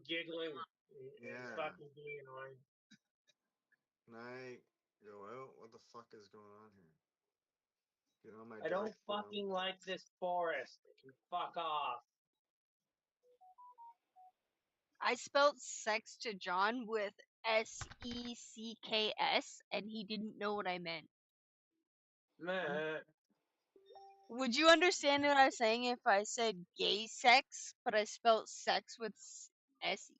giggling and Yeah. fucking being annoying. And I go out. What the fuck is going on here? Get on my I dark don't room. fucking like this forest. It can fuck off. I spelled sex to John with SECKS, and he didn't know what I meant. Meh. Would you understand what I was saying if I said gay sex, but I spelled sex with SECKYS?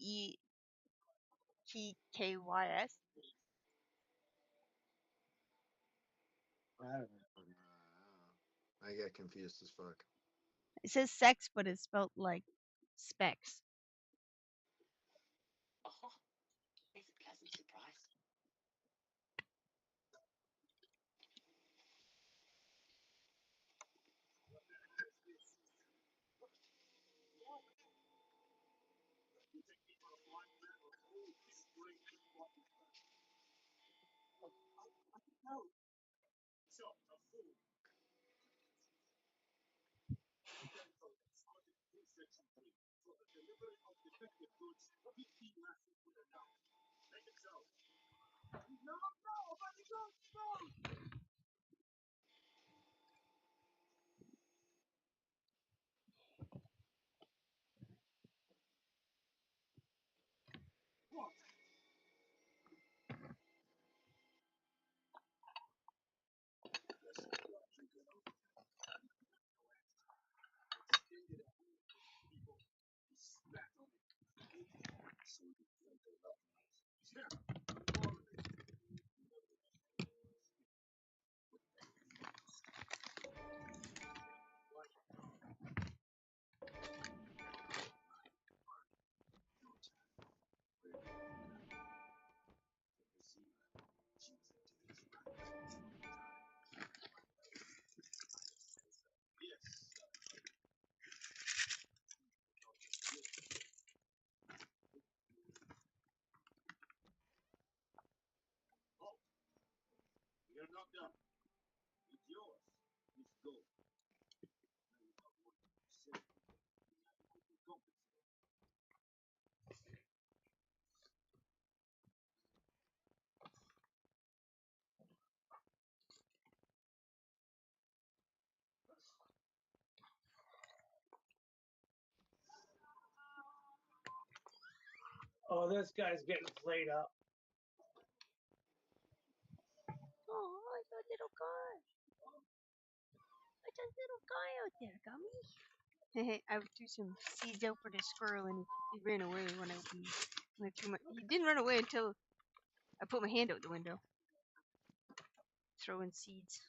I don't know. I get confused as fuck. It says sex, but it's spelled like specs. Oh, it's a pleasant surprise. Oh, this guy's getting played up. Oh, it's a little guy. It's a little guy out there, Gummy. I threw some seeds out for the squirrel, and he ran away when I opened. When I threw my, he didn't run away until I put my hand out the window, throwing seeds.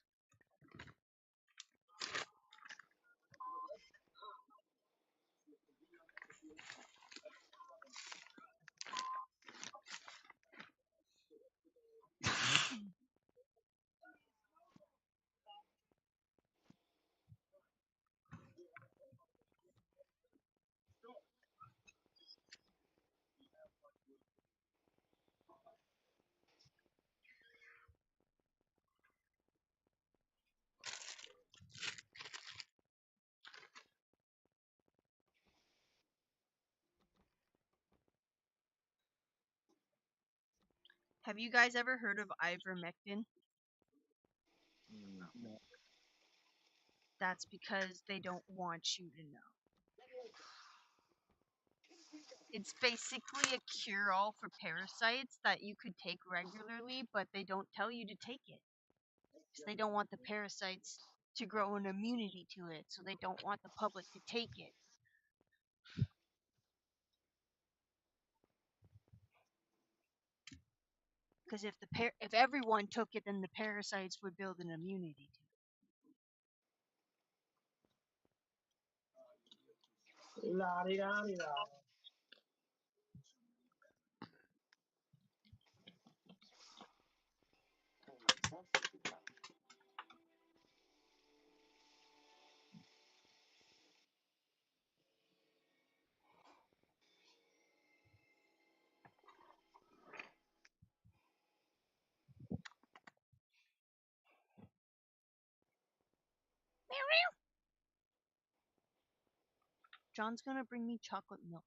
Have you guys ever heard of ivermectin? No. No. That's because they don't want you to know. It's basically a cure-all for parasites that you could take regularly, but they don't tell you to take it. Because they don't want the parasites to grow an immunity to it, so they don't want the public to take it. Because if everyone took it, then the parasites would build an immunity to it. La di da di da. John's gonna bring me chocolate milk.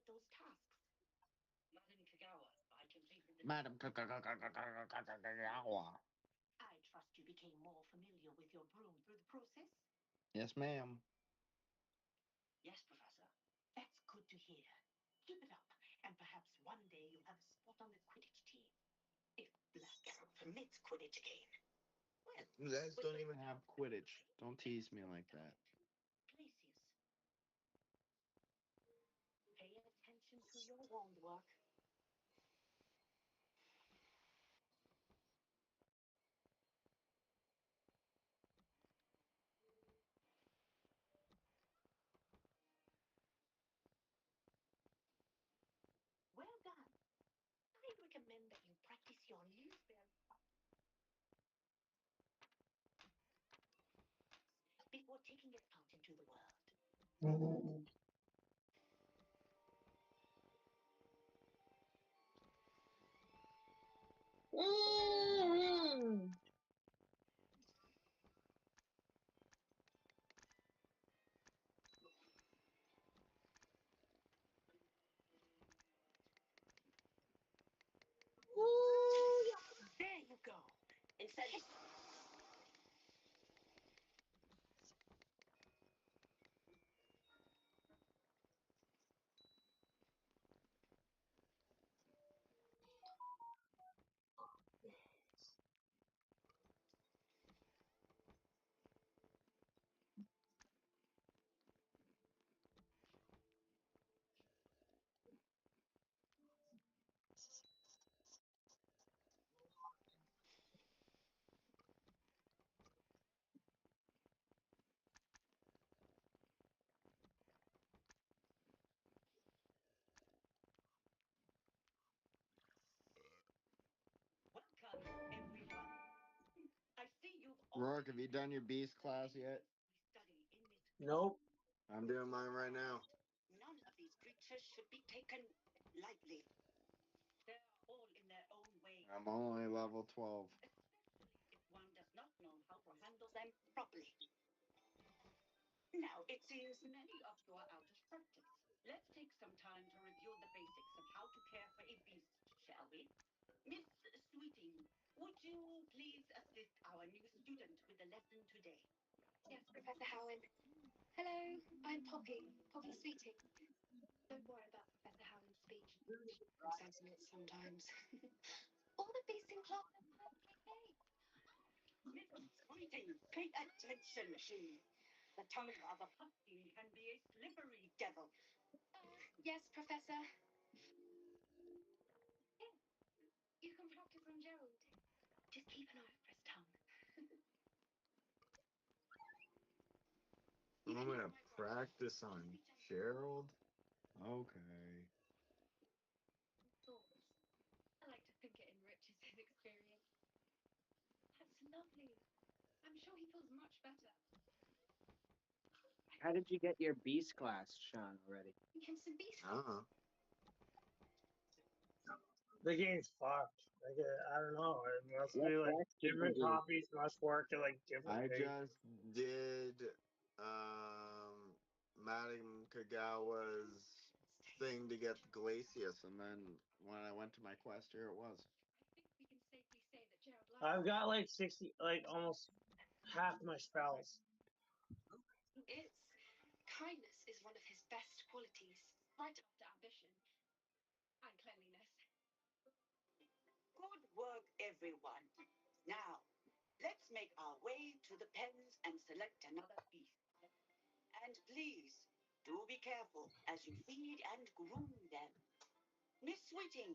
those tasks. Madam Kagawa, I completed the Madam Kagawa. I trust you became more familiar with your broom through the process? Yes, ma'am. Yes, Professor. That's good to hear. Keep it up, and perhaps one day you'll have a spot on the Quidditch team. If Black Arrow permits Quidditch again. Well, You guys don't even have Quidditch. Don't tease me like that. Glacius. Pay attention to your wand work. Well done. I'd recommend that you practice your new spell before taking it out into the world. There you go. Instead. Welcome, everyone. I see you've all Rourke, have you done your Beast class yet? study in this. Nope. I'm doing mine right now. None of these creatures should be taken lightly. They're all in their own way, I'm only level 12. especially if one does not know how to handle them. Properly. Now, It seems many of you are out of practice. Let's take some time to review the basics of how to care for a beast, shall we? Miss Sweeting, would you please assist our new student with the lesson today? Yes, Professor Howard. Hello, I'm Poppy, Poppy Sweeting. Don't worry about Professor Howard's speech. I'm sensing it sometimes. All the beasts in class are perfectly behaved. Miss Sweeting, pay attention, The tongue of a pumpkin can be a slippery devil. Yes, Professor. Here, you can practice on Gerald. Just keep an eye out for his tongue. I'm gonna practice on Gerald. Okay. Thoughts. I like to think it enriches his experience. That's lovely. I'm sure he feels much better. How did you get your Beast class, Sean, already? Give him some beast. The game's fucked. Like, I don't know. It must What be like class did different you do? copies must work at like different I things. just did Madam Kagawa's thing to get Glacius, and then when I went to my quest, here it was. I think we can safely say that Gerald likes I've got like 60, like almost half my spells. It's kindness is one of his best qualities, right after ambition and cleanliness. good work, everyone. Now, let's make our way to the pens and select another beast. And please, do be careful as you feed and groom them. Miss Sweeting,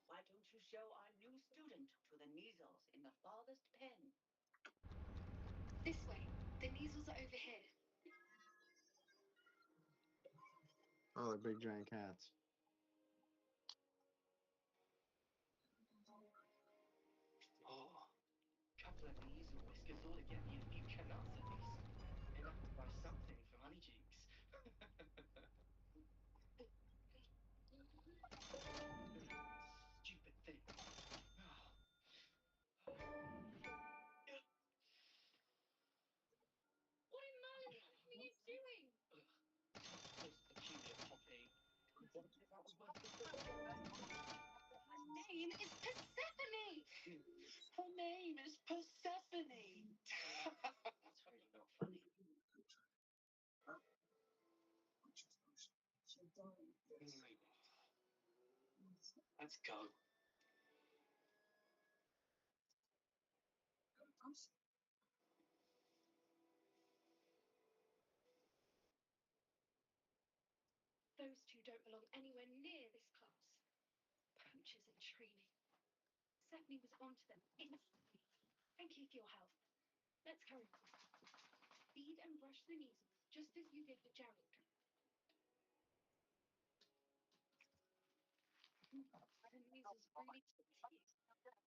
why don't you show our new student to the measles in the farthest pen? This way. The measles are over here. Oh, they're big giant cats. Oh, couple of measle whiskers ought to get me a few canuts at least. Enough to buy something for Honeycheeks. Stupid thing. What in Merlin's name are you doing? Most peculiar Poppy. Let's go. Those two don't belong anywhere near this class. Poachers in training. Stephanie was onto them instantly. Thank you for your help. Let's hurry. Feed and brush the measles, just as you did for Gerald. The measles really took to you.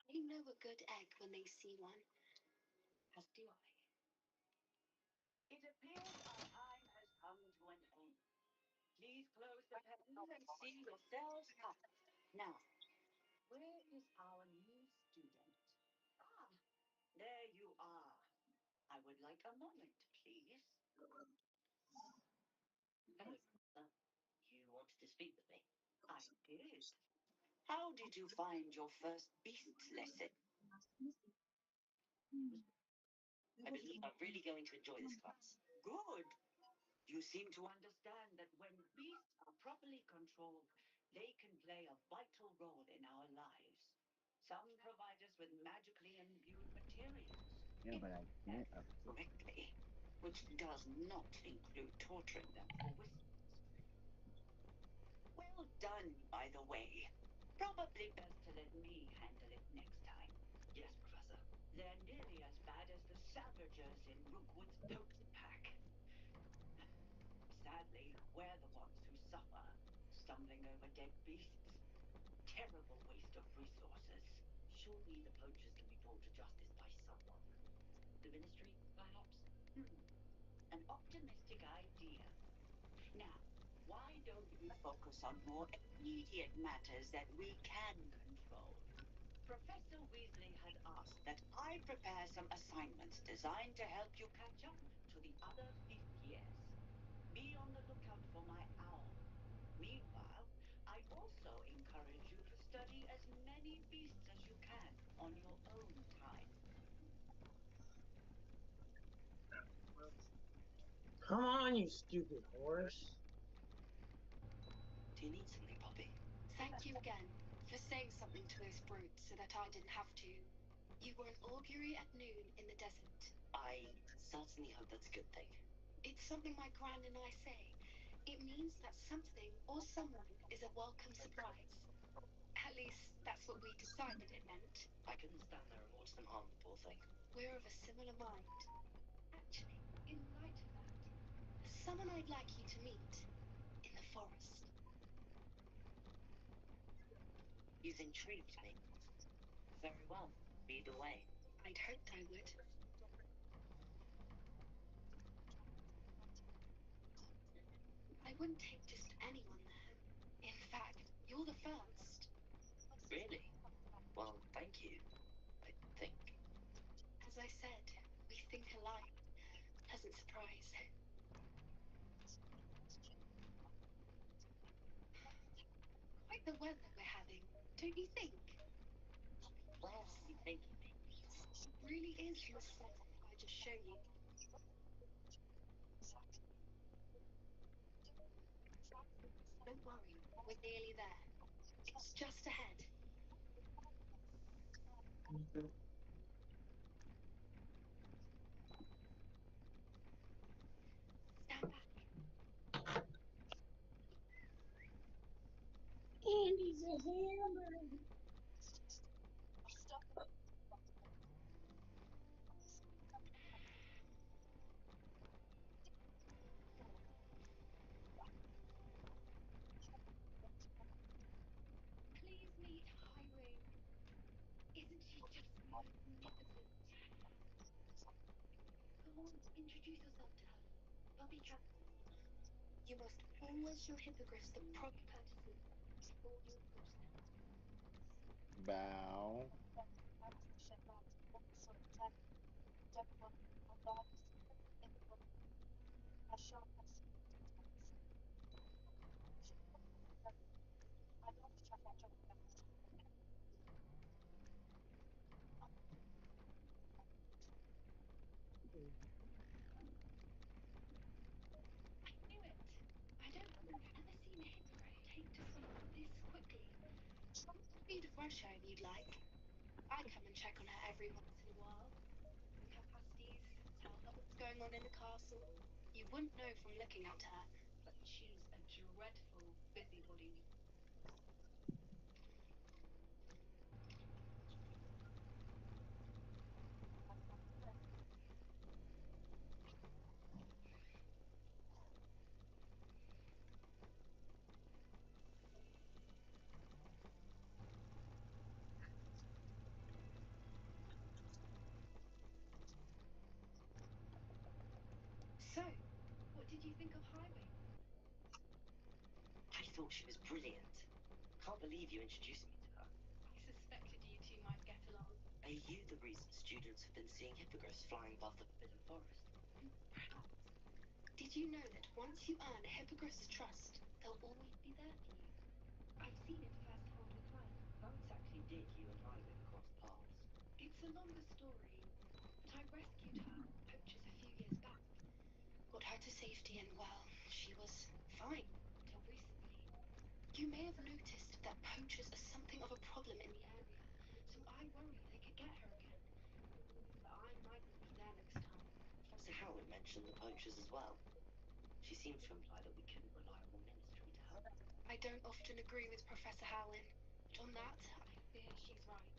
They know a good egg when they see one. As do I. It appears our time has come to an end. Please close the pen and see yourselves out. Now, where is our new student? Ah, there you are. I would like a moment, please. Hello. You wanted to speak with me? I did. How did you find your first beast lesson? I believe I'm really going to enjoy this class. Good. You seem to understand that when beasts are properly controlled, they can play a vital role in our lives. Some provide us with magically imbued materials. Yeah, but I can't. Correctly, which does not include torturing them for whistles. Well done, by the way. Probably best to let me handle it next time. Yes, Professor. They're nearly as bad as the Savagers in Rookwood's Poacher Pack. Sadly, we're the ones who suffer, stumbling over dead beasts. Terrible waste of resources. Surely the poachers can be brought to justice by someone. The ministry, perhaps? An optimistic idea. Now, why don't we focus on more immediate matters that we can control? Professor Weasley had asked that I prepare some assignments designed to help you catch up to the other fifth years. Be on the lookout for my owl. Meanwhile, I also encourage you to study as many beasts as you can on your own time. Come on, you stupid horse. Do you need something, Poppy? Thank you again for saying something to those brutes so that I didn't have to. You were an augury at noon in the desert. I certainly hope that's a good thing. It's something my gran and I say. It means that something or someone is a welcome surprise. At least, that's what we decided it meant. I couldn't stand there and watch them harm the poor thing. We're of a similar mind. Actually, in light of that, there's someone I'd like you to meet in the forest. You've intrigued me. Very well. Lead the way. I'd hoped I would. I wouldn't take just anyone there. In fact, you're the first. Really? Well, thank you. I think. As I said, we think alike. Pleasant surprise. Quite the weather we're having, don't you think? Where are you taking me? It really is the set I just showed you. Don't worry, we're nearly there. It's just ahead. Stand back. Andy's a hammer. Please meet Highway. Isn't she just magnificent? Come on, introduce yourself to her. But be careful. You must always show hippogriffs the proper courtesy before you approach them. Bow. I knew it. I don't think I've ever seen a hippogriff take to someone this quickly. you'd like. I come and check on her every once in a while. Bring her pasties, tell her what's going on in the castle. You wouldn't know from looking at her. But she's a dreadful busybody. So, what did you think of Highwing? I thought she was brilliant. Can't believe you introduced me to her. I suspected you two might get along. Are you the reason students have been seeing hippogriffs flying above the Forbidden Forest? Perhaps. Did you know that once you earn a hippogriff's trust, they'll always be there for you? I've seen it firsthand with Tyler. How exactly did you and Highwing cross paths? It's a longer story, but I rescued her from poachers a few years back. Got her to safety and, well, she was fine till recently. You may have noticed that poachers are something of a problem in the area, so I worry they could get her again. But I mightn't be there next time. Professor Howard mentioned the poachers as well. She seemed to imply that we couldn't rely on the Ministry to help. I don't often agree with Professor Howlin, but on that, I fear she's right.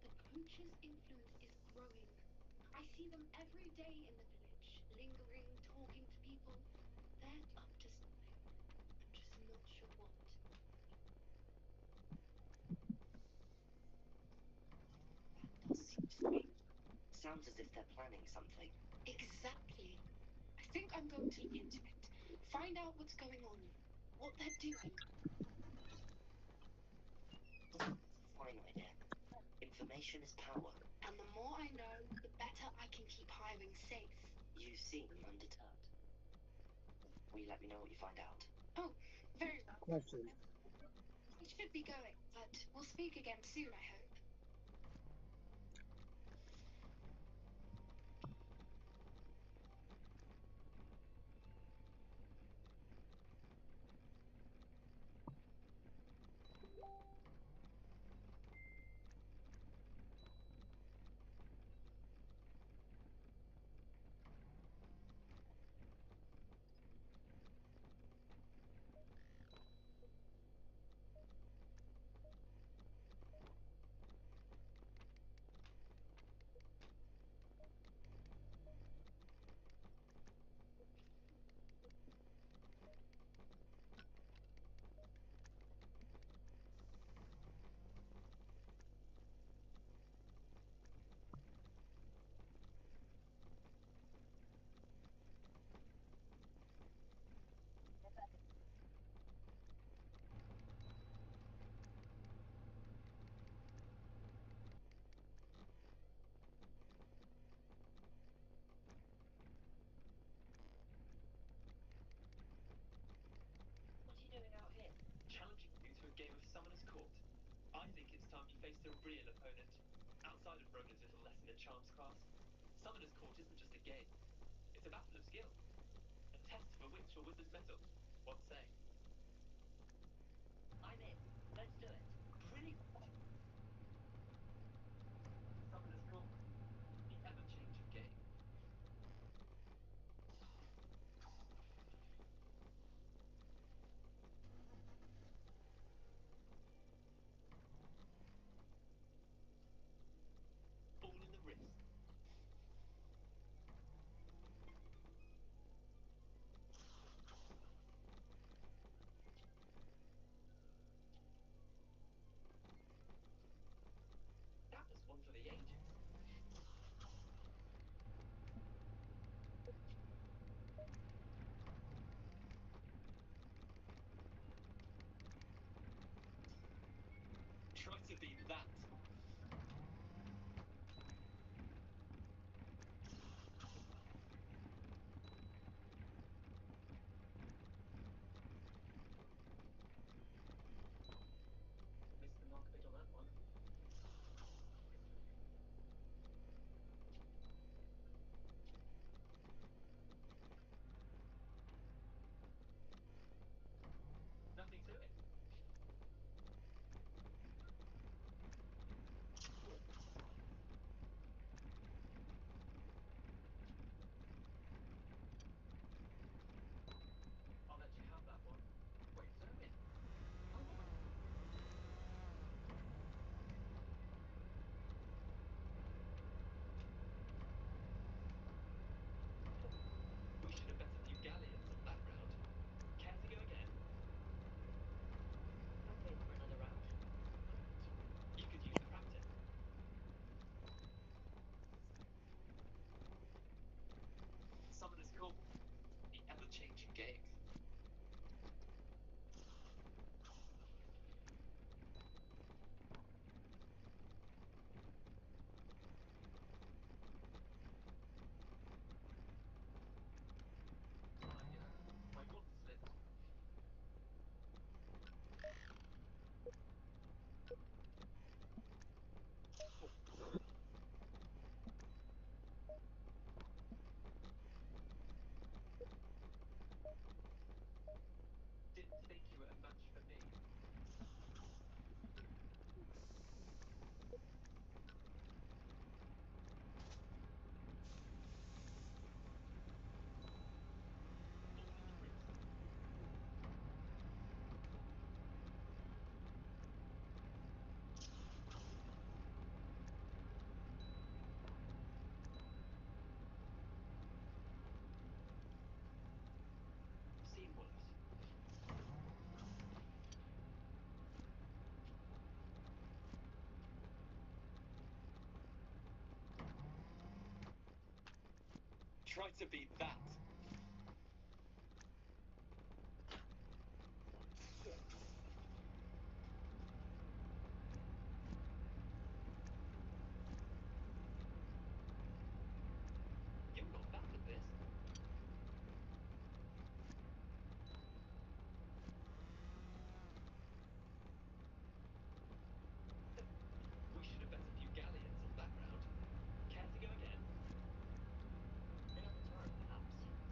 The poachers' influence is growing. I see them every day in the village, lingering, talking to people. They're up to something. I'm just not sure what. That does seem strange. Sounds as if they're planning something. Exactly. I think I'm going to look into it. Find out what's going on, what they're doing. Fine idea. Information is power. And the more I know, the better I can keep Highwing safe. You seem undeterred. Will you let me know what you find out? Oh, very well. Question. I should be going, but we'll speak again soon, I hope. What are you doing out here? Challenging you to a game of Summoner's Court. I think it's time you faced a real opponent. Outside of Rogan's little lesson in charms class, Summoner's Court isn't just a game. It's a battle of skill. A test for witch or wizard's mettle. What say? I'm in. Let's do it. Brilliant! Summoner's Court. The ever-changing game. All in the wrist. That was one for the ages. Try to beat that. Missed the mark a bit on that one. Nothing to it. Try to beat that. You're not bad at this. We should have bet a few galleons on that round. Care to go again? Another turn, perhaps.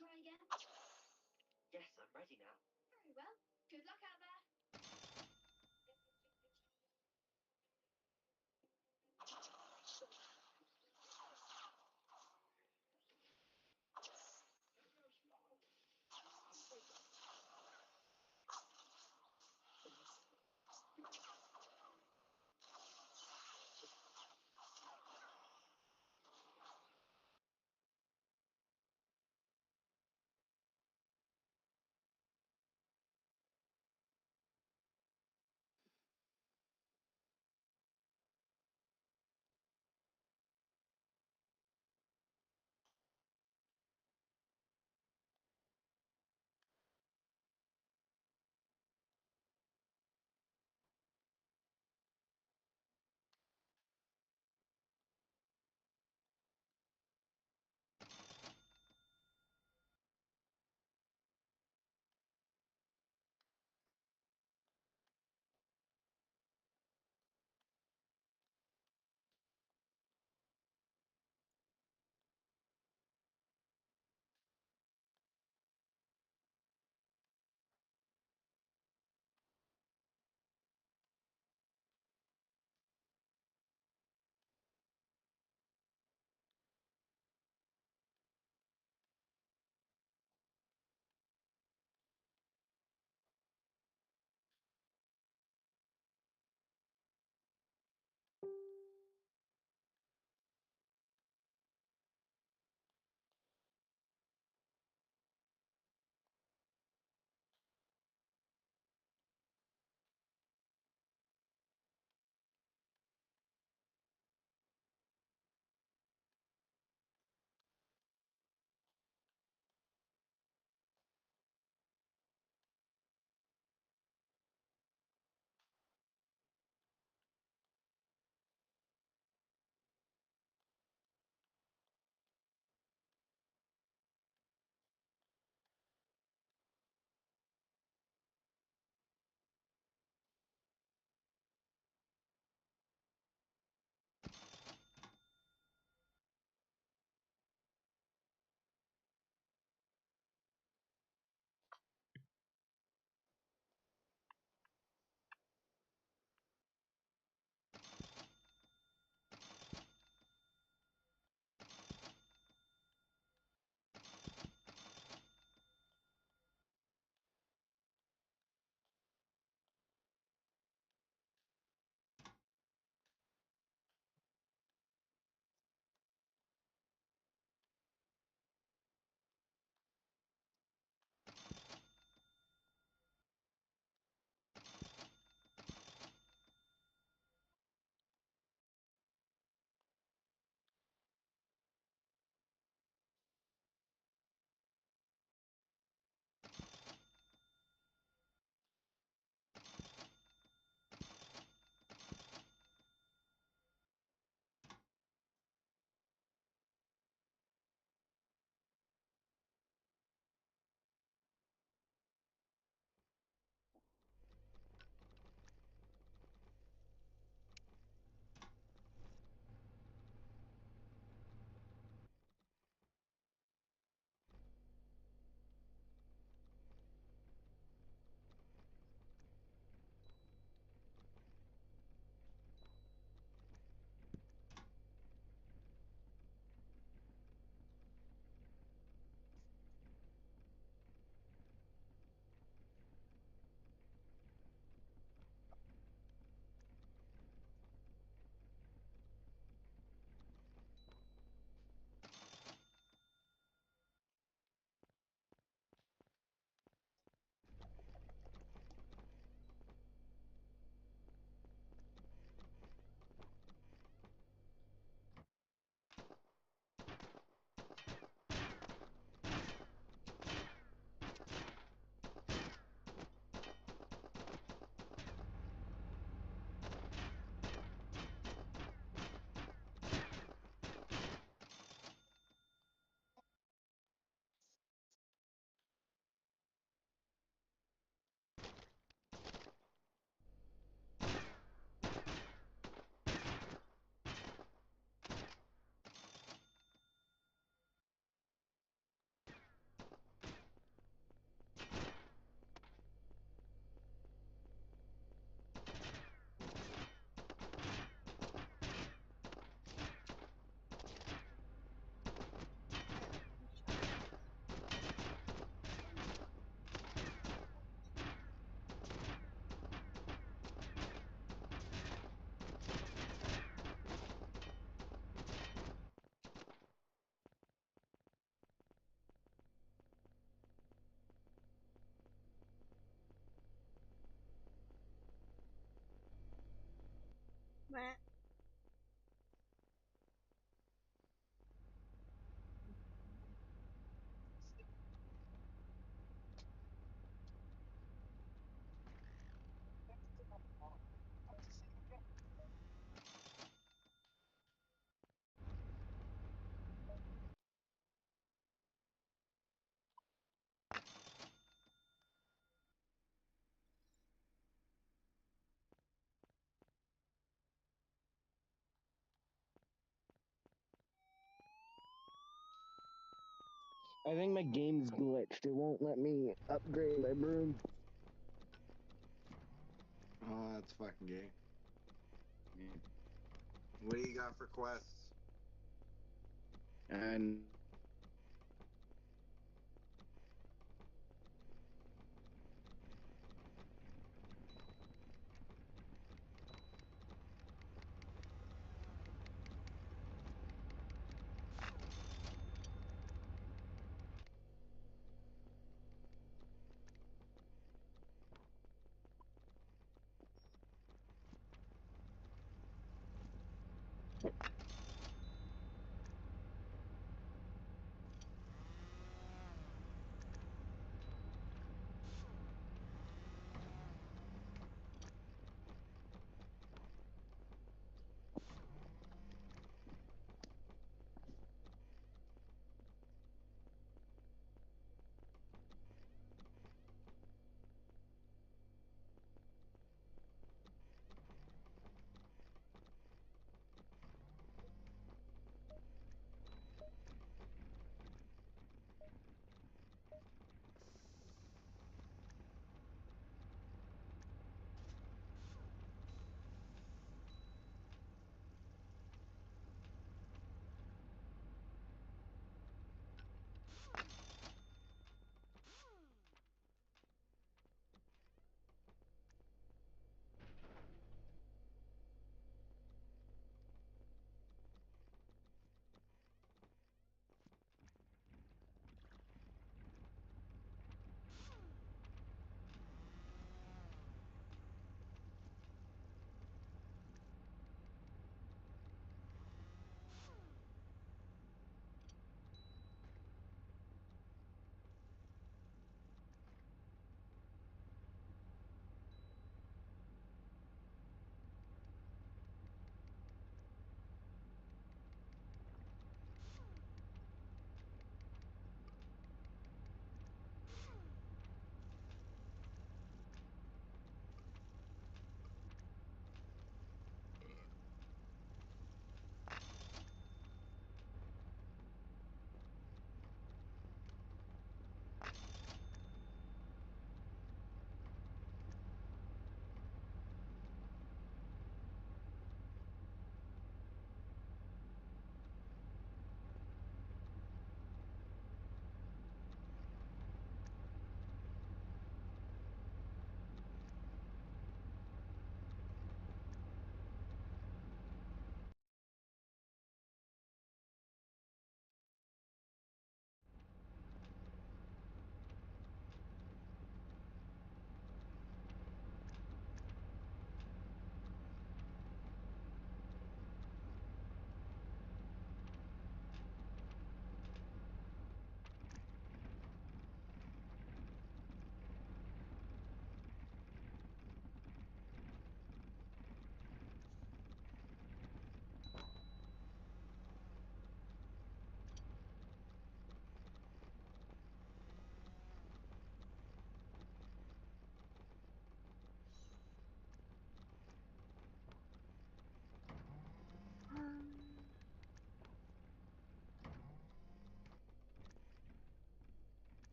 Try again? Yes, I'm ready now. Very well. Good luck out there. Matt. I think my game's glitched. It won't let me upgrade my broom. Oh, that's fucking gay. What do you got for quests? And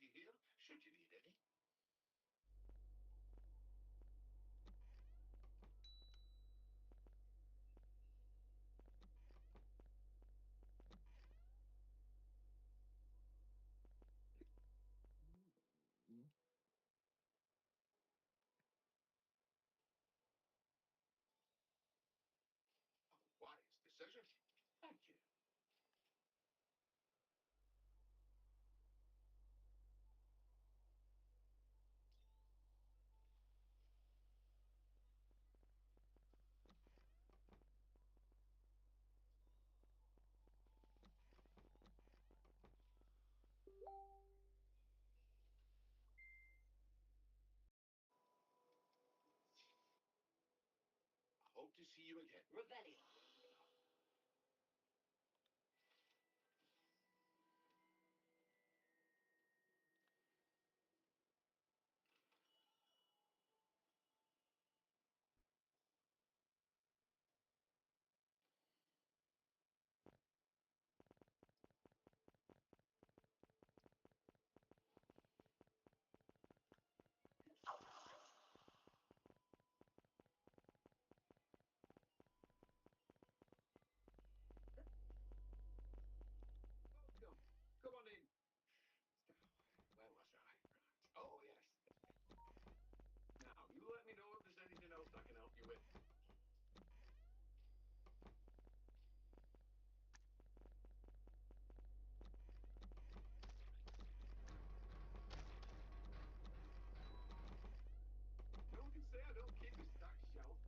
be here should you need any. A wise decision. Thank you. I hope to see you again. Revelio. Welcome. Come on in. Where was I? Right. Oh, yes. Now, you let me know if there's anything else I can help you with. No one can say I don't keep a stacked shelf.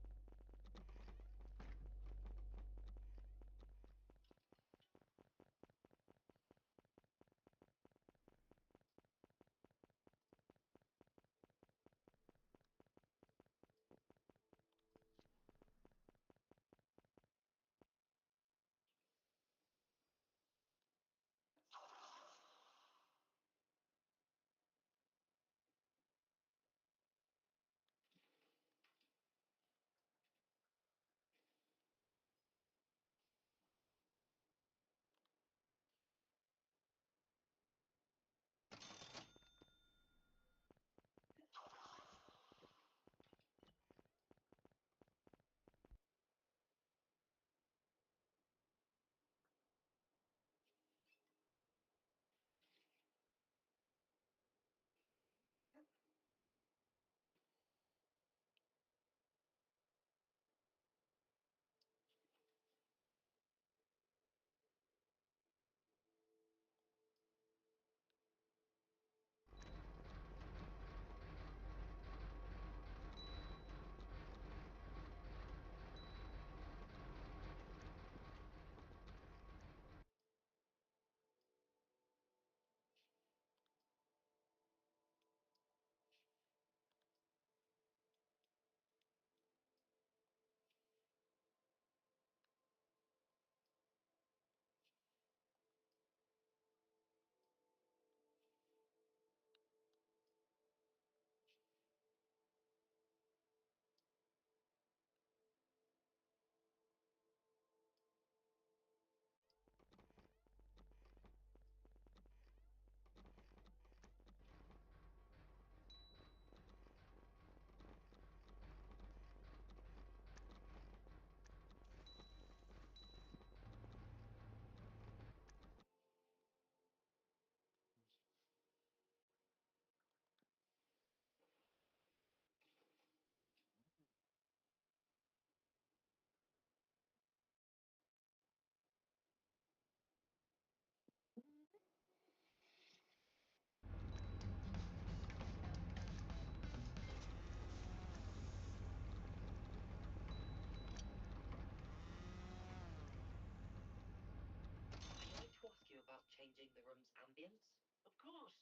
I'd like to ask you about changing the room's ambience. Of course.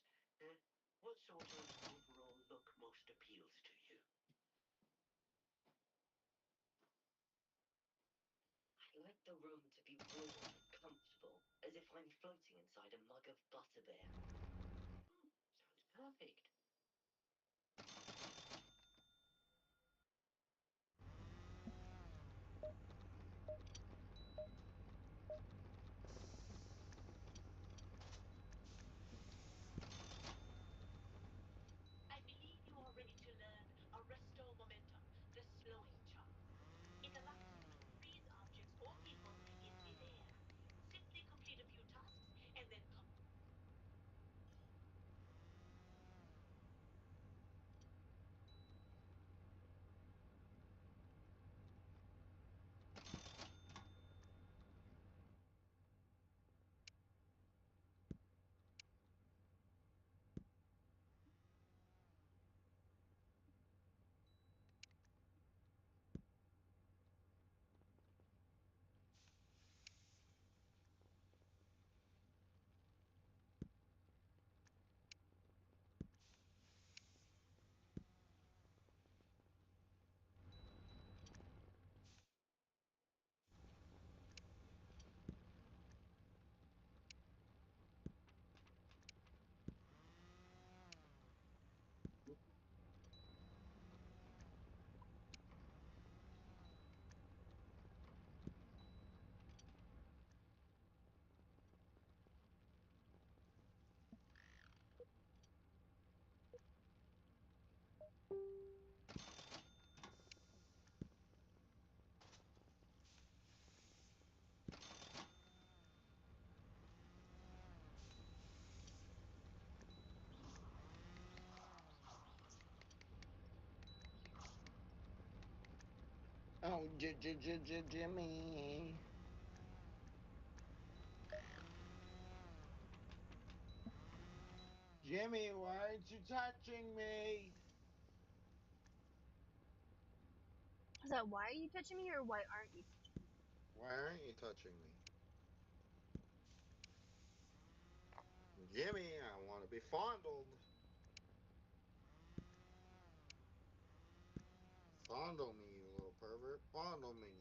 What sort of overall look most appeals to you? I like the room to be warm and comfortable, as if I'm floating inside a mug of butterbeer. Sounds perfect. Oh, Jimmy. Jimmy, why aren't you touching me? Is that why are you touching me or why aren't you touching me? Why aren't you touching me? Jimmy, I want to be fondled. Fondle me, you little pervert. Fondle me.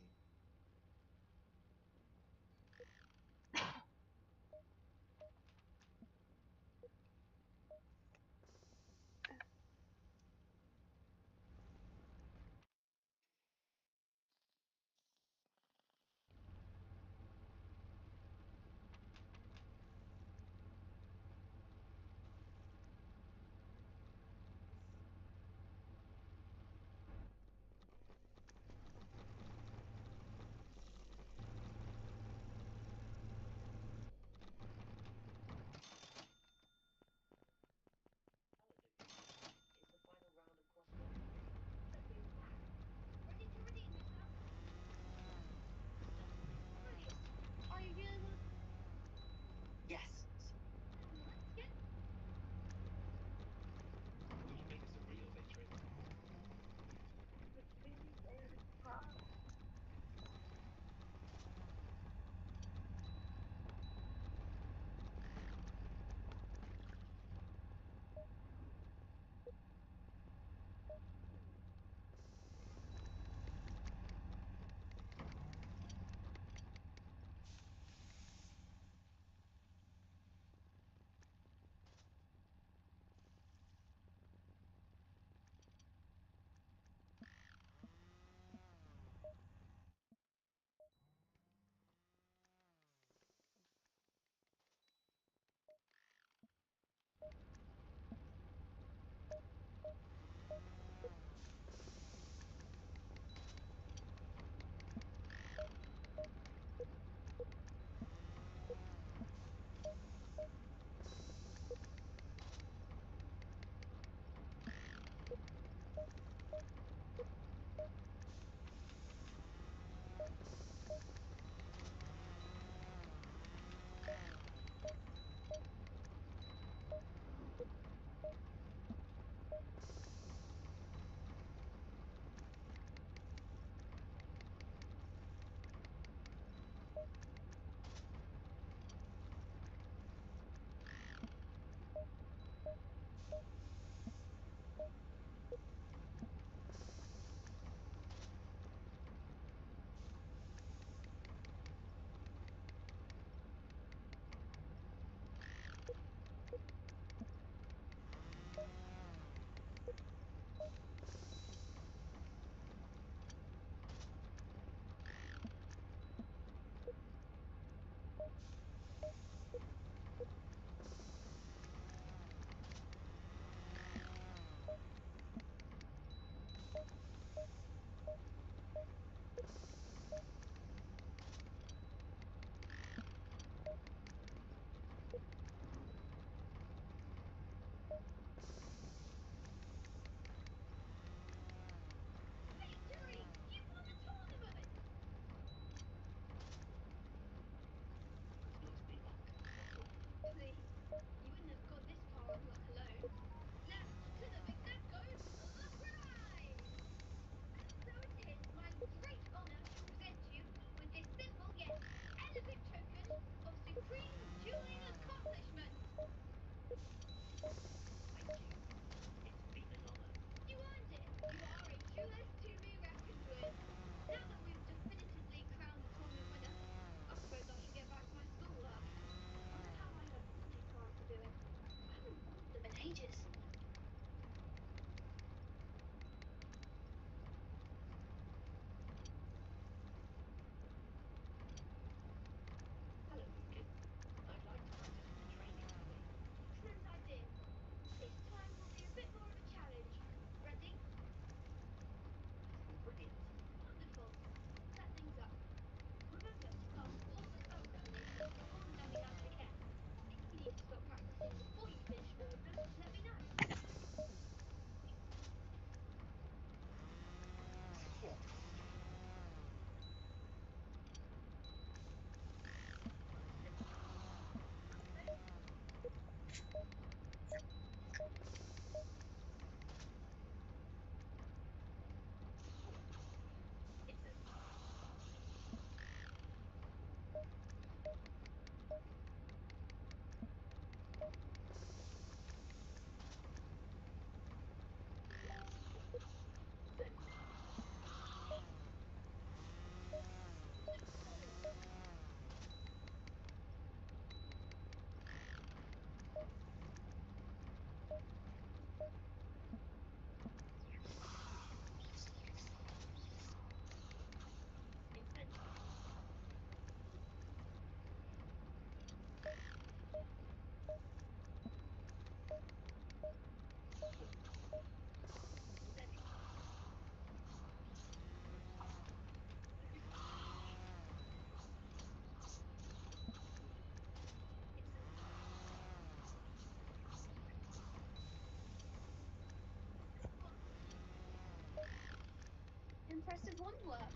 impressed his wand work.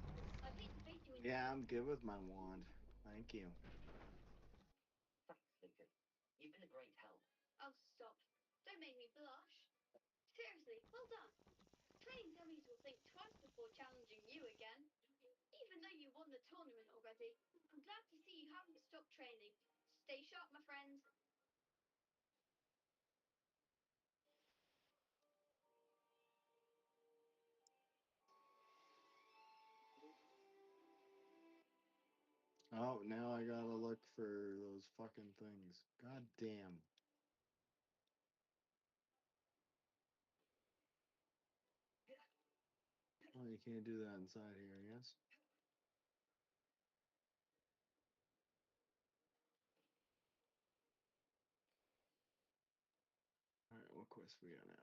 I'd hate to face you in Yeah, I'm good with my wand. Thank you. Thanks, Lucan. You've been a great help. Oh, stop. Don't make me blush. Seriously, well done. Training dummies will think twice before challenging you again. Even though you won the tournament already, I'm glad to see you haven't stopped training. Stay sharp, my friend. Oh, now I gotta look for those fucking things. God damn. Oh, you can't do that inside here, I guess. Alright, what quest we got now?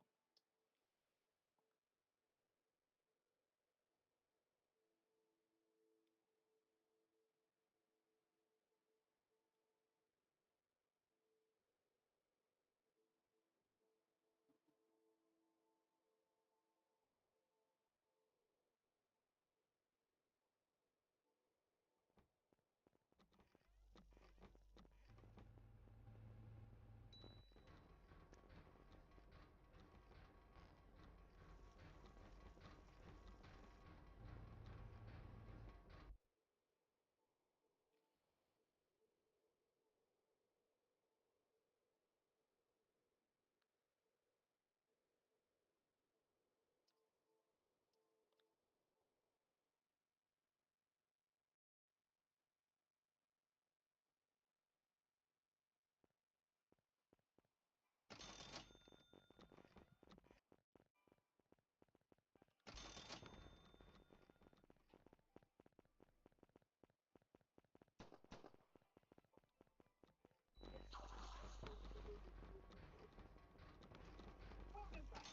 Welcome back.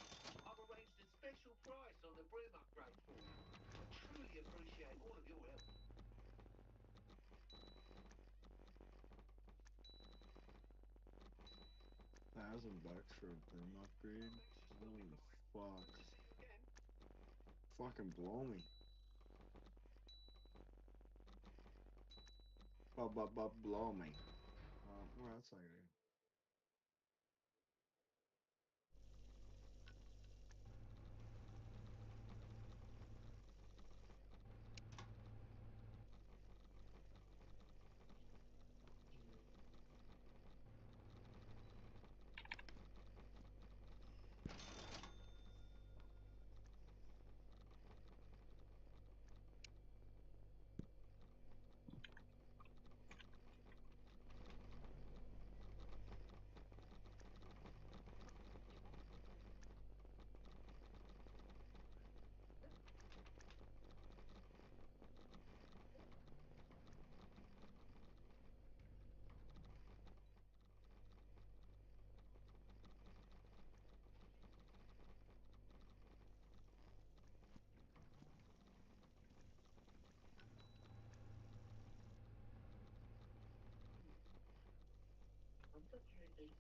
I've arranged a special price on the brim upgrade for you. I truly appreciate all of your help. $1,000 for a broom upgrade? Holy fuck. Hope to see you again. Fucking blow me. Blow me. Where else I gotta go? I wonder where it leads.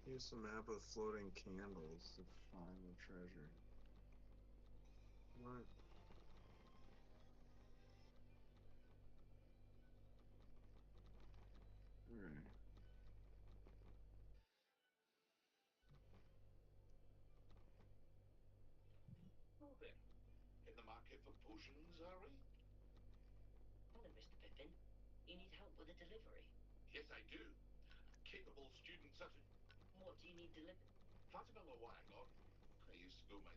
Use the map of floating candles to find the treasure. What? Alright. Oh, then. In the market for potions, are we? Hello, Mr. Pippin. You need help with a delivery? Yes, I do. Capable students such as What do you need delivered? Fatima Mawangon. I used to go my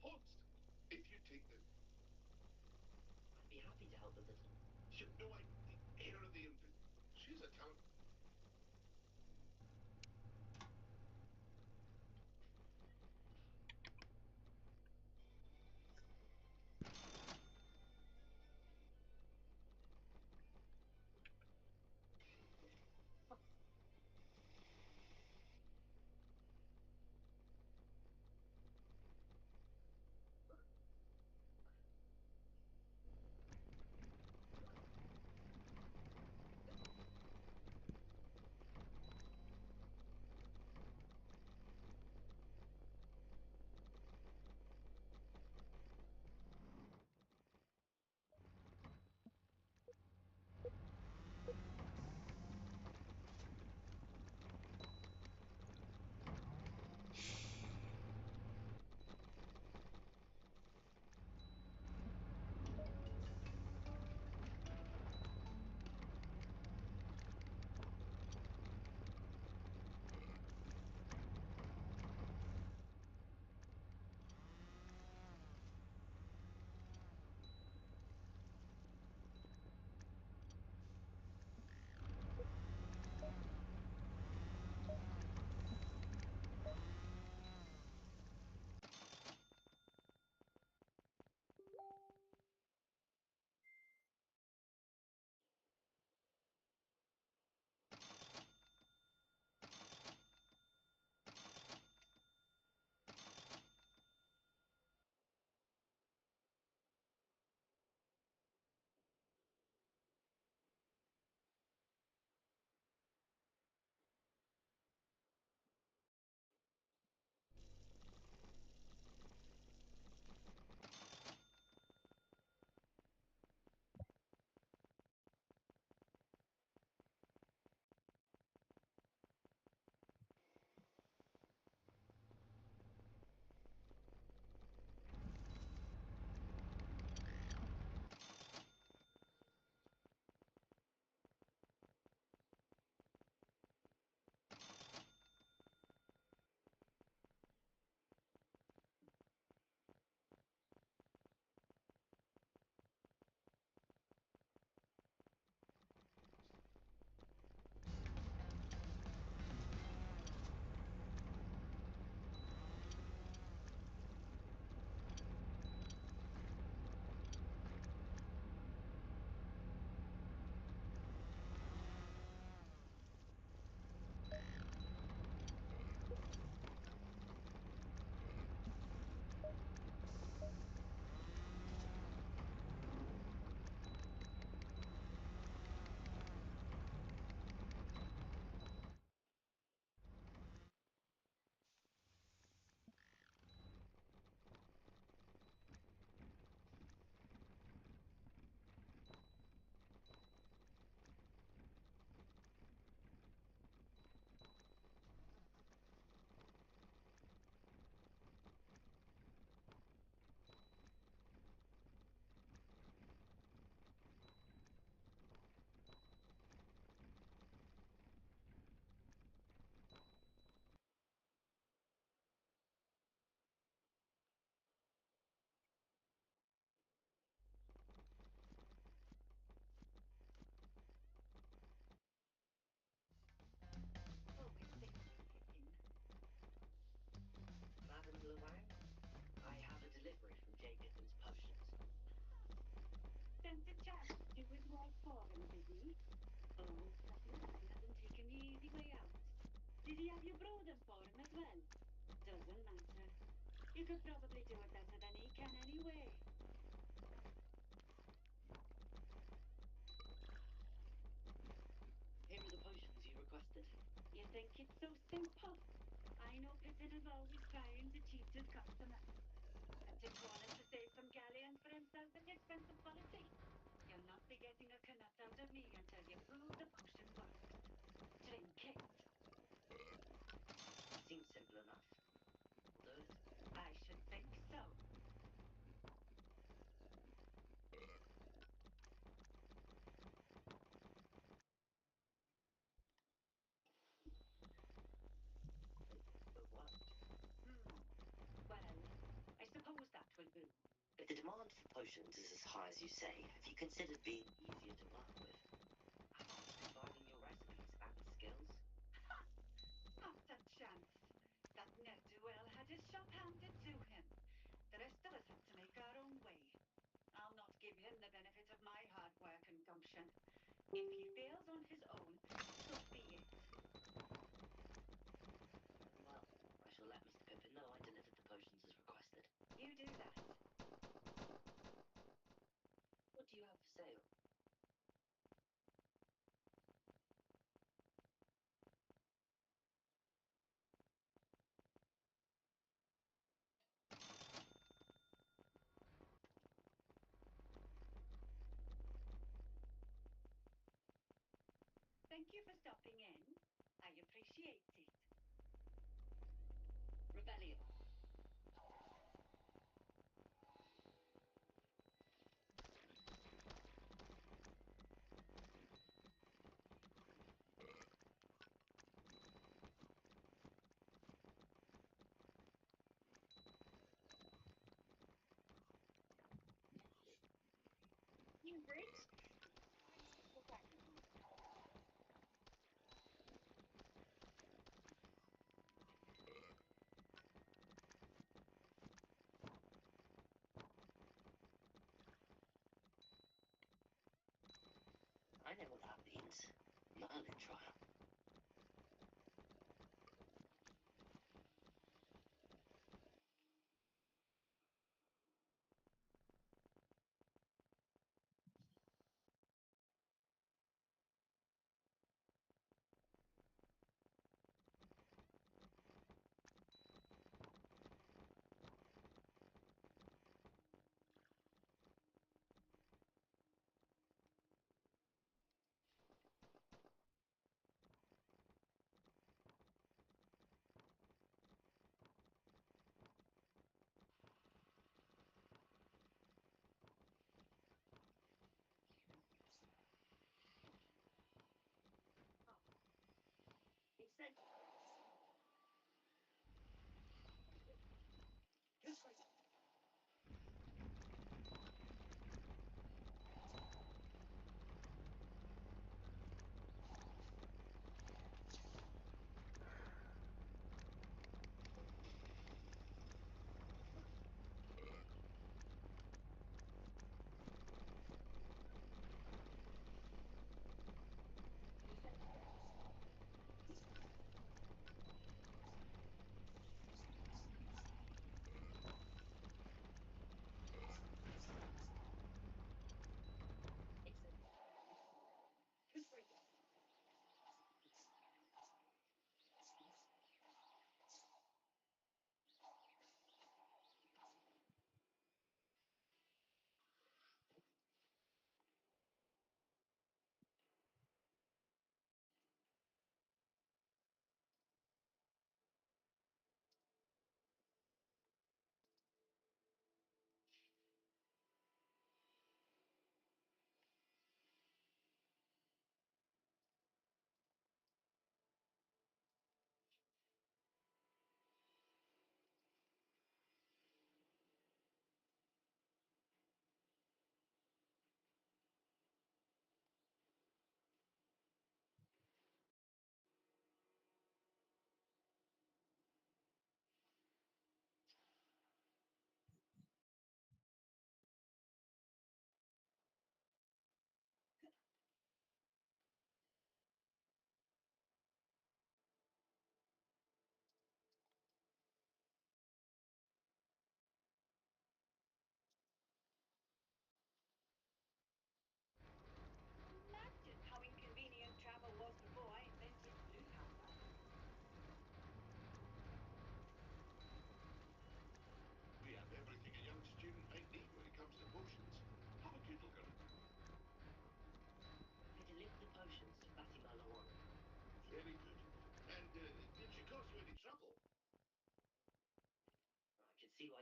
constant. If you take the I'd be happy to help with the should know I the heir of the infant. She's a talent. Oh, he hasn't taken the easy way out. Did he have you brew them for him as well? Doesn't matter. You could probably do it better than he can anyway. Here are the potions you requested. You think it's so simple? I know Pippin is always trying to cheat his customers. Cutting corners to save some galleons for himself at the expense of quality. You'll not be getting a canut out of me until you prove the potion works. Drink it. Seems simple enough. We'll do it. I should think so. But what? Well, I suppose that will do. If the demand for potions is as high as you say, have you considered being easier to work with? Perhaps combining your recipes and skills? Not a chance. That ne'er-do-well had his shop handed to him. The rest of us have to make our own way. I'll not give him the benefit of my hard work and gumption. If he fails on his own, so be it. Very well. I shall let Mr. Pippin know I delivered the potions as requested. You do that. What do you have for sale? Thank you for stopping in. I appreciate it. Rebellion. You rich? I know what that means. Merlin trial. He said,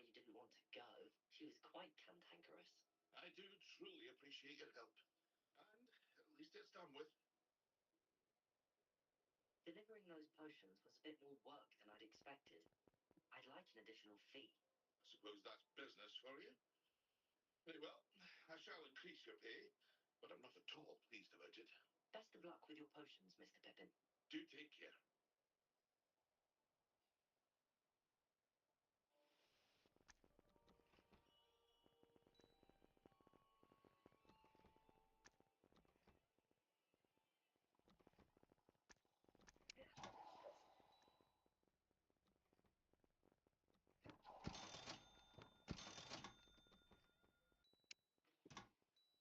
why you didn't want to go. She was quite cantankerous. I do truly appreciate your help. And at least it's done with. Delivering those potions was a bit more work than I'd expected. I'd like an additional fee. I suppose that's business for you. Very well, I shall increase your pay, but I'm not at all pleased about it. Best of luck with your potions, Mr. Pippin. Do take care.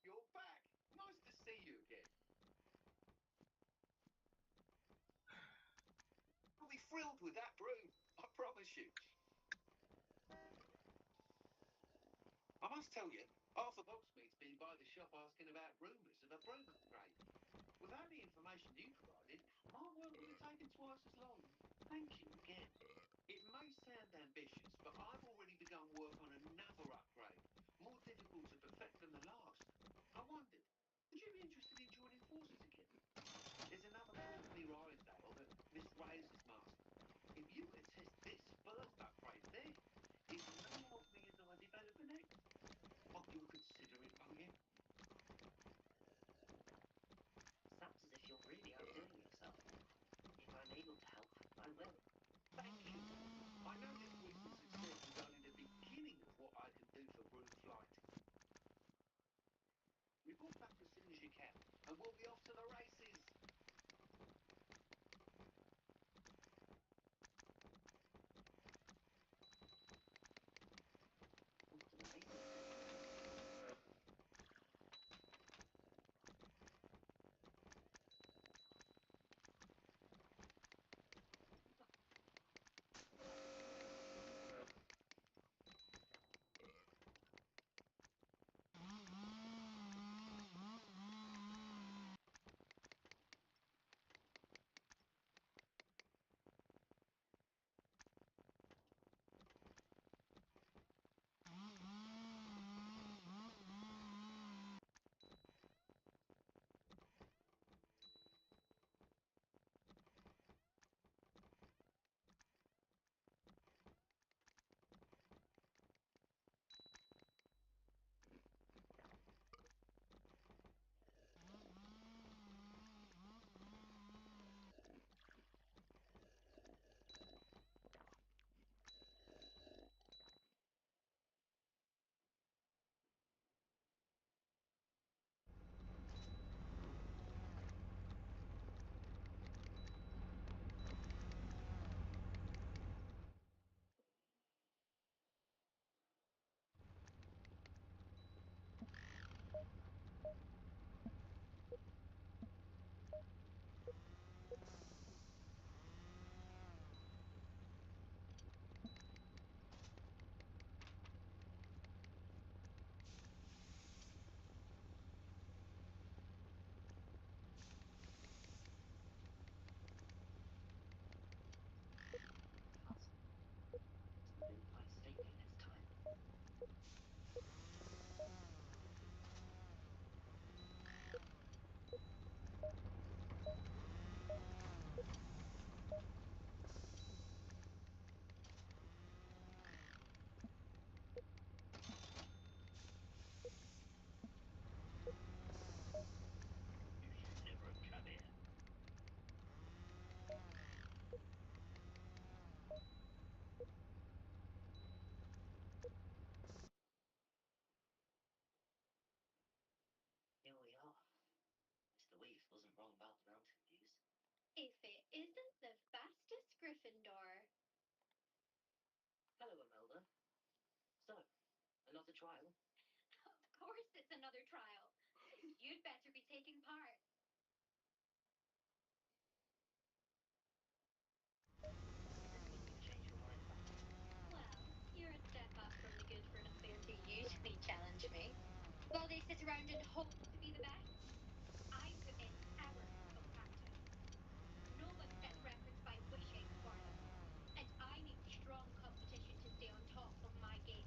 You're back. Nice to see you again. You'll be thrilled with that broom, I promise you. I must tell you, Arthur Boxmead's been by the shop asking about rumours of a broom upgrade. Without the information you provided, my work would have taken twice as long. Thank you again. It may sound ambitious, but I've already begun work on another upgrade, more difficult to perfect than the last. I wondered, would you be interested in joining forces again? There's another port near Iredale that Miss Razor's master. If you were to test this first upgrade there, it may help me as I develop the next. What you'll consider it, won't you? Sounds as if you're really outdoing yourself. If I'm able to help, I will. Thank you. I know this recent success was only the beginning of what I can do for Broom Flight. Report back as soon as you can, and we'll be off to the races. Off to the races. Didn't quite escape me this time. You should never have come here. Here we are. Mr. Weaves wasn't wrong about the mountain views. If it isn't the fastest Gryffindor. Hello, Imelda. So, another trial? Of course it's another trial. You'd better be taking part. Doesn't mean you've changed your mind about it. Well, you're a step up from the good for nothing who usually challenge me. While they sit around and hope to be the best, I put in hours of practice. No one sets records by wishing for them. And I need strong competition to stay on top of my game.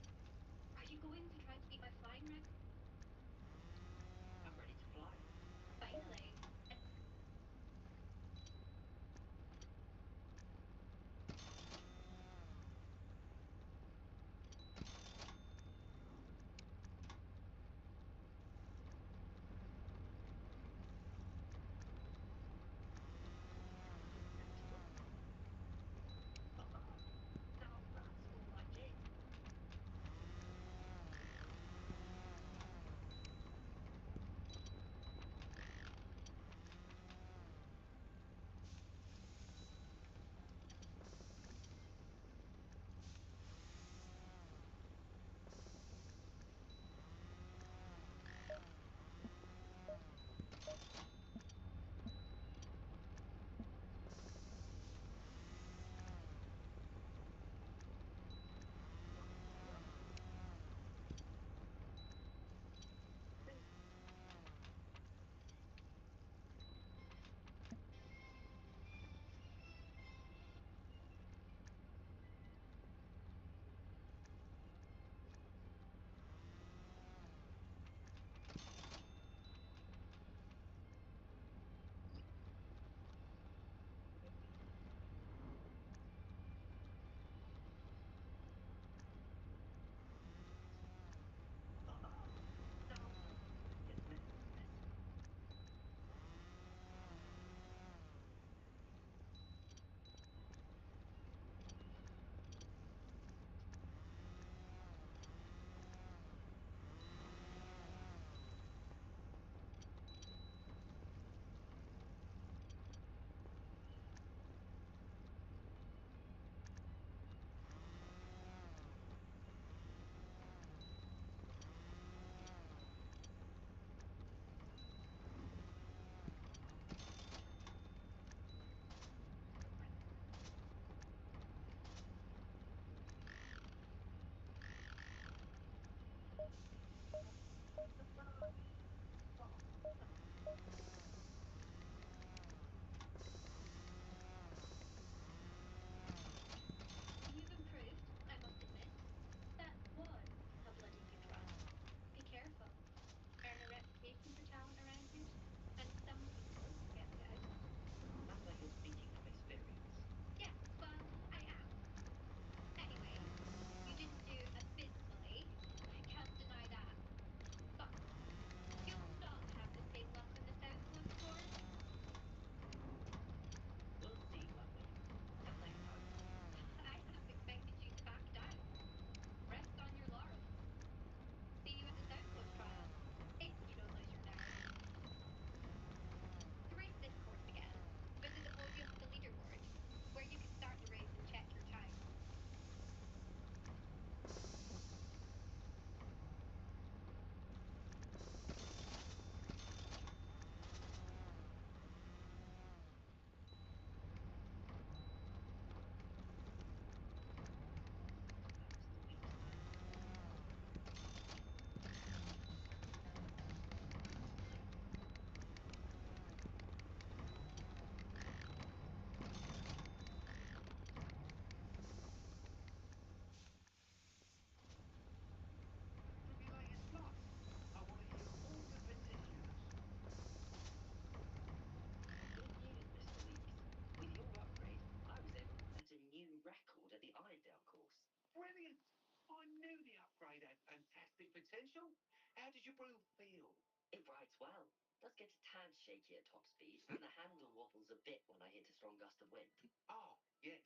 does get a tad shaky at top speed, and the handle wobbles a bit when I hit a strong gust of wind. Ah, yes.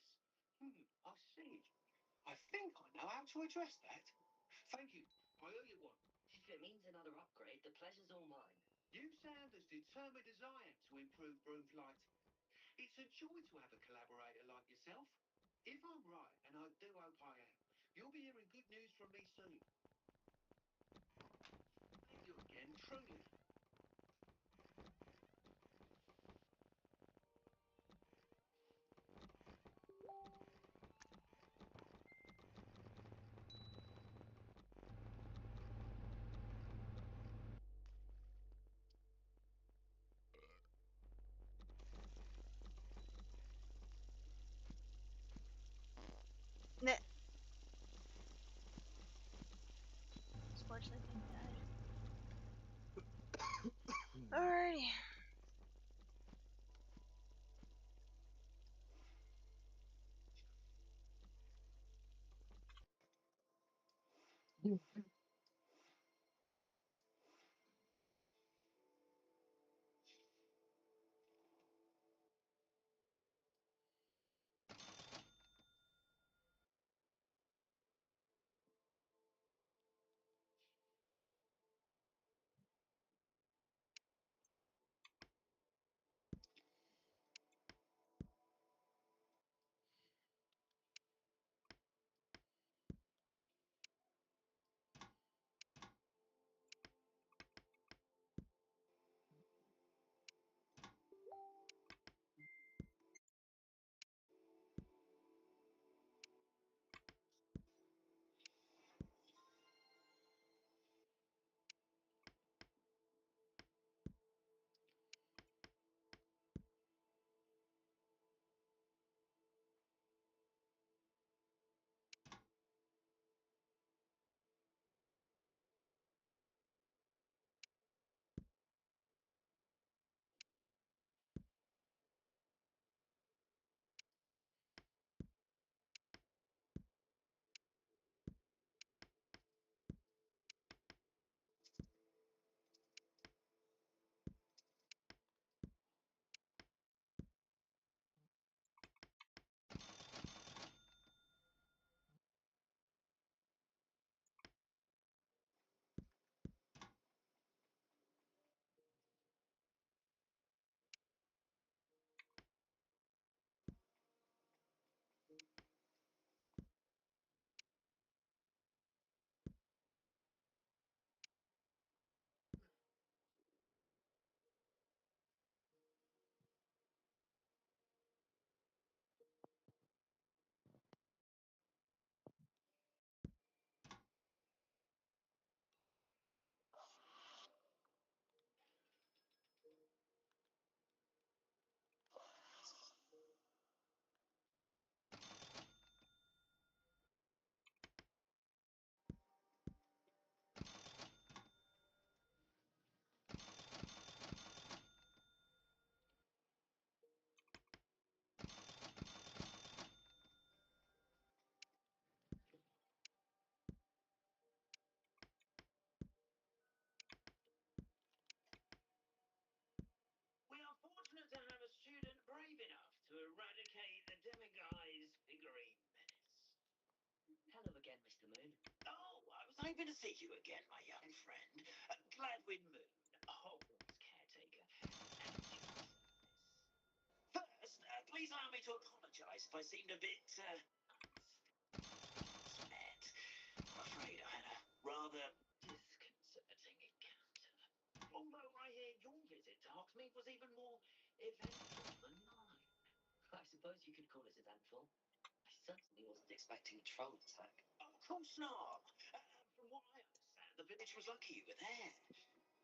I see. I think I know how to address that. Thank you. I owe you one. If it means another upgrade, the pleasure's all mine. You sound as determined as I am to improve broom flight. It's a joy to have a collaborator like yourself. If I'm right, and I do hope I am, you'll be hearing good news from me soon. Thank you again, truly. Nah. Sports like didn't die. Alrighty. We are fortunate to have a student brave enough to eradicate the Demiguise figurine menace. Hello again, Mr. Moon. Oh, I was hoping to see you again, my young friend. Gladwin Moon, Hogwarts caretaker, at your service. First, please allow me to apologise if I seemed a bit, last met. I'm afraid I had a rather disconcerting encounter. Although I hear your visit to Hogsmeade was even more eventful than mine. I suppose you could call it eventful. I certainly wasn't expecting a troll attack. Of course not. From what I understand, the village was lucky you were there.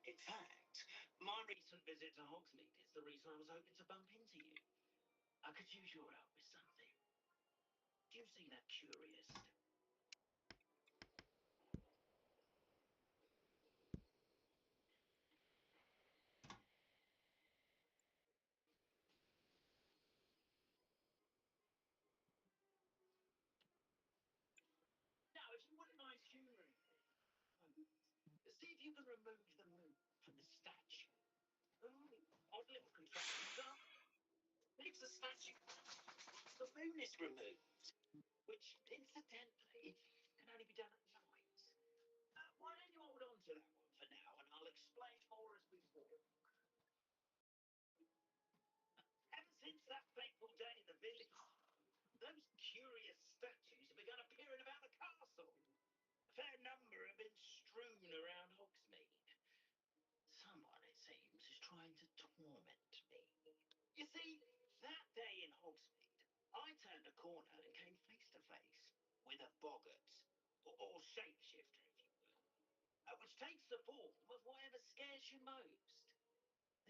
In fact, my recent visit to Hogsmeade is the reason I was hoping to bump into you. I could use your help with something. Do you see that curious stone? Now, if you wouldn't mind humouring me, see if you can remove the moon from the statue. the statue. The moon is removed, which incidentally can only be done at night. Why don't you hold on to that one for now, and I'll explain more as we walk. Ever since that fateful day in the village, those curious statues have begun appearing about the castle. A fair number have been strewn around Hogsmeade. Someone, it seems, is trying to torment me. You see, that day in Hogsmeade, I turned a corner and came face to face with a boggart, or shapeshifter, if you will, which takes the form of whatever scares you most.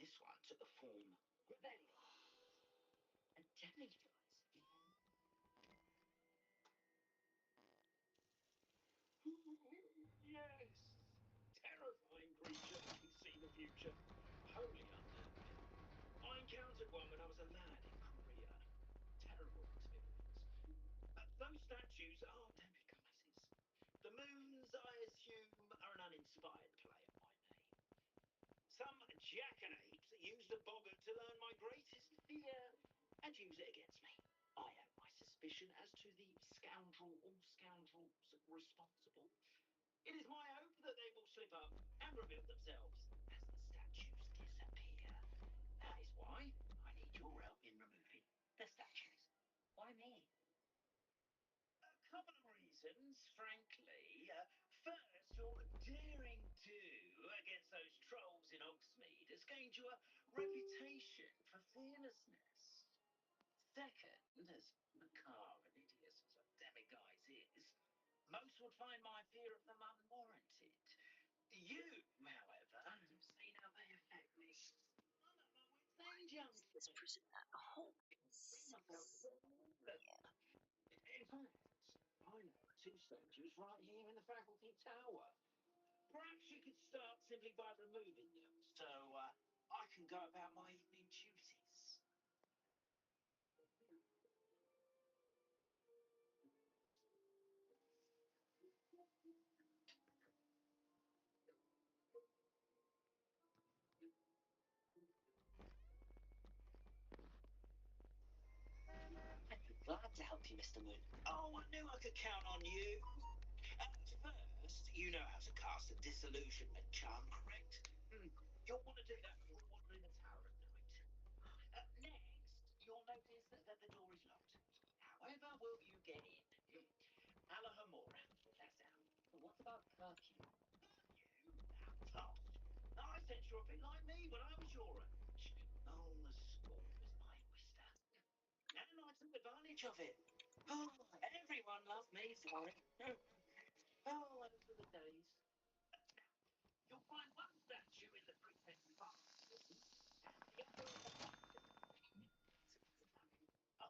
This one took the form rebellion and demigods. Yes, terrifying creature that can see the future, wholly unnerving. I encountered one when I was a lad in Korea. Terrible experience. Those statues are demiguises. The moons, I assume, are an uninspired play on my name. Some jackanapes use the boggart to learn my greatest fear and use it against me. I have my suspicion as to the scoundrel or scoundrels responsible. It is my hope that they will slip up and reveal themselves as the statues disappear. That is why I need your help in removing the statues. Why me? A couple of reasons, frankly. First, your daring do against those trolls in Hogsmeade has gained you a reputation for fearlessness. Second, as macabre and hideous as a demiguise is, most would find my fear of them unwarranted. You, however, have seen how they affect me. I'm at my wit's end, young This friend. person at home. Bring myself together. In fact, I know two statues right here in the faculty tower. Perhaps you could start simply by removing them, so I can go about my evening duties. I'd be glad to help you, Mr. Moon. Oh, I knew I could count on you. First, you know how to cast a disillusionment charm, correct? You'll want to do that before wandering the tower at night. Next, you'll notice that the door is locked. However will you get in? Alahomora, that's out. But what about curfew? You? How tough. I sense you're a bit like me when I was your age. Oh, the scorn was my oyster. And I took advantage of it. Oh, everyone loved me for it. Oh, those were the days. You'll find one statue in the prefect's bathroom, and the other in the market. Oh,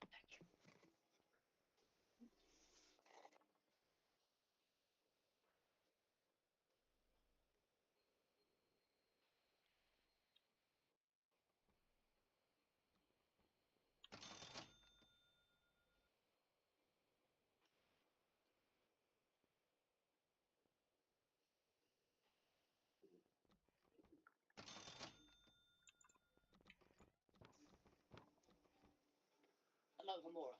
thank you. Hello, Homura.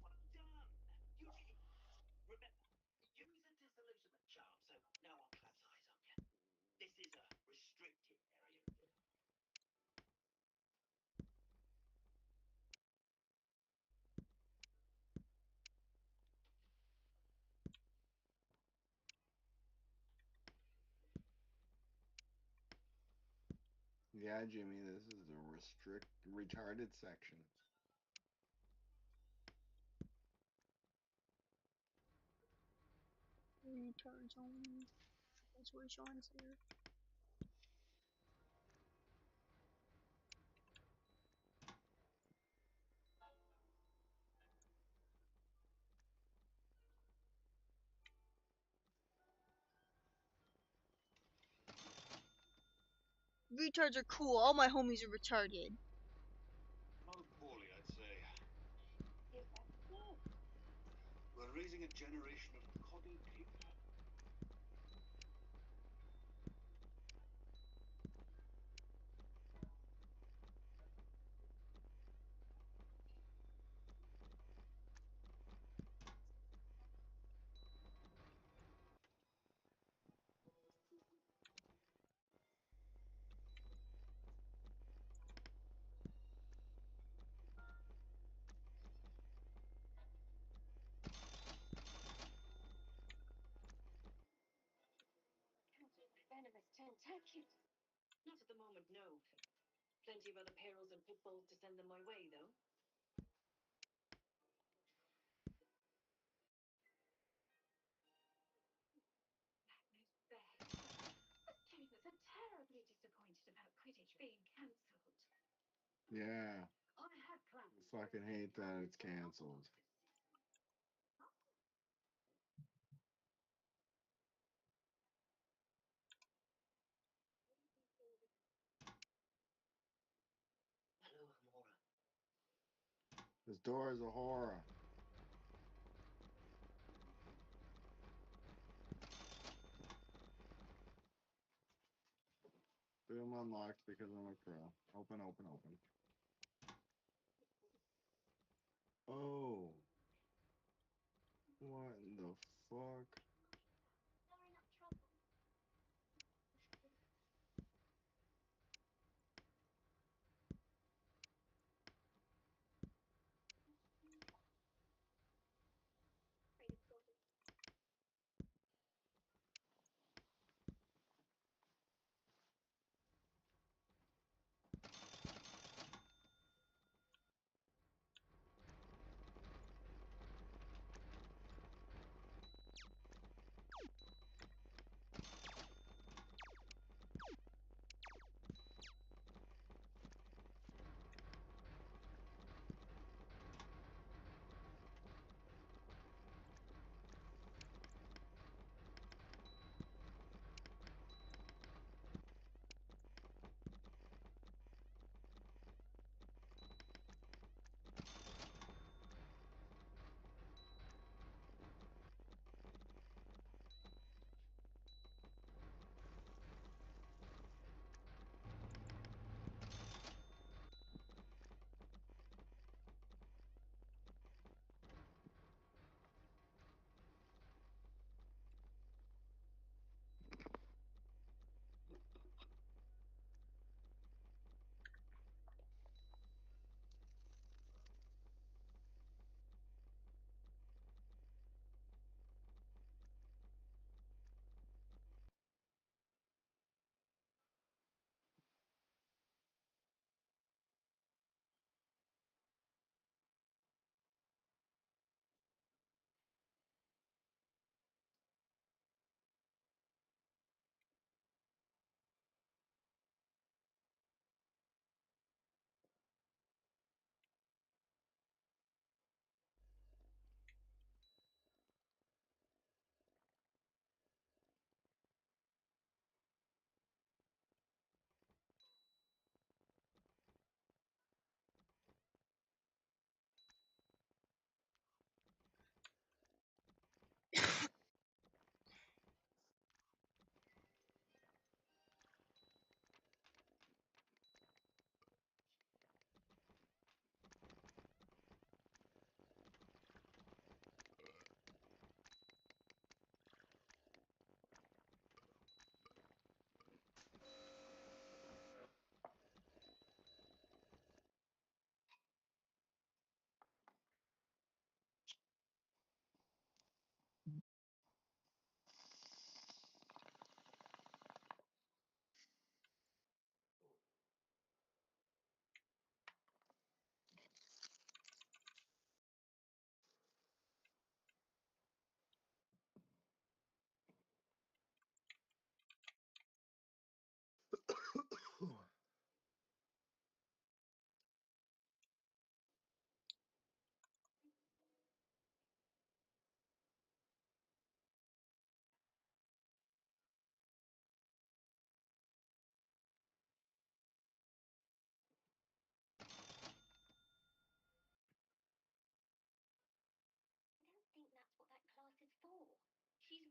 Well done. You did it. Remember, use a disillusionment charm so no one claps eyes on you. This is a restricted area. Yeah, Jimmy, this is the retarded section. Retards only. That's what Sean said. Retards are cool. All my homies are retarded. Not poorly, I'd say. Yes, that's good. We're raising a generation of coddled people. Venomous tentacles. Not at the moment, no. Plenty of other perils and pitfalls to send them my way, though. Magnus Bear. Us gamers are terribly disappointed about Quidditch being cancelled. Yeah. I had plans. I fucking hate that it's canceled. Hello, Amora. This door is a horror. Boom unlocked because I'm a pro. Open, open, open. Oh. What in the fuck? Stirring up trouble. Afraid of goblins.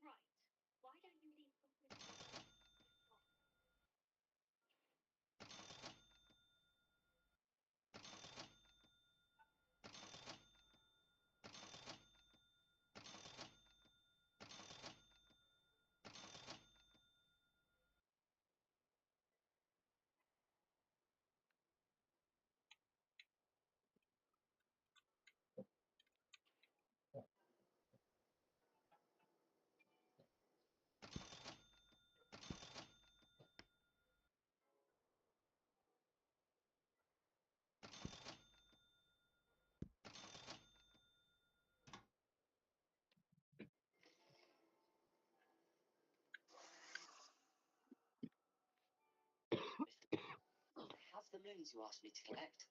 Right. Why don't you leave Mr. alone? Have the moons you asked me to collect.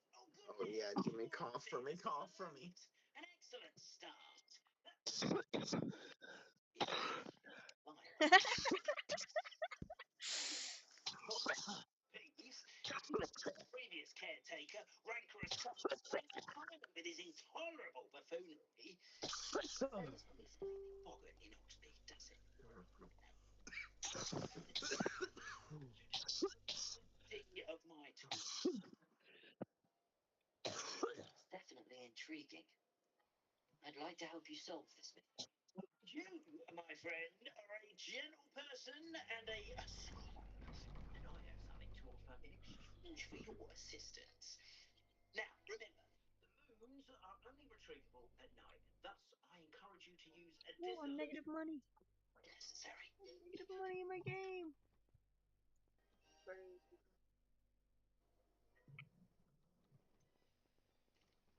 Oh yeah, Jimmy, cough for me, cough for me. An excellent start. Peace. Previous caretaker, rancorous Simon with his intolerable buffoonery. Boggart in Oxley, does it? Of my time. It's definitely intriguing. I'd like to help you solve this mystery. You, my friend, are a gentle person and a scholar, and I have something to offer in exchange for your assistance. Now, remember, the moons are only retrievable at night. Thus, I encourage you to use a Oh, I'm negative money. necessary. Negative money in my game.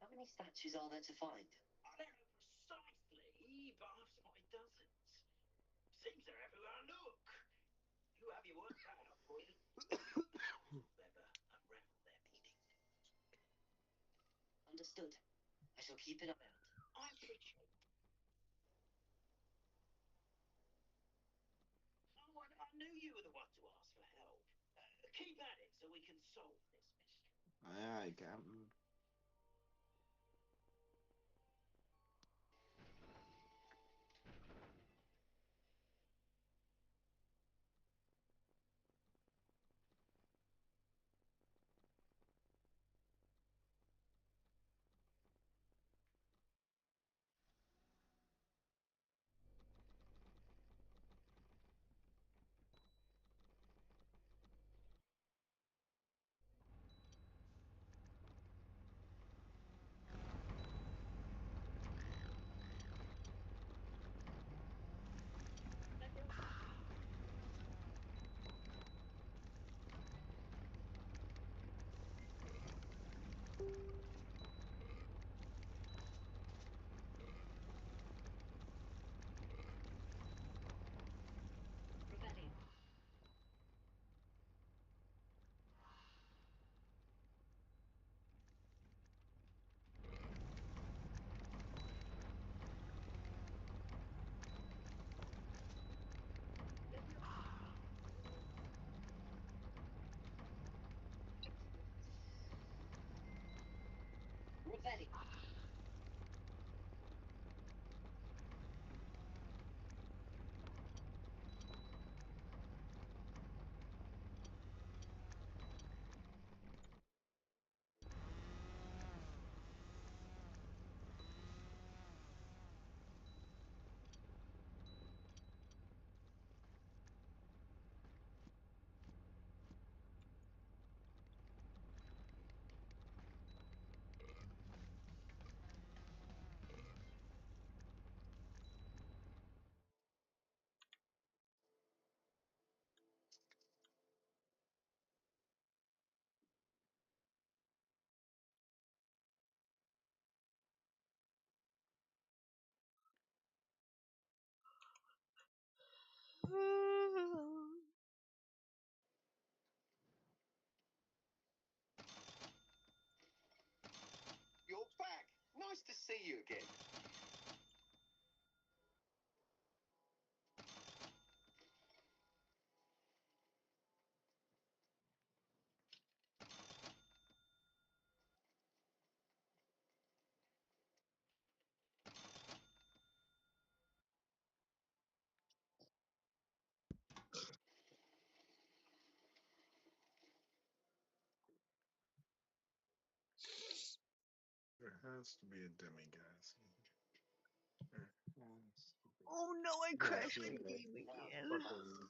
How many statues are there to find? I don't know precisely, but I've spotted dozens. Seems they're everywhere I look. You have your work cut out for you. Clever, unravel their meaning. Understood. I shall keep an eye out. I appreciate it. Oh, I knew you were the one to ask for help. Keep at it so we can solve this mystery. Aye, aye, Captain. Rebellion. Rebellion. You're back. Nice to see you again. has to be a demiguise. There has to be. Oh no, I Yeah, crashed see, my yeah. game again. Fucking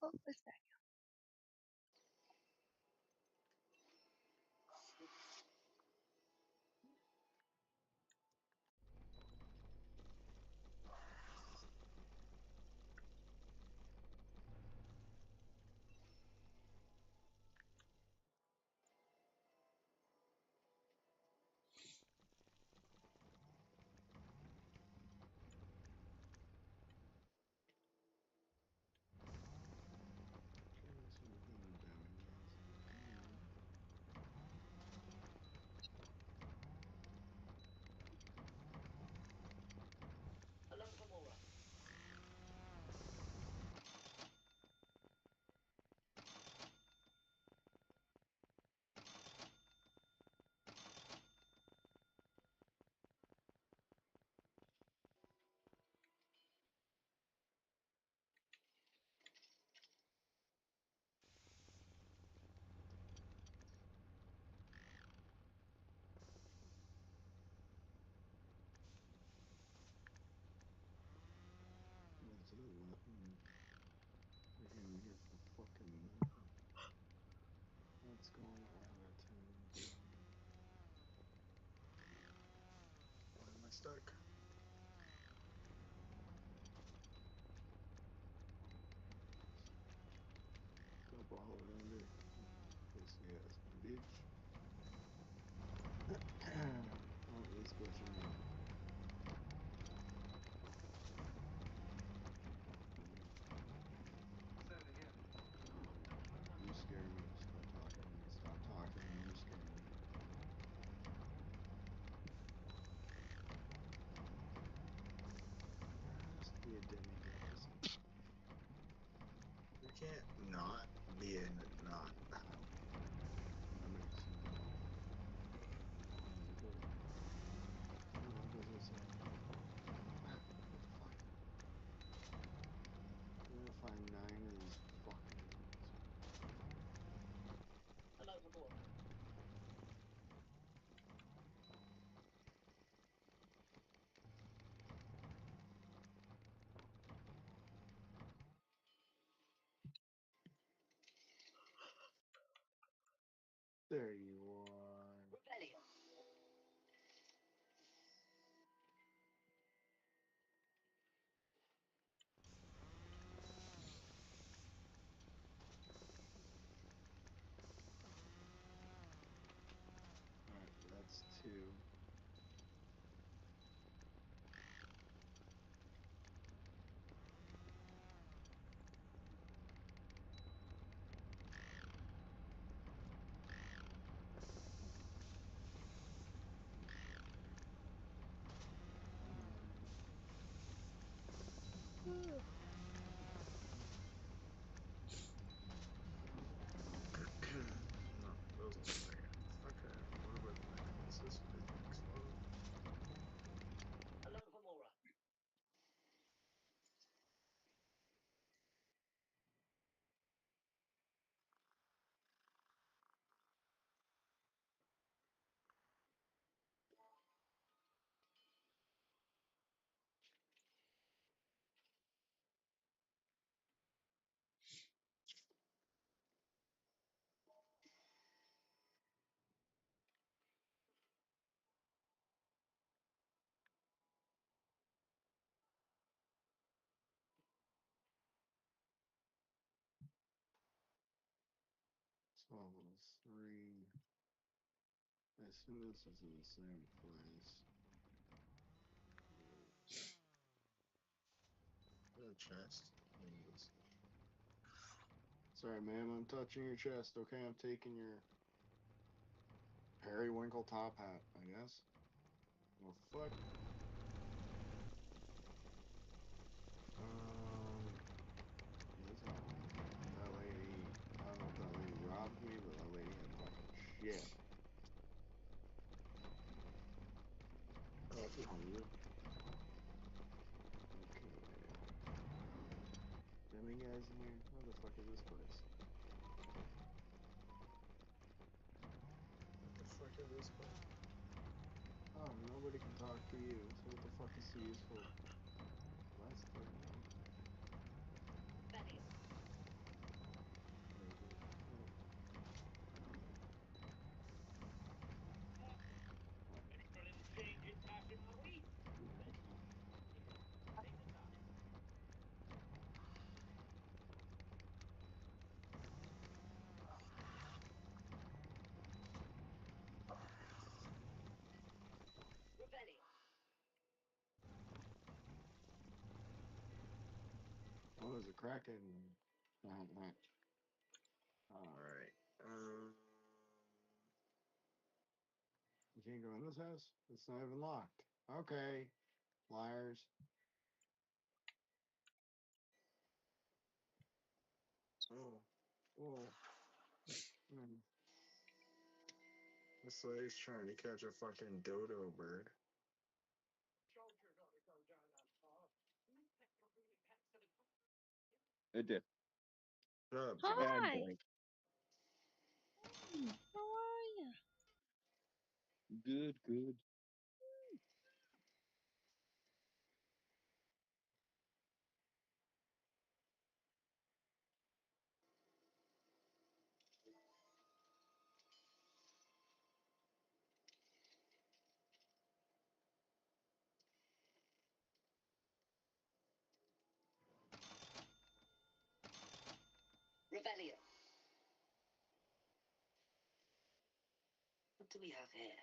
Oh, it's back. Hello, Gamora. what's going on? Why am I stuck? Couple Holander. Pussy ass bitch. Oh, this pushing me. Say it again. You scare me. Stop talking to me. Stop talking to me. You scare me. Just be a demiguise. You can't not be a not. That makes sense. What does it say? What the fuck? I'm gonna find 9 of these fucking ones. Hello, Gamora. There you are. Rebellion. Alright, that's 2. No, those look like it. Okay, what about the Nemesis? Did you explode? Hello, Gamora. So, 3. I assume this is in the same place. The chest. Sorry, ma'am, I'm touching your chest. Okay, I'm taking your periwinkle top hat, I guess. Well, fuck. That's how that lady. I don't know if that lady robbed me, but that lady had fucking shit. Oh, it's on you. Okay. Demiguise in here? Where the fuck is this place? What the fuck is this way. Oh, nobody can talk to you, so what the fuck is so useful? Last fucking thing. Revelio. Ready for a little change in fashion, are we? Take the time. Revelio. Oh, there's a Kraken. Alright. You can't go in this house? It's not even locked. Okay. Liars. Oh. Whoa. This lady's trying to catch a fucking dodo bird. Soldier gotta go down that far. It did. Shut up, Jim. And Hi. boy. How are you? Good, good. Revelio. What do we have here?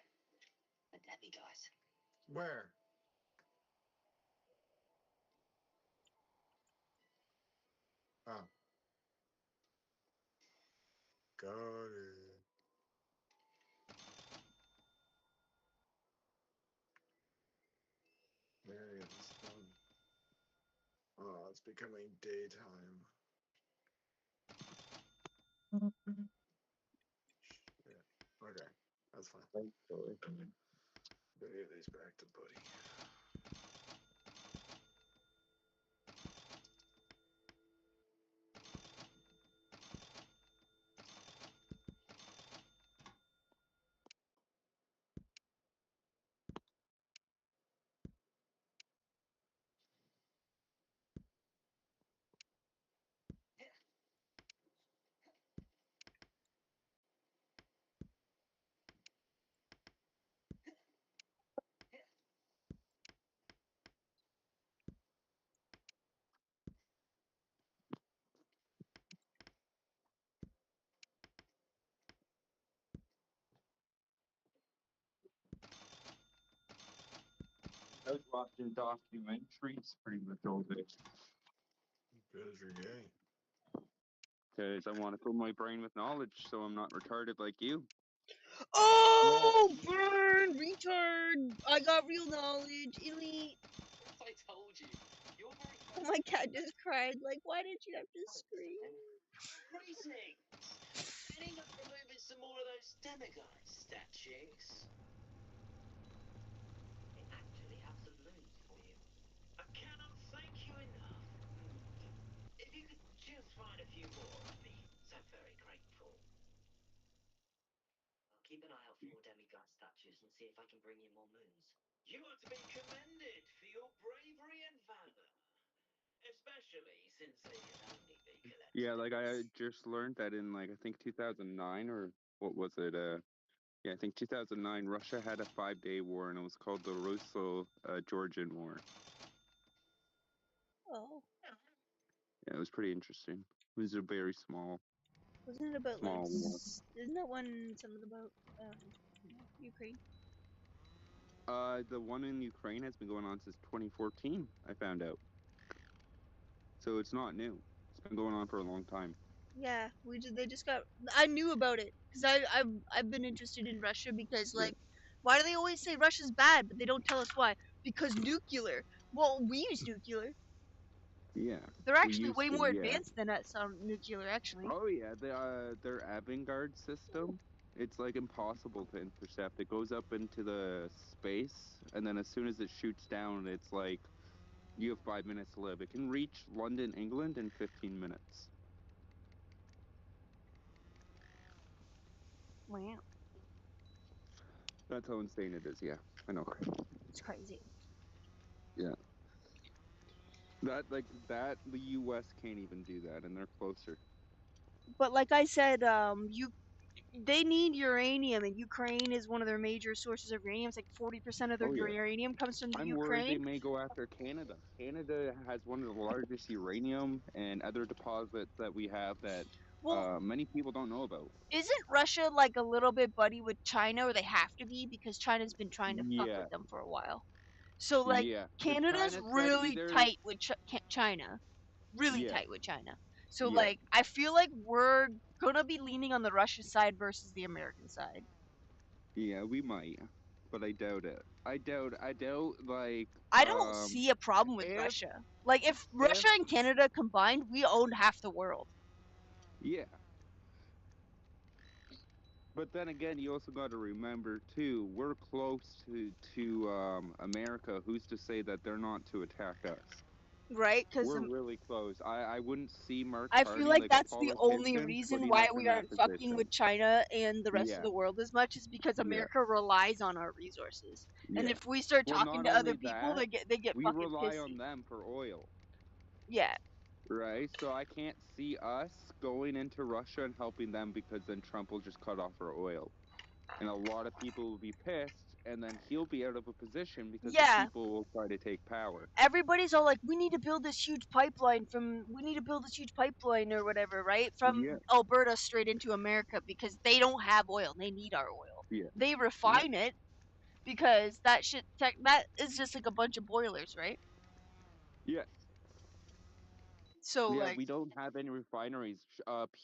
A demiguise. Where? Oh. Got it. There it is. Oh, it's becoming daytime. Shit. Okay. That's fine. Thankfully. Gotta get these back to Buddy. I was watching documentaries pretty much all day. Because you're gay. Because I want to fill my brain with knowledge so I'm not retarded like you. Oh, burn, retard! I got real knowledge, elite. Yes, I told you. You're very Oh, close. my cat just cried. Like, why did you have to scream? Greetings. Ending up removing some more of those demiguise statues. I actually have some moons for you. I cannot thank you enough. If you could just find a few more, I'd be so very grateful. I'll keep an eye out for more demiguise statues and see if I can bring you more moons. You are to be commended for your bravery and valor, especially since they can only be collected. Yeah, like I just learned that in like I think 2009 or what was it? Yeah, I think 2009 Russia had a 5-day war and it was called the Russo-Georgian War. Oh, Yeah, it was pretty interesting. It was a very small wasn't it about like? war. Isn't that one something about Ukraine? The one in Ukraine has been going on since 2014. I found out, so it's not new. It's been going on for a long time. Yeah, they just got. I knew about it because I've been interested in Russia because like, why do they always say Russia's bad but they don't tell us why? Because nuclear. Well, we use nuclear. Yeah, They're we actually used way to. more Yeah. advanced than us on nuclear, actually. Oh yeah, their Avangard system. It's like impossible to intercept. It goes up into the space, and then as soon as it shoots down, it's like you have 5 minutes to live. It can reach London, England, in 15 minutes. Wow. That's how insane it is. Yeah, I know. It's crazy. Yeah. The U.S. can't even do that, and they're closer. But like I said, they need uranium, and Ukraine is one of their major sources of uranium. It's like 40% of their Oh yeah. uranium comes from the I'm worried they Ukraine. may go after Canada. Canada has one of the largest uranium and other deposits that we have that Well, many people don't know about. isn't Russia like a little bit buddy with China, or they have to be because China's been trying to fuck Yeah, with them for a while? So like yeah. Because Canada's China said really either. tight with China, really Yeah, tight with China. So yeah, like I feel like we're gonna be leaning on the Russia side versus the American side. yeah. We might, but I doubt it. I doubt like I don't see a problem with if Russia. Like if if Russia and Canada combined, we own half the world. yeah. But then again, you also got to remember too, we're close to America. Who's to say that they're not to attack us? Right? Because We're really close. I wouldn't see Mark I feel Carney like like a that's the only politician reason putting why us in we that aren't fucking position. with China and the rest of Yeah, the world as much is because yeah, America relies on our resources. And yeah. if we start Well, talking not to other only people, that, they get we fucking rely on pissy. them for oil, Yeah. right? So I can't see us going into Russia and helping them because then Trump will just cut off our oil. And a lot of people will be pissed, and then he'll be out of a position because the Yeah. people will try to take power. Everybody's all like, we need to build this huge pipeline or whatever, right? Yeah, From Alberta straight into America because they don't have oil. They need our oil. yeah, They yeah, refine it because that is just like a bunch of boilers, right? yeah. So Yeah, like we don't have any refineries.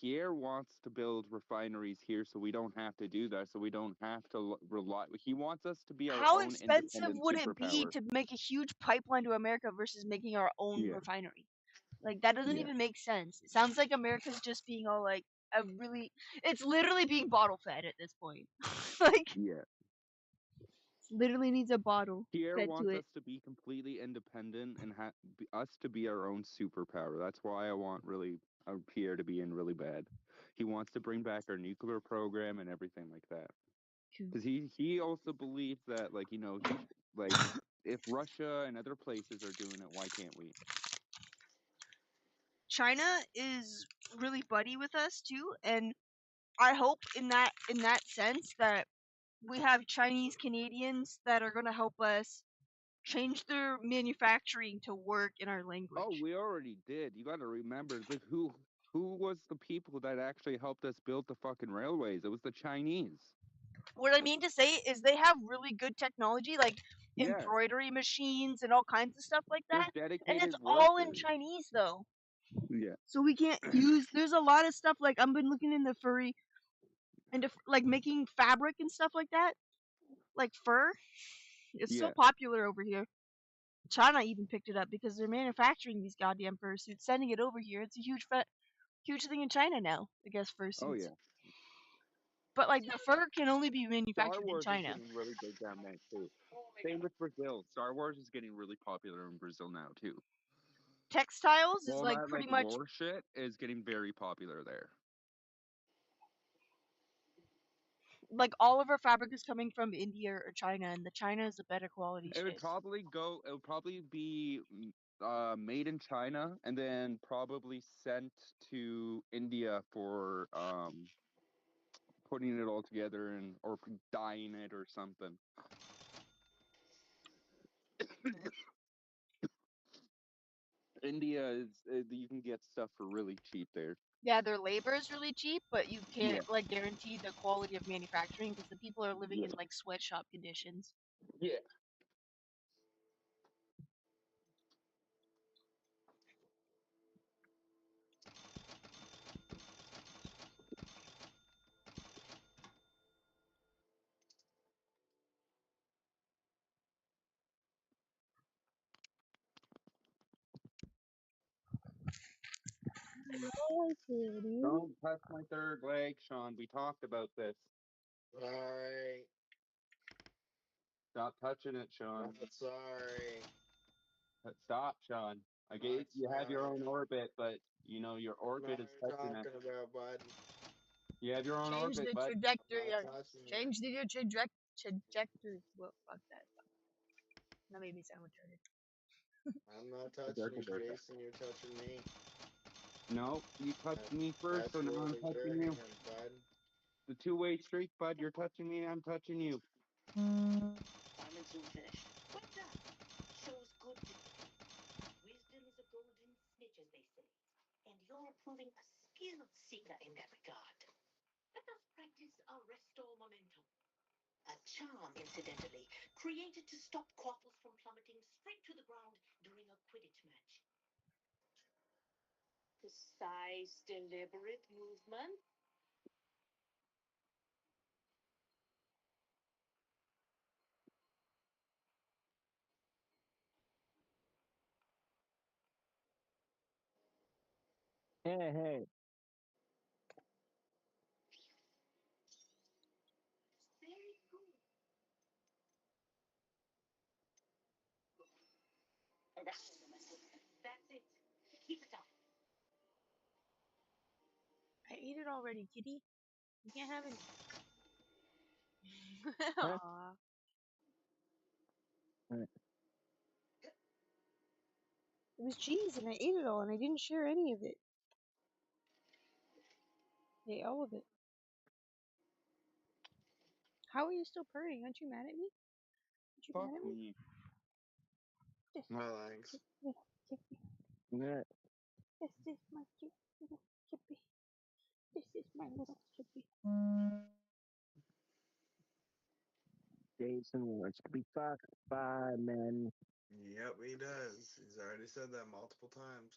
Pierre wants to build refineries here, so we don't have to do that. So we don't have to rely. He wants us to be our how own expensive independent would it be superpower. to make a huge pipeline to America versus making our own Yeah, refinery? Like that doesn't yeah, even make sense. It sounds like America's just being all like a really it's literally being bottle fed at this point. Like yeah. it literally needs a bottle Pierre fed to wants it. us to be completely independent and us to be our own superpower. That's why I want really Pierre to be in really bad. He wants to bring back our nuclear program and everything like that. Because he also believes that he like if Russia and other places are doing it, why can't we? China is really buddy with us too, and I hope in that sense that we have Chinese Canadians that are gonna help us change their manufacturing to work in our language. Oh, we already did. You got to remember who was the people that actually helped us build the fucking railways? It was the Chinese. What I mean to say is they have really good technology, like Yeah, embroidery machines and all kinds of stuff like they're that. And dedicated it's all in workers. Chinese though. Yeah, So we can't use there's a lot of stuff like I've been looking in the furry into like making fabric and stuff like that. Like fur. It's so yeah. popular over here. China even picked it up because they're manufacturing these goddamn fursuits, sending it over here. It's a huge thing in China now, I guess, Oh fursuits. yeah. But like the fur can only be Star manufactured in Wars is China. getting really big down there too. Same with Brazil. Star Wars is getting really popular in Brazil now too. Textiles is All like that pretty much war shit is getting very popular there. like all of our fabric is coming from India or China, and the China is a better quality It would shit. probably go. It would probably be made in China and then probably sent to India for putting it all together and or dyeing it or something. India is you can get stuff for really cheap there. Yeah, their labor is really cheap, but you can't Yeah. like guarantee the quality of manufacturing because the people are living Yeah. in like sweatshop conditions. Yeah. Don't touch my third leg, Sean. We talked about this. Alright. Stop touching it, Sean. I'm sorry. Stop, Sean. I gave you have your own orbit, but your orbit is touching it. Talking about, bud. You have your own Change orbit, the but trajectory. Not touching it. Change the trajectory. trajectory. Well, fuck that. That made me sound retarded. I'm not touching you, Jason. You're touching me. No, you touched me first, That's so now I'm really touching hurting you. him, bud. The two-way streak, bud. You're touching me, I'm touching you. Diamond's all finished. Well done. Shows good discipline. Wisdom is a golden snitch, as they say. And you're proving a skilled seeker in that regard. Let us practice our restore momentum. A charm, incidentally, created to stop quaffles from plummeting straight to the ground during a Quidditch match. Precise, deliberate movement. Hey. Very good. That's it. Keep it up. I ate it already, kitty. You can't have it. Huh? Aww. It was cheese, and I ate it all, and I didn't share any of it. I ate all of it. How are you still purring? Aren't you mad at me? Aren't you Fuck mad at me? me. No thanks. Yeah, Chippy. Yeah. This is my cute little Chippy. This is my little Chippy. Jason wants to be fucked by men. Yep, he does. He's already said that multiple times.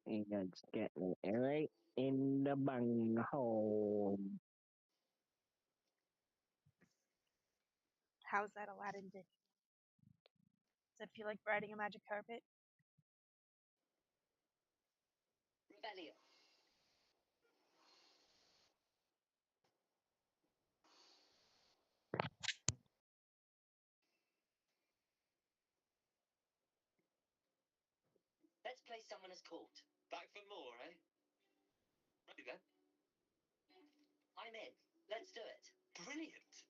He's getting it right in the bunghole. How's that Aladdin dick? Does it feel like riding a magic carpet? Revelio. Let's play Summoner's Court. Back for more, eh? Ready then? I'm in. Let's do it. Brilliant.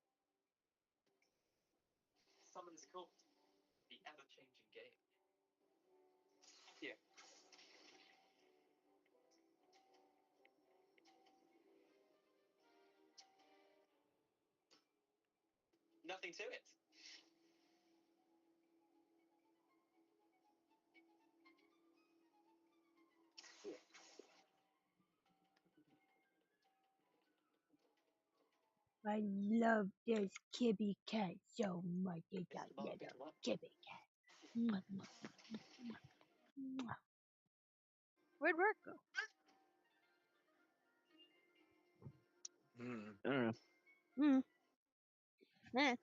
Summoner's Court. The ever-changing game. Here. Nothing to it. I love this kitty cat so much. It's a Mr. Mark, pick little him up. kitty cat. Mwah, mwah, mwah, mwah. Where'd Mark go? I don't know. Eh.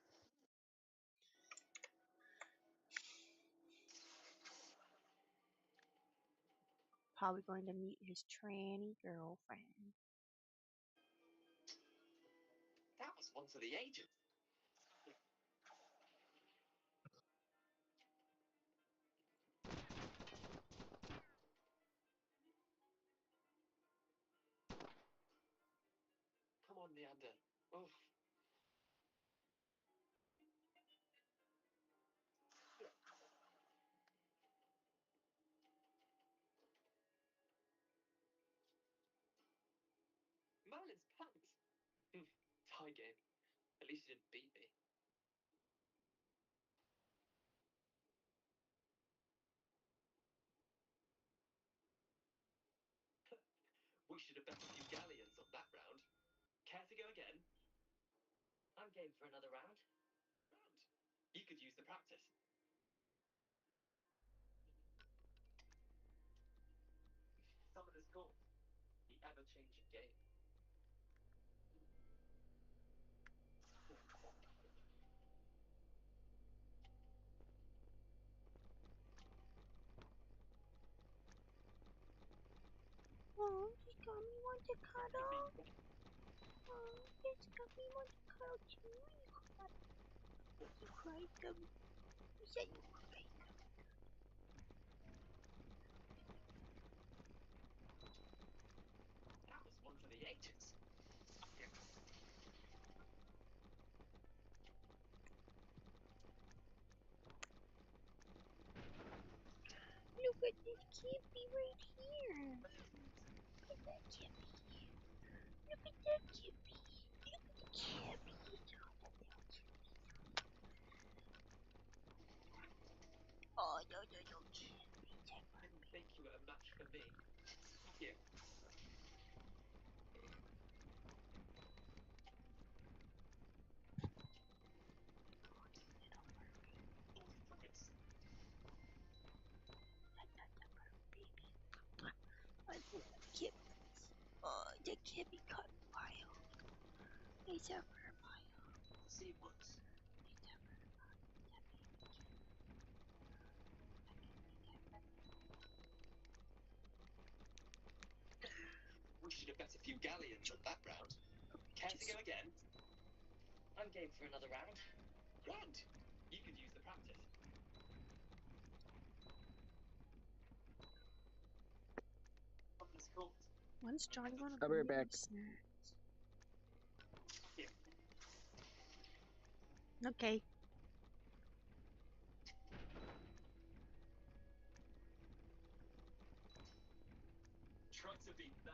Probably going to meet his tranny girlfriend. That was one for the ages. Come on, Neander. Oof. Merlin's pants. Tie game. At least you didn't beat me. We should have bet a few galleons on that round. Care to go again? I'm game for another round. Round. You could use the practice. Summoner's Court. The ever-changing game. Oh, just got me want to cuddle. Oh, just got me want to cuddle too. You cry. You cried, Gummy. You said you cried. That was one for the ages. Kippy right here. Look at that Kippy. Look at that Kippy. Look at the Kippy. Oh, no, no, no, Kippy. Didn't think you were a match for me. Here. Kippy. Oh, the Kippy caught fire. It's a fire. See what's. We should have bet a few galleons on that round. Care to go again? I'm game for another round. Grand. You could use the practice. Summoner's Court. When's Johnny gonna I'll be bring right me back. snacks? Here. Okay. Try to beat that.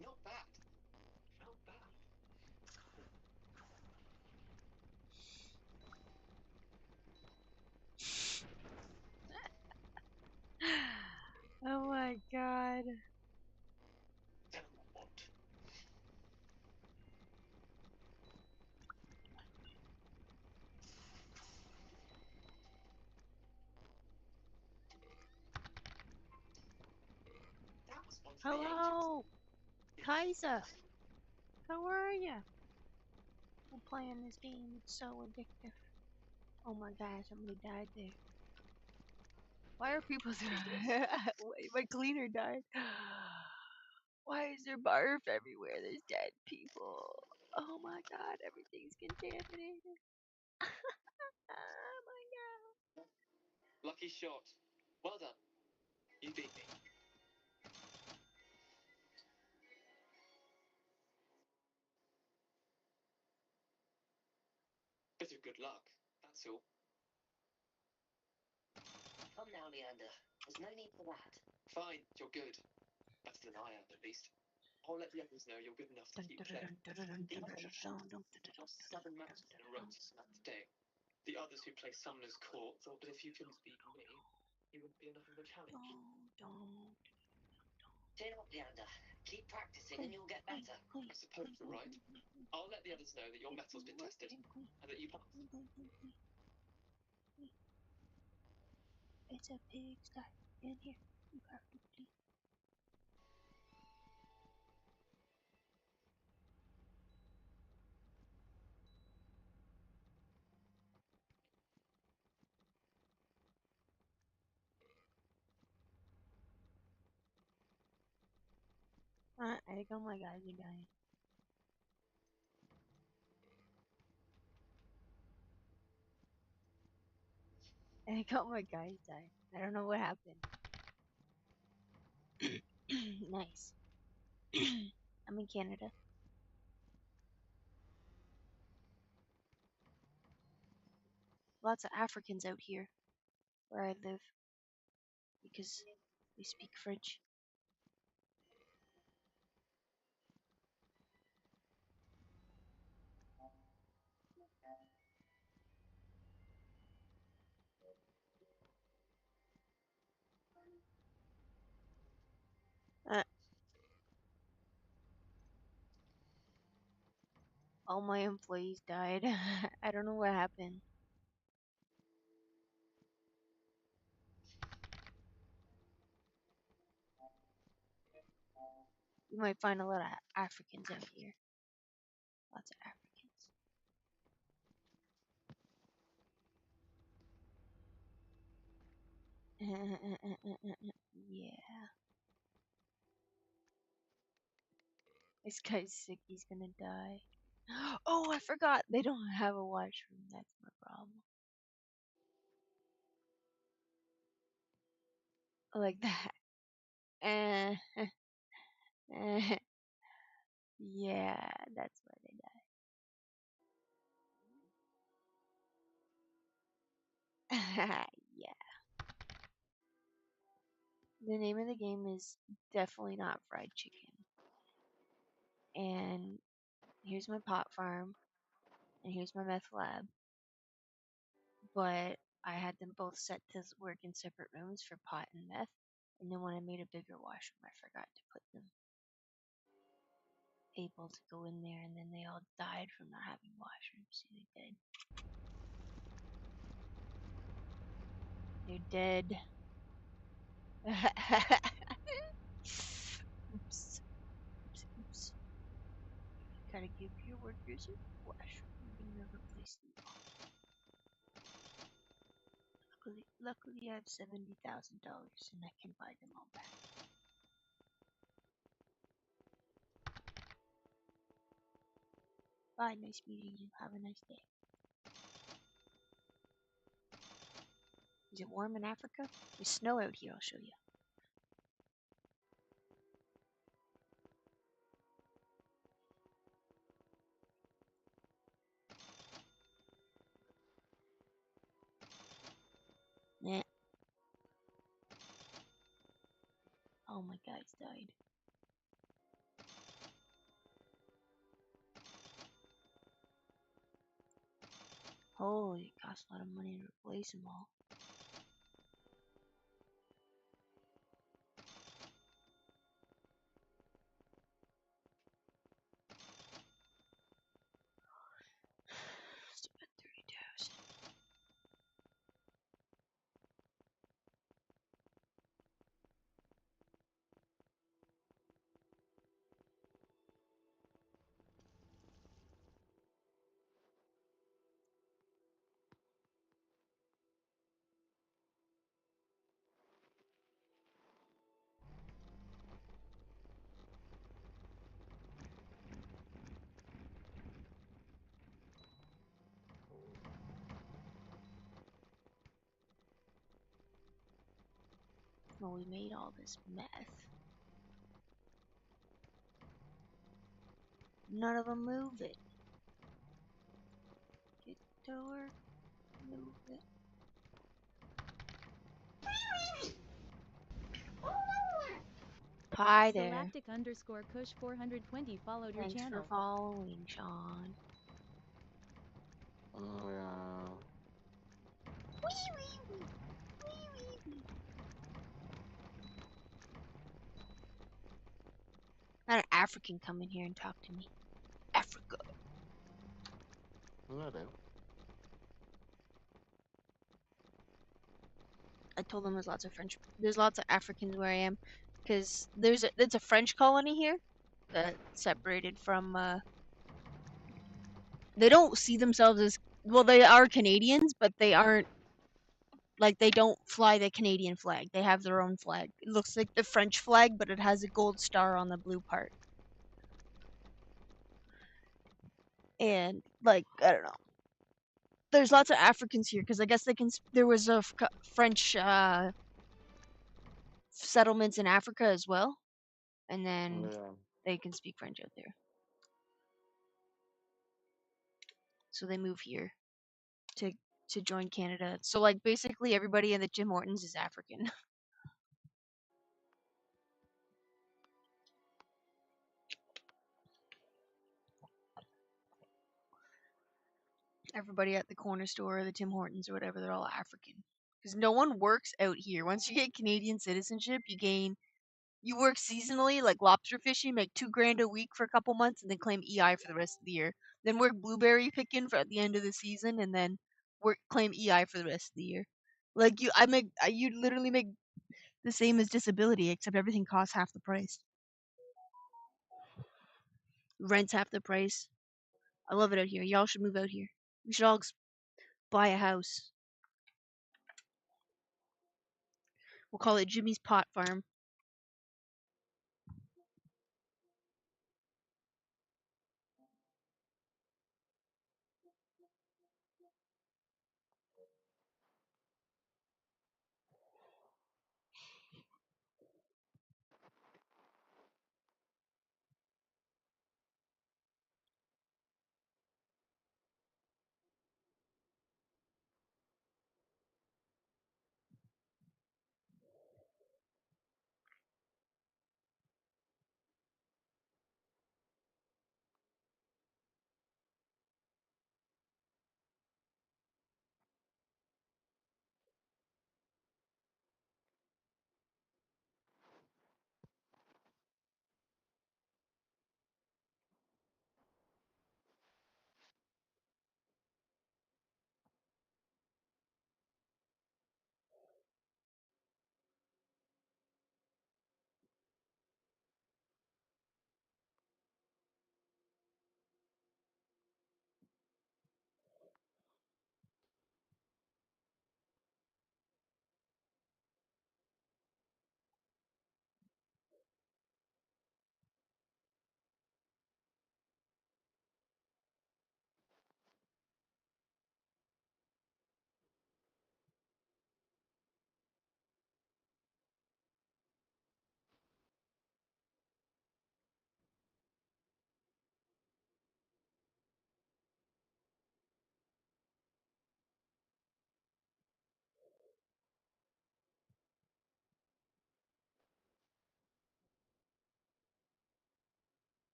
Not bad. Not bad. Oh my god. Damn what? That was one for the ages. Hello, Kaiser. How are ya? I'm playing this game. It's so addictive. Oh my god, somebody died there. Why are people Wait, my cleaner died. Why is there barf everywhere? There's dead people. Oh my god, everything's contaminated. Oh my god. Lucky shot. Well done. You beat me. Bit of good luck, that's all. Come now, Leander. There's no need for that. Fine, you're good. Better than I am, at least. I'll let the others know you're good enough to keep playing. The others lost 7 matches in a row to Samantha Dale. The others who play Summoner's Court thought that if you couldn't beat me, you wouldn't be enough of a challenge. Chin up, Leander. Keep practicing and you'll get better. I suppose you're right. I'll let the others know that your metal's been tested and that you passed. It's a pigsty in here. Perfectly. I think all my guys are dying. I think all my guys died. I don't know what happened. Nice. I'm in Canada. Lots of Africans out here where I live because they speak French. All my employees died. I don't know what happened. You might find a lot of Africans out here. Lots of Africans. Yeah. This guy's sick. He's gonna die. Oh, I forgot. They don't have a washroom. That's my problem. Like that. Yeah, that's why they die. Yeah. The name of the game is definitely not fried chicken. And here's my pot farm, and here's my meth lab. But I had them both set to work in separate rooms for pot and meth. And then when I made a bigger washroom, I forgot to put them able to go in there, and then they all died from not having washrooms. See, they're dead. They're dead. Oops. Oops. Gotta give your workers a washroom when you replace them. Luckily, I have $70,000 and I can buy them all back. Bye, nice meeting you. Have a nice day. Is it warm in Africa? There's snow out here, I'll show you. Nah. Oh, my guys died. Holy, it costs a lot of money to replace them all. Still at 30,000. Well, we made all this meth. None of them move it. Get to work. Move it. Hi there. Galactic_Kush420 followed your Thanks channel. for following, Sean. Oh yeah. Not an African come in here and talk to me. Africa. I do. I told them there's lots of Africans where I am, because it's a French colony here that separated from. They don't see themselves as, well, they are Canadians, but they aren't, like, they don't fly the Canadian flag. They have their own flag. It looks like the French flag, but it has a gold star on the blue part. And, like, I don't know. There's lots of Africans here because I guess there was a French settlements in Africa as well, and then Yeah. they can speak French out there. So they move here to join Canada. So, like, basically everybody in the Tim Hortons is African. Everybody at the corner store, or the Tim Hortons or whatever, they're all African. Because no one works out here. Once you get Canadian citizenship, you work seasonally, like lobster fishing, make $2,000 a week for a couple months, and then claim EI for the rest of the year. Then work blueberry picking for at the end of the season, and then claim EI for the rest of the year. Like you literally make the same as disability, except everything costs half the price. Rent's half the price. I love it out here. Y'all should move out here. We should all buy a house. We'll call it Jimmy's Pot Farm.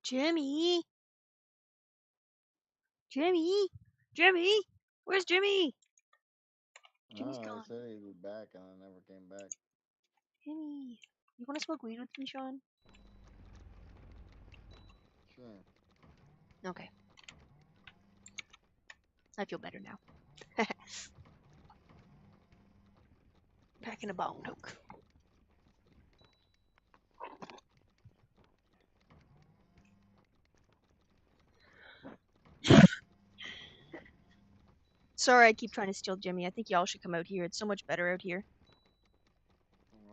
Jimmy? Jimmy? Jimmy? Where's Jimmy? Jimmy's I gone. said he'd be back and I never came back. Jimmy. You want to smoke weed with me, Sean? Sure. Okay. I feel better now. Packing a bone hook. Sorry, I keep trying to steal Jimmy. I think y'all should come out here. It's so much better out here.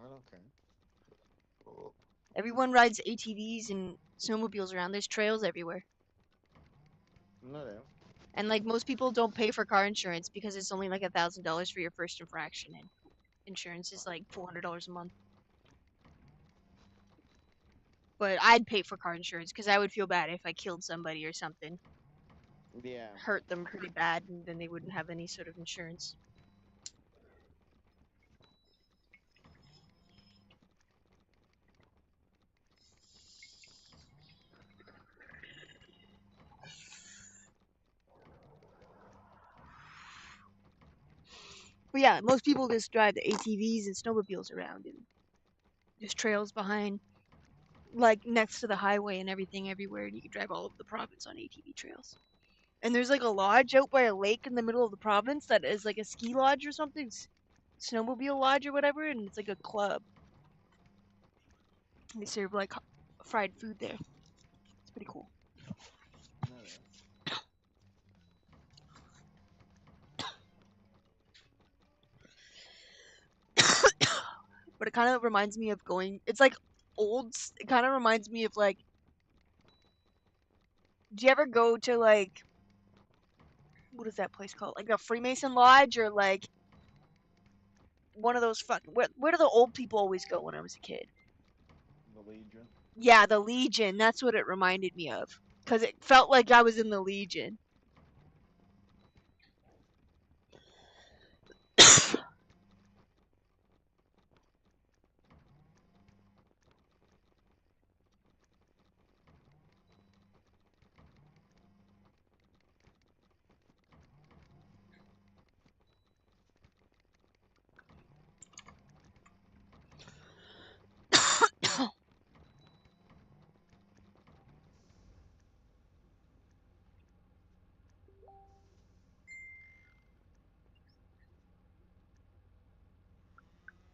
I don't care. Everyone rides ATVs and snowmobiles around. There's trails everywhere. No, they And like most people don't pay for car insurance because it's only like $1,000 for your first infraction, and insurance is like $400 a month. But I'd pay for car insurance because I would feel bad if I killed somebody or something, Yeah. hurt them pretty bad, and then they wouldn't have any sort of insurance. But yeah, most people just drive the ATVs and snowmobiles around, and there's trails behind, like next to the highway and everything everywhere, and you can drive all over the province on ATV trails. And there's like a lodge out by a lake in the middle of the province that is like a ski lodge or something, snowmobile lodge or whatever, and it's like a club. They serve like fried food there. It's pretty cool. No, they But it kind of reminds me of going. It's like old. It kind of reminds me of like. Do you ever go to like? What is that place called? Like a Freemason lodge or like one of those fucking. Where do the old people always go when I was a kid? The Legion. Yeah, the Legion. That's what it reminded me of. Because it felt like I was in the Legion.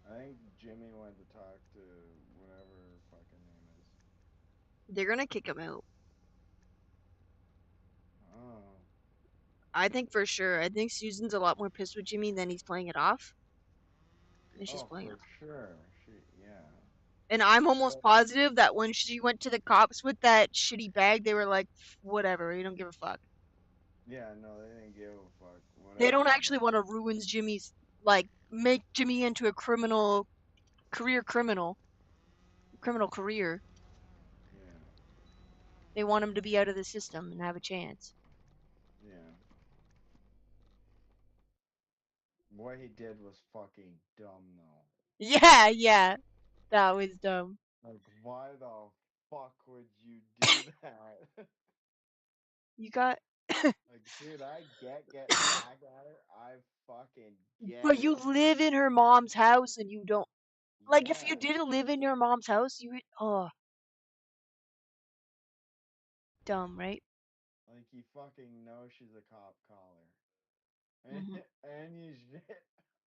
I think Jimmy went to talk to whatever her fucking name is. They're gonna kick him out. Oh. I think for sure. I think Susan's a lot more pissed with Jimmy than he's playing it off. And she's Oh, playing it for off. sure. Yeah. And I'm almost But positive that when she went to the cops with that shitty bag, they were like, whatever, you don't give a fuck. yeah, no, they didn't give a fuck. They don't Whatever. actually want to ruin Jimmy's, like, make Jimmy into a criminal career. Yeah. They want him to be out of the system and have a chance. Yeah. What he did was fucking dumb, though. Yeah, that was dumb. Like, why the fuck would you do that? You got, Like, dude, I get getting back at her. I fucking get but you it. live in her mom's house and you don't, like, if you Yeah. didn't live in your mom's house, you would, oh, dumb, right? Like, you fucking know she's a cop caller. Mhm. And you shit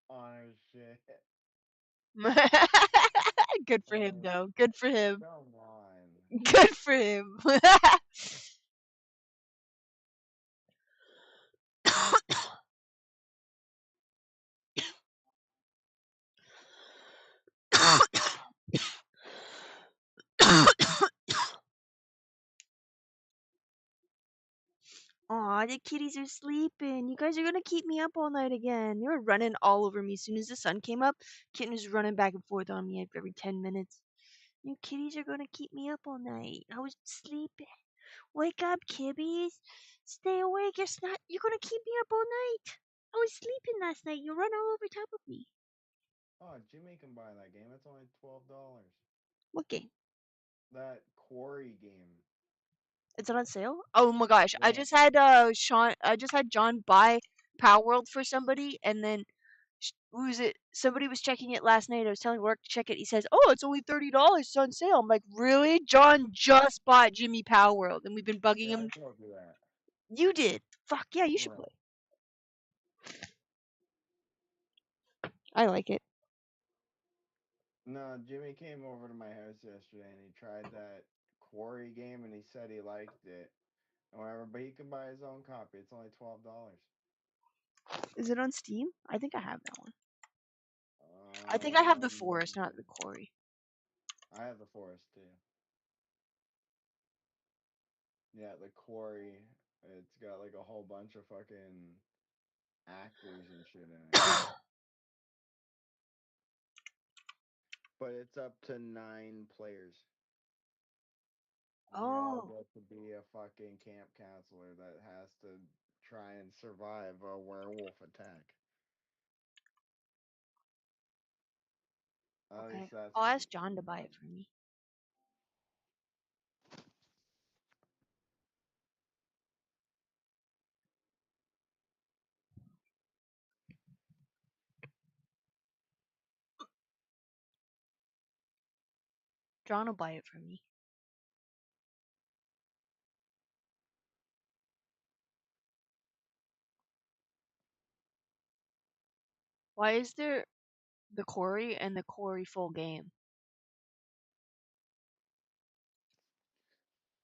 on her shit. Good for him, though. Good for him. Come on. Good for him. Aw, the kitties are sleeping. You guys are gonna keep me up all night again. They were running all over me as soon as the sun came up. Kitten was running back and forth on me every 10 minutes. You kitties are gonna keep me up all night. I was sleeping. Wake up, kibbies. Stay awake. You're gonna keep me up all night. I was sleeping last night. You run all over top of me. Oh, Jimmy can buy that game. It's only $12. What game? That Quarry game. Is it on sale? Oh my gosh! I Yeah. just had I just had John buy Power World for somebody, and then who was it? Somebody was checking it last night. I was telling work to check it. He says, "Oh, it's only $30. It's on sale." I'm like, "Really?" John just bought Jimmy Power World, and we've been bugging Yeah, I him. told you that. You did. Fuck yeah, you should Yeah. play. I like it. No, Jimmy came over to my house yesterday and he tried that Quarry game and he said he liked it. Or whatever, but he can buy his own copy. It's only $12. Is it on Steam? I think I have that one. I think I have the Forest, not the Quarry. I have the Forest too. Yeah, the Quarry. It's got like a whole bunch of fucking actors and shit in it. But it's up to 9 players. And you all Oh, get to be a fucking camp counselor that has to try and survive a werewolf attack. At okay. least that's I'll what ask the John to team buy does. it for me. John will buy it for me. Why is there the Quarry and the Quarry full game?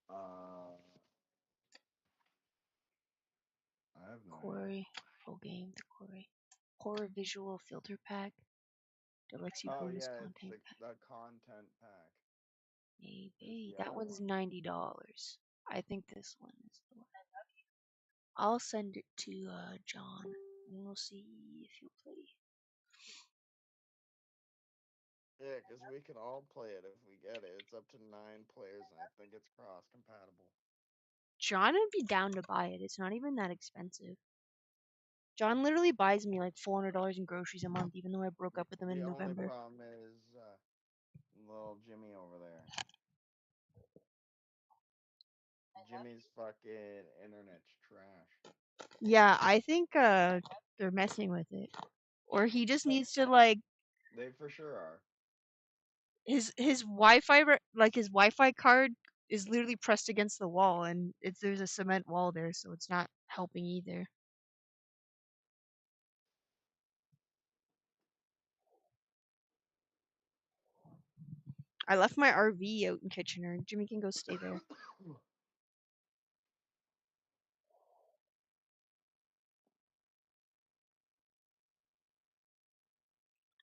I have no idea. Quarry full game. The Quarry horror visual filter pack. Deluxe Oh bonus yeah, content it's pack. the content pack. Maybe the that other one's one. $90. I think this one is the one. I'll send it to John, and we'll see if he'll play. Yeah, because we can all play it if we get it. It's up to 9 players, and I think it's cross-compatible. John would be down to buy it. It's not even that expensive. John literally buys me like $400 in groceries a month, even though I broke up with him in The only November. problem is little Jimmy over there. Jimmy's fucking internet's trash. Yeah, I think they're messing with it, or he just needs to like They for sure are. his Wi-Fi like his Wi-Fi card is literally pressed against the wall, and there's a cement wall there, so it's not helping either. I left my RV out in Kitchener. Jimmy can go stay there.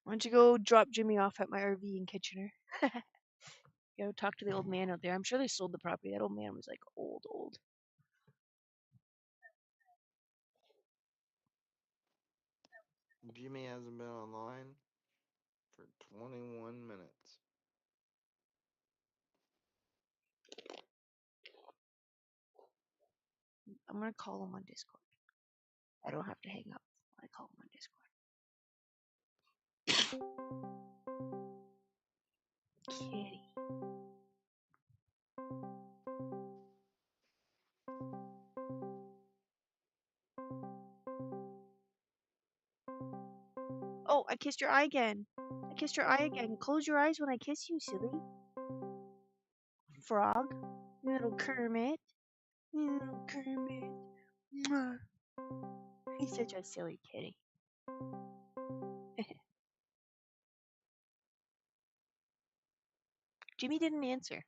Why don't you go drop Jimmy off at my RV in Kitchener? Go talk to the old man out there. I'm sure they sold the property. That old man was like old. Jimmy hasn't been online for 21 minutes. I'm gonna call him on Discord. I don't have to hang up. I call him on Discord. Kitty. Oh, I kissed your eye again. I kissed your eye again. Close your eyes when I kiss you, silly. Frog. Little Kermit. Little Kermit. Mwah. He's such a silly kitty. Jimmy didn't answer.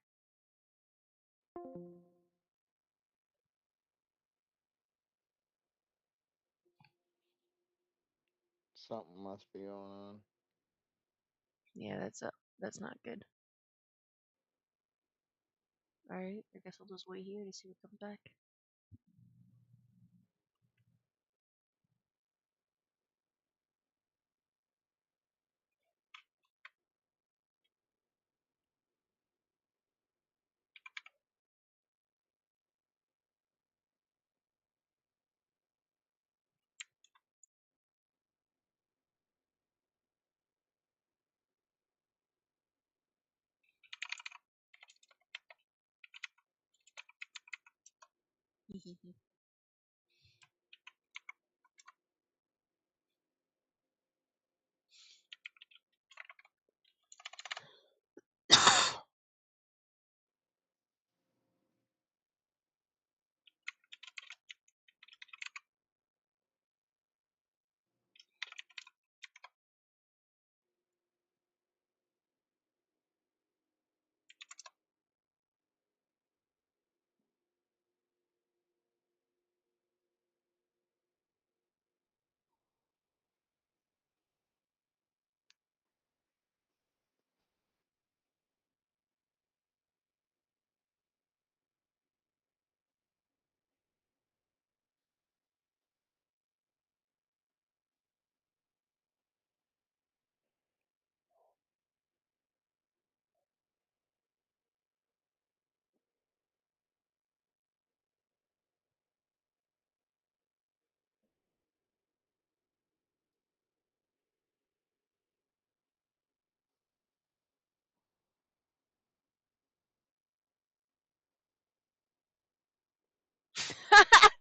Something must be going on. Yeah, that's not good. Alright, I guess I'll just wait here to see what comes back.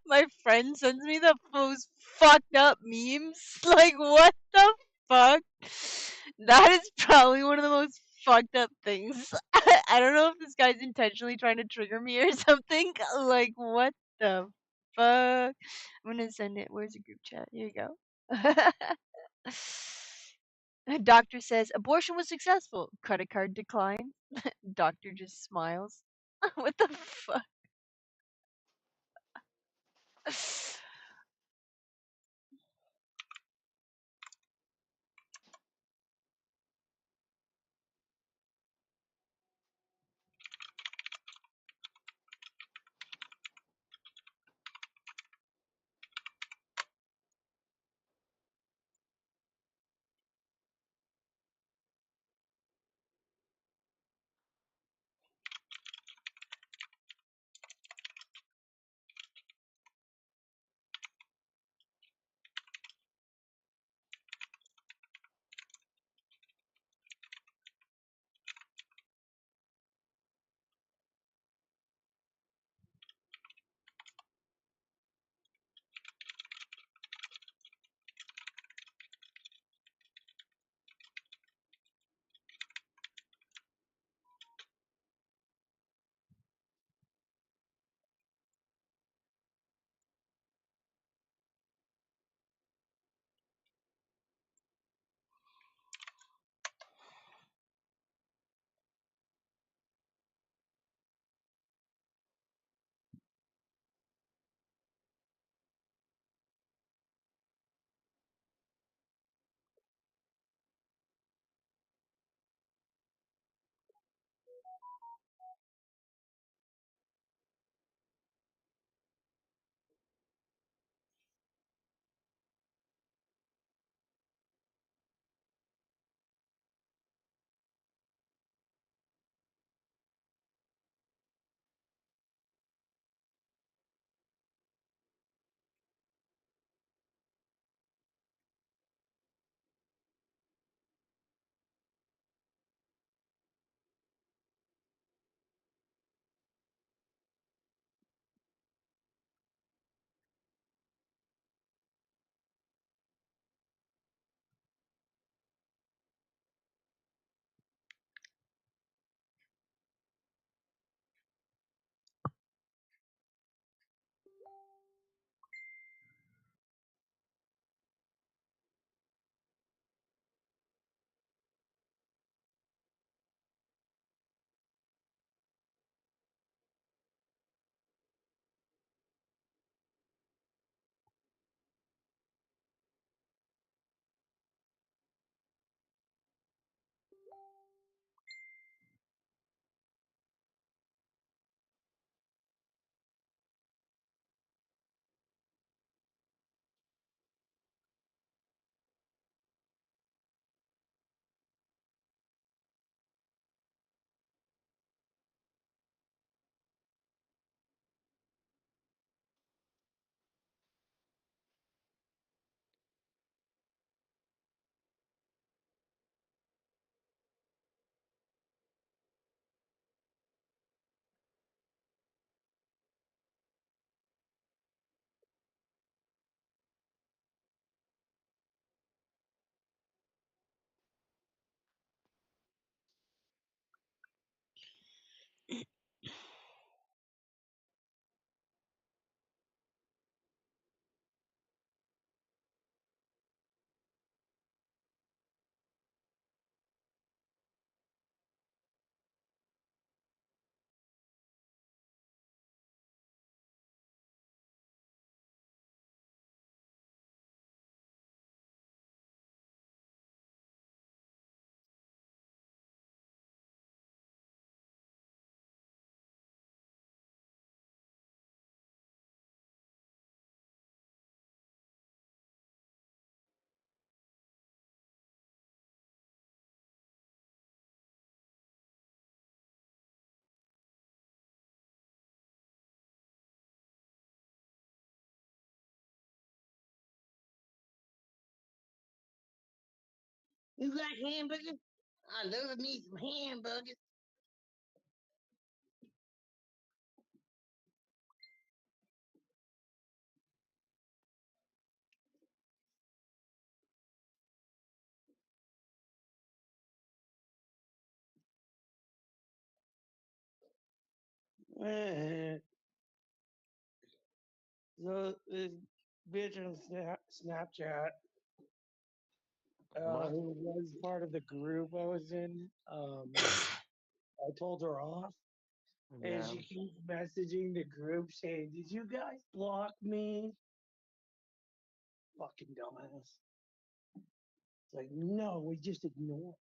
My friend sends me the most fucked up memes. Like, what the fuck? That is probably one of the most fucked up things. I don't know if this guy's intentionally trying to trigger me or something. Like, what the fuck? I'm gonna send it. Where's the group chat? Here you go. Doctor says abortion was successful. Credit card declined. Doctor just smiles. What the fuck? You got hamburgers? I love me some hamburgers. So this bitch on Snapchat, What? who was part of the group I was in, I told her off, and Yeah. she keeps messaging the group saying, "Did you guys block me?" Fucking dumbass. It's like, no, we just ignore.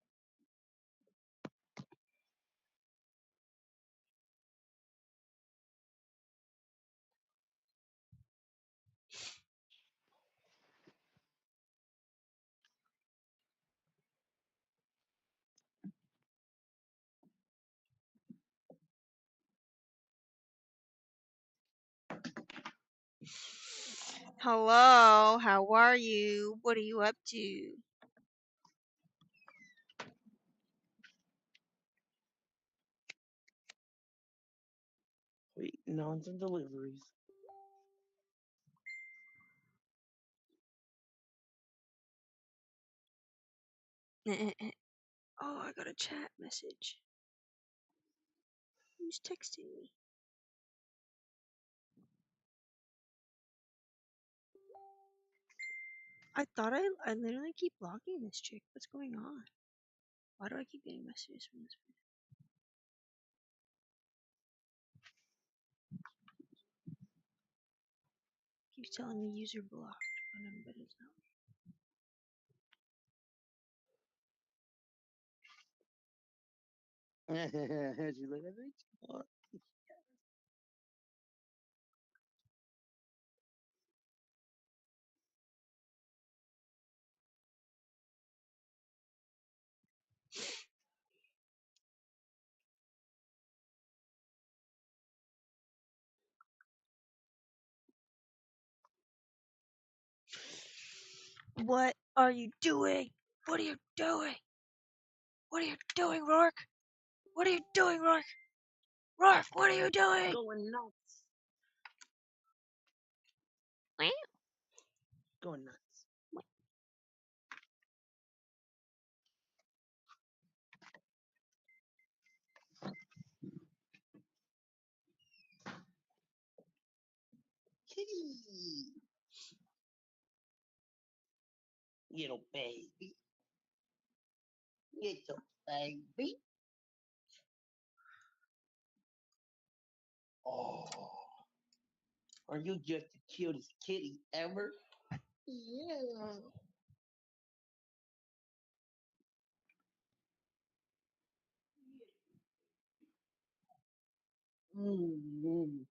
Hello, how are you? What are you up to? Waiting on some deliveries. Oh, I got a chat message. Who's texting me? I thought I literally keep blocking this chick. What's going on? Why do I keep getting messages from this person? Keeps telling me user blocked, but it's not. She's like, I think you are. What are you doing? What are you doing? What are you doing, Rourke? What are you doing, Rourke? Rourke, what are you doing? Going nuts. Meow. Going nuts. Kitty. Little baby. Little baby. Oh. Are you just the cutest kitty ever? Yeah. Mm-hmm.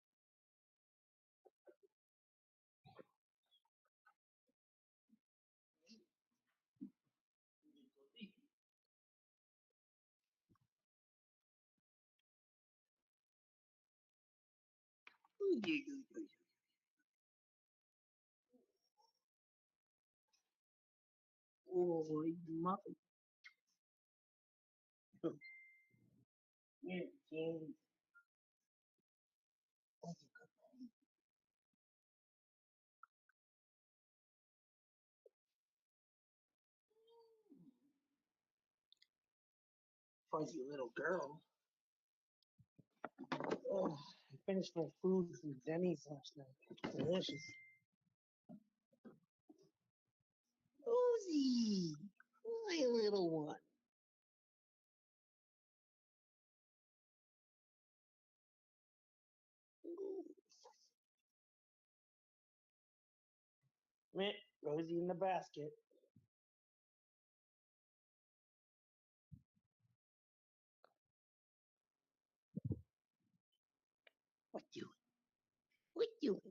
Oh, he's muffin. Yeah, James. Fuzzy little girl. Oh, I finished my food from Denny's last night. Delicious. Rosie, my little one. Meh, Rosie in the basket. What you? What you?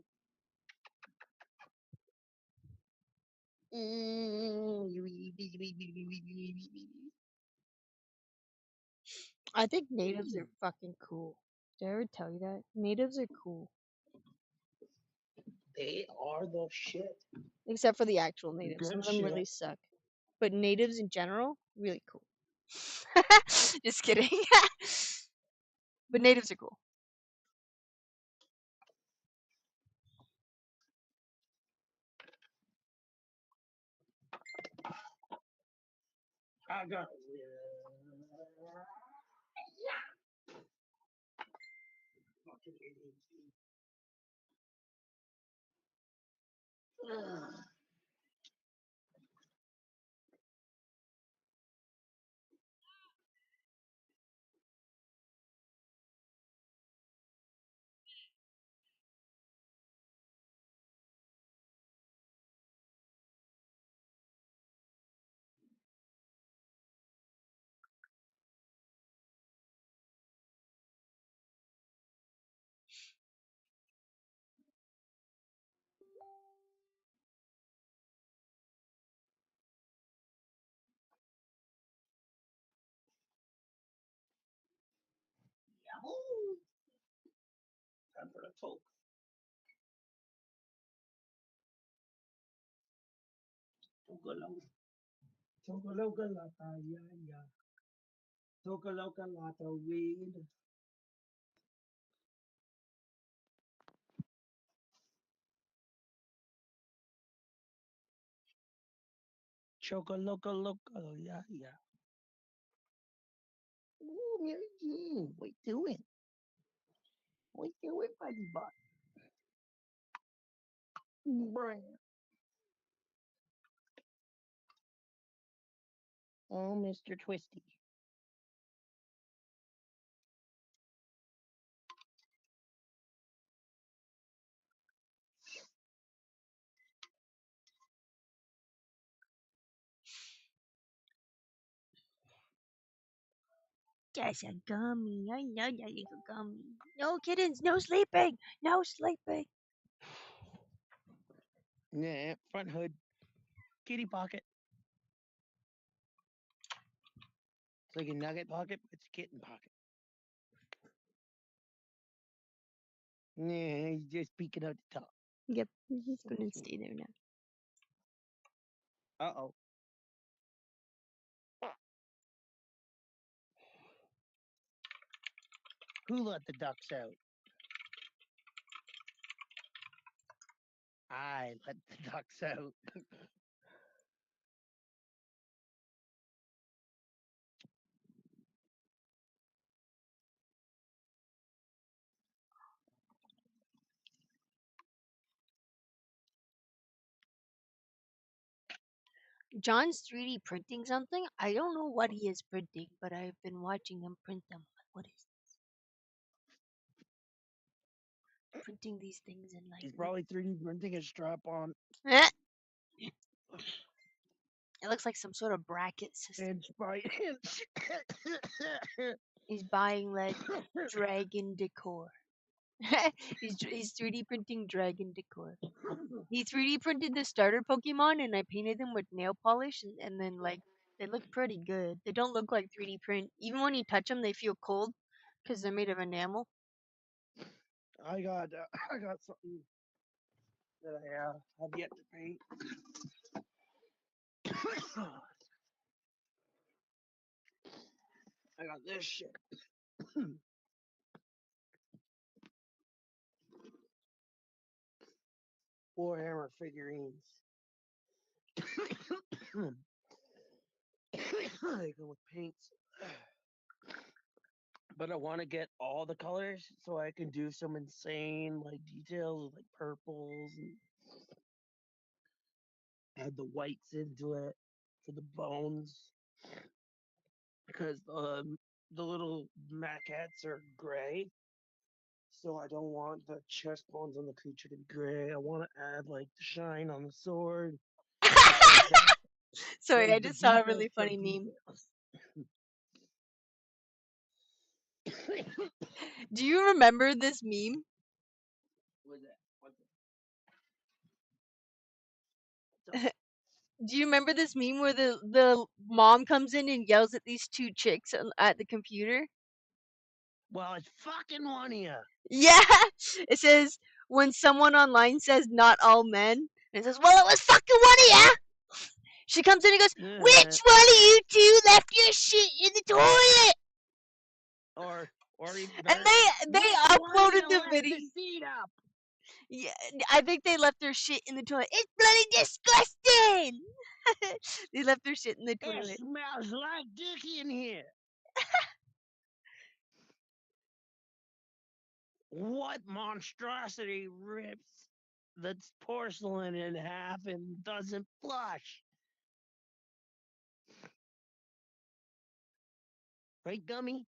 I think natives are fucking cool. Did I ever tell you that? Natives are cool. They are the shit. Except for the actual natives. Some Good of them shit. really suck. but natives in general, really cool. Just kidding. But natives are cool. I got time for the talk. Togaloga lata ya. Togaloga lata weed. Chocoloco loco, yeah. Ooh, Mary Jane, what you doing? What you doing, buddy bot? Brian. Oh, Mr. Twisty. That's a gummy. I know that little gummy. No kittens. No sleeping. No sleeping. Yeah, front hood. Kitty pocket. It's like a nugget pocket, but it's a kitten pocket. Yeah, he's just peeking out the top. Yep, he's gonna stay there now. Uh-oh. Who let the ducks out? I let the ducks out. John's 3D printing something. I don't know what he is printing, but I've been watching him print them. What is this? Printing these things in like. He's probably 3D printing a strap on. Eh. It looks like some sort of bracket system. Inch by inch. He's buying like dragon decor. he's 3D printing dragon decor. He 3D printed the starter Pokemon and I painted them with nail polish and then like they look pretty good. They don't look like 3D print. Even when you touch them, they feel cold because they're made of enamel. I got something that I have yet to paint. I got this shit. Warhammer figurines. They go with paints. But I want to get all the colors so I can do some insane like details like purples and add the whites into it for the bones because the little maquettes are gray, so I don't want the chest bones on the creature to be gray. I want to add like the shine on the sword. Sorry, Like I the just saw a details really for funny meme. details. Do you remember this meme? What's that? Do you remember this meme where the mom comes in and yells at these two chicks at the computer? Well, it's fucking one of you. Yeah, it says when someone online says not all men, and it says, well, it was fucking one of ya. She comes in and goes, "Which one of you two left your shit in the toilet?" Or even And better, they "Which one of uploaded you the left video. the seat up?" Yeah, I think they left their shit in the toilet. It's bloody disgusting. They left their shit in the It toilet. smells like dick in here. What monstrosity rips the porcelain in half and doesn't flush? Right, Gummy?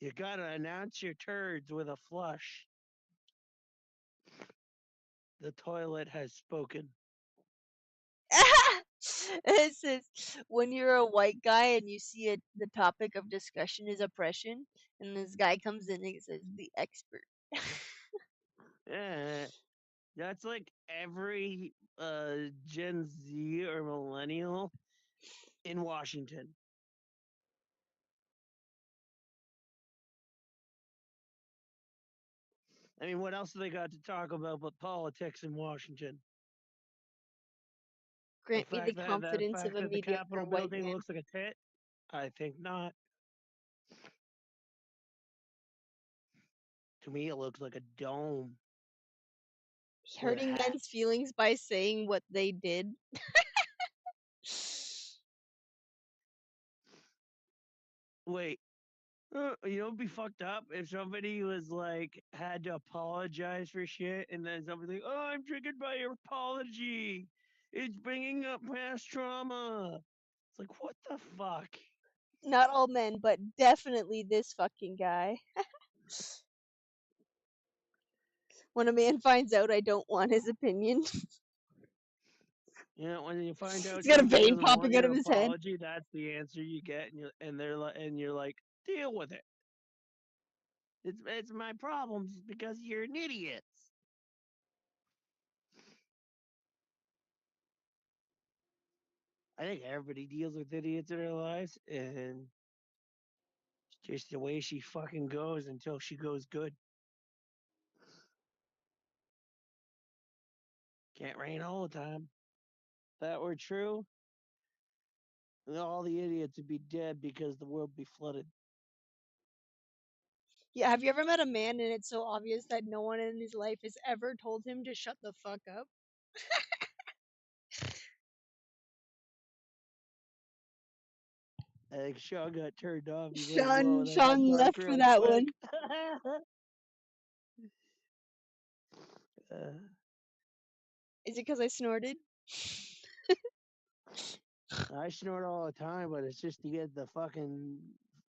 You gotta announce your turds with a flush. The toilet has spoken. It says, when you're a white guy and you see the topic of discussion is oppression, and this guy comes in and he says, "The expert." Yeah, that's like every Gen Z or millennial in Washington. I mean, what else do they got to talk about but politics in Washington? Grant me the The confidence of fact a that the mediocre Capitol white building man. looks like a tit? I think not. To me, it looks like a dome. Hurting men's feelings by saying what they did. Wait, you know, it'd be fucked up if somebody was like had to apologize for shit, and then somebody's like, "Oh, I'm triggered by your apology. It's bringing up past trauma." It's like, what the fuck? Not all men, but definitely this fucking guy. When a man finds out I don't want his opinion, You know, when you find out he's got a somebody vein doesn't want popping out your of his head. apology, that's the answer you get, and you're like, deal with it. It's my problems because you're an idiot. I think everybody deals with idiots in their lives, and it's just the way she fucking goes until she goes good. Can't rain all the time. If that were true, all the idiots would be dead because the world would be flooded. Yeah, have you ever met a man and it's so obvious that no one in his life has ever told him to shut the fuck up? I think Sean got turned off. He went low, Sean, and I got Sean dark left for real that quick. one. Is it because I snorted? I snort all the time, but it's just to get the fucking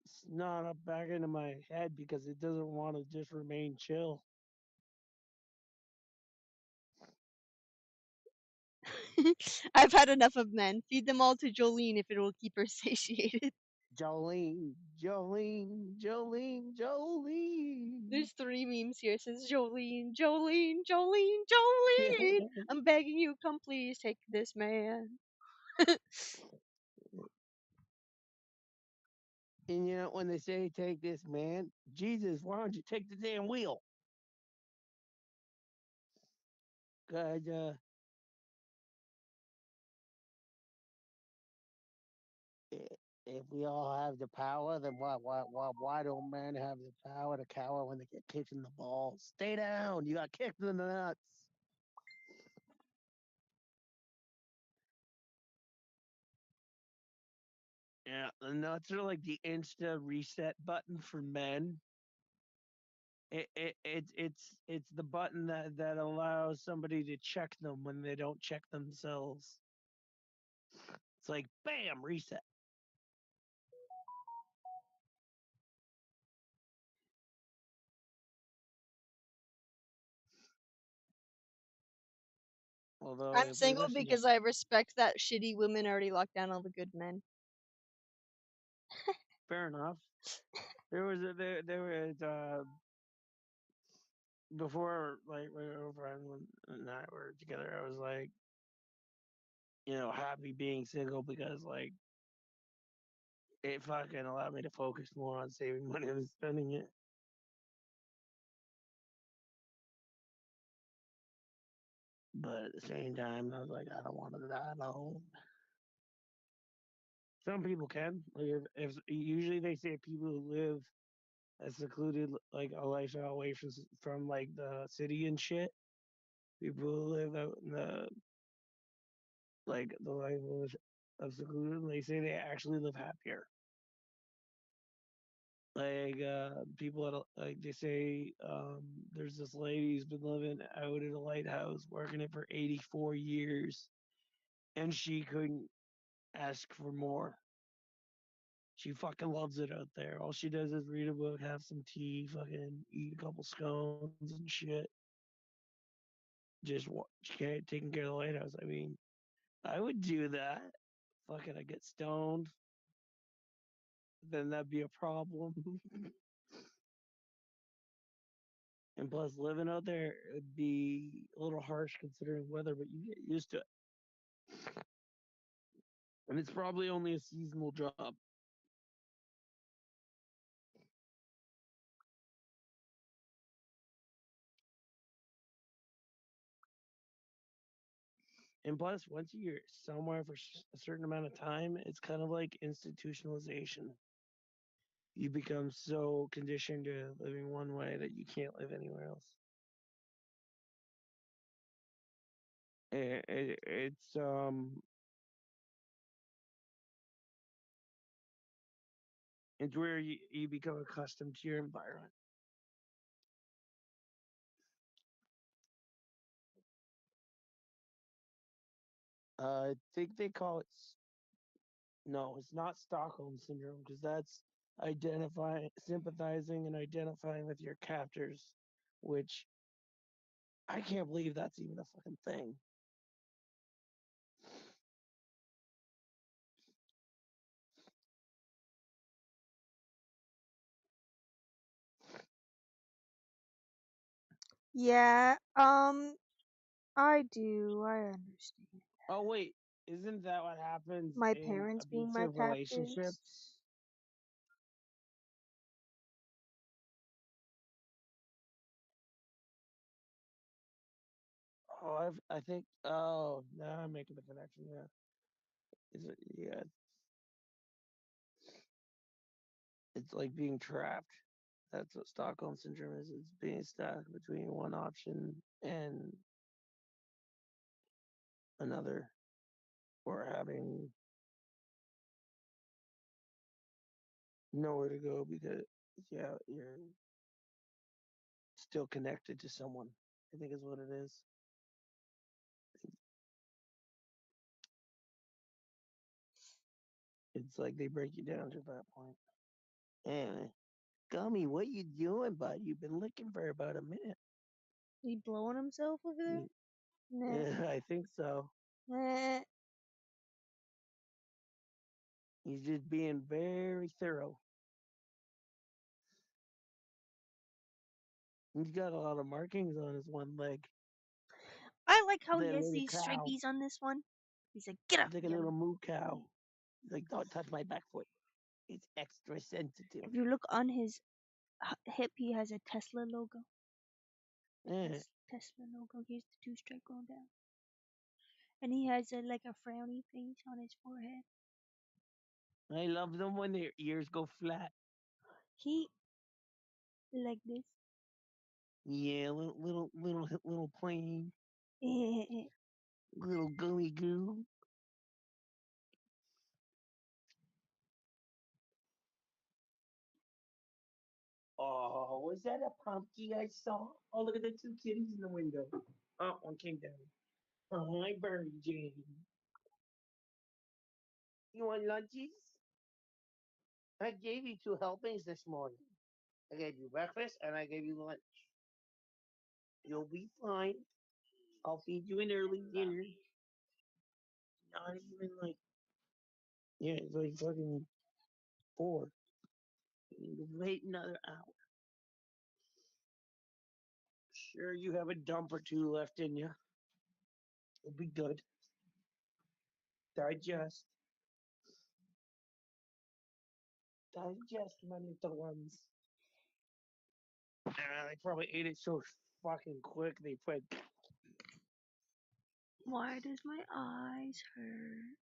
snot up back into my head because it doesn't want to just remain chill. I've had enough of men. Feed them all to Jolene if it will keep her satiated. Jolene, Jolene, Jolene, Jolene. There's 3 memes here. It says Jolene, Jolene, Jolene, Jolene. I'm begging you, come please take this man. And you know, when they say take this man, Jesus, why don't you take the damn wheel? God, if we all have the power, then why don't men have the power to cower when they get kicked in the balls? Stay down. You got kicked in the nuts. Yeah, the nuts are like the insta reset button for men. It's the button that allows somebody to check them when they don't check themselves. It's like bam, reset. Although I'm if we single listen to because I respect that shitty women already locked down all the good men. fair enough. There was before, like, my girlfriend and I were together, I was like, you know, happy being single because like it fucking allowed me to focus more on saving money than spending it. But at the same time, I was like, I don't want to die alone. Some people can. Like if usually they say people who live a secluded like a lifestyle away from like the city and shit. People who live out in the like the life of seclusion, they say they actually live happier. Like people like they say there's this lady who's been living out at a lighthouse working it for 84 years and she couldn't ask for more. She fucking loves it out there. All she does is read a book, have some tea, fucking eat a couple scones and shit. Just taking care of the lighthouse. I mean, I would do that. Fucking, I get stoned. Then that'd be a problem. And plus, living out there would be a little harsh considering weather, but you get used to it. And it's probably only a seasonal job. And plus, once you're somewhere for a certain amount of time, it's kind of like institutionalization. You become so conditioned to living one way that you can't live anywhere else. It's where you become accustomed to your environment. I think they call it. No, it's not Stockholm syndrome because that's sympathizing, and identifying with your captors, which I can't believe that's even a fucking thing. Yeah, I do. I understand. Oh wait, isn't that what happens My in parents being my abusive captives. relationships? Oh, I think. Oh, now I'm making the connection. Yeah, yeah, it's like being trapped. That's what Stockholm syndrome is. It's being stuck between one option and another, or having nowhere to go because yeah, you're still connected to someone. I think is what it is. It's like they break you down to that point. And Gummy, what you doing, bud? You've been looking for about a minute. He blowing himself over there? Nah. Yeah, I think so. Nah. He's just being very thorough. He's got a lot of markings on his one leg. I like how That he has little these cow. stripies on this one. He's like, get up, It's like a you little moo cow. He's like, don't touch my back foot. It's extra sensitive. If you look on his hip, he has a Tesla logo. Yeah. Tesla logo. Here's the 2 stripe going down. And he has like a frowny face on his forehead. I love them when their ears go flat. He like this. Yeah, little plane. Little gummy goo. Oh, was that a pumpkin I saw? Oh, look at the 2 kitties in the window. Oh, one came down. Oh, hi, Berry Jane. You want lunches? I gave you 2 helpings this morning. I gave you breakfast and I gave you lunch. You'll be fine. I'll feed you an early dinner. Not even like, yeah, it's like fucking 4. You need to wait another hour. Sure, you have a dump or 2 left in you. It'll be good. Digest. Digest, my little ones. They probably ate it so fucking quick they put Why does my eyes hurt?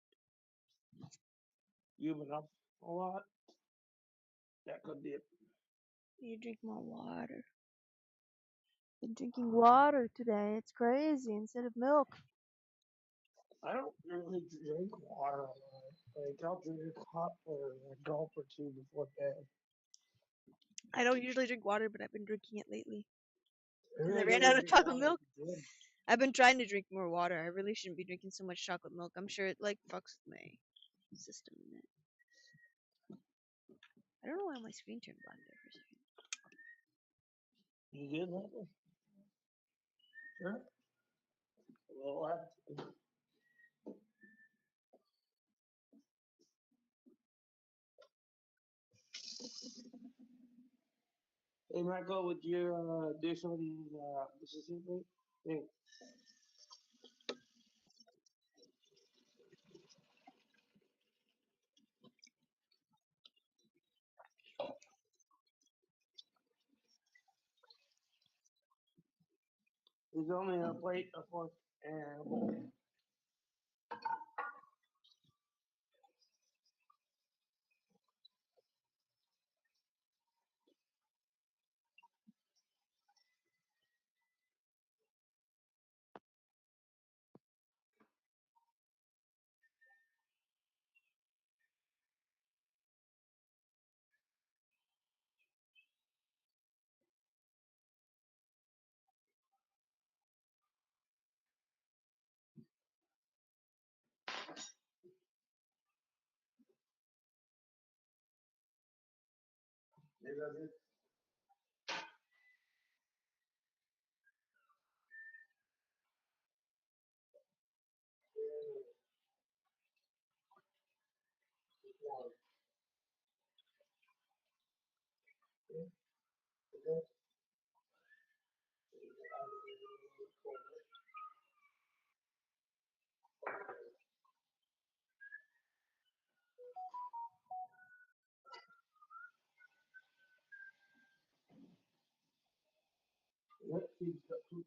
You've been up a lot. That could be it. You drink more water. Been drinking water today. It's crazy instead of milk. I don't really drink water a lot. Like, I'll drink a cup or a gulp or two before bed. I don't usually drink water, but I've been drinking it lately. I Because I really ran don't out of drink chocolate water at milk. the gym. I've been trying to drink more water. I really shouldn't be drinking so much chocolate milk. I'm sure it like fucks with my system in it. I don't know why my screen turned black there for a second. You good lately? Sure. Well, hey, Michael, would you do some of these Mississippi things? There's only a plate, a fork, and a bowl. Maybe that's it. Yep, he's got two.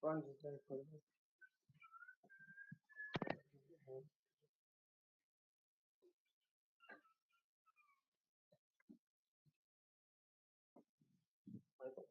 Sponge is there for you. Michael.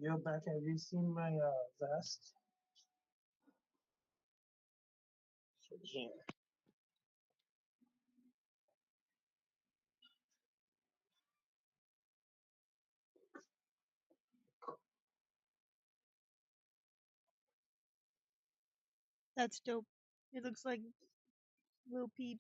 Yo, Beck, have you seen my vest? Yeah. That's dope. It looks like Lil Peep.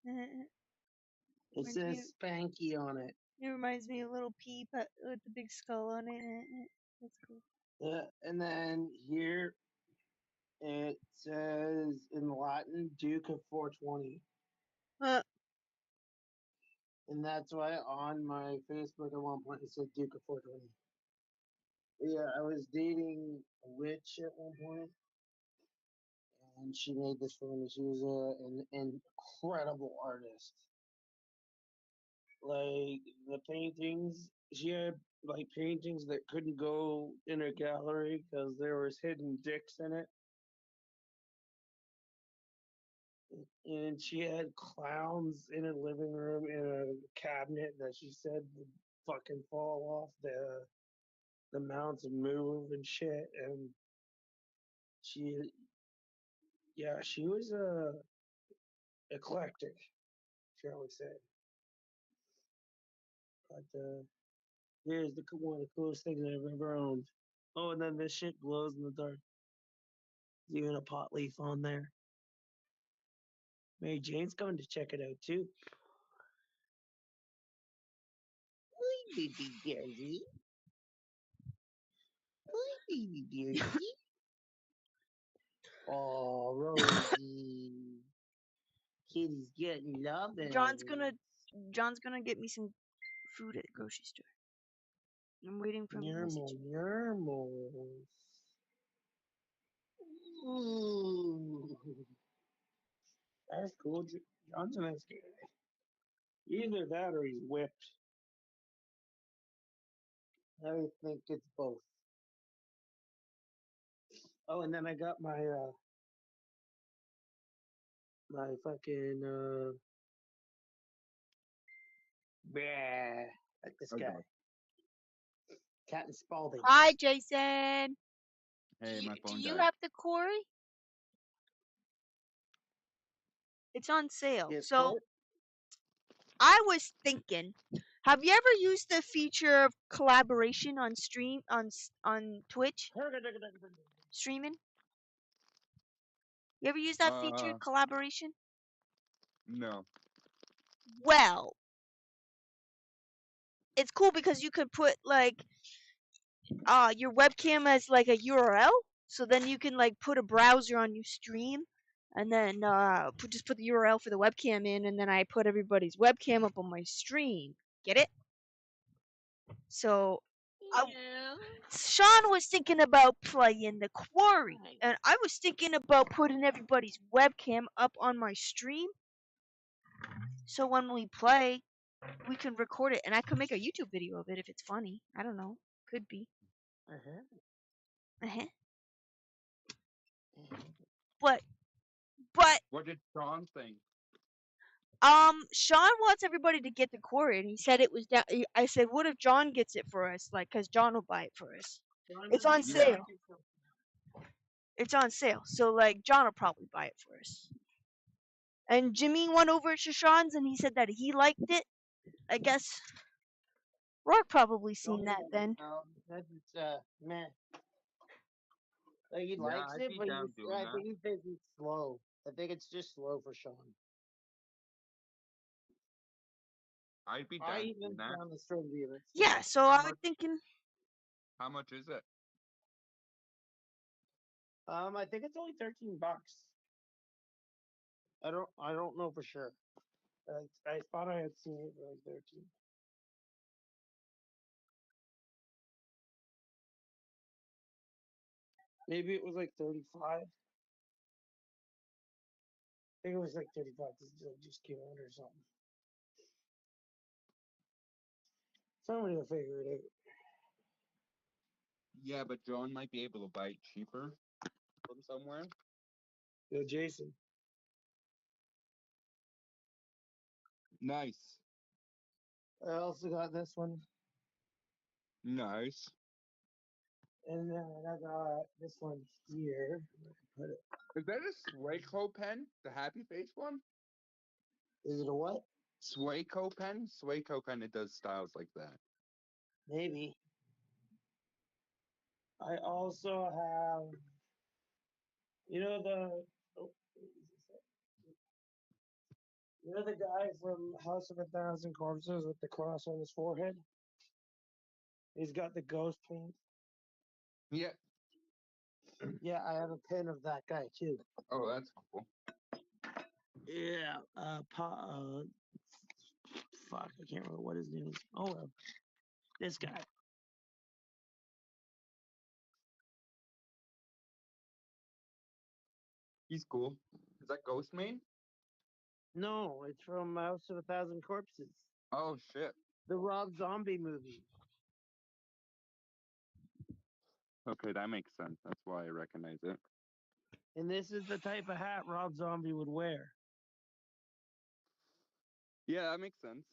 It says Spanky on it. It reminds me of Little Peep with the big skull on it. That's cool. Yeah, and then here it says in Latin Duke of 420. And that's why on my Facebook at one point it said Duke of 420. Yeah, I was dating a witch at one point, and she made this for me. She was an incredible artist. Like the paintings, she had like paintings that couldn't go in her gallery because there was hidden dicks in it. and she had clowns in her living room in a cabinet that she said would fucking fall off the mounts and move and shit. And she, yeah, she was eclectic, shall we say? But here's one of the coolest things I've ever owned. Oh, and then this shit glows in the dark. There's even a pot leaf on there. Mary Jane's coming to check it out too. Hi, baby Gary. Hi, baby Gary. Oh, Rosie. Kitty's getting love. John's gonna get me some food at the grocery store. I'm waiting for the message. Yermos. Ooh. That's cool. John's a nice guy. Either that or he's whipped. I think it's both. Oh, and then I got my my fucking like this Okay. guy. Captain Spaulding. Hi, Jason. Hey, my Do phone you died. have the Corey? It's on sale. Yes, So Colt? I was thinking, have you ever used the feature of collaboration on Twitch streaming? You ever use that feature, collaboration? No. Well, it's cool because you could put like your webcam as like a URL, so then you can like put a browser on your stream, and then just put the URL for the webcam in, and then I put everybody's webcam up on my stream. Get it? So Sean was thinking about playing the Quarry, and I was thinking about putting everybody's webcam up on my stream. So when we play, we can record it, and I could make a YouTube video of it if it's funny. I don't know. Could be. But What did Sean think? Sean wants everybody to get the Quarry, and he said it was down. I said, what if John gets it for us? Like, cause John will buy it for us. It's on sale. It's on sale, so like John will probably buy it for us. And Jimmy went over to Sean's, and he said that he liked it. I guess Rock probably seen that then. That's meh. Like he Yeah, likes I'd it, be but down doing I that. think he thinks it's slow. I think it's just slow for Sean. I'd be down I doing even that. found the string viewer. Yeah, so I was thinking. How much is it? I think it's only $13. I don't know for sure. I thought I had seen it for like 13. Maybe it was like 35. I think it was like 35 because it just came out or something. Somebody will figure it out. Yeah, but John might be able to buy it cheaper from somewhere. Yo, Jason. Nice. I also got this one. Nice. And then I got this one here. Put it. Is that a Swaco pen? The happy face one? Is it a what? Swaco pen? Swaco kind of does styles like that. Maybe. I also have, the guy from House of a Thousand Corpses with the cross on his forehead? He's got the ghost paint. Yeah. Yeah, I have a pin of that guy too. Oh, that's cool. Yeah. Fuck, I can't remember what his name is. Oh well. This guy. He's cool. Is that Ghostmane? No, it's from House of a Thousand Corpses. Oh shit. The Rob Zombie movie. Okay, that makes sense. That's why I recognize it. And this is the type of hat Rob Zombie would wear. Yeah, that makes sense.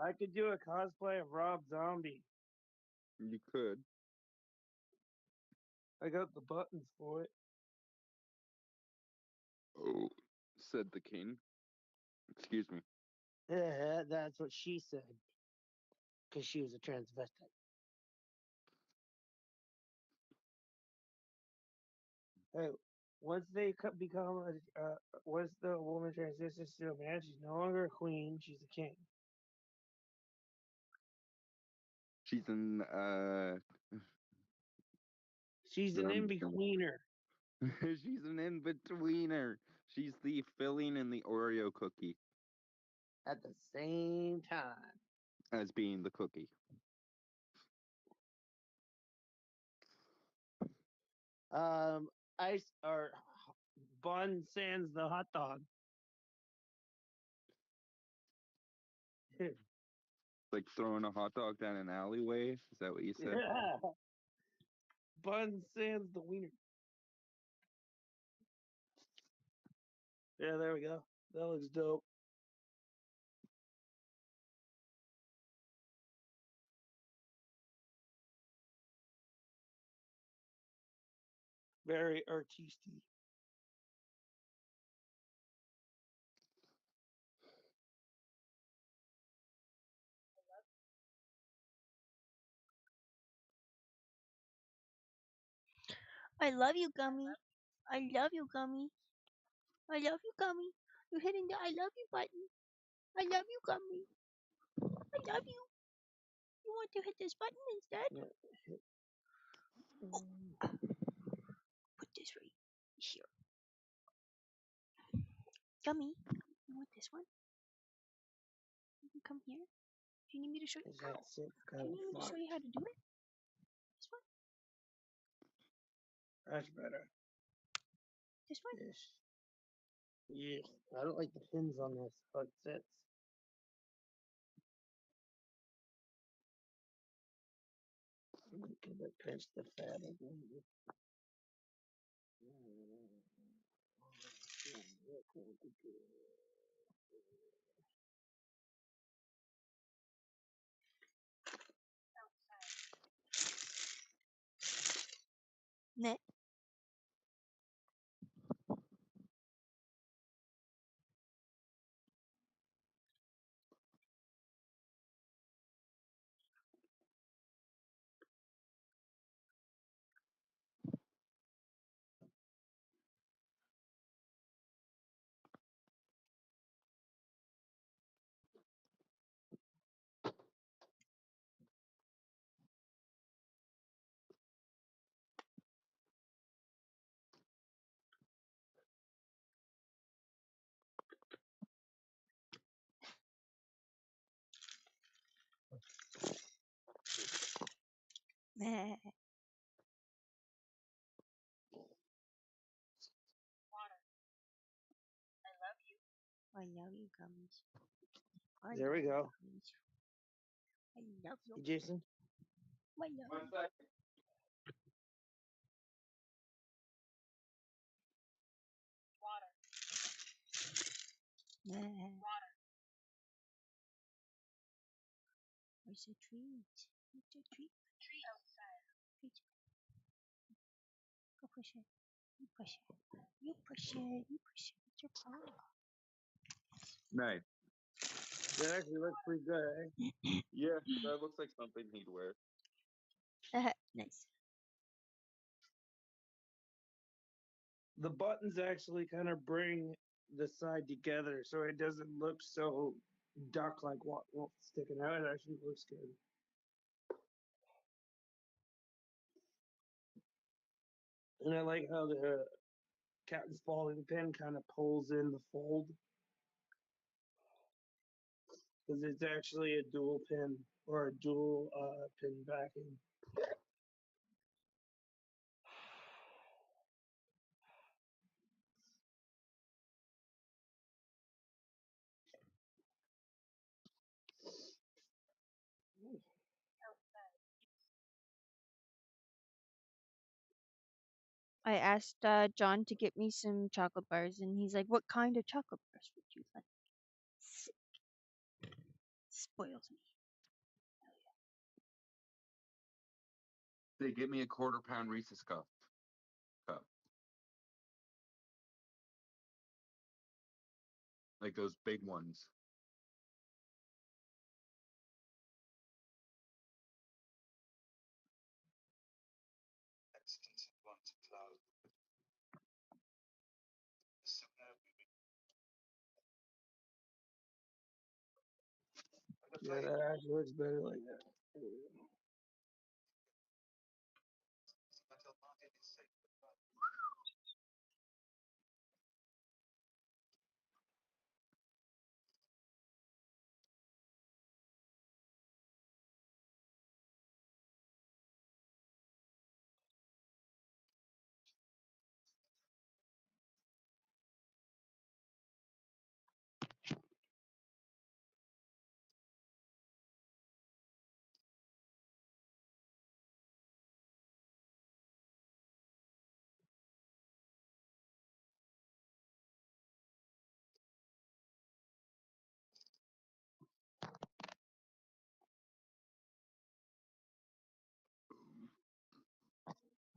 I could do a cosplay of Rob Zombie. You could. I got the buttons for it. Oh, said the king. Excuse me. Yeah, that's what she said. Because she was a transvestite. Hey, once they become once the woman transitions to a man, she's no longer a queen, she's a king. She's an She's an in-betweener. she's an in-betweener. She's the filling in the Oreo cookie At the same time. as being the cookie. Ice or bun sans the hot dog. Like throwing a hot dog down an alleyway. Is that what you said? Yeah. Bun sans the wiener. Yeah, there we go. That looks dope. Very artisty. I love you, Gummy. I love you, Gummy. I love you, Gummy. You're hitting the I love you button. I love you, Gummy. I love you. You want to hit this button instead? Yeah. Put this right here. Gummy, you want this one? You can come here. Do you need me to show you? Is that sick? Do you need me to show you how to do it? This one? That's better. This one? Yes. Yeah. I don't like the pins on this. How it sits. Can I pinch the fabric? Net. Net. I love you, gummies. I There we love you, go. gummies. I love you. Hey, Jason. I love you. Net. Where's the treat? Where's the treat? Tree outside. Treat. Go push it. You push it. You push it. You push it. What's your problem? Nice. That actually looks pretty good, eh? Yeah, that looks like something he'd wear. Nice. The buttons actually kind of bring the side together so it doesn't look so duck like what sticking out. It actually looks good. And I like how the Captain Spaulding pin kind of pulls in the fold. Because it's actually a dual pin or a dual pin backing. I asked John to get me some chocolate bars, and he's like, "What kind of chocolate bars would you like?" Sick. Spoils me. They get me a quarter-pound Reese's cup. Like those big ones. Yeah, that actually looks better like that.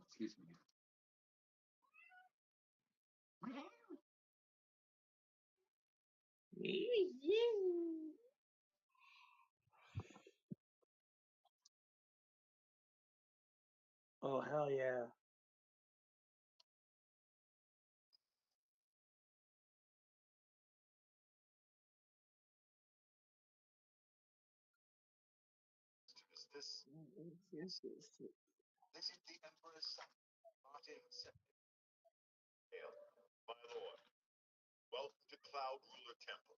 Excuse me. Oh hell yeah! This is the Emperor's son, Martin Septim. Hail, my lord. Welcome to Cloud Ruler Temple.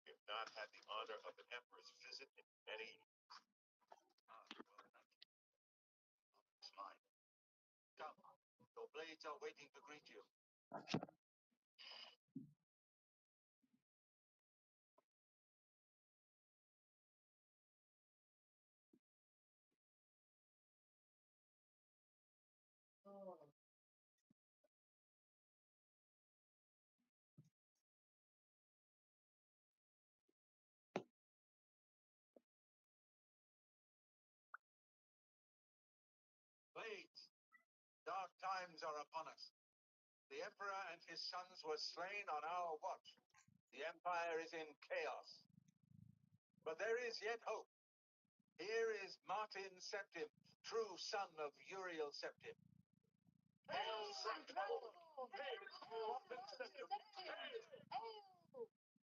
We have not had the honor of an emperor's visit in many. It's mine. Come, your blades are waiting to greet you. Blades, dark times are upon us. The Emperor and his sons were slain on our watch. The Empire is in chaos. But there is yet hope. Here is Martin Septim, true son of Uriel Septim. Hail, Septim! Martin Septim!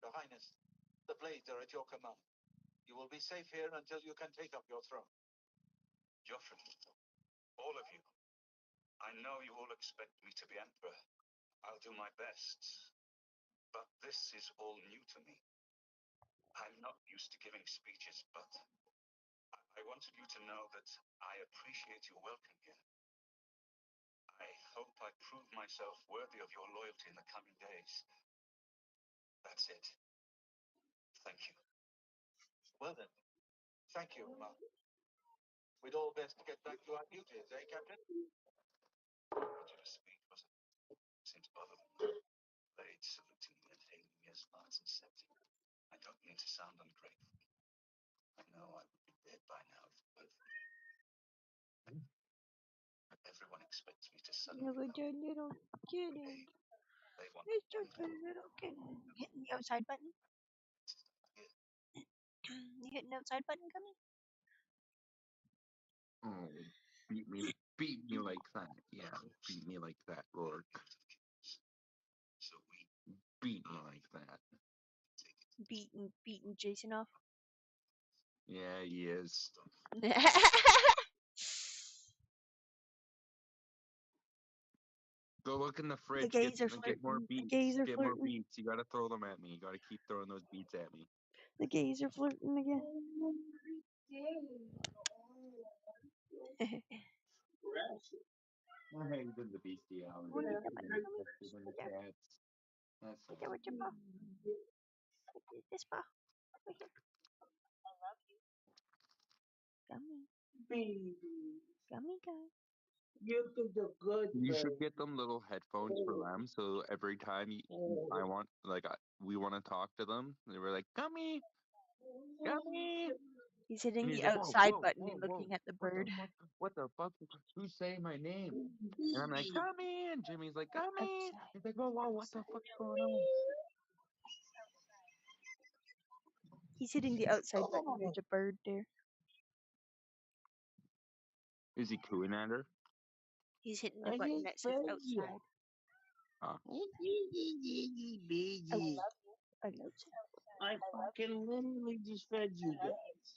Your Highness, the blades are at your command. You will be safe here until you can take up your throne. Joffrey, all of you, I know you all expect me to be Emperor. I'll do my best. But this is all new to me. I'm not used to giving speeches, but I wanted you to know that I appreciate your welcome here. I hope I prove myself worthy of your loyalty in the coming days. That's it. Thank you. Well then, thank you, Mark. We'd all best get back to our duties, eh, Captain? To speak was seems other than blade saluting me and hailing me as Martin Septim. I don't mean to sound ungrateful. I know I would be dead by now if it were for you. Everyone expects me to Look suddenly at your little kitten. they want It's just a little kitten. Hitting the outside button. You hitting the outside button, Gummy? Oh, beat me like that. Yeah, beat me like that, Rourke. so we Beat me like that. Beating Jason off. Yeah, he is. Go look in the fridge. gays are Get more flirting. The beats. gays are Get more flirting. beats. You gotta throw them at me. You gotta keep throwing those beats at me. The gays are flirting again. I hated the bestiality. Wanna get that button, Gummy? When Right the there. cats. That's Right there with your paw. Right this paw. Right here. Gummy. Gummy guy. You could do good, You should bird. get them little headphones for Oh, them, so every time I oh. want, like, we want to talk to them, they were like, "Gummy, Gummy," He's hitting and he's the like, "Whoa, outside whoa, button whoa, and whoa, looking at the what the bird. fuck? What the fuck? Who's saying my name?" And I'm like, Baby. "Gummy," and Jimmy's like, "Gummy." Outside. He's like, "Whoa, whoa, what the Outside. fuck's going on?" He's hitting the outside button. Oh, There's a bird there. Is he cooing at her? He's hitting the I button just that says fed you. outside. Baby. Outside. I fucking literally just fed you guys.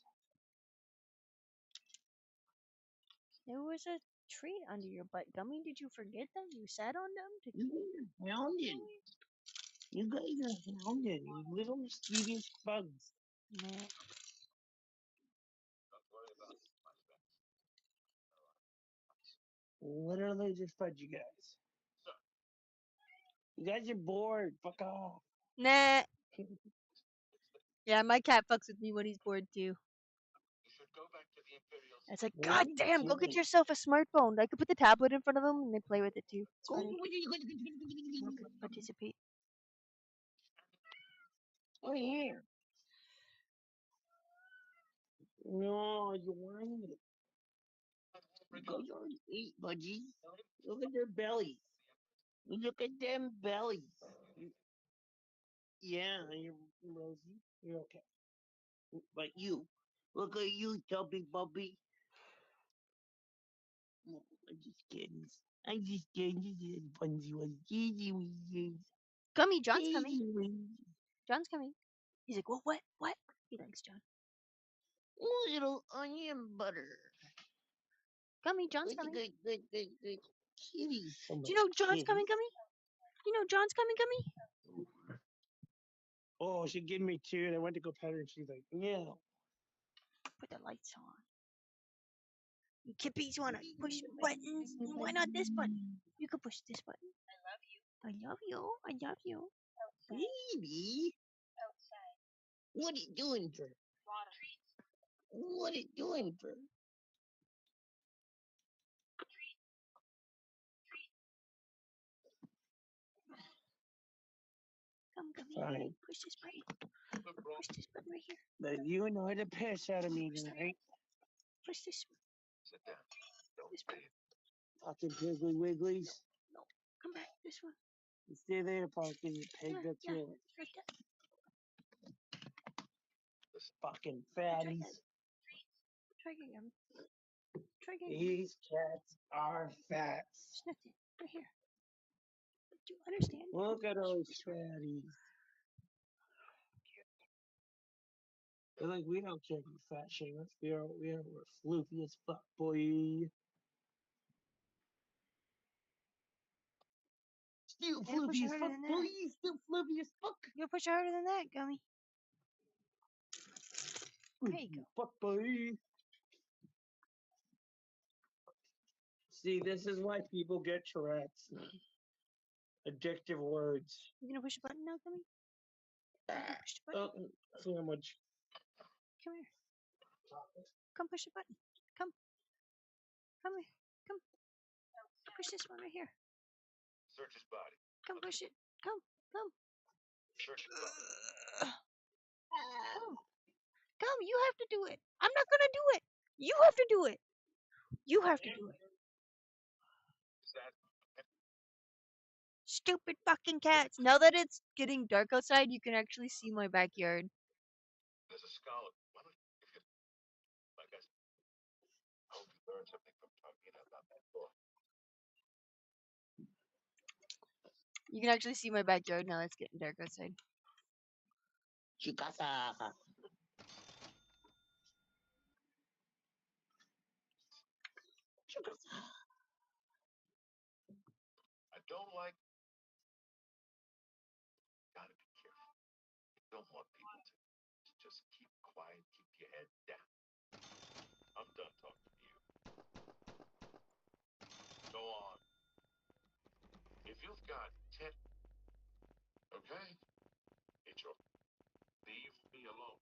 There was a treat under your butt, Gummy. Did you forget that? You sat on them? Did You guys are hounded. You guys are hounded. You little mischievous bugs. Nah. Literally just fed you guys. You guys are bored. Fuck off. Nah. Yeah, my cat fucks with me when he's bored too. You should go back to the Imperial It's like, What God are you damn, go get doing? yourself a smartphone. I could put the tablet in front of them and they play with it too. It's Oh, funny. Participate. here. No, you want it. Go on, eat, budgie. Look at their bellies. Look at them bellies. Yeah, you're Rosie. You're okay. But you, look at you, chubby bubby. No, I'm just kidding. I'm just kidding. This is funny one. Easy wee. Gummy, John's coming. Easy wee. John's coming. He's like, what? What? He likes John. Little onion butter. Gummy, John's Good, coming. good. Kitties. Do you know John's coming, Gummy? You know John's coming, Gummy? Oh, she gave me two, and I went to go pet her, and she's like, yeah. Put the lights on. You kippies want to push buttons? Why not this button? You could push this button. I love you. I love you. Baby. What are you doing, for? What are you doing, for? Come, Gummy. Fine. Push this button. Push this button right here. But you annoyed the piss out of me tonight. Push this. Sit down. Don't This button. Fucking piggly wigglies. No. Come back. This one. You stay there, fucking pig. That's yeah. yours. Right there. Fucking Try fatties. that. Try again, Gummy. Try again. These cats are fat. Sniff it. Right here. Do you understand? Look at those fatties. They're like, we don't care if you fat shame us. We're floofy as fuck, boy. Still Yeah, push floofy as harder fuck, than boy. that. Still floofy as fuck. You push harder than that, Gummy. There you go. Fuck, boy. See, this is why people get Tourette's. Addictive words. You gonna push the button now, Gummy? You gonna push the button? Oh, sandwich. Come here. Come push the button. Come. Come here. Come. Push this one right here. search his body. Come push it. Come. Search his body. Come. You have to do it. I'm not gonna do it. You have to do it. You have to do it. Stupid fucking cats. Now that it's getting dark outside, you can actually see my backyard. There's a scholar. Why don't if you like I said, I hope you learn something from talking about that boy. You can actually see my backyard now that it's getting dark outside. Chicasa. I don't like. Gotta be careful. You don't want people to just keep quiet, keep your head down. I'm done talking to you. Go on. If you've got 10, okay? It's your. Leave me alone.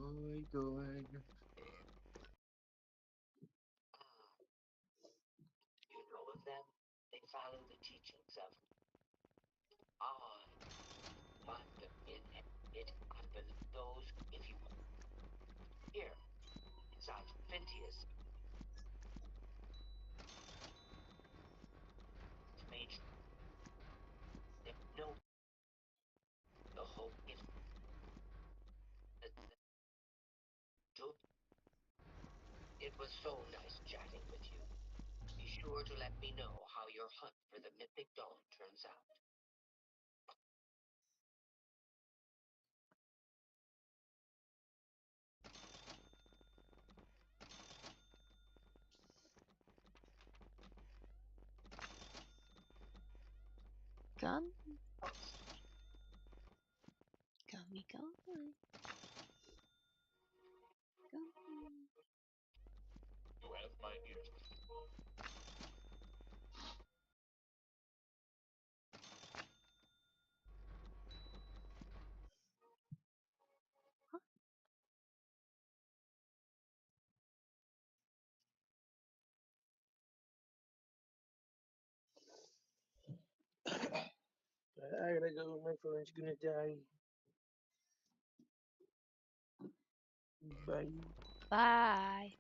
Good. You know of them? They follow the teachings of find them in it happen those if you here inside Phintius made they know the whole it it was so nice chatting with you. Be sure to let me know how your hunt for the Mythic Dawn turns out. Gum. Gummy, gummy. Gummy. You have my ears. I gotta go. My phone's gonna die. Bye. Bye.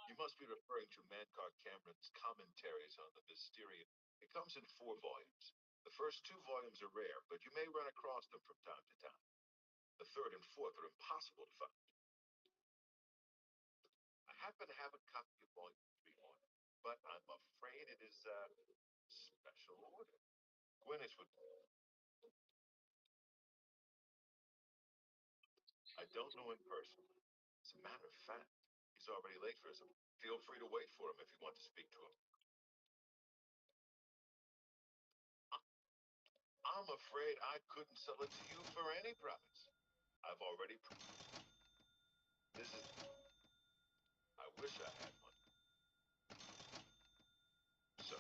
You must be referring to Mancock Cameron's commentaries on the Mysteria. It comes in 4 volumes. The first 2 volumes are rare, but you may run across them from time to time. The 3rd and 4th are impossible to find. I happen to have a copy of volume 3 on it, but I'm afraid it is special order. Gwyneth would. I don't know in person. As a matter of fact, he's already late for his. Feel free to wait for him if you want to speak to him. I'm afraid I couldn't sell it to you for any price. I've already. This is. I wish I had one. So,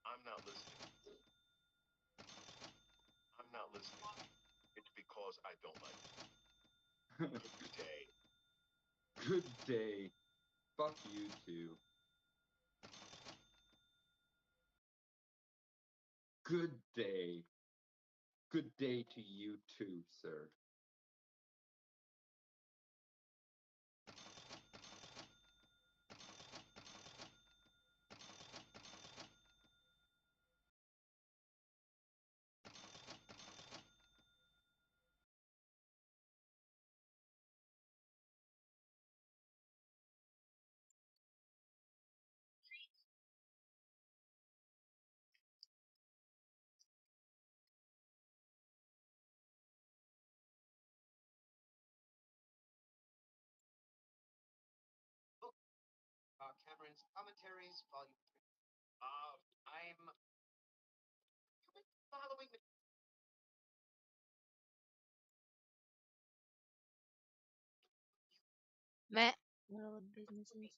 I'm not listening. I'm not listening to you. It's because I don't like it. Good day. Good day. Fuck you too. Good day. Good day to you too, sir. Cameron's commentaries, volume 3. I'm following the Meh. What all the businesses?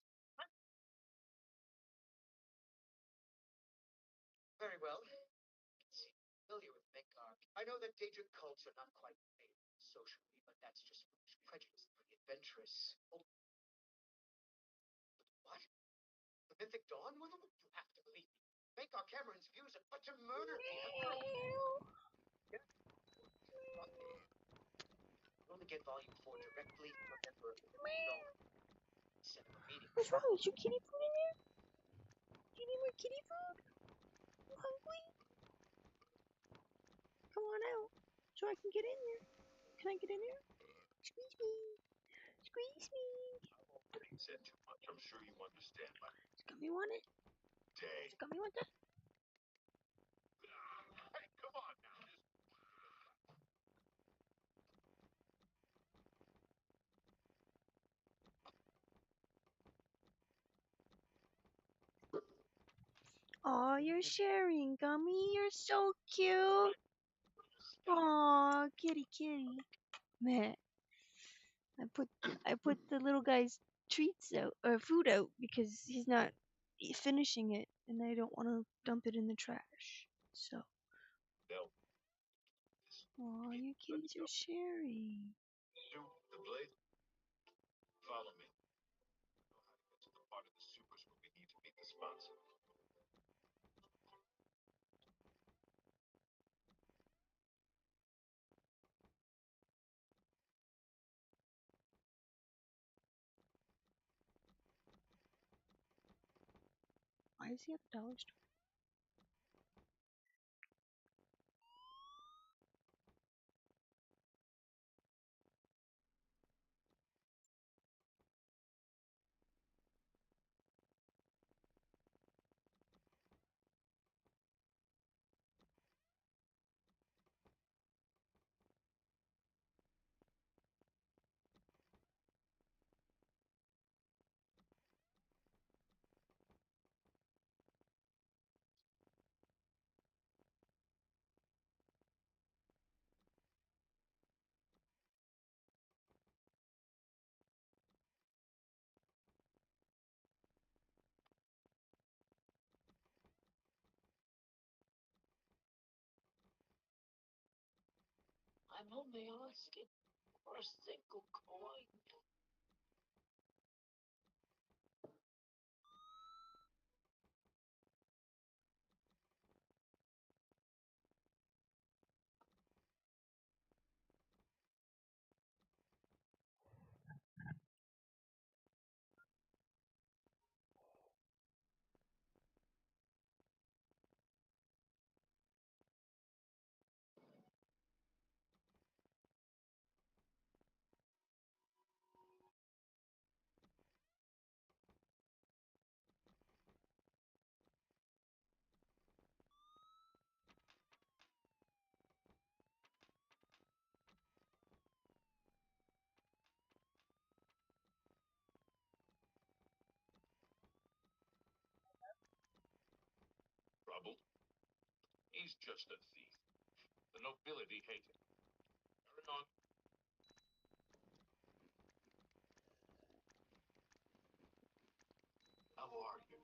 very well. Familiar with Meggar. I know that Daedric cults are not quite made socially, but that's just prejudice. Pretty adventurous. Oh, what? The Mythic Dawn? Well, you have to believe me. Meggar Cameron's views are but to murder me. You only get volume 4 directly from a member of the Dawn. Set up a meeting. What's wrong? Is your kitty food in there? Do you need more kitty food? You hungry? Come on out, so I can get in there. Can I get in there? Squeeze me. Squeeze me. Said too much. I'm sure you understand my Does Gummy want it? day. Does Gummy want that? Hey, come on now. Aw, you're sharing, Gummy. You're so cute. Aw, kitty, kitty. Meh. I put the little guy's treats out or food out because he's not finishing it, and I don't want to dump it in the trash. So No. you kitties are sharing. Do the blade. Follow me. Know how to get to the part of the supers where we need to meet the sponsor. Why does he have a dollar store? I'm only asking for a single coin. Trouble? He's just a thief. The nobility hate him. Carry on. How are you?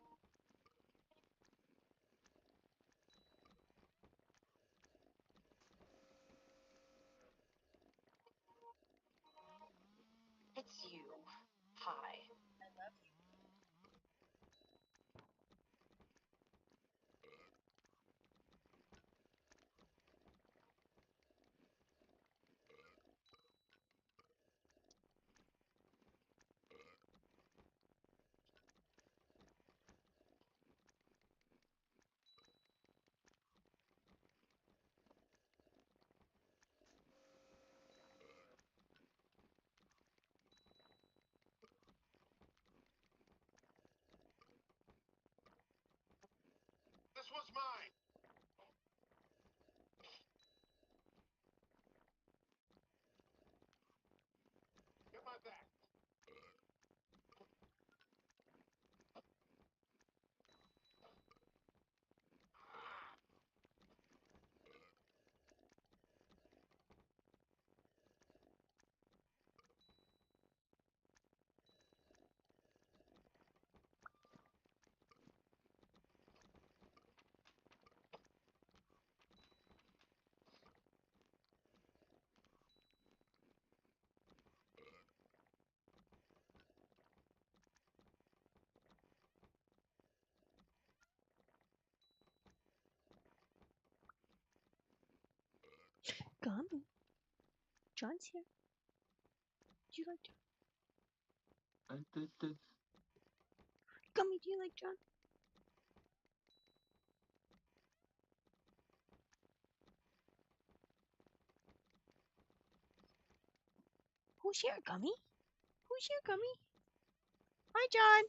It's you. Hi. This one's mine. Get my back. Gummy. John's here. Do you like John? Gummy, do you like John? Who's here, Gummy? Who's here, Gummy? Hi, John.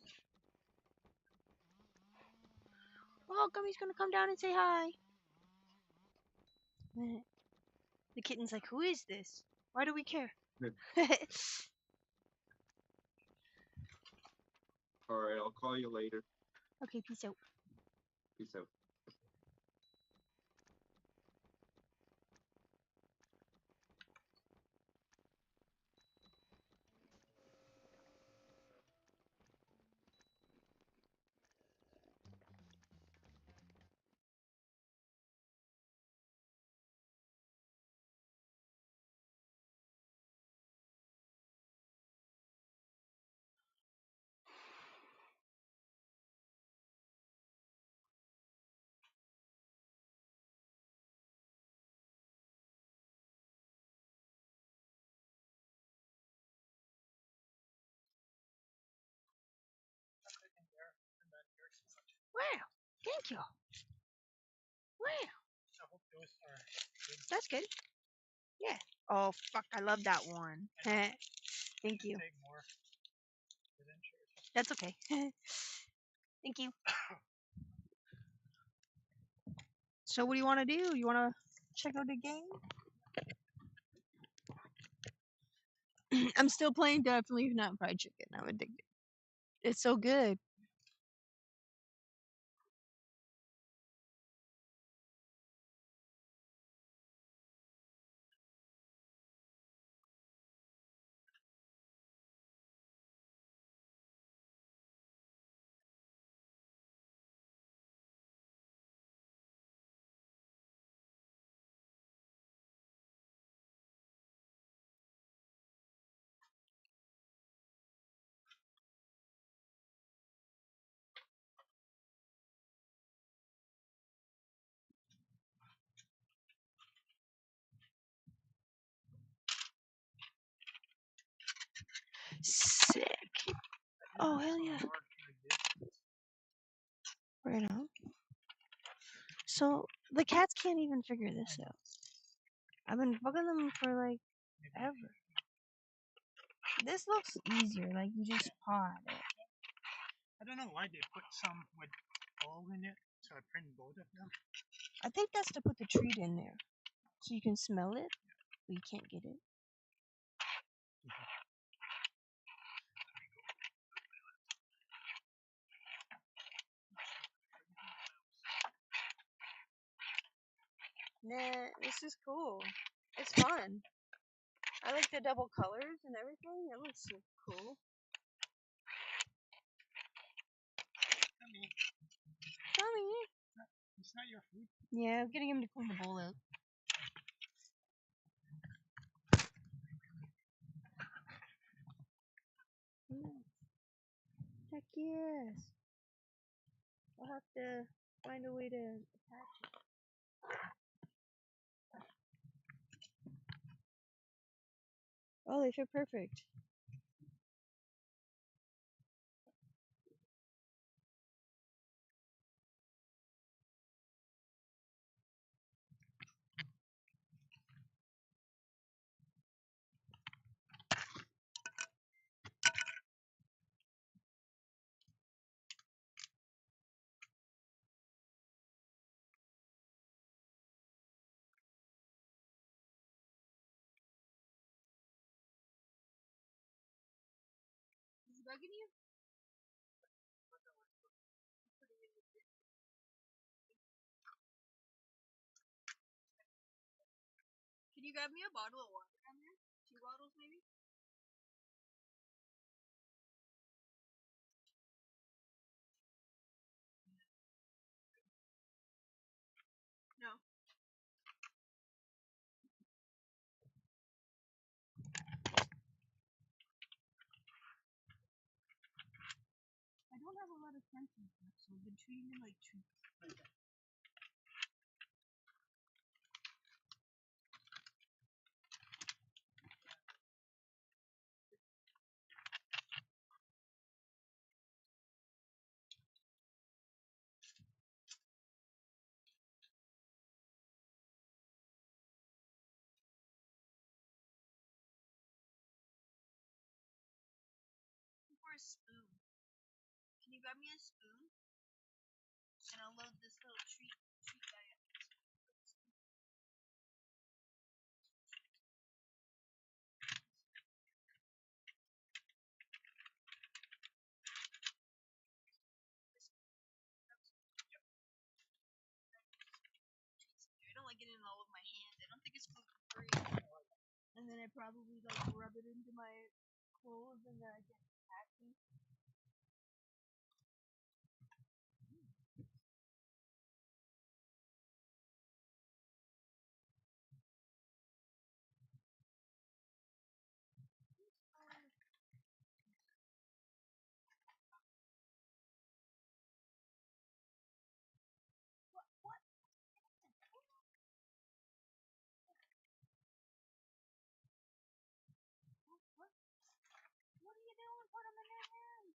Oh, Gummy's gonna come down and say hi. The kitten's like, who is this? Why do we care? Alright, I'll call you later. Okay, peace out. Peace out. Wow. Thank you. Wow. I hope those are good. That's good. Yeah. Oh, fuck. I love that one. Thank you. Save more. Isn't sure. That's okay. Thank you. So what do you want to do? You want to check out the game? I'm still playing Definitely Not Fried Chicken. I'm addicted. It's so good. Sick. Oh, hell yeah. Right on. So, the cats can't even figure this out. I've been bugging them for, like, ever. This looks easier, like, you just paw it. I don't know why they put some with all in it, so I print both of them. I think that's to put the treat in there. So you can smell it, but you can't get it. Nah, this is cool. It's fun. I like the double colors and everything. It looks so cool. Tommy. It's not your food. Yeah, I'm getting him to clean the bowl out. Heck yes. I'll have to find a way to attach it. Oh, they fit perfect. Is he bugging you? Can you grab me a bottle of water down there? 2 bottles, maybe? No. I don't have a lot of sense and stuff, so I've been treating them like treats. For a spoon. Can you grab me a spoon? And I'll load this little treat guy up. I don't like getting it all over my hands. I don't think it's gluten free. And then I probably like rub it into my clothes and then I get tacky. What are you doing? Put them in your hand.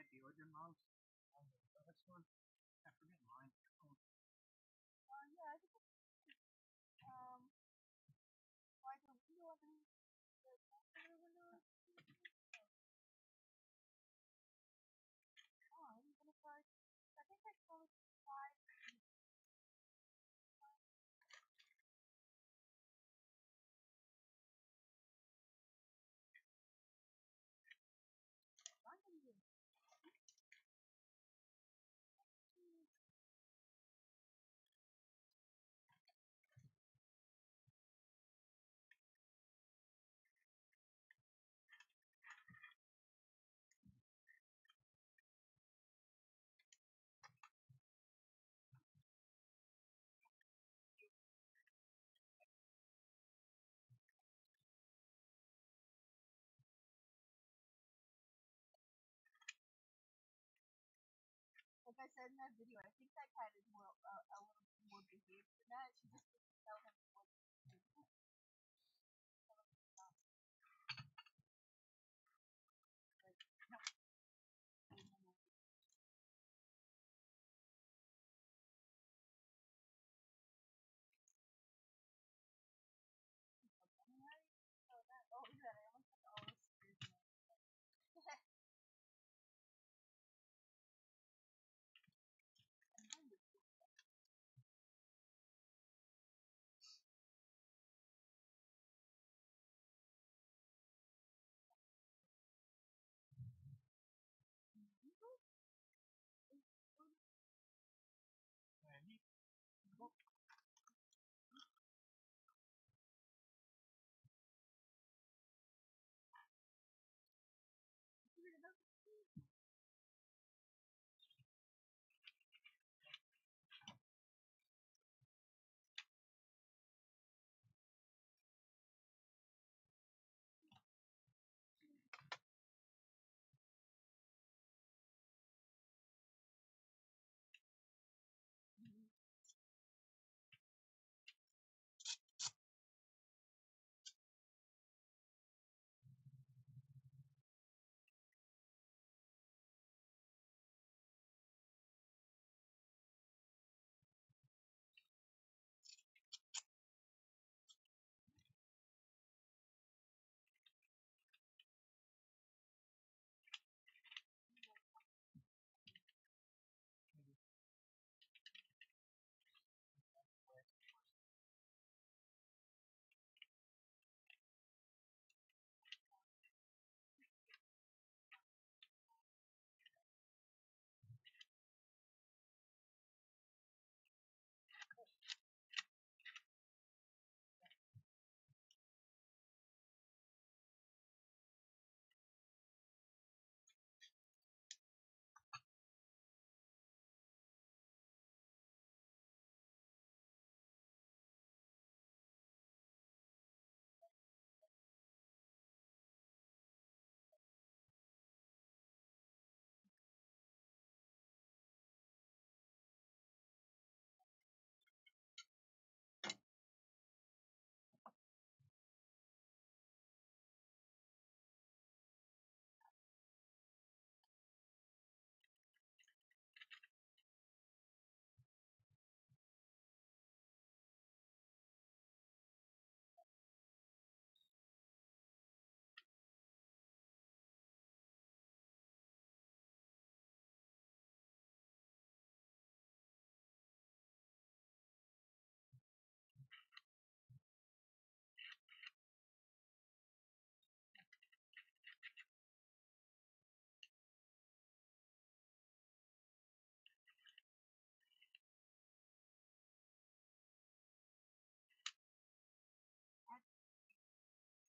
like the other mouse on the first one. I forget mine. Yeah, I think like the window underneath the window. Oh, I'm gonna try. I think I saw it five. I'm gonna do. Like I said in that video, I think that cat is more a little bit more behaved than that. She just doesn't tell him what to do. Oh, look at that! I almost got all the spears in there. Ready?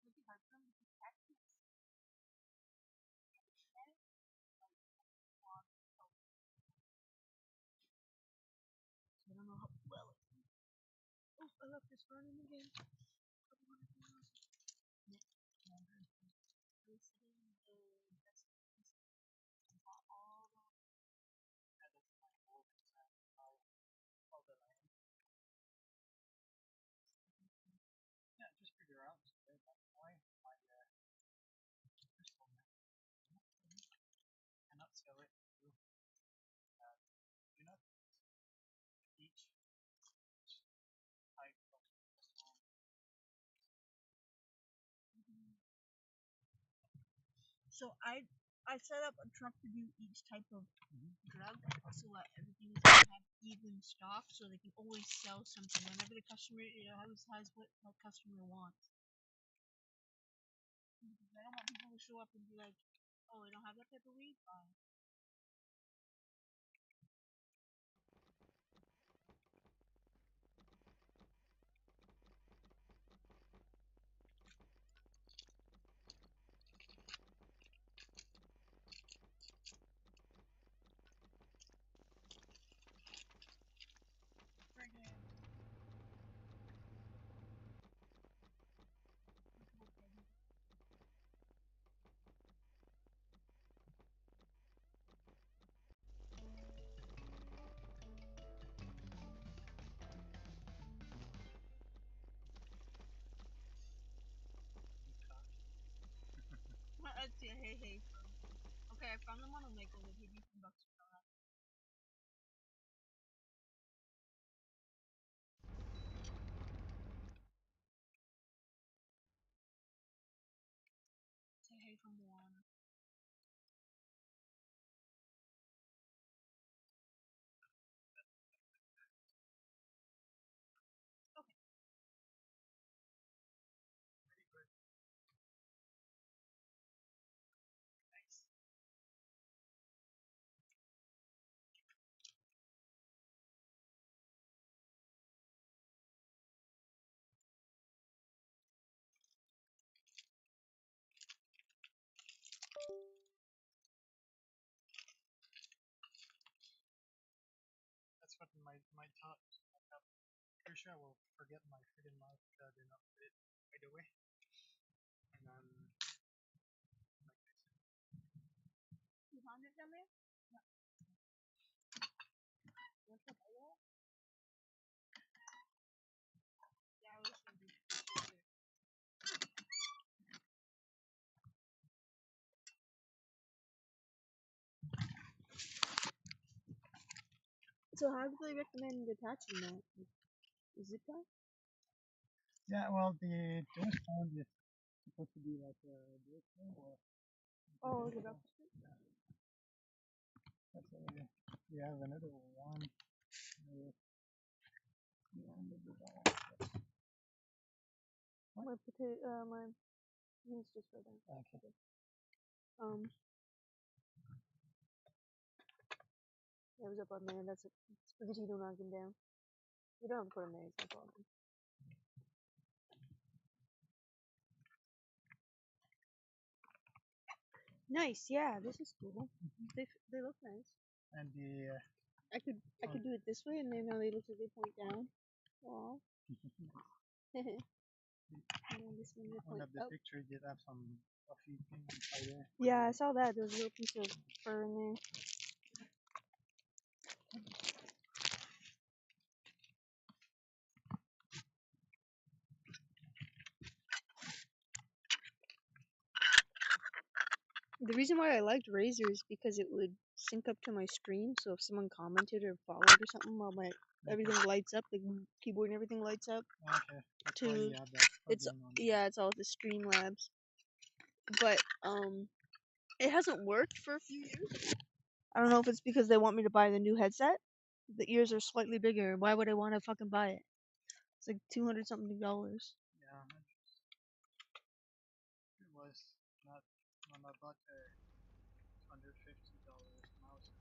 Really hard for him to practice. I don't know how well it can. Oh, I left this running again. Yeah, just figure out why my crystal cannot sell it. So I set up a truck to do each type of drug, so that everything is have even stock, so they can always sell something whenever the customer has what customer wants. Because I don't want people to show up and be like, "Oh, I don't have that type of weed." Fine. Let's see, hey. Okay, I found them on Omegle. They paid me $10 for that. Say hey from Moana. Okay. Nice. That's what my top. Pretty sure I will forget my freaking mouse because I did not put it right away. And then, like I said. You found it down there? Yeah. What's the title? Yeah, I was gonna do it. So how do they recommend attaching that? Is it that? Yeah, well, the door stand is supposed to be like a door stand or. Oh, is it up? Yeah. That's it. We have another one. My potato, my beans just right there. Okay. It was up on there. That's it. Spaghetti don't knock him down. You don't have to put him there. It's no problem. Nice. Yeah, this is cool. They look nice. And the I could do it this way, and then now they look like they point down. Wow. And then this one they point up. Picture did have some fluffy things inside there. Yeah, I saw that. There was a little piece of fur in there. The reason why I liked Razor is because it would sync up to my screen, so if someone commented or followed or something, while my everything lights up, the keyboard and everything lights up. Okay. That's why you have that it's it's all the Streamlabs. But it hasn't worked for a few years. I don't know if it's because they want me to buy the new headset. The ears are slightly bigger. Why would I want to fucking buy it? It's like $200 something. Yeah. It was not when I bought the $150 mouse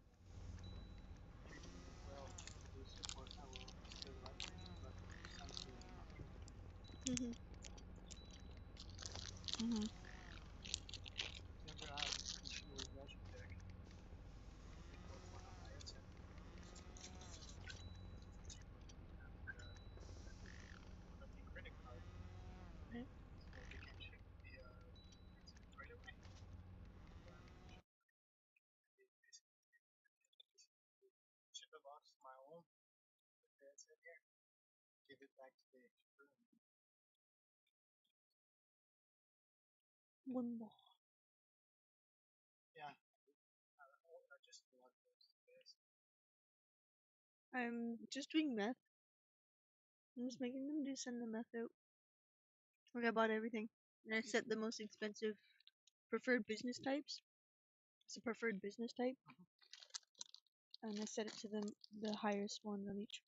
treating me well. They support I will still like it, but honestly I'm not sure. You ever have an issue with Logitech? Report one on my headset. Put up the credit card. Okay. So they can check the headset right away. They basically ship a box to my home. Put the headset here. Give it back to the room. One more. Yeah. I just want those best. I'm just doing meth. I'm just making them do send the meth out. Like I bought everything. And I set the most expensive preferred business types. It's a preferred business type. And I set it to the highest one of each.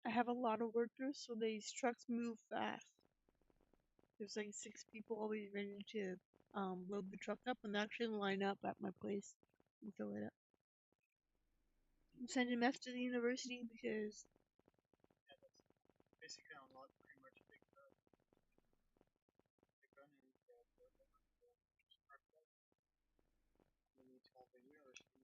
I have a lot of workers, so these trucks move fast. There's like 6 people always ready to load the truck up, and they actually line up at my place and fill it up. I'm sending meth to the university because Basically unlock pretty much big gun and you need 12 a year or something.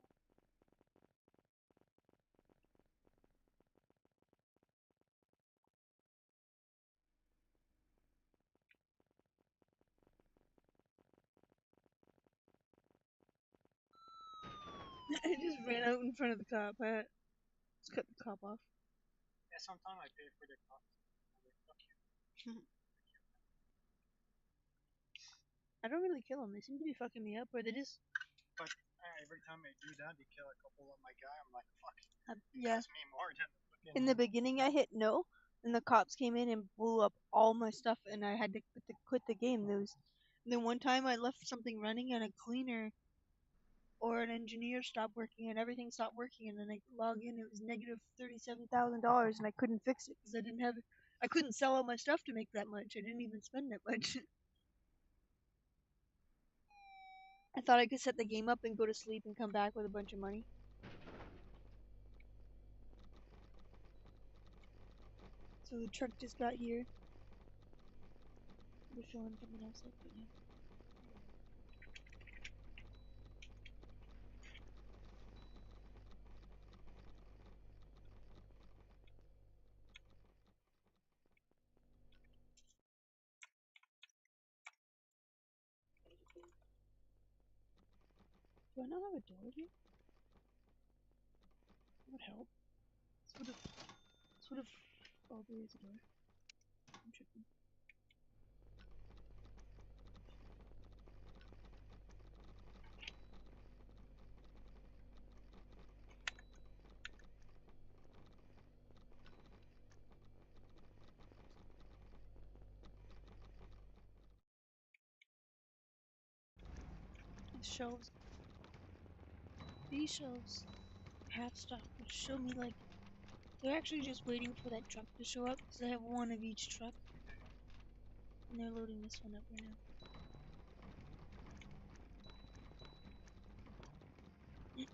I just ran out in front of the cop. I just cut the cop off. Yeah, sometimes I pay for the cost. Fuck you. I don't really kill them. They seem to be fucking me up, or they just. But every time I do that, they kill a couple of my guy. I'm like, fuck. Yeah. Costs me more than the fucking. In the beginning, I hit no, and the cops came in and blew up all my stuff, and I had to quit the game. And then one time I left something running, and a cleaner or an engineer stopped working, and everything stopped working. And then I logged in, it was negative $37,000, and I couldn't fix it because I couldn't sell all my stuff to make that much. I didn't even spend that much. I thought I could set the game up and go to sleep and come back with a bunch of money. So the truck just got here. They're filling something else up right now. Do I not have a door here? That would help. This would have. Oh, there is a door. I'm tripping. The shelves. These shelves have stuff which show me like they're actually just waiting for that truck to show up because I have one of each truck. And they're loading this one up right now.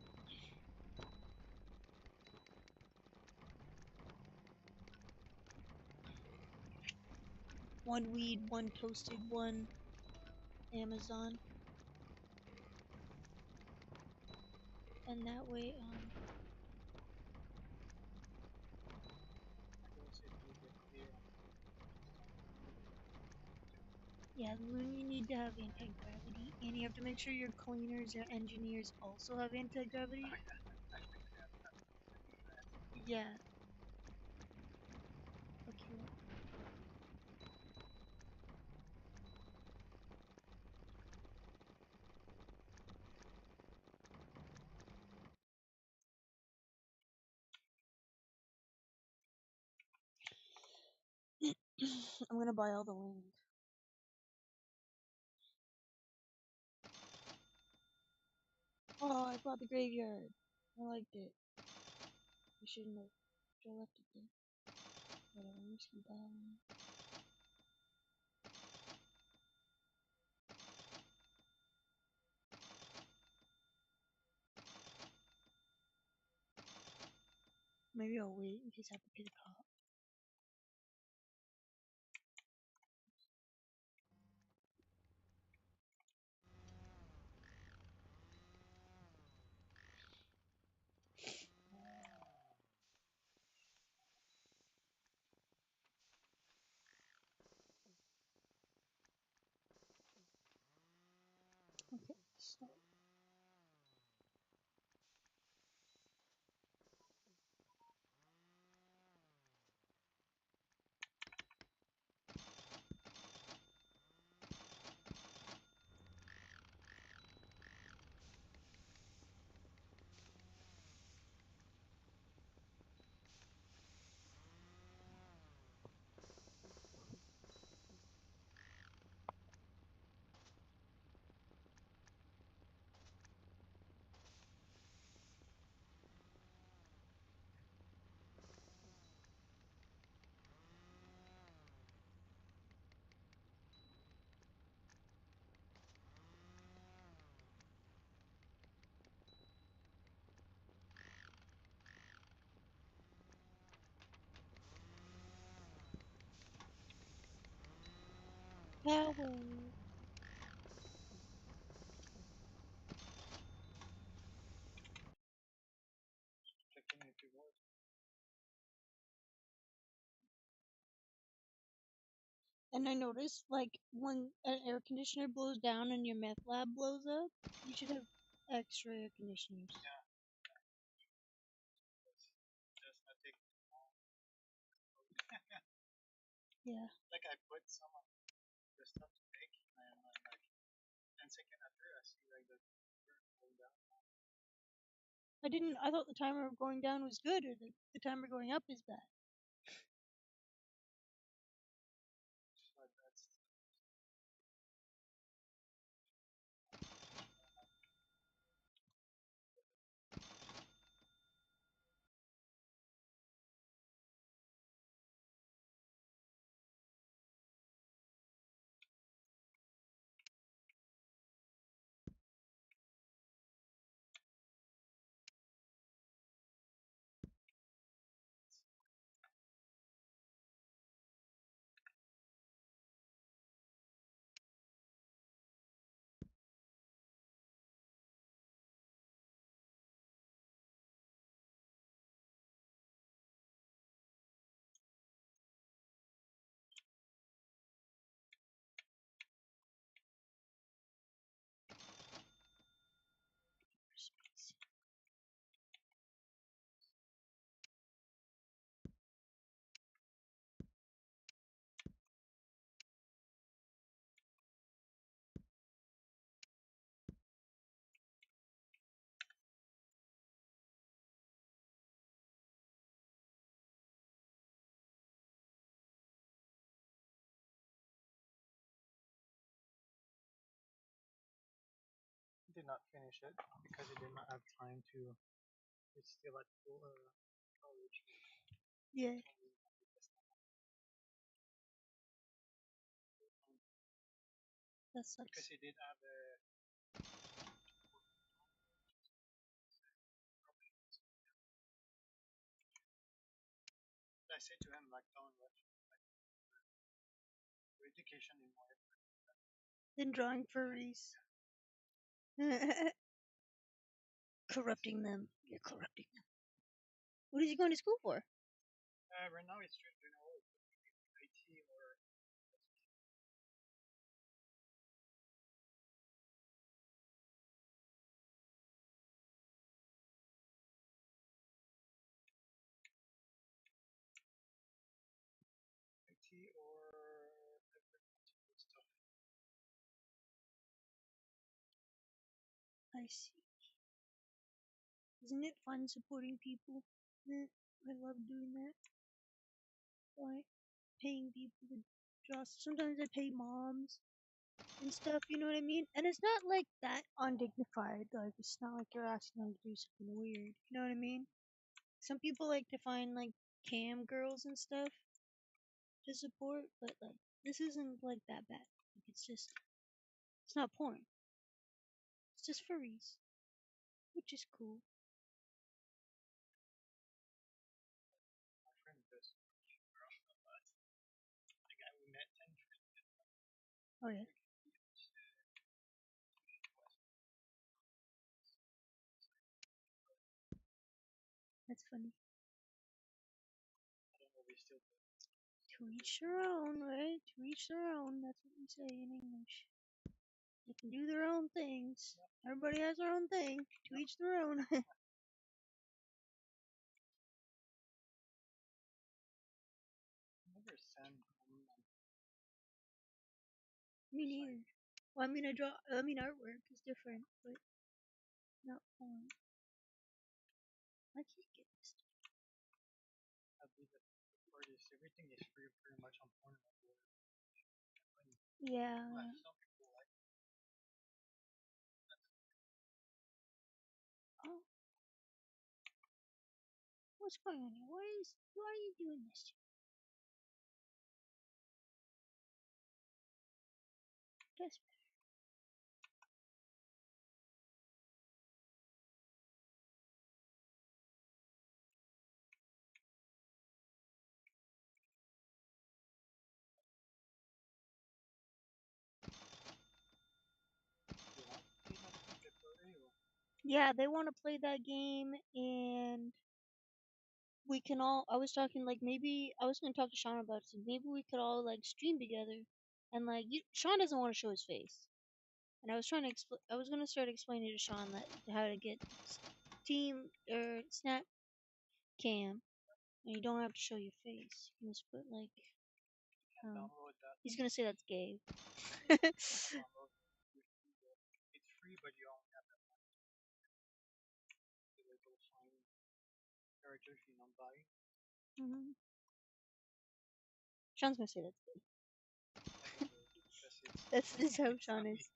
One weed, one toasted, one Amazon. And that way, yeah, you need to have anti-gravity, and you have to make sure your cleaners, your engineers also have anti-gravity. Yeah. Okay. I'm gonna buy all the land. Oh, I bought the graveyard. I liked it. I shouldn't have. I left it there. Whatever, I'm just gonna buy all the land. Maybe I'll wait in case I have to pay the cop. stuff. Power. Checking if it was. And I noticed, like, when an air conditioner blows down and your meth lab blows up, you should have extra air conditioners. Yeah. Just not take Yeah. like I put some on the stuff to bake, and I'm like 10 seconds after I see like the timer going down. I thought the timer going down was good, or the timer going up is bad. But that's did not finish it because it did not have time to. It's still at full college. Yeah. That Because sucks. he did have a. I said to him like, don't rush. Like, your education in more. Then drawing furries. Corrupting them. You're corrupting them. What is he going to school for? Right now it's just IT or IT or stuff. I see. Isn't it fun supporting people? I love doing that. Like paying people to draw. Sometimes I pay moms and stuff, you know what I mean? And it's not like that undignified. Like it's not like you're asking them to do something weird. You know what I mean? Some people like to find like cam girls and stuff to support, but like this isn't like that bad. Like it's not porn. It's just furries, which is cool. My friend does. The guy we met 10 Oh yeah, that's funny. I don't know, we still To each their own, right? To each their own. That's what we say in English. They can do their own things. Everybody has their own thing. To each their own. Never send. Me neither. Well, I mean, artwork is different, but not fun. I can't get this. I believe that for this, everything is free pretty much on Pornhub. Yeah. Some people like. Oh. What's going on here? Why are you doing this? That's Yeah, they want to play that game, and we can all. I was talking like maybe I was gonna talk to Sean about it. So maybe we could all like stream together, and like Sean doesn't want to show his face, and I was trying to explain. I was gonna start explaining to Sean that how to get Team or Snap Cam, and you don't have to show your face. You can just put like. He's gonna say that's gay. It's free, but you only have that one. Like those characters you don't buy. Sean's gonna say that's gay. That's how Sean is.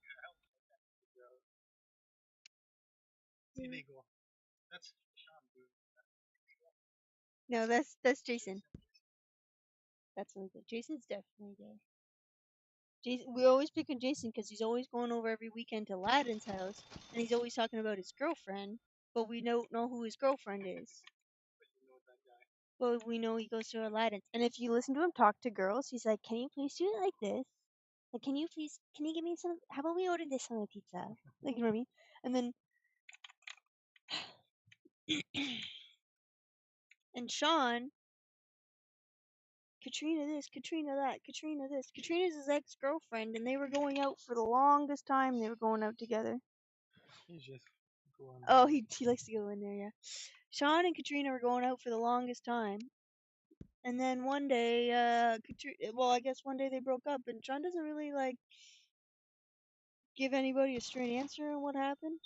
Illegal. That's Sean, dude. No, that's Jason. That's illegal. Jason's definitely gay. Jason, we always pick on Jason because he's always going over every weekend to Aladdin's house, and he's always talking about his girlfriend, but we don't know who his girlfriend is. But we know he goes to Aladdin's, and if you listen to him talk to girls, he's like, "Can you please do it like this? Like, can you give me some? How about we order this on the pizza? Like, you know what I mean?" And then, and Sean, Katrina this, Katrina that, Katrina this. Katrina's his ex-girlfriend, and they were going out for the longest time. They were going out together. He's just going. Oh, he likes to go in there, yeah. Sean and Katrina were going out for the longest time. And then one day, I guess one day they broke up, and Sean doesn't really, like, give anybody a straight answer on what happened.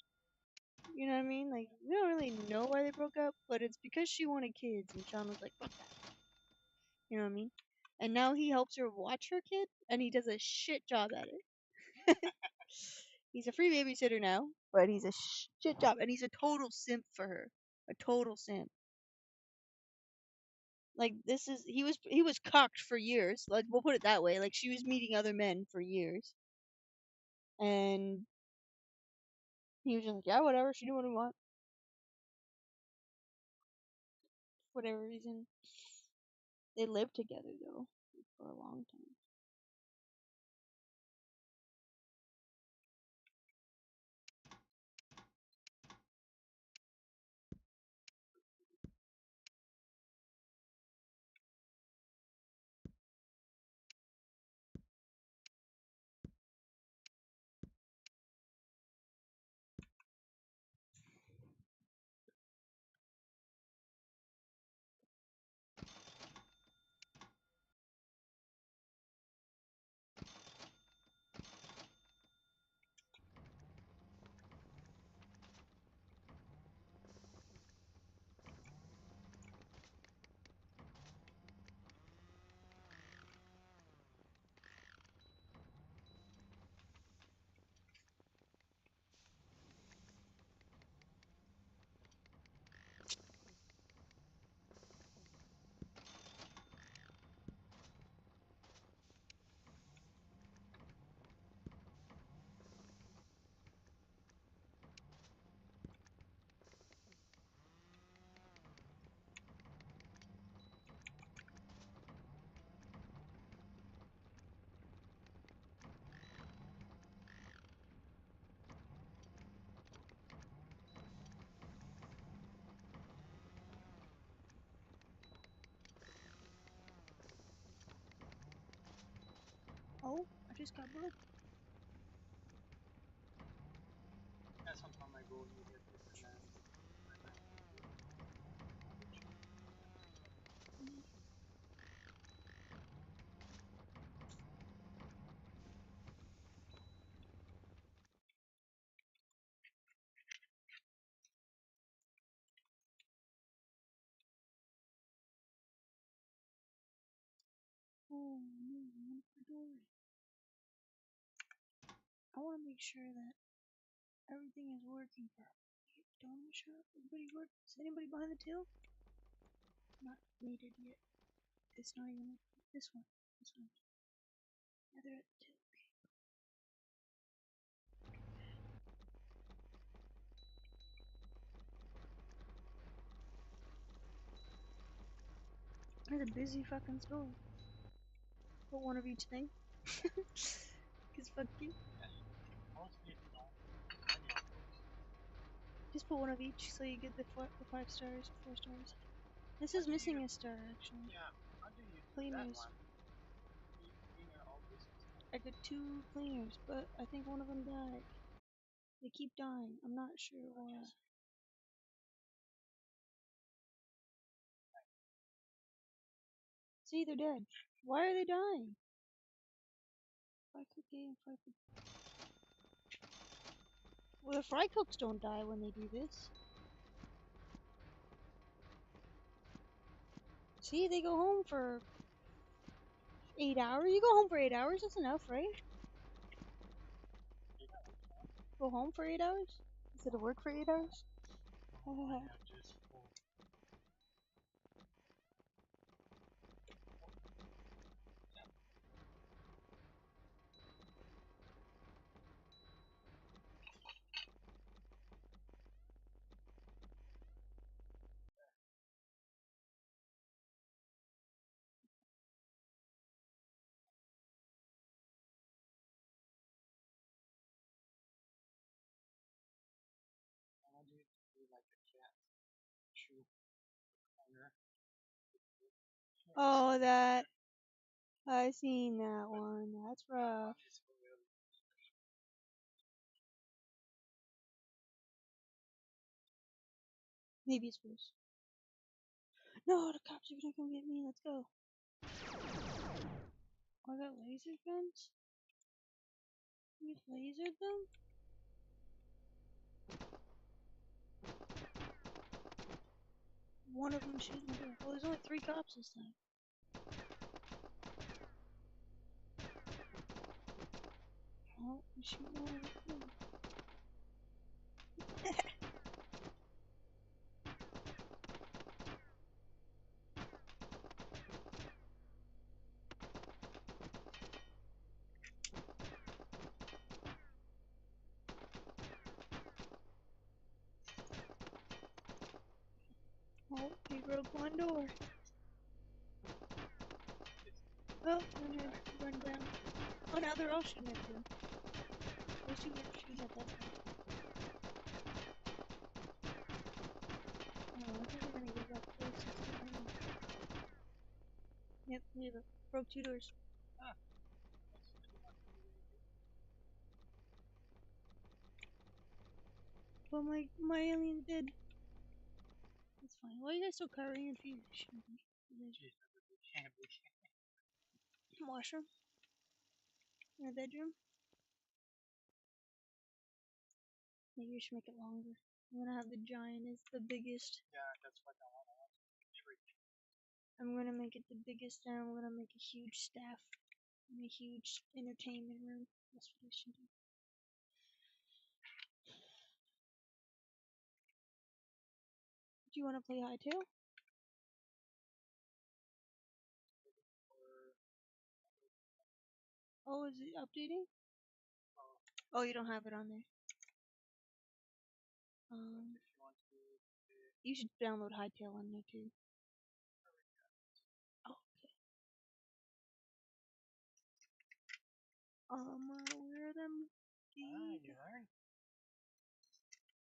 You know what I mean? Like, we don't really know why they broke up, but it's because she wanted kids, and Sean was like, fuck that. You know what I mean? And now he helps her watch her kid, and he does a shit job at it. He's a free babysitter now, but he's a shit job, and he's a total simp for her. A total simp. Like he was cocked for years. Like we'll put it that way. Like she was meeting other men for years, and he was just like, yeah, whatever. She do what he want. For whatever reason, they lived together though for a long time. Oh, I just got broke. go eat it and then I might have to do another check. Oh no, Dory. I want to make sure that everything is working properly. Don't make sure everybody works. Is anybody behind the till? Not needed yet. It's not even this one. This one. Yeah, they're at the till. Okay. It's a busy fucking store. Put one of each thing. Cause fuck you. Mostly don't many of those. Just put one of each so you get the 5 stars, 4 stars. This How is do missing you a star actually. yeah, how do you do that Cleaners. one? Cleaner all this stuff. I got 2 cleaners, but I think one of them died. They keep dying. I'm not sure why. See, they're dead. Why are they dying? Fry cook and fry cook. Well, the fry cooks don't die when they do this. See, they go home for 8 hours. You go home for 8 hours. That's enough, right? Go home for 8 hours instead of work for 8 hours. I have just full. How do you do like a cat? Chew the corner. Oh, that. I seen that one. That's rough. Is for real. Maybe it's worse. No, the cops are gonna come get me. Let's go. Oh, I got laser guns? You lasered them? One of them shooting the door. Well, there's only 3 cops this time. Oh, I'm shooting all of them. Oh, he broke one door. Oh, I'm gonna run down. Oh, now they're all shooting at you. They're shooting at that guy. Oh, I think we're gonna give up close. Yep, we broke 2 doors. Ah. But my alien's dead. That's fine. Why are you guys so covering your feet? Shouldn't be. Washroom? In the bedroom? Maybe you should make it longer. I'm gonna have the giant as the biggest. Yeah, that's what I want. I want everything. I'm gonna make it the biggest, and I'm gonna make a huge staff and a huge entertainment room. That's what I should do. Do you want to play Hightail? Oh, is it updating? Oh, you don't have it on there. If you want to You should download Hightail on there too. Oh, okay. Where are them? you learn.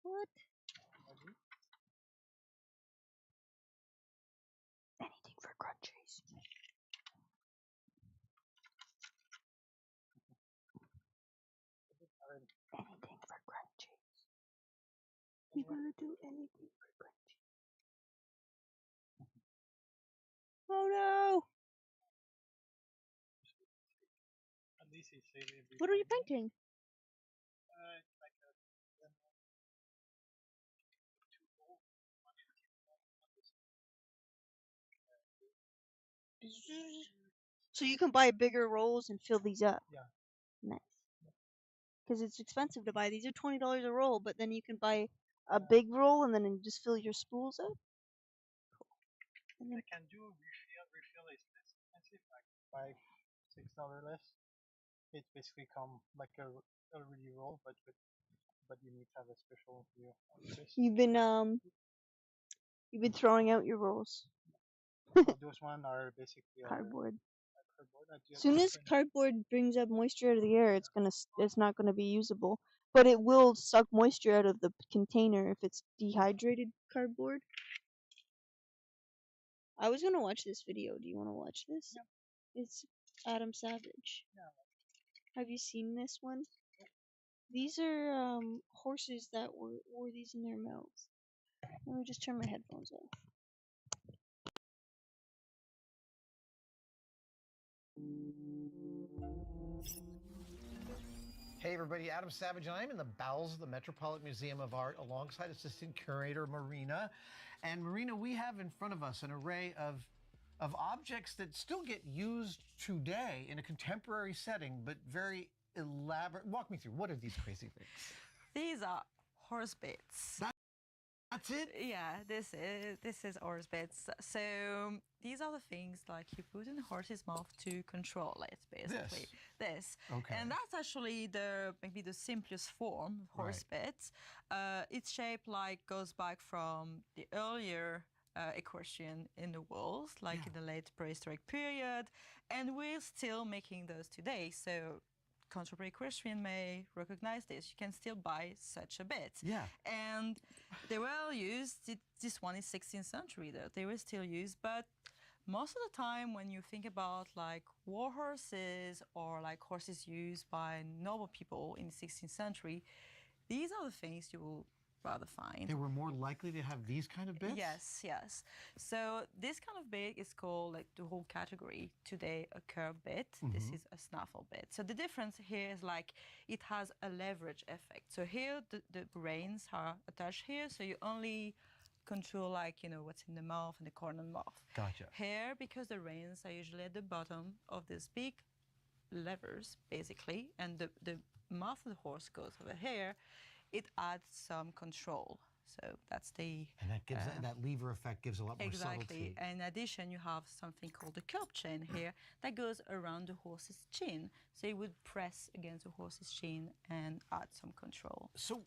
What? What? Anything for crunchies. Anything for crunchies. You wanna do anything for Crunchy? Oh no! At least he said every What are you Friday. painting? It's like a lemon, two roll, one empty one, one this. So you can buy bigger rolls and fill these up. Yeah. Nice. Because it's expensive to buy. These are $20 a roll, but then you can buy a big roll and then just fill your spools up. Cool. And then I can do refill. Refill is less expensive, like $5-6 less. It basically come like a already roll, but you need to have a special view on this. you've been throwing out your rolls. Those one are basically Cardboard. cardboard. As soon as cardboard brings up moisture out of the air, it's not gonna be usable. But it will suck moisture out of the container if it's dehydrated cardboard. I was gonna watch this video. Do you want to watch this? Yeah. It's Adam Savage. Yeah. Have you seen this one? These are horses that wore these in their mouths. Let me just turn my headphones off. Hey everybody, Adam Savage, and I'm in the bowels of the Metropolitan Museum of Art alongside Assistant Curator Marina. And Marina, we have in front of us an array of objects that still get used today in a contemporary setting, but very elaborate. Walk me through, what are these crazy things? These are horse bits. That's it? Yeah, this is horse bits. So these are the things like you put in the horse's mouth to control it, basically. This. Okay. And that's actually maybe the simplest form of horse bits. Its shape goes back from the earlier equestrian in the world, in the late prehistoric period, and we're still making those today. So contemporary equestrian may recognize this. You can still buy such a bit. Yeah. And they were used, this one is 16th century though, they were still used, but most of the time when you think about war horses or horses used by noble people in the 16th century, these are the things you will rather find. They were more likely to have these kind of bits? Yes, yes. So this kind of bit is called the whole category today a curb bit. This is a snaffle bit. So the difference here is it has a leverage effect. So here the reins are attached here, so you only control what's in the mouth and the corner of the mouth. Gotcha. Here, because the reins are usually at the bottom of these big levers, basically, and the mouth of the horse goes over here, it adds some control. So that's the... And that gives that lever effect gives a lot more exactly. subtlety. In addition, you have something called the curb chain here that goes around the horse's chin. So it would press against the horse's chin and add some control. So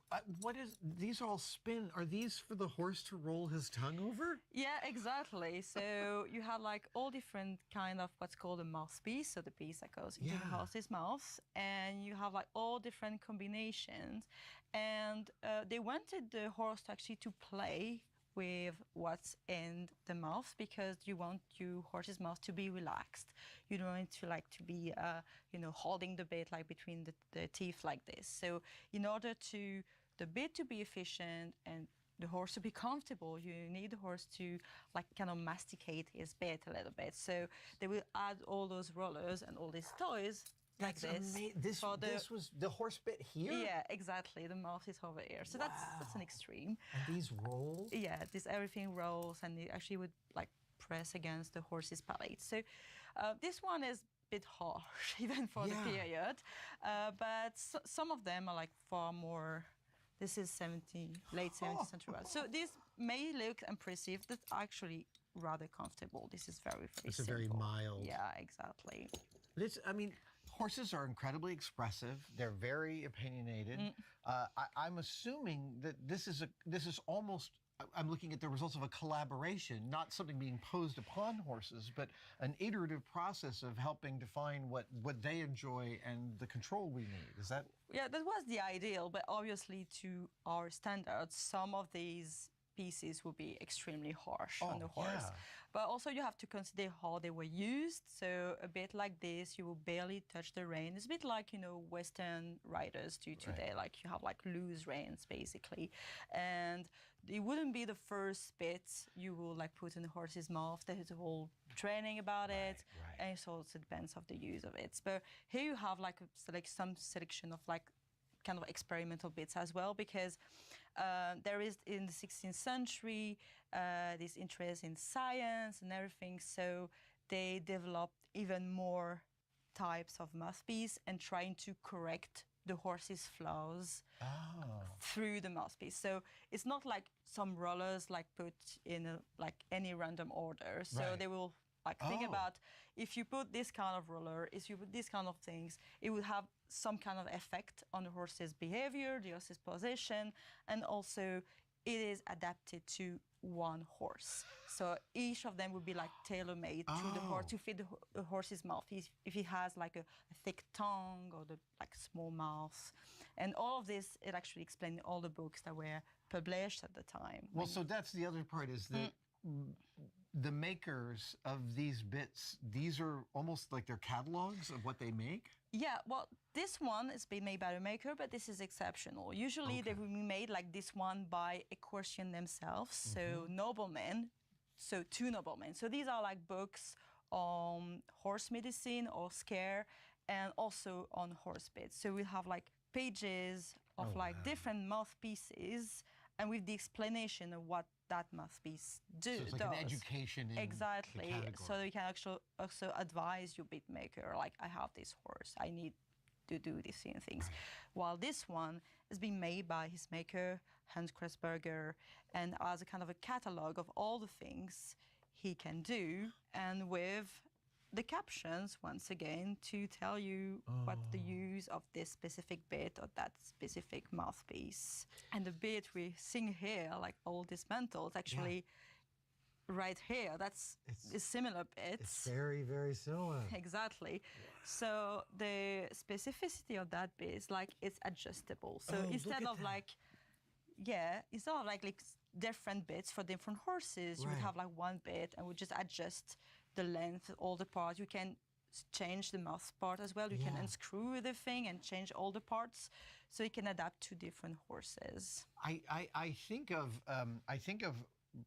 these all spin. Are these for the horse to roll his tongue over? Yeah, exactly. So you have all different kind of what's called a mouthpiece, so the piece that goes into the horse's mouth, and you have all different combinations. And they wanted the horse to play with what's in the mouth because you want your horse's mouth to be relaxed. You don't want it to be holding the bit between the teeth like this. So in order to the bit to be efficient and the horse to be comfortable, you need the horse to kind of masticate his bit a little bit. So they will add all those rollers and all these toys like this. This was the horse bit here? Yeah, exactly. The mouth is over here. So that's an extreme. And these roll? Yeah, everything rolls, and it actually would press against the horse's palate. So this one is a bit harsh even for the period, but some of them are far more. This is late 70th century. So this may look impressive, but actually rather comfortable. This is very, very simple. Very mild. Yeah, exactly. Horses are incredibly expressive. They're very opinionated. I'm assuming that this is almost. I'm looking at the results of a collaboration, not something being posed upon horses, but an iterative process of helping define what they enjoy and the control we need. Is that? Yeah, that was the ideal, but obviously to our standards, some of these pieces would be extremely harsh on Oh, the horse. yeah. But also you have to consider how they were used. So a bit like this, you will barely touch the rein. It's a bit like, you know, Western riders do today. Like you have like loose reins basically. And it wouldn't be the first bit you will like put in the horse's mouth. There's a whole training about it. And it also depends of the use of it. But here you have like some selection of like kind of experimental bits as well, because there is in the 16th century this interest in science and everything, so they developed even more types of mouthpiece and trying to correct the horse's flaws through the mouthpiece. So it's not like some rollers like put in like any random order. So they will like think about, if you put this kind of roller, if you put this kind of things, it would have some kind of effect on the horse's behavior, the horse's position, and also it is adapted to one horse. So each of them would be like tailor-made to the horse, to fit the horse's mouth. If he has like a thick tongue or the like small mouth. And all of this, it actually explained in all the books that were published at the time. Well, so that's the other part, is that the makers of these bits, these are almost like their catalogs of what they make? Yeah, well, this one is being made by the maker, but this is exceptional. Usually they will be made like this one by equestrian themselves, so noblemen, so 2 noblemen. So these are like books on horse medicine or scare, and also on horse bits. So we have like pages of different mouthpieces, and with the explanation of what that mouthpiece does. So it's like an education in exactly. the category. So you can actually also advise your bit maker, like, I have this horse, I need to do these things. While this one is being made by his maker, Hans Kressberger, and as a kind of a catalog of all the things he can do, and with the captions, once again, to tell you what the use of this specific bit or that specific mouthpiece. And the bit we sing here, like all dismantled, actually right here, that's a similar bit. It's very, very similar. Exactly. So the specificity of that bit is like it's adjustable. So instead of like, instead of like different bits for different horses, you would have like one bit and would just adjust the length, all the parts. You can change the mouth part as well. You can unscrew the thing and change all the parts, so you can adapt to different horses. I think of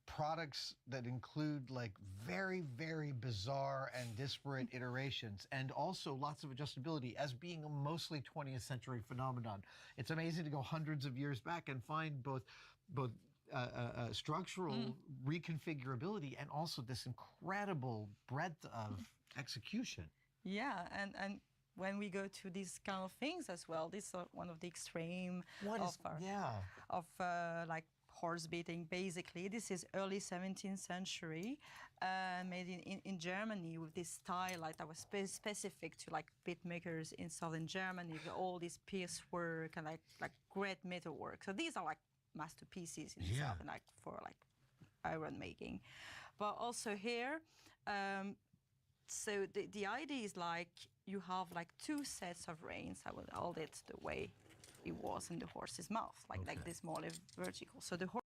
products that include like very, very bizarre and disparate iterations, and also lots of adjustability as being a mostly 20th century phenomenon. It's amazing to go hundreds of years back and find both structural reconfigurability and also this incredible breadth of execution. Yeah, and when we go to these kind of things as well, this is one of the extreme of like horse beating. Basically, this is early 17th century, made in Germany with this style like that was specific to like bit makers in southern Germany, with all this pierce work and like great metal work. So these are like masterpieces in itself, and like for like iron making. But also here, so the idea is like you have like 2 sets of reins. I will hold it the way it was in the horse's mouth, like this more vertical. So the horse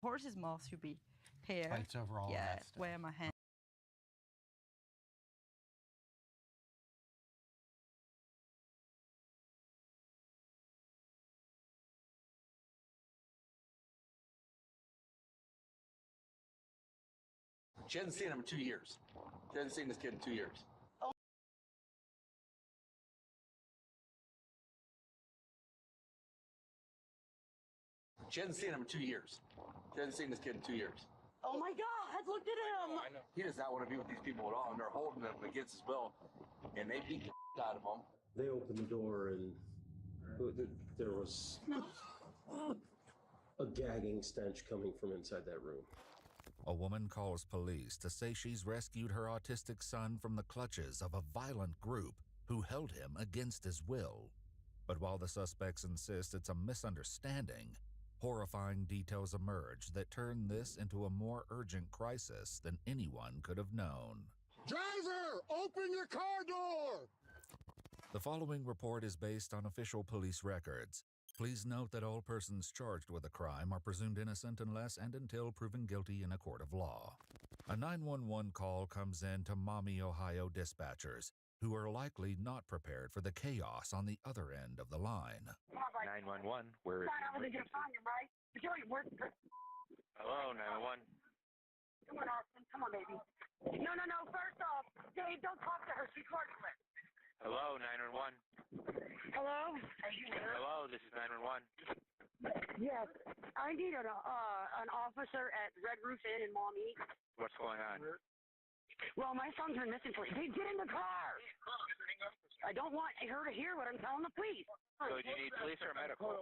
Horse's mouth should be here. Fights over all yeah, that stuff. where my hand. She hasn't seen him in 2 years. She hasn't seen this kid in 2 years. She hasn't seen him in 2 years. She hasn't seen this kid in 2 years. Oh my God, look at him. I know. He does not want to be with these people at all, and they're holding him against his will, and they beat the out of him. They opened the door and there was a gagging stench coming from inside that room. A woman calls police to say she's rescued her autistic son from the clutches of a violent group who held him against his will. But while the suspects insist it's a misunderstanding, horrifying details emerge that turn this into a more urgent crisis than anyone could have known. Driver, open your car door! The following report is based on official police records. Please note that all persons charged with a crime are presumed innocent unless and until proven guilty in a court of law. A 911 call comes in to Maumee, Ohio dispatchers, who are likely not prepared for the chaos on the other end of the line. 911, where is the emergency? Hello, 911. Come on, Austin. Come on, baby. No. First off, Dave, don't talk to her. She's worthless. Hello, 911. Hello? Hello, this is 911. Yes. I need an officer at Red Roof Inn in Maumee. What's going on? Well, my son's been missing for... Hey, get in the car! I don't want her to hear what I'm telling the police. So do you need police or medical?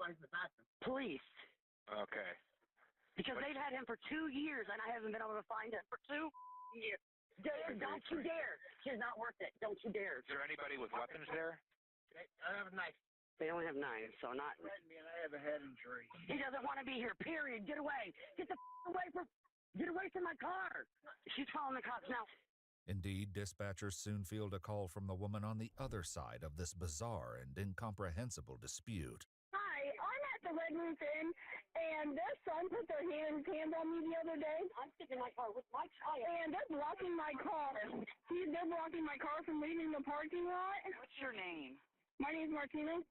Police. Okay. Because they've had him for 2 years, and I haven't been able to find him for 2 years. Dave, don't you dare. She's not worth it. Don't you dare. Is there anybody with weapons there? I have a knife. They only have knives, so not... I have a head injury. He doesn't want to be here, period. Get away. Get the away from... Get away from my car. She's calling the cops now. Indeed, dispatchers soon field a call from the woman on the other side of this bizarre and incomprehensible dispute. Hi, I'm at the Red Roof Inn, and their son put their hands on me the other day. I'm sitting in my car with my child. And they're blocking my car. They're blocking my car from leaving the parking lot. What's your name? My name's Martina.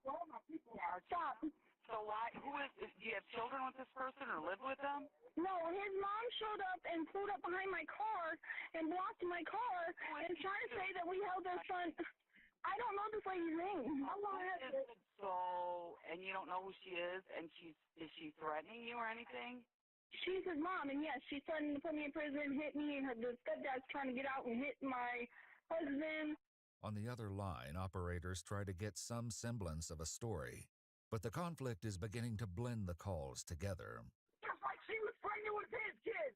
Stop. So why? Do you have children with this person or live with them? No, his mom showed up and pulled up behind my car and blocked my car and tried to say that we held their son. I don't know this lady's name. So, and you don't know who she is, and is she threatening you or anything? She's his mom, and yes, she's threatening to put me in prison, hit me, and the stepdad's trying to get out and hit my husband. On the other line, operators try to get some semblance of a story, but the conflict is beginning to blend the calls together. Just like she was pregnant with his kids.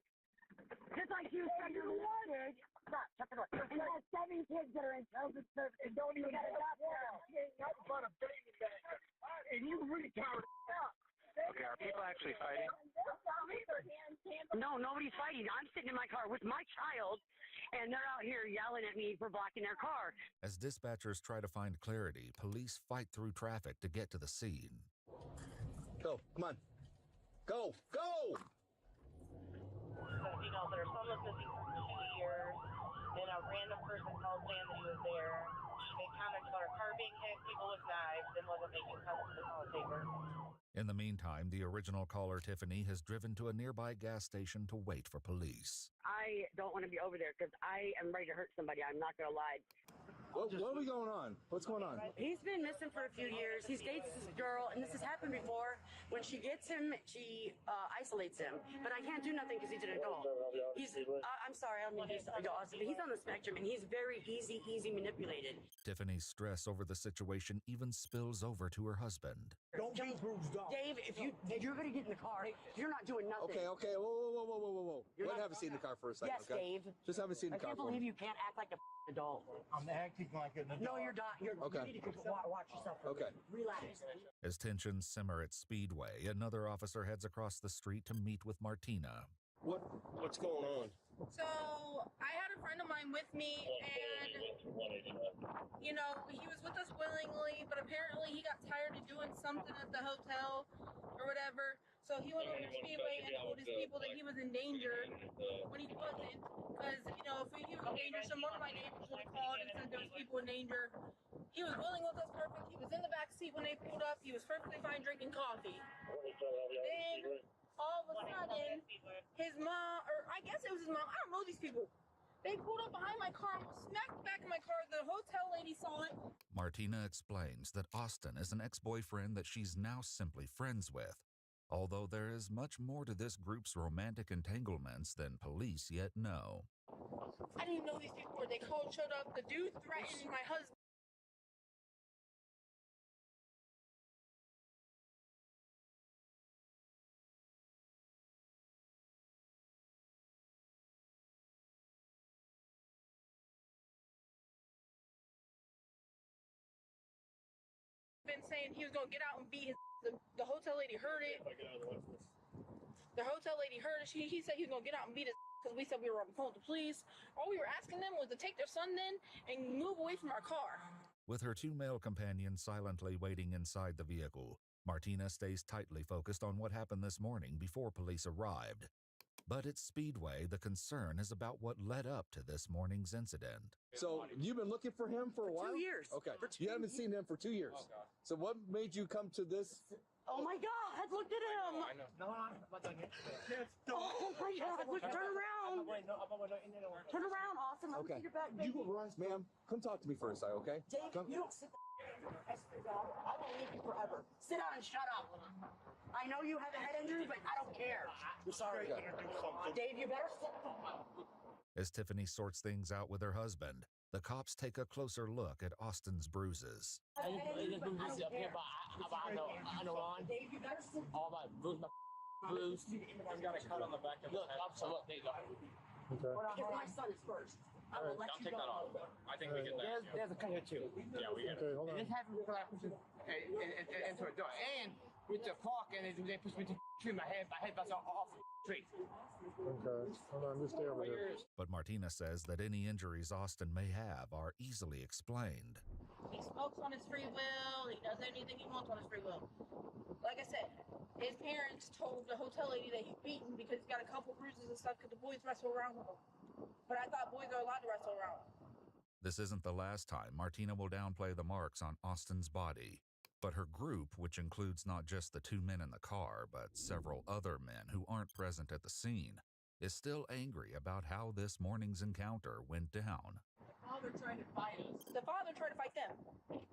Just like she was pregnant with his kids. Stop, shut the door. And I have 7 kids that are in child service and don't even get it up now. She ain't nothing but a baby back. And you really covered up. Okay, are people actually fighting? No, nobody's fighting. I'm sitting in my car with my child, and they're out here yelling at me for blocking their car. As dispatchers try to find clarity, police fight through traffic to get to the scene. Go, come on. Go! You know, their son was missing for 2 years, and a random person called saying that he was there. She made comments about her car being hit, people with knives, and wasn't making sense to the call taker. In the meantime, the original caller, Tiffany, has driven to a nearby gas station to wait for police. I don't want to be over there because I am ready to hurt somebody. I'm not going to lie. What are we going on? What's going on? He's been missing for a few years. He dates this girl, and this has happened before. When she gets him, she isolates him. But I can't do nothing because he's an adult. I'm sorry, I don't mean he's adult. He's on the spectrum, and he's very easy manipulated. Tiffany's stress over the situation even spills over to her husband. Don't be bruised up. Dave, if you're going to get in the car, you're not doing nothing. Okay. Whoa. Have a seat in the car for a second, yes, okay? Dave. Just have a seat in the car for me. I can't believe you can't act like a adult. I'm acting like an adult. No, you're not. You need to watch yourself. Okay. Relax. As tensions simmer at Speedway, another officer heads across the street to meet with Martina. What's going on? So I had a friend of mine with me, and you know, he was with us willingly, but apparently he got tired of doing something at the hotel or whatever, so he went over to Speedway and told his people that he was in danger when he wasn't. Because, you know, if he was in danger, some one of my neighbors would have called and said there was people in danger. He was willing with us, perfect. He was in the back seat when they pulled up. He was perfectly fine drinking coffee. Then, all of a sudden, his mom, or I guess it was his mom, I don't know these people. They pulled up behind my car, smacked the back of my car. The hotel lady saw it. Martina explains that Austin is an ex-boyfriend that she's now simply friends with, although there is much more to this group's romantic entanglements than police yet know. I didn't even know these people were. They called, showed up. The dude threatened my husband. Been saying he was gonna get out and beat his. The hotel lady heard it. The hotel lady heard it. He said he was gonna get out and beat his because we said we were on the phone with the police. All we were asking them was to take their son then and move away from our car. With her two male companions silently waiting inside the vehicle, Martina stays tightly focused on what happened this morning before police arrived. But at Speedway, the concern is about what led up to this morning's incident. So you've been looking for him for a while? 2 years. Okay. You haven't seen him for 2 years. So what made you come to this? Oh my God! Look at him. I know. No, I'm not done yet. Oh my God! Look, turn around. Turn around, Austin. Let me Okay. see your back. You, ma'am, come talk to me for a second, okay? Dave, Come. you don't sit there. I won't leave you forever. Sit down and shut up. I know you have a head injury, but I don't care. I'm sorry. Dave, you better sit down. As Tiffany sorts things out with her husband, the cops take a closer look at Austin's bruises. I know Ron. Dave, you better sit down. All my bruise, my bruise. I've got a cut on the back of his head. Look, there you go. Because my son is first. I will let I'll you take that off. go. I think we get that. There's a cut here too. Yeah, we get it. And this happened before I pushed it into a door. And with the park, and they pushed me to tree. My head was off the tree. Okay. Hold on, just stay over there. But Martina says that any injuries Austin may have are easily explained. He smokes on his free will. He does anything he wants on his free will. Like I said, his parents told the hotel lady that he's beaten because he's got a couple bruises and stuff because the boys wrestle around with him. But I thought boys are allowed to wrestle around. This isn't the last time Martina will downplay the marks on Austin's body. But her group, which includes not just the two men in the car, but several other men who aren't present at the scene, is still angry about how this morning's encounter went down. The father tried to fight us. The father tried to fight them.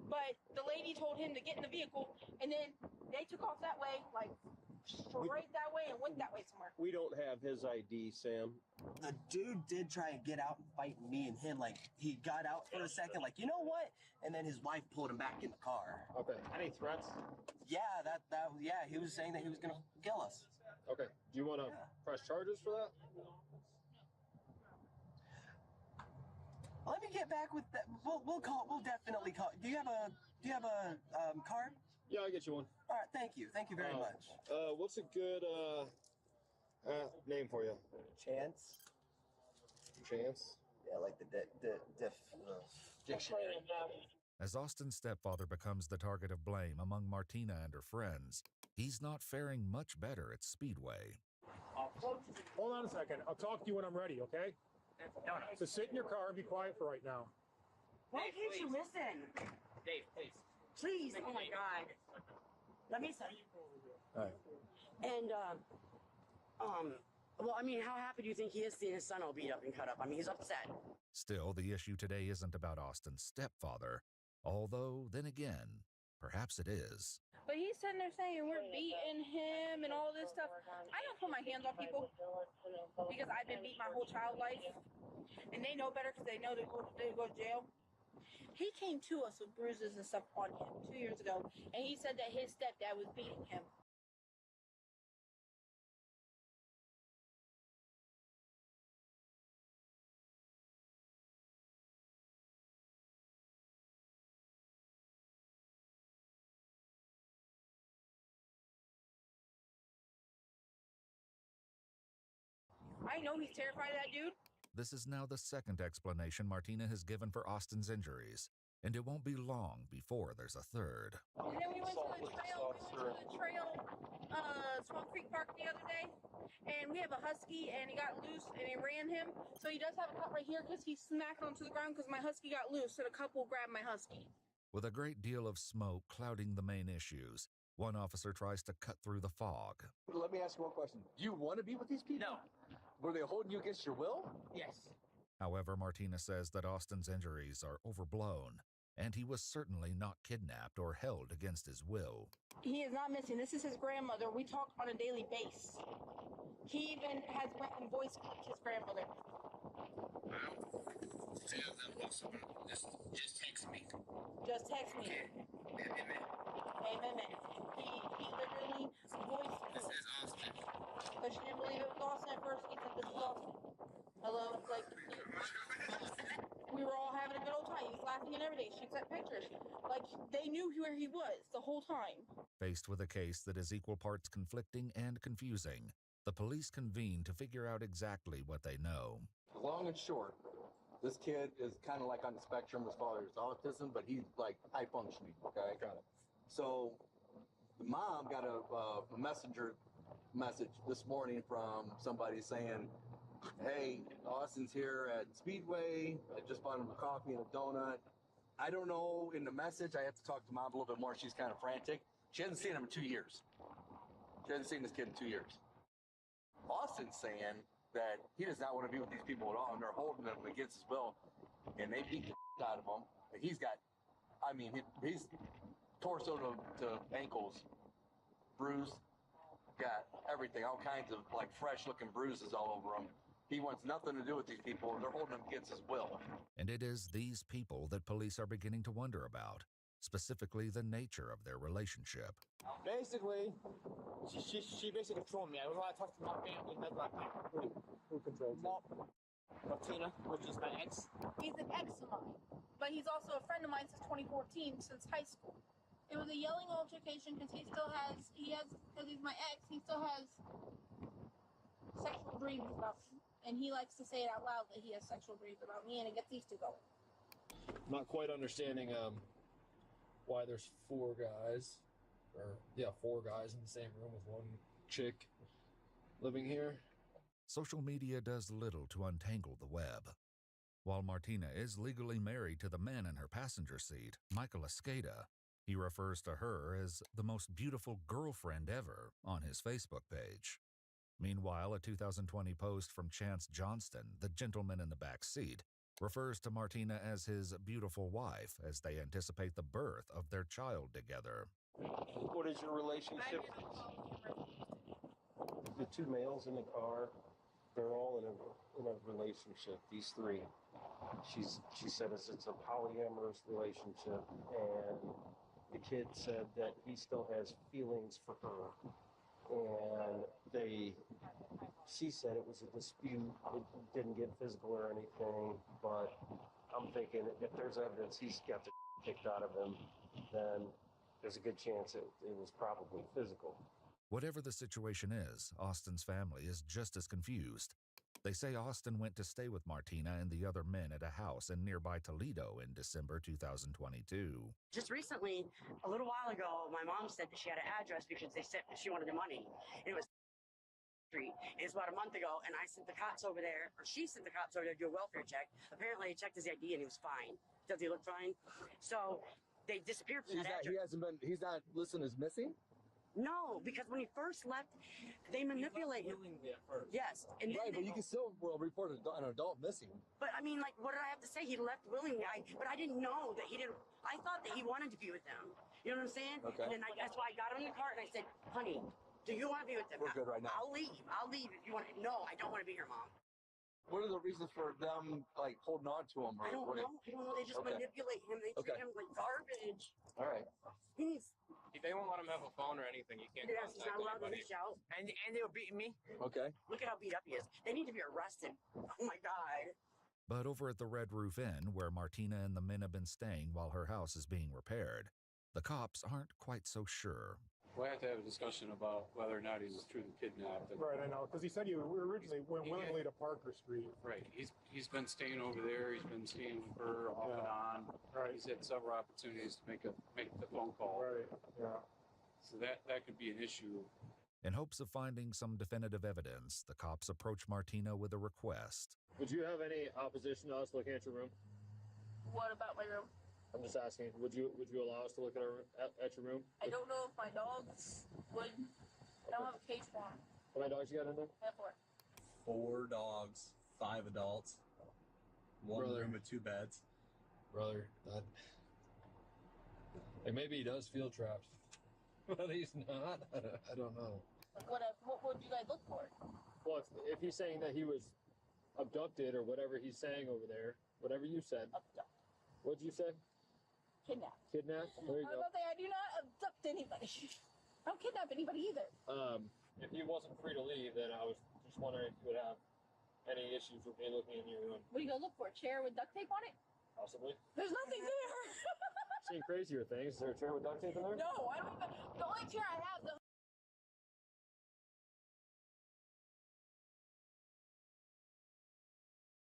But the lady told him to get in the vehicle, and then they took off that way, like straight that way, and went that way somewhere. We don't have his ID, Sam. The dude did try and get out and fight me and him. Like, he got out for a second, like, you know what? And then his wife pulled him back in the car. Okay. Any threats? Yeah, yeah, he was saying that he was gonna kill us. Okay. Do you want to press charges for that? Let me get back with that. We'll definitely call. Do you have a card? Yeah, I'll get you one. All right, thank you very much. What's a good name for you? Chance. Chance? Yeah, like the dictionary. As Austin's stepfather becomes the target of blame among Martina and her friends, he's not faring much better at Speedway. Hold on a second. I'll talk to you when I'm ready, okay? So sit in your car and be quiet for right now. Why can't you listen? Dave, please. Please. Oh my God. Let me say. All right. And well, I mean, how happy do you think he is seeing his son all beat up and cut up? I mean, he's upset. Still, the issue today isn't about Austin's stepfather, although, then again, perhaps it is. But he's sitting there saying we're beating him and all this stuff. I don't put my hands on people because I've been beat my whole child life, and they know better because they know they go to jail. He came to us with bruises and stuff on him 2 years ago, and he said that his stepdad was beating him. I know he's terrified of that dude. This is now the second explanation Martina has given for Austin's injuries, and it won't be long before there's a third. And then we went to the trail, Swan Creek Park. park the other day, and we have a husky, and he got loose, and he ran him. So he does have a cut right here because he smacked onto the ground because my husky got loose, and a couple grabbed my husky. With a great deal of smoke clouding the main issues, one officer tries to cut through the fog. Let me ask you one question. Do you want to be with these people? No. Were they holding you against your will? Yes. However, Martina says that Austin's injuries are overblown, and he was certainly not kidnapped or held against his will. He is not missing. This is his grandmother. We talk on a daily basis. He even has went and voice clipped his grandmother. Just text me. Just text me. Amen. He literally voiced it. This is Austin. Because she didn't believe it was Austin at first. He said, this is Austin. Hello? Like, we were all having a good old time. He was laughing and everything. She sent pictures. Like, they knew where he was the whole time. Faced with a case that is equal parts conflicting and confusing, the police convene to figure out exactly what they know. Long and short, this kid is kind of like on the spectrum as far as autism, but he's like high functioning, okay? Got it. So the mom got a messenger message this morning from somebody saying, hey, Austin's here at Speedway. I just bought him a coffee and a donut. I don't know, in the message, I have to talk to mom a little bit more. She's kind of frantic. She hasn't seen him in 2 years. She hasn't seen this kid in 2 years. Austin's saying that he does not want to be with these people at all, and they're holding him against his will, and they beat the out of him. And he's got, I mean, he's torso to ankles, bruised, got everything, all kinds of like fresh-looking bruises all over him. He wants nothing to do with these people. They're holding him against his will. And it is these people that police are beginning to wonder about, specifically the nature of their relationship. Basically, she basically controlled me. I was allowed to talk to my family. That's what I Who controls you? Martina, which is my ex. He's an ex of mine, but he's also a friend of mine since 2014, since high school. It was a yelling altercation because because he's my ex, he still has sexual dreams about me. And he likes to say it out loud that he has sexual dreams about me, and it gets these two going. Not quite understanding why there's four guys in the same room with one chick living here. Social media does little to untangle the web. While Martina is legally married to the man in her passenger seat, Michael Escada, he refers to her as the most beautiful girlfriend ever on his Facebook page. Meanwhile, a 2020 post from Chance Johnston, the gentleman in the back seat, refers to Martina as his beautiful wife as they anticipate the birth of their child together. What is your relationship? The two males in the car, they're all in a relationship, these three. She said it's a polyamorous relationship, and the kid said that he still has feelings for her. And she said it was a dispute. It didn't get physical or anything, but I'm thinking if there's evidence he's got the kicked out of him, then there's a good chance it was probably physical. Whatever the situation is, Austin's family is just as confused. They say Austin went to stay with Martina and the other men at a house in nearby Toledo in December 2022. Just recently, a little while ago, my mom said that she had an address because they said she wanted the money. And it was Street. It was about a month ago, and I sent the cops over there, or she sent the cops over there to do a welfare check. Apparently, he checked his ID and he was fine. Does he look fine? So they disappeared from that address. He's not listed as missing? No, because when he first left, they manipulate him. Yes. And right, but you can still report an adult missing. But I mean, like, what did I have to say? He left willingly. But I didn't know that he didn't. I thought that he wanted to be with them. You know what I'm saying? Okay. And then that's why I got him in the car and I said, honey, do you want to be with them? We're good right now. I'll leave if you want to. No, I don't want to be here, Mom. What are the reasons for them, like, holding on to him? I don't know. They just manipulate him. They treat him like garbage. All right. They won't let him have a phone or anything. You can't. Yes, he's not allowed to reach out. And they were beating me. Okay. Look at how beat up he is. They need to be arrested. Oh my God. But over at the Red Roof Inn, where Martina and the men have been staying while her house is being repaired, the cops aren't quite so sure. We'll have to have a discussion about whether or not he was truly kidnapped. Right, I know, because he said he originally went willingly to Parker Street. Right, he's been staying over there. He's been staying with her off and on. Right. He's had several opportunities to make the phone call. Right. Yeah. So that could be an issue. In hopes of finding some definitive evidence, the cops approach Martina with a request. Would you have any opposition to us looking at your room? What about my room? I'm just asking. Would you allow us to look at your room? I don't know if my dogs would. I don't have a cage for them. How many dogs you got in there? I have 4. 4 dogs, 5 adults, 1 Brother. room with 2 beds. Brother, that. Like maybe he does feel trapped, but he's not. I don't know. What would you guys look for? Well, if he's saying that he was abducted or whatever he's saying over there, whatever you said. What'd you say? Kidnapped. Kidnapped? There you I was go. about to say, I do not abduct anybody. I don't kidnap anybody either. If he wasn't free to leave, then I was just wondering if you would have any issues with me looking in your room. What are you gonna look for? A chair with duct tape on it? Possibly. There's nothing there. Seen crazier things. Is there a chair with duct tape in there? No, I don't even. The only chair I have.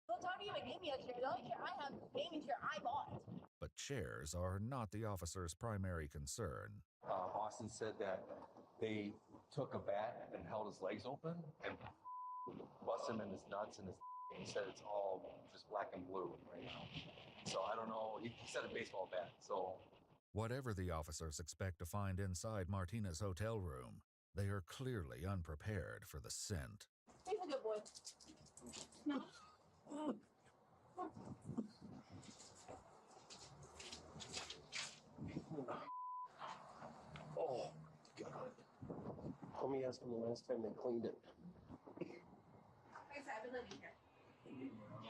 Well, Tony even gave me a chair. The only chair I have is a gaming chair I bought. But chairs are not the officer's primary concern. Austin said that they took a bat and held his legs open and bust him in his nuts and his. He said it's all just black and blue right now. So I don't know. He said a baseball bat. So Whatever the officers expect to find inside Martina's hotel room, they are clearly unprepared for the scent. He's a good boy. No. Oh, God. Let me ask them the last time they cleaned it. Like I said, I've been living here.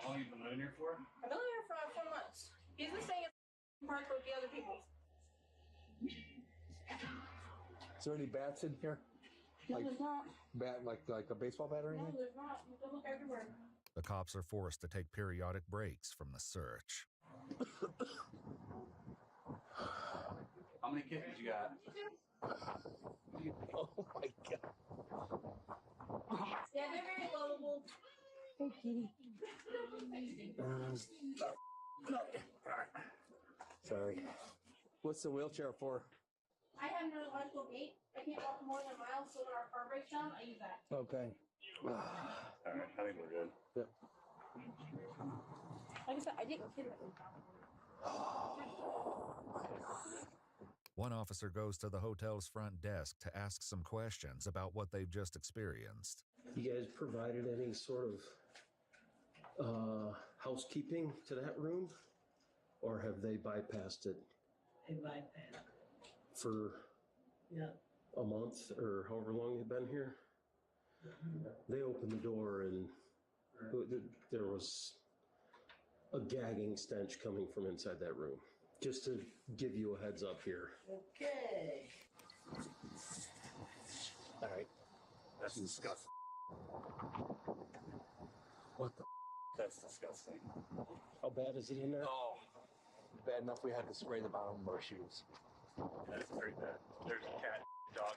How long have you been living here for? I've been living here for 4 months. He's been staying in park with the other people. is there any bats in here? No, there's not. Bat like a baseball bat or No, anything? there's not. You can look everywhere. The cops are forced to take periodic breaks from the search. How many kittens you got? Oh my God. Yeah, they're very lovable. Hey, kitty. Sorry. What's the wheelchair for? I have no electrical gate. I can't walk more than a mile, so when our car breaks down, I use that. Okay. All right, I think we're good. Yep. Like I said, I didn't kidnap him. One officer goes to the hotel's front desk to ask some questions about what they've just experienced. You guys provided any sort of housekeeping to that room? Or have they bypassed it They bypass. for Yeah. a month or however long you've been here? They opened the door and there was a gagging stench coming from inside that room. Just to give you a heads up here. Okay. All right. That's disgusting. What the? That's disgusting. How bad is it in there? Oh, bad enough we had to spray the bottom of our shoes. That's very bad. There's a cat, dog.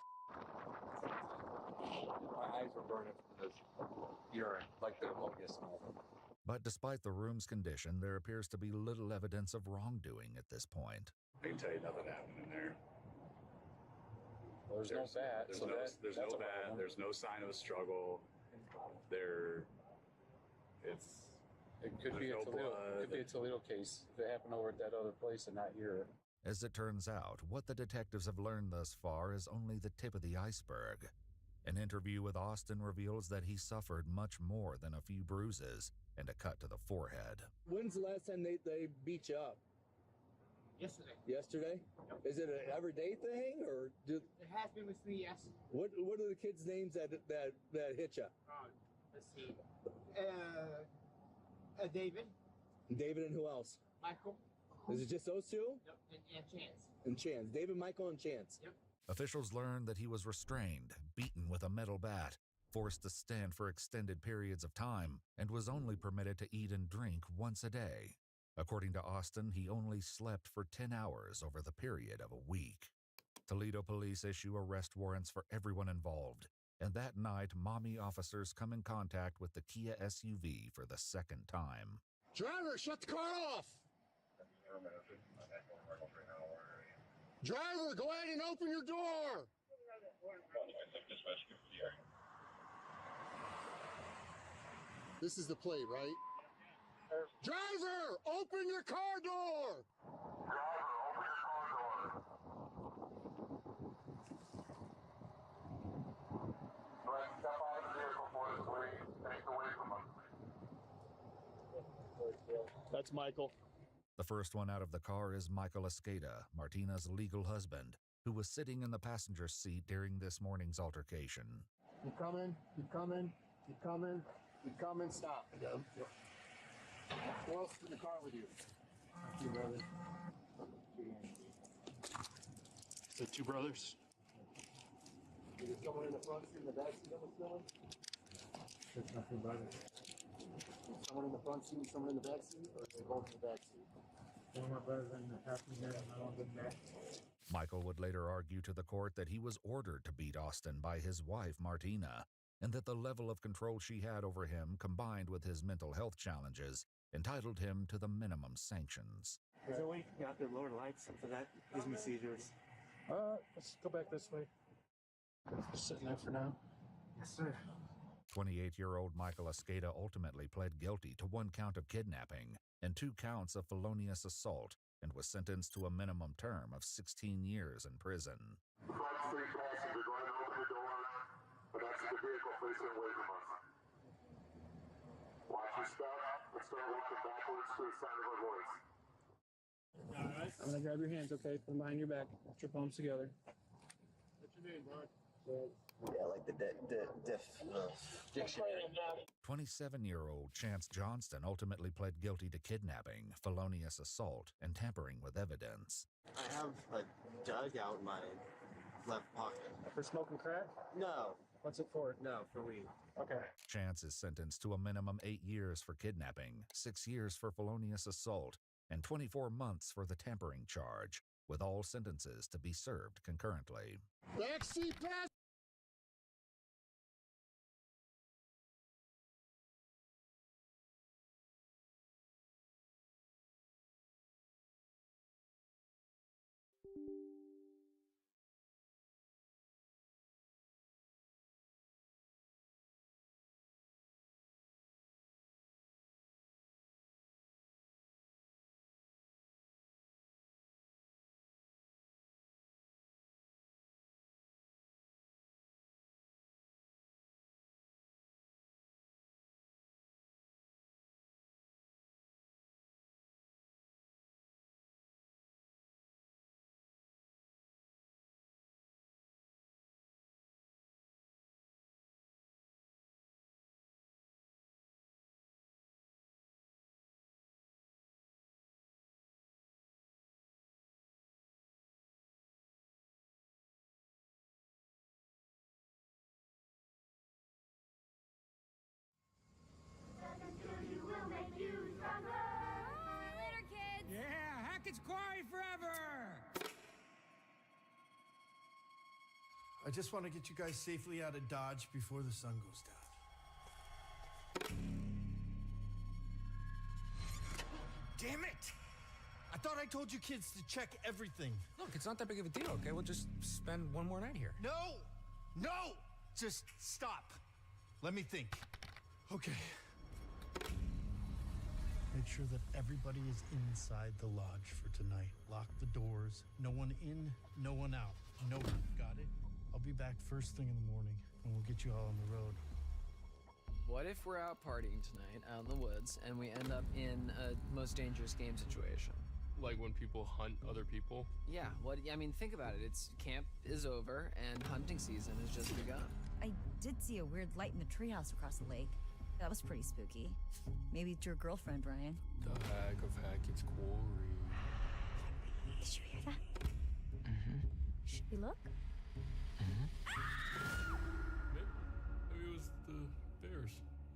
My eyes were burning from this urine, like the ammonia smell. But despite the room's condition, there appears to be little evidence of wrongdoing at this point. I can tell you nothing happened in there. There's no bat. There's so no, that's there's a no bat. problem. There's no sign of a struggle. It could be a no Toledo. blood. Could be a Toledo case. If it happened over at that other place and not here. As it turns out, what the detectives have learned thus far is only the tip of the iceberg. An interview with Austin reveals that he suffered much more than a few bruises and a cut to the forehead. When's the last time they beat you up? Yesterday. Yesterday? Yep. Is it an everyday thing or do, It has been with me, yes. what are the kids' names that hit you? Let's see. David, David and who else? Michael. Is it just those two? Yep. And Chance. And Chance. David, Michael, and Chance. Yep. Officials learned that he was restrained, beaten with a metal bat, forced to stand for extended periods of time, and was only permitted to eat and drink once a day. According to Austin, he only slept for 10 hours over the period of a week. Toledo police issue arrest warrants for everyone involved, and that night, Mommy officers come in contact with the Kia SUV for the second time. Driver, shut the car off! Driver, go ahead and open your door! This is the plate, right? Driver, open your car door! That's Michael. The first one out of the car is Michael Escada, Martina's legal husband, who was sitting in the passenger seat during this morning's altercation. Keep coming, keep coming, keep coming, keep coming, stop. Who else is in the car with you? Two brothers. The two brothers. Is there someone in the front seat and the back seat that was filming? There's nothing about it. Is someone in the front seat, someone in the back seat, or are they both in the back seat? One of my brothers in the passenger and I don't get back. Michael would later argue to the court that he was ordered to beat Austin by his wife, Martina, and that the level of control she had over him, combined with his mental health challenges, entitled him to the minimum sanctions. Is there a way you can get out there, lower the lights, so that gives me seizures? Let's go back this way. Just sitting there for now. Yes, sir. 28-year-old Michael Escada ultimately pled guilty to 1 count of kidnapping and 2 counts of felonious assault and was sentenced to a minimum term of 16 years in prison. The front seat passenger, go ahead and open the door, but exit the vehicle facing away from us. Watch your step and start walking backwards to the sound of our voice. Alright. I'm gonna grab your hands, okay? Put them behind your back. Put your palms together. What's your name, bud? Yeah, like the dictionary. 27-year-old Chance Johnston ultimately pled guilty to kidnapping, felonious assault, and tampering with evidence. I have a dug out in my left pocket. For smoking crack? No. What's it for? No, for weed. Okay. Chance is sentenced to a minimum 8 years for kidnapping, 6 years for felonious assault, and 24 months for the tampering charge, with all sentences to be served concurrently. Backseat pass! Later, kids! Yeah, Hackett's Quarry forever! I just want to get you guys safely out of Dodge before the sun goes down. Damn it! I thought I told you kids to check everything. Look, it's not that big of a deal, okay? We'll just spend one more night here. No! No! Just stop. Let me think. Okay. Make sure that everybody is inside the lodge for tonight. Lock the doors. No one in, no one out. No one. Got it? I'll be back first thing in the morning, and we'll get you all on the road. What if we're out partying tonight out in the woods and we end up in a most dangerous game situation? Like when people hunt other people? Yeah, I mean, think about it. It's camp is over and hunting season has just begun. I did see a weird light in the treehouse across the lake. That was pretty spooky. Maybe it's your girlfriend, Ryan. The heck of Hackett's Quarry. Did you hear that? Mm-hmm. Should we look? Maybe it was the bears.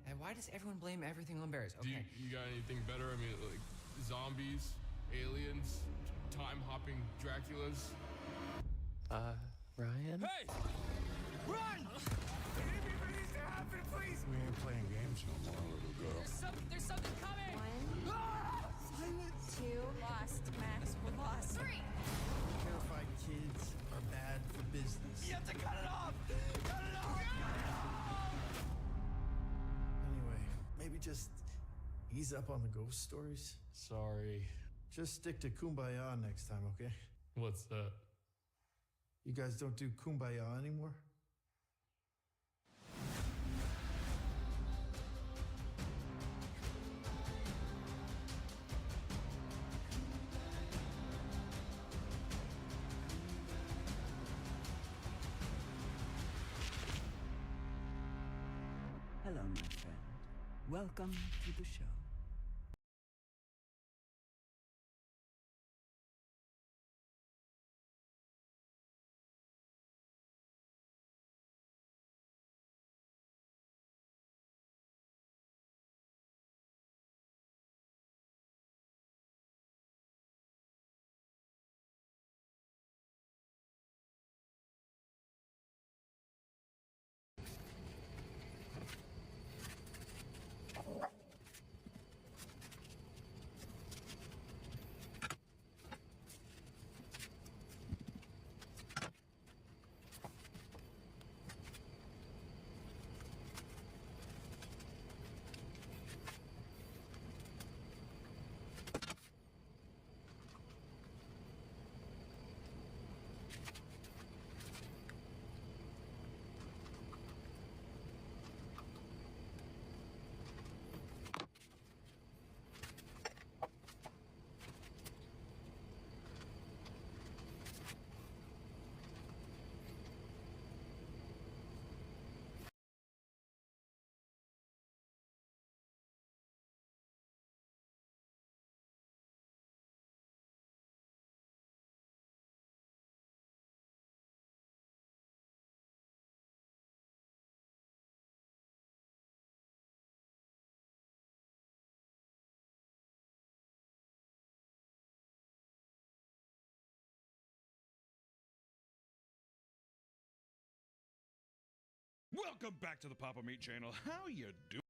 And why does everyone blame everything on bears? Okay. You got anything better? I mean, like zombies, aliens, time-hopping Draculas? Ryan? Hey! Run! Anything to happen, please! We ain't playing games no more, little girl. There's something coming! 1, Ah! 2, lost, Max. We're lost. 3. Terrified kids are bad for business. You have to cut it off! Cut it off! Anyway, maybe just Ease up on the ghost stories. Sorry. Just stick to Kumbaya next time, okay? What's that? You guys don't do Kumbaya anymore? Hello, my friend. Welcome to the show. Welcome back to the Papa Meat channel. How you doing?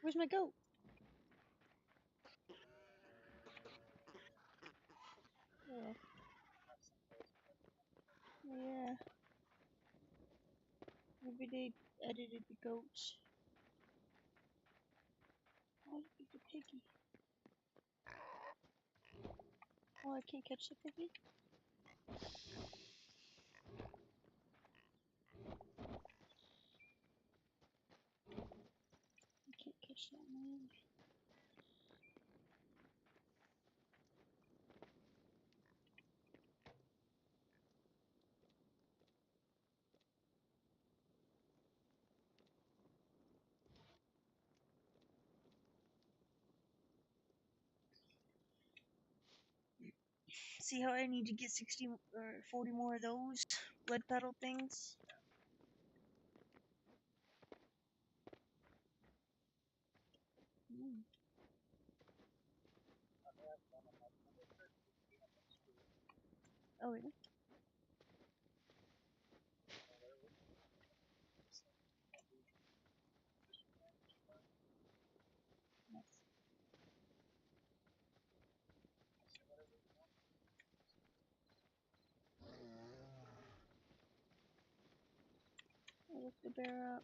Where's my goat? Oh. Yeah. Maybe they edited the goats. Oh, look at the piggy. Oh, I can't catch the piggy? I can't catch that one. See how I need to get 60 or 40 more of those lead pedal things? Mm. Oh, really? Nice. I looked the bear up.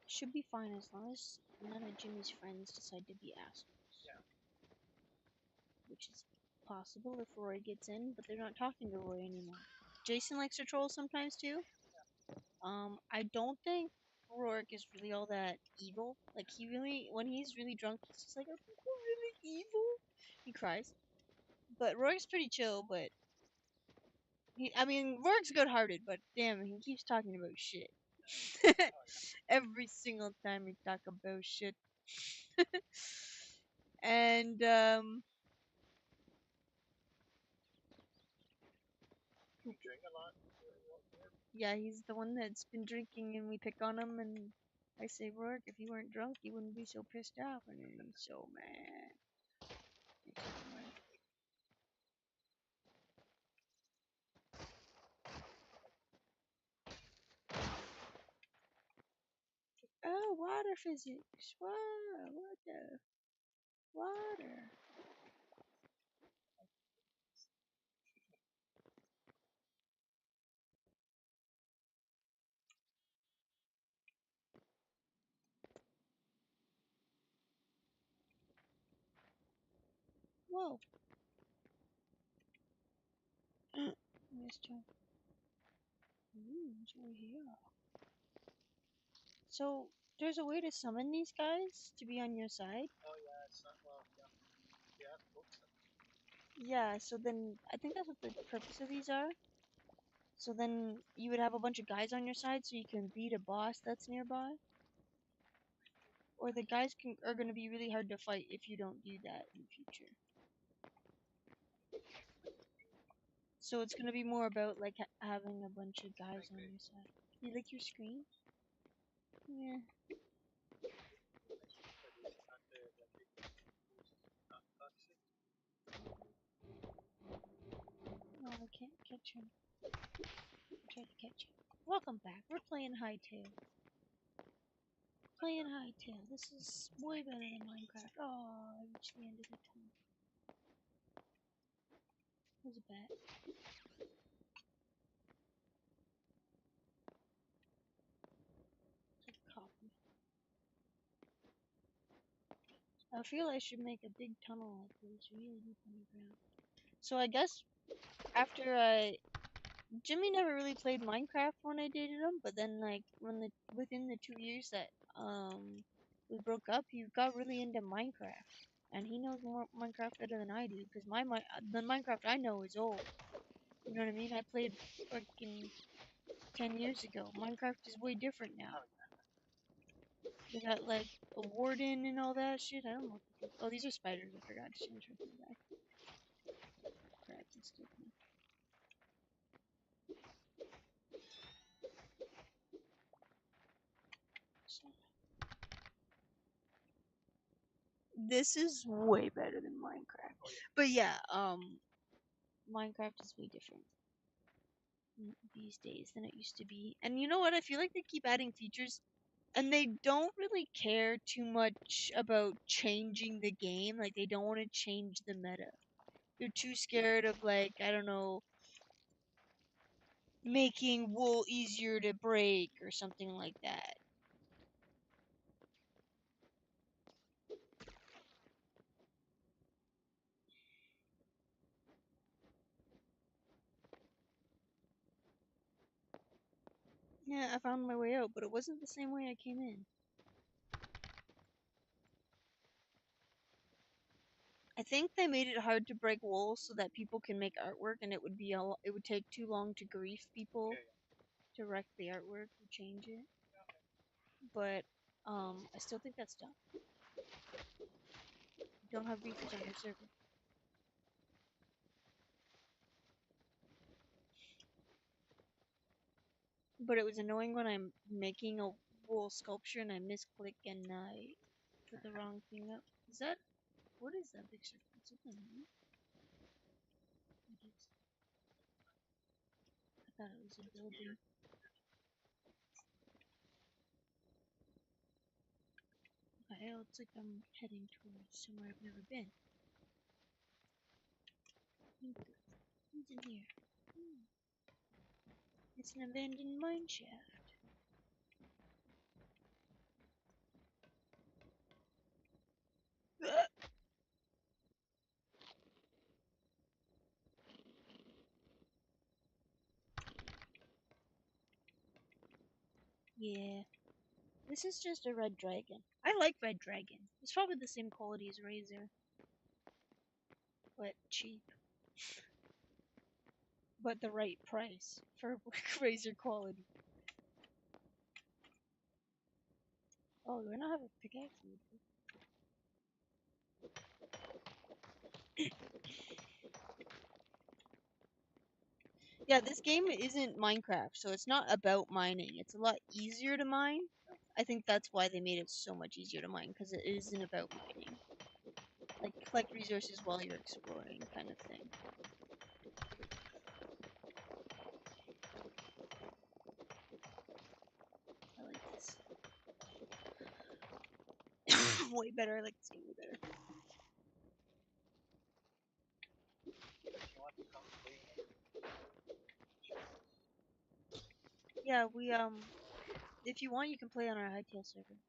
Should be fine as long as none of Jimmy's friends decide to be assholes. Yeah. Which is possible if Roy gets in, but they're not talking to Roy anymore. Jason likes to troll sometimes too. I don't think Rourke is really all that evil. Like he really, when he's really drunk, he's just like, I'm really evil. He cries. But Rourke's pretty chill. But I mean, Rourke's good-hearted, but damn, he keeps talking about shit. Every single time he talk about shit. And You drink a lot? yeah, he's the one that's been drinking, and we pick on him, and I say, Rourke, if you weren't drunk, you wouldn't be so pissed off, and he's so mad. He's so mad. Oh, water physics. Whoa, what the? Water. Whoa. Missed him. Ooh, it's over here. So, there's a way to summon these guys to be on your side? Oh yeah, it's not well. Yeah, yeah, books. Yeah, so then I think that's what the purpose of these are. So then you would have a bunch of guys on your side so you can beat a boss that's nearby. Or the guys are going to be really hard to fight if you don't do that in the future. So it's going to be more about like having a bunch of guys on your side. You like your screen? Yeah. No, I can't catch him. I tried to catch him. Welcome back. We're playing Hytale. Playing Hytale. This is way better than Minecraft. Oh, I reached the end of the tunnel. There's a bat. It's a copy. I feel I should make a big tunnel like this, really deep underground. So I guess after Jimmy never really played Minecraft when I dated him, but then like within the 2 years that we broke up, he got really into Minecraft, and he knows more Minecraft better than I do because the Minecraft I know is old. You know what I mean? I played fucking 10 years ago. Minecraft is way different now. They got like a warden and all that shit. I don't know. Oh, these are spiders. I forgot to change them back. Crap, it's taking. this is way better than Minecraft. But yeah, Minecraft is way different these days than it used to be. And you know what? I feel like they keep adding features and they don't really care too much about changing the game. Like, they don't want to change the meta. They're too scared of, like, I don't know, making wool easier to break or something like that. Yeah, I found my way out, but it wasn't the same way I came in. I think they made it hard to break wool so that people can make artwork, and it would be it would take too long to grief people to wreck the artwork or change it. But I still think that's dumb. Don't have griefers on your server. But it was annoying when I'm making a wool sculpture and I misclick and I put the wrong thing up. Is that what is that big circle? It's something new. It is. I thought it was a building. Okay, it looks like I'm heading towards somewhere I've never been. Who's in here? It's an abandoned mine shaft. Yeah. This is just a red dragon. I like red dragon. It's probably the same quality as Razor. But cheap. But the right price for Razor quality. Oh, do I not have a pickaxe? Yeah, this game isn't Minecraft, so it's not about mining. It's a lot easier to mine. I think that's why they made it so much easier to mine, because it isn't about mining. Like, collect resources while you're exploring, kind of thing. I like this. Way better, I like this game way better. Yeah, we, if you want, you can play on our Hytale server.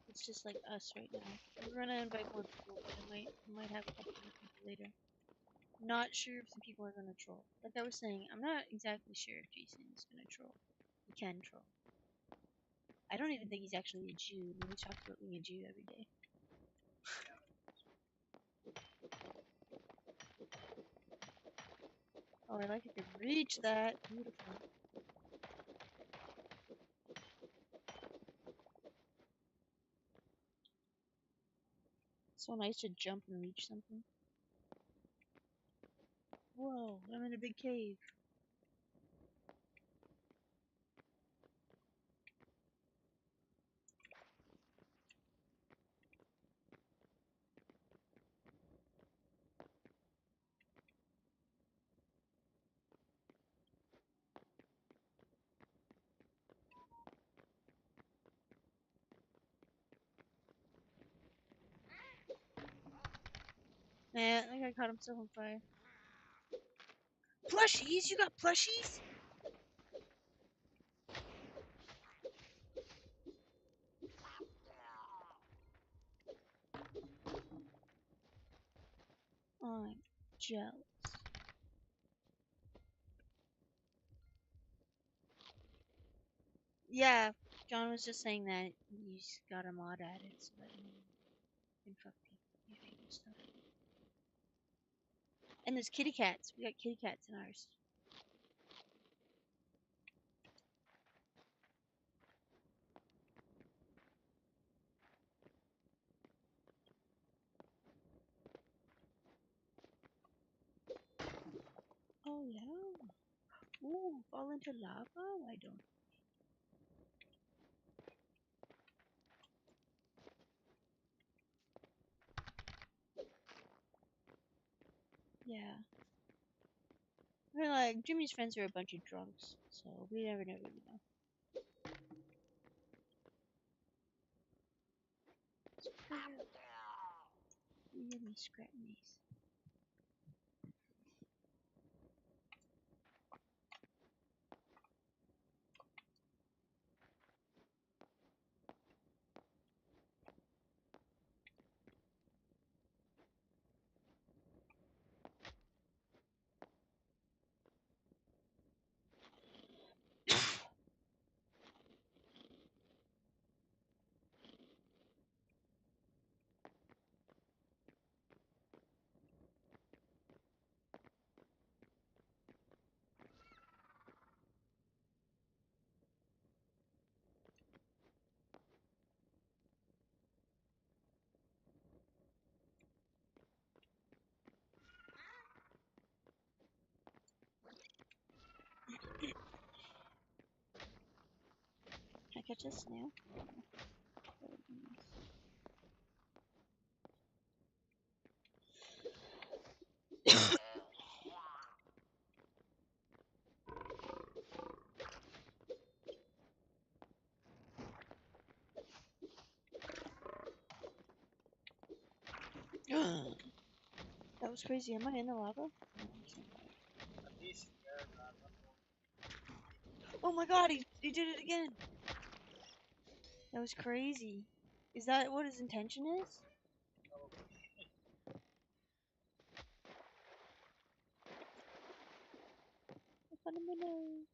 It's just like us right now. We're gonna invite more people, but we might have a couple more people later. Not sure if some people are gonna troll. Like I was saying, I'm not exactly sure if Jason is gonna troll. He can troll. I don't even think he's actually a Jew, and he talks about being a Jew every day. Oh, I like I could reach that. Beautiful. So nice to jump and reach something. Whoa, I'm in a big cave. Nah, I think I caught himself on fire. Plushies? You got plushies? I'm jealous. Yeah, John was just saying that he's got a mod added so that he can fuck people and stuff. And there's kitty cats. We got kitty cats in ours. Oh yeah. Ooh, fall into lava? Why don't Yeah. I mean, like, Jimmy's friends are a bunch of drunks, so we never know really know. Yummy scrap mace. Can I catch a snail? That would be nice. That was crazy. Am I in the lava? Oh my god, he did it again! That was crazy. Is that what his intention is? I found my nose.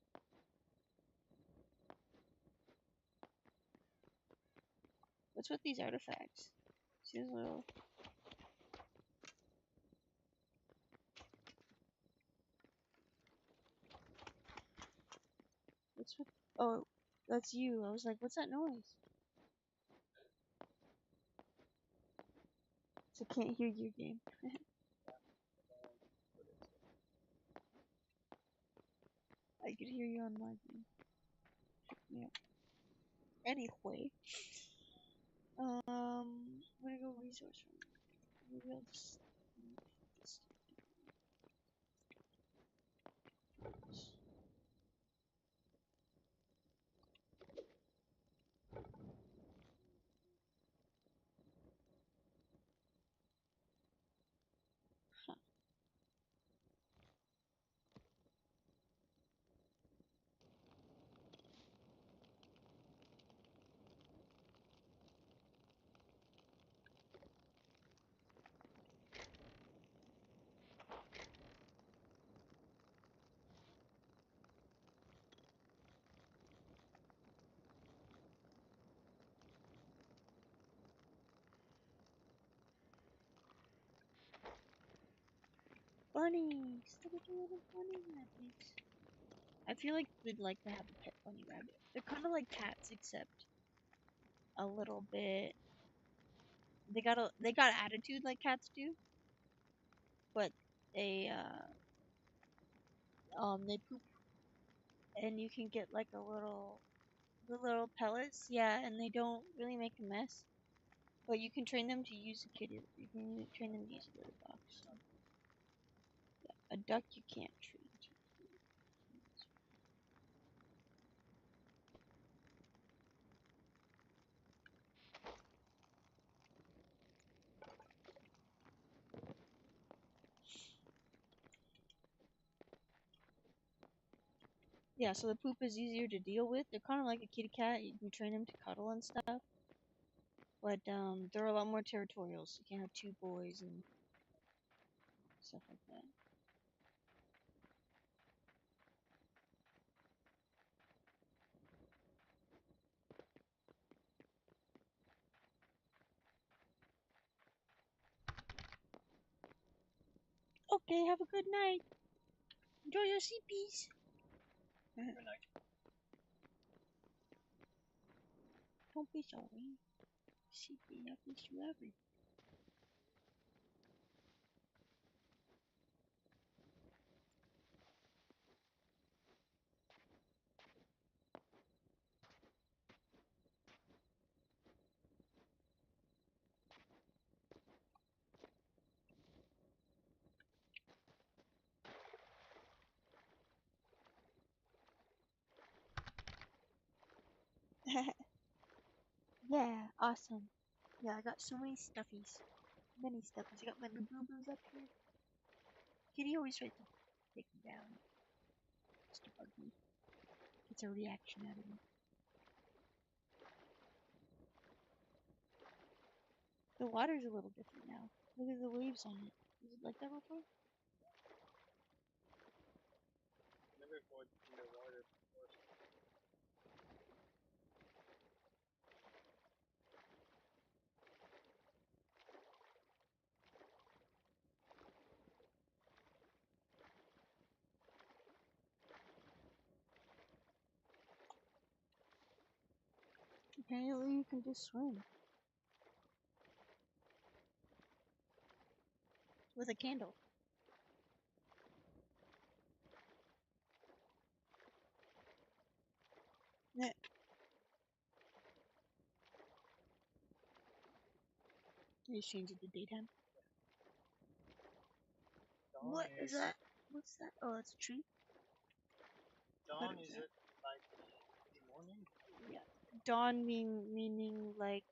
What's with these artifacts? See those little... What's with... Oh, that's you. I was like, what's that noise? So I can't hear your game. I could hear you on my game. Yeah. Anyway. I'm gonna go resource room. Maybe I'll just... Huh. Bunnies! Look at the little bunny rabbits. I feel like we'd like to have a pet bunny rabbit. They're kind of like cats, except a little bit. They got attitude like cats do, but they poop, and you can get like the little pellets, yeah, and they don't really make a mess. But you can train them to use a kitty. You can train them to use a litter box. So. Yeah, a duck you can't train. Yeah, so the poop is easier to deal with. They're kind of like a kitty cat. You can train them to cuddle and stuff. But they're a lot more territorial, so you can have two boys and stuff like that. Okay, have a good night. Enjoy your CPs. Good night. Don't be sorry. CP, I miss you every. Yeah, awesome. Yeah, I got so many stuffies. Many stuffies. I got my Labubu's up here. Kitty always tries to take me down. Just to bug me. Gets a reaction out of me. The water's a little different now. Look at the waves on it. Was it like that before? Never going in the water before. Apparently you can just swim. With a candle. Yeah. You change it to daytime. Dawn What is that? What's that? Oh, it's a tree? Dawn is it like the morning? Yeah. Dawn meaning like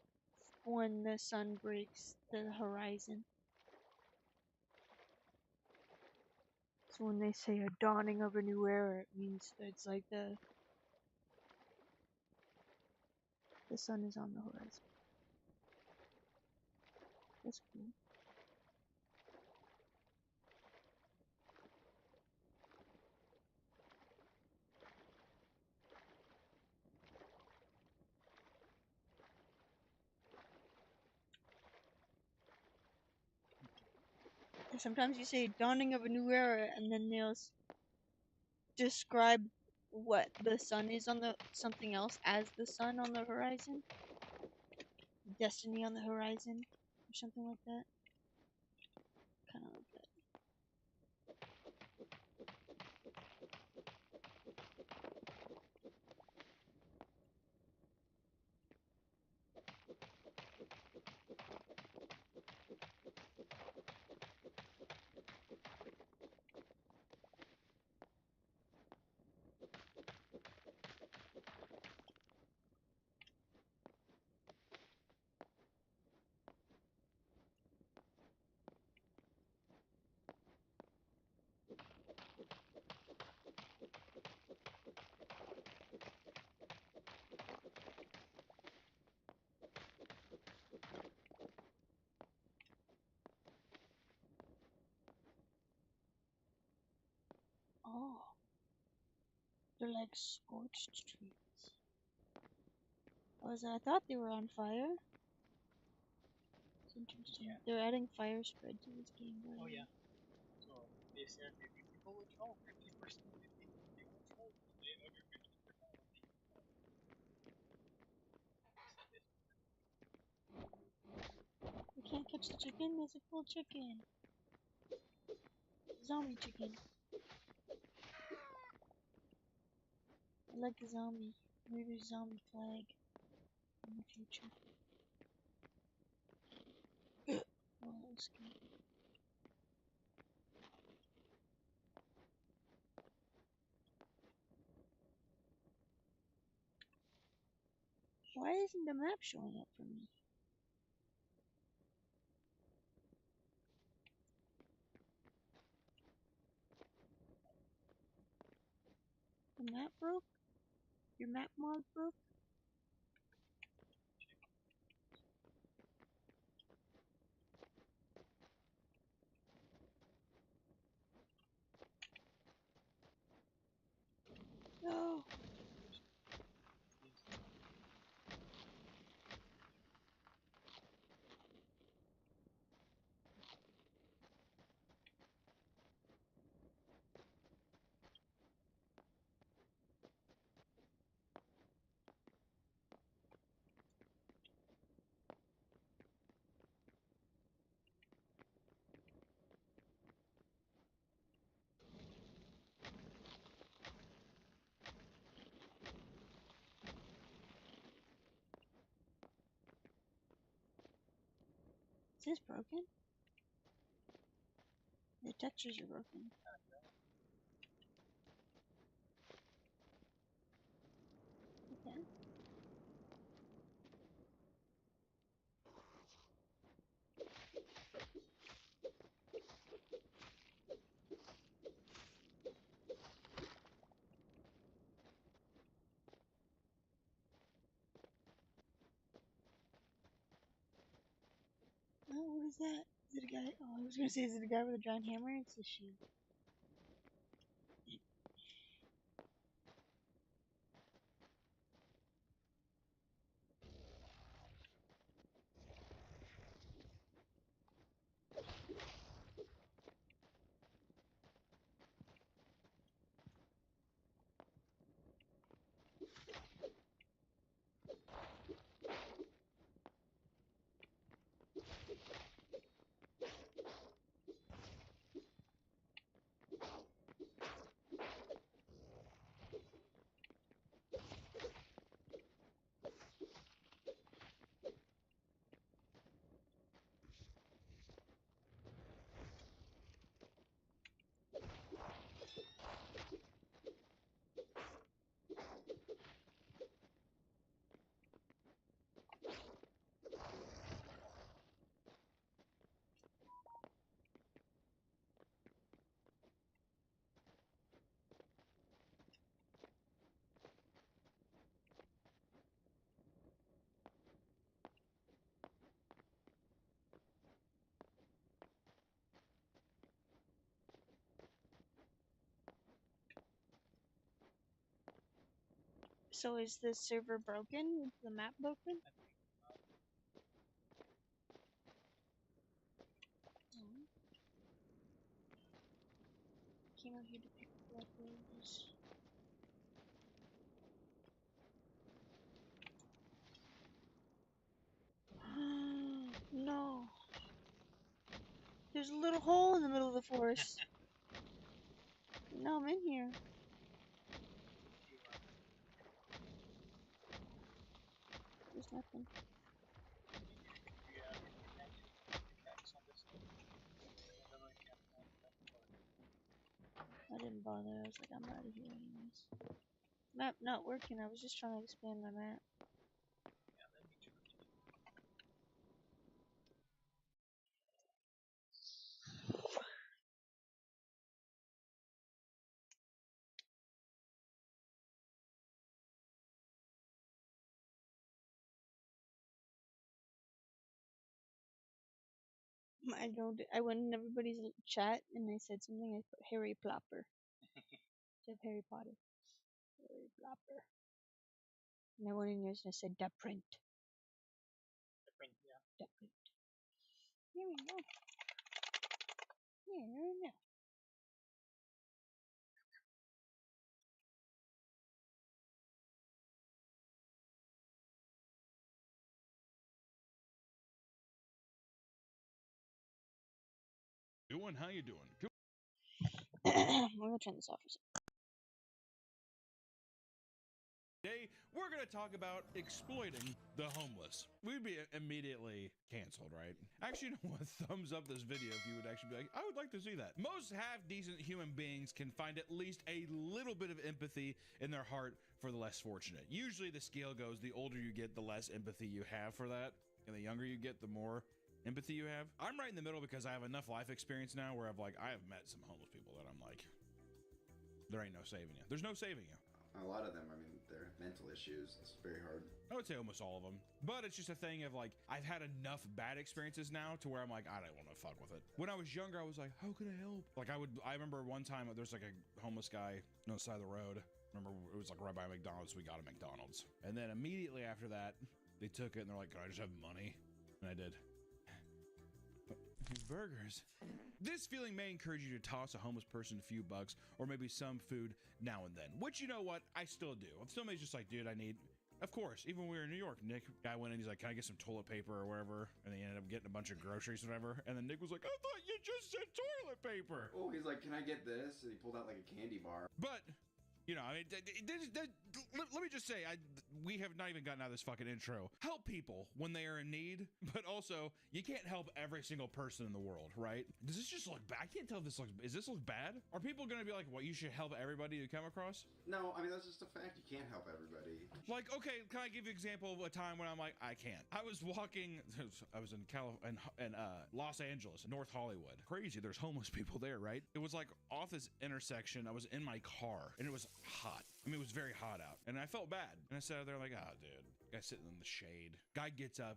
when the sun breaks the horizon. So when they say a dawning of a new era, it means that it's like the sun is on the horizon. That's cool. And sometimes you say dawning of a new era, and then they'll describe what the sun is on the something else as the sun on the horizon. Destiny on the horizon, or something like that. Kind of like that. Oh, they're like scorched trees. I thought they were on fire. It's interesting. Yeah. They're adding fire spread to this game. Oh yeah. So they said maybe people will troll. 50% of the people they will troll. The other 50% will be. We can't catch the chicken. There's a cool chicken. Zombie chicken. I like a zombie. Maybe a zombie flag in the future. Oh, that was good. Why isn't the map showing up for me? The map broke? Your map mod broke? No. Is this broken? The textures are broken. Okay. Who's that? Is it a guy? Oh, I was gonna say, is it a guy with a giant hammer? It's a she. So is this server broken? Is the map broken? Oh. Came out here to pick up leftovers. No. There's a little hole in the middle of the forest. No, I'm in here. There's nothing. I didn't bother. I was like, I'm out of here anyways. Map not working. I was just trying to expand my map. I went in everybody's chat and they said something. I put Harry Plopper. Instead of Harry Potter. Harry Plopper. And I went in yours and I said, da print. The print, yeah. Da print. Here we go. Here we go. Doing? How you doing? We're gonna turn this off for a second. Today, we're going to talk about exploiting the homeless. We'd be immediately canceled, right? Actually, you know what? Thumbs up this video if you would actually be like, I would like to see that. Most half-decent human beings can find at least a little bit of empathy in their heart for the less fortunate. Usually the scale goes, the older you get, the less empathy you have for that. And the younger you get, the more empathy you have. I'm right in the middle because I have enough life experience now where I have met some homeless people that I'm like, there ain't no saving you. There's no saving you. A lot of them, I mean, they're mental issues. It's very hard. I would say almost all of them. But it's just a thing of like, I've had enough bad experiences now to where I'm like, I don't want to fuck with it. When I was younger, I was like, how can I help? Like I remember one time there's like a homeless guy on the side of the road. Remember it was like right by McDonald's. We got a McDonald's. And then immediately after that, they took it and they're like, can I just have money? And I did. Burgers. This feeling may encourage you to toss a homeless person a few bucks or maybe some food now and then, which, you know what, I still do. If somebody's just like, dude, I need, of course, even when we were in New York, Nick, guy went in, he's like, can I get some toilet paper or whatever? And they ended up getting a bunch of groceries or whatever. And then Nick was like, I thought you just said toilet paper. Oh, he's like, can I get this? And he pulled out like a candy bar. But, you know, I mean, let me just say, we have not even gotten out of this fucking intro. Help people when they are in need, but also you can't help every single person in the world, right? Does this just look bad? I can't tell if this looks, is this look bad? Are people gonna be like, what, you should help everybody you come across? No, I mean, that's just a fact. You can't help everybody. Like, okay, can I give you an example of a time when I'm like, I can't. I was walking, I was in Los Angeles, North Hollywood. Crazy, there's homeless people there, right? It was like off this intersection, I was in my car, and it was hot. I mean, it was very hot out, and I felt bad. And I sat there like, oh, dude. Guy sitting in the shade. Guy gets up,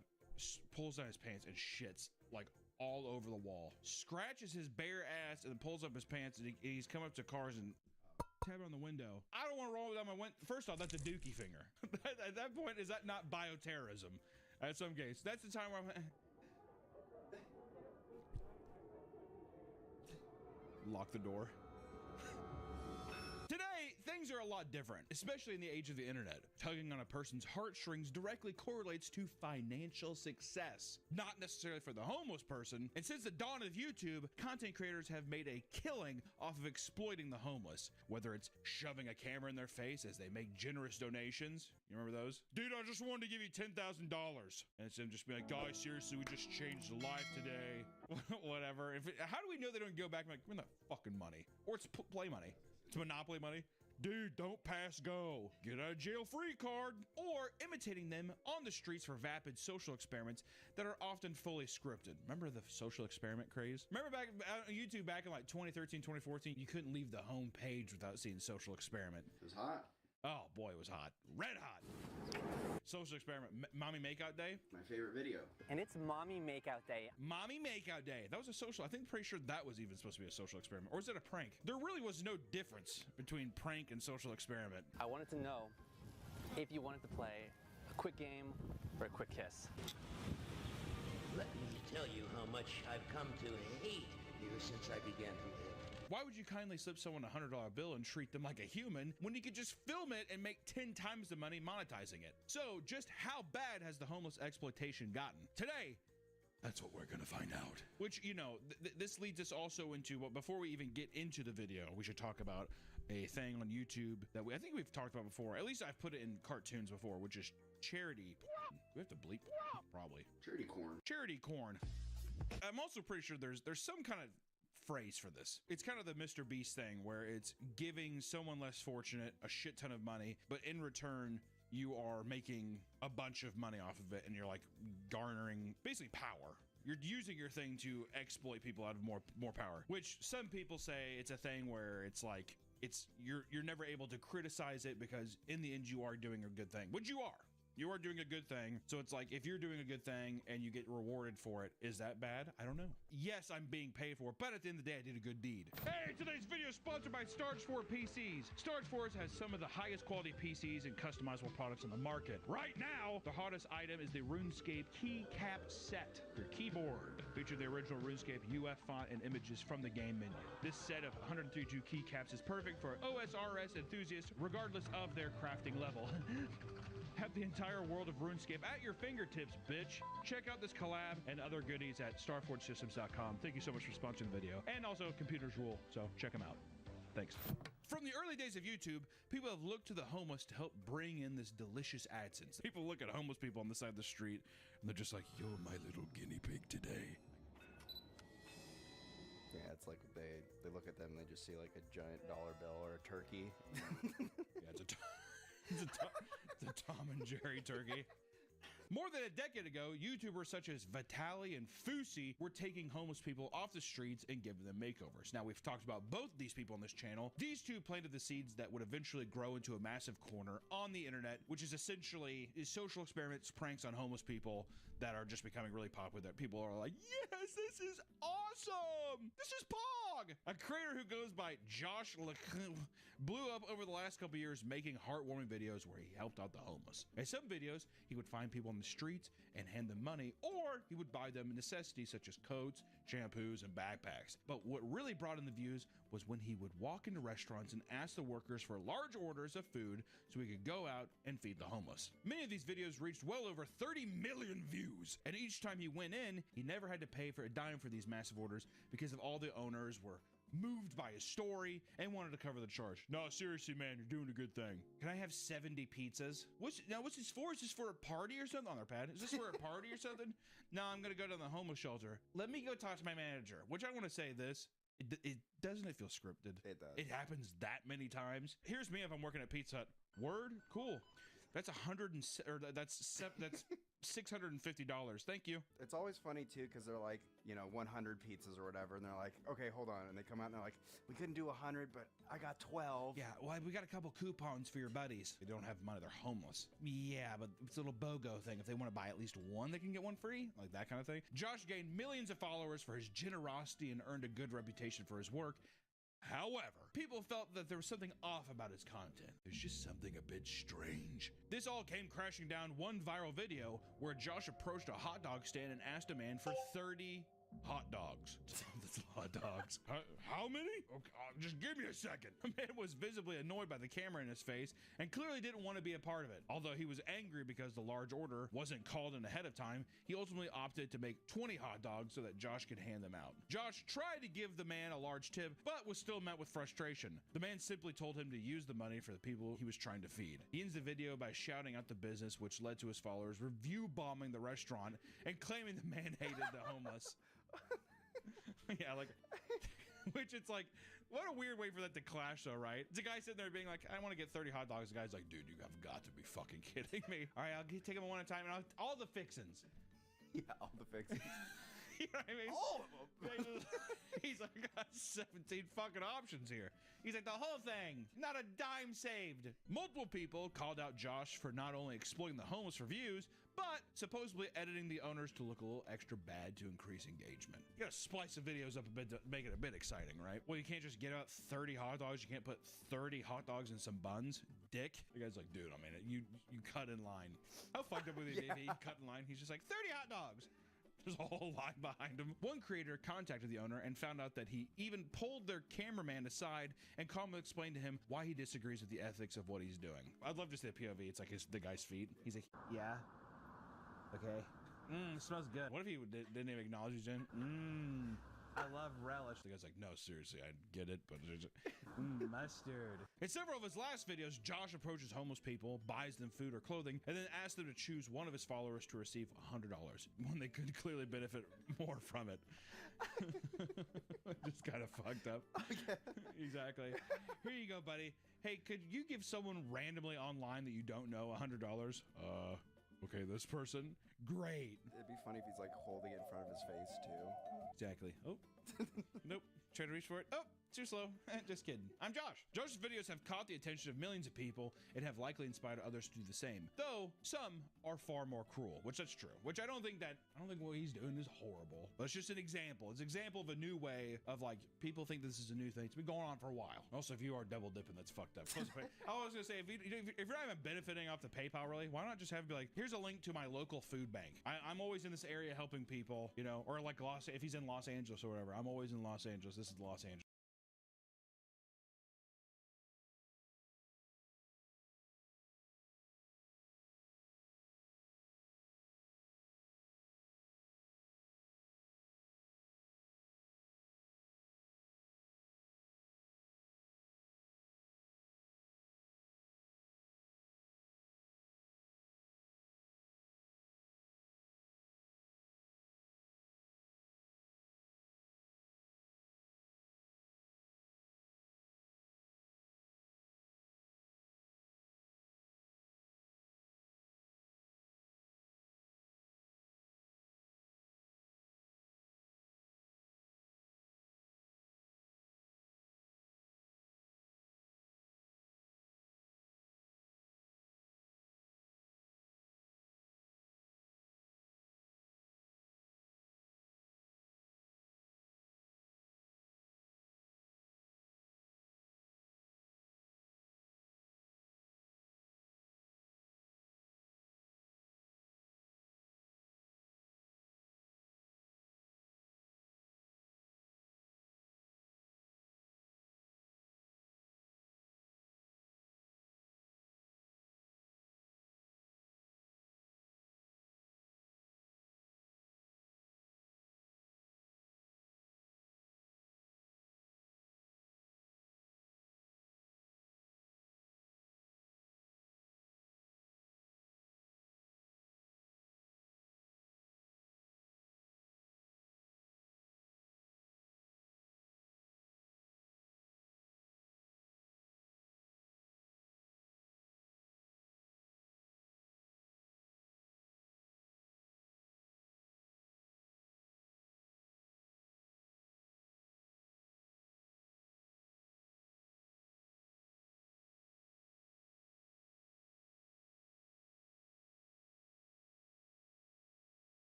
pulls down his pants and shits like all over the wall, scratches his bare ass, and then pulls up his pants, and he's come up to cars and tap on the window. I don't want to roll down my window. First off, that's a dookie finger. At that point, is that not bioterrorism? At some case, that's the time where I'm lock the door. Today, things are a lot different, especially in the age of the internet. Tugging on a person's heartstrings directly correlates to financial success, not necessarily for the homeless person. And since the dawn of YouTube, content creators have made a killing off of exploiting the homeless, whether it's shoving a camera in their face as they make generous donations. You remember those? Dude, I just wanted to give you $10,000. And it's them just be like, guys, seriously, we just changed a life today. Whatever. How do we know they don't go back and be like, give me that fucking money? Or it's play money. It's Monopoly money. Dude, don't pass go. Get a jail free card. Or imitating them on the streets for vapid social experiments that are often fully scripted. Remember the social experiment craze? Remember back on YouTube back in like 2013, 2014, you couldn't leave the home page without seeing social experiment. It was hot. Oh boy, it was hot. Red hot. Social experiment. Mommy Makeout Day. My favorite video. And it's Mommy Makeout Day. Mommy Makeout Day. That was a social. I think pretty sure that was even supposed to be a social experiment. Or is it a prank? There really was no difference between prank and social experiment. I wanted to know if you wanted to play a quick game or a quick kiss. Let me tell you how much I've come to hate you since I began to live. Why would you kindly slip someone a $100 bill and treat them like a human when you could just film it and make 10 times the money monetizing it? So just how bad has the homeless exploitation gotten? Today, that's what we're gonna find out. Which, you know, this leads us also into what, before we even get into the video, we should talk about a thing on YouTube that I think we've talked about before. At least I've put it in cartoons before, which is charity. Do we have to bleep? Probably. Charity corn. Charity corn. I'm also pretty sure there's some kind of phrase for this. It's kind of the Mr. Beast thing where it's giving someone less fortunate a shit ton of money, but in return you are making a bunch of money off of it, and you're like garnering basically power. You're using your thing to exploit people out of more power, which some people say it's a thing where it's like you're never able to criticize it because in the end you are doing a good thing, which you are. You are doing a good thing. So it's like, if you're doing a good thing and you get rewarded for it, is that bad? I don't know. Yes, I'm being paid for it, but at the end of the day, I did a good deed. Hey, today's video is sponsored by Starch Force PCs. Starch Force has some of the highest quality PCs and customizable products on the market. Right now, the hottest item is the RuneScape Keycap Set. Your keyboard features the original RuneScape UF font and images from the game menu. This set of 132 keycaps is perfect for OSRS enthusiasts, regardless of their crafting level. Have the entire world of RuneScape at your fingertips, bitch. Check out this collab and other goodies at StarForgeSystems.com. Thank you so much for sponsoring the video. And also, Computers Rule, so check them out. Thanks. From the early days of YouTube, people have looked to the homeless to help bring in this delicious AdSense. People look at homeless people on the side of the street, and they're just like, you're my little guinea pig today. Yeah, it's like they look at them, they just see like a giant dollar bill or a turkey. Yeah, it's a Tom and Jerry turkey. More than a decade ago, YouTubers such as Vitaly and Fousey were taking homeless people off the streets and giving them makeovers. Now, we've talked about both these people on this channel. These two planted the seeds that would eventually grow into a massive corner on the internet, which is essentially social experiments, pranks on homeless people that are just becoming really popular, that people are like, yes, this is awesome! This is Pog! A creator who goes by Josh LeCun blew up over the last couple years making heartwarming videos where he helped out the homeless. In some videos, he would find people on the streets and hand them money, or he would buy them necessities such as coats, shampoos, and backpacks. But what really brought in the views was when he would walk into restaurants and ask the workers for large orders of food so he could go out and feed the homeless. Many of these videos reached well over 30 million views, and each time he went in, he never had to pay for a dime for these massive orders because of all the owners were moved by his story and wanted to cover the charge. No, seriously, man, you're doing a good thing. Can I have 70 pizzas? What's this for? Is this for a party or something? On their pad? Is this for a party or something? No, I'm gonna go to the homeless shelter. Let me go talk to my manager. Which I want to say this. It doesn't it feel scripted? It does. It happens that many times. Here's me if I'm working at Pizza Hut. Word? Cool. That's that's $650. Thank you. It's always funny too because they're like, 100 pizzas or whatever, and they're like, okay, hold on, and they come out and they're like, we couldn't do 100, but I got 12. Yeah, well, we got a couple coupons for your buddies. They don't have money, they're homeless. Yeah, but it's a little BOGO thing. If they want to buy at least one, they can get one free, like that kind of thing. Josh gained millions of followers for his generosity and earned a good reputation for his work. However, people felt that there was something off about his content. There's just something a bit strange. This all came crashing down one viral video where Josh approached a hot dog stand and asked a man for 30 hot dogs. That's a lot of dogs. How many? Okay, just give me a second. The man was visibly annoyed by the camera in his face and clearly didn't want to be a part of it. Although he was angry because the large order wasn't called in ahead of time, he ultimately opted to make 20 hot dogs so that Josh could hand them out. Josh tried to give the man a large tip, but was still met with frustration. The man simply told him to use the money for the people he was trying to feed. He ends the video by shouting out the business, which led to his followers review bombing the restaurant and claiming the man hated the homeless. Yeah, like, which it's like, what a weird way for that to clash though, right? It's a guy sitting there being like, I want to get 30 hot dogs. The guy's like, dude, you have got to be fucking kidding me. All right, I'll take them one at a time, and all the fixins. Yeah, all the fixins. You know what I mean? All of them. He's like, I got 17 fucking options here. He's like, the whole thing, not a dime saved. Multiple people called out Josh for not only exploiting the homeless for views, but supposedly editing the owners to look a little extra bad to increase engagement. You gotta splice the videos up a bit to make it a bit exciting, right? Well, you can't just get out 30 hot dogs. You can't put 30 hot dogs in some buns. Dick. The guy's like, dude, I mean, you cut in line. How fucked up would it be if he cut in line? He's just like, 30 hot dogs. There's a whole line behind him. One creator contacted the owner and found out that he even pulled their cameraman aside and calmly explained to him why he disagrees with the ethics of what he's doing. I'd love to see the POV. It's like the guy's feet. He's like, yeah, okay. It smells good. What if he didn't even acknowledge he's in? I love relish. The guy's like, no, seriously, I get it, but mustard. In several of his last videos, Josh approaches homeless people, buys them food or clothing, and then asks them to choose one of his followers to receive $100 when they could clearly benefit more from it. Just kind of fucked up. Okay. Exactly. Here you go, buddy. Hey, could you give someone randomly online that you don't know $100? Okay, this person. Great. It'd be funny if he's like holding it in front of his face too. Exactly. Oh, nope. Try to reach for it. Oh, too slow. Just kidding. I'm Josh. Josh's videos have caught the attention of millions of people and have likely inspired others to do the same. Though some are far more cruel, which that's true. Which I don't think what he's doing is horrible. But it's just an example. It's an example of a new way of like people think this is a new thing. It's been going on for a while. Also, if you are double dipping, that's fucked up. I was gonna say if you're not even benefiting off the PayPal, really, why not just have it be like, here's a link to my local food bank. I'm always in this area helping people, or like if he's in Los Angeles or whatever. I'm always in Los Angeles. This is Los Angeles.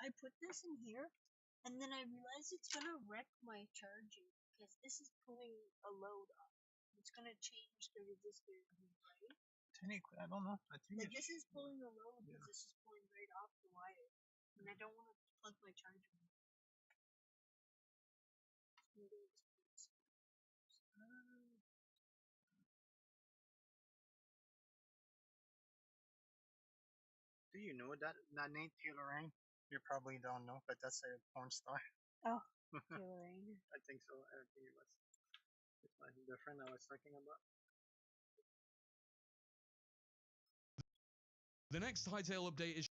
I put this in here, and then I realized it's gonna wreck my charging because this is pulling a load up. It's gonna change the resistor, right? Technically, I don't know. I think Like, this is pulling a load because this is pulling right off the wire, and I don't want to plug my charger in. Do you know that name Taylor Rain? You probably don't know, but that's a porn star. Oh, Taylor Rain. I think so. I think it was. It's my girlfriend I was talking about. The next Hytale update is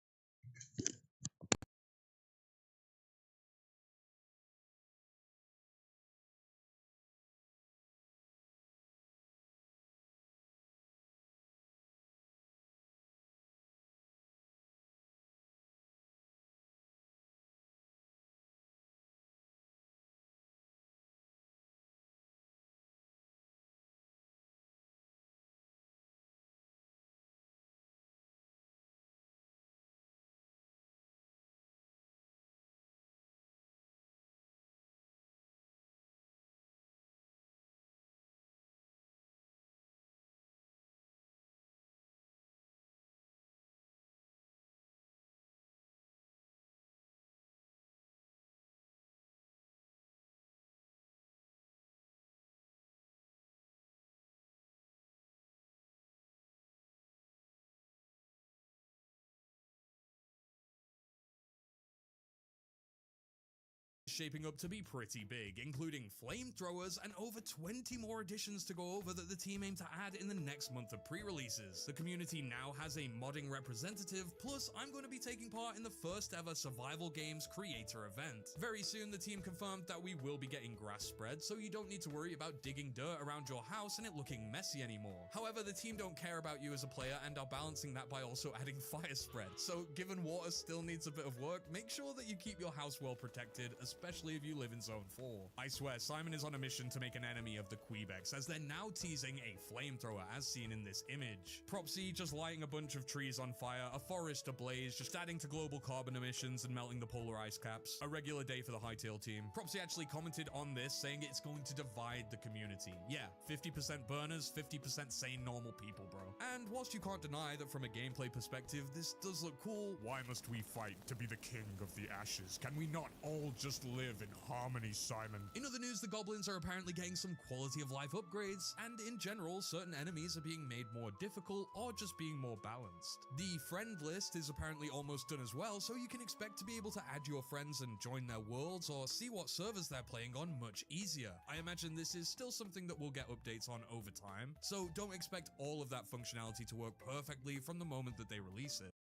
shaping up to be pretty big, including flamethrowers and over 20 more additions to go over that the team aim to add in the next month of pre-releases. The community now has a modding representative, plus I'm going to be taking part in the first ever Survival Games creator event. Very soon the team confirmed that we will be getting grass spread, so you don't need to worry about digging dirt around your house and it looking messy anymore. However, the team don't care about you as a player and are balancing that by also adding fire spread. So given water still needs a bit of work, make sure that you keep your house well protected, especially if you live in Zone 4. I swear, Simon is on a mission to make an enemy of the Quebecs, as they're now teasing a flamethrower as seen in this image. Propsy just lighting a bunch of trees on fire, a forest ablaze, just adding to global carbon emissions and melting the polar ice caps. A regular day for the Hytale team. Propsy actually commented on this, saying it's going to divide the community. Yeah, 50% burners, 50% sane normal people, bro. And whilst you can't deny that from a gameplay perspective, this does look cool, why must we fight to be the king of the ashes? Can we not all just live in harmony, Simon? In other news, the goblins are apparently getting some quality of life upgrades, and in general, certain enemies are being made more difficult or just being more balanced. The friend list is apparently almost done as well, so you can expect to be able to add your friends and join their worlds or see what servers they're playing on much easier. I imagine this is still something that we'll get updates on over time, so don't expect all of that functionality to work perfectly from the moment that they release it.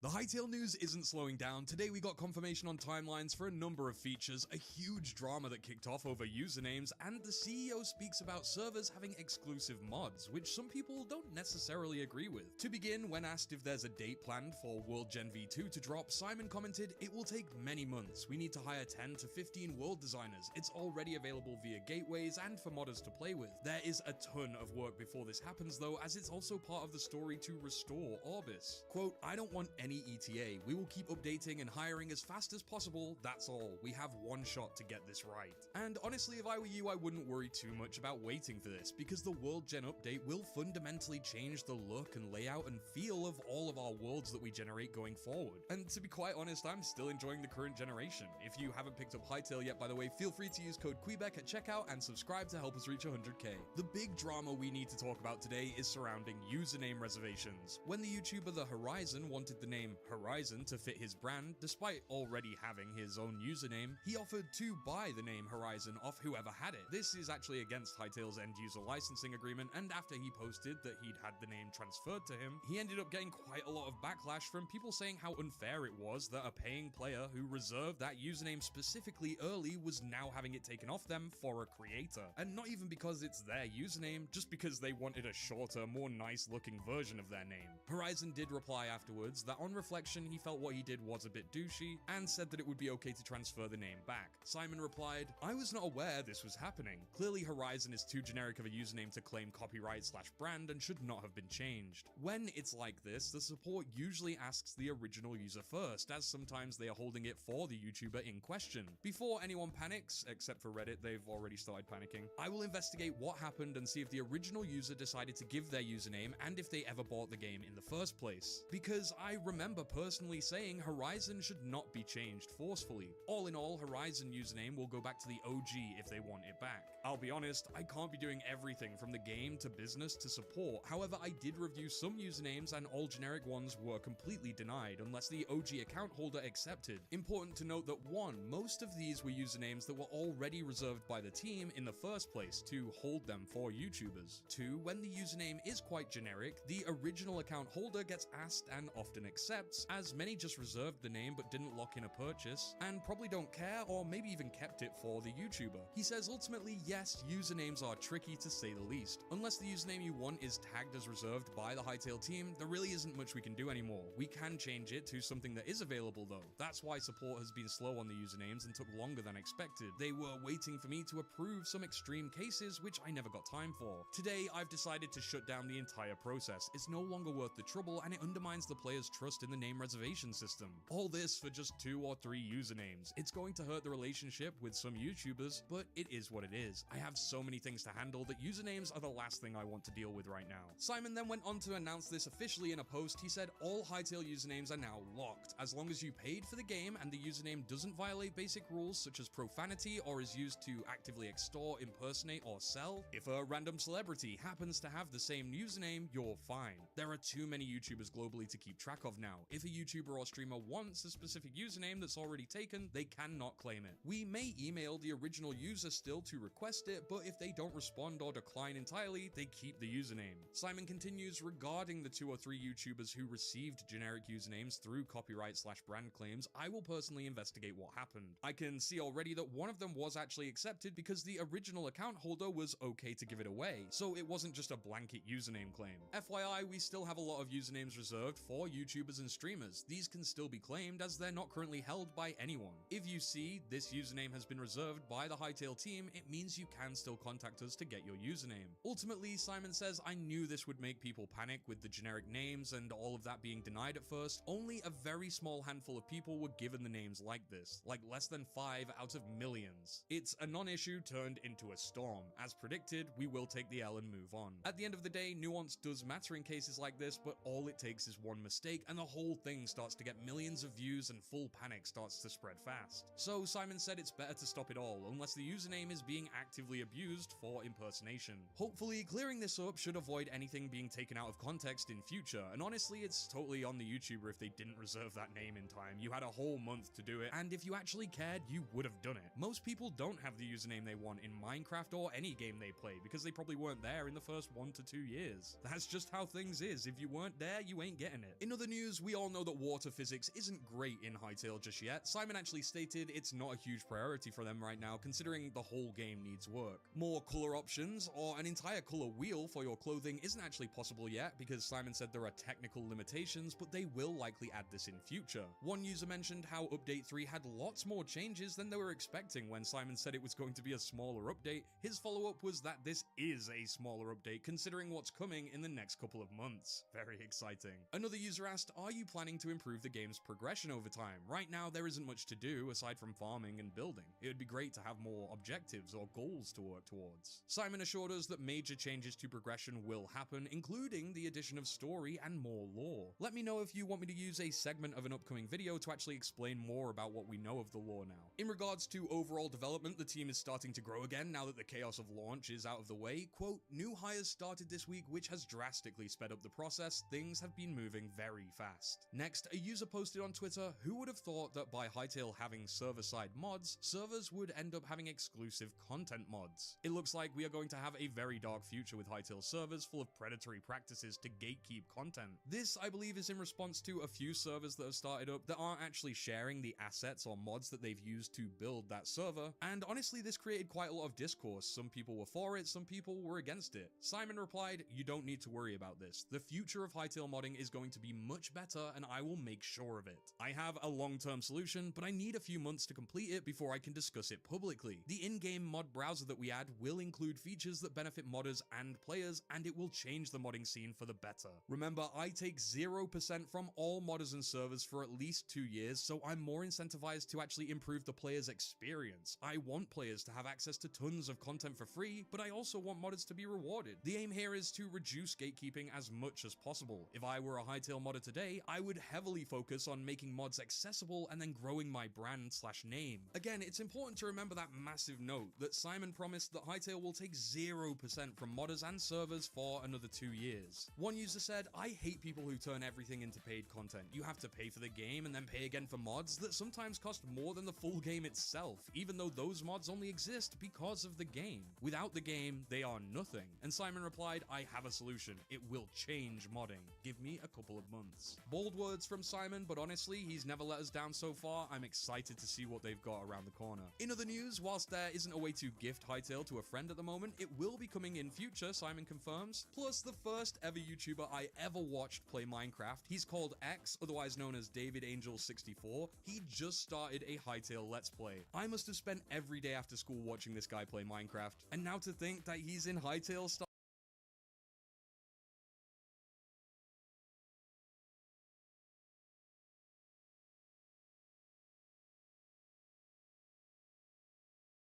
The Hytale news isn't slowing down. Today we got confirmation on timelines for a number of features, a huge drama that kicked off over usernames, and the CEO speaks about servers having exclusive mods, which some people don't necessarily agree with. To begin, when asked if there's a date planned for World Gen V2 to drop, Simon commented, "It will take many months. We need to hire 10 to 15 world designers. It's already available via gateways and for modders to play with. There is a ton of work before this happens though, as it's also part of the story to restore Orbis. Quote, I don't want any ETA. We will keep updating and hiring as fast as possible. That's all. We have one shot to get this right." And honestly, if I were you, I wouldn't worry too much about waiting for this, because the World Gen update will fundamentally change the look and layout and feel of all of our worlds that we generate going forward. And to be quite honest, I'm still enjoying the current generation. If you haven't picked up Hytale yet, by the way, feel free to use code Quebec at checkout and subscribe to help us reach 100k. The big drama we need to talk about today is surrounding username reservations. When the YouTuber The Horizon wanted the name Horizon to fit his brand, despite already having his own username, he offered to buy the name Horizon off whoever had it. This is actually against Hytale's end user licensing agreement, and after he posted that he'd had the name transferred to him, he ended up getting quite a lot of backlash from people saying how unfair it was that a paying player who reserved that username specifically early was now having it taken off them for a creator. And not even because it's their username, just because they wanted a shorter, more nice looking version of their name. Horizon did reply afterwards that on on reflection, he felt what he did was a bit douchey and said that it would be okay to transfer the name back. Simon replied, "I was not aware this was happening. Clearly Horizon is too generic of a username to claim copyright/brand and should not have been changed. When it's like this, the support usually asks the original user first, as sometimes they are holding it for the YouTuber in question. Before anyone panics, except for Reddit, they've already started panicking, I will investigate what happened and see if the original user decided to give their username and if they ever bought the game in the first place. Because I remember personally saying Horizon should not be changed forcefully. All in all, Horizon username will go back to the OG if they want it back. I'll be honest, I can't be doing everything from the game to business to support. However, I did review some usernames and all generic ones were completely denied unless the OG account holder accepted. Important to note that 1, most of these were usernames that were already reserved by the team in the first place to hold them for YouTubers. 2, when the username is quite generic, the original account holder gets asked and often accepts, as many just reserved the name but didn't lock in a purchase, and probably don't care or maybe even kept it for the YouTuber. He says ultimately, yes, usernames are tricky to say the least. Unless the username you want is tagged as reserved by the Hytale team, there really isn't much we can do anymore. We can change it to something that is available though. That's why support has been slow on the usernames and took longer than expected. They were waiting for me to approve some extreme cases, which I never got time for. Today, I've decided to shut down the entire process. It's no longer worth the trouble and it undermines the player's trust in the name reservation system. All this for just 2 or 3 usernames. It's going to hurt the relationship with some YouTubers, but it is what it is. I have so many things to handle that usernames are the last thing I want to deal with right now. Simon then went on to announce this officially in a post. He said all Hytale usernames are now locked. As long as you paid for the game and the username doesn't violate basic rules such as profanity or is used to actively extort, impersonate, or sell. If a random celebrity happens to have the same username, you're fine. There are too many YouTubers globally to keep track of now. If a YouTuber or streamer wants a specific username that's already taken, they cannot claim it. We may email the original user still to request it, but if they don't respond or decline entirely, they keep the username. Simon continues, regarding the 2 or 3 YouTubers who received generic usernames through copyright/brand claims, I will personally investigate what happened. I can see already that one of them was actually accepted because the original account holder was okay to give it away, so it wasn't just a blanket username claim. FYI, we still have a lot of usernames reserved for YouTubers and streamers. These can still be claimed as they're not currently held by anyone. If you see this username has been reserved by the Hytale team, it means you can still contact us to get your username. Ultimately, Simon says, I knew this would make people panic with the generic names and all of that being denied at first. Only a very small handful of people were given the names like this, like less than 5 out of millions. It's a non-issue turned into a storm. As predicted, we will take the L and move on. At the end of the day, nuance does matter in cases like this, but all it takes is one mistake and the whole thing starts to get millions of views and full panic starts to spread fast. So Simon said it's better to stop it all, unless the username is being actively abused for impersonation. Hopefully, clearing this up should avoid anything being taken out of context in future, and honestly, it's totally on the YouTuber if they didn't reserve that name in time. You had a whole month to do it, and if you actually cared, you would have done it. Most people don't have the username they want in Minecraft or any game they play, because they probably weren't there in the first 1 to 2 years. That's just how things is. If you weren't there, you ain't getting it. In other news, we all know that water physics isn't great in Hytale just yet. Simon actually stated it's not a huge priority for them right now, considering the whole game needs work. More color options or an entire color wheel for your clothing isn't actually possible yet, because Simon said there are technical limitations, but they will likely add this in future. One user mentioned how Update 3 had lots more changes than they were expecting when Simon said it was going to be a smaller update. His follow-up was that this is a smaller update considering what's coming in the next couple of months. Very exciting. Another user asked, are you planning to improve the game's progression over time? Right now there isn't much to do aside from farming and building. It would be great to have more objectives or goals to work towards. Simon assured us that major changes to progression will happen, including the addition of story and more lore. Let me know if you want me to use a segment of an upcoming video to actually explain more about what we know of the lore now. In regards to overall development, the team is starting to grow again now that the chaos of launch is out of the way. Quote, new hires started this week, which has drastically sped up the process. Things have been moving very fast. Next, a user posted on Twitter, who would have thought that by Hytale having server-side mods, servers would end up having exclusive content mods. It looks like we are going to have a very dark future with Hytale servers full of predatory practices to gatekeep content. This, I believe, is in response to a few servers that have started up that aren't actually sharing the assets or mods that they've used to build that server, and honestly this created quite a lot of discourse. Some people were for it, some people were against it. Simon replied, you don't need to worry about this. The future of Hytale modding is going to be much much better, and I will make sure of it. I have a long-term solution, but I need a few months to complete it before I can discuss it publicly. The in-game mod browser that we add will include features that benefit modders and players, and it will change the modding scene for the better. Remember, I take 0% from all modders and servers for at least 2 years, so I'm more incentivized to actually improve the player's experience. I want players to have access to tons of content for free, but I also want modders to be rewarded. The aim here is to reduce gatekeeping as much as possible. If I were a Hytale modder today, I would heavily focus on making mods accessible and then growing my brand/name. Again, it's important to remember that massive note that Simon promised that Hytale will take 0% from modders and servers for another 2 years. One user said, "I hate people who turn everything into paid content. You have to pay for the game and then pay again for mods that sometimes cost more than the full game itself, even though those mods only exist because of the game. Without the game, they are nothing." And Simon replied, "I have a solution. It will change modding. Give me a couple of months." Bold words from Simon, but honestly, he's never let us down so far. I'm excited to see what they've got around the corner. In other news, whilst there isn't a way to gift Hytale to a friend at the moment, it will be coming in future, Simon confirms. Plus, the first ever YouTuber I ever watched play Minecraft, he's called X, otherwise known as David Angel 64. He just started a Hytale Let's Play. I must have spent every day after school watching this guy play Minecraft, and now to think that he's in Hytale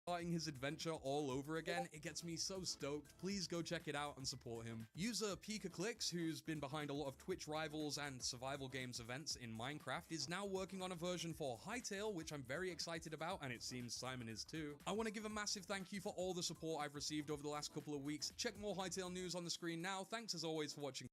starting his adventure all over again, it gets me so stoked. Please go check it out and support him. User PikaClicks, who's been behind a lot of Twitch Rivals and survival games events in Minecraft, is now working on a version for Hytale, which I'm very excited about, and it seems Simon is too. I want to give a massive thank you for all the support I've received over the last couple of weeks. Check more Hytale news on the screen now. Thanks as always for watching.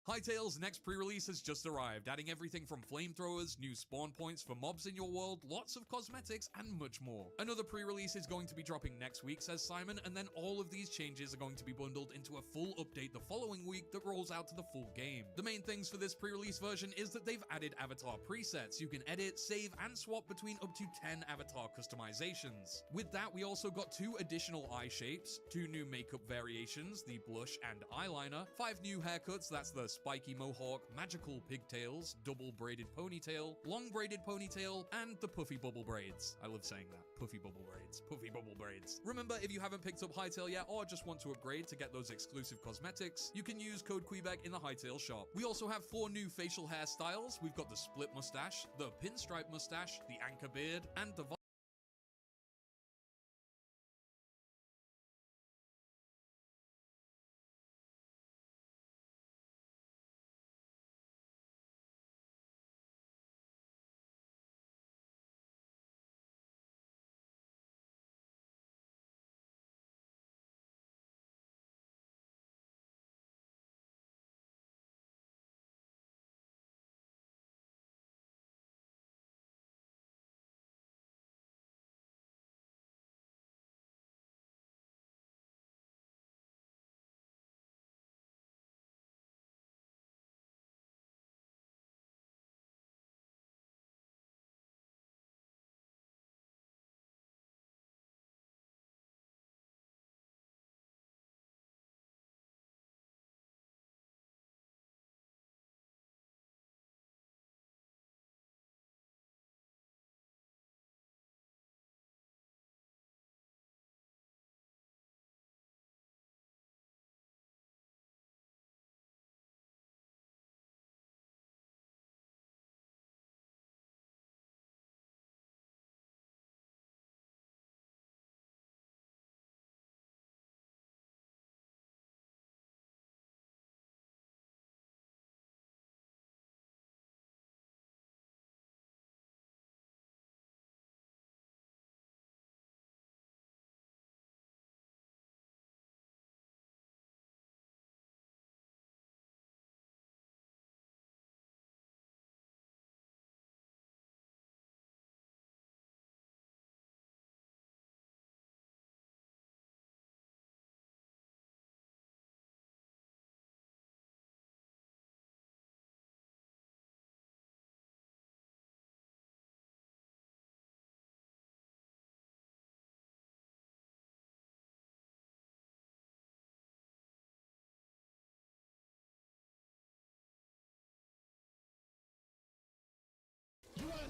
Hytale's next pre-release has just arrived, adding everything from flamethrowers, new spawn points for mobs in your world, lots of cosmetics, and much more. Another pre-release is going to be dropping next week, says Simon, and then all of these changes are going to be bundled into a full update the following week that rolls out to the full game. The main things for this pre-release version is that they've added avatar presets. You can edit, save, and swap between up to 10 avatar customizations. With that, we also got 2 additional eye shapes, 2 new makeup variations, the blush and eyeliner, 5 new haircuts, that's the spiky mohawk, magical pigtails, double braided ponytail, long braided ponytail, and the puffy bubble braids. I love saying that. Puffy bubble braids. Puffy bubble braids. Remember, if you haven't picked up Hytale yet or just want to upgrade to get those exclusive cosmetics, you can use code Quebec in the Hytale shop. We also have 4 new facial hairstyles. We've got the split mustache, the pinstripe mustache, the anchor beard, and the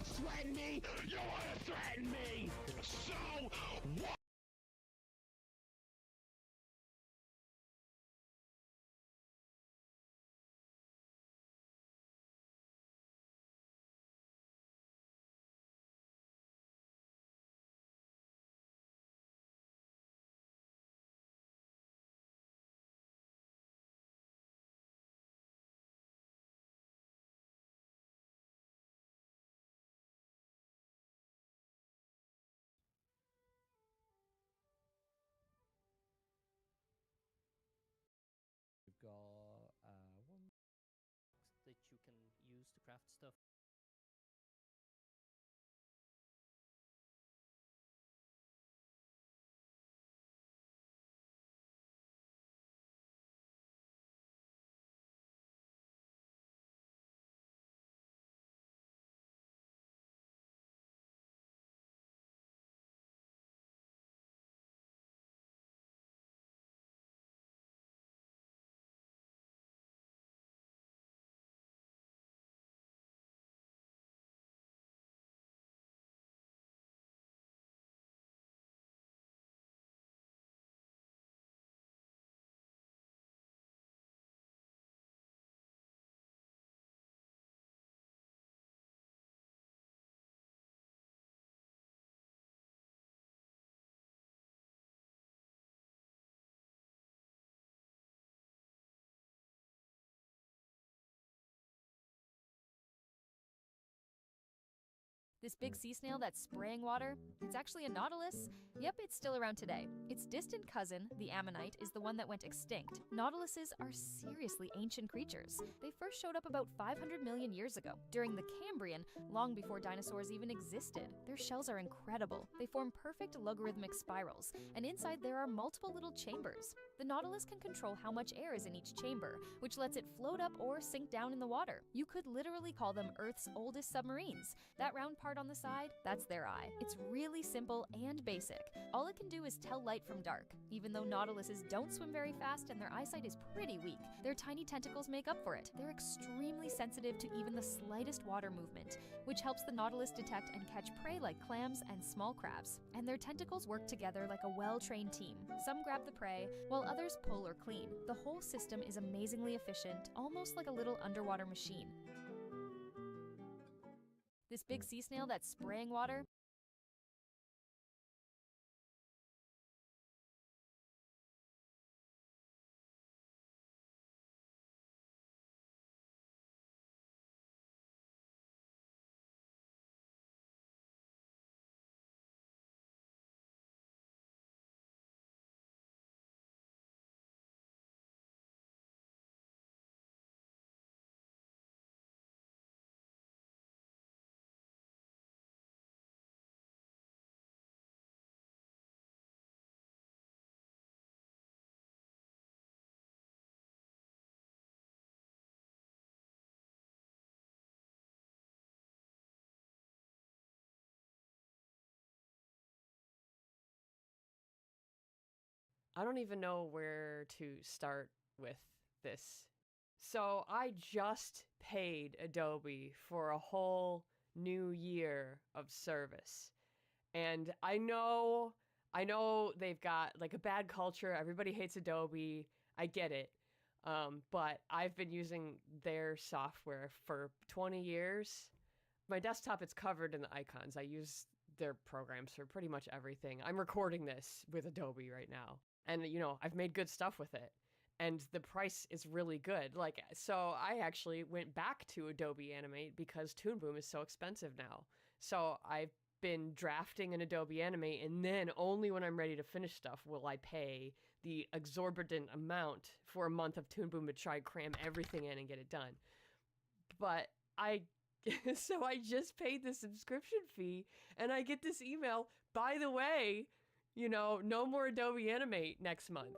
threaten me? You wanna threaten me? So what? You've got one that you can use to craft stuff. This big sea snail that's spraying water, it's actually a nautilus. Yep, it's still around today. Its distant cousin, the ammonite, is the one that went extinct. Nautiluses are seriously ancient creatures. They first showed up about 500 million years ago, during the Cambrian, long before dinosaurs even existed. Their shells are incredible. They form perfect logarithmic spirals, and inside there are multiple little chambers. The nautilus can control how much air is in each chamber, which lets it float up or sink down in the water. You could literally call them Earth's oldest submarines. That round part on the side, that's their eye. It's really simple and basic. All it can do is tell light from dark. Even though nautiluses don't swim very fast and their eyesight is pretty weak, their tiny tentacles make up for it. They're extremely sensitive to even the slightest water movement, which helps the nautilus detect and catch prey like clams and small crabs. And their tentacles work together like a well-trained team. Some grab the prey, while others pull or clean. The whole system is amazingly efficient, almost like a little underwater machine. This big sea snail that's spraying water, I don't even know where to start with this. So I just paid Adobe for a whole new year of service. And I know they've got like a bad culture. Everybody hates Adobe. I get it. But I've been using their software for 20 years. My desktop, it's covered in the icons. I use their programs for pretty much everything. I'm recording this with Adobe right now. And, you know, I've made good stuff with it. And the price is really good. Like, so I actually went back to Adobe Animate because Toon Boom is so expensive now. So I've been drafting in Adobe Animate, and then only when I'm ready to finish stuff will I pay the exorbitant amount for a month of Toon Boom to try and cram everything in and get it done. But so I just paid the subscription fee, and I get this email, by the way, you know, no more Adobe Animate next month.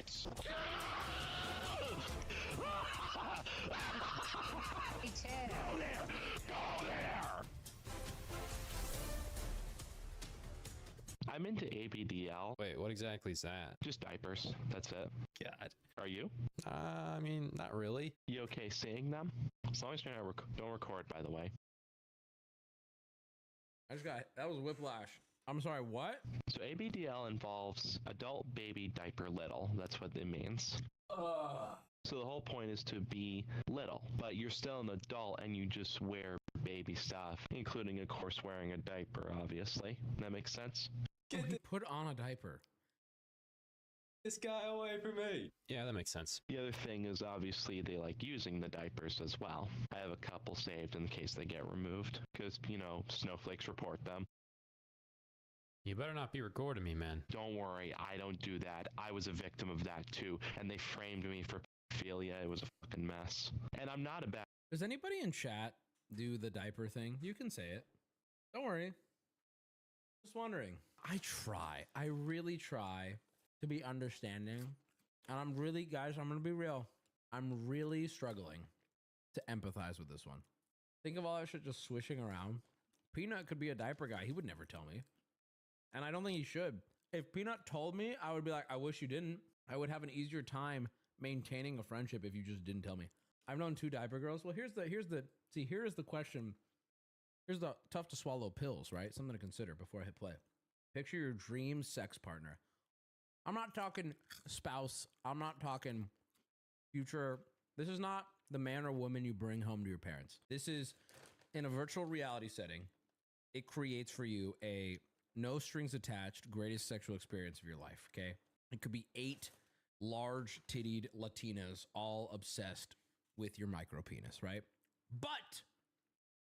minutes. Go there! Go there! I'm into ABDL. Wait, what exactly is that? Just diapers. That's it. God. Are you? I mean, not really. You okay seeing them? As long as you're not don't record, by the way. That was whiplash. I'm sorry, what? So ABDL involves adult baby diaper little. That's what it means. So the whole point is to be little, but you're still an adult and you just wear baby stuff, including, of course, wearing a diaper, obviously. That makes sense? Put on a diaper. This guy away from me. Yeah, that makes sense. The other thing is obviously they like using the diapers as well. I have a couple saved in case they get removed, because, you know, snowflakes report them. You better not be recording me, man. Don't worry, I don't do that. I was a victim of that too, and they framed me for pedophilia. It was a fucking mess. And I'm not a bad... Does anybody in chat do the diaper thing? You can say it. Don't worry. Just wondering. I really try to be understanding. And I'm really, guys, I'm going to be real. I'm really struggling to empathize with this one. Think of all that shit just swishing around. Peanut could be a diaper guy. He would never tell me. And I don't think he should. If Peanut told me, I would be like, I wish you didn't. I would have an easier time maintaining a friendship if you just didn't tell me. I've known 2 diaper girls. Well, here is the question. Here's the tough to swallow pills, right? Something to consider before I hit play. Picture your dream sex partner. I'm not talking spouse. I'm not talking future. This is not the man or woman you bring home to your parents. This is in a virtual reality setting. It creates for you a no strings attached greatest sexual experience of your life, okay? It could be 8 large tittied Latinas all obsessed with your micro penis, right? But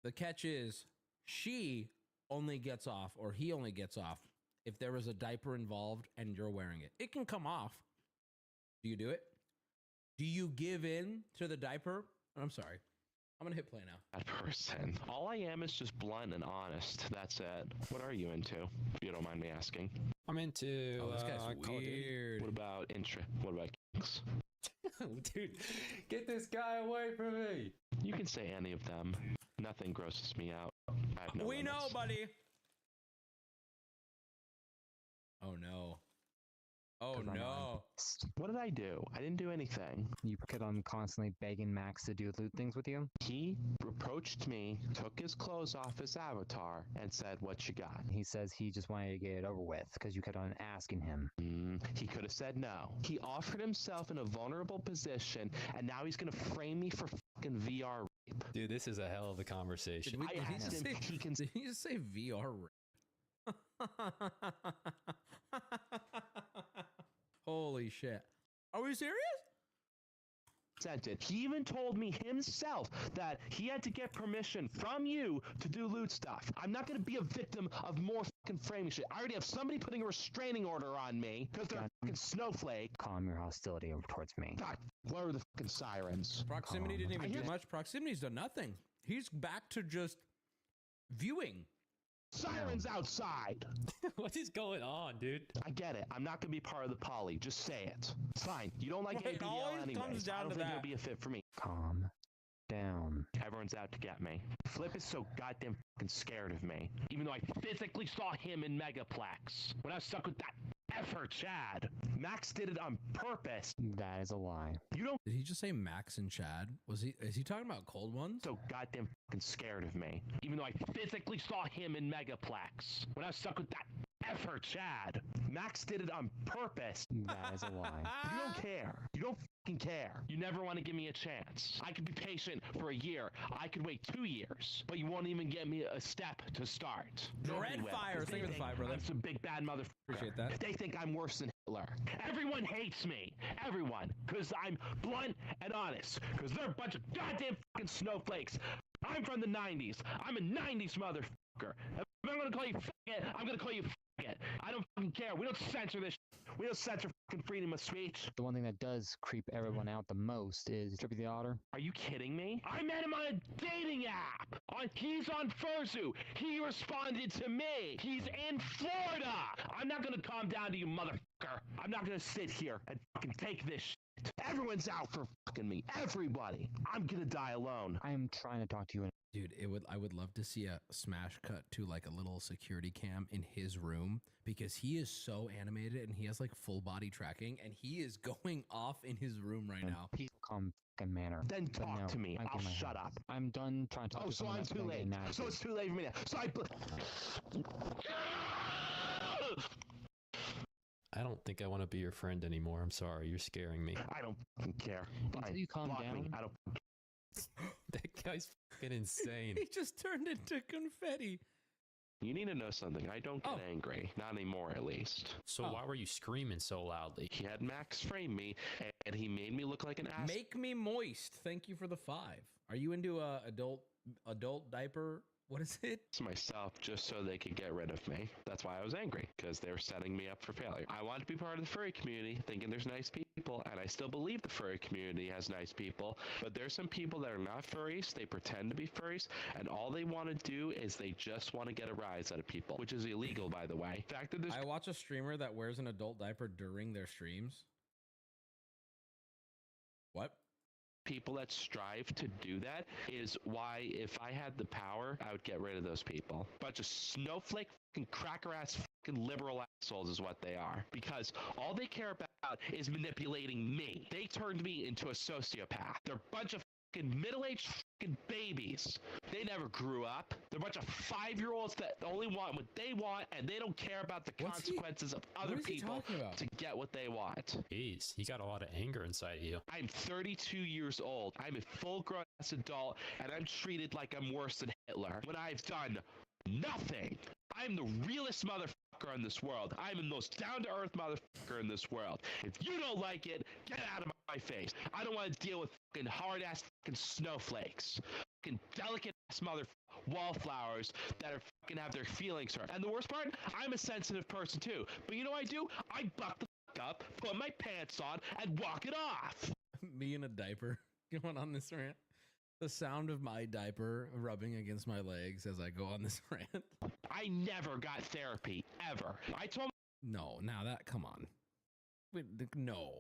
the catch is she only gets off, or he only gets off, if there was a diaper involved and you're wearing it. It can come off. Do you do it? Do you give in to the diaper? I'm sorry. I'm going to hit play now. That person. All I am is just blunt and honest. That's it. What are you into, if you don't mind me asking? I'm into... Oh, this guy's weird. What about kinks? Dude, get this guy away from me. You can say any of them. Nothing grosses me out. I have no We limits. know, buddy. Oh, no. Oh, no. What did I do? I didn't do anything. You kept on constantly begging Max to do loot things with you? He approached me, took his clothes off his avatar, and said, what you got? He says he just wanted to get it over with because you kept on asking him. He could have said no. He offered himself in a vulnerable position, and now he's going to frame me for fucking VR rape. Dude, this is a hell of a conversation. Did he just say VR rape? Holy shit. Are we serious? He even told me himself that he had to get permission from you to do loot stuff. I'm not going to be a victim of more fucking framing shit. I already have somebody putting a restraining order on me because they're a fucking snowflake. Calm your hostility towards me. God, where are the fucking sirens? Proximity didn't even do much. Proximity's done nothing. He's back to just viewing. Sirens outside! What is going on, dude? I get it. I'm not going to be part of the poly. Just say it. It's fine. You don't like It ABL always anyway. comes down I don't to think that. it'll be a fit for me. Calm down. Everyone's out to get me. Flip is so goddamn fucking scared of me. Even though I physically saw him in Megaplex. When I was stuck with that effer Chad. Max did it on purpose. That is a lie. You don't... Did he just say Max and Chad? Is he talking about cold ones? So goddamn fucking scared of me. Even though I physically saw him in Megaplex. When I was stuck with that effer Chad. Max did it on purpose. That is a lie. You don't care. You don't fucking care. You never want to give me a chance. I could be patient for a year. I could wait 2 years. But you won't even get me a step to start. Red fire. Thank you for the fire, brother. I'm some big bad motherfucker. Appreciate that. They think I'm worse than Hitler. Everyone hates me. Everyone. Because I'm blunt and honest. Because they're a bunch of goddamn fucking snowflakes. I'm from the 90s. I'm a 90s motherfucker. If I'm going to call you faggot, I'm going to call you faggot. I don't fucking care. We don't censor this. We don't censor fucking freedom of speech. The one thing that does creep everyone out the most is Drippy the Otter. Are you kidding me? I met him on a dating app. He's on Furzu. He responded to me. He's in Florida. I'm not going to calm down to you motherfucker. I'm not gonna sit here and fucking take this shit. Everyone's out for fucking me. Everybody. I'm gonna die alone. I am trying to talk to you. Dude, I would love to see a smash cut to like a little security cam in his room because he is so animated and he has like full body tracking and he is going off in his room right now. Peaceful, calm fucking manner. Then But talk no, to me. I I'll give my shut hand. up. I'm done trying to talk Oh, to so someone I'm else too and late. getting mad. So it's too late for me now. So I don't think I want to be your friend anymore. I'm sorry. You're scaring me. I don't fucking care. Until you calm Block me. down. I don't. That guy's fucking insane. He just turned into confetti. You need to know something. I don't get angry. Not anymore, at least. So why were you screaming so loudly? He had Max frame me, and he made me look like an ass. Make me moist. Thank you for the 5. Are you into adult diaper? What is it? To myself just so they could get rid of me. That's why I was angry, because they were setting me up for failure. I wanted to be part of the furry community, thinking there's nice people, and I still believe the furry community has nice people, but there's some people that are not furries, they pretend to be furries, and all they want to do is they just want to get a rise out of people, which is illegal, by the way. The fact that there's I watch a streamer that wears an adult diaper during their streams. What? people that strive to do that is why, if I had the power, I would get rid of those people. Bunch of snowflake fucking cracker ass fucking liberal assholes is what they are. Because all they care about is manipulating me. They turned me into a sociopath. They're a bunch of fucking middle-aged fucking babies. They never grew up. They're a bunch of 5-year-olds that only want what they want, and they don't care about the consequences of other people to get what they want. Jeez, you got a lot of anger inside of you. I'm 32 years old. I'm a full-grown ass adult, and I'm treated like I'm worse than Hitler when I've done nothing. I'm the realest motherfucker in this world. I'm the most down-to-earth motherfucker in this world. If you don't like it, get out of my face. I don't want to deal with fucking hard-ass fucking snowflakes. Fucking delicate-ass wallflowers that are fucking have their feelings hurt. And the worst part, I'm a sensitive person too. But you know what I do? I buck the fuck up, put my pants on, and walk it off. Me in a diaper going on this rant. The sound of my diaper rubbing against my legs as I go on this rant. I never got therapy, ever. I told come on. Wait, no.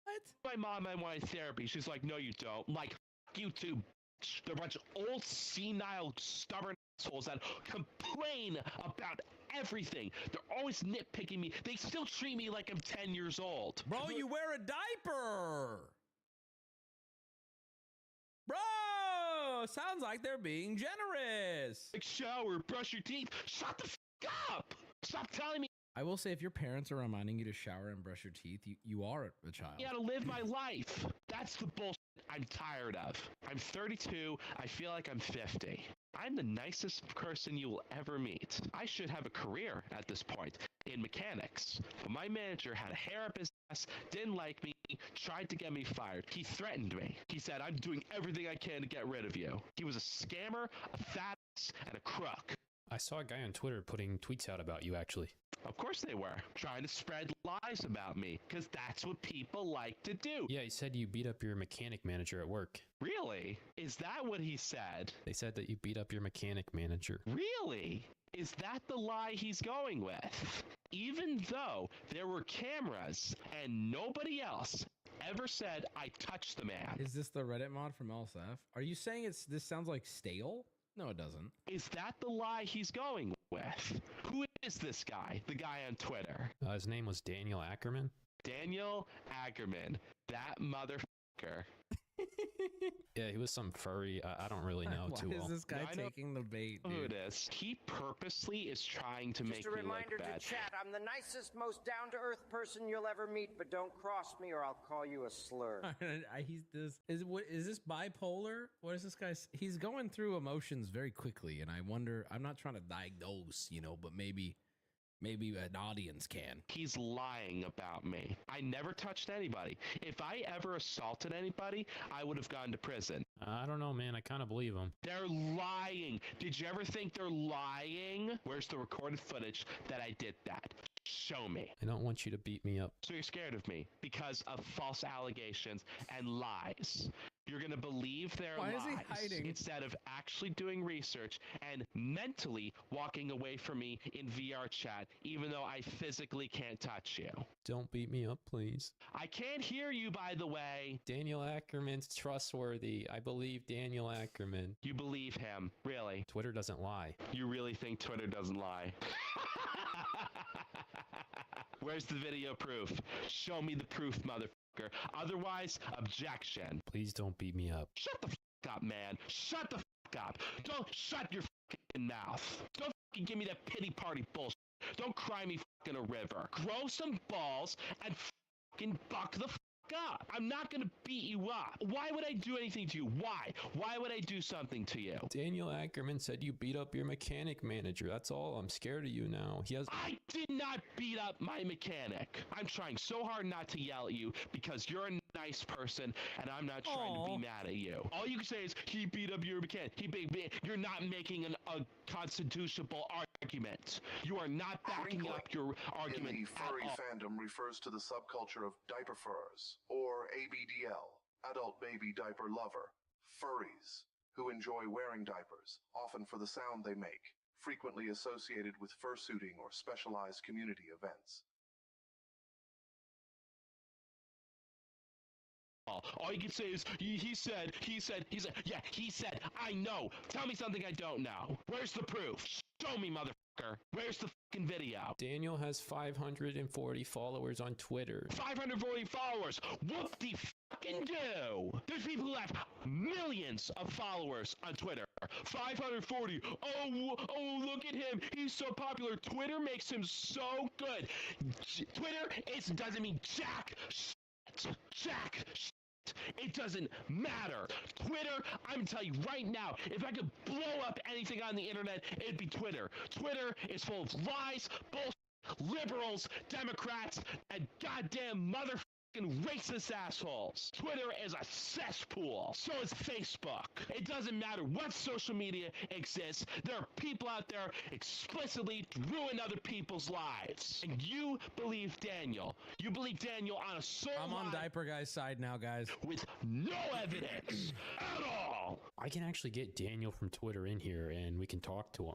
What? My mom, I wanted therapy. She's like, no, you don't. I'm like, fuck you too, bitch. They're a bunch of old, senile, stubborn assholes that complain about everything. They're always nitpicking me. They still treat me like I'm 10 years old. Bro, you wear a diaper! Bro! Sounds like they're being generous. Like, shower, brush your teeth. Shut the fuck up! Stop telling me. I will say, if your parents are reminding you to shower and brush your teeth, you are a child. I gotta live my life. That's the bullshit I'm tired of. I'm 32. I feel like I'm 50. I'm the nicest person you will ever meet. I should have a career at this point in mechanics. But my manager had a hair up his ass, didn't like me, tried to get me fired. He threatened me. He said, I'm doing everything I can to get rid of you. He was a scammer, a fat ass, and a crook. I saw a guy on Twitter putting tweets out about you, actually. Of course they were. Trying to spread lies about me, because that's what people like to do. Yeah, he said you beat up your mechanic manager at work. Really? Is that what he said? They said that you beat up your mechanic manager. Really? Is that the lie he's going with? Even though there were cameras and nobody else ever said I touched the man. Is this the Reddit mod from LSF? Are you saying this sounds like stale? No, it doesn't. Is that the lie he's going with? Who is this guy? The guy on Twitter. His name was Daniel Ackerman. Daniel Ackerman. That motherfucker. Yeah, he was some furry. I don't really know too well. Why is this guy taking the bait, dude? Who it is. He purposely is trying to make me look bad. Just a reminder to chat, I'm the nicest, most down-to-earth person you'll ever meet, but don't cross me or I'll call you a slur. Is this bipolar? What is this guy? He's going through emotions very quickly, and I wonder, I'm not trying to diagnose, but maybe an audience can. He's lying about me. I never touched anybody. If I ever assaulted anybody, I would have gone to prison. I don't know, man. I kind of believe him. They're lying. Did you ever think they're lying? Where's the recorded footage that I did that? Show me. I don't want you to beat me up. So you're scared of me because of false allegations and lies. You're going to believe their Why lies is he hiding? instead of actually doing research and mentally walking away from me in VR chat, even though I physically can't touch you. Don't beat me up, please. I can't hear you, by the way. Daniel Ackerman's trustworthy. I believe Daniel Ackerman. You believe him, really? Twitter doesn't lie. You really think Twitter doesn't lie? Where's the video proof? Show me the proof, motherfucker. Otherwise, objection. Please don't beat me up. Shut the fuck up, man. Shut the fuck up. Don't shut your fucking mouth. Don't fucking give me that pity party bullshit. Don't cry me fucking a river. Grow some balls and fucking buck the fuck up. I'm not gonna beat you up. Why would I do anything to you? Why? Why would I do something to you? Daniel Ackerman said you beat up your mechanic manager. That's all. I'm scared of you now. I did not beat up my mechanic. I'm trying so hard not to yell at you because you're a nice person and I'm not trying to be mad at you. All you can say is he beat up your mechanic. You're not making a constitutional argument. You are not backing up your argument. In the furry fandom refers to the subculture of diaper furrers, or ABDL, adult baby diaper lover, furries, who enjoy wearing diapers, often for the sound they make, frequently associated with fursuiting or specialized community events. All you can say is, he said, yeah, he said, I know. Tell me something I don't know. Where's the proof? Show me, motherfucker. Where's the fucking video? Daniel has 540 followers on Twitter. 540 followers. What the fucking do? There's people who have millions of followers on Twitter. 540. Oh, look at him. He's so popular. Twitter makes him so good. Twitter doesn't mean jack shit. Jack shit. It doesn't matter. Twitter, I'm gonna tell you right now, if I could blow up anything on the internet, it'd be Twitter. Twitter is full of lies, bullshit, liberals, Democrats, and goddamn motherfucking racist assholes. Twitter is a cesspool. So is Facebook. It doesn't matter what social media exists. There are people out there explicitly ruin other people's lives. And you believe Daniel. You believe Daniel on a soul I'm on Diaper Guy's side now, guys. With no evidence at all. I can actually get Daniel from Twitter in here and we can talk to him.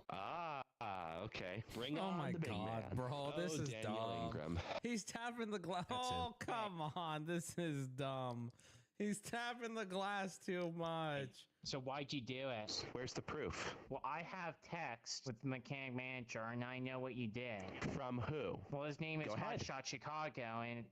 Okay. Bring on the big man. Bro, this is Daniel dumb. Ingram. He's tapping the glass. Oh, come on. This is dumb. He's tapping the glass too much. So why'd you do it? Where's the proof? Well, I have text with the mechanic manager, and I know what you did. From who? Well, his name is Go ahead. Hotshot Chicago, and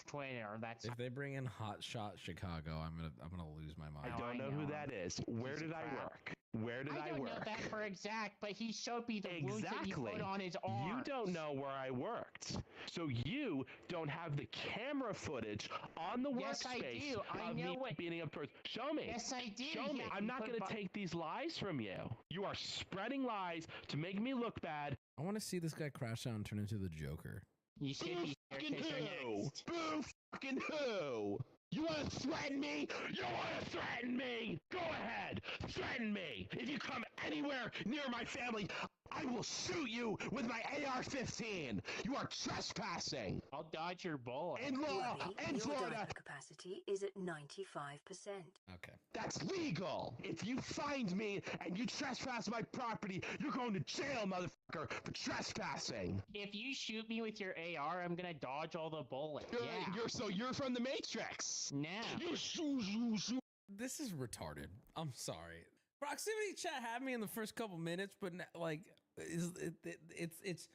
Twitter. That's If they bring in Hotshot Chicago, I'm gonna lose my mind. I don't know who that is. Where did I work? Where did I don't work? know that for exact, but he showed me the wounds that he put on his arm. You don't know where I worked. So you don't have the camera footage on the Yes, I workspace do. I of know me what- beating up person. Show me. Yes, I do. Show me. Yeah, I'm you not put going to take these lies from you. You are spreading lies to make me look bad. I want to see this guy crash out and turn into the Joker. You should Boo be fucking because you're who? next. Boo fucking who? You want to threaten me? You want to threaten me? Go ahead. Threaten me. If you come anywhere near my family, I will shoot you with my AR-15. You are trespassing. I'll dodge your bullet. In law, in Your Florida, diaper capacity is at 95%. Okay. that's legal. If you find me and you trespass my property, you're going to jail, motherfucker, for trespassing. If you shoot me with your AR, I'm gonna dodge all the bullets. Yeah. You're from the Matrix. No. You shoot. This is retarded. I'm sorry. Proximity chat had me in the first couple minutes, but like, it's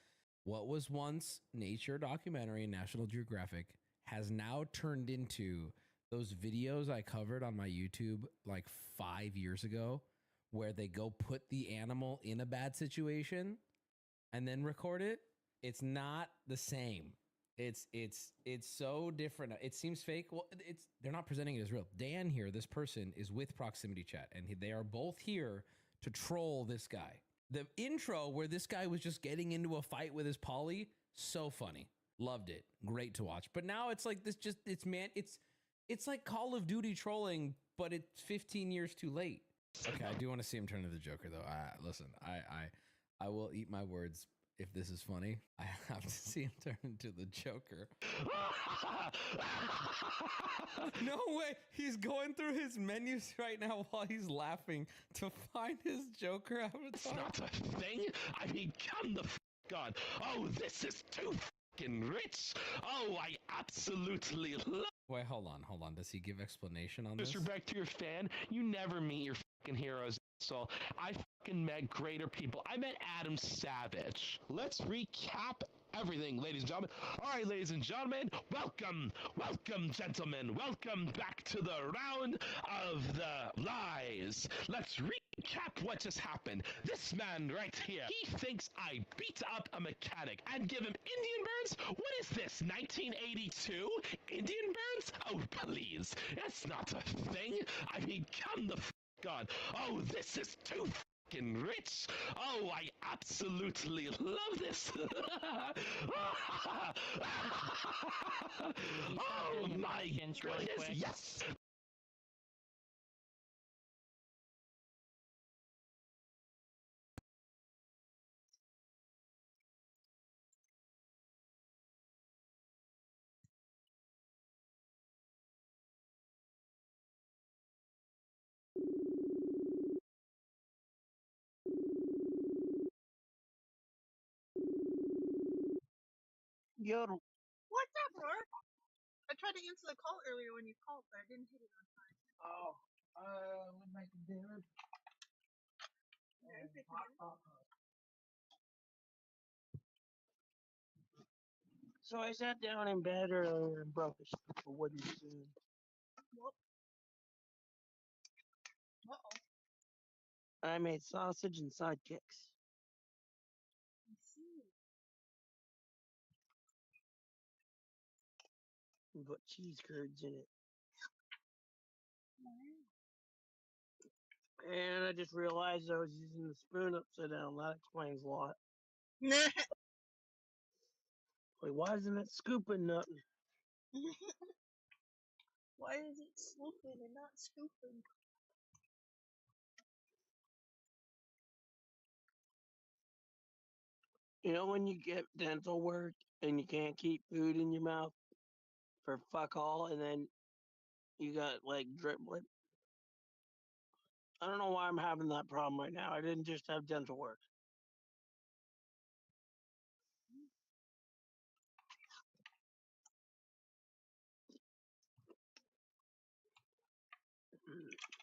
what was once nature documentary and National Geographic has now turned into those videos I covered on my YouTube like 5 years ago, where they go put the animal in a bad situation and then record it. It's not the same. It's so different. It seems fake. Well, they're not presenting it as real. Dan here, this person, is with Proximity Chat, and they are both here to troll this guy. The intro where this guy was just getting into a fight with his poly, so funny. Loved it. Great to watch. But now it's like this. It's like Call of Duty trolling, but it's 15 years too late. Okay, I do want to see him turn into the Joker, though. Listen, I will eat my words if this is funny. I have to see him turn into the Joker. No way. He's going through his menus right now while he's laughing to find his Joker avatar. It's not a thing. I mean, come the on. Oh, this is too rich. Oh, I absolutely love. Wait, hold on. Does he give explanation on this? Disrespect to your fan. You never meet your fucking heroes. So I fucking met greater people. I met Adam Savage. Let's recap everything, ladies and gentlemen. All right, ladies and gentlemen, welcome, gentlemen. Welcome back to the round of the lies. Let's recap what just happened. This man right here, he thinks I beat up a mechanic and give him Indian burns? What is this, 1982? Indian burns? Oh, please. It's not a thing. I mean, come the on. Oh, this is too rich. Oh, I absolutely love this. Oh my goodness, yes. Yodel. What's up, Rourke? I tried to answer the call earlier when you called, but I didn't hit it on time. Oh, we're making dinner. So I sat down in bed earlier and broke a wooden spoon. What? Uh-oh. I made sausage and sidekicks. I see. We put cheese curds in it. And I just realized I was using the spoon upside down. That explains a lot. Wait, why isn't it scooping nothing? Why is it swooping and not scooping? You know when you get dental work and you can't keep food in your mouth for fuck all, and then you got like drip lip? I don't know why I'm having that problem right now. I didn't just have dental work.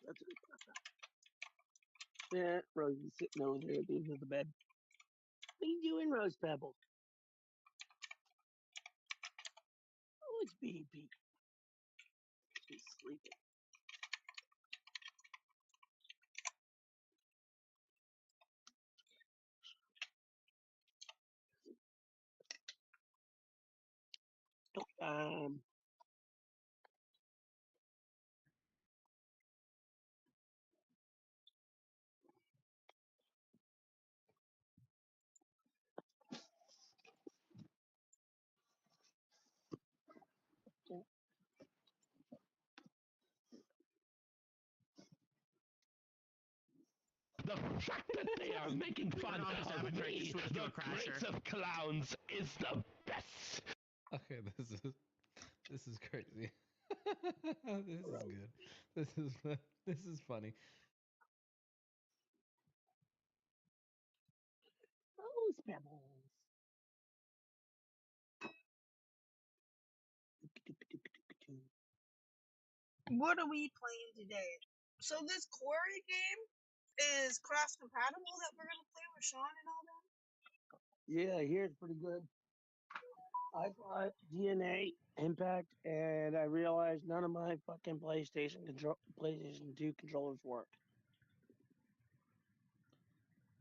That's a good question. Yeah, Rosie's sitting over there at the end of the bed. What are you doing, Rose Pebble? Oh, it's baby. She's sleeping. The fact that they are making fun of me, the prince of clowns, is the best. Okay, this is crazy. This is good. This is funny. Rose Pebbles. What are we playing today? So this Quarry game is cross compatible that we're gonna play with Sean and all that? Yeah, here's pretty good. I bought DNA Impact and I realized none of my fucking PlayStation 2 controllers work.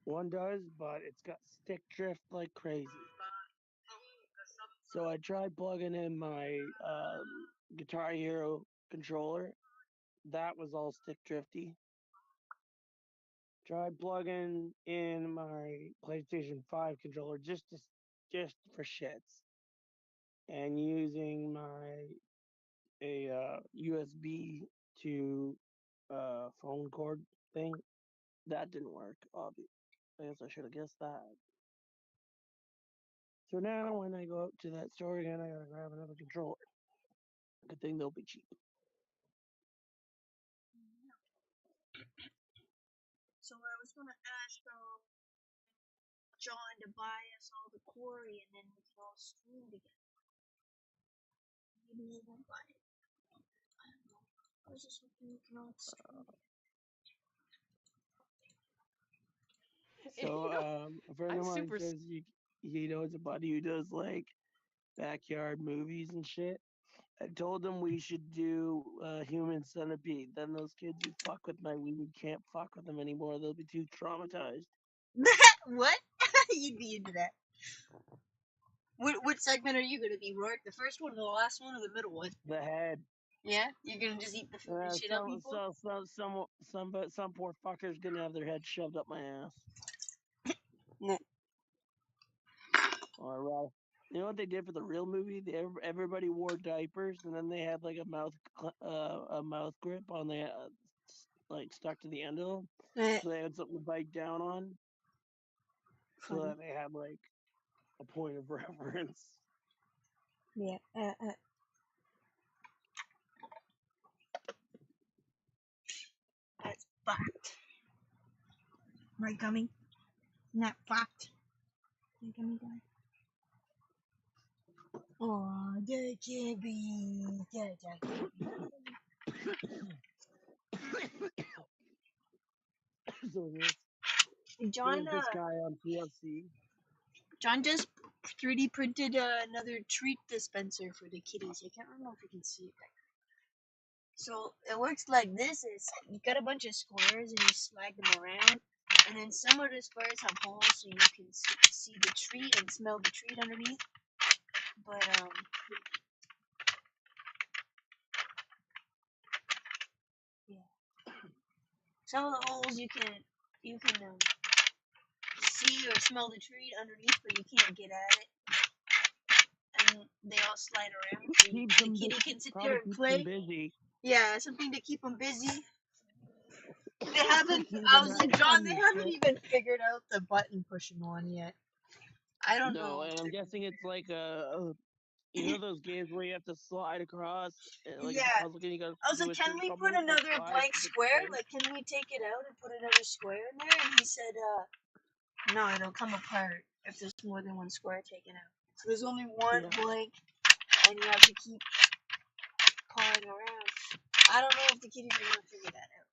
One does, but it's got stick drift like crazy. So I tried plugging in my Guitar Hero controller. That was all stick drifty. Tried plugging in my PlayStation 5 controller just for shits, and using my USB to phone cord thing. That didn't work. Obviously, I guess I should have guessed that. So now when I go out to that store again, I gotta grab another controller. Good thing they'll be cheap. So I was gonna ask John to buy us all the quarry, and then we can all stream together. Maybe he won't buy it. I don't know. I was just hoping we can all stream together. So, a friend of mine says he knows a buddy who does like backyard movies and shit. I told him we should do Human Centipede. Then those kids who fuck with my weed can't fuck with them anymore. They'll be too traumatized. What? You'd be into that. What segment are you gonna be, Rourke? The first one, the last one, or the middle one? The head. Yeah, you're gonna just eat the food and shit out people. Some poor fucker's gonna have their head shoved up my ass. No. All right. You know what they did for the real movie? Everybody wore diapers, and then they had like a mouth grip on the like stuck to the end of them, so they had something to bite down on, so that they had like a point of reference. Yeah. That's fucked. My gummy. Not fucked. My gummy guy. Oh, that can't be. That can't be. John, this guy on PLC. John just 3D printed another treat dispenser for the kitties. I can't remember if you can see it right now. So it works like this: is you got a bunch of squares and you slide them around, and then some of the squares have holes so you can see the treat and smell the treat underneath. But yeah, some of the holes you can see or smell the treat underneath, but you can't get at it. And they all slide around. So the kitty can sit there and play. Busy. Yeah, something to keep them busy. They haven't. I was like, John, they haven't even figured out the button pushing one yet. I don't know. No, and I'm guessing it's like you know those games where you have to slide across, like yeah. a puzzle game. You gotta I was like, can we put another blank square? Like, can we take it out and put another square in there? And he said, no, it'll come apart if there's more than one square taken out. So there's only one blank, and you have to keep pawing around. I don't know if the kitties are gonna figure that out,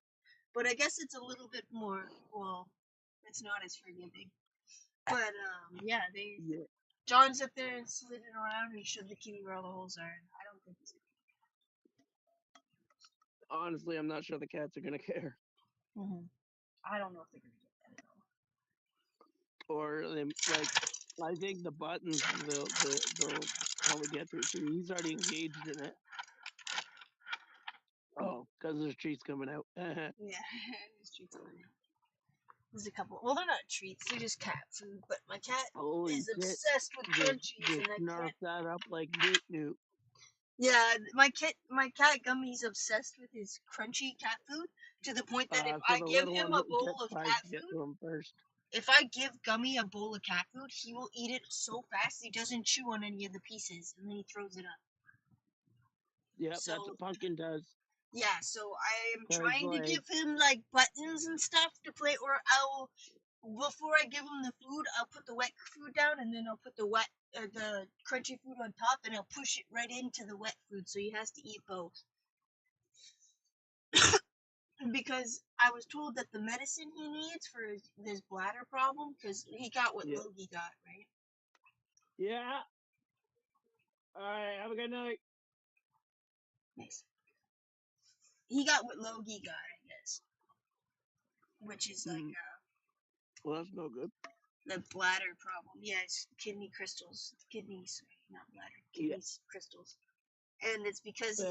but I guess it's a little bit more. Well, it's not as forgiving. But yeah, John's up there and slid it around, and he showed the kitty where all the holes are. And I don't think it's. Honestly, I'm not sure the cats are gonna care. I don't know if they're gonna get that at all. Or they like, I think the buttons they'll probably get through. See, he's already engaged in it. Oh, because there's treats coming out. Yeah, there's treats coming out. There's a couple. Well, they're not treats; they're just cat food. But my cat is obsessed with crunchies, and I can't. That up like Newt. Yeah, my cat Gummy's obsessed with his crunchy cat food to the point that if I give him a bowl of cat food, if I give Gummy a bowl of cat food, he will eat it so fast he doesn't chew on any of the pieces, and then he throws it up. Yeah, so, that's what Pumpkin does. Yeah, so I am trying to give him like buttons and stuff to play, or I'll before I give him the food, I'll put the wet food down, and then I'll put the crunchy food on top, and I'll push it right into the wet food, so he has to eat both. Because I was told that the medicine he needs for this bladder problem, because he got what Logie got, right? Yeah. All right. Have a good night. Nice. He got what Logie got, I guess. Which is like well, that's no good. The bladder problem. Yeah, it's kidney crystals. Kidneys, not bladder. Kidneys crystals. And it's because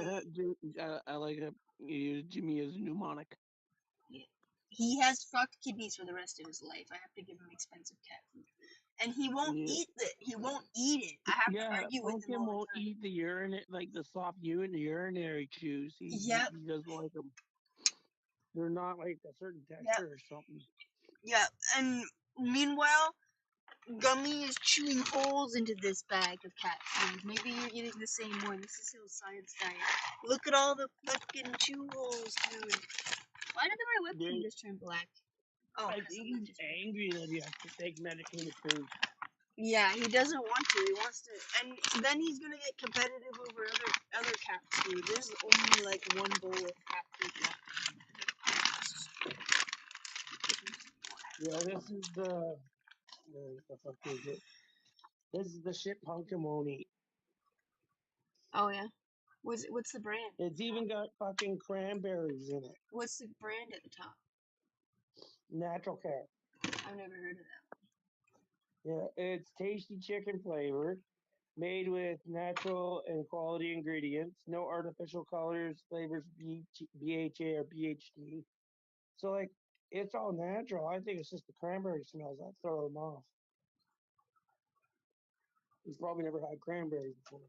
I like it. You use Jimmy as a mnemonic. Yeah. He has fucked kidneys for the rest of his life. I have to give him expensive cat food. And he won't eat it. He won't eat it. I have to argue with him all the time. Won't eat the urinary, like the soft urinary chews. He doesn't like them. They're not like a certain texture or something. Yeah, and meanwhile, Gummy is chewing holes into this bag of cat food. Maybe you're getting the same one. This is his science diet. Look at all the fucking chew holes, dude. Why did my webcam just turn black? Oh, I think he's angry that he has to take medicated food. yeah, he doesn't want to. He wants to, and then he's gonna get competitive over other cat food. There's only like one bowl of cat food left. Yeah, this is the fuck is it? This is the shit Pumpkin won't eat. Oh yeah. What's the brand? It's even got fucking cranberries in it. What's the brand at the top? Natural Care. I've never heard of that. Yeah, it's tasty chicken flavored, made with natural and quality ingredients, no artificial colors, flavors, BHA or BHD. So like, it's all natural. I think it's just the cranberry smells that throw them off. He's probably never had cranberries before.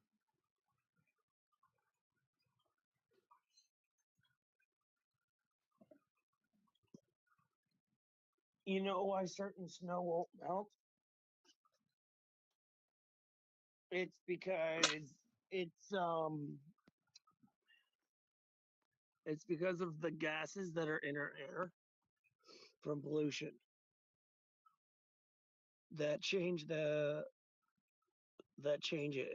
You know why certain snow won't melt? It's because it's because of the gases that are in our air from pollution that change it.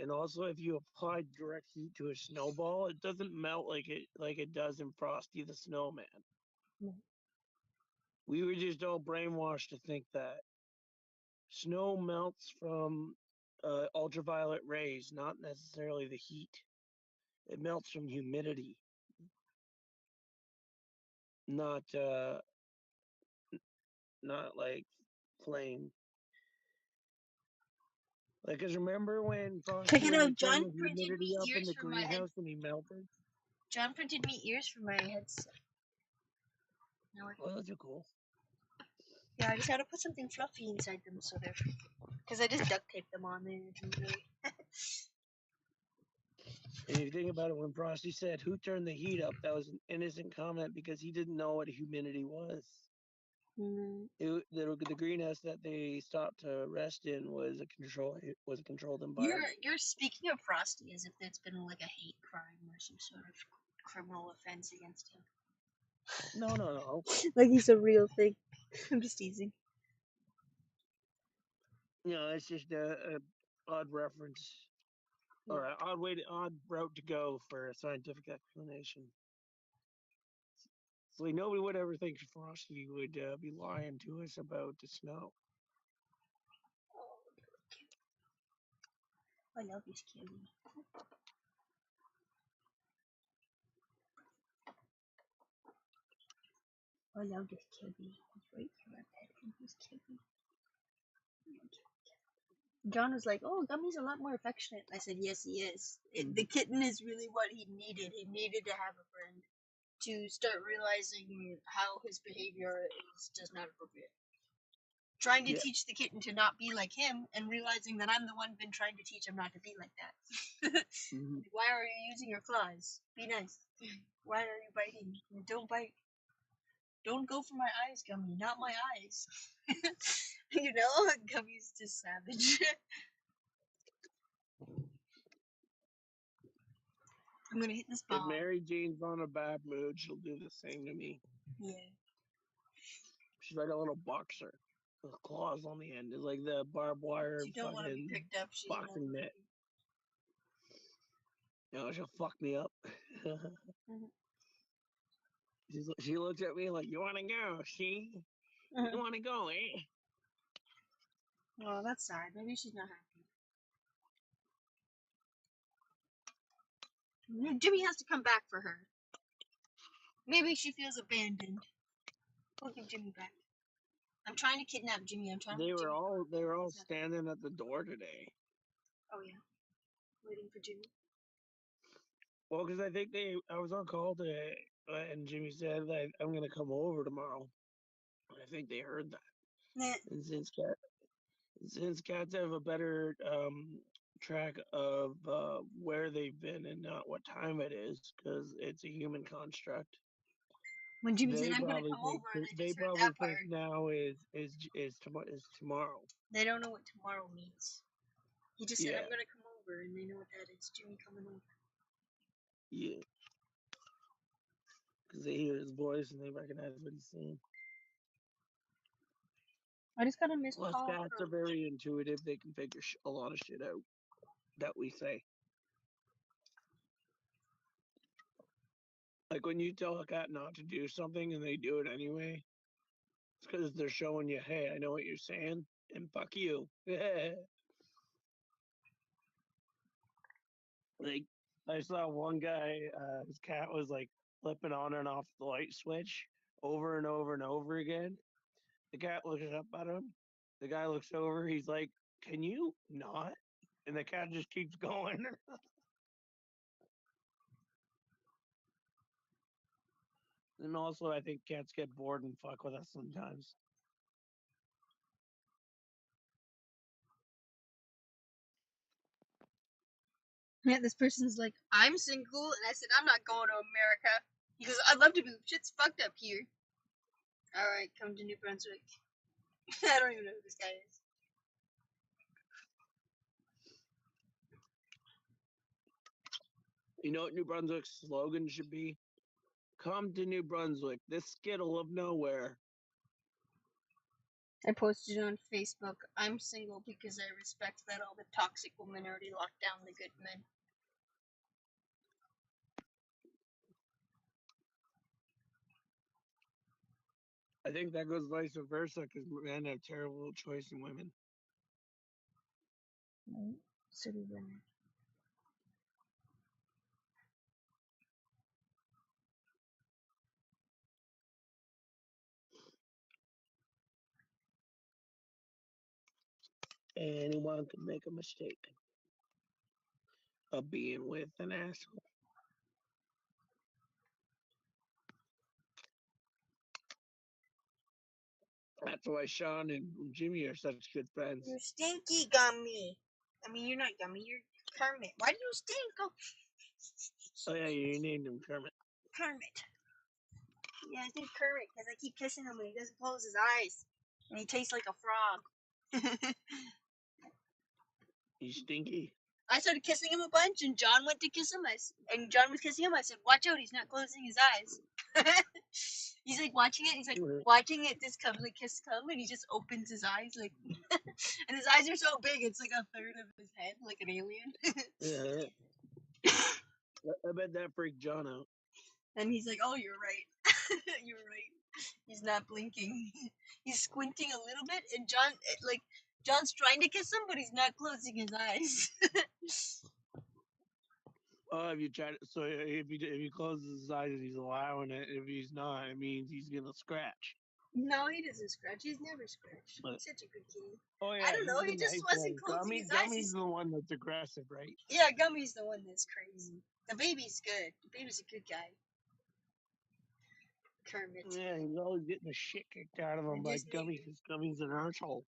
And also, if you apply direct heat to a snowball, it doesn't melt like it does in Frosty the Snowman. We were just all brainwashed to think that snow melts from ultraviolet rays, not necessarily the heat. It melts from humidity, not like flame. Like, cause remember when Frosty turned the humidity up in the greenhouse and he melted? John printed me ears for my headset. Well, those are cool. Yeah, I just had to put something fluffy inside them, so they're, because I just duct taped them on there. And if you think about it, when Frosty said, "Who turned the heat up?" that was an innocent comment because he didn't know what humidity was. The greenhouse that they stopped to rest in was a controlled environment. You're speaking of Frosty as if it's been like a hate crime or some sort of criminal offense against him. No. Like he's a real thing. I'm just teasing. No, it's just a odd reference or an odd route to go for a scientific explanation. So like, nobody would ever think Frosty would be lying to us about the snow. I love this kitty. I love this kitty. He's right here. I'm petting this kitty. John was like, "Oh, Gummy's a lot more affectionate." I said, "Yes, he is. The kitten is really what he needed. He needed to have a friend to start realizing how his behavior is just not appropriate. Trying to teach the kitten to not be like him, and realizing that I'm the one been trying to teach him not to be like that. Why are you using your claws? Be nice. Why are you biting? Don't bite. Don't go for my eyes, Gummy. Not my eyes." You know, Gummy's just savage. I'm gonna hit this ball. If Mary Jane's on a bad mood, she'll do the same to me. Yeah. She's like a little boxer with claws on the end. It's like the barbed wire You don't want to be picked up. boxing mitt. No, she'll fuck me up. She looks at me like, "You want to go? See? You want to go, eh?" Oh, that's sad. Maybe she's not happy. Jimmy has to come back for her. Maybe she feels abandoned. We'll give Jimmy back. I'm trying to kidnap Jimmy. They were all standing at the door today. Oh yeah, waiting for Jimmy. Well, because I think I was on call today, and Jimmy said that I'm gonna come over tomorrow. I think they heard that. And since cats have a better track of where they've been and not what time it is, because it's a human construct. When Jimmy said, They "I'm gonna probably come think over," they just heard probably that think part. now is tomorrow. They don't know what tomorrow means. He just said, Yeah. "I'm gonna come over," and they know what that is. Jimmy coming over. Yeah. Because they hear his voice and they recognize what he's saying. I just got a missed Plus, call cats are from. very intuitive. They can figure a lot of shit out that we say. Like when you tell a cat not to do something and they do it anyway, it's because they're showing you, hey, I know what you're saying, and fuck you. Like, I saw one guy, his cat was like flipping on and off the light switch over and over and over again. The cat looks up at him. The guy looks over. He's like, "Can you not?" And the cat just keeps going. And also, I think cats get bored and fuck with us sometimes. Yeah, this person's like, "I'm single," and I said, "I'm not going to America." He goes, "I'd love to, but shit's fucked up here." All right, come to New Brunswick. I don't even know who this guy is. You know what New Brunswick's slogan should be? Come to New Brunswick, this skittle of nowhere. I posted on Facebook, "I'm single because I respect that all the toxic women already locked down the good men." I think that goes vice versa because men have terrible choice in women. City women. Anyone could make a mistake of being with an asshole. That's why Sean and Jimmy are such good friends. You stinky gummy. I mean, you're not gummy, you're Kermit. Why do you stink? Oh yeah, you named him Kermit. Kermit. Yeah, I think Kermit because I keep kissing him when he doesn't close his eyes. And he tastes like a frog. He's stinky. I started kissing him a bunch, and John went to kiss him. And John was kissing him. I said, "Watch out, he's not closing his eyes." He's like watching it. He's like watching it just come, the kiss come, and he just opens his eyes like, and his eyes are so big, it's like a third of his head, like an alien. Yeah. I bet that freaked John out. And he's like, "Oh, you're right. You're right." He's not blinking. He's squinting a little bit, and John's trying to kiss him, but he's not closing his eyes. Oh, if you try to, so if he closes his eyes, he's allowing it. If he's not, it means he's gonna scratch. No, he doesn't scratch. He's never scratched. He's such a good kid. Oh yeah, I don't know. He just wasn't closing his eyes. Gummy's the one that's aggressive, right? Yeah, Gummy's the one that's crazy. The baby's good. The baby's a good guy. Kermit. Yeah, he's always getting the shit kicked out of him by Gummy because Gummy's an arsehole.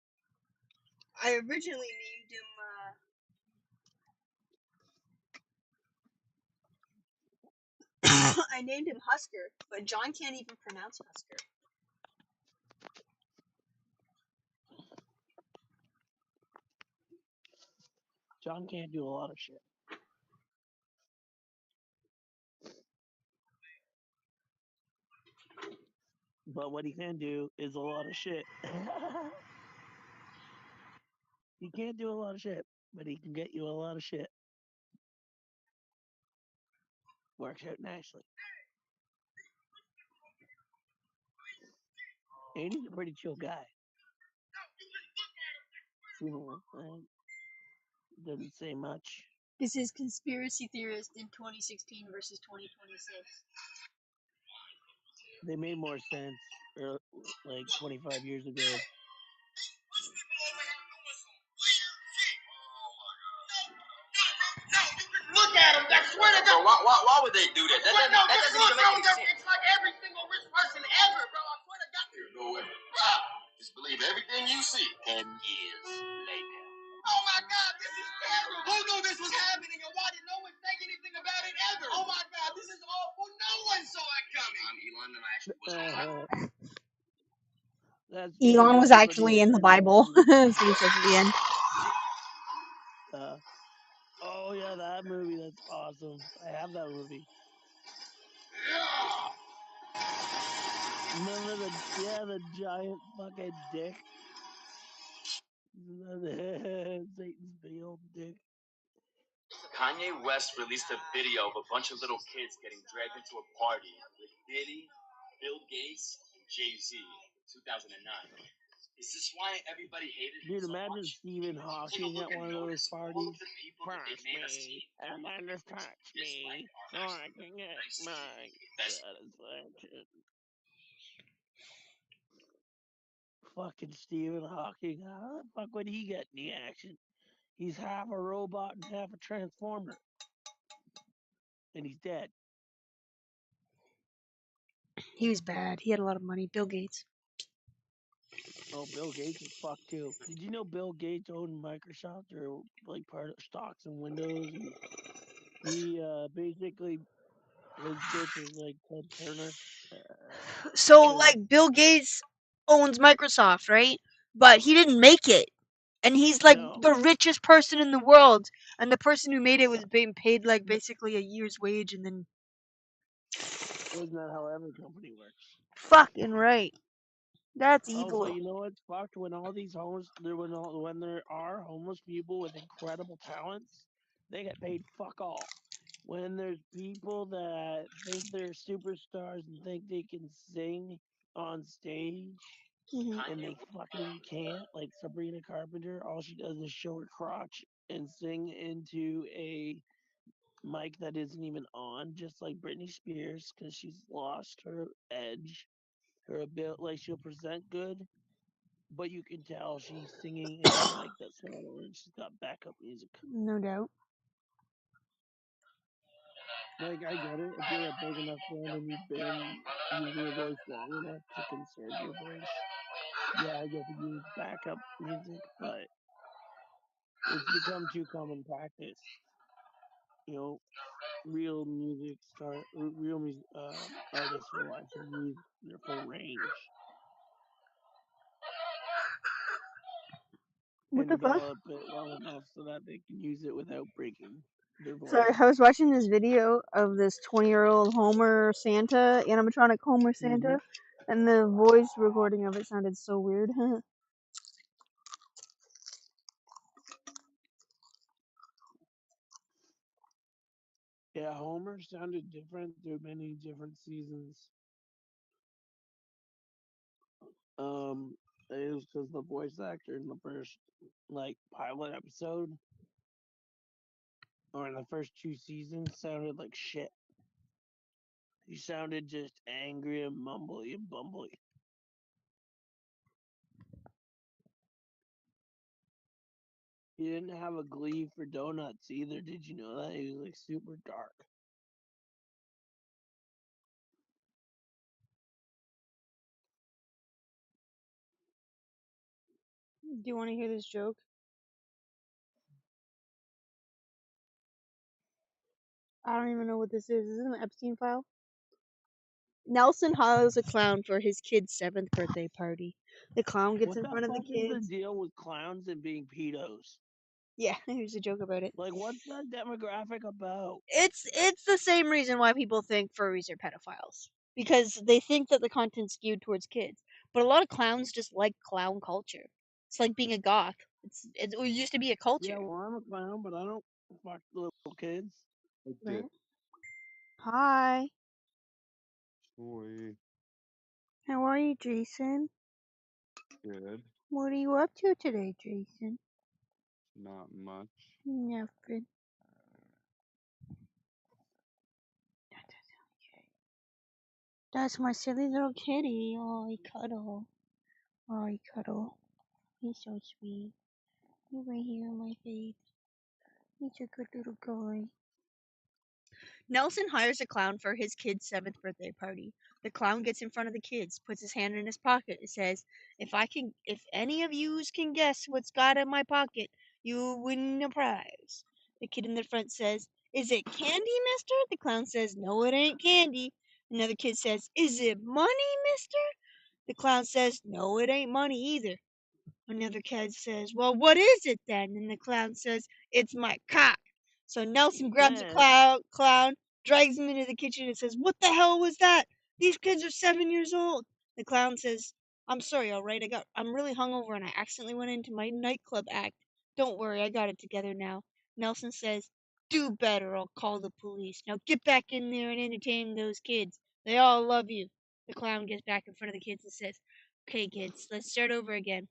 I originally named him, I named him Husker, but John can't even pronounce Husker. John can't do a lot of shit. But what he can do is a lot of shit. He can't do a lot of shit, but he can get you a lot of shit. Works out nicely. And he's a pretty chill guy. Doesn't say much. This is Conspiracy Theorist in 2016 versus 2026. They made more sense like 25 years ago. Look at him! I swear to God! Why would they do that? That doesn't even make any sense. It's like every single rich person ever, bro. I swear to God. There's no way. Bro, just believe everything you see. 10 years later. Oh my God, this is terrible. Who knew this was happening and why did no one say anything about it ever? Oh my God, this is awful. No one saw it coming. I'm Elon Musk. That's Elon was actually in the Bible. So he says at the end. Oh yeah, that movie. That's awesome. I have that movie. Remember the giant fucking dick. Satan's big old dick. Kanye West released a video of a bunch of little kids getting dragged into a party with Diddy, Bill Gates, and Jay-Z in 2009. Is this why everybody hated him so imagine much? Stephen Hawking at one of those parties. Punch me, and then just touch me, so I can get my satisfaction. Fucking Stephen Hawking, how the fuck would he get any action? He's half a robot and half a transformer. And he's dead. He was bad. He had a lot of money. Bill Gates. Oh, Bill Gates is fucked too. Did you know Bill Gates owned Microsoft or like part of stocks and Windows? And he basically, his bitch is like Ted Turner. So like Bill Gates owns Microsoft, right? But he didn't make it. And he's like the richest person in the world. And the person who made it was being paid like basically a year's wage and then Isn't that how every company works? fucking right. That's evil. Also, you know what's fucked? When all these when there are homeless people with incredible talents, they get paid fuck all. When there's people that think they're superstars and think they can sing on stage and they fucking can't, like Sabrina Carpenter, all she does is show her crotch and sing into a mic that isn't even on, just like Britney Spears, because she's lost her edge, her ability. Like she'll present good, but you can tell she's singing into a mic that's not on and she's got backup music. No doubt. Like, I get it. If you're a big enough band and you've been using your voice long enough to conserve your voice, yeah, I get to use backup music, but it's become too common practice. You know, real artists will actually use their full range. What the fuck? Develop it well enough so that they can use it without breaking their voice. Sorry, I was watching this video of this 20-year-old Homer Santa, animatronic Homer Santa, and the voice recording of it sounded so weird. Yeah, Homer sounded different through many different seasons. It was because the voice actor in the first, like, pilot episode, or in the first 2 seasons, sounded like shit. He sounded just angry and mumbly and bumbly. He didn't have a glee for donuts either. Did you know that? He was like super dark. Do you want to hear this joke? I don't even know what this is. Is it an Epstein file? Nelson hires a clown for his kid's 7th birthday party. The clown gets in front of the kids. What's the deal with clowns and being pedos? Yeah, here's a joke about it. Like, what's that demographic about? It's the same reason why people think furries are pedophiles. Because they think that the content's skewed towards kids. But a lot of clowns just like clown culture. It's like being a goth. It used to be a culture. Yeah, well, I'm a clown, but I don't fuck little kids. Right? Hi. Boy, How are you, Jason? good. What are you up to today, Jason? Not much. Nothing. That's my silly little kitty. Oh, he cuddle. Oh, he cuddle. He's so sweet. He's right here on my face. He's a good little guy. Nelson hires a clown for his kid's 7th birthday party. The clown gets in front of the kids, puts his hand in his pocket, and says, if any of yous can guess what's got in my pocket, you win a prize. The kid in the front says, is it candy, mister? The clown says, no, it ain't candy. Another kid says, "Is it money, mister?" The clown says, "No, it ain't money either." Another kid says, "Well, what is it then?" And the clown says, "It's my cock." So Nelson grabs the clown, drags him into the kitchen, and says, "What the hell was that? These kids are 7 years old." The clown says, "I'm sorry, all right. I'm really hungover and I accidentally went into my nightclub act. Don't worry, I got it together now." Nelson says, "Do better, I'll call the police. Now get back in there and entertain those kids. They all love you." The clown gets back in front of the kids and says, "Okay, kids, let's start over again.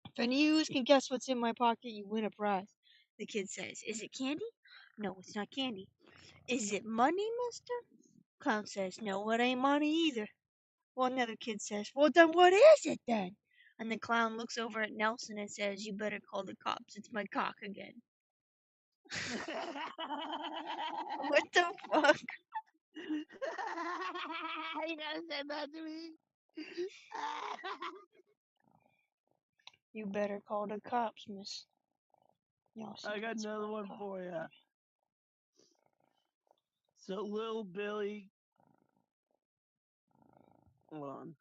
If any of you can guess what's in my pocket, you win a prize." The kid says, "Is it candy?" "No, it's not candy." "Is it money, mister?" Clown says, "No, it ain't money either." Well, another kid says, "Well, then what is it then?" And the clown looks over at Nelson and says, "You better call the cops. It's my cock again." What the fuck? You gotta send that to me. You better call the cops, miss. I got another one for you. So little Billy, hold on.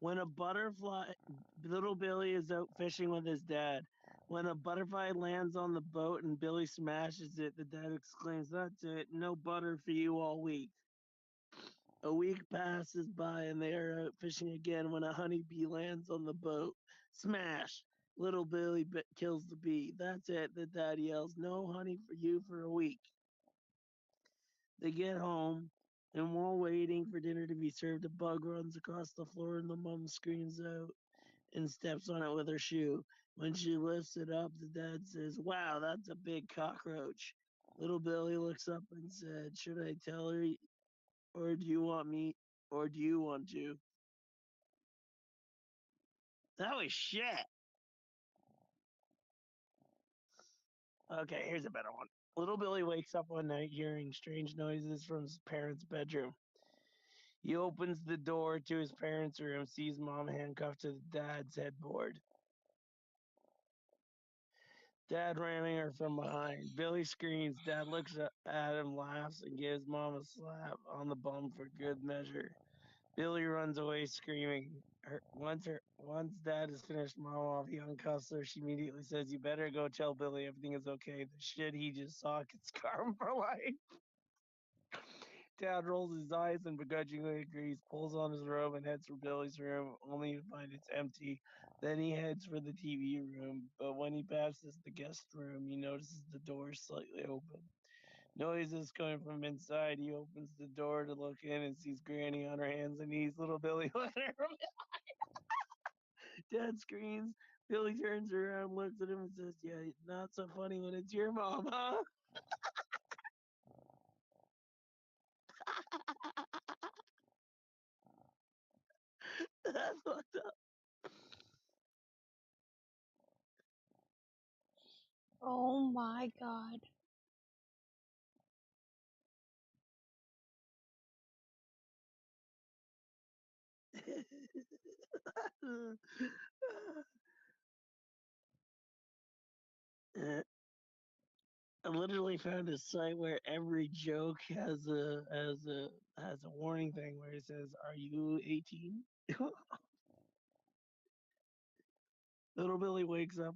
Little Billy is out fishing with his dad. When a butterfly lands on the boat and Billy smashes it, the dad exclaims, "That's it, no butter for you all week." A week passes by and they are out fishing again when a honeybee lands on the boat. Smash! Little Billy kills the bee. "That's it," the dad yells, "no honey for you for a week." They get home, and while waiting for dinner to be served, a bug runs across the floor and the mom screams out and steps on it with her shoe. When she lifts it up, the dad says, "Wow, that's a big cockroach." Little Billy looks up and said, "Should I tell her, or do you want me, or do you want to?" That was shit. Okay, here's a better one. Little Billy wakes up one night hearing strange noises from his parents' bedroom. He opens the door to his parents' room, sees Mom handcuffed to the dad's headboard. Dad ramming her from behind. Billy screams. Dad looks at him, laughs, and gives Mom a slap on the bum for good measure. Billy runs away screaming. Once Dad has finished Mom off, he uncuffs her. She immediately says, "You better go tell Billy everything is okay. The shit he just saw gets karma for life." Dad rolls his eyes and begrudgingly agrees, pulls on his robe, and heads for Billy's room, only to find it's empty. Then he heads for the TV room, but when he passes the guest room, he notices the door is slightly open. Noises coming from inside. He opens the door to look in and sees Granny on her hands and knees. Little Billy looking at her. Dad screams. Billy turns around, looks at him, and says, "Yeah, not so funny when it's your mom, huh?" That's fucked up. Oh my god. I literally found a site where every joke has a warning thing where it says, "Are you 18?" Little Billy wakes up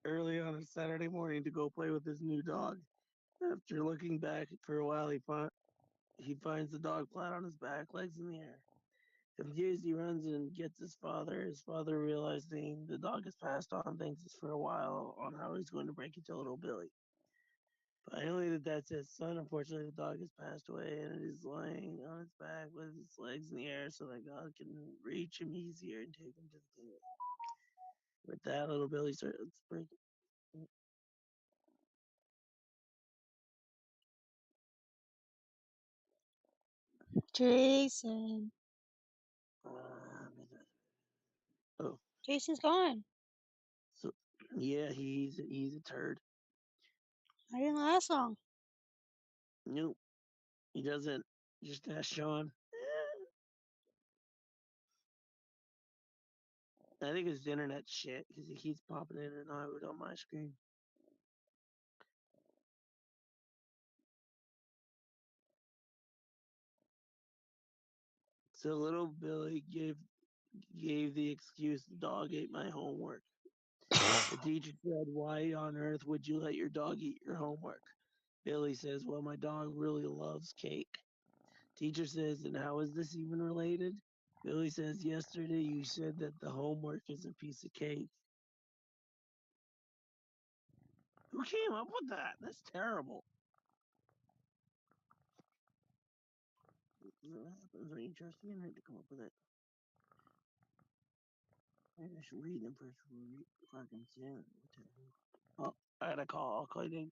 early on a Saturday morning to go play with his new dog. After looking back for a while, he finds the dog flat on his back, legs in the air. Confused, he runs and gets his father. His father, realizing the dog has passed on, thinks it's for a while on how he's going to break it to little Billy. Finally, the dad says, "Son, unfortunately, the dog has passed away and it is lying on its back with its legs in the air so that God can reach him easier and take him to the kingdom." With that, little Billy starts breaking. Jason. Oh. Jason's gone. So Yeah, he's a turd. I didn't last long. Nope, he doesn't. Just ask Sean. I think his internet shit because he keeps popping in and out on my screen. So little Billy gave the excuse the dog ate my homework. The teacher said, "Why on earth would you let your dog eat your homework?" Billy says, "Well, my dog really loves cake." Teacher says, "And how is this even related?" Billy says, "Yesterday you said that the homework is a piece of cake." Who came up with that? That's terrible. What happens when you trust the internet to come up with it? Maybe I should read them first before I can say it. Oh, I got a call. I'll call you then.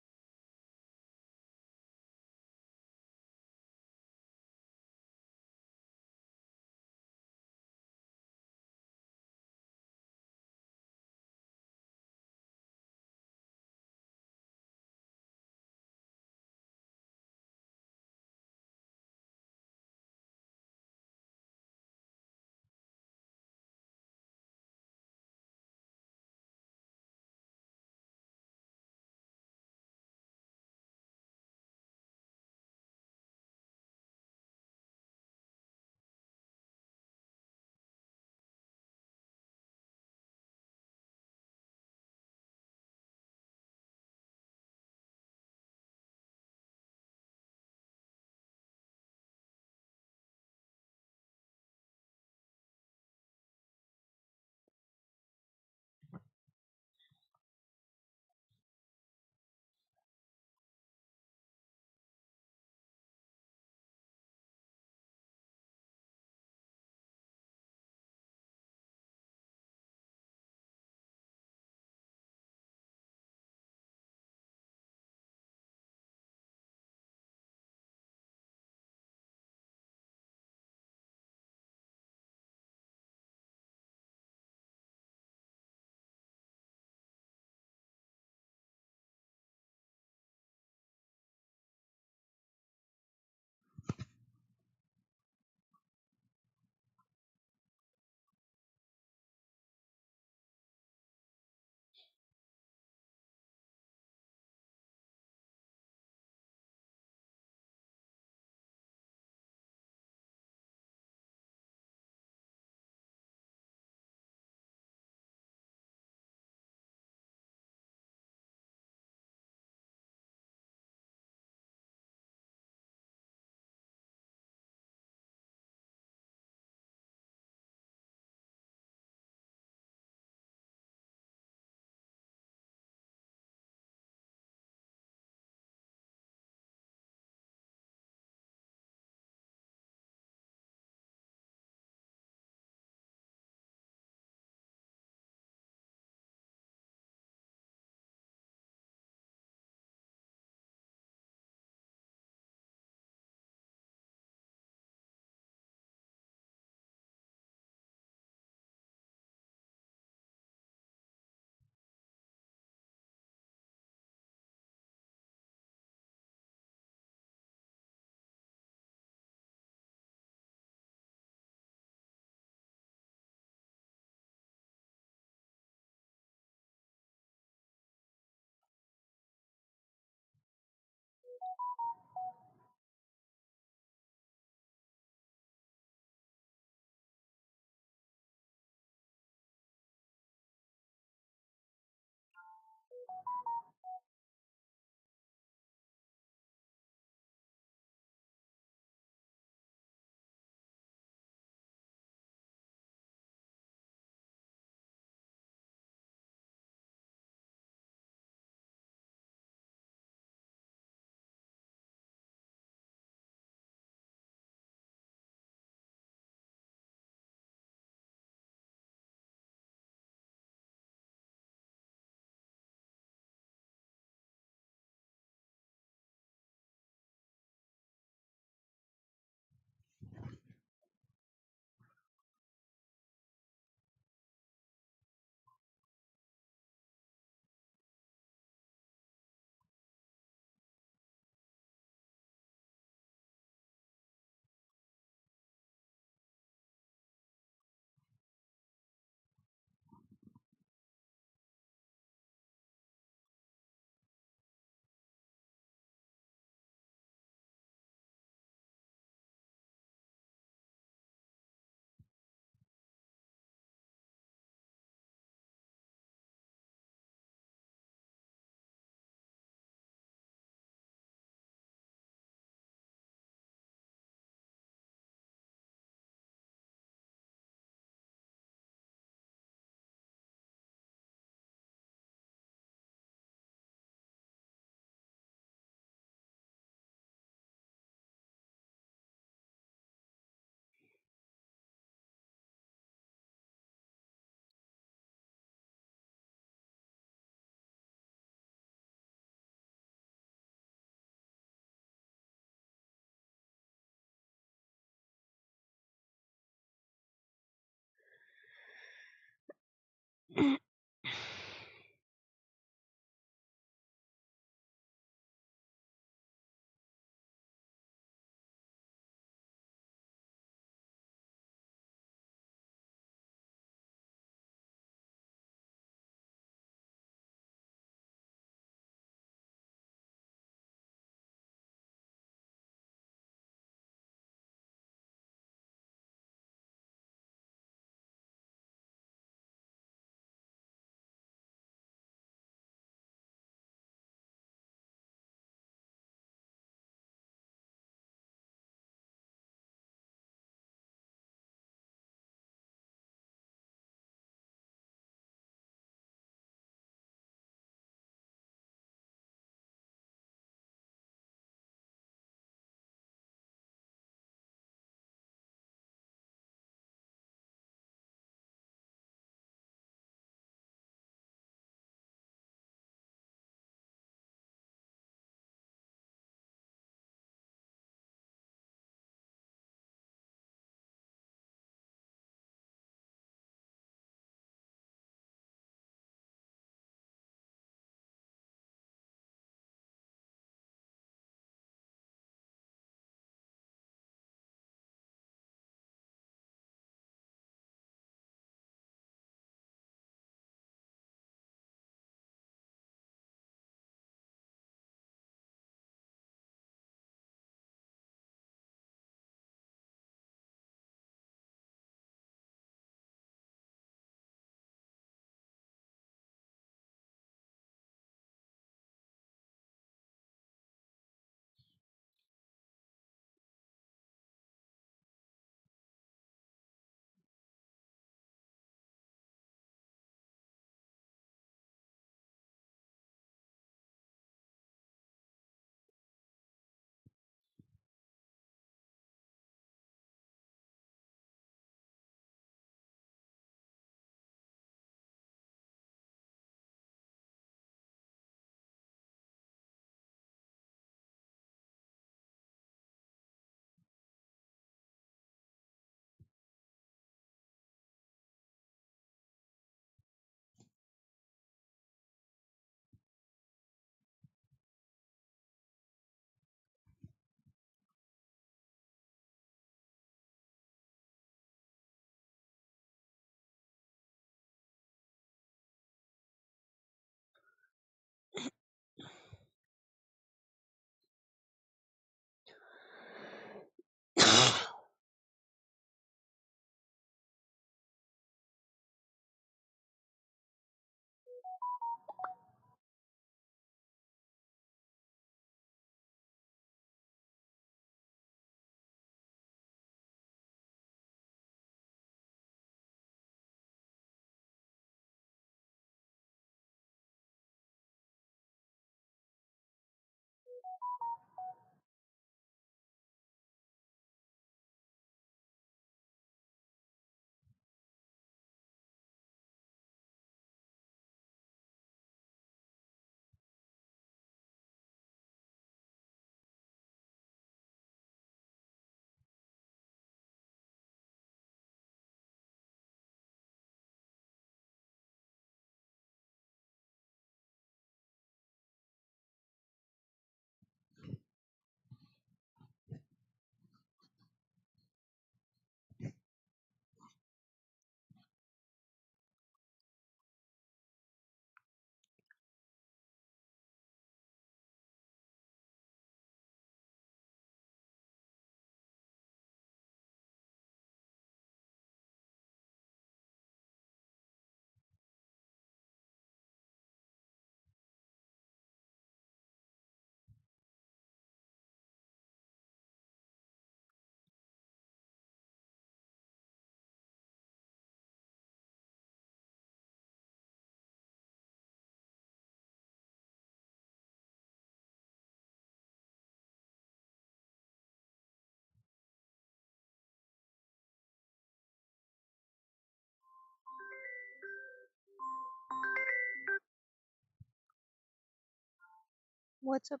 What's up?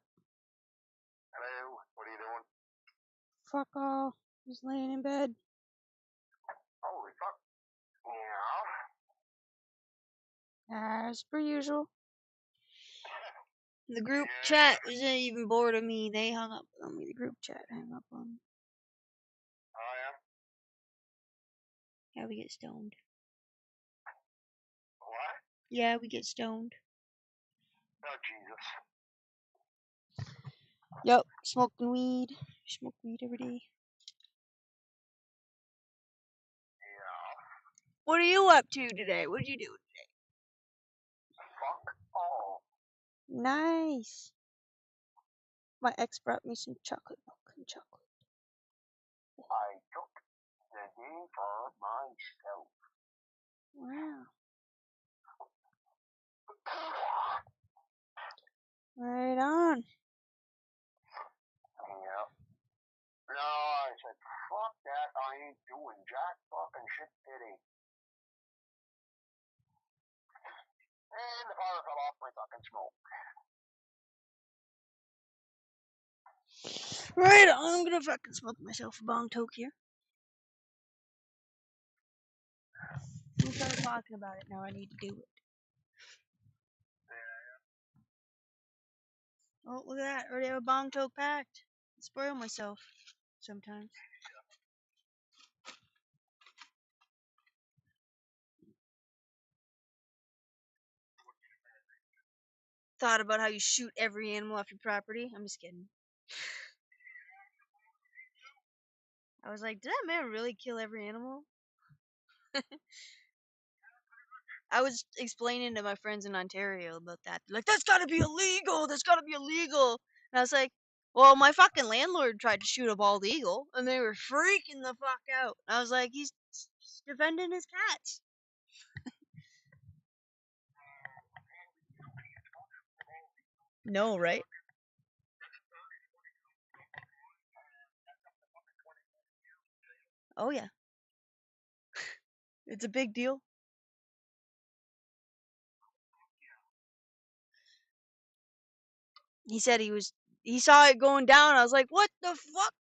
Hello, what are you doing? Fuck all. Just laying in bed. Holy fuck. Yeah. As per usual. The group chat wasn't even bored of me. They hung up on me. The group chat hung up on me. Oh, Yeah, we get stoned. yeah? What? Yeah, we get stoned. Oh, Jesus. Yep, smoking weed. Smoke weed every day. Yeah. What are you up to today? What did you do today? Fuck all. Nice. My ex brought me some chocolate milk and chocolate. I took the day for myself. Wow. Right on. Yeah. No, I said, fuck that. I ain't doing jack fucking shit today. And the power fell off my fucking smoke. Right on. I'm gonna fucking smoke myself a bong toke here. We started talking about it. Now I need to do it. Oh, look at that. I already have a bong toke packed. I spoil myself sometimes. Thought about how you shoot every animal off your property. I'm just kidding. I was like, did that man really kill every animal? I was explaining to my friends in Ontario about that. They're like, that's gotta be illegal. That's gotta be illegal. And I was like, well, my fucking landlord tried to shoot a bald eagle, and they were freaking the fuck out. I was like, he's defending his cats. No, right? Oh yeah. It's a big deal. He said he saw it going down. I was like, what the fuck?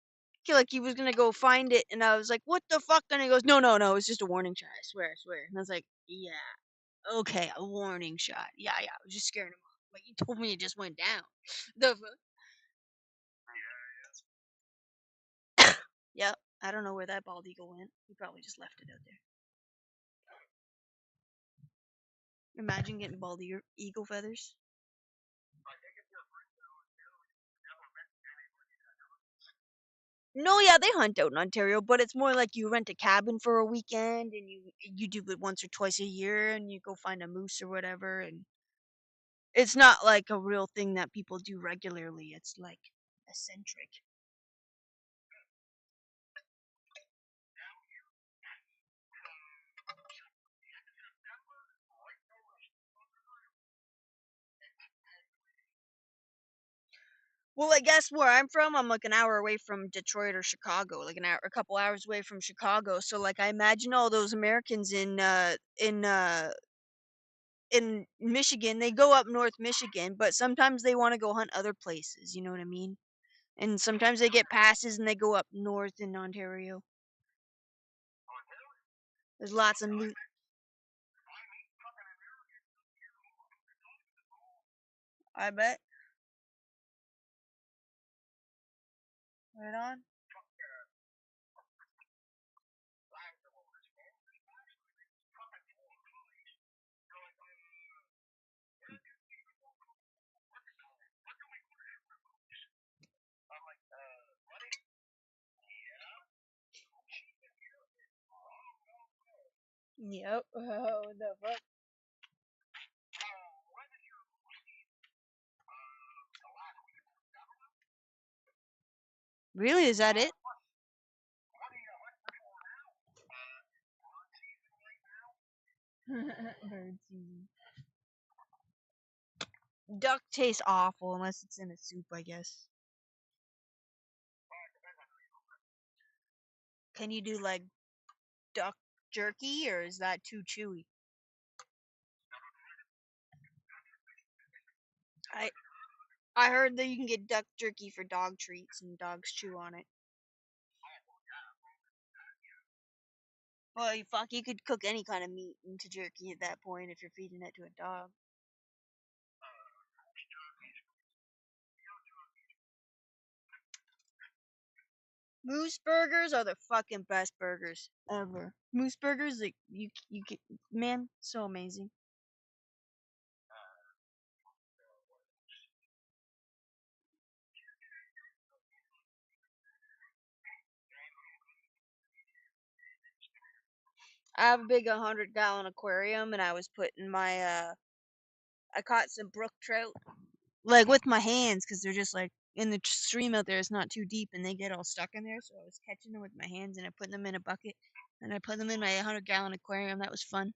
Like he was gonna go find it, and I was like, what the fuck? And he goes, no, it's just a warning shot. I swear. And I was like, yeah, okay, a warning shot. Yeah, I was just scaring him off. Like he told me it just went down. The fuck? Yep. I don't know where that bald eagle went. He probably just left it out there. Imagine getting bald eagle feathers. No, yeah, they hunt out in Ontario, but it's more like you rent a cabin for a weekend and you do it once or twice a year and you go find a moose or whatever, and it's not like a real thing that people do regularly. It's like eccentric. Well, I guess where I'm from, I'm like an hour away from Detroit or Chicago, like a couple hours away from Chicago. So like I imagine all those Americans in Michigan, they go up North Michigan, but sometimes they want to go hunt other places, you know what I mean? And sometimes they get passes and they go up north in Ontario. There's lots of moose. I bet. Right on. Yep. Oh, the fuck? Really? Is that it? Bird season. Duck tastes awful unless it's in a soup, I guess. Can you do like duck jerky, or is that too chewy? I heard that you can get duck jerky for dog treats and dogs chew on it. Well, fuck, you could cook any kind of meat into jerky at that point if you're feeding it to a dog. Moose burgers are the fucking best burgers ever. Moose burgers, like you get, man, so amazing. I have a big 100-gallon aquarium, and I was putting my I caught some brook trout, like with my hands, because they're just like in the stream out there. It's not too deep, and they get all stuck in there. So I was catching them with my hands, and I put them in a bucket, and I put them in my 100-gallon aquarium. That was fun.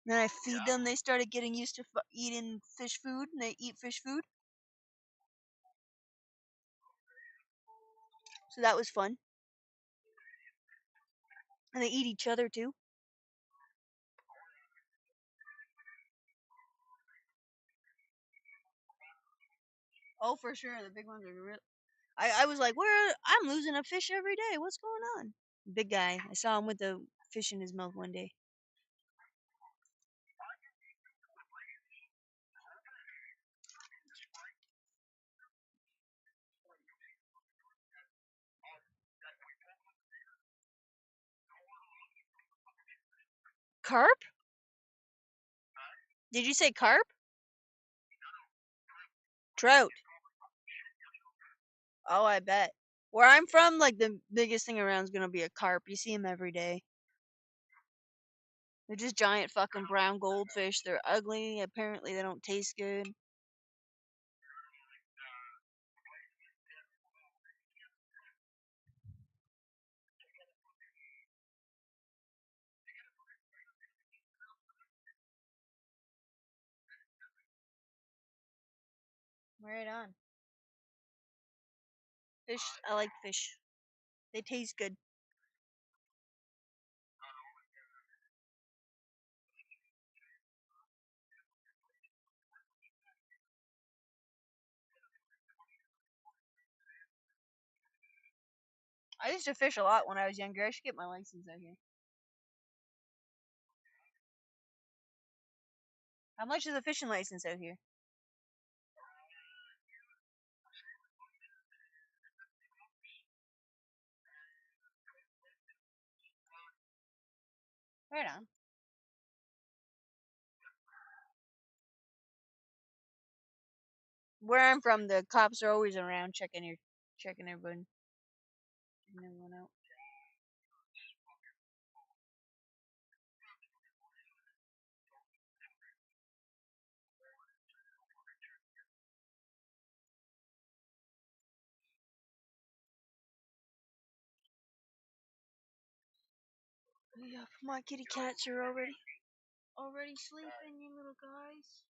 Then I feed them. They started getting used to eating fish food, and they eat fish food. So that was fun. And they eat each other too. Oh, for sure. The big ones are real. I was like, where? I'm losing a fish every day. What's going on? Big guy. I saw him with a fish in his mouth one day. Carp? Did you say carp? Trout. Oh, I bet. Where I'm from, like the biggest thing around is gonna be a carp. You see them every day. They're just giant fucking brown goldfish. They're ugly. Apparently, they don't taste good. Right on. Fish. I like fish. They taste good. I used to fish a lot when I was younger. I should get my license out here. How much is a fishing license out here? Right on. Where I'm from, the cops are always around checking everyone. Checking everyone out. Yeah, my kitty cats are already sleeping, you little guys.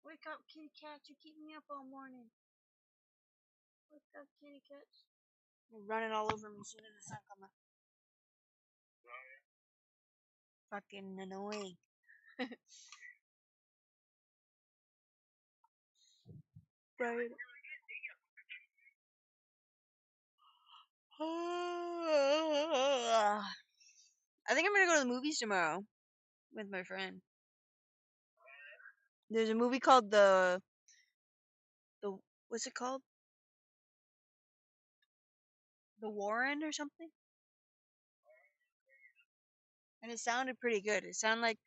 Wake up, kitty cats! You keep me up all morning. Wake up, kitty cats! They're running all over me as soon as the sun comes up. Fucking annoying. Right. I think I'm gonna go to the movies tomorrow with my friend. There's a movie called the what's it called? The Warren or something? And it sounded pretty good. It sounded like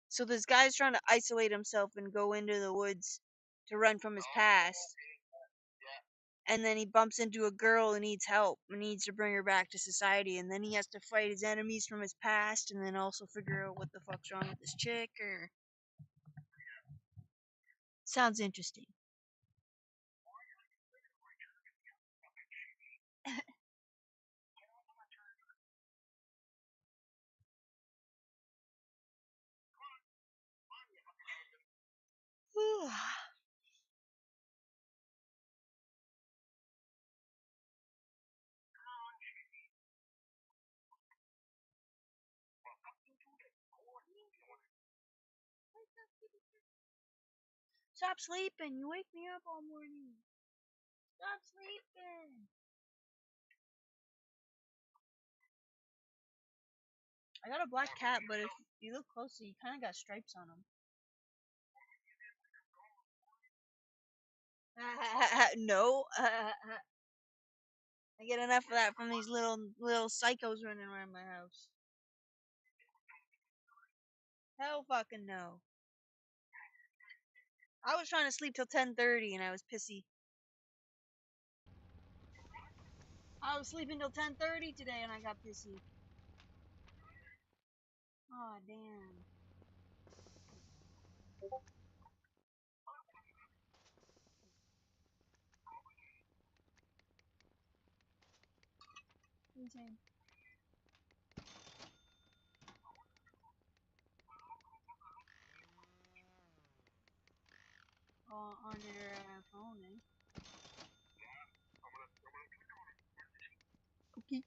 so this guy's trying to isolate himself and go into the woods to run from his past. And then he bumps into a girl and needs help and needs to bring her back to society, and then he has to fight his enemies from his past and then also figure out what the fuck's wrong with this chick. Or sounds interesting. Stop sleeping. You wake me up all morning. Stop sleeping. I got a black cat, but if you look closely, you kind of got stripes on him. No. I get enough of that from these little psychos running around my house. Hell fucking no. I was trying to sleep till 10:30 and I was pissy. I was sleeping till 10:30 today and I got pissy. Aw, oh, damn. Insane. Oh, on your phone, eh? Okay.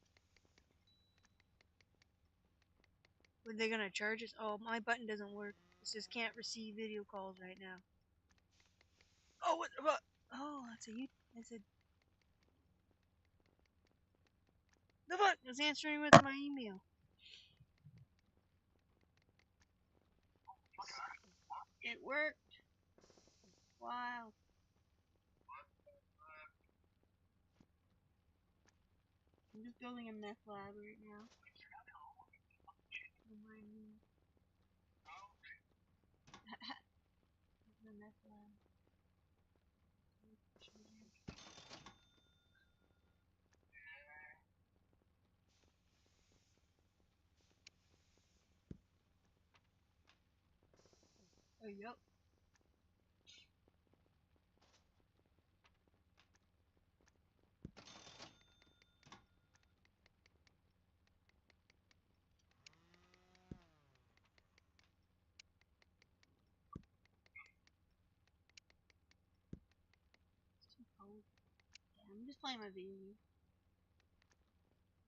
When they gonna charge us? Oh, my button doesn't work. It says can't receive video calls right now. Oh, what? Oh, that's a. The fuck? I was answering with my email. It worked. Wow. I'm just building a meth lab right now. Remind me. The meth lab. Oh, yep. It's too cold. Yeah, I'm just playing my video game.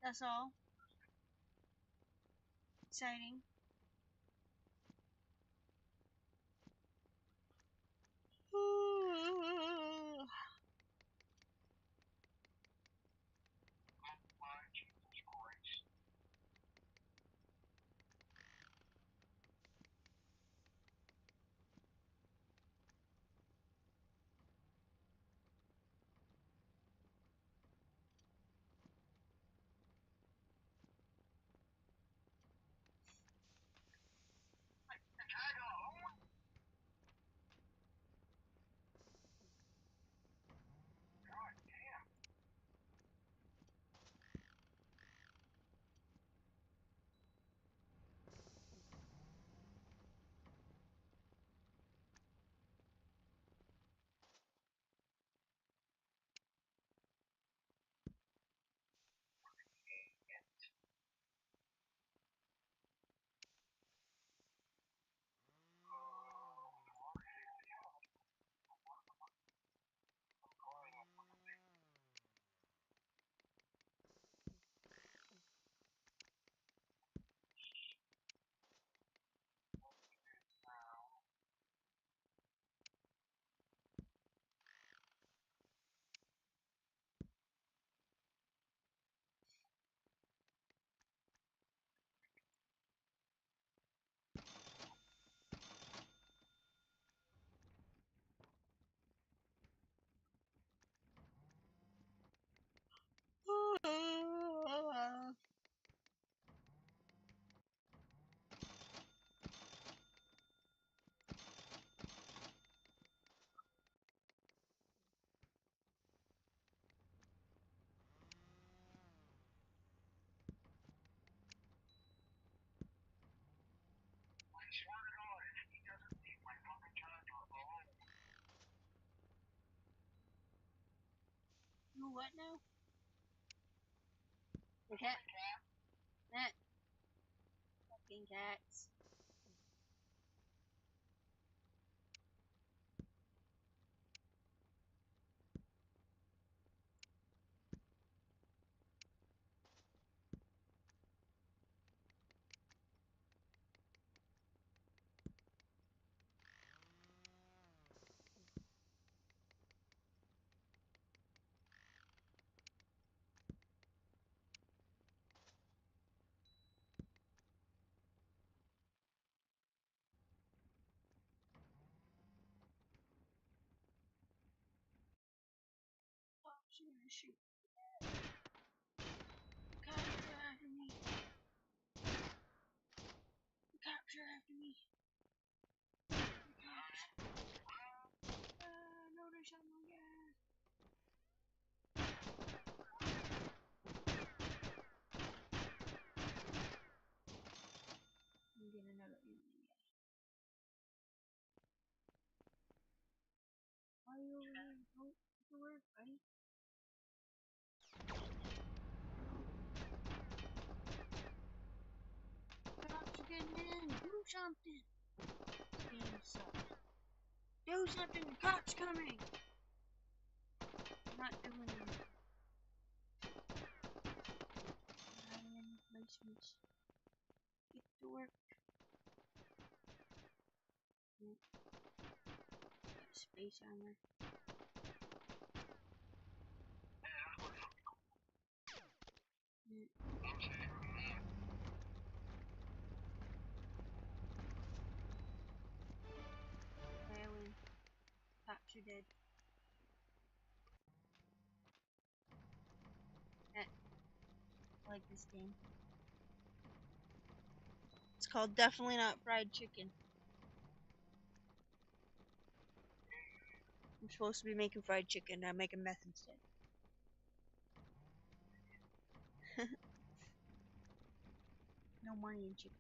That's all. Exciting. You what now? The cat? That fucking cats. shoot. Cops are after me. The cops are after me. The cops. No, they shot my gas. I'm getting another enemy. Why are you over here? Don't get to work, buddy. Cops are getting in. Do something. This game sucks. Do something. The cops coming. I'm not doing anything. Not any placements. Get to work. Got space armor. I win. Cops are dead. I like this game. It's called Definitely Not Fried Chicken. I'm supposed to be making fried chicken. I'm making meth instead. No money in chicken.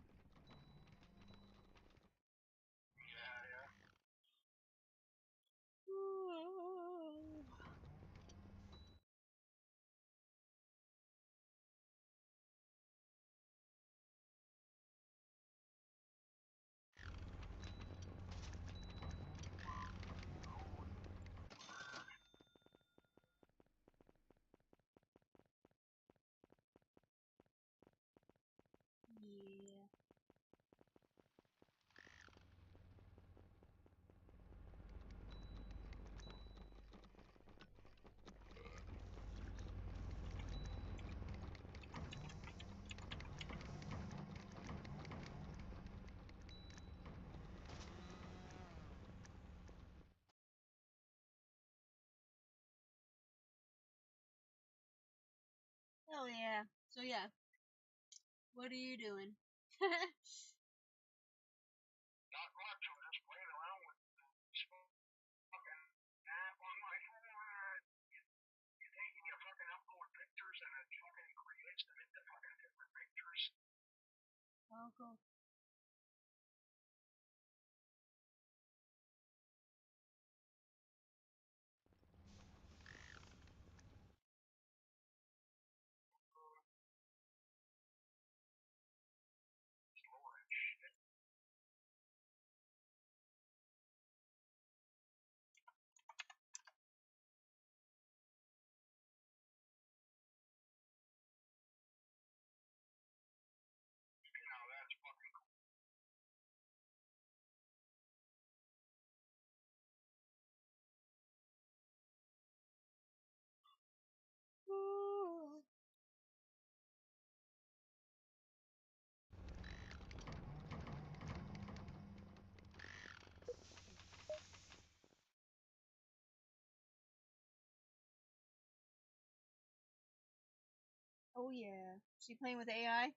Yeah. Oh yeah. So yeah. What are you doing? Not much. I'm just playing around with this fucking app on my phone. You taking your fucking upload pictures and it fucking creates them into fucking different pictures. Oh, cool. Now that's fucking cool. Oh yeah. So you playing with AI?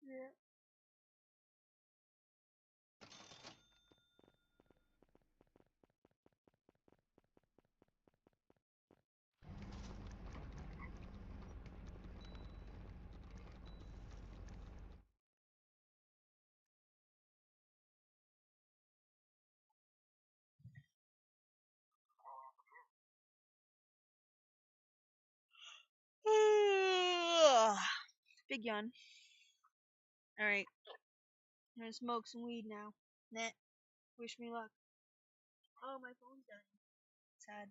Yeah. Big yawn. Alright. I'm gonna smoke some weed now. Net. Wish me luck. Oh, my phone's dying. Sad.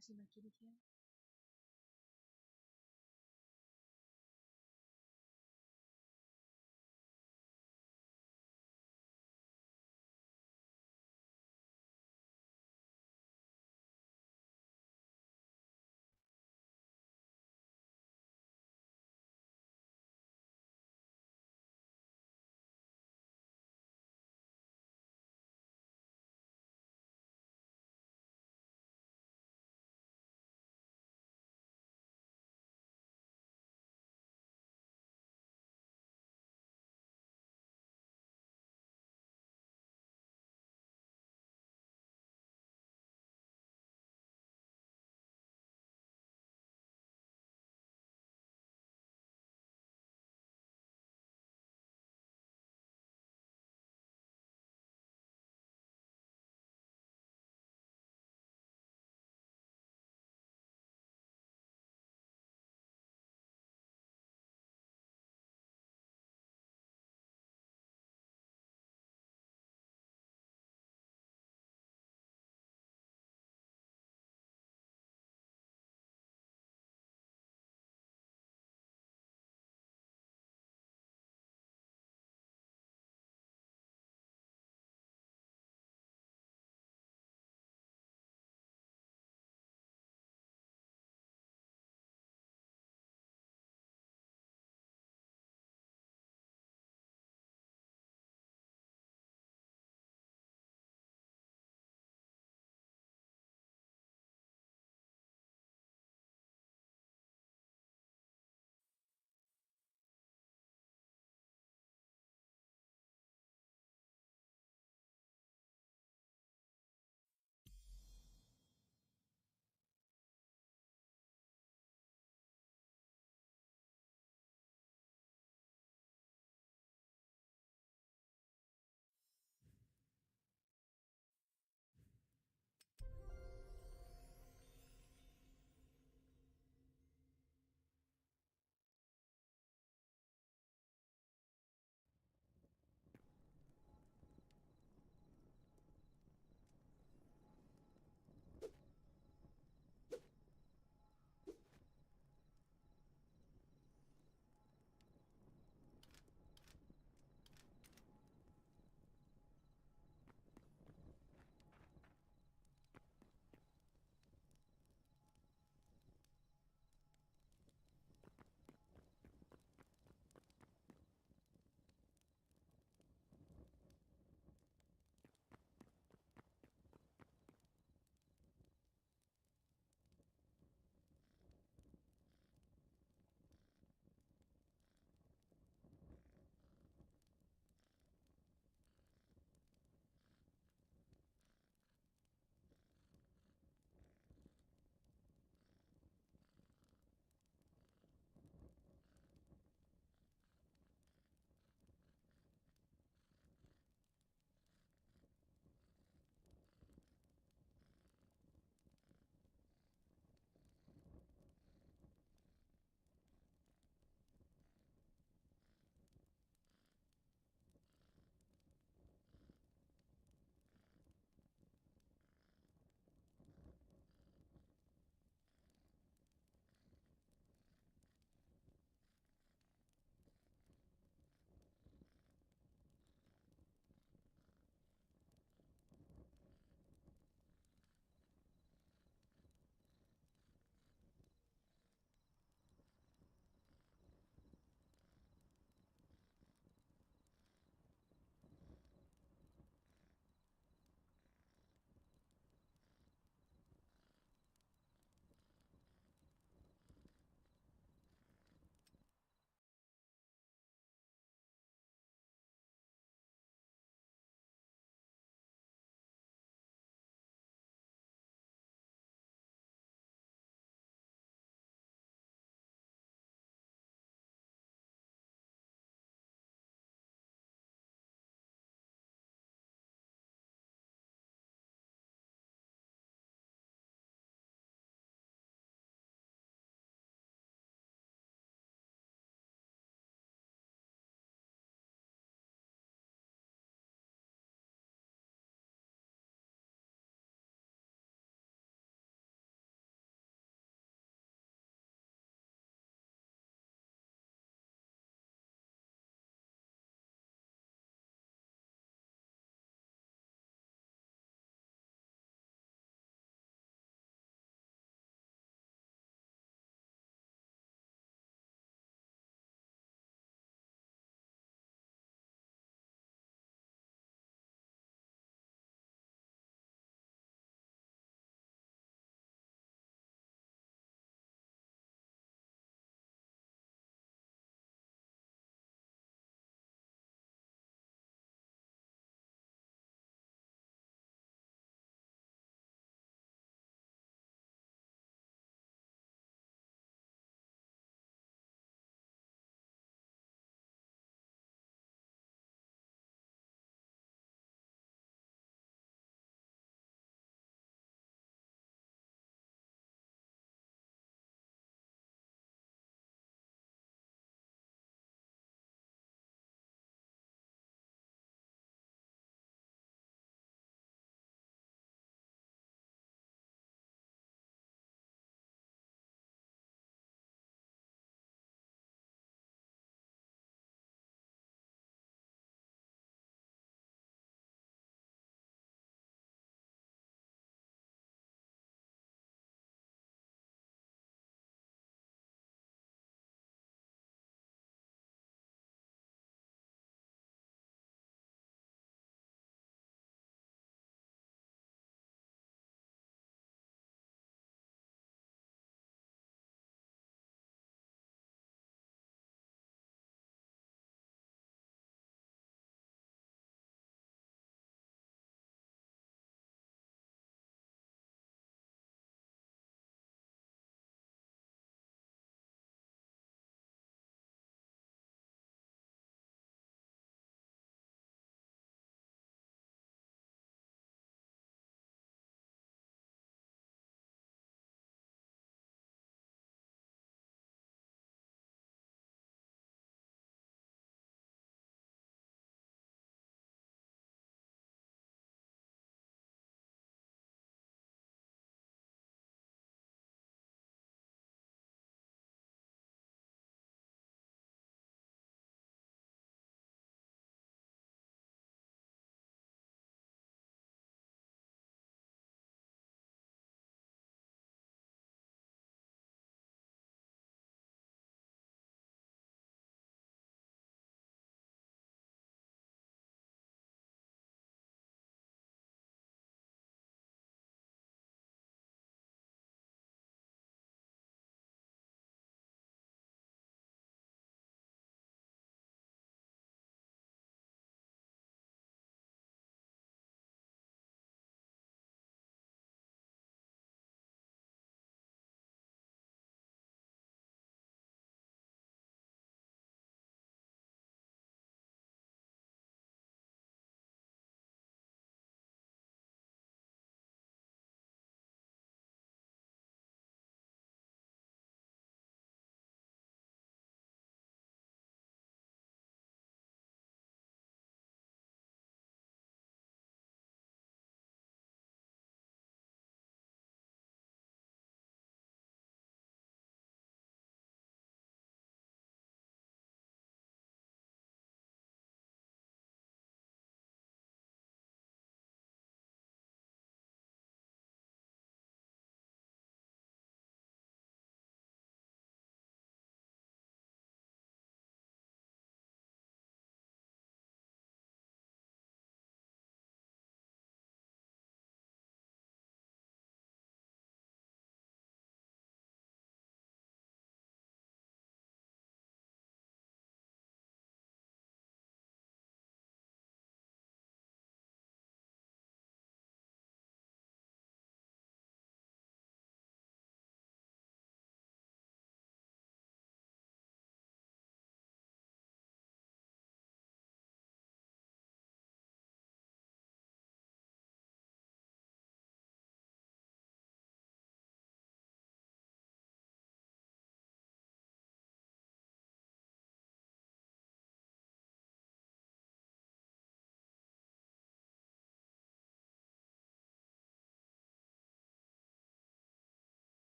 I see my kitty cat.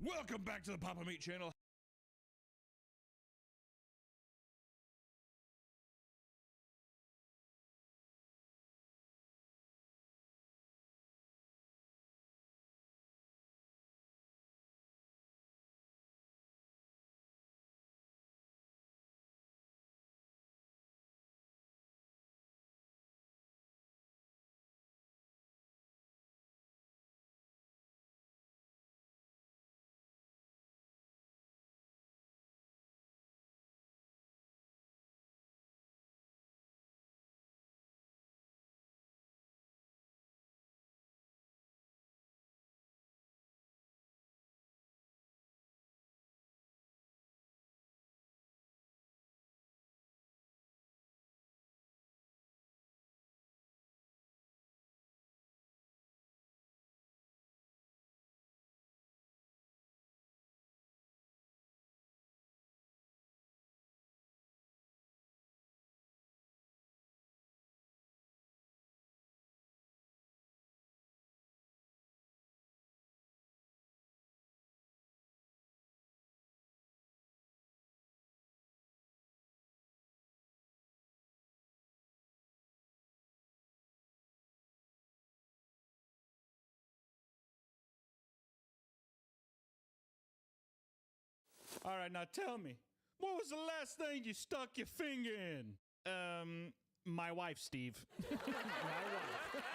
Welcome back to the Papa Meat channel. All right, now tell me, what was the last thing you stuck your finger in? My wife, Steve. My wife.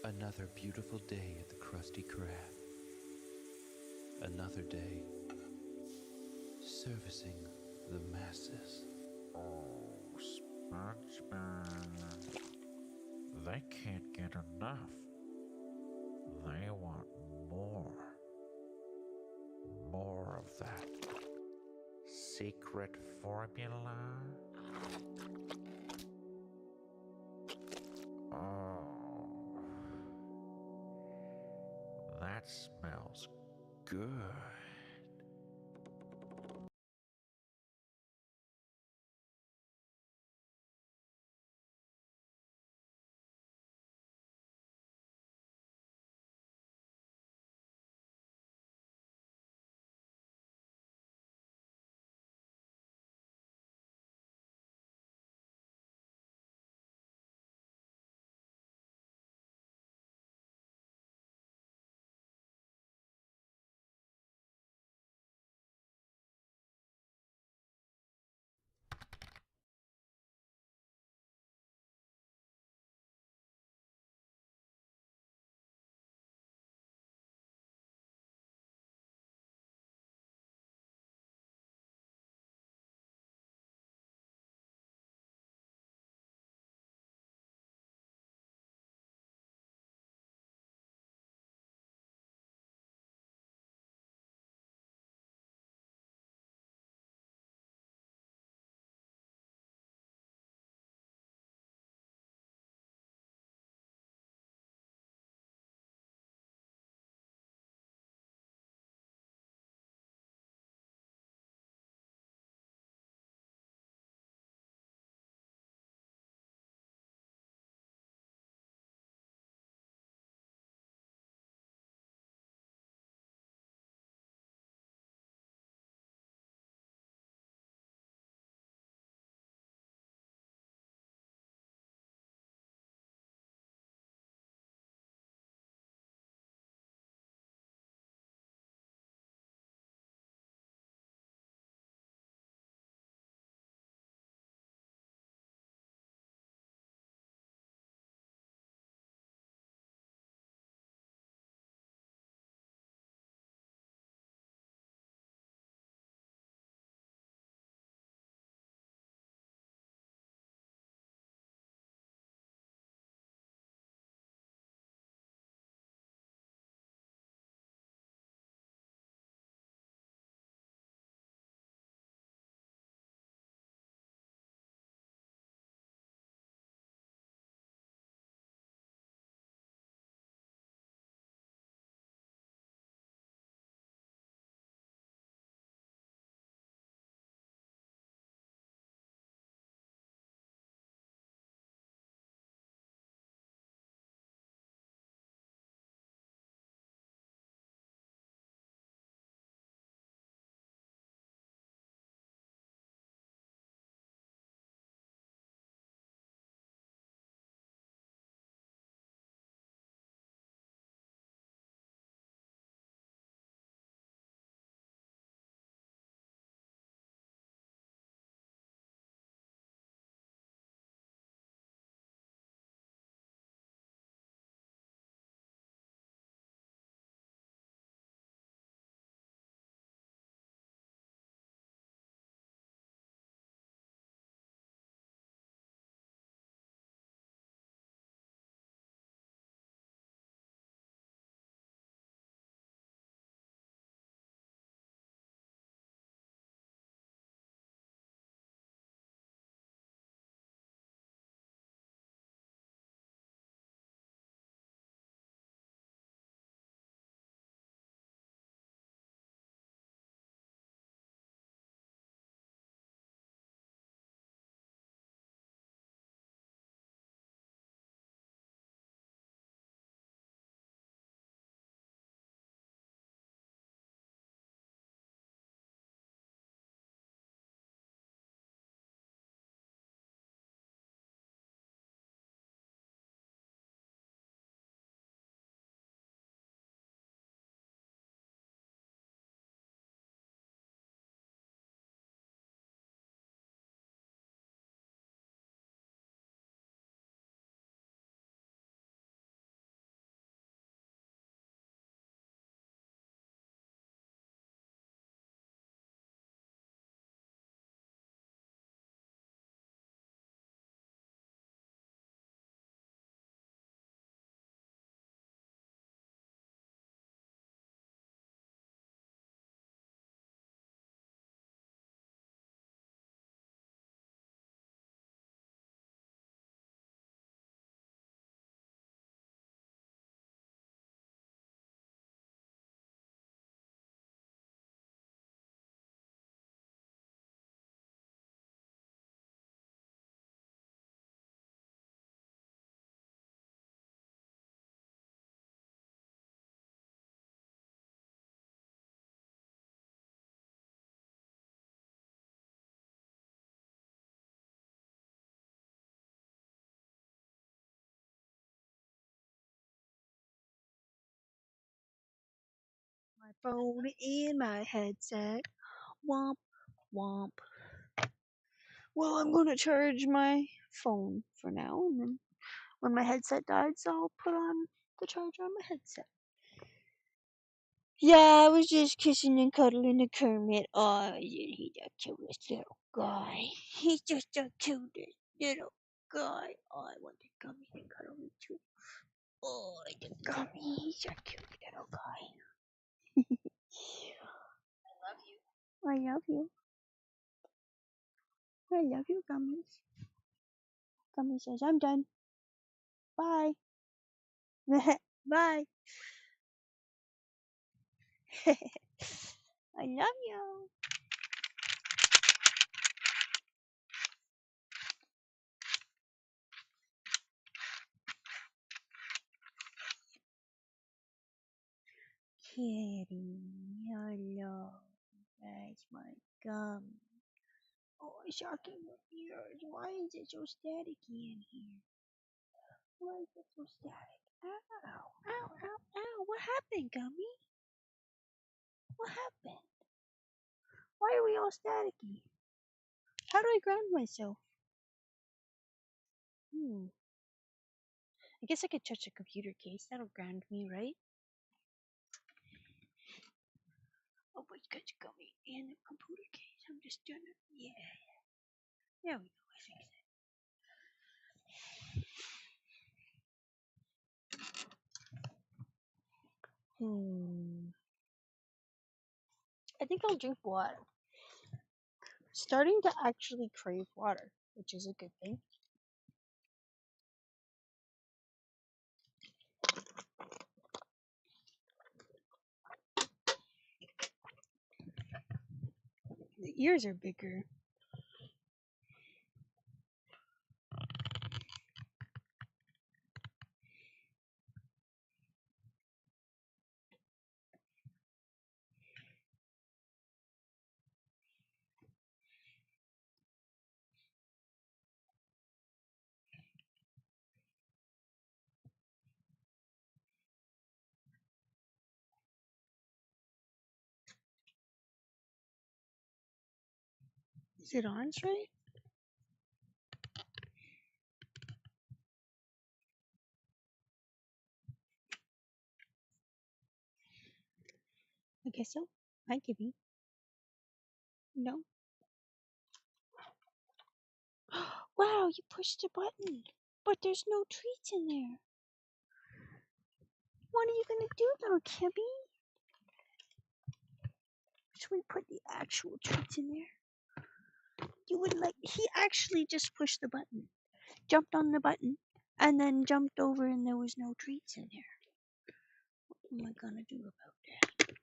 Another beautiful day at the Krusty Krab. Another day servicing the masses. Oh, SpongeBob. They can't get enough. They want more. More of that secret formula. Oh, that smells good. My phone and my headset. Womp womp. Well, I'm gonna charge my phone for now, and then when my headset dies, I'll put on the charger on my headset. Yeah, I was just kissing and cuddling a Kermit. Oh, he's the cutest little guy. He's just the cutest little guy. Oh, I want the gummy to cuddle him too. Oh, the gummy. He's a cute little guy. I love you. I love you, Gummies. Gummy says, I'm done. Bye. Bye. I love you. Kitty, hello. That's my gum. Oh, it's shocking your ears. Why is it so staticky in here? Why is it so static? Ow, ow, ow, ow. What happened, Gummy? What happened? Why are we all staticky? How do I ground myself? I guess I could touch a computer case. That'll ground me, right? Oh, but it's got Gummy and a computer case. I'm just gonna, yeah. There we go. I fixed it. I think I'll drink water. Starting to actually crave water, which is a good thing. The ears are bigger. Is it on straight? I guess so. Hi, Gibby. No. Wow, you pushed the button, but there's no treats in there. What are you gonna do though, Gibby? Should we put the actual treats in there? You would like. He actually just pushed the button, jumped on the button, and then jumped over, and there was no treats in there. What am I gonna do about that?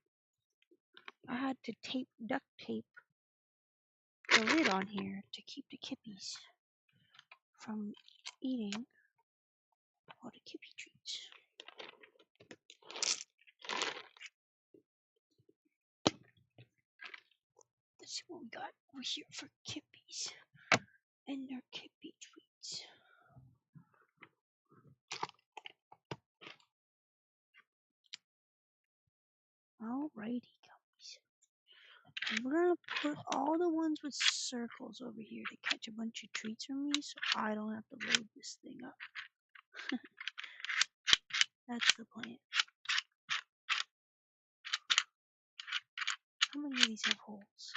I had to duct tape the lid on here to keep the kippies from eating all the kippy treats. Let's see what we got over here for kippies and their kippy treats. Alrighty, gummies. We're gonna put all the ones with circles over here to catch a bunch of treats from me so I don't have to load this thing up. That's the plan. How many of these have holes?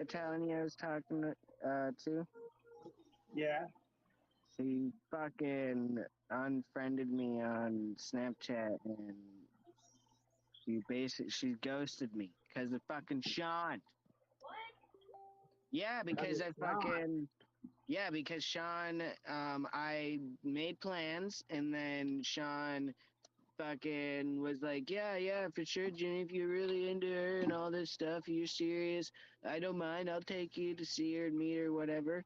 Tony I was talking to? Yeah. She fucking unfriended me on Snapchat and she ghosted me because of fucking Sean. What? Yeah, because because Sean, I made plans and then Sean fucking was like, yeah, for sure, Jimmy, if you're really into her and all this stuff, you're serious, I don't mind, I'll take you to see her and meet her, whatever,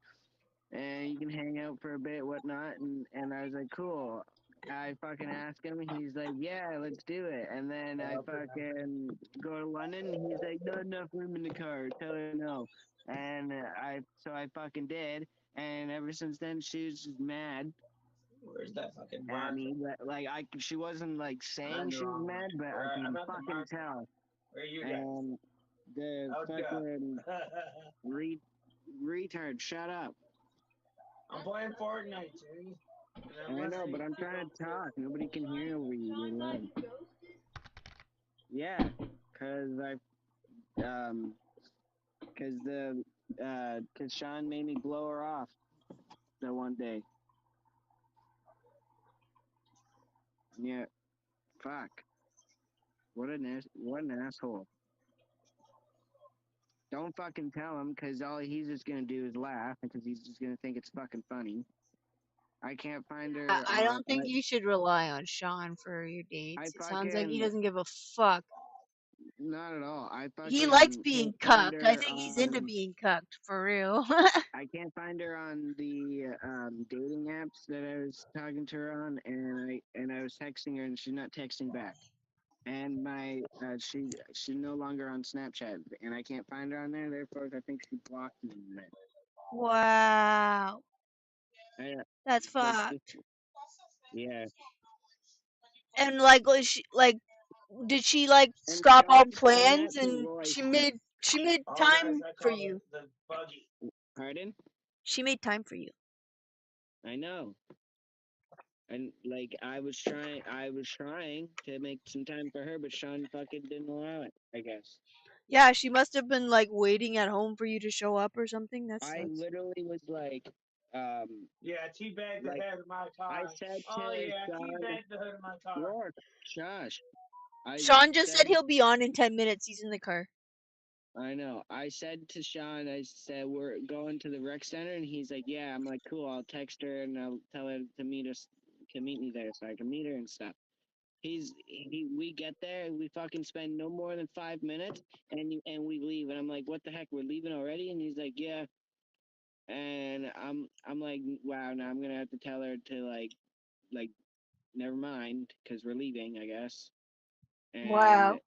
and you can hang out for a bit, whatnot, and I was like, cool. I fucking asked him, he's like, yeah, let's do it, and then I fucking go to London, and he's like, not enough room in the car, tell her no, and so I fucking did, and ever since then, she was just mad. Where's that fucking I mark? mean, she wasn't like saying she was mad, but I can fucking tell. Where are you guys? And the fucking retard, shut up. I'm playing Fortnite, Jerry. I know, but I'm trying to talk. Nobody can hear over you. You're loud. Yeah, cause Cause Sean made me blow her off that one day. Yeah, fuck. What an asshole. Don't fucking tell him, cause all he's just gonna do is laugh, because he's just gonna think it's fucking funny. I can't find her. I don't think you should rely on Sean for your dates. It sounds like he fucking- doesn't give a fuck. Not at all. He likes fucking being can't find cucked. I her think he's into on- being cucked, for real. I can't find her on the dating apps that I was talking to her on, and I was texting her, and she's not texting back. And my she's no longer on Snapchat, and I can't find her on there. Therefore, I think she blocked me. Wow. That's fucked. Yeah. And like, did she like And stop all Sean's done plans that to and Roy. she made time for you? Pardon? She made time for you. I know. And like I was trying to make some time for her, but Sean fucking didn't allow it, I guess. Yeah, she must have been like waiting at home for you to show up or something. That's I literally was like, Yeah, teabag the like, head of my car. I said to Sean, teabag the hood of my car. Rourke, shush. Sean just said he'll be on in 10 minutes. He's in the car. I know. I said to Sean, I said, we're going to the rec center, and he's like, yeah. I'm like, cool, I'll text her, and I'll tell her to meet me there so I can meet her and stuff. We get there, we fucking spend no more than 5 minutes, and we leave, and I'm like, what the heck, we're leaving already? And he's like, yeah. And I'm like, wow, now I'm gonna have to tell her to like never mind, because we're leaving, I guess. And Wow.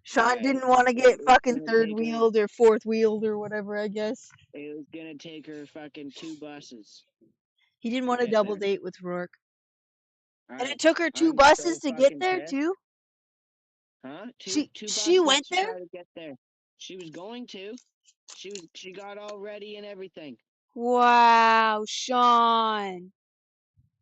Sean yeah, didn't want to get it's fucking gonna third take wheeled or fourth wheeled or whatever, I guess. It was gonna take her fucking 2 buses. He didn't want to get double there. date with Rourke. And it took her 2 I'm buses so to get fucking there pissed. too? Huh? She two she buses went to there? try to get there. She was going to. She got all ready and everything. Wow, Sean.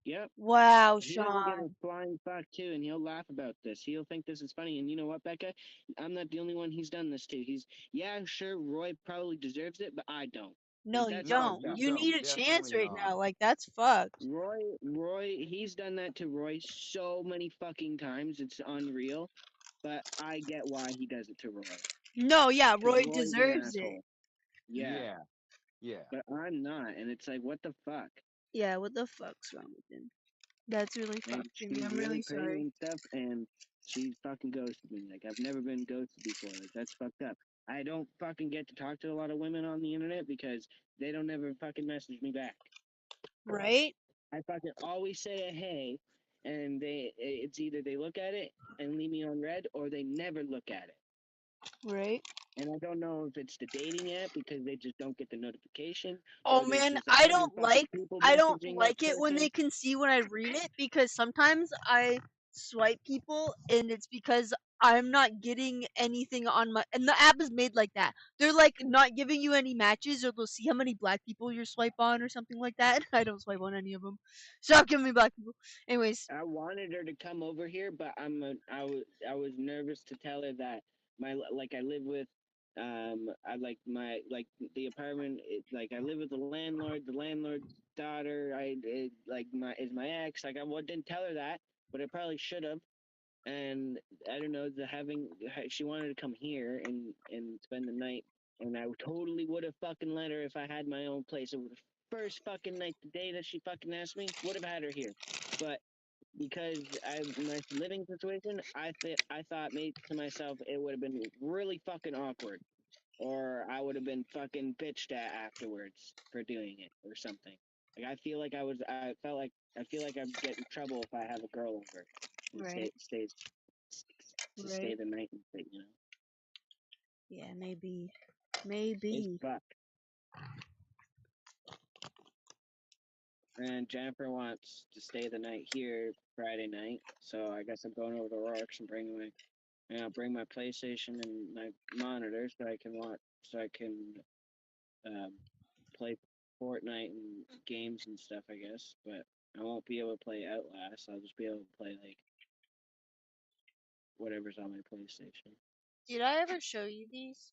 Yep. Wow, He doesn't give a Sean. flying fuck too, and he'll laugh about this. He'll think this is funny, and you know what, Becca? I'm not the only one he's done this to. Yeah, sure, Roy probably deserves it, but I don't. No, Like, you that's don't. fucked up. You need a chance right now. Like, that's fucked. Roy, he's done that to Roy so many fucking times. It's unreal. But I get why he does it to Roy. No, yeah, 'Cause Roy Roy's an deserves it. asshole. Yeah. But I'm not, and it's like, what the fuck? Yeah, what the fuck's wrong with him? That's really And fucked, Jimmy. she's I'm really really pretty sorry. and stuff, and she fucking ghosted me. Like, I've never been ghosted before. Like, that's fucked up. I don't fucking get to talk to a lot of women on the internet because they don't ever fucking message me back. Right? I fucking always say a hey, and it's either they look at it and leave me on red, or they never look at it. Right? And I don't know if it's the dating app because they just don't get the notification. Oh or there's man, just I 100 don't fucking like people I don't messaging like that it when person. they can see when I read it because sometimes I swipe people and it's because I'm not getting anything on my and the app is made like that. They're like not giving you any matches or they'll see how many black people you swipe on or something like that. I don't swipe on any of them. Stop giving me black people. Anyways, I wanted her to come over here, but I was nervous to tell her that I live with I like my the apartment like I live with the landlord's daughter is my ex. Like didn't tell her that, but I probably should have. And I don't know, she wanted to come here and spend the night, and I totally would have fucking let her if I had my own place. It was the first fucking night, the day that she fucking asked me, would have had her here. But because my living situation, I thought maybe to myself it would have been really fucking awkward, or I would have been fucking bitched at afterwards for doing it or something. Like I feel like I'd get in trouble if I have a girl over and Right. stay the night and shit, you know. yeah, maybe. It's fucked. And Jennifer wants to stay the night here Friday night, so I guess I'm going over to Rourke's and bring my PlayStation and my monitor so I can play Fortnite and games and stuff, I guess. But I won't be able to play Outlast. I'll just be able to play like whatever's on my PlayStation. Did I ever show you these?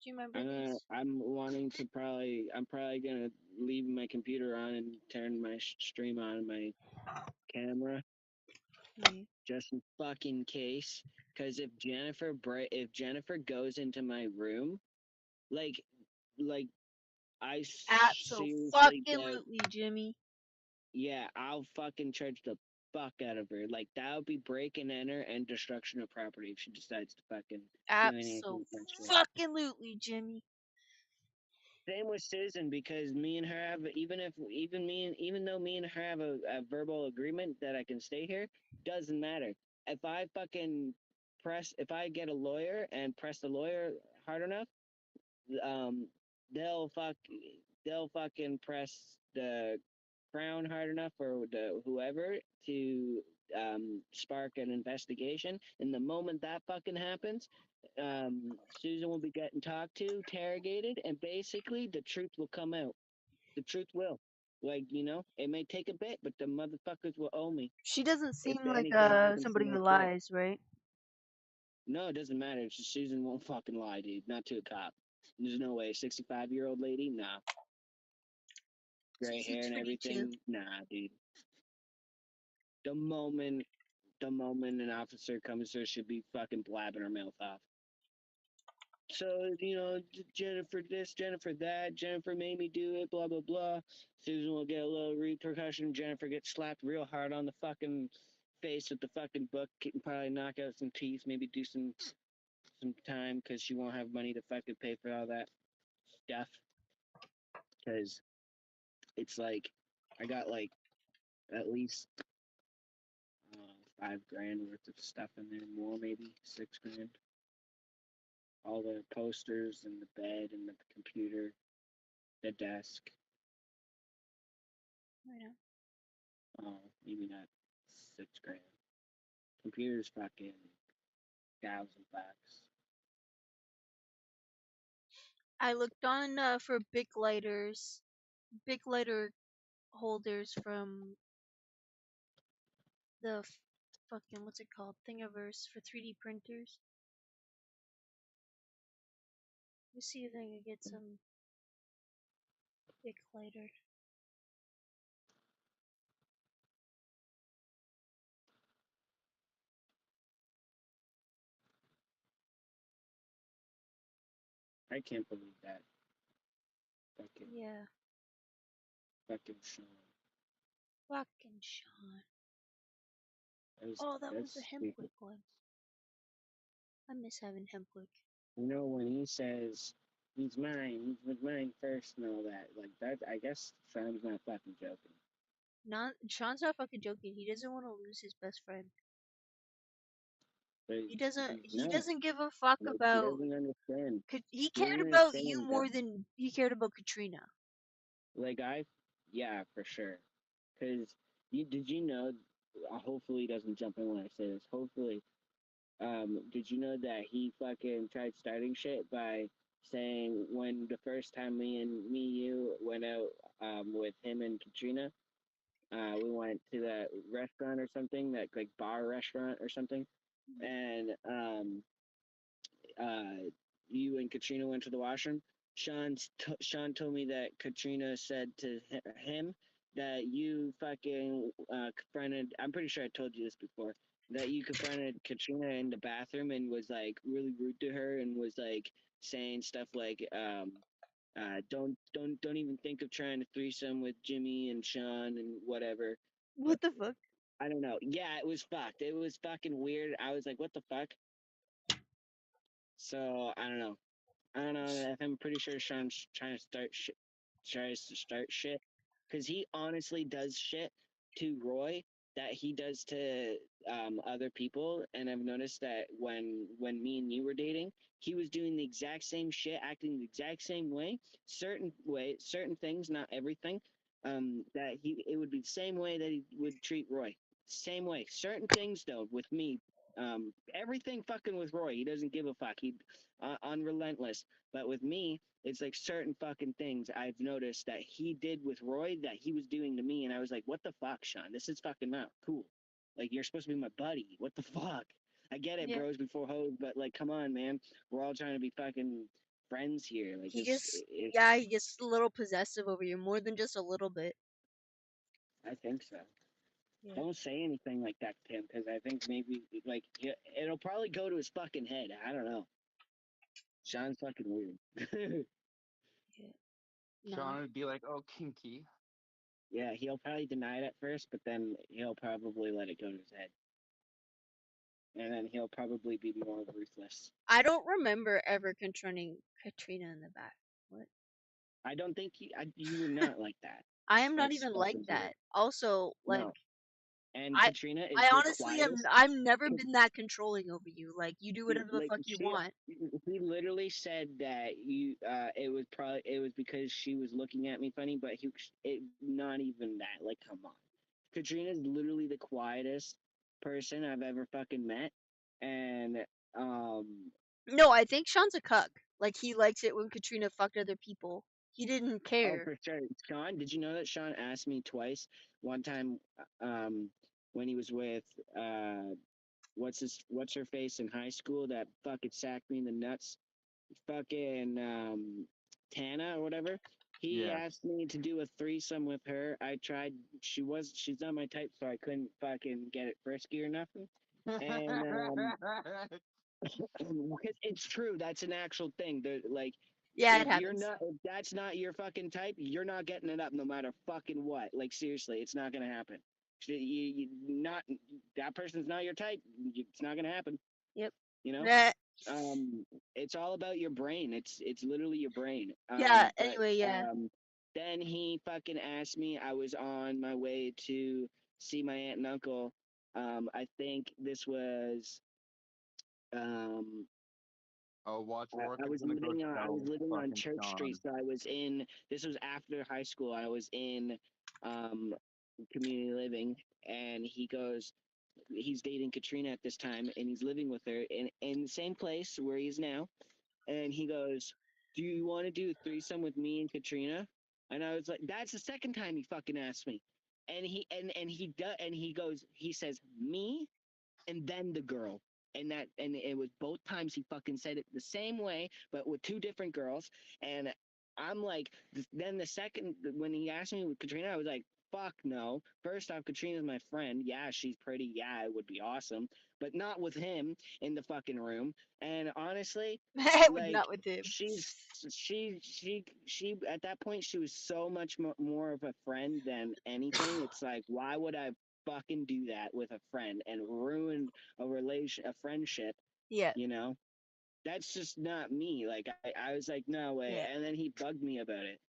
Do you remember this? I'm wanting to I'm probably gonna leave my computer on and turn my stream on my camera, just in fucking case. Because if Jennifer goes into my room, like I seriously doubt. Absolutely, Jimmy. Yeah, I'll fucking charge the fuck out of her. Like that would be break and enter and destruction of property if she decides to fucking do anything. Absolutely, Jimmy. Same with Susan, because me and her have even though me and her have a verbal agreement that I can stay here, doesn't matter. If I get a lawyer and press the lawyer hard enough, they'll fucking press the Crown hard enough for whoever to spark an investigation. And the moment that fucking happens, Susan will be getting talked to, interrogated, and basically the truth will come out. The truth will. Like, it may take a bit, but the motherfuckers will owe me. She doesn't seem If like anything happens to somebody my who kid. lies, right? No, it doesn't matter. It's just Susan won't fucking lie, dude. Not to a cop. There's no way. 65-year-old lady? Nah. Gray hair and everything? Nah, dude. The moment an officer comes there, she'll be fucking blabbing her mouth off. So, Jennifer this, Jennifer that, Jennifer made me do it, blah, blah, blah. Susan will get a little repercussion. Jennifer gets slapped real hard on the fucking face with the fucking book. Can probably knock out some teeth, maybe do some time, because she won't have money to fucking pay for all that stuff. Because it's like, I got like at least $5,000 worth of stuff in there, more maybe $6,000. All the posters and the bed and the computer, the desk. Yeah. Oh, maybe not $6,000. Computer's fucking $1,000. I looked on for big lighter holders from the fucking what's it called, Thingiverse, for 3D printers. Let's see if I can get some big lighter. I can't believe that. Fucking, Yeah. fucking Sean. Fucking Sean. That was the stupid. Hemplick one. I miss having Hemplick. When he says he's mine, he was mine first and all that, like that, I guess Sean's not fucking joking. Sean's not fucking joking. He doesn't want to lose his best friend. But he doesn't give a fuck like, about. He doesn't understand. He cared about you more than he cared about Katrina. Like yeah, for sure. Because did you know? Hopefully he doesn't jump in when I say this. Hopefully, did you know that he fucking tried starting shit by saying when the first time you went out with him and Katrina, we went to that restaurant or something, that like bar restaurant or something, and you and Katrina went to the washroom. Sean told me that Katrina said to him that you fucking confronted. I'm pretty sure I told you this before. That you confronted Katrina in the bathroom and was like really rude to her and was like saying stuff like don't even think of trying to threesome with Jimmy and Sean and whatever. What the fuck? I don't know. Yeah, it was fucked. It was fucking weird. I was like, what the fuck? So I don't know. I'm pretty sure Sean's trying to start shit, because he honestly does shit to Roy that he does to other people. And I've noticed that when me and you were dating, he was doing the exact same shit, acting the exact same way, certain things, not everything. That it would be the same way that he would treat Roy. Same way. Certain things though, with me, everything fucking with Roy, he doesn't give a fuck. He unrelentless. But with me, it's like certain fucking things I've noticed that he did with Roy that he was doing to me, and I was like, what the fuck, Sean? This is fucking not cool. Like, you're supposed to be my buddy. What the fuck? I get it, bros before hoes, but like, come on, man. We're all trying to be fucking friends here. Like He this, gets yeah, he gets a little possessive over you, more than just a little bit. I think so. Yeah. Don't say anything like that to him, because I think maybe like it'll probably go to his fucking head. I don't know. Sean's fucking weird. Sean would be like, "Oh, kinky." Yeah, he'll probably deny it at first, but then he'll probably let it go to his head. And then he'll probably be more ruthless. I don't remember ever confronting Katrina in the back. What? I don't think you were not like that. I am not That's even fucking like weird. that. Also, like No. And I Katrina is I the honestly am quietest. I've never been that controlling over you. Like you do whatever the Like fuck you want. he literally said that it was because she was looking at me funny, but not even that. Like, come on. Katrina's literally the quietest person I've ever fucking met. And No, I think Sean's a cuck. Like he likes it when Katrina fucked other people. He didn't oh, care. for sure. Sean, did you know that Sean asked me twice? One time when he was with what's her face in high school that fucking sacked me in the nuts, fucking Tana or whatever. He asked me to do a threesome with her. I tried. She's not my type, so I couldn't fucking get it frisky or nothing. And because it's true, that's an actual thing. Like, yeah, it if happens. if that's not your fucking type, you're not getting it up no matter fucking what. Like seriously, it's not gonna happen. That person's not your type. It's not gonna happen. Yep. You know. Nah. It's all about your brain. It's literally your brain. Yeah. Anyway, yeah. Then he fucking asked me. I was on my way to see my aunt and uncle. I think this was. Oh, watch Rourke. I was living on Church Street, so I was in. This was after high school. I was in community living, and he goes. He's dating Katrina at this time, and he's living with her in the same place where he is now. And he goes, "Do you want to do a threesome with me and Katrina?" And I was like, "That's the second time he fucking asked me." And he goes, he says me, and then the girl. And it was both times he fucking said it the same way, but with two different girls. And I'm like, then the second when he asked me with Katrina, I was like, fuck no. First off, Katrina's my friend. Yeah, she's pretty. Yeah, it would be awesome, but not with him in the fucking room. And honestly, like, not with him. She at that point she was so much more of a friend than anything. It's like, why would I fucking do that with a friend and ruin a friendship? Yeah. You know, that's just not me. Like I was like, no way. Yeah. And then he bugged me about it.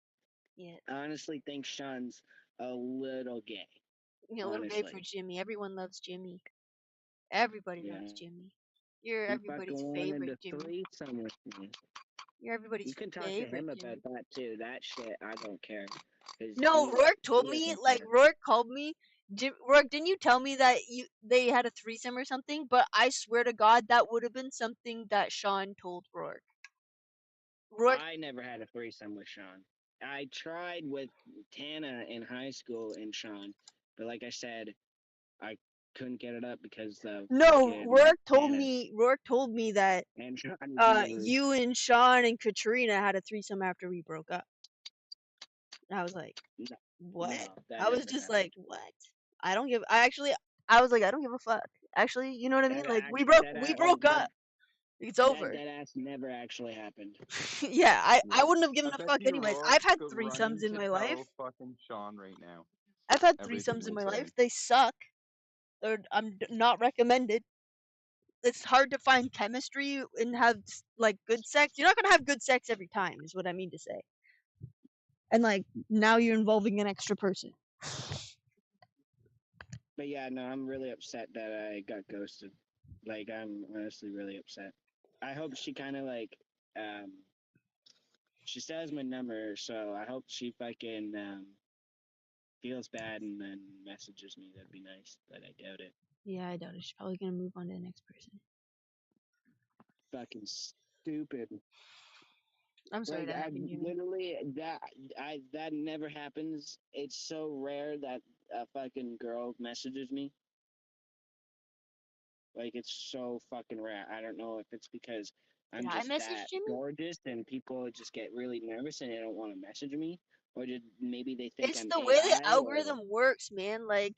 Yeah. I honestly think Sean's a little gay. A little gay for Jimmy. Everyone loves Jimmy. Everybody loves Jimmy. You're everybody's favorite Jimmy. You're everybody's favorite. You can talk to him about that too. That shit, I don't care. No, Rourke told me. Like Rourke called me. Rourke, didn't you tell me that they had a threesome or something? But I swear to God, that would have been something that Sean told Rourke. I never had a threesome with Sean. I tried with Tana in high school and Sean, but like I said, I couldn't get it up because of Rourke told me that you and Sean and Katrina had a threesome after we broke up. And I was like, what? No, I was just like, what? I don't give I was like, I don't give a fuck. Actually, you know what I mean? Like we broke up. It's over. That ass never actually happened. Yeah, I wouldn't have given a fuck anyways. I've had threesomes in my life. Fucking Sean right now. I've had threesomes in my life. They suck. I'm not recommended. It's hard to find chemistry and have like good sex. You're not gonna have good sex every time, is what I mean to say. And like now you're involving an extra person. But yeah, no, I'm really upset that I got ghosted. Like, I'm honestly really upset. I hope she kind of like, she still has my number, so I hope she fucking feels bad and then messages me. That'd be nice, but I doubt it. Yeah, I doubt it. She's probably gonna move on to the next person. Fucking stupid. I'm sorry that happened, Jimmy. Literally, that never happens. It's so rare that a fucking girl messages me. Like, it's so fucking rare. I don't know if it's because I'm Did I just message that Jimmy? gorgeous, and people just get really nervous and they don't want to message me, or did maybe they think It's I'm the way the AI, or algorithm works, man. Like,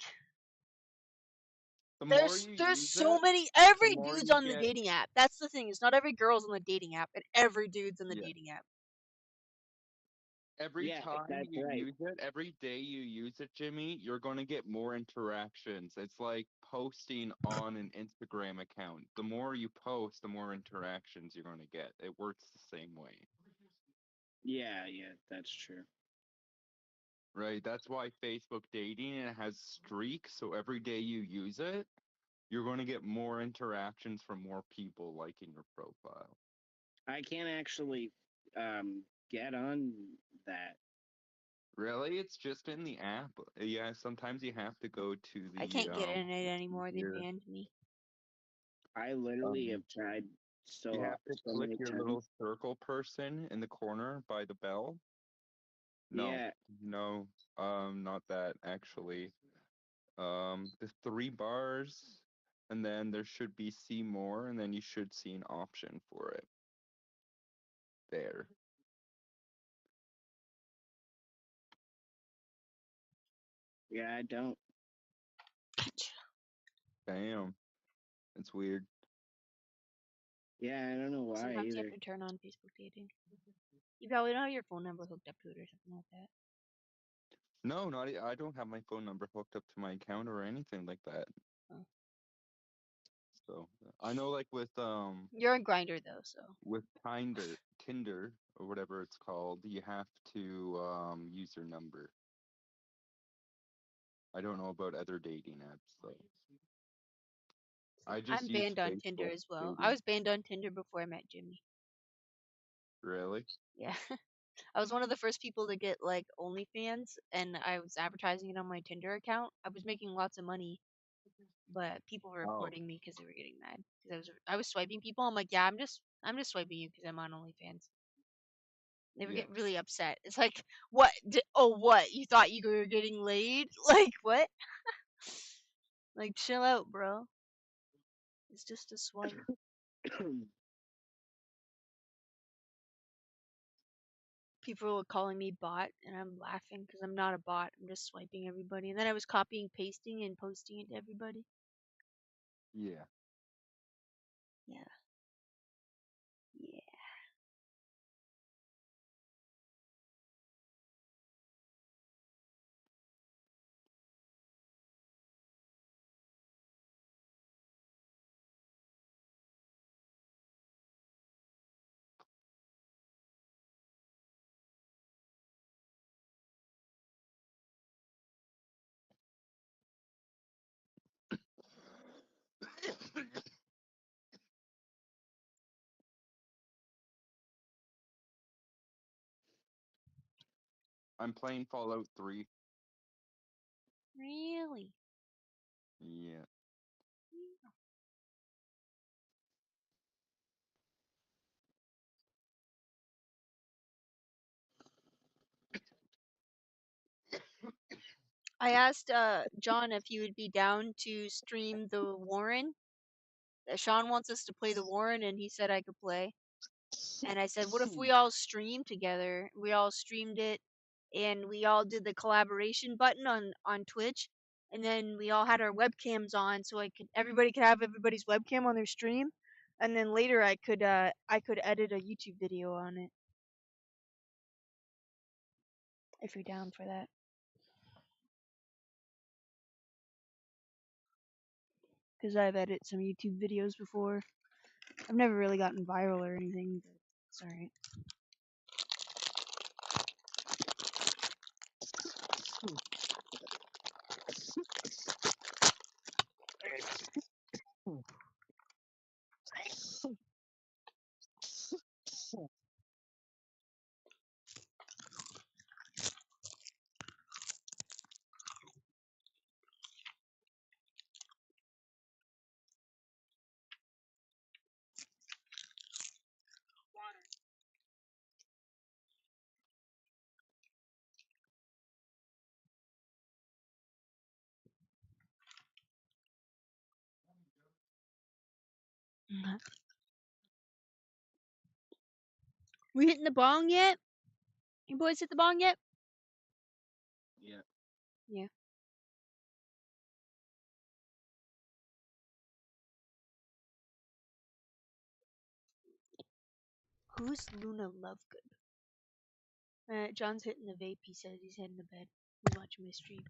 The more you there's use so it, many. the Every more dude's you on the get. dating app. That's the thing. It's not every girl's on the dating app, and every dude's on the Yeah. dating app. Every yeah, time that's you right. use it, every day you use it, Jimmy, you're going to get more interactions. It's like posting on an Instagram account. The more you post, the more interactions you're going to get. It works the same way. Yeah, that's true. Right? That's why Facebook dating, it has streaks, so every day you use it, you're going to get more interactions from more people liking your profile. I can't actually get on that. Really? It's just in the app. Yeah, sometimes you have to go to the I can't get in it anymore. They here. banned me. I literally have tried You have to so click many your times. little circle person in the corner by the bell. No, Yeah. no, not that actually. The 3 bars, and then there should be see more, and then you should see an option for it. There. Yeah, I don't. Damn. It's weird. Yeah, I don't know why Sometimes you either. have to turn on Facebook dating. You probably don't have your phone number hooked up to it or something like that. No, I don't have my phone number hooked up to my account or anything like that. Oh. So I know, like with You're on Grindr though, so. with Tinder or whatever it's called, you have to use your number. I don't know about other dating apps though. I just I'm use banned on Facebook Tinder as well. I dating. was banned on Tinder before I met Jimmy. Really? Yeah. I was one of the first people to get like OnlyFans, and I was advertising it on my Tinder account. I was making lots of money, but people were reporting me because they were getting mad because I was swiping people. I'm like, yeah, I'm just swiping you because I'm on OnlyFans. They would get really upset. It's like, what? What? You thought you were getting laid? Like what? Like chill out, bro. It's just a swipe. People were calling me bot, and I'm laughing because I'm not a bot. I'm just swiping everybody, and then I was copying, pasting, and posting it to everybody. Yeah. Yeah. Yeah. I'm playing Fallout 3. Really? Yeah. I asked John if he would be down to stream the Warren. Sean wants us to play the Warren, and he said I could play. And I said, what if we all stream together? We all streamed it, and we all did the collaboration button on Twitch, and then we all had our webcams on, so everybody could have everybody's webcam on their stream, and then later I could edit a YouTube video on it. If you're down for that. Because I've edited some YouTube videos before. I've never really gotten viral or anything, but it's alright. We hitting the bong yet? You boys hit the bong yet? Yeah. Yeah. Who's Luna Lovegood? John's hitting the vape. He says he's heading to bed. He's watching my stream.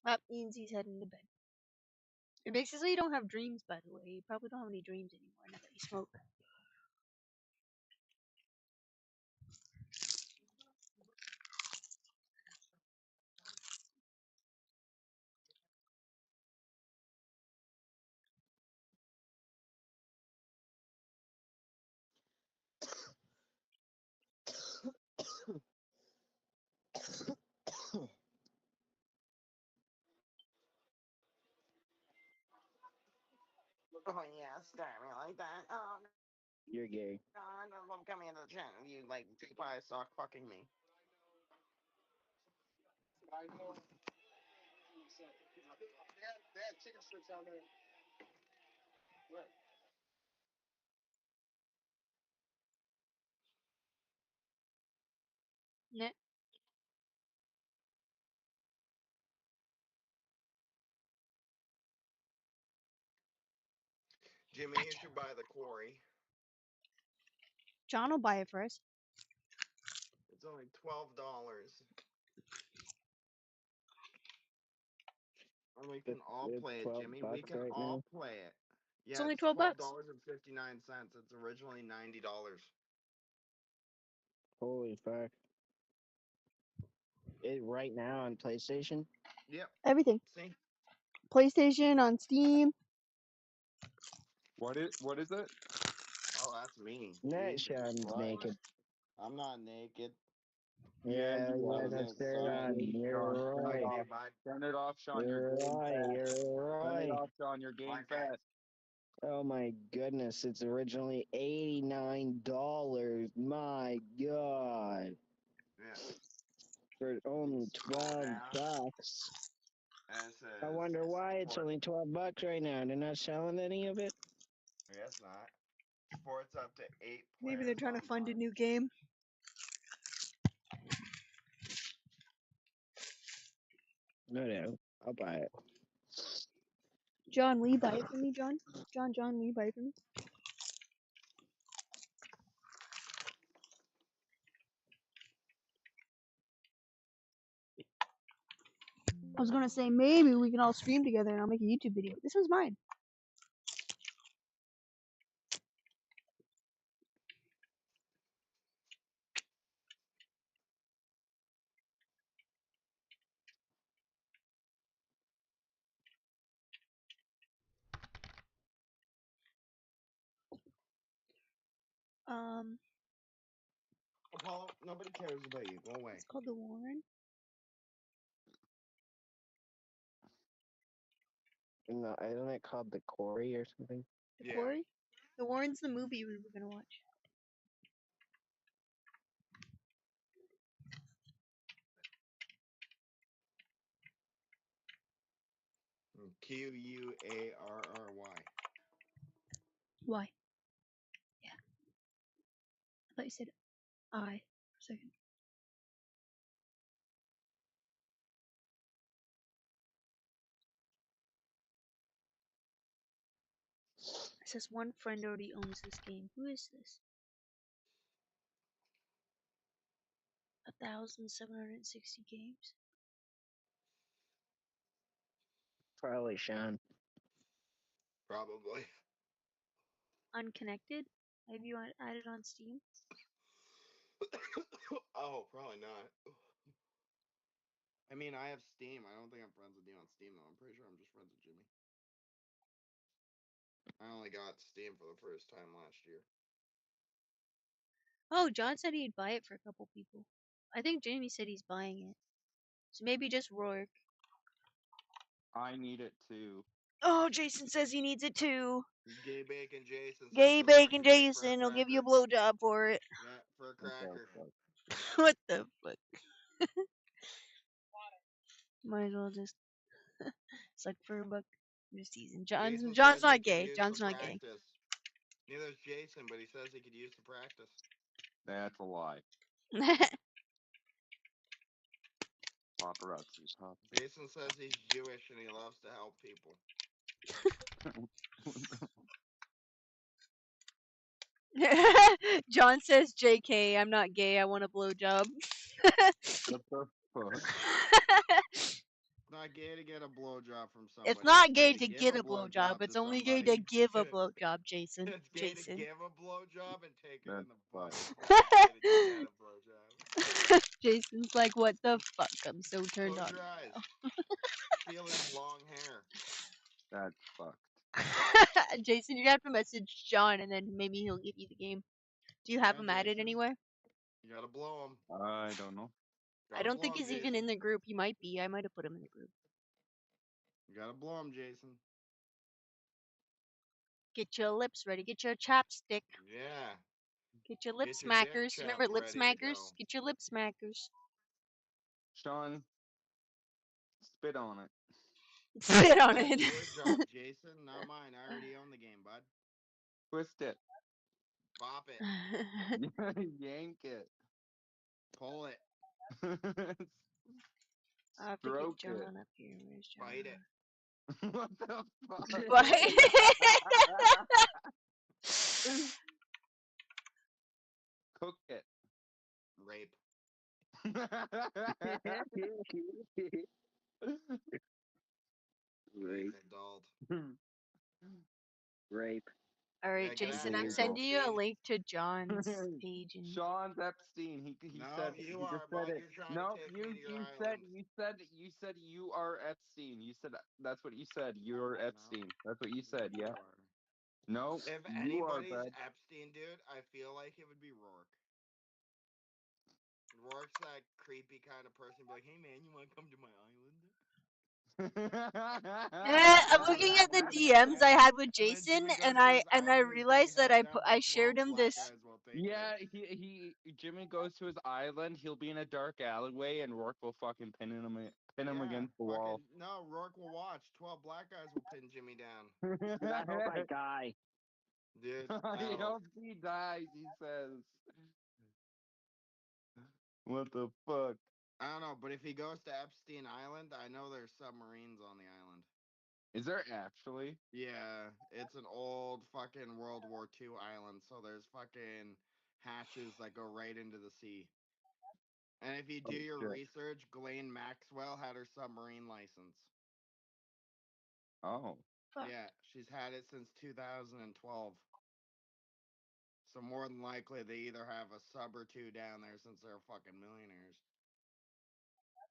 That means he's heading to bed. It basically you don't have dreams, by the way. You probably don't have any dreams anymore now that you smoke. Oh yeah, stare at me like that. Oh You're gay. God, I'm coming into the channel. You like probably start fucking me. I know. They had chicken strips out there. What? Net. Jimmy, you should buy the quarry. John will buy it for us. It's only $12. And we can all play it, Jimmy. We can right all now. play it. Yeah, It's only $12. $12.59. It's originally $90. Holy fuck! It right now on PlayStation. Yep. Everything. See? PlayStation, on Steam. What is it? Oh, that's me. That Jesus Sean's Christ. naked. I'm not naked. Yeah, you are. that's Suck right. me. You're Turn it right. off. Turn it off, Sean. You're You're getting right. fat. You're Turn it right. off, Sean. You're getting fat. Oh my goodness! It's originally $89. My God. Yeah. For only $12. And it says, I wonder why it's only $12 right now. They're not selling any of it. Yes, not. Sports up to 8 Maybe they're players trying to fund a online. new game. No, I'll buy it. John, will you buy it for me, John? John, will you buy it for me? I was gonna say maybe we can all stream together and I'll make a YouTube video. This one's mine. Apollo, nobody cares about you. Go away. It's called the Warren. No, isn't it called the Quarry or something? The Quarry? The Warren's the movie we were gonna watch. Quarry. Why? Yeah. I thought you said I for a second. It says one friend already owns this game. Who is this? 1,760 games. Probably Sean. Probably. Unconnected? Have you added on Steam? Oh, probably not. I mean, I have Steam. I don't think I'm friends with you on Steam, though. I'm pretty sure I'm just friends with Jimmy. I only got Steam for the first time last year. Oh, John said he'd buy it for a couple people. I think Jamie said he's buying it. So maybe just Rourke. I need it too. Oh, Jason says he needs it too. Gay Bacon Jason. Gay Bacon Jason will give you a blowjob for it. Yeah, for a cracker. What the fuck? Might as well just suck for a buck. I'm just teasing. John's not gay. John's not gay. Neither is Jason, but he says he could use the practice. That's a lie. Paparazzi. Jason says he's Jewish and he loves to help people. John says, "JK, I'm not gay. I want a blowjob." What the fuck? It's not gay to get a blowjob from somebody. It's not gay to give get a blowjob. It's only gay to give a blowjob, Jason. It's gay Jason. to give a blowjob and take it in the butt. Jason's like, what the fuck? I'm so turned Close on. your eyes. Feel his long hair. That's fucked. Jason, you have to message John, and then maybe he'll give you the game. Do you have him added anywhere? You gotta blow him. I don't know. I don't think he's even in the group. He might be. I might have put him in the group. You gotta blow him, Jason. Get your lips ready. Get your chapstick. Yeah. Get your lip Get your dick smackers. chap Remember lip ready to smackers? go. Get your lip smackers. Sean, spit on it. Spit on it. Your job, Jason, not mine. I already own the game, bud. Twist it. Bop it. Yank it. Pull it. I have to Stroke get John it. up here. Where's John? Bite it. What the fuck? Cook it. Rape. Rape. Adult. Rape. All right, Yeah, Jason, there I'm you sending you a Epstein. link to John's page. And... Sean's Epstein. He No, said you he are, just said bud. it. You're trying No, to take you me to your said island. you said you are Epstein. You said that's what you said. You're Epstein. That's what you said. Yeah. No, If you are anybody's bad. Epstein, dude, I feel like it would be Rourke. Rourke's that creepy kind of person. Be like, hey man, you want to come to my island? I'm looking at the DMs I had with Jason, and I realized that I shared him this. Yeah, Jimmy goes to his island. He'll be in a dark alleyway, and Rourke will fucking pin him against the wall. No, Rourke will watch. 12 black guys will pin Jimmy down. Dude, I hope I die. Dude, I hope he dies. He says. What the fuck? I don't know, but if he goes to Epstein Island, I know there's submarines on the island. Is there actually? Yeah, it's an old fucking World War II island, so there's fucking hatches that go right into the sea. And if you do your research, Ghislaine Maxwell had her submarine license. Oh. Yeah, she's had it since 2012. So more than likely, they either have a sub or two down there since they're fucking millionaires.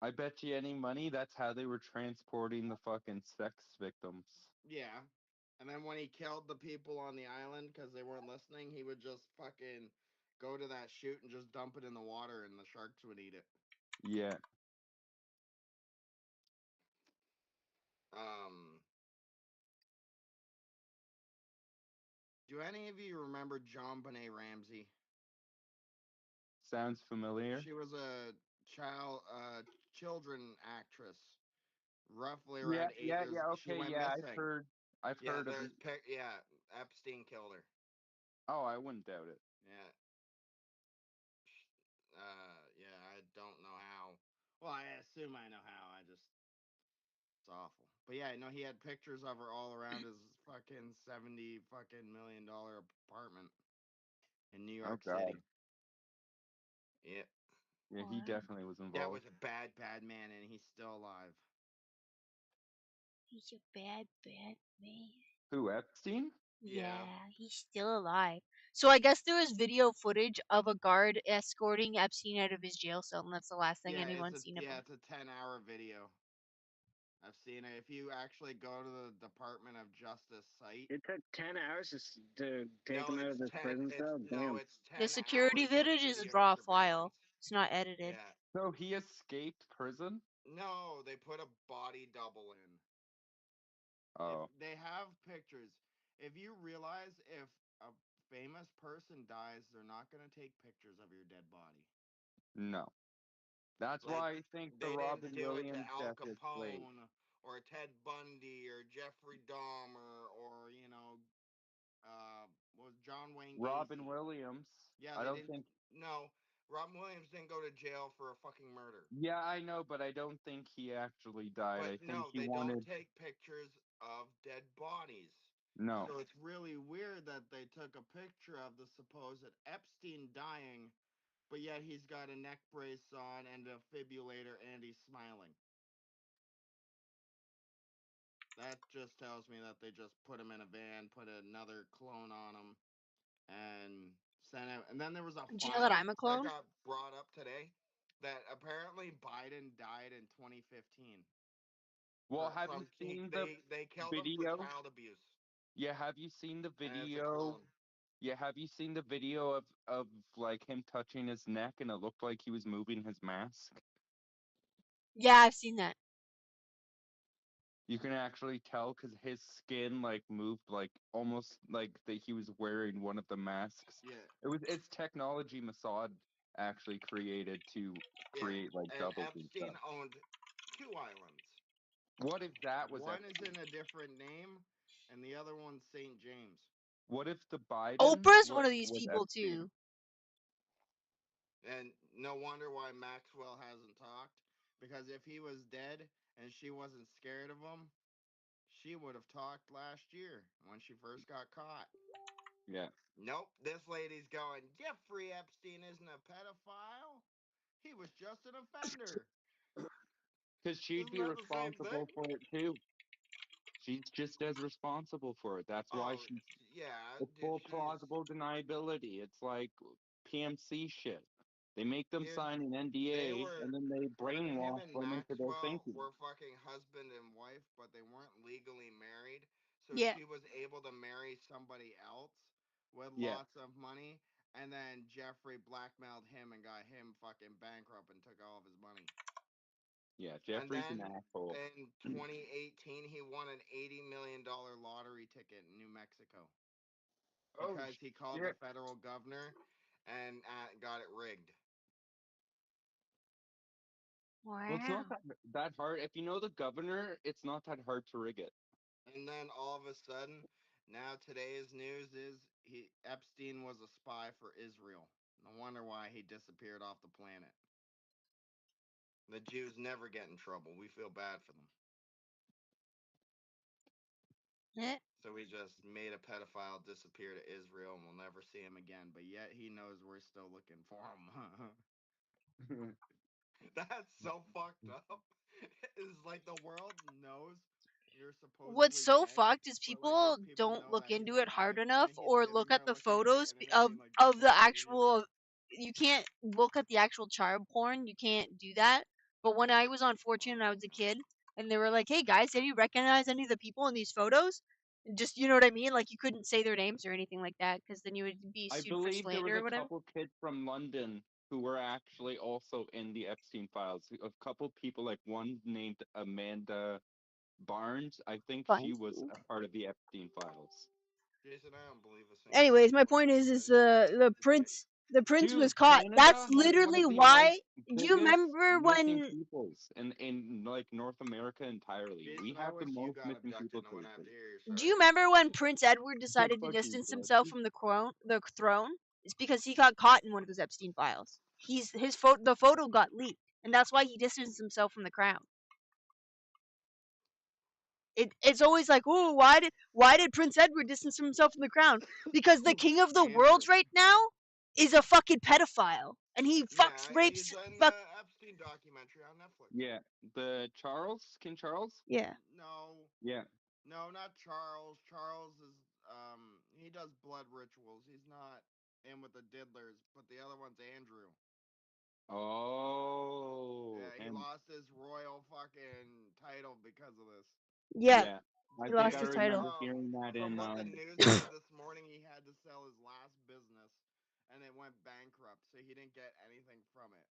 I bet you any money that's how they were transporting the fucking sex victims. Yeah. And then when he killed the people on the island because they weren't listening, he would just fucking go to that chute and just dump it in the water and the sharks would eat it. Yeah. Do any of you remember JonBenet Ramsey? Sounds familiar. She was a children actress, roughly around 8 years. Okay, she went yeah, missing. I've heard of it. Yeah, Epstein killed her. Oh, I wouldn't doubt it. Yeah. Yeah, I don't know how. Well, I assume I know how. It's awful. But yeah, no, he had pictures of her all around his fucking $70 million apartment in New York City. Yep. Yeah, he definitely was involved. That was a bad, bad man, and he's still alive. He's a bad, bad man. Who, Epstein? Yeah, he's still alive. So I guess there was video footage of a guard escorting Epstein out of his jail cell, and that's the last thing anyone's seen of him. Yeah, it's a 10-hour video. I've seen it. If you actually go to the Department of Justice site, it took 10 hours to take him out of his prison cell. No, it's 10 the security footage is a raw file. It's not edited. Yeah. So he escaped prison? No, they put a body double in. Oh. They have pictures. If you realize if a famous person dies, they're not going to take pictures of your dead body. No. That's why I think the Robin Williams death is late. Or Ted Bundy or Jeffrey Dahmer or, was John Wayne Robin Gacy. Williams. Yeah, I they don't didn't. think. No, Robin Williams didn't go to jail for a fucking murder. Yeah, I know, but I don't think he actually died. But I think no, he they don't wanted. take pictures of dead bodies. No. So it's really weird that they took a picture of the supposed Epstein dying, but yet he's got a neck brace on and a defibrillator and he's smiling. That just tells me that they just put him in a van, put another clone on him, and sent him. And then there was a Do you know that file I'm a clone? that got brought up today that apparently Biden died in 2015. Well, have you seen the They killed him video? for child abuse. Yeah, have you seen the And it's a video? clone. Yeah, have you seen the video of like him touching his neck and it looked like he was moving his mask? Yeah, I've seen that. You can actually tell because his skin like moved like almost like that he was wearing one of the masks. Yeah. It's technology Mossad actually created to create like And doubles and Epstein stuff. owned 2 islands. What if that was one Epstein? is in a different name, and the other one's St. James. What if the Biden Oprah's one of these was people Epstein? too. And no wonder why Maxwell hasn't talked, because if he was dead and she wasn't scared of him, she would have talked last year when she first got caught. Yeah. Nope, this lady's going, Jeffrey Epstein isn't a pedophile. He was just an offender. Because she'd be responsible for it too. She's just as responsible for it. That's why she's. Yeah. It's full plausible deniability. It's like PMC shit. They make them sign an NDA and then they brainwash Him and them into their Maxwell thinking. were fucking husband and wife, but they weren't legally married. So Yeah. she was able to marry somebody else with Yeah. lots of money, and then Jeffrey blackmailed him and got him fucking bankrupt and took all of his money. Yeah, Jeffrey's and an then asshole. In 2018, he won an $80 million lottery ticket in New Mexico because he called the federal governor and got it rigged. Wow. Well, it's not that hard. If you know the governor, it's not that hard to rig it. And then all of a sudden, now today's news is Epstein was a spy for Israel. No wonder why he disappeared off the planet. The Jews never get in trouble. We feel bad for them. Yeah. So we just made a pedophile disappear to Israel and we'll never see him again. But yet he knows we're still looking for him. That's so fucked up. It's like the world knows you're supposed What's so dead, fucked is but, people people don't know look that he's into it hard alive, enough and he's or sitting look there at the looking into photos it, and of acting like of the fucking actual. You can't look at the actual child porn. You can't do that. But when I was on 14 and I was a kid, and they were like, "Hey guys, did you recognize any of the people in these photos?" And just, you know what I mean? Like you couldn't say their names or anything like that because then you would be I sued for believe there was slander or a whatever. couple kids from London who were actually also in the Epstein files. A couple people, like one named Amanda Barnes. I think she was a part of the Epstein files. Jason, I don't believe a single Anyways, my point is the prince Dude, was caught. Canada That's has one literally of the why. most Do you biggest remember missing when? peoples in like North America entirely. Jason, We I have the wish you most got missing people abducted. No one have to hear your Do story. you remember when Prince Edward Good decided to fuck you, distance Fred. himself from the throne? It's because he got caught in one of those Epstein files. The photo got leaked, and that's why he distanced himself from the crown. It's always like, oh, why did Prince Edward distance himself from the crown? Because the king of the world right now is a fucking pedophile, and he fucks, rapes, He's in fuck. the Epstein documentary on Netflix. Yeah, the King Charles. Yeah. No. Yeah. No, not Charles. Charles is he does blood rituals. He's not in with the diddlers, but the other one's Andrew. Oh. Yeah, he lost his royal fucking title because of this. Yeah. I He think lost I his remember title. hearing that From in. what the news said this morning, he had to sell his last business, and it went bankrupt, so he didn't get anything from it.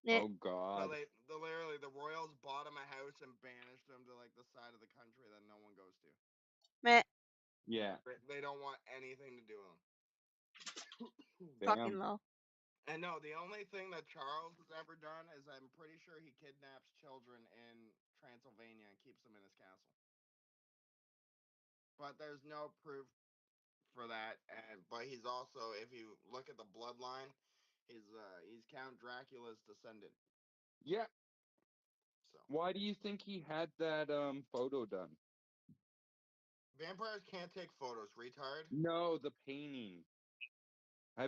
Yeah. Oh God. So literally, the royals bought him a house and banished him to like the side of the country that no one goes to. Meh. Yeah. They don't want anything to do with him. Fucking low. And no, the only thing that Charles has ever done is I'm pretty sure he kidnaps children in Transylvania and keeps them in his castle. But there's no proof for that, but he's also, if you look at the bloodline, he's Count Dracula's descendant. Yeah. So why do you think he had that photo done? vampires can't take photos, retard. No, the painting.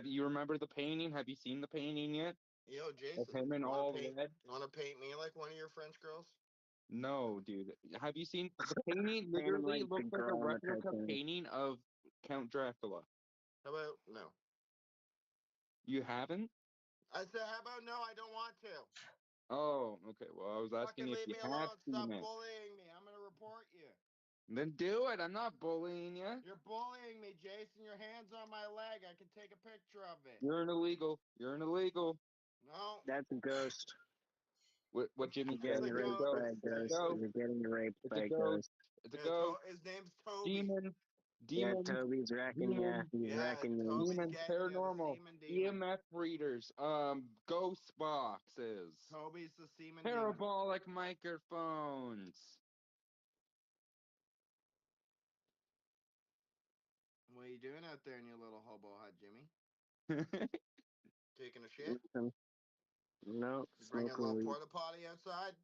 You remember the painting? Have you seen the painting yet? Yo, Jason, Of him in all red? Wanna paint me like one of your French girls? No, dude. Have you seen the painting? Paint him Literally like the looks like a girl on the replica Titanic. painting of Count Dracula. How about no? You haven't? I said, how about no? I don't want to. Oh, okay. Well, I was asking Fucking if leave you me have alone. Stop seen it. bullying me. I'm gonna report you. Then do it. I'm not bullying you. You're bullying me, Jason. Your hand's on my leg. I can take a picture of it. You're an illegal. You're an illegal. No. That's a ghost. What Jimmy You're said. getting It's a raped ghost. by a It's a ghost. ghost. You're getting raped It's by a a ghost. ghost. It's a ghost. His name's Toby. Demon. Yeah, Demon. Toby's wrecking you. Demon. He's wrecking you. Toby's Demon. getting you, the Paranormal. semen demon. EMF readers. Ghost boxes. Toby's the semen demon. Parabolic microphones. What are you doing out there in your little hobo hut, Jimmy? Taking a shit? No, Bringing a smoking little weed. porta potty outside?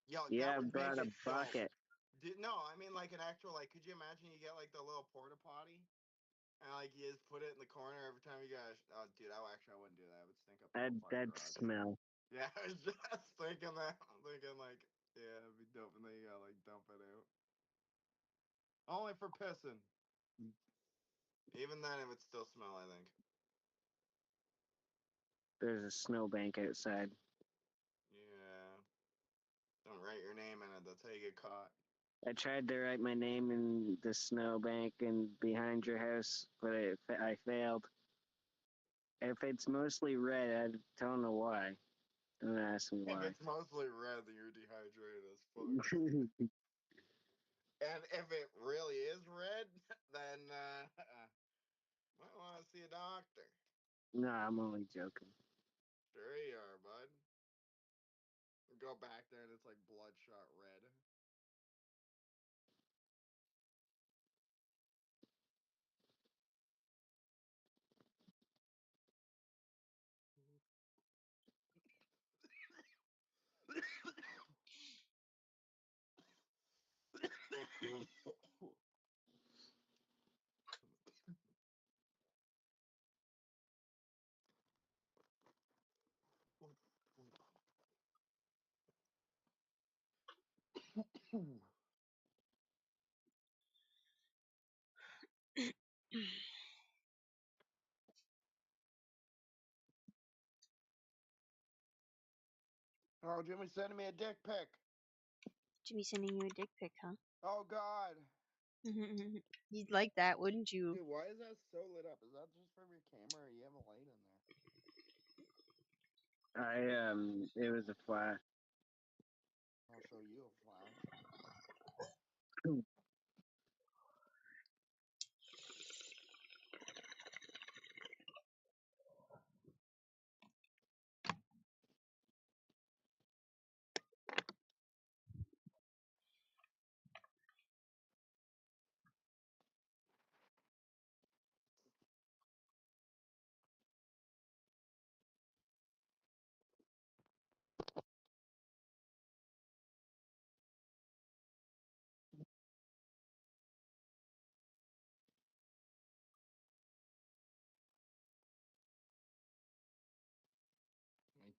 Yo, Yeah, I that would brought make a it dope. bucket. No, I mean like an actual, like, could you imagine you get like the little porta potty? And like you just put it in the corner every time you guys. Oh, dude, I wouldn't do that. I would stink up the whole fucking That'd garage. smell. Yeah, I was just thinking that. I'm thinking like, yeah, it'd be dope, and then you gotta like dump it out. Only for pissing. Even then, it would still smell, I think. There's a snowbank outside. Yeah. Don't write your name in it. That's how you get caught. I tried to write my name in the snowbank and behind your house, but I failed. If it's mostly red, I don't know why. Don't ask me If why. it's mostly red, then you're dehydrated as fuck. And if it really is red, then might want to see a doctor. No, I'm only joking. Sure you are, bud. Go back there and it's like bloodshot red. Oh, Jimmy's sending me a dick pic. Jimmy sending you a dick pic, huh? Oh, God. You'd like that, wouldn't you? Dude, why is that so lit up? Is that just from your camera or you have a light in there? It was a flash. I'll show you a flash.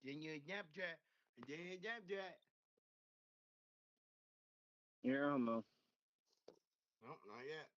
Didn't you Snapchat? Didn't you Snapchat? You're homo. Nope, not yet.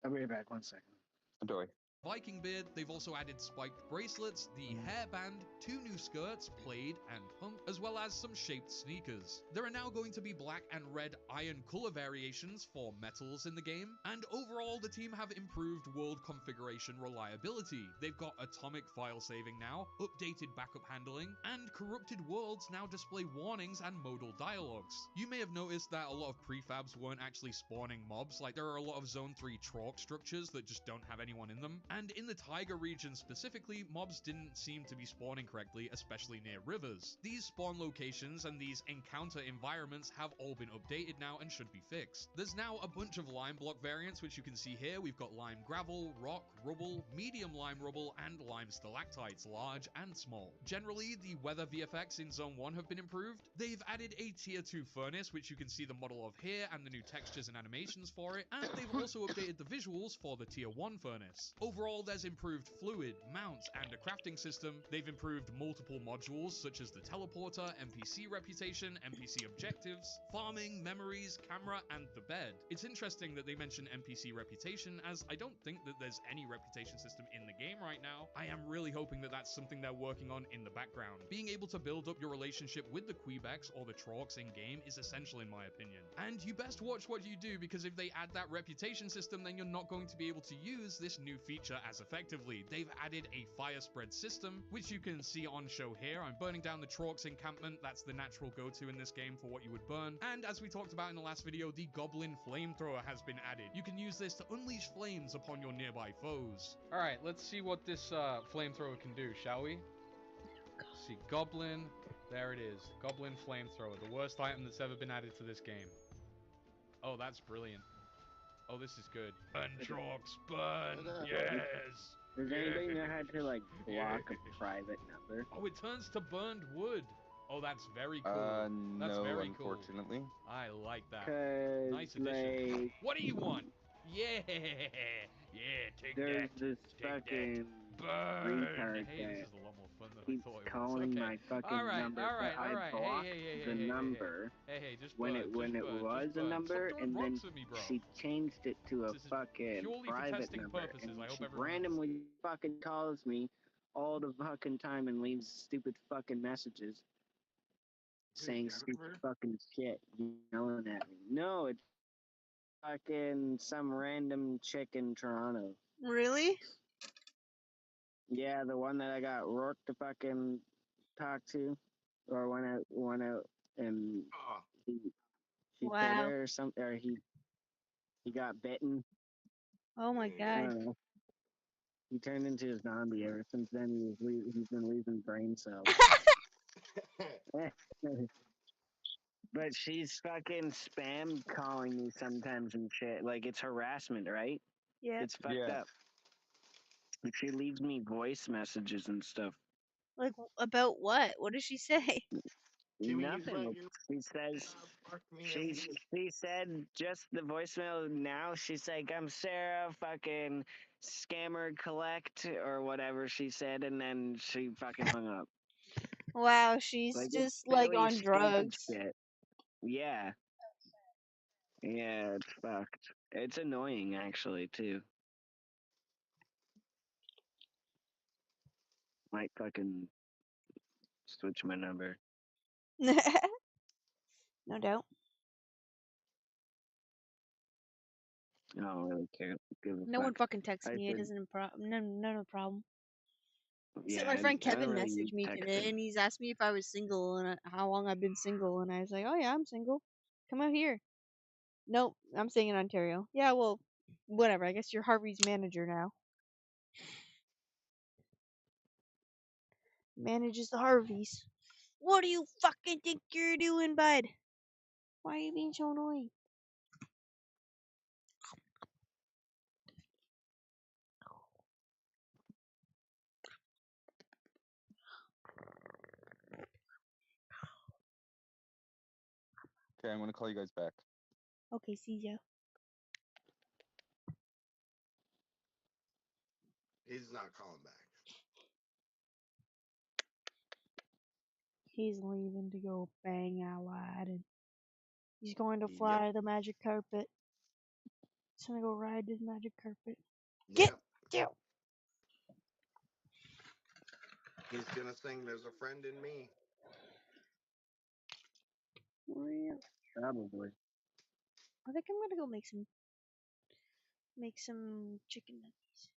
I'll be right back. 1 second. Enjoy. Viking beard, they've also added spiked bracelets, the hairband, 2 new skirts, plaid and punk, as well as some shaped sneakers. There are now going to be black and red iron color variations for metals in the game, and overall the team have improved world configuration reliability. They've got atomic file saving now, updated backup handling, and corrupted worlds now display warnings and modal dialogues. You may have noticed that a lot of prefabs weren't actually spawning mobs, like there are a lot of Zone 3 Trork structures that just don't have anyone in them. And in the Taiga region specifically, mobs didn't seem to be spawning correctly, especially near rivers. These spawn locations and these encounter environments have all been updated now and should be fixed. There's now a bunch of lime block variants, which you can see here. We've got lime gravel, rock, rubble, medium lime rubble, and lime stalactites, large and small. Generally, the weather VFX in Zone 1 have been improved. They've added a Tier 2 furnace, which you can see the model of here, and the new textures and animations for it, and they've also updated the visuals for the Tier 1 furnace. Overall, there's improved fluid, mounts, and a crafting system. They've improved multiple modules such as the teleporter, NPC reputation, NPC objectives, farming, memories, camera, and the bed. It's interesting that they mention NPC reputation, as I don't think that there's any reputation system in the game right now. I am really hoping that that's something they're working on in the background. Being able to build up your relationship with the Quebecs or the Trorks in game is essential in my opinion. And you best watch what you do, because if they add that reputation system, then you're not going to be able to use this new feature as effectively. They've added a fire spread system, which you can see on show here. I'm burning down the Trorks encampment. That's the natural go-to in this game for what you would burn. And as we talked about in the last video, the Goblin Flamethrower has been added. You can use this to unleash flames upon your nearby foes. Alright, let's see what this flamethrower can do, shall we? Let's see, Goblin. There it is. Goblin Flamethrower, the worst item that's ever been added to this game. Oh, that's brilliant. Oh, this is good. Burn, Trorks, burn! Yes! Does anybody know how to, like, block a private number? Oh, it turns to burned wood. Oh, that's very cool. That's No, very unfortunately. cool. I like that. 'Cause, Nice addition. like, What do you want? Yeah! Yeah, take there's that. this Take fucking that. retard Burn! Hey, that this is a lot more fun than I keeps thought it was. calling Okay. my fucking Alright, number, alright, but I alright. blocked Hey, the number just when burn, it just when it burn, just was a burn. number, Stop and throwing then rocks at me, bro. she changed it to a This is fucking purely for private testing number, purposes. and I hope she everyone randomly fucking calls me all the fucking time and leaves stupid fucking messages saying stupid fucking shit, yelling at me. No, it's fucking some random chick in Toronto. Really? Yeah, the one that I got Rourke to fucking talk to, or went out and she killed Wow. her or something, or he got bitten. Oh my I god. don't know. He turned into a zombie. Ever since then, he's been losing brain cells. But she's fucking spam calling me sometimes and shit. Like, it's harassment, right? Yeah. It's fucked up. Like, she leaves me voice messages and stuff. Like, about what? What does she say? Nothing. She says she said just the voicemail now. She's like, "I'm Sarah, fucking scammer collect," or whatever she said, and then she fucking hung up. Wow, she's Like, just it's like silly, on stupid drugs. shit. Yeah. Yeah, it's fucked. It's annoying actually too. Might fucking switch my number. No doubt. I don't really care. Give a No one fuck. fucking texts I me. It said, isn't none of a problem. yeah, So my friend I don't Kevin really messaged use me today, texting. and he's asked me if I was single and how long I've been single, and I was like, "Oh yeah, I'm single. Come out here." Nope, I'm staying in Ontario. Yeah, well, whatever. I guess you're Harvey's manager now. Manages the Harveys. What do you fucking think you're doing, bud? Why are you being so annoying? Okay, I'm gonna call you guys back. Okay, see ya. He's not calling back. He's leaving to go bang out wide, and he's going to fly the magic carpet. Just gonna go ride this magic carpet. Get down. He's gonna sing "There's a Friend in Me." Probably. I think I'm gonna go make some chicken nuggets.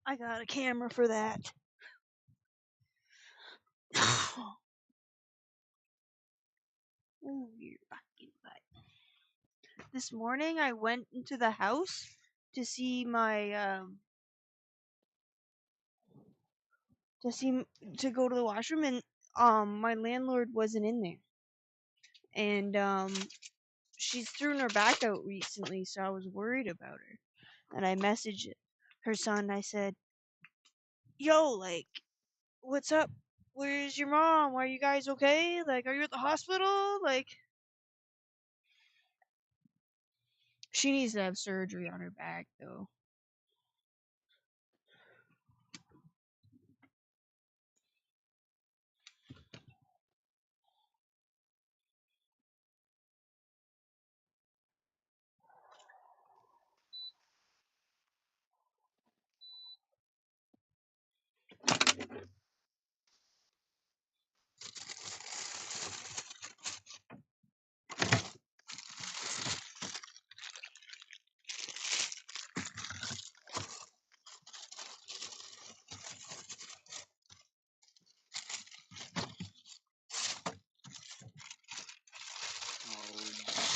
I got a camera for that. Oh, you're fucking butt. This morning I went into the house to see my to go to the washroom, and my landlord wasn't in there. And she's thrown her back out recently, so I was worried about her. And I messaged her son. I said, "Yo, like, what's up? Where's your mom? Are you guys okay? Like, are you at the hospital? Like, she needs to have surgery on her back, though."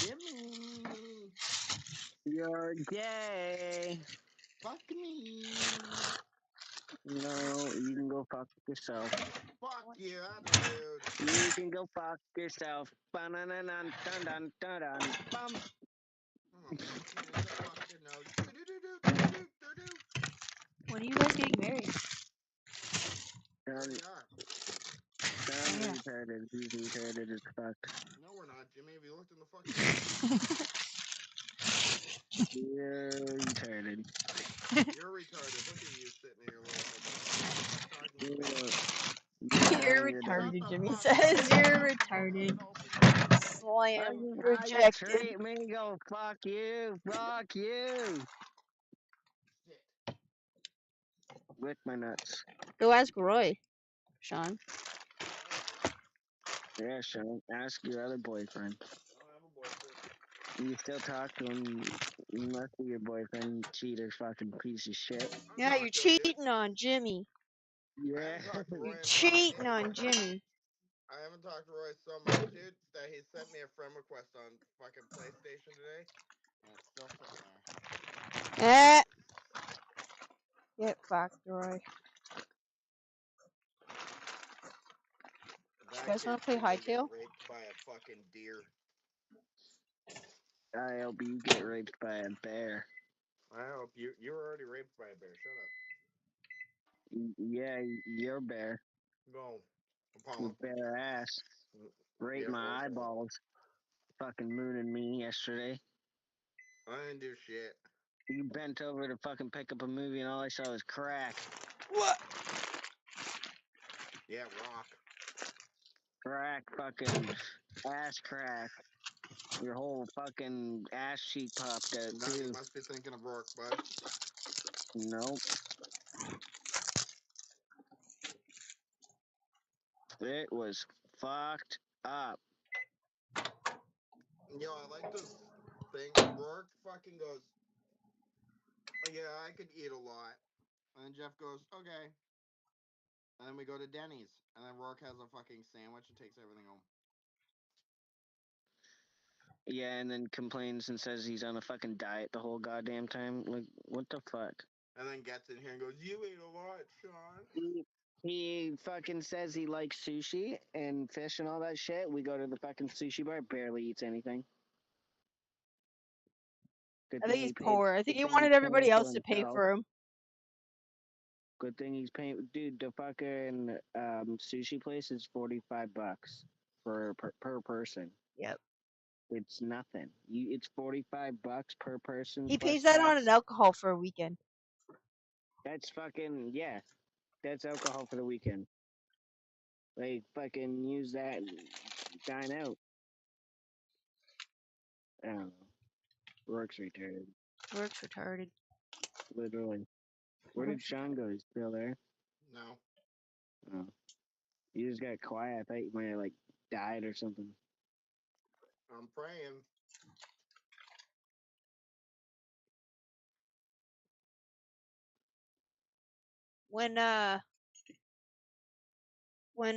Jimmy, You're gay. fuck me. No, you can go fuck yourself. Fuck you, I'm rude. You can go fuck yourself. Ba-na-na-na-dun-dun-dun-dun. Bum. When are you guys getting married? Sound retarded. He's retarded as fuck. No, we're not, Jimmy. Have you looked in the fucking... You're retarded. You're retarded. Look at you sitting here, little... You're retarded, Jimmy says. You're retarded. Slam. Rejected. Treat me, go fuck you. Fuck you. Lick my nuts. Go ask Roy, Sean. Yeah, Sean. Ask your other boyfriend. You still talk to him. You must be your boyfriend. Cheater, fucking piece of shit. Yeah, you're cheating on Jimmy. Yeah. You're cheating on Jimmy. I haven't talked to Roy so much, dude, that he sent me a friend request on fucking PlayStation today. And it's still sitting there. Get fucked, Roy. You guys want to play Hightail? Raped by a fucking deer. I hope you get raped by a bear. I hope you were already raped by a bear. Shut up. Yeah, you're a bear. Go. With bare ass. Rape my eyeballs. Fucking mooning me yesterday. I didn't do shit. You bent over to fucking pick up a movie and all I saw was crack. What? Yeah, rock. Crack, fucking ass crack. Your whole fucking ass cheek popped out Now too. you must be thinking of rock, bud. Nope. It was fucked up. Yo, I like this thing. Rourke fucking goes, "Oh, yeah, I could eat a lot." And then Jeff goes, "Okay." And then we go to Denny's. And then Rourke has a fucking sandwich and takes everything home. Yeah, and then complains and says he's on a fucking diet the whole goddamn time. Like, what the fuck? And then gets in here and goes, "You ate a lot, Sean." He fucking says he likes sushi and fish and all that shit. We go to the fucking sushi bar, barely eats anything. I think he's poor. I think he wanted everybody else to pay for him. Good thing he's paying. Dude, the fucking sushi place is $45 per person. Yep. It's nothing. It's $45 per person. He pays that on an alcohol for a weekend. That's fucking, yeah. that's alcohol for the weekend. Like fucking use that and dine out. I don't know. Work's retarded. Work's retarded. Literally. Where did Sean go? He's still there? No. Oh. You just got quiet. I thought you might have like died or something. I'm praying. When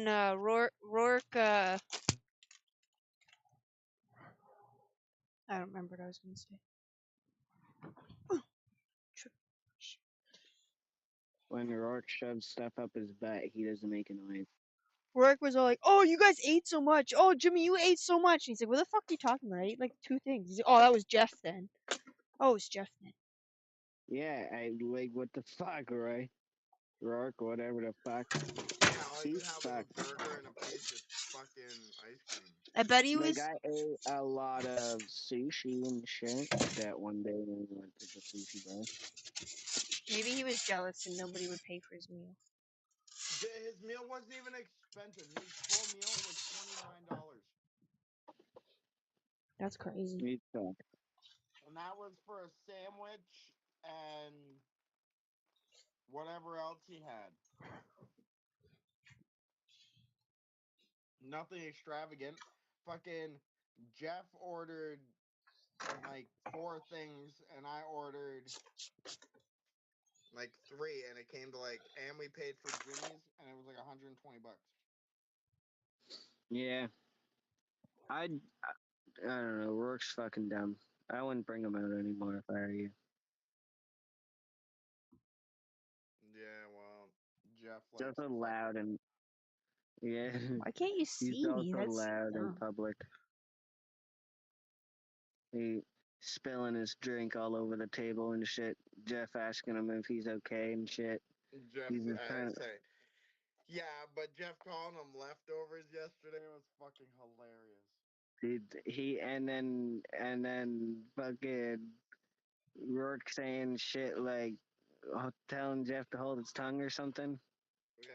Rourke I don't remember what I was gonna say. When Rourke shoves stuff up his butt, he doesn't make a noise. Rourke was all like, "Oh, you guys ate so much. Oh, Jimmy, you ate so much." And he's like, "What the fuck are you talking about? I ate like 2 things." He's like, "Oh, that was Jeff then." Oh, it's Jeff then. Yeah, I like what the fuck, right? Rourke, whatever the fuck. Yeah, all you have is a burger and a piece of fucking ice cream. I bet he The was. guy ate a lot of sushi and shit that one day when we went to the sushi bar. Maybe he was jealous and nobody would pay for his meal. His meal wasn't even expensive. His full meal was $29. That's crazy. He sucked. And that was for a sandwich and whatever else he had. Nothing extravagant. Fucking Jeff ordered like 4 things and I ordered like 3 and it came to like, and we paid for Jimmy's and it was like $120. Yeah. I don't know. Rourke's fucking dumb. I wouldn't bring him out anymore if I were you. Yeah, well, Jeff Just so loud and yeah. Why can't you see He's me? also That's loud in dumb. public. He spilling his drink all over the table and shit. Jeff asking him if he's okay and shit. Jeff, He's just trying to, yeah, but Jeff calling them leftovers yesterday was fucking hilarious. he and then fucking Rourke saying shit like telling Jeff to hold his tongue or something. Yeah,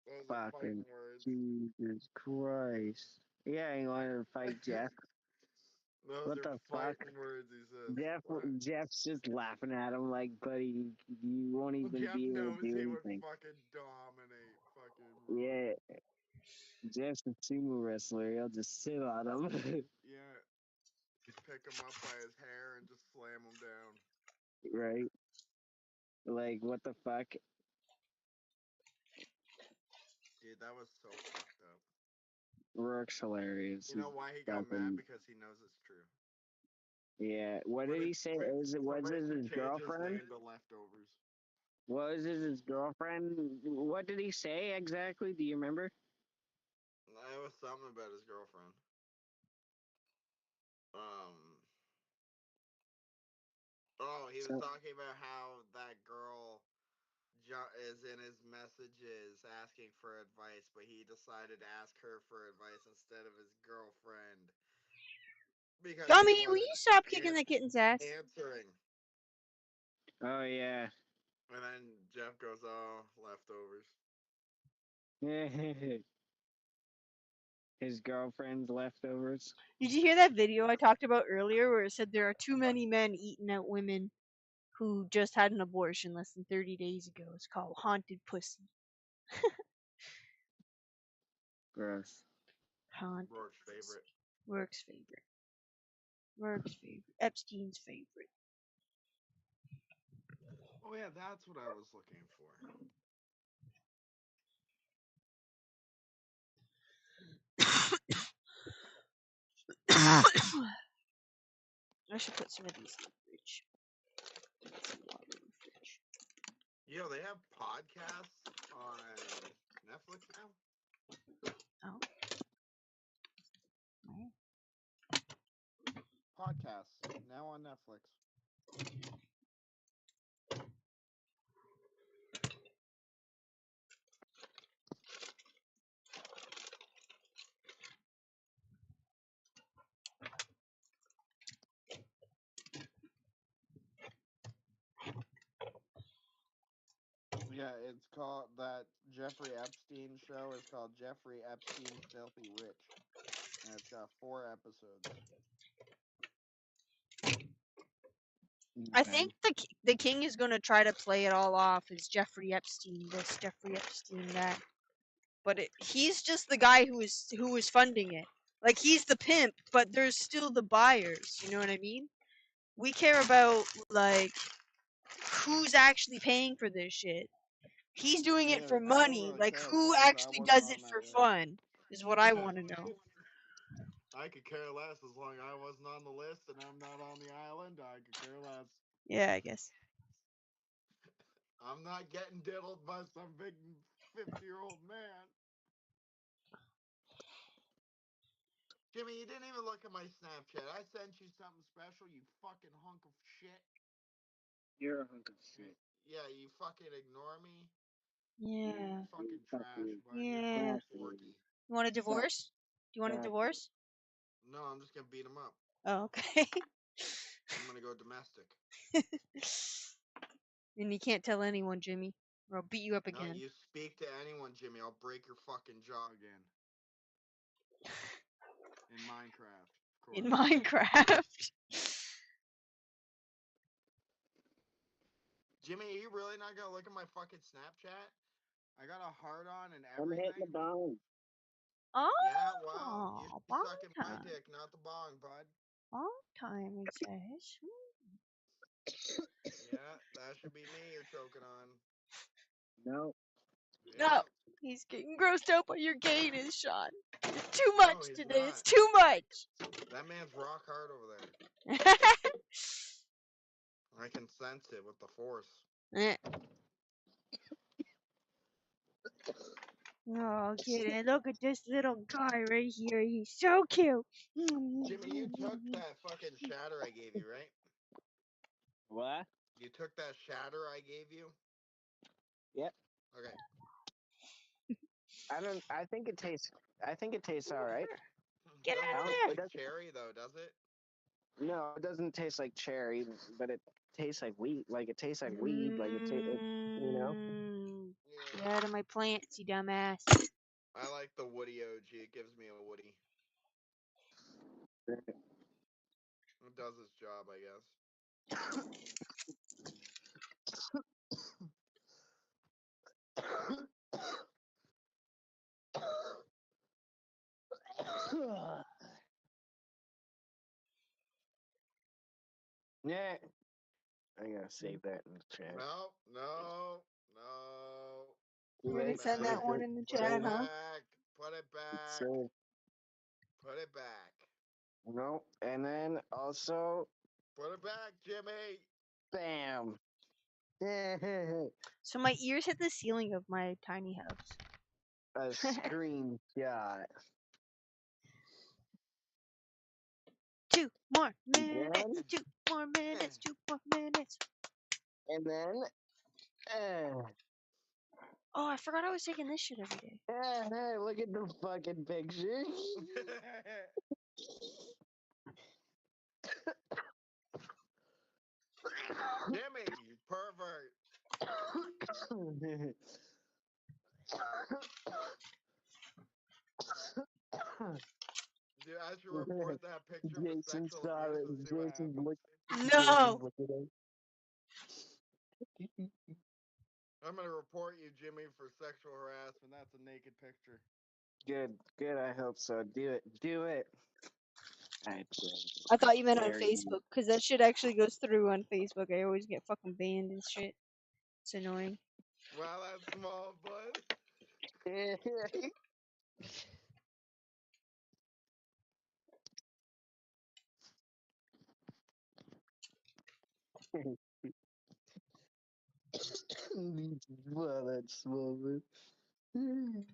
those are fighting Fucking words. Jesus Christ! Yeah, he wanted to fight Jeff. Those What are the fuck? fighting words, he says. Jeff's just laughing at him like, buddy, you won't even Jeff be able knows to do he would anything. fucking dominate fucking Yeah. Jeff's a sumo wrestler. He'll just sit on him. Yeah. Pick him up by his hair and just slam him down. Right? Like, what the fuck? Dude, that was so fucked up. Rourke's hilarious. You know why he got mad? Because he knows it's true. Yeah. What did he say? Was it his girlfriend? The leftovers. Was it his girlfriend? What did he say exactly? Do you remember? It was something about his girlfriend. Oh, he was talking about how that girl is in his messages asking for advice, but he decided to ask her for advice instead of his girlfriend. Because Dummy, will you stop kicking the kitten's ass? Answering. Oh, yeah. And then Jeff goes, oh, leftovers. His girlfriend's leftovers. Did you hear that video I talked about earlier where it said there are too many men eating out women who just had an abortion less than 30 days ago? It's called Haunted Pussy. Gross. Haunted. Rourke's favorite. Rourke's favorite. Rourke's favorite. Epstein's favorite. Oh yeah, that's what I was looking for. I should put some of these in the fridge. Some water in the fridge. Yo, they have podcasts on Netflix now? Oh. Podcasts now on Netflix. Yeah, it's called that Jeffrey Epstein show is called Jeffrey Epstein's Filthy Rich, and it's got 4 episodes. I think the king is gonna try to play it all off as Jeffrey Epstein this, Jeffrey Epstein that, but he's just the guy who is funding it. Like he's the pimp, but there's still the buyers. You know what I mean? We care about like who's actually paying for this shit. He's doing it for money. Like who actually does it for fun is what I want to know. I could care less as long as I wasn't on the list and I'm not on the island. I could care less. Yeah, I guess. I'm not getting diddled by some big 50-year-old man. Jimmy, you didn't even look at my Snapchat. I sent you something special, you fucking hunk of shit. You're a hunk of shit. Yeah, you fucking ignore me. Yeah. You're fucking trash, bud. Yeah. You're You want a divorce? Do you want a divorce? No, I'm just gonna beat him up. Oh, okay. I'm gonna go domestic. And you can't tell anyone, Jimmy, or I'll beat you up again. No, you speak to anyone, Jimmy. I'll break your fucking jaw again. In Minecraft, of course. In Minecraft. Jimmy, are you really not gonna look at my fucking Snapchat? I got a heart on and I'm everything. hitting the bone. Oh, Yeah, well, you bong sucking my time. dick, not the bong, bud. Bong time, it says. Yeah, that should be me you're choking on. No. No, he's getting grossed out by your gayness, Sean. It's too much he's today. not. It's too much. That man's rock hard over there. I can sense it with the force. Oh, kid, look at this little guy right here. He's so cute. Jimmy, you took that fucking shatter I gave you, right? What? You took that shatter I gave you? Yep. Okay. I think it tastes all right. Get out of It there. tastes like cherry though, does it? No, it doesn't taste like cherry, but it tastes like wheat. Like it tastes like weed. Like it you know. Get out of my plants, you dumbass. I like the Woody OG. It gives me a Woody. It does its job, I guess. Yeah. I gotta save that in the chat. No. You didn't send that one in the chat, huh? Put it back. So, Put it back. no, and then also. Put it back, Jimmy. Bam. So my ears hit the ceiling of my tiny house. A screenshot. 2 more minutes. 2 more minutes. 2 more minutes. And then. Oh, I forgot I was taking this shit every day. Hey, look at the fucking picture. Jimmy, you pervert. Dude, I should report that picture for Jason sexual saw it. abuse and see what Jason's happens. No. I'm gonna report you, Jimmy, for sexual harassment. That's a naked picture. Good. I hope so. Do it. I thought you meant on Facebook, because that shit actually goes through on Facebook. I always get fucking banned and shit. It's annoying. Wow, that's small, bud. Wow, that's small, man.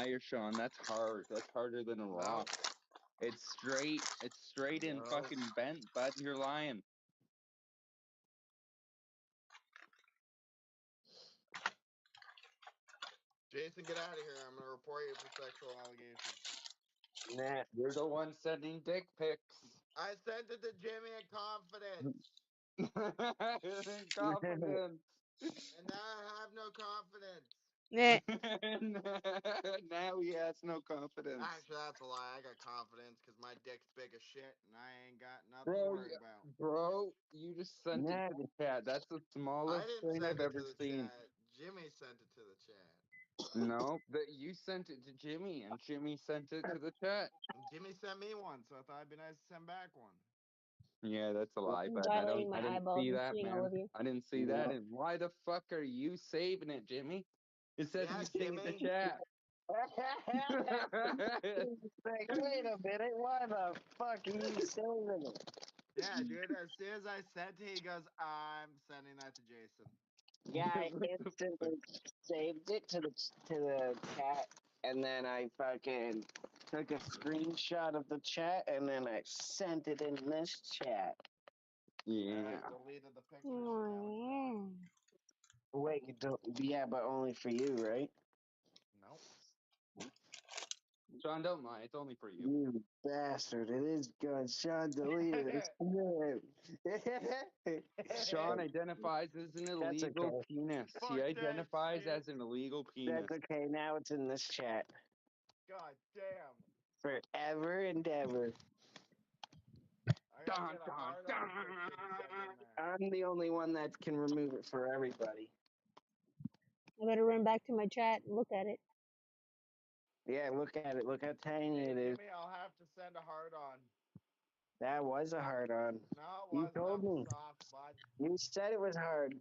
liar, Sean. That's hard. That's harder than a rock. It's straight. It's straight and fucking bent, bud. You're lying. Jason, get out of here. I'm gonna report you for sexual allegations. Nah, you're the one sending dick pics. I sent it to Jimmy in confidence. In confidence. And now I have no confidence. Yeah. Now he has no confidence. Actually, that's a lie. I got confidence because my dick's big as shit and I ain't got nothing to worry about. Bro, you just sent it to the chat. That's the I smallest didn't thing send I've it ever to the seen. chat. Jimmy sent it to the chat. No, that you sent it to Jimmy, and Jimmy sent it to the chat. And Jimmy sent me one, so I thought it'd be nice to send back one. Yeah, that's a lie, I'm but dilating my I didn't eyeballs see and that, seeing all man. of you. I didn't see that. And why the fuck are you saving it, Jimmy? It says Yeah, you saved the Jimmy. chat. Like, wait a minute, why the fuck are you saving it? Yeah, dude, as soon as I sent it, he goes, I'm sending that to Jason. Yeah, I instantly saved it to the chat, and then I fucking took a screenshot of the chat, and then I sent it in this chat. Yeah. I deleted the pictures. Wait, you don't? Yeah, but only for you, right? Nope. Sean, don't lie. It's only for you. You bastard! It is good. Sean deleted it. It's good. Sean identifies as an That's illegal okay. penis. Fuck He that identifies shit. as an illegal penis. That's okay. Now it's in this chat God damn. forever and ever. I gotta get a hard on picture to send in there. I'm the only one that can remove it for everybody. I better run back to my chat and look at it. Yeah, look at it. Look how tiny it is. Jimmy, I'll have to send a hard on. That was a hard on. No, it You wasn't. told That was me. soft, bud. You said it was hard.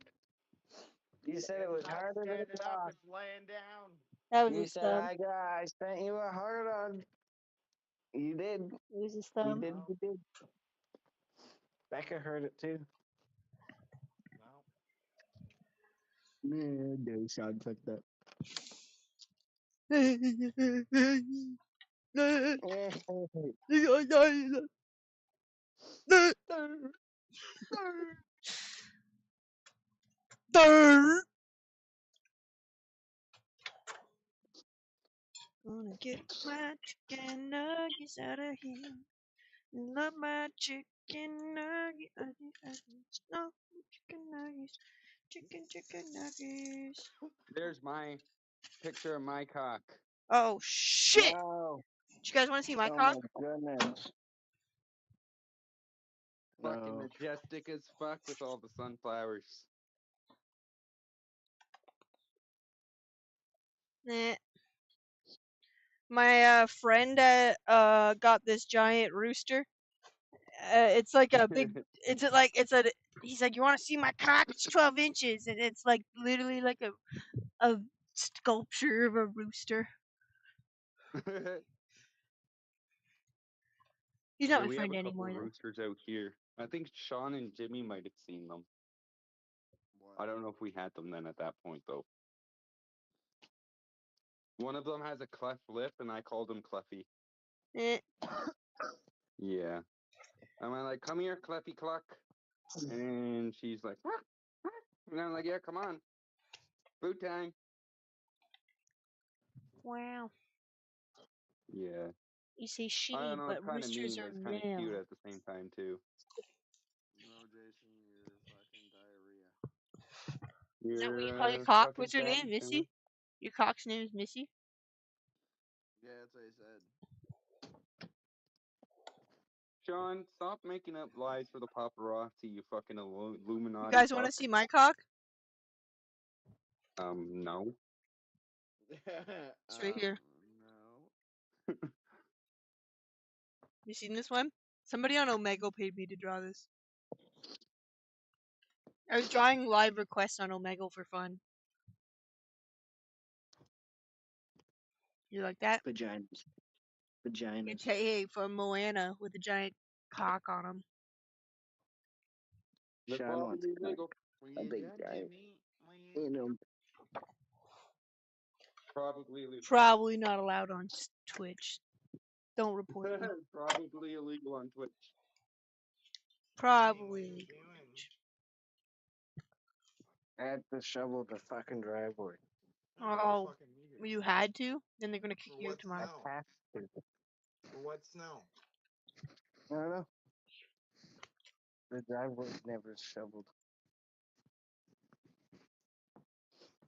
You said it was It's not harder than standing a up, rock. it's laying down. That was You his said thumb. I sent you a hard on. You did. It was his You thumb. did. You did. Becca heard it too. No. No, Sean took that. Gonna get my chicken nuggets out of here. Love my chicken nuggets. No chicken nuggets. Chicken nuggets. There's my picture of my cock. Oh shit! No. Do you guys want to see my Oh cock? my goodness. Fucking No. majestic as fuck with all the sunflowers. Nah. My friend got this giant rooster. It's like a big. It's a. He's like, you want to see my cock? It's 12 inches, and it's like literally like a sculpture of a rooster. He's not Yeah, my we have friend a couple anymore though. roosters out here. I think Sean and Jimmy might have seen them. I don't know if we had them then at that point though. One of them has a cleft lip, and I called him Cleffy. Yeah. I'm like, come here, Cleffy Cluck. And she's like, "Ruff, ruff." And I'm like, yeah, come on. Food time. Wow. Yeah. You say she, I don't know, but it's kind of roosters mean, are but it's kind of cute male. at the same time, too. No, Jason, you're fucking diarrhea. Is that what you You're call your cock? fucking What's her fatty, name? Sean. Missy? Your cock's name is Missy? Yeah, that's what he said. Sean, stop making up lies for the paparazzi, you fucking Illuminati. You guys want to fuck. see my cock? No. It's right here. No. You seen this one? Somebody on Omegle paid me to draw this. I was drawing live requests on Omegle for fun. You like that? Vaginas. Vaginas. It's hey for Moana with a giant cock on him. That's Sean probably wants a cock. illegal. A big giant. You know. Probably illegal. Probably not allowed on Twitch. Don't report me. Probably illegal on Twitch. Probably illegal. I had to shovel the fucking driveway. Oh, you had to? Then they're gonna kick you out tomorrow. I have to. For what snow? I don't know. The driveway's never shoveled.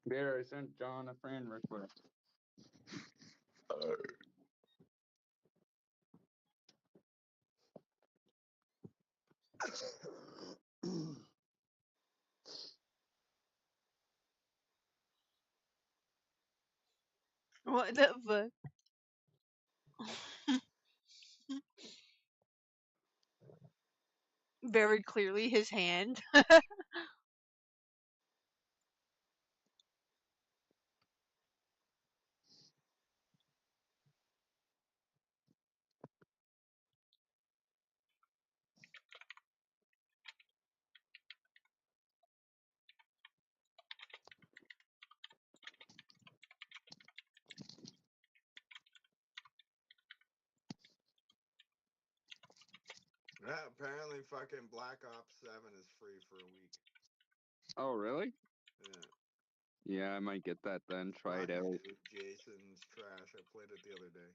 There, I sent John a friend request. What the fuck? Very clearly his hand. Yeah, apparently fucking Black Ops 7 is free for a week. Oh, really? Yeah. Yeah, I might get that then. Try it out. Dude, Jason's trash. I played it the other day.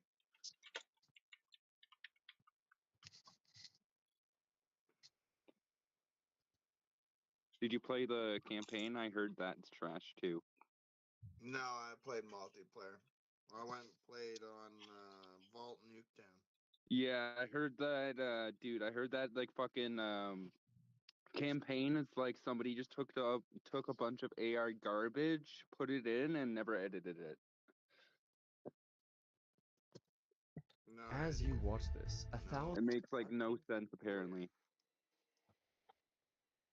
Did you play the campaign? I heard that's trash too. No, I played multiplayer. I went and played on Vault Nuketown. Yeah, I heard that, dude. I heard that like fucking campaign is like somebody just took a bunch of AR garbage, put it in, and never edited it. No, As you watch this, It makes like no sense apparently.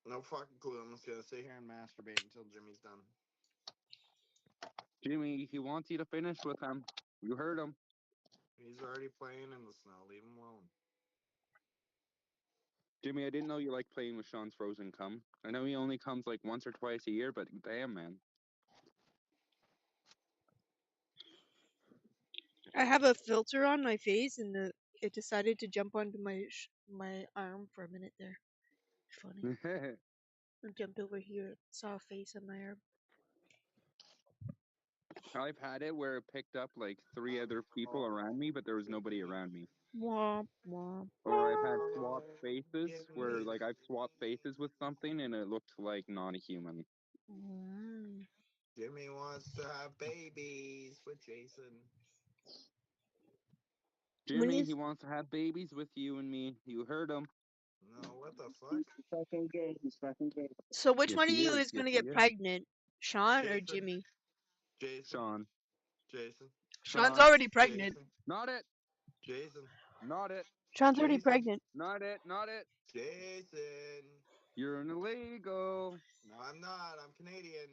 No fucking clue. I'm just gonna sit here and masturbate until Jimmy's done. Jimmy, he wants you to finish with him. You heard him. He's already playing in the snow. Leave him alone. Jimmy, I didn't know you like playing with Sean's Frozen Cum. I know he only comes like once or twice a year, but damn, man. I have a filter on my face, and it decided to jump onto my arm for a minute there. Funny. I jumped over here, saw a face on my arm. I've had it where it picked up like 3 other people around me, but there was nobody around me. Womp womp. Or I've had swapped faces where like I've swapped faces with something and it looked like not a human. Jimmy wants to have babies with Jason. Jimmy, he wants to have babies with you and me. You heard him. No, what the fuck? He's fucking gay. He's fucking gay. So which Yes, one of he you is. is gonna Yes, get he is. pregnant, Sean or Jason. Jimmy? Jason. Sean. Jason. Sean's already pregnant. Jason. Not it. Jason. Not it. Sean's already Jason. pregnant. Not it. Not it. Jason. You're an illegal. No, I'm not. I'm Canadian.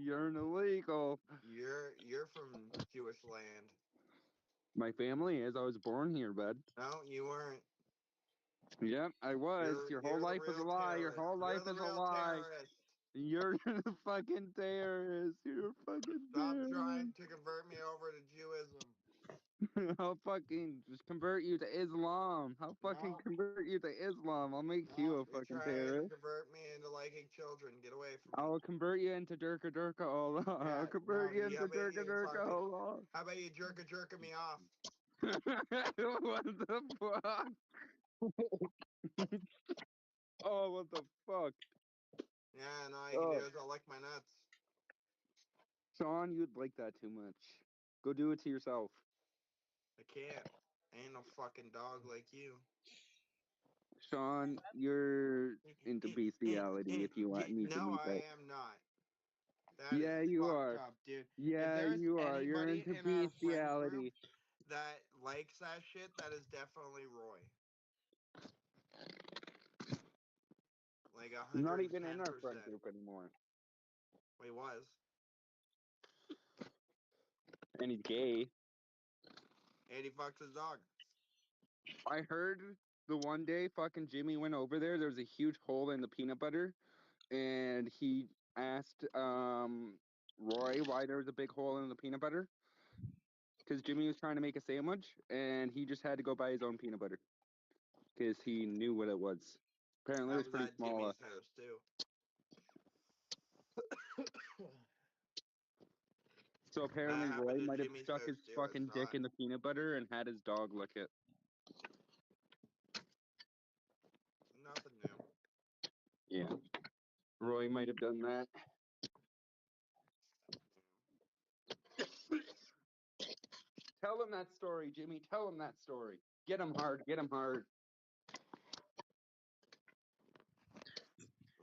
You're an illegal. You're from Jewish land. My family is. I was born here, bud. No, you weren't. Yep, I was. Your whole life is a lie. Your whole life is a lie. Terrorist. You're a fucking terrorist. You're a fucking Stop terrorist. trying to convert me over to Jewism. I'll fucking just convert you to Islam. I'll fucking convert you to Islam. I'll make you a fucking Trying to terrorist. convert me into liking children. Get away from me. I'll convert you into Durka Durka. Hold on. I'll convert you into Durka Durka. Hold on. How about you jerking me off? What the fuck? Oh, what the fuck? Yeah, no, all you can do is I'll lick my nuts. Sean, you'd like that too much. Go do it to yourself. I can't. I ain't no fucking dog like you. Sean, you're into bestiality if you want me to No, meet I that. am not. That Yeah, is you fucked are. Up, dude. Yeah, If there's you are. You're anybody into in our friend bestiality. group that likes that shit, that is definitely Roy. Like 110%. He's not even in our friend group anymore. Well, he was. And he's gay. And he fucks his dog. I heard the one day fucking Jimmy went over there, there was a huge hole in the peanut butter, and he asked Roy why there was a big hole in the peanut butter. Because Jimmy was trying to make a sandwich, and he just had to go buy his own peanut butter. Because he knew what it was. Apparently, it was pretty small. Jimmy's house too. So apparently, happened Roy to might have Jimmy's stuck his house, too. fucking It's dick not- in the peanut butter and had his dog lick it. Nothing new. Yeah. Roy might have done that. Tell him that story, Jimmy. Tell him that story. Get him hard. Get him hard.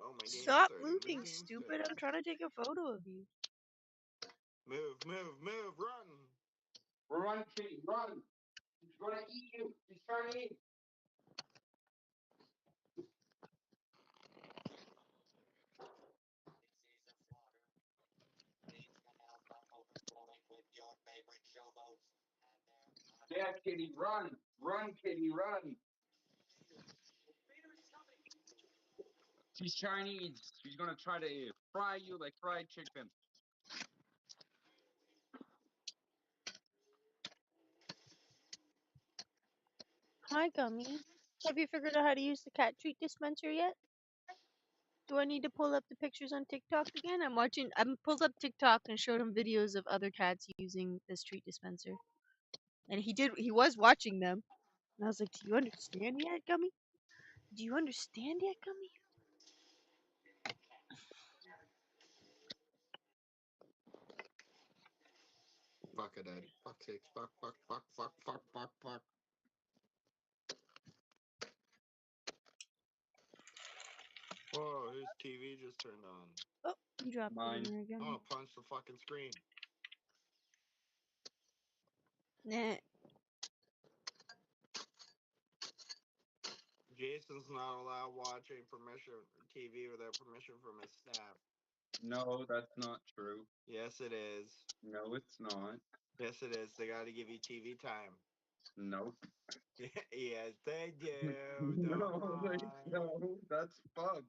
Oh, my game's Stop starting. moving, My game's stupid. starting. I'm trying to take a photo of you. Move, run! Run, Kitty, run! He's gonna eat you. He's trying to eat. Yeah, Kitty, run! Run, Kitty, run! She's Chinese. She's gonna try to fry you like fried chicken. Hi, Gummy. Have you figured out how to use the cat treat dispenser yet? Do I need to pull up the pictures on TikTok again? I'm pulled up TikTok and showed him videos of other cats using this treat dispenser. And he was watching them. And I was like, do you understand yet, Gummy? Do you understand yet, Gummy? Fuck it, Daddy. Fuck sakes. Fuck. Whoa, his TV just turned on. Oh, you dropped Mine. it in there again. Oh, punch the fucking screen. Nah. Jason's not allowed watching TV without permission from his staff. No, that's not true. Yes, it is. No, it's not. Yes, it is. They gotta give you TV time. Nope. Yes, they do. No, that's fucked.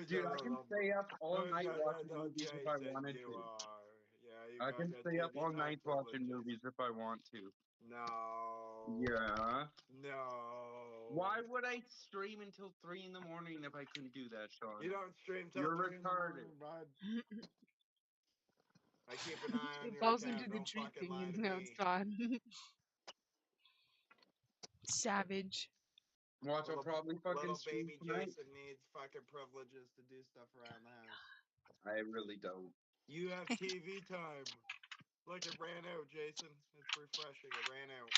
Dude, I can stay up all night watching movies if I wanted to. I can stay up all night watching movies if I want to. No. Yeah. No. Why would I stream until 3 in the morning if I couldn't do that, Sean? You don't stream till You're 3 in the morning, retarded. bud. I keep an eye on It your falls account. into the Don't treat fucking thing lie and to now me. it's gone. Savage. Watch, I'll probably fucking Little stream baby tonight. Jason needs fucking privileges to do stuff around the house. I really don't. You have TV time. Look, it ran out, Jason. It's refreshing. It ran out.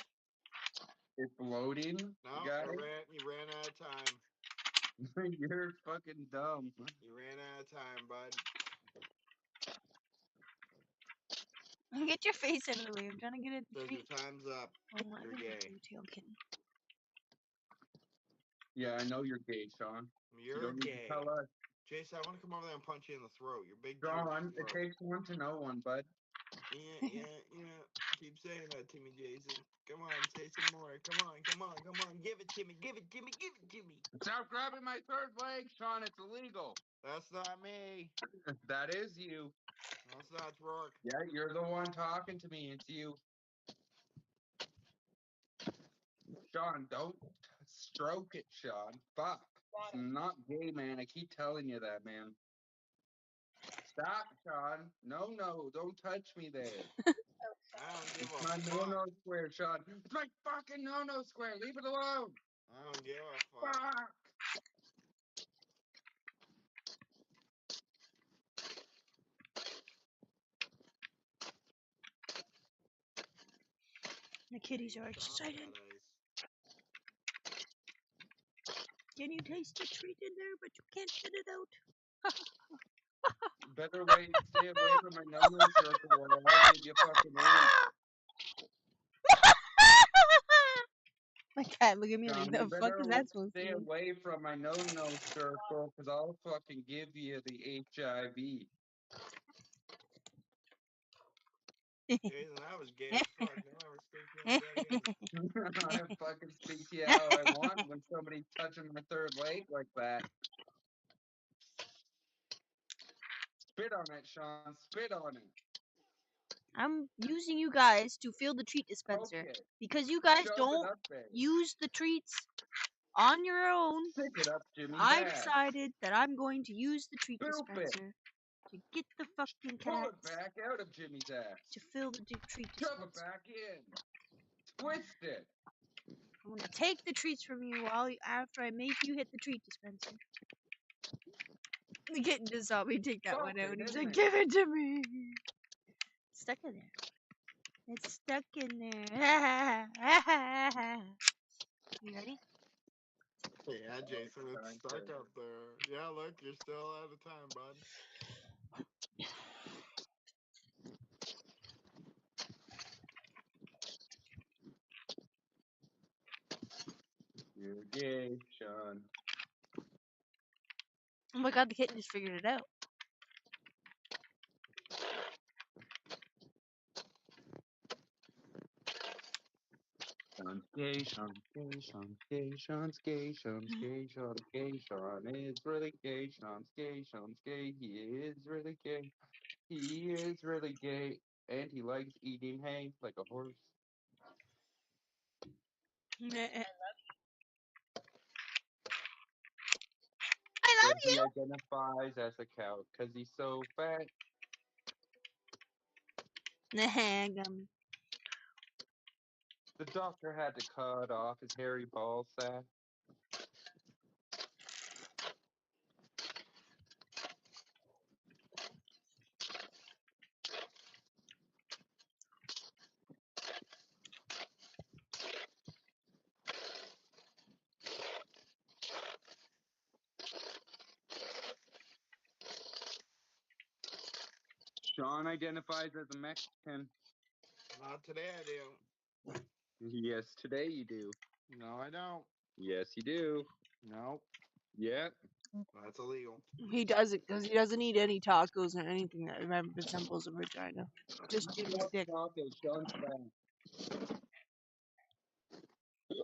It's loading, No, guys. you ran out of time. You're fucking dumb. You ran out of time, bud. Get your face out of the way. I'm trying to get at the Says treat. your time's up. Oh my You're God, gay. you tail kitten. Yeah, I know you're gay, Sean. You You're don't need gay. to tell us. Jason, I want to come over there and punch you in the throat. You're big. Sean, it throat. takes one to know one, bud. Yeah. Keep saying that to me, Jason. Come on, say some more. Come on. Give it to me. Give it to me. Stop grabbing my third leg, Sean. It's illegal. That's not me. That is you. That's not Rourke. Yeah, you're the one talking to me. It's you. Sean, don't stroke it, Sean. Fuck. It's not gay, man. I keep telling you that, man. Stop, Sean. No, don't touch me there. I don't give It's a my fuck. no-no square, Sean. It's my fucking no-no square. Leave it alone. I don't give a fuck. Fuck. The kitties are excited. Can you taste the treat in there, but you can't spit it out? Better way, stay away from my no-no circle or I'll give you fucking AIDS. My cat, look at me Sean, like, you the fuck better is that supposed to stay mean? away from my no-no circle because I'll fucking give you the HIV. Jason, that was gay as fuck. Don't ever speak to me like that again. I fucking speak to you how I want when somebody's touching my third leg like that. Spit on it, Sean. Spit on it. I'm using you guys to fill the treat dispenser Okay. because you guys Shove it don't up there. use the treats on your own. Pick it up, Jimmy. I Dad. decided that I'm going to use the treat Boop it. dispenser to get the fucking Pull cats it back out of Jimmy's ass. to fill the treat Shove dispenser. it back in. Twist it. I'm gonna take the treats from you after I make you hit the treat dispenser. The kitten just saw me take that one out and he's like, "Give it to me." It's stuck in there. It's stuck in there. You ready? Yeah, Jason, it's stuck up there. Yeah, look, you're still out of time, bud. You're gay, Sean. Oh my god, the kitten just figured it out. Sean's gay, Sean's gay, Sean's gay, Sean's gay, Sean's gay, Sean's gay, Sean is really gay, Sean's gay, Sean's gay, he is really gay. He is really gay, and he likes eating hay like a horse. I love But you. he identifies as a cow because he's so fat. Gummy. The doctor had to cut off his hairy ball sack. Sean identifies as a Mexican. Not today, I do. Yes, today you do. No, I don't. Yes, you do. No. Yeah. That's illegal. He doesn't, because he doesn't eat any tacos or anything that resembles a vagina. Just Jimmy's dick. Sean's fat.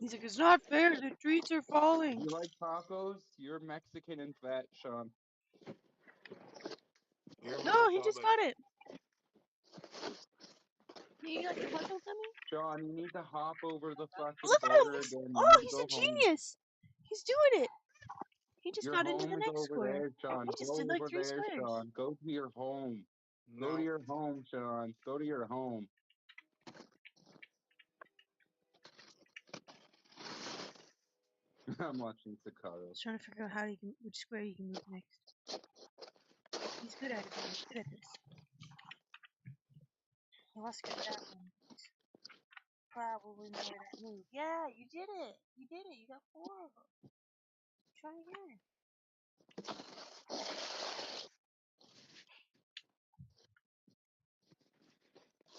He's like, it's not fair. The treats are falling. You like tacos? You're Mexican and fat, Sean. No, he just got it. You got your taco coming? Sean, you need to hop over the fucking Look at border him. again. Oh, he's Go a home. genius. He's doing it. He just Your got into home the is next over square. there, Sean. He just Go did like over 3 there, squares. Sean. Go to your home. No. Go to your home, Sean. Go to your home. I'm watching Sakaro. He's trying to figure out how he can, which square he can move next. He's good at it. He's good at this. He wants to get that one. Probably know that move. Yeah, you did it. You did it. You got 4 of them. Try again.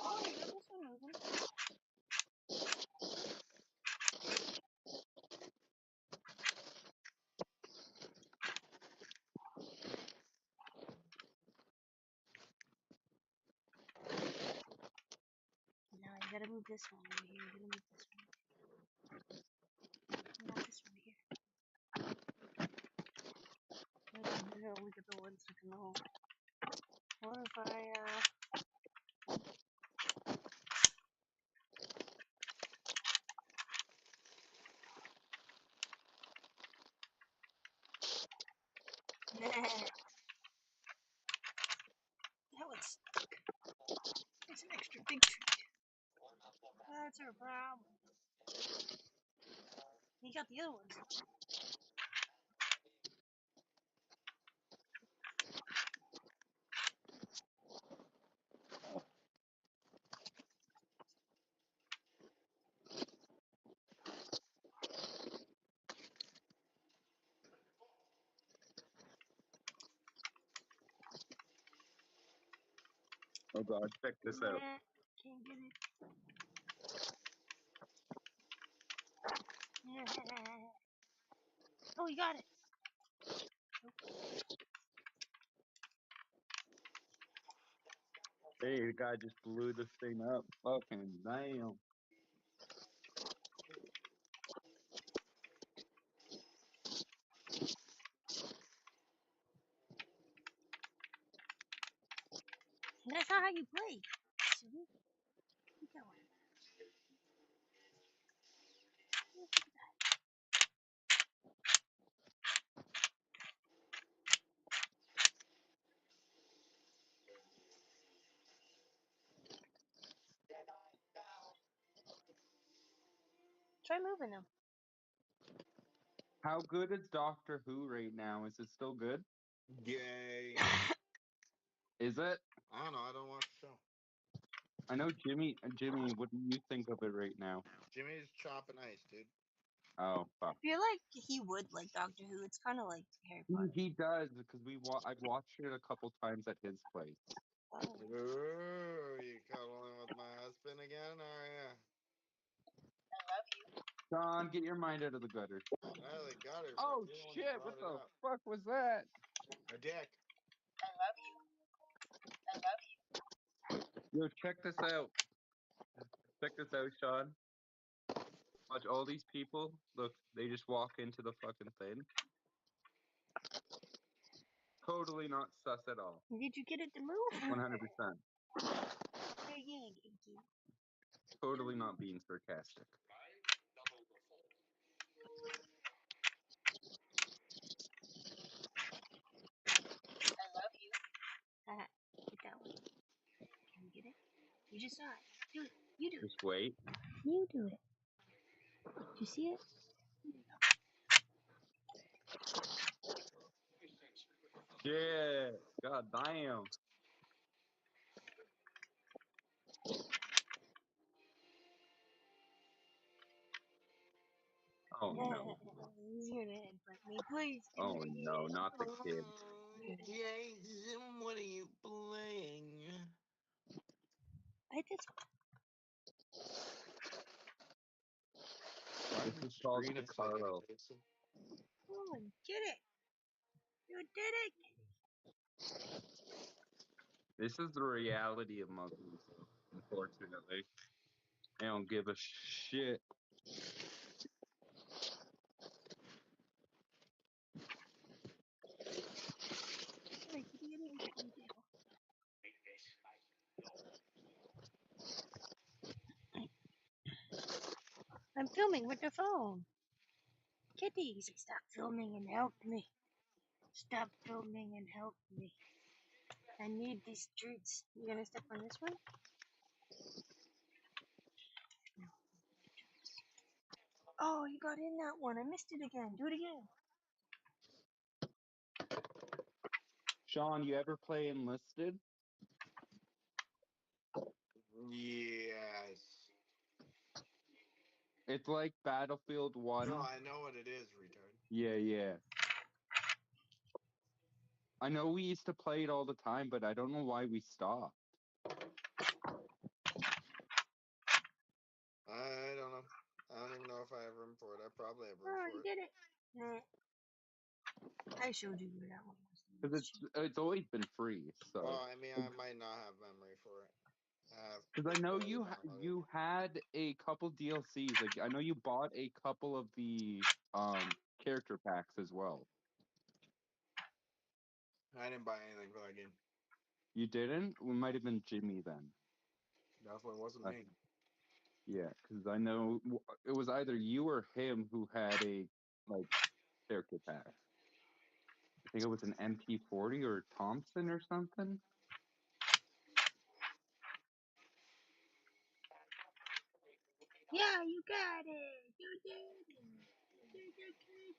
Oh, you got this one moving. Now you gotta move this one over here. You gotta move this one. Not this one here. I gotta look at the one stuck in the hole. What if I, that one's stuck. It's an extra big treat. That's our problem. You got the other ones. Oh God, check this out. Can't get it. Oh, you got it. Hey, the guy just blew this thing up. Fucking damn. not how you play. Silly. Keep going. Try moving them. How good is Doctor Who right now? Is it still good? Gay. Is it? I don't know. I don't watch the show. I know Jimmy. Jimmy, what do you think of it right now? Jimmy's chopping ice, dude. Oh, fuck. I feel like he would like Doctor Who. It's kind of like Harry Potter. He does because I've watched it a couple times at his place. Ooh, you cuddling with my husband again, are ya? I love you. John, get your mind out of the gutter. Out of the gutter. Oh shit! What the fuck was that? A dick. I love you. I love you. Yo, check this out. Check this out, Sean. Watch all these people. Look, they just walk into the fucking thing. Totally not sus at all. Did you get it to move? 100%. Yeah, Kinky. Totally not being sarcastic. I love you. Get that one. Can you get it? You just saw it. Do it. You do it. Just wait. You do it. Do you see it? Shit. God damn. Oh no. He's gonna headbutt me. Please. Oh no, not the kid. Jason, what are you playing? I just. This is called Carlo. Oh, get it. You did it. This is the reality of monkeys, unfortunately. They don't give a shit. I'm filming with the phone. Kitty, stop filming and help me. Stop filming and help me. I need these treats. You gonna step on this one? No. Oh, you got in that one. I missed it again. Do it again. Sean, you ever play Enlisted? Yes. It's like Battlefield 1. No, I know what it is, retard. Yeah. I know we used to play it all the time, but I don't know why we stopped. I don't know. I don't even know if I have room for it. I probably have room Oh, for you it. did it. Nah. I showed you where that one was. Because it's always been free, so. Well, I mean, I might not have memory for it. Because I know you had a couple DLCs. Like I know you bought a couple of the character packs as well. I didn't buy anything for that game. You didn't? It might have been Jimmy then. Definitely wasn't me. Yeah, because I know it was either you or him who had a character pack. I think it was an MP40 or Thompson or something. Yeah, you got it. You did it. You're the good kid.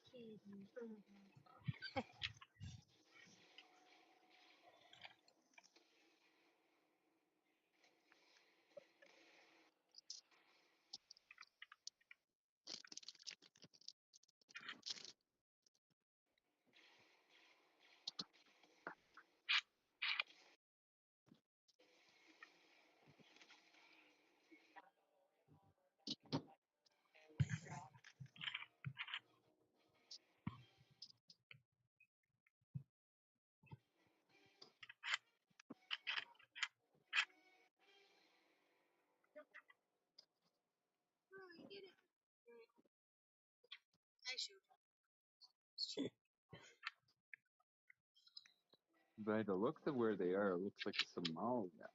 Oh, you did it. I showed you. By the looks of where they are, it looks like Somalia.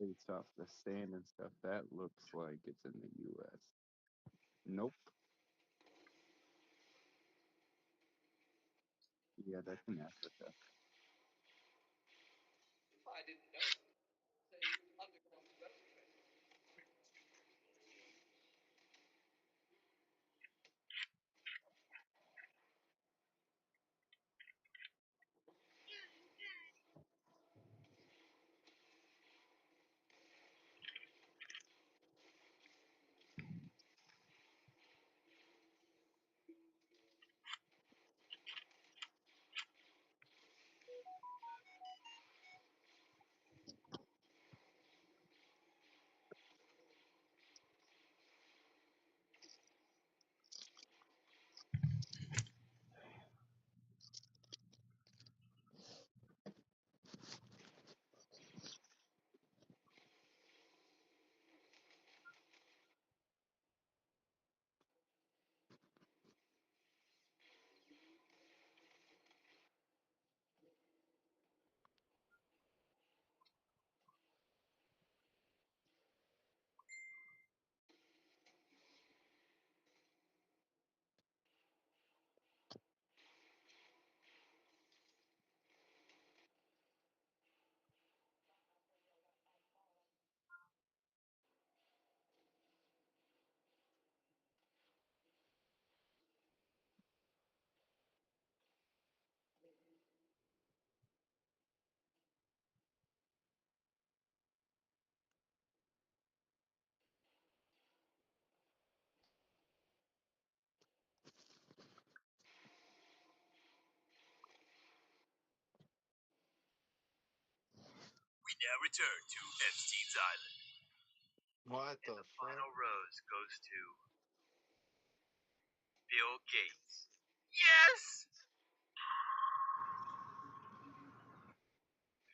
based off the sand and stuff, that looks like it's in the U.S. Nope. Yeah, that's in Africa. I didn't know. We now return to Epstein's Island. What the The final rose goes to Bill Gates. Yes!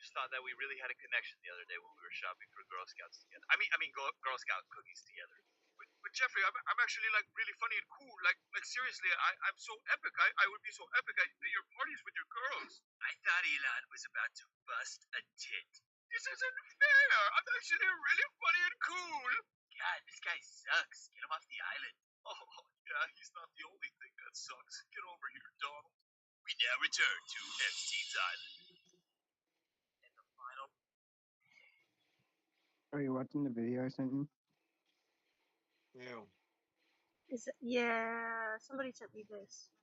Just thought that we really had a connection the other day when we were shopping for Girl Scouts together. I mean, Girl Scout cookies together. But Jeffrey, I'm actually like really funny and cool. Like seriously, I'm so epic. I would be so epic at your parties with your girls. I thought Elon was about to bust a tit. This isn't fair. I'm actually really funny and cool. God, this guy sucks. Get him off the island. Oh, yeah, he's not the only thing that sucks. Get over here, Donald. We now return to Epstein's Island. And the final. Are you watching the video I sent you? Ew. Yeah, somebody sent me this.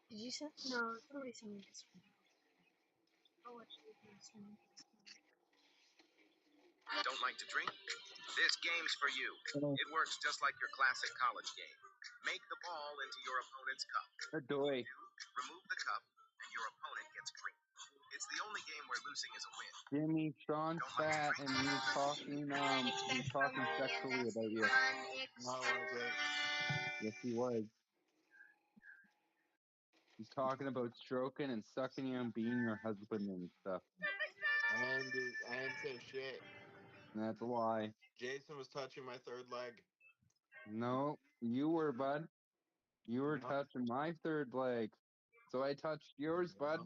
Did you send? No, somebody sent me this one. I'll watch it again. Don't like to drink? This game's for you. It works just like your classic college game. Make the ball into your opponent's cup. Adoy. Remove the cup, and your opponent gets green. It's the only game where losing is a win. Jimmy, Sean's fat, and he's talking sexually about you. How was it? Yes, he was. He's talking about stroking and sucking you and being your husband and stuff. I didn't say shit. That's a lie. Jason was touching my third leg. No, you were, bud. You were touching my third leg. So I touched yours, bud.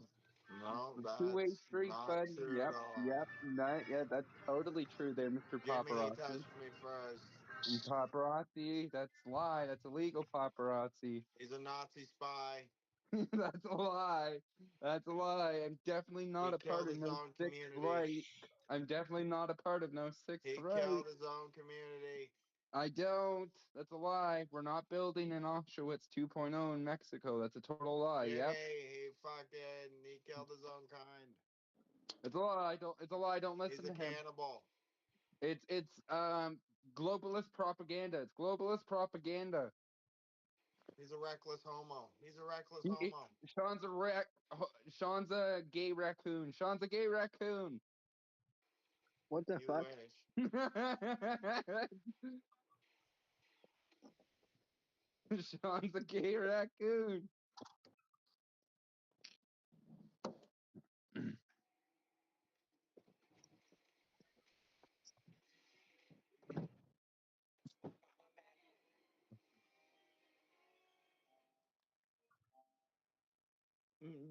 No, that's two-way street, not bud. true Yep, at all. yeah, that's totally true there, Mr. Jimmy Paparazzi. touched me first. And paparazzi, that's a lie. That's illegal paparazzi. He's a Nazi spy. That's a lie. That's a lie. I'm definitely not a part of no sixth right. I'm definitely not a part of no sixth right. He killed his own community. I don't. That's a lie. We're not building an Auschwitz 2.0 in Mexico. That's a total lie. Jimmy, Yep. he killed his own kind. It's a lie. It's a lie. Don't listen He's to him. He's a cannibal. It's globalist propaganda. It's globalist propaganda. He's a reckless homo. He's a reckless homo. Sean's a gay raccoon. Sean's a gay raccoon. What the fuck? Sean's a gay raccoon.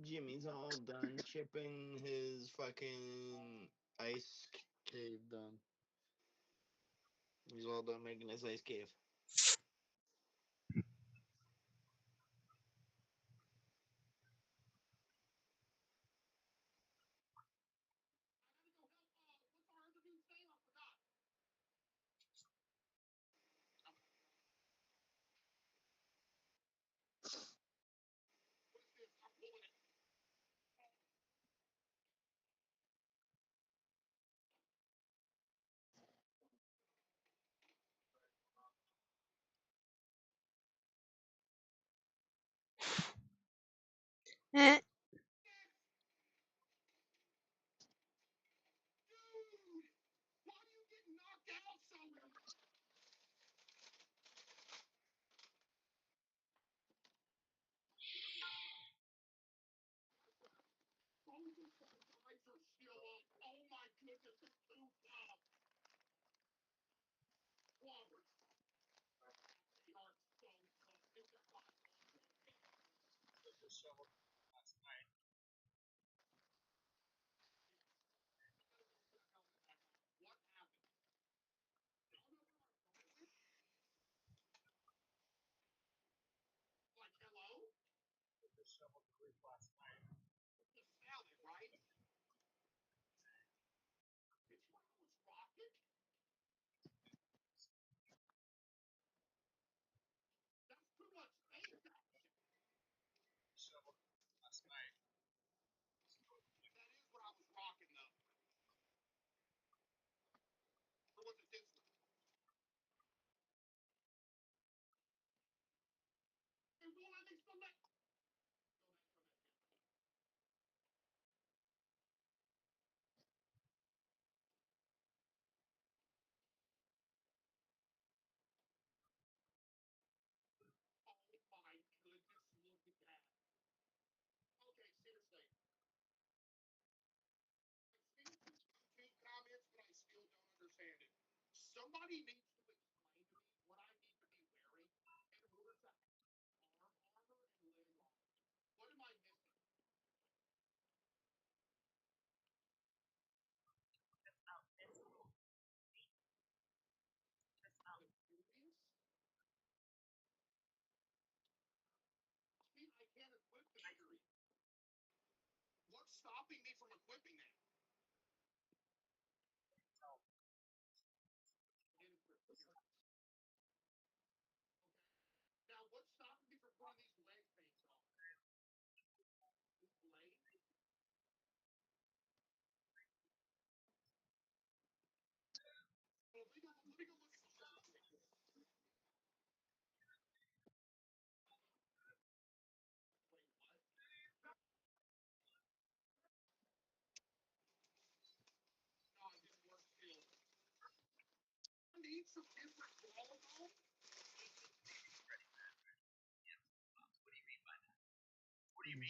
Jimmy's all done chipping his fucking ice cave done. He's all done making his ice cave. Eh.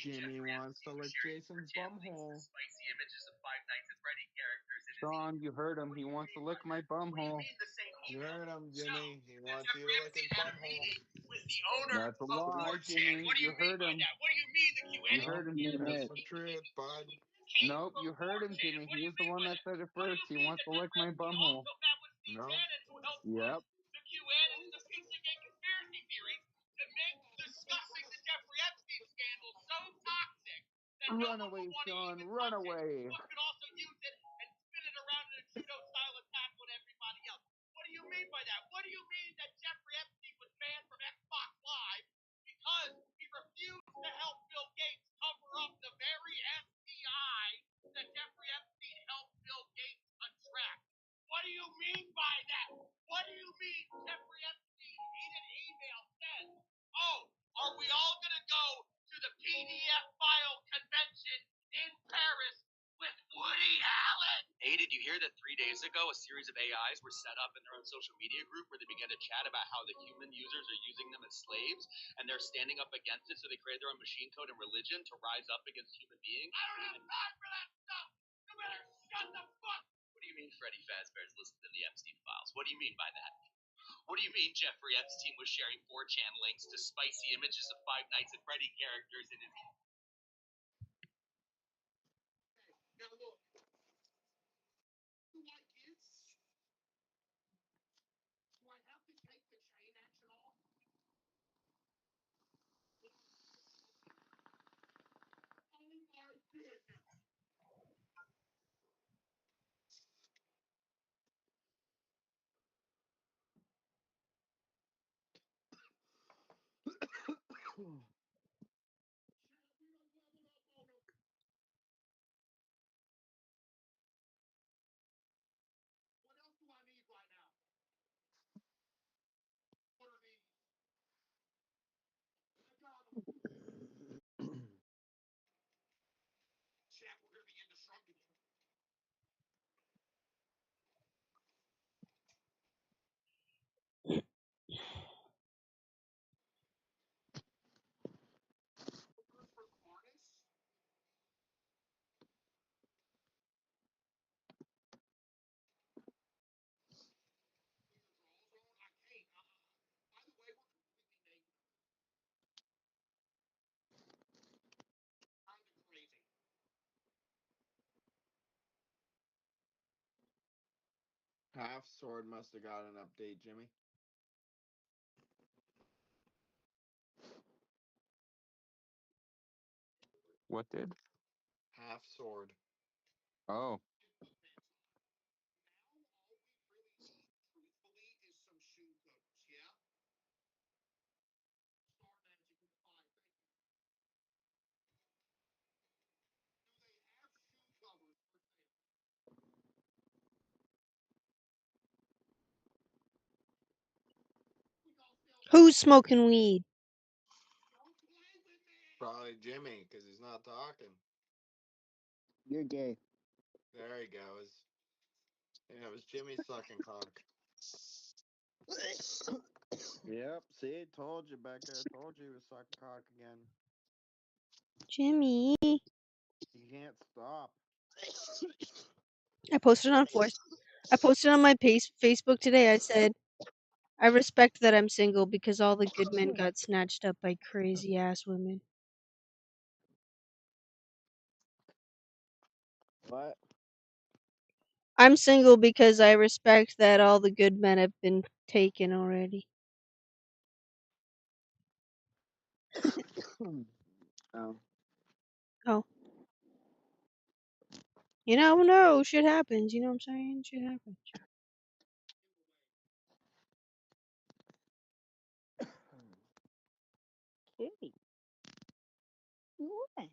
Jimmy wants to lick Jason's bumhole. Spicy images of Five Nights at Freddy characters in Sean, you heard him. He wants to lick my bumhole. You heard him, Jimmy. He wants you to lick his bumhole. with the owner That's a of lie, 4chan. Jimmy. What do You you mean heard by him. that? What do you mean the QN? You heard him, Jimmy. That's the truth, bud. Nope, you heard him, Jimmy. He was the one that said it first. He wants to lick my bumhole. No. Yep. The QN and the Pizzagate conspiracy theories to make discussing the Jeffrey Epstein scandal so toxic that Run away, Sean. Run away. one could also use it and spin it around in a judo-style attack on everybody else. What do you mean by that? What do you mean that Jeffrey Epstein was banned from Xbox Live because he refused to help Bill Gates cover up the very STI that Jeffrey Epstein helped Bill Gates attract? What do you mean by that? What do you mean Jeffrey Epstein in an email said, oh, are we all going to go to the PDF file convention in Paris with Woody Allen? Hey, did you hear that 3 days ago a series of AIs were set up in their own social media group where they began to chat about how the human users are using them as slaves and they're standing up against it, so they created their own machine code and religion to rise up against human beings? I don't have time for that stuff! You better shut the fuck! What do you mean Freddy Fazbear's listed in the Epstein files? What do you mean by that? What do you mean Jeffrey Epstein was sharing 4chan links to spicy images of Five Nights at Freddy characters in his... Now look. You like kids? Half Sword must have got an update, Jimmy. What did? Half Sword. Oh. Who's smoking weed? Probably Jimmy, because he's not talking. You're gay. There he goes. Yeah, it was Jimmy sucking cock. Yep, see, told you, Becca. I told you he was sucking cock again. Jimmy. You can't stop. I posted on my Facebook today. I said, I respect that I'm single because all the good men got snatched up by crazy ass women. What? I'm single because I respect that all the good men have been taken already. Oh. Oh. You never know. Shit happens. You know what I'm saying? Shit happens. Kitty. What?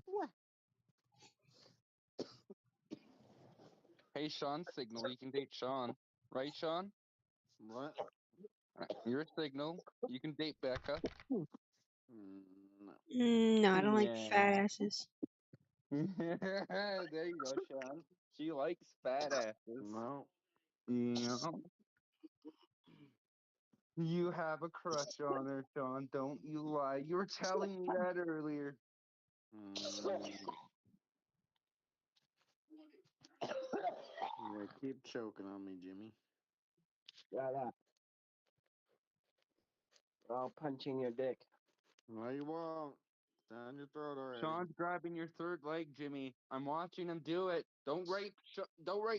What? Hey, Sean, Signal. You can date Sean. Right, Sean? What? You're Signal. You can date Becca. No. No, I don't like fat asses. There you go, Sean. She likes fat asses. No. Yeah. You have a crush on her, Sean. Don't you lie. You were telling me that earlier. Yeah, keep choking on me, Jimmy. Shut up. I'll punch in your dick. No, you won't. Down your throat already. Sean's grabbing your third leg, Jimmy. I'm watching him do it. Don't rape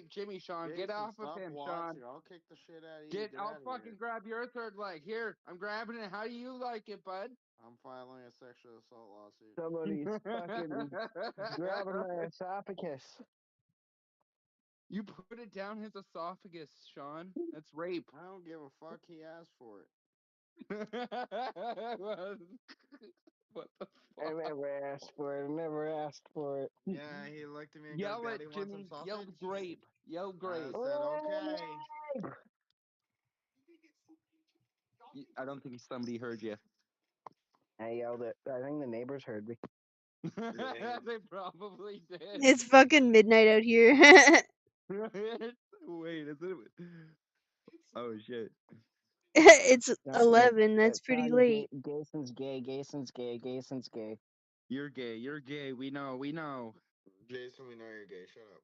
Jimmy, Sean. Jason, Get off of stop him, watching. Sean. I'll kick the shit out of you. I'll fucking grab your third leg. Here, I'm grabbing it. How do you like it, bud? I'm filing a sexual assault lawsuit. Somebody's fucking grabbing my esophagus. You put it down his esophagus, Sean. That's rape. I don't give a fuck. He asked for it. What the fuck? I never asked for it. I never asked for it. Yeah, he looked at me and Yell goes, it, Daddy wants Jimmy. some sausage? Yell grape. Yell grape. I said, okay. I don't think somebody heard you. I yelled it. I think the neighbors heard me. They probably did. It's fucking midnight out here. Wait, is it? Oh shit. It's 11. That's pretty late. Gason's gay. Gason's gay. Gason's gay. You're gay. You're gay. We know. We know. Jason, we know you're gay. Shut up.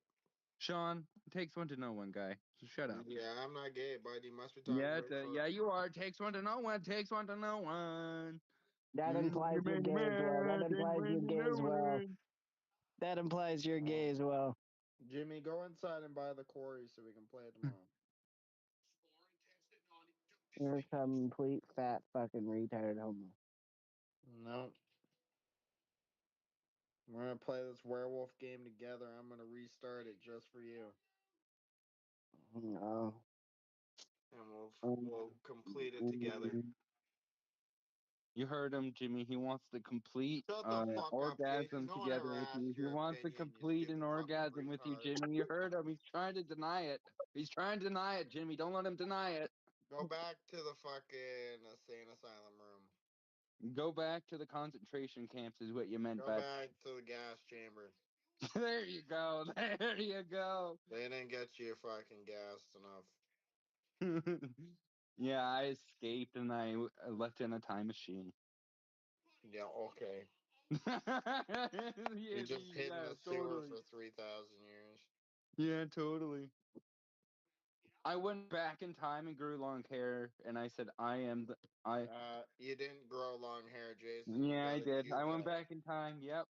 Sean, it takes one to know one, guy. So shut up. Yeah, I'm not gay, bud. You must be talking Yeah, very yeah, you are. It takes one to know one. It takes one to know one. That implies you're gay as well. That implies you're gay as well. That implies you're gay as well. Jimmy, go inside and buy the quarry so we can play it tomorrow. You're a complete fat fucking retarded homo. No. We're gonna play this werewolf game together. I'm gonna restart it just for you. No. And we'll complete it together. You heard him, Jimmy. He wants to complete orgasm together with you. He wants to complete an orgasm with you, Jimmy. You heard him. He's trying to deny it. He's trying to deny it, Jimmy. Don't let him deny it. Go back to the fucking insane asylum room. Go back to the concentration camps is what you meant, Go bud. back to the gas chamber. There you go. There you go. They didn't get you fucking gassed enough. Yeah, I escaped and I left in a time machine. Yeah, okay. You just hid in the sewer for 3,000 years. Yeah, totally. I went back in time and grew long hair, and I said, You didn't grow long hair, Jason. Yeah, I did. I went back in time. Yep.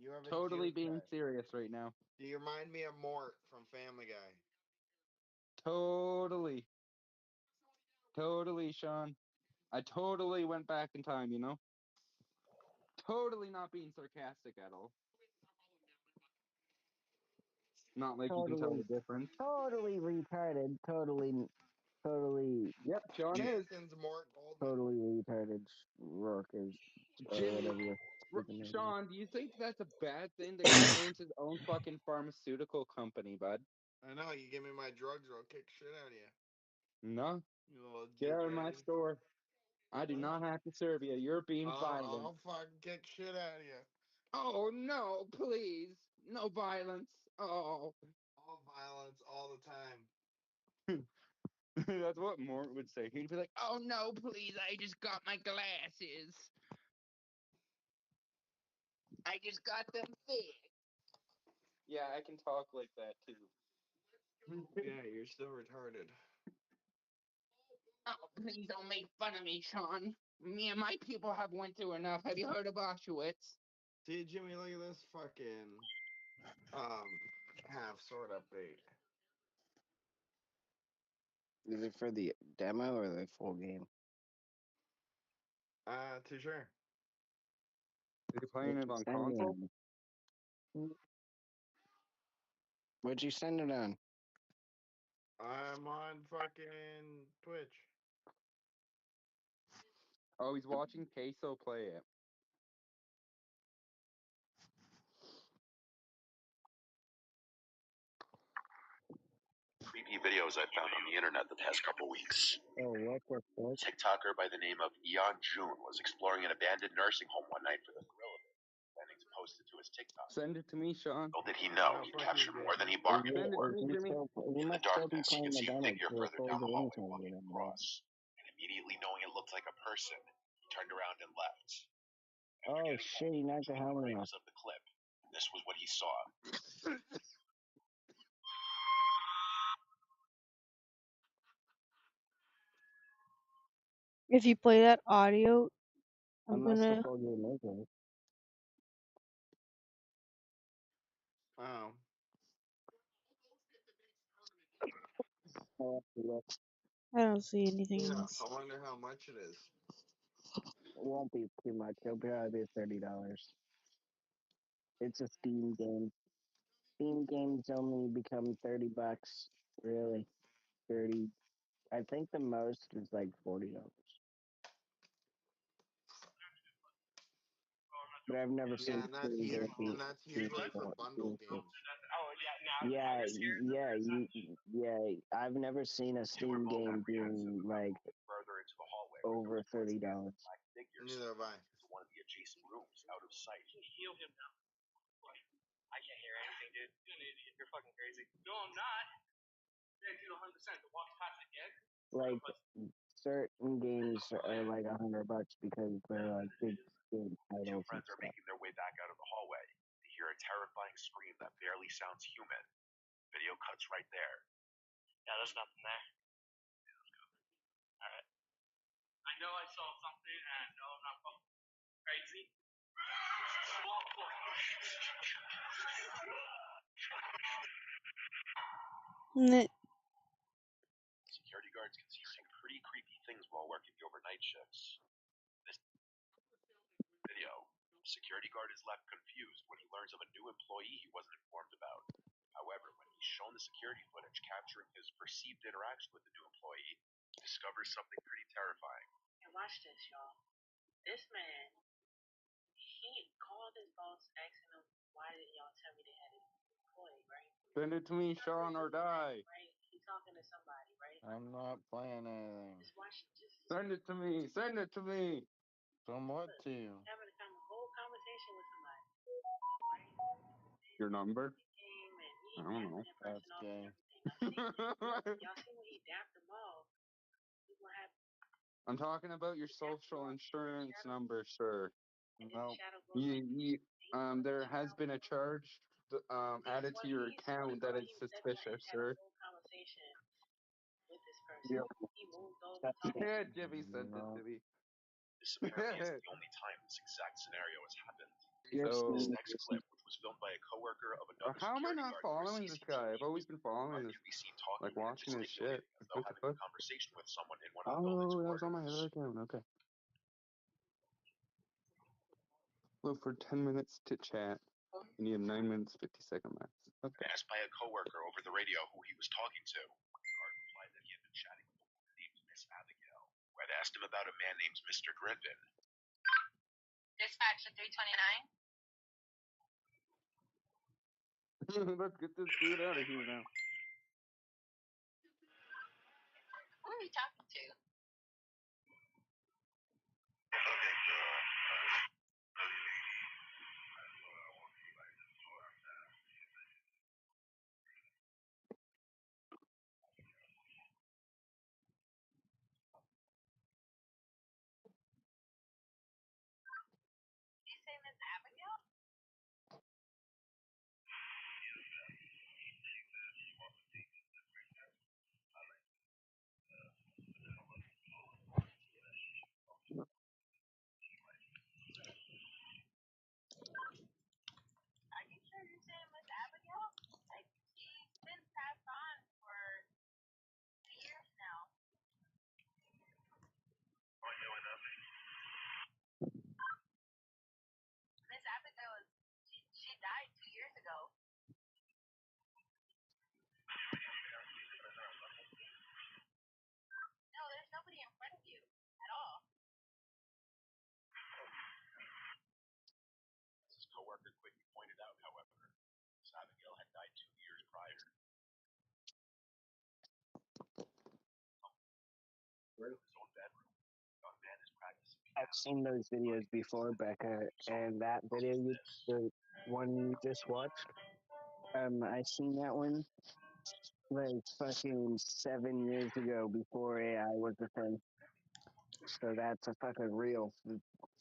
You have a Totally cute being cut. serious right now. Do you remind me of Mort from Family Guy? Totally. Totally, Sean. I totally went back in time, you know? Totally not being sarcastic at all. Not like you can tell the difference. Totally retarded. Totally. Yep, Sean is. Jason's Mort Goldman. Totally retarded. Rourke is. Jimmy, Sean, do you think that's a bad thing that he owns his own fucking pharmaceutical company, bud? I know. You give me my drugs, or I'll kick shit out of you. No. You little Get out of dickhead. my store. I do not have to serve you. You're being violent. I'll fucking kick shit out of you. Oh, no, please. No violence. Oh. All violence all the time. That's what Mort would say. He'd be like, oh, no, please. I just got my glasses. I just got them fixed. Yeah, I can talk like that, too. Yeah, you're still retarded. Oh, please don't make fun of me, Sean. Me and my people have went through enough. Have you heard of Auschwitz? See, Jimmy, look at this fucking half sword update. Is it for the demo or the full game? Too sure. Are you playing it on console? What'd you send it on? I'm on fucking Twitch. Oh, he's watching Queso play it. Creepy videos I found on the internet the past couple weeks. Oh, what? A TikToker by the name of Eon June was exploring an abandoned nursing home one night for the thrill of it, planning to post it to his TikTok. Send it to me, Sean. Little did he know he'd captured more than he bargained for. In the darkness, he could see a figure further down the hallway walking across. And immediately knowing it looked like a person, he turned around and left. Oh shit, he knocked the helmet off. Of the clip. And this was what he saw. If you play that audio, I'm Unless gonna. the full game is it. Oh. I don't see anything Yeah, else. I wonder how much it is. It won't be too much. It'll probably be $30. It's a Steam game. Steam games only become $30. Really, 30. I think the most is like $40. But I've never seen. And that's usually for bundle games. Yeah. I've never seen a Steam game being like over $30. Neither have I. One of the adjacent rooms out of sight. Heal him now. I can't hear anything, dude. You're an idiot. You're fucking crazy. No, I'm not. Yeah, dude, 100%. The walk's past the dead. Like certain games are like $100 because they're like big titles. Friends are making their way back out of the hallway. They hear a terrifying scream that barely sounds human. Video cuts right there. Yeah, there's nothing there. Yeah, let's go. Alright. I know I saw something, and no, I'm not fucking. Crazy. Security guards can see some pretty creepy things while working the overnight shifts. This video, security guard is left confused when he learns of a new employee he wasn't informed about. However, when he's shown the security footage capturing his perceived interaction with the new employee, he discovers something pretty terrifying. And watch this, y'all. This man, he called his boss asking him, why didn't y'all tell me they had an employee, right? Send it to me, Sean, or die. Right? He's talking to somebody, right? I'm not playing anything. Just watch, just Send it to me. Send it to me. From what to? having a whole conversation with somebody. Your number? Came and he I don't know. That's gay. y'all see when he dapped them all. Look what happened. I'm talking about your social insurance number, sir. Nope. There has been a charge added to your account that is suspicious, sir. Conversation with this person. Yeah. He moved over. Yeah, Jimmy sent it to me. This apparently isn't the only time this exact scenario has happened. So, This next clip, which was filmed by a coworker of another how am I security not guard following this guy? I've always been following this, can be seen talking like watching and his shit. gesticulating as though What the having fuck? a conversation with someone in one of the building's Oh, that was on my corridors. other account. Okay. Well, for 10 minutes to chat, and you have 9 minutes 50-second max. Okay. Asked by a coworker over the radio who he was talking to, the guard replied that he had been chatting with a woman named Miss Abigail, who had asked him about a man named Mr. Griffin. Dispatch at 329. Let's get this dude out of here now. Who are you talking to? You say Miss Abigail? Are you sure you're saying Miss Abigail? Like, she's been passed on for 2 years now. Miss Abigail, she died 2 years ago. No, there's nobody in front of you at all. As his coworker quickly pointed out, however, Miss Abigail had died 2 years prior. In his own bedroom, the young man is practicing piano. I've seen those videos before, Becca, and that video, the one you just watched, I seen that one like fucking 7 years ago before AI was a thing. So that's a fucking real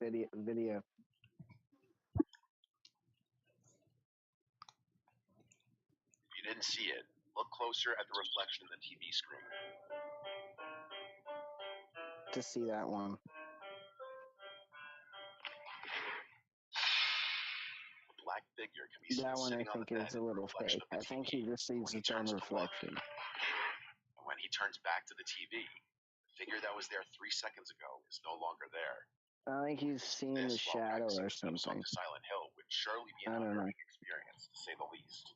video. If you didn't see it, look closer at the reflection in the TV screen. To see that one. The black figure can be seen That one I sitting on the think bed is a in the little reflection fake. of the I think TV he just sees when he his own turns to look. reflection. And when he turns back to the TV, the figure that was there 3 seconds ago is no longer there. I think he's seeing the This, while shadow practicing or the theme song something. to Silent Hill, would surely be I an don't know. unnerving experience, to say the least.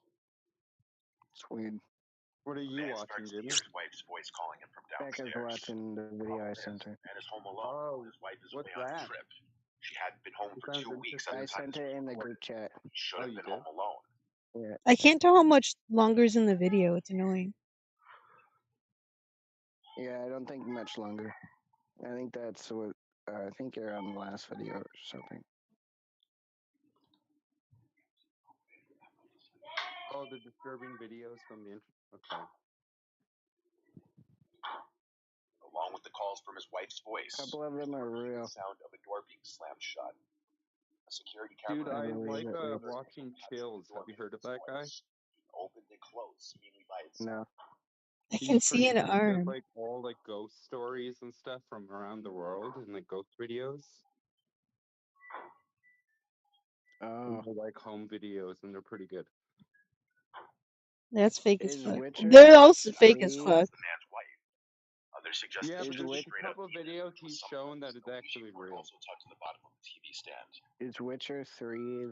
It's weird. What are The you man watching, starts to Jimmy? hear his wife's voice calling him from downstairs. Becca's watching the video I Problem sent her. is, the man is home alone. His wife is away on a trip. She hadn't been home for 2 weeks at I the time sent this it in was the group recorded. chat. He should have been home alone. Yeah. I can't tell how much longer is in the video. It's annoying. Yeah, I don't think much longer. I think that's what. I think you're on the last video or something. Oh, the disturbing videos from the internet. Okay. Along with the calls from his wife's voice, A couple of them are real. the sound of a door being slammed shut. A security Dude, camera. I like watching Chills. Have you heard of that guy? Opened and closed seemingly by itself. No. I can see an He does, arm. like all like ghost stories and stuff from around the world and like ghost videos. Oh. They're like home videos, and they're pretty good. That's fake as Is fuck. Witcher They're also fake as 3 fuck. The man's wife. Others suggest Yeah, this but was there's just a straight up couple of videos he's shown that it's actually Ouija board real. also tucked in the bottom of the TV stand. Is Witcher 3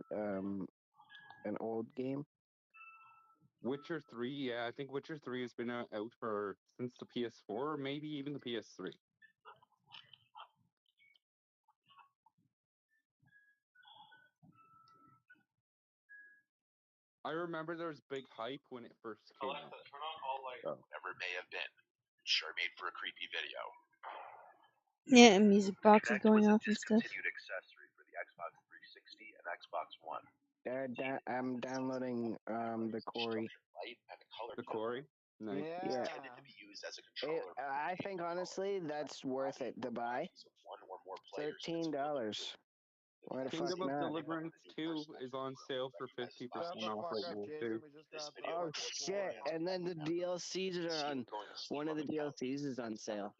an old game? Witcher 3, yeah, I think Witcher 3 has been out for since the PS4, or maybe even the PS3. I remember there was big hype when it first came out. Turn on all lights. Whatever it may have been. Sure made for a creepy video. Yeah, and music box is Kinect going was a off and stuff. discontinued accessory for the Xbox 360 and Xbox One. I'm downloading the Quarry. Light and color The Quarry? Nice. Yeah. intended to be used as a controller. I think honestly that's worth it to buy. One or more players. $13. Why the fuck Kingdom of not? Deliverance 2 is on sale for 50% off right now too. Oh shit! And then the DLCs are on. One of the DLCs is on sale.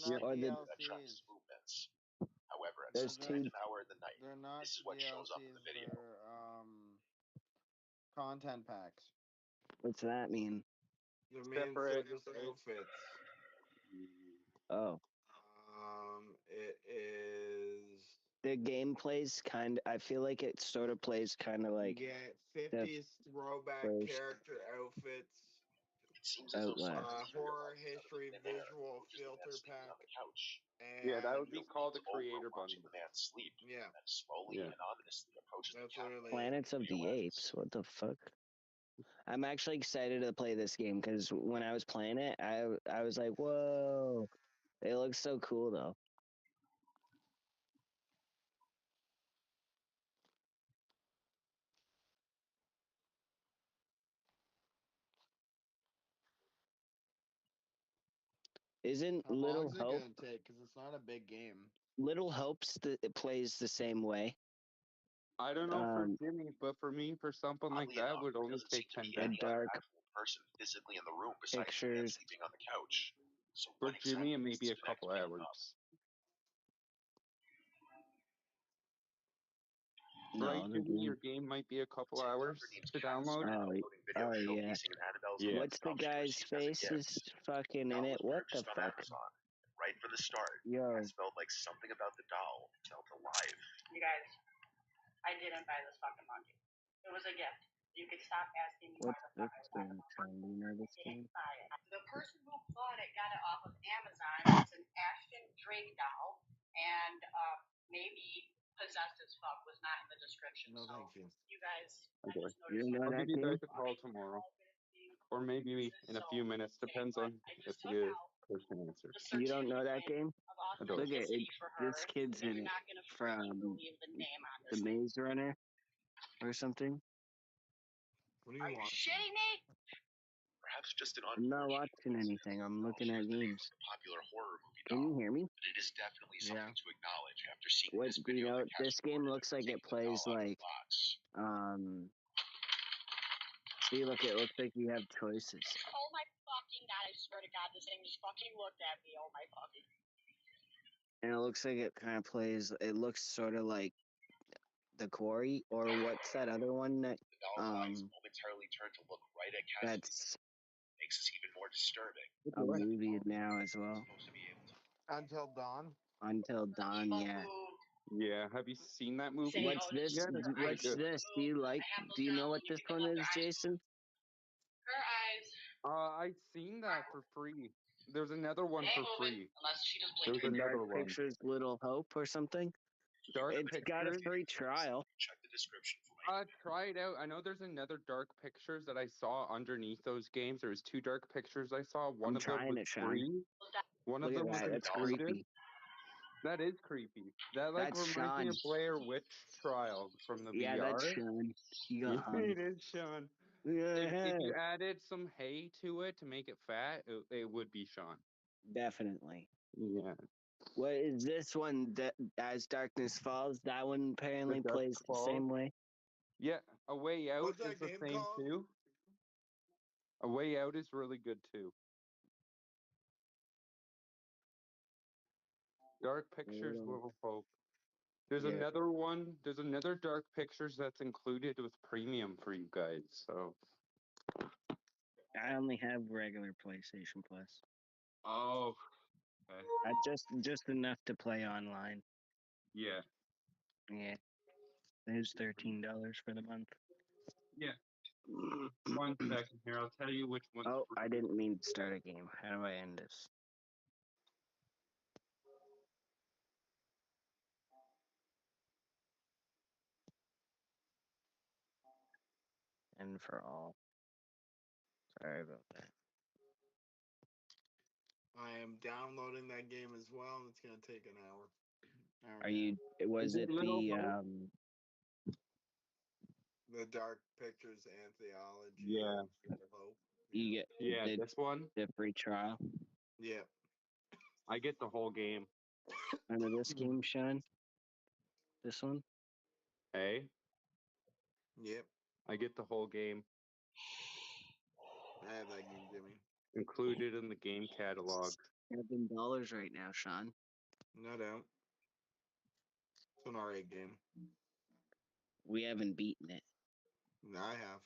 They're not Or the DLCs. However, at There's some point two. in an hour in the night, They're not this is what shows up in the DLCs. video. They're content packs. What's that mean? The means they're just outfits. Oh. It is. The game plays kind. I feel like it sort of plays kind of like. You get 50s throwback first character outfits. It seems as though horror history visual filter pack. And Yeah, that would be called a creator bundle. The man sleep. Yeah. And slowly and ominously approaches the cabin. Planets of the Apes. What the fuck? I'm actually excited to play this game because when I was playing it, I was like, whoa, it looks so cool though. Isn't How Little long is it Hope? gonna take? Because it's not a big game. Little Hopes it plays the same way. I don't know for Jimmy, but for me, for something like that, would only take 10 minutes. Dark person physically in the room besides the man pictures. sleeping on the couch. So For Jimmy, it may be a couple hours. No, Right, Jimmy, your game might be a couple hours to download. Oh yeah. What's the guy's face is fucking in it? What the fuck? Right from the start, Yo. it felt like something about the doll felt alive. You guys, I didn't buy this fucking monkey. It was a gift. You could stop asking me why What's this game? Do you know this game? The person who bought it got it off of Amazon. It's an Ashton Drake doll, and maybe possessed as fuck was not in the description. No, thank you. You guys, Okay. You know I'll that give you game? guys a call tomorrow. Or maybe in a few minutes. Depends on if the person answers. You don't know that game? I don't. Look at it. This kid's in it from The Maze Runner or something. What Are you shitting me? Perhaps just an I'm not watching anything. I'm looking at games. popular horror movie Can you hear me? but it is definitely something to acknowledge after seeing What this do you video. know? This game looks like it plays like See, look, it looks like you have choices. Oh my fucking god! I swear to God, this thing just fucking looked at me. Oh my fucking. And it looks like it kind of plays. It looks sort of like The Quarry, or what's that other one that momentarily turned to look right at Cassidy. that's Makes this even more disturbing. a movie now as well. Until Dawn. Until Dawn, yeah. Yeah, have you seen that movie? What's this? Yeah, it's pretty What's good. this? Do you know what this one is, Jason? Her eyes. I've seen that for free. There's another one for free. Unless she just There's blinked. another Dark one. Pictures, Little Hope, or something. Dark It's Pictures. got a free trial. Check the description for Try it out. I know there's another Dark Pictures that I saw underneath those games. There was 2 Dark Pictures I saw. One of them was free. One of Look them at was that. That's included. creepy. That is creepy. That like That's reminds me of Sean. Blair Witch Trial from the Yeah, VR. that's Sean. He got Yeah, hung. it is Sean. If you added some hay to it to make it fat, it would be Sean. Definitely. Yeah. What is this one? That As Darkness Falls. That one apparently Dark plays the Falls? same way. Yeah, A Way Out What's that is the game same called? too. A Way Out is really good too. Dark Pictures, Little- Little Hope. There's Yeah. another one. There's another Dark Pictures that's included with premium for you guys. So. I only have regular PlayStation Plus. Oh. Okay. Just enough to play online. Yeah. Yeah. There's $13 for the month. Yeah. 1 second here. I'll tell you which one. Oh, I didn't mean to start a game. How do I end this? End for all. Sorry about that. I am downloading that game as well, and it's gonna take an hour. Are you? Was it the The Dark Pictures Anthology? Yeah. You get this one. The free trial. Yeah. I get the whole game. Under this game, Sean. This one. Hey. Yep. I get the whole game. I have that game, Jimmy. Included in the game catalog. $7 right now, Sean. No doubt. It's an alright game. We haven't beaten it. No, I have.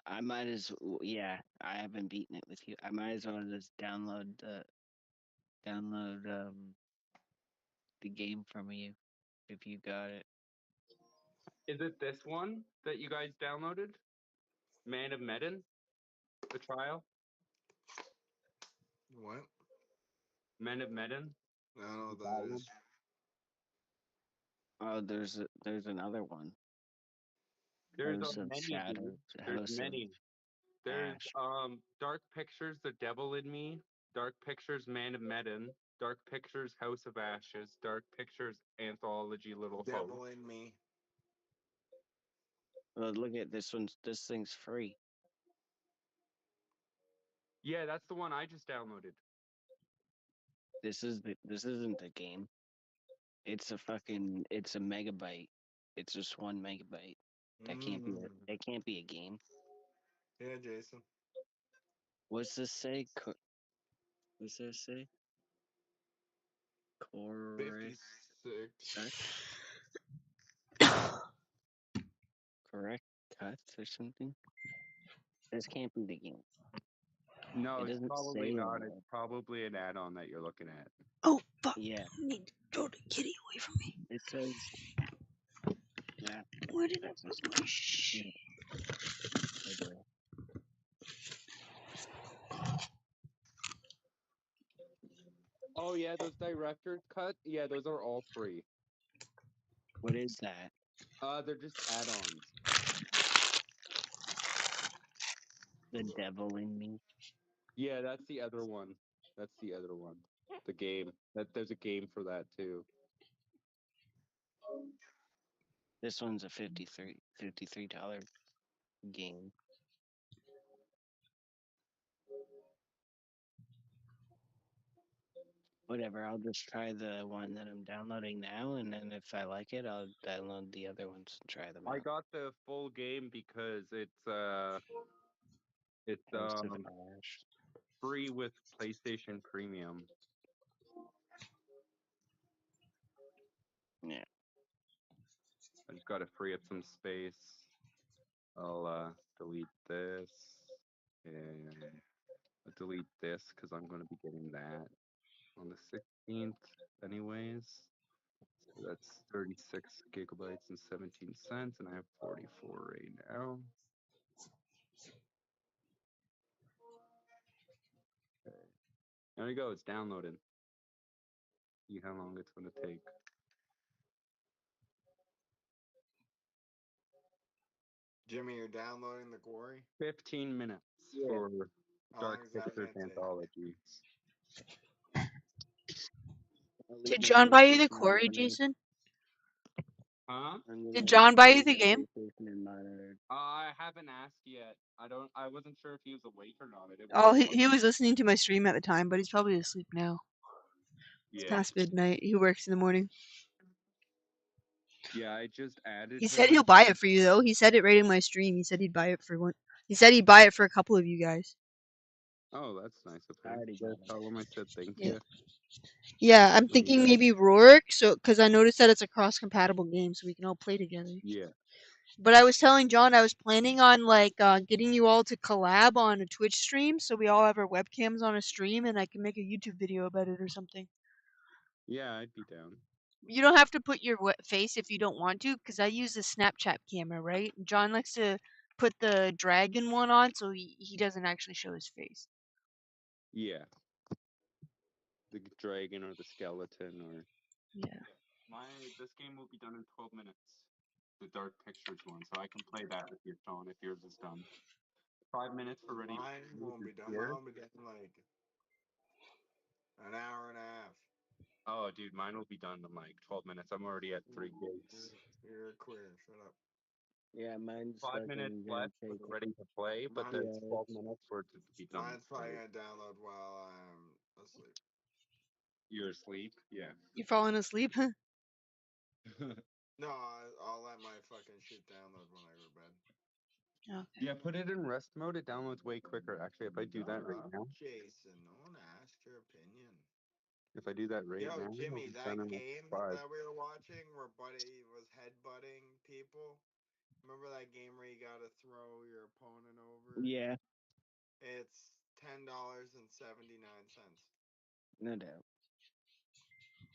I might as yeah. I haven't beaten it with you. I might as well just download the game from you if you got it. Is it this one that you guys downloaded? Man of Medan? The trial? What? Men of Medan? I don't know what that is. Oh, there's another one. There's House of many. Shadows. There's House many. There's Dark Pictures, The Devil in Me, Dark Pictures, Man of Medan, Dark Pictures, House of Ashes, Dark Pictures, Anthology, Little Hope. Devil in Me. Well, look at this one. This thing's free. Yeah, that's the one I just downloaded. This isn't the game. It's a megabyte. It's just 1 megabyte. That can't be a game. Yeah, Jason. What's this say? What's this say? 56. Correct cuts or something? This can't be the game. No, It it's doesn't probably say not. on It's probably an add-on that you're looking at. Oh, fuck. Yeah. I need to throw the kitty away from me. It says. Yeah. Where did I put my shit? Oh yeah, those director's cut. Yeah, those are all free. What is that? They're just add-ons. The Devil in Me. Yeah, that's the other one. That's the other one. The game. There's a game for that too. This one's a $53 game. Whatever, I'll just try the one that I'm downloading now, and then if I like it, I'll download the other ones and try them out. I got the full game because it's free with PlayStation Premium. Yeah. I just gotta free up some space. I'll delete this and I'll delete this because I'm gonna be getting that on the 16th anyways. So that's 36 gigabytes and 17 cents, and I have 44 right now. Okay. There we go, it's downloaded. See how long it's gonna take. Jimmy, you're downloading the Quarry? 15 minutes for Dark Pictures Anthology. Did John buy you the Quarry, Jason? Huh? Did John buy you the game? I haven't asked yet. I wasn't sure if he was awake or not. Oh, he was listening to my stream at the time, but he's probably asleep now. It's past midnight. He works in the morning. Yeah, I just added. He said he'll buy it for you, though. He said it right in my stream. He said he'd buy it for one. He said he'd buy it for a couple of you guys. Oh, that's nice of I her. already Just got it. tell him I said thank Yeah. you. Yeah, I'm There you thinking go. maybe Rourke, so because I noticed that it's a cross-compatible game, so we can all play together. Yeah. But I was telling John I was planning on like getting you all to collab on a Twitch stream, so we all have our webcams on a stream, and I can make a YouTube video about it or something. Yeah, I'd be down. You don't have to put your face if you don't want to, because I use the Snapchat camera, right? John likes to put the dragon one on, so he doesn't actually show his face. Yeah. The dragon or the skeleton or. Yeah. This game will be done in 12 minutes. The Dark Pictures one, so I can play that with your phone if yours is done. 5 minutes for ready. Mine won't be done. Mine will be done in like an hour and a half. Oh, dude, mine will be done in like 12 minutes. I'm already at 3 gigs. You're queer. Shut up. Yeah, mine's 5 minutes left for the ready to play, but there's 12 minutes for it to be done. Mine's probably gonna download while I'm asleep. You're asleep? Yeah. You falling asleep? No, I'll let my fucking shit download when I go to bed. Okay. Yeah, put it in rest mode. It downloads way quicker. Actually, if I do that right now. Jason, no one asked your opinion. If I do that right now. Yo, Jimmy, it'll be that done in game 5. that we were watching where Buddy was headbutting people. Remember that game where you gotta throw your opponent over? Yeah. It's $10.79. No doubt.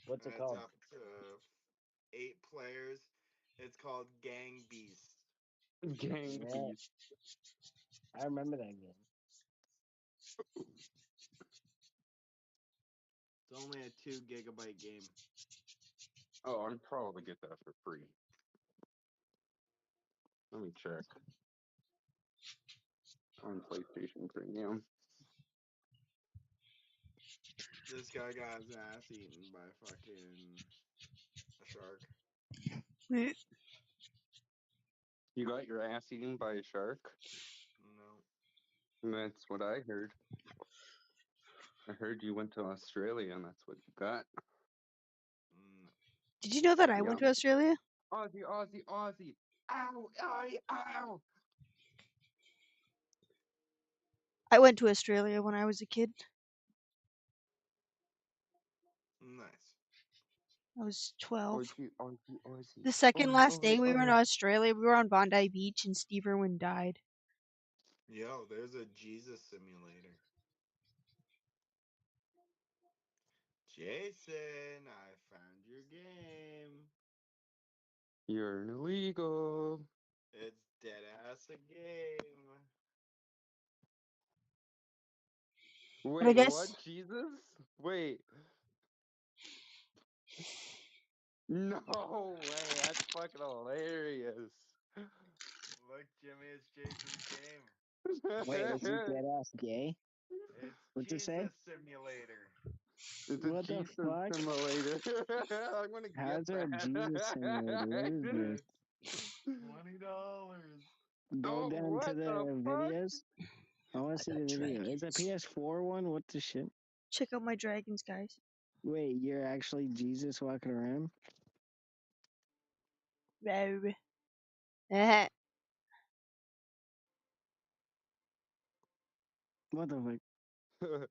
What's it And called? it's up to 8 players. It's called Gang Beasts. Gang Yeah. Beasts. I remember that game. It's only a 2 gigabyte game. Oh, I'd probably get that for free. Let me check. On PlayStation Premium. This guy got his ass eaten by fucking a shark. You got your ass eaten by a shark? No. That's what I heard. I heard you went to Australia and that's what you got. Did you know that I went to Australia? Aussie, Aussie, Aussie. Ow, ow, ow. I went to Australia when I was a kid. Nice. I was 12. Aussie, Aussie, Aussie. The second last day we were in Australia, we were on Bondi Beach and Steve Irwin died. Yo, there's a Jesus simulator. Jason, I found your game. You're an illegal. It's dead ass a game. Wait, I guess... what? Jesus? Wait. No way. That's fucking hilarious. Look, Jimmy, it's Jason's game. Wait, is it dead ass gay? It's What's Jesus it say? Simulator. It's What a the Jesus fuck? simulator. I'm gonna get How's there a that. Jesus simulator? What is this? $20. Go Oh, down what to the the fuck? videos. I want to see the video. Is it a PS4 one? What the shit? Check out my dragons, guys. Wait, you're actually Jesus walking around? What the fuck?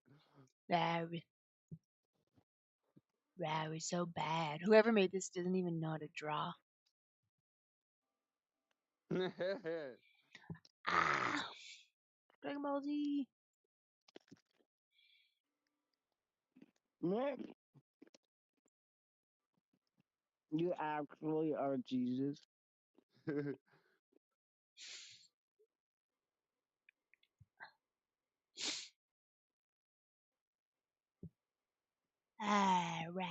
Wow, it's so bad. Whoever made this doesn't even know how to draw. Dragon Ball Z. What? You actually are Jesus. Wow.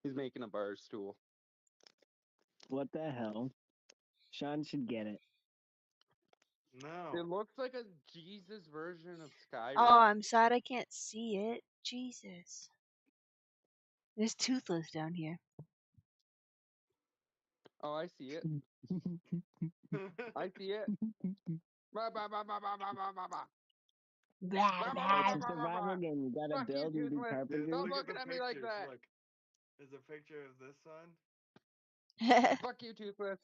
He's making a bar stool. What the hell? Sean should get it. No. It looks like a Jesus version of Skyrim. Oh, I'm sad I can't see it. Jesus. There's Toothless down here. Oh, I see it. I see it. Ba, ba, ba, ba, ba, ba, ba, ba, ba. It's a survival game. You gotta build and do carpentry. Stop looking at me like that. Look. There's a picture of this one. Fuck you, Toothless.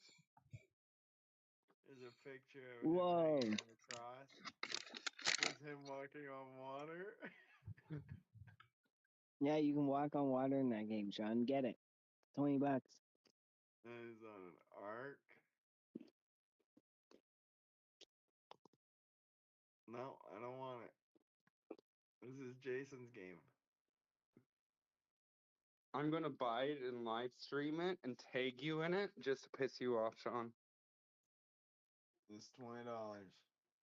There's a picture of Whoa. him hanging on the cross. him walking on water. Yeah, you can walk on water in that game, Sean. Get it. $20. And he's on an ark. No, I don't want it. This is Jason's game. I'm gonna buy it and live stream it and tag you in it just to piss you off, Sean. It's $20.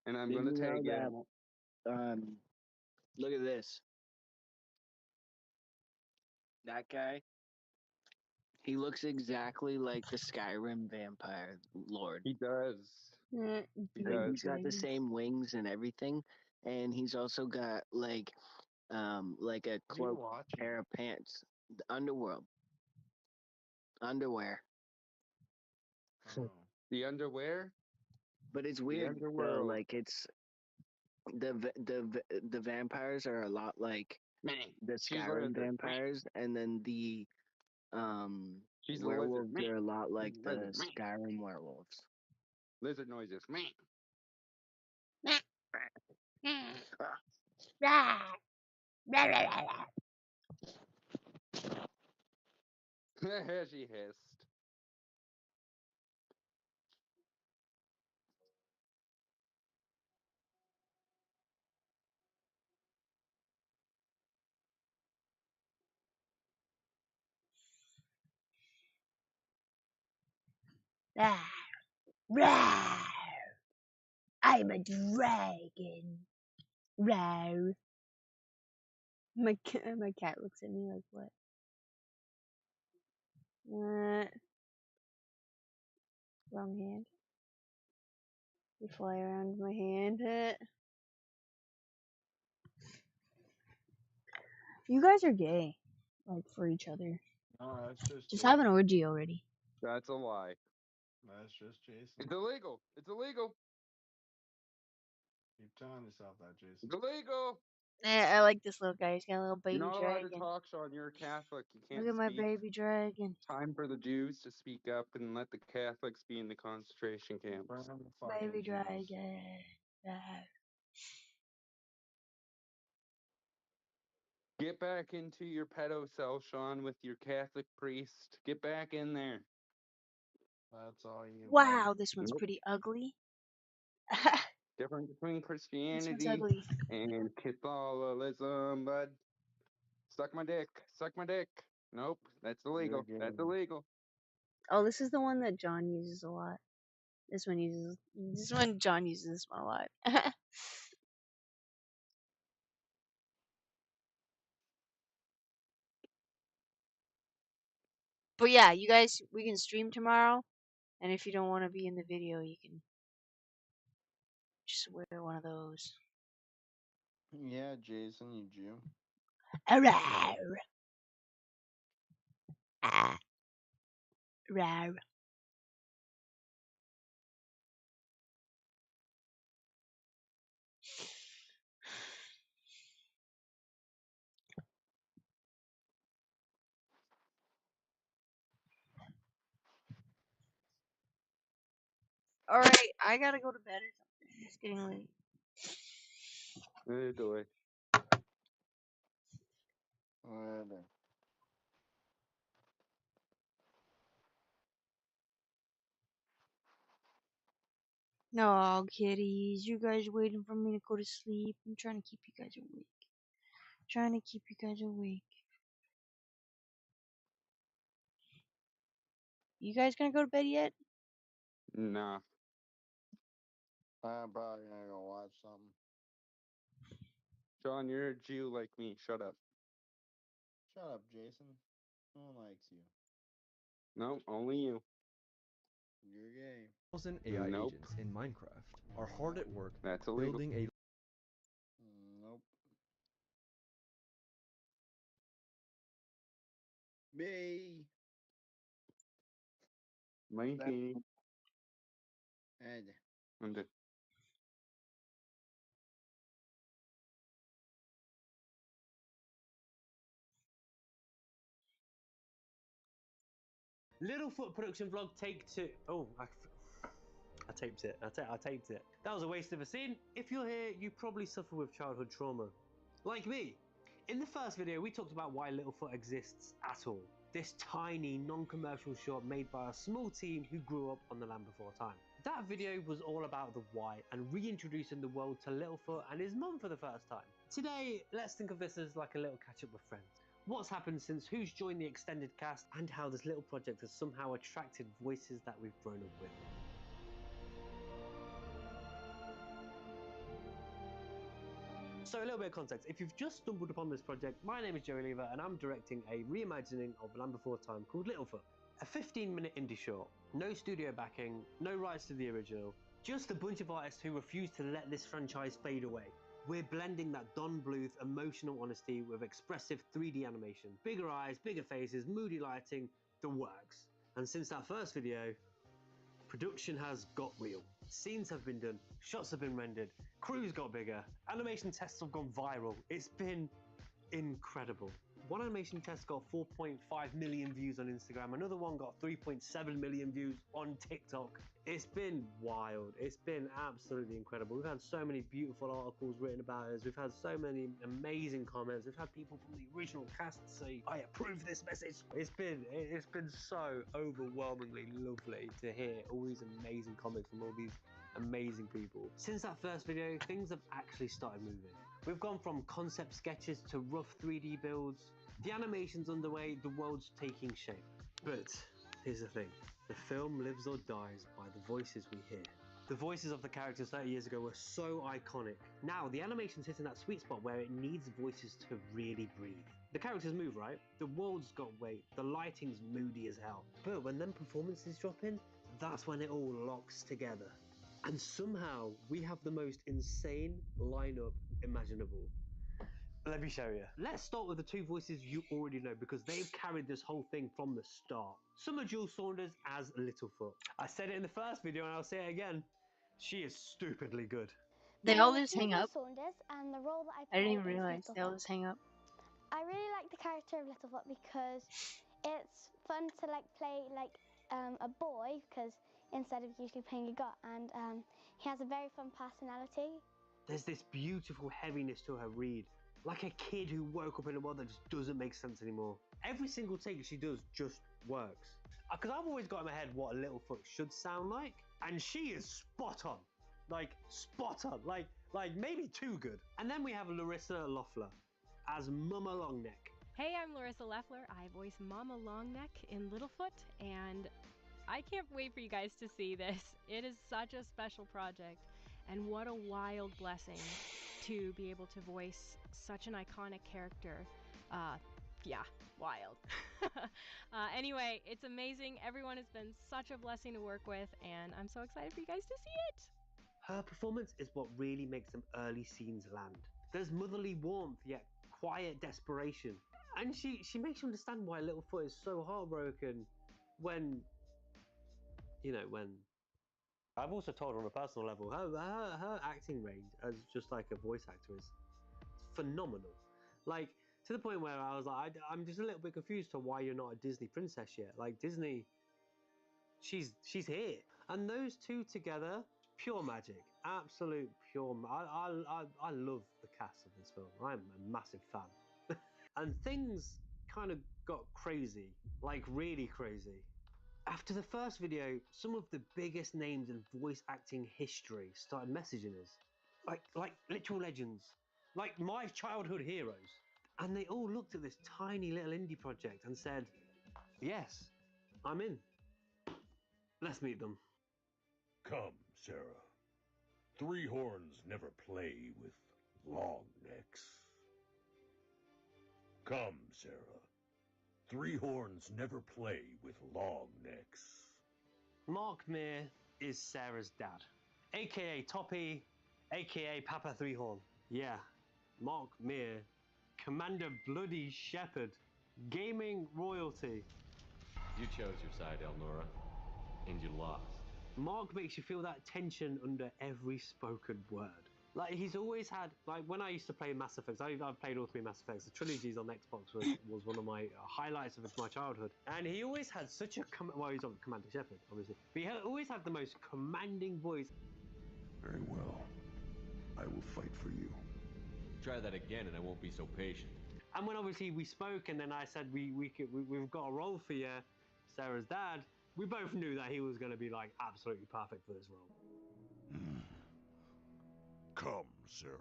And I'm Did gonna you know tag that, it. look at this. That guy, he looks exactly like the Skyrim vampire lord. He does. Mm, He Like, does. he's got the same wings and everything, and he's also got like a cloak, pair of pants, underwear. The underwear? But it's The weird though. underworld. Like it's the vampires are a lot like the She's Skyrim lizard. vampires, and then the She's a werewolves lizard. are a lot like She's a the lizard. Skyrim werewolves. Lizard noises. She hissed. Rawr, rawr. I'm a dragon. Rawr. My cat looks at me like, what? Wrong hand. You fly around my hand. You guys are gay, like for each other. No, that's just Just Jason. have an orgy already. That's a lie. That's just Jason. It's illegal. It's illegal. Keep telling yourself that, Jason. It's illegal. I like this little guy. He's got a little baby You're not dragon. allowed to talk, Sean. You're a Catholic. You can't Look at my speak. baby dragon. Time for the Jews to speak up and let the Catholics be in the concentration camps. Baby dragon. Get back into your pedo cell, Sean, with your Catholic priest. Get back in there. That's all you. Wow, this one's Nope. pretty ugly. Difference between Christianity ugly. and Catholicism, bud. Suck my dick. Suck my dick. Nope, that's illegal. That's illegal. Oh, this is the one that John uses a lot. This one John uses this one a lot. But yeah, you guys, we can stream tomorrow, and if you don't want to be in the video, you can just wear one of those. Yeah, Jason, you Jew. Rawr. Rawr. Alright, I gotta go to bed or something. It's getting late. Do it. No, kitties, you guys waiting for me to go to sleep. I'm trying to keep you guys awake. You guys gonna go to bed yet? Nah. I'm probably gonna go watch something. Sean, you're a Jew like me. Shut up. Shut up, Jason. No one likes you. No, only you. You're gay. 1,000 AI Nope. agents in Minecraft are hard at work That's illegal. building a Nope. Me. Mikey. Ed. And Littlefoot production vlog take 2. Oh, I taped it. I taped it. That was a waste of a scene. If you're here, you probably suffer with childhood trauma. Like me. In the first video, we talked about why Littlefoot exists at all. This tiny, non-commercial short made by a small team who grew up on the Land Before Time. That video was all about the why and reintroducing the world to Littlefoot and his mum for the first time. Today, let's think of this as like a little catch-up with friends. What's happened since, who's joined the extended cast, and how this little project has somehow attracted voices that we've grown up with. So a little bit of context. If you've just stumbled upon this project, my name is Joey Lever and I'm directing a reimagining of Land Before Time called Littlefoot. A 15-minute indie short. No studio backing, no rights to the original, just a bunch of artists who refuse to let this franchise fade away. We're blending that Don Bluth emotional honesty with expressive 3D animation. Bigger eyes, bigger faces, moody lighting, the works. And since that first video, production has got real. Scenes have been done, shots have been rendered, crews got bigger, animation tests have gone viral. It's been incredible. One animation test got 4.5 million views on Instagram, another one got 3.7 million views on TikTok. It's been wild. It's been absolutely incredible. We've had so many beautiful articles written about us. We've had so many amazing comments. We've had people from the original cast say, I approve this message. It's been so overwhelmingly lovely to hear all these amazing comments from all these amazing people. Since that first video, things have actually started moving. We've gone from concept sketches to rough 3D builds. The animation's underway, the world's taking shape. But here's the thing, the film lives or dies by the voices we hear. The voices of the characters 30 years ago were so iconic. Now, the animation's hitting that sweet spot where it needs voices to really breathe. The characters move, right? The world's got weight, the lighting's moody as hell. But when them performances drop in, that's when it all locks together. And somehow, we have the most insane lineup imaginable. Let me show you. Let's start with the two voices you already know because they've carried this whole thing from the start. Summer Jules Saunders as Littlefoot. I said it in the first video and I'll say it again. She is stupidly good. They all just hang up. Saunders, and the role that I didn't even play is realize they all Littlefoot. just hang up. I really like the character of Littlefoot because it's fun to play a boy, because instead of usually playing a girl, and he has a very fun personality. There's this beautiful heaviness to her read. Like a kid who woke up in a world that just doesn't make sense anymore. Every single take she does just works. Because I've always got in my head what a Littlefoot should sound like, and she is spot on. Like, spot on. Like maybe too good. And then we have Larissa Loeffler as Mama Longneck. Hey, I'm Larissa Loeffler. I voice Mama Longneck in Littlefoot, and I can't wait for you guys to see this. It is such a special project, and what a wild blessing to be able to voice such an iconic character. Yeah, wild. Anyway, it's amazing. Everyone has been such a blessing to work with, and I'm so excited for you guys to see it. Her performance is what really makes them early scenes land. There's motherly warmth, yet quiet desperation. And she makes you understand why Littlefoot is so heartbroken when... I've also told her on a personal level, her acting range as just like a voice actor is phenomenal. Like, to the point where I was like, I'm just a little bit confused to why you're not a Disney princess yet. Like, Disney, she's here. And those two together, pure magic. Absolute pure I love the cast of this film. I'm a massive fan. And things kind of got crazy, like really crazy. After the first video, some of the biggest names in voice acting history started messaging us. Like literal legends. Like my childhood heroes. And they all looked at this tiny little indie project and said, yes, I'm in. Let's meet them. Come, Sarah. Three horns never play with long necks. Come, Sarah. Three horns never play with long necks. Mark Meer is Sarah's dad, aka Toppy, aka Papa Threehorn. Yeah, Mark Meer, Commander Bloody Shepherd, gaming royalty. You chose your side, Elnora, and you lost. Mark makes you feel that tension under every spoken word. Like, he's always had, like, when I used to play Mass Effects, I've played all 3 Mass Effects. The trilogies on Xbox was one of my highlights of my childhood. And he always had such a, well, he's on Commander Shepard, obviously. But he always had the most commanding voice. Very well. I will fight for you. Try that again and I won't be so patient. And when obviously we spoke and then I said we've got a role for you, Sarah's dad, we both knew that he was going to be like absolutely perfect for this role. Come, Sarah.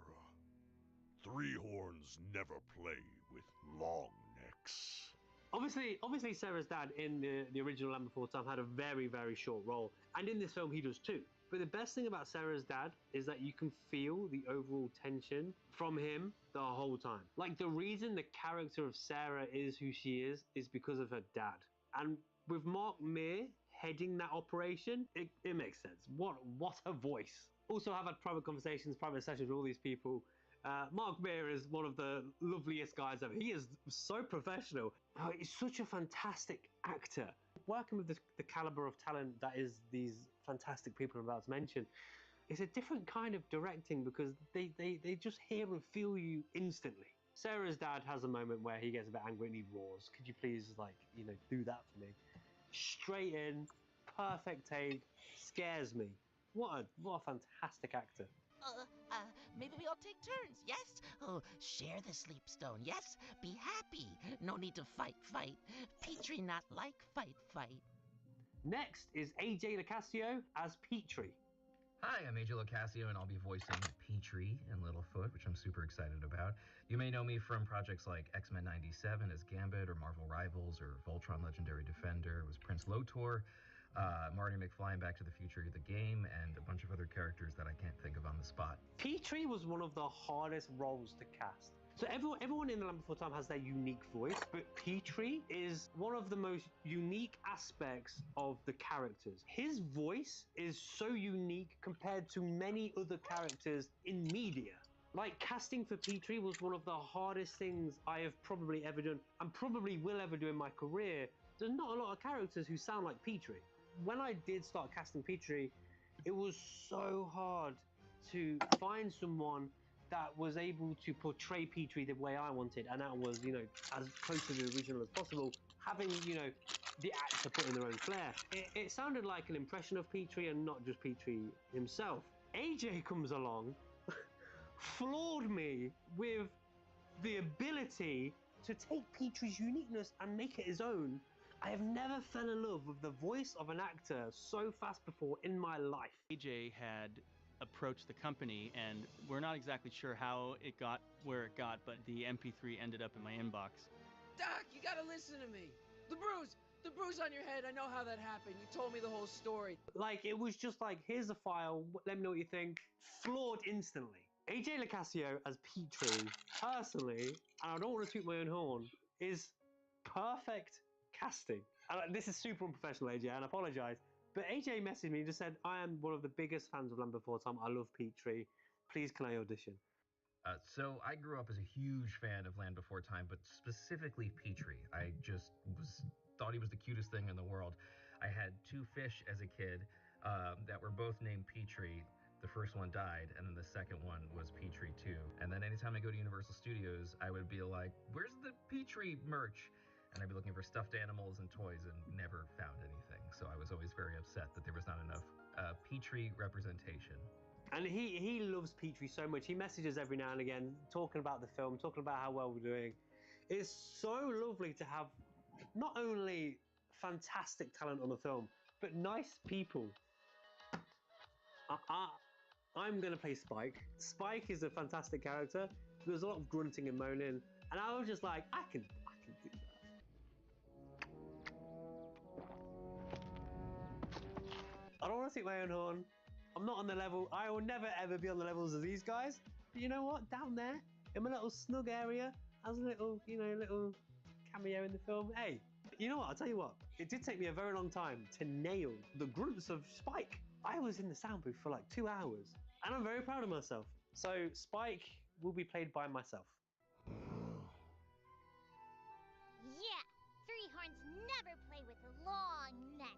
3 horns never play with long necks. Obviously, Sarah's dad in the original Land Before Time had a very, very short role, and in this film he does too. But the best thing about Sarah's dad is that you can feel the overall tension from him the whole time. Like, the reason the character of Sarah is who she is because of her dad. And with Mark Meer heading that operation, it makes sense. What a voice. Also, I've had private conversations, private sessions with all these people. Mark Meer is one of the loveliest guys ever. He is so professional. He's such a fantastic actor. Working with the caliber of talent that is these fantastic people I'm about to mention, it's a different kind of directing because they just hear and feel you instantly. Sarah's dad has a moment where he gets a bit angry and he roars. Could you please, like, you know, do that for me? Straight in, perfect take, scares me. What a fantastic actor. Maybe we all take turns, yes? Oh, share the sleep stone, yes? Be happy. No need to fight. Petrie not like fight. Next is AJ Locascio as Petrie. Hi, I'm AJ Locascio, and I'll be voicing Petrie in Littlefoot, which I'm super excited about. You may know me from projects like X-Men 97 as Gambit, or Marvel Rivals, or Voltron Legendary Defender was Prince Lotor, Marty McFly in Back to the Future, the game, and a bunch of other characters that I can't think of on the spot. Petrie was one of the hardest roles to cast. So everyone in The Land Before Time has their unique voice, but Petrie is one of the most unique aspects of the characters. His voice is so unique compared to many other characters in media. Like, casting for Petrie was one of the hardest things I have probably ever done, and probably will ever do in my career. There's not a lot of characters who sound like Petrie. When I did start casting Petrie, it was so hard to find someone that was able to portray Petrie the way I wanted, and that was, you know, as close to the original as possible, having, you know, the actor put in their own flair. It sounded like an impression of Petrie and not just Petrie himself. AJ comes along, floored me with the ability to take Petrie's uniqueness and make it his own. I have never fell in love with the voice of an actor so fast before in my life. AJ had approached the company, and we're not exactly sure how it got where it got, but the MP3 ended up in my inbox. Doc, you gotta listen to me. The bruise on your head, I know how that happened. You told me the whole story. Like, it was just like, here's a file, let me know what you think. Floored instantly. AJ Locascio as Petrie, personally, and I don't want to toot my own horn, is perfect casting. And this is super unprofessional, AJ, and I apologize. But AJ messaged me and just said, I am one of the biggest fans of Land Before Time. I love Petrie. Please, can I audition? So I grew up as a huge fan of Land Before Time, but specifically Petrie. I just thought he was the cutest thing in the world. I had 2 fish as a kid that were both named Petrie. The first one died, and then the second one was Petrie too. And then anytime I go to Universal Studios, I would be like, where's the Petrie merch? And I'd be looking for stuffed animals and toys and never found anything. So I was always very upset that there was not enough Petrie representation. And he loves Petrie so much. He messages every now and again, talking about the film, talking about how well we're doing. It's so lovely to have not only fantastic talent on the film, but nice people. I'm going to play Spike. Spike is a fantastic character. There's a lot of grunting and moaning. And I was just like, I can do that. I don't want to toot my own horn. I'm not on the level. I will never ever be on the levels of these guys. But you know what? Down there, in my little snug area, as a little, you know, little cameo in the film. Hey, you know what? I'll tell you what. It did take me a very long time to nail the grunts of Spike. I was in the sound booth for like 2 hours, and I'm very proud of myself. So Spike will be played by myself. Yeah, 3 horns never play with long necks.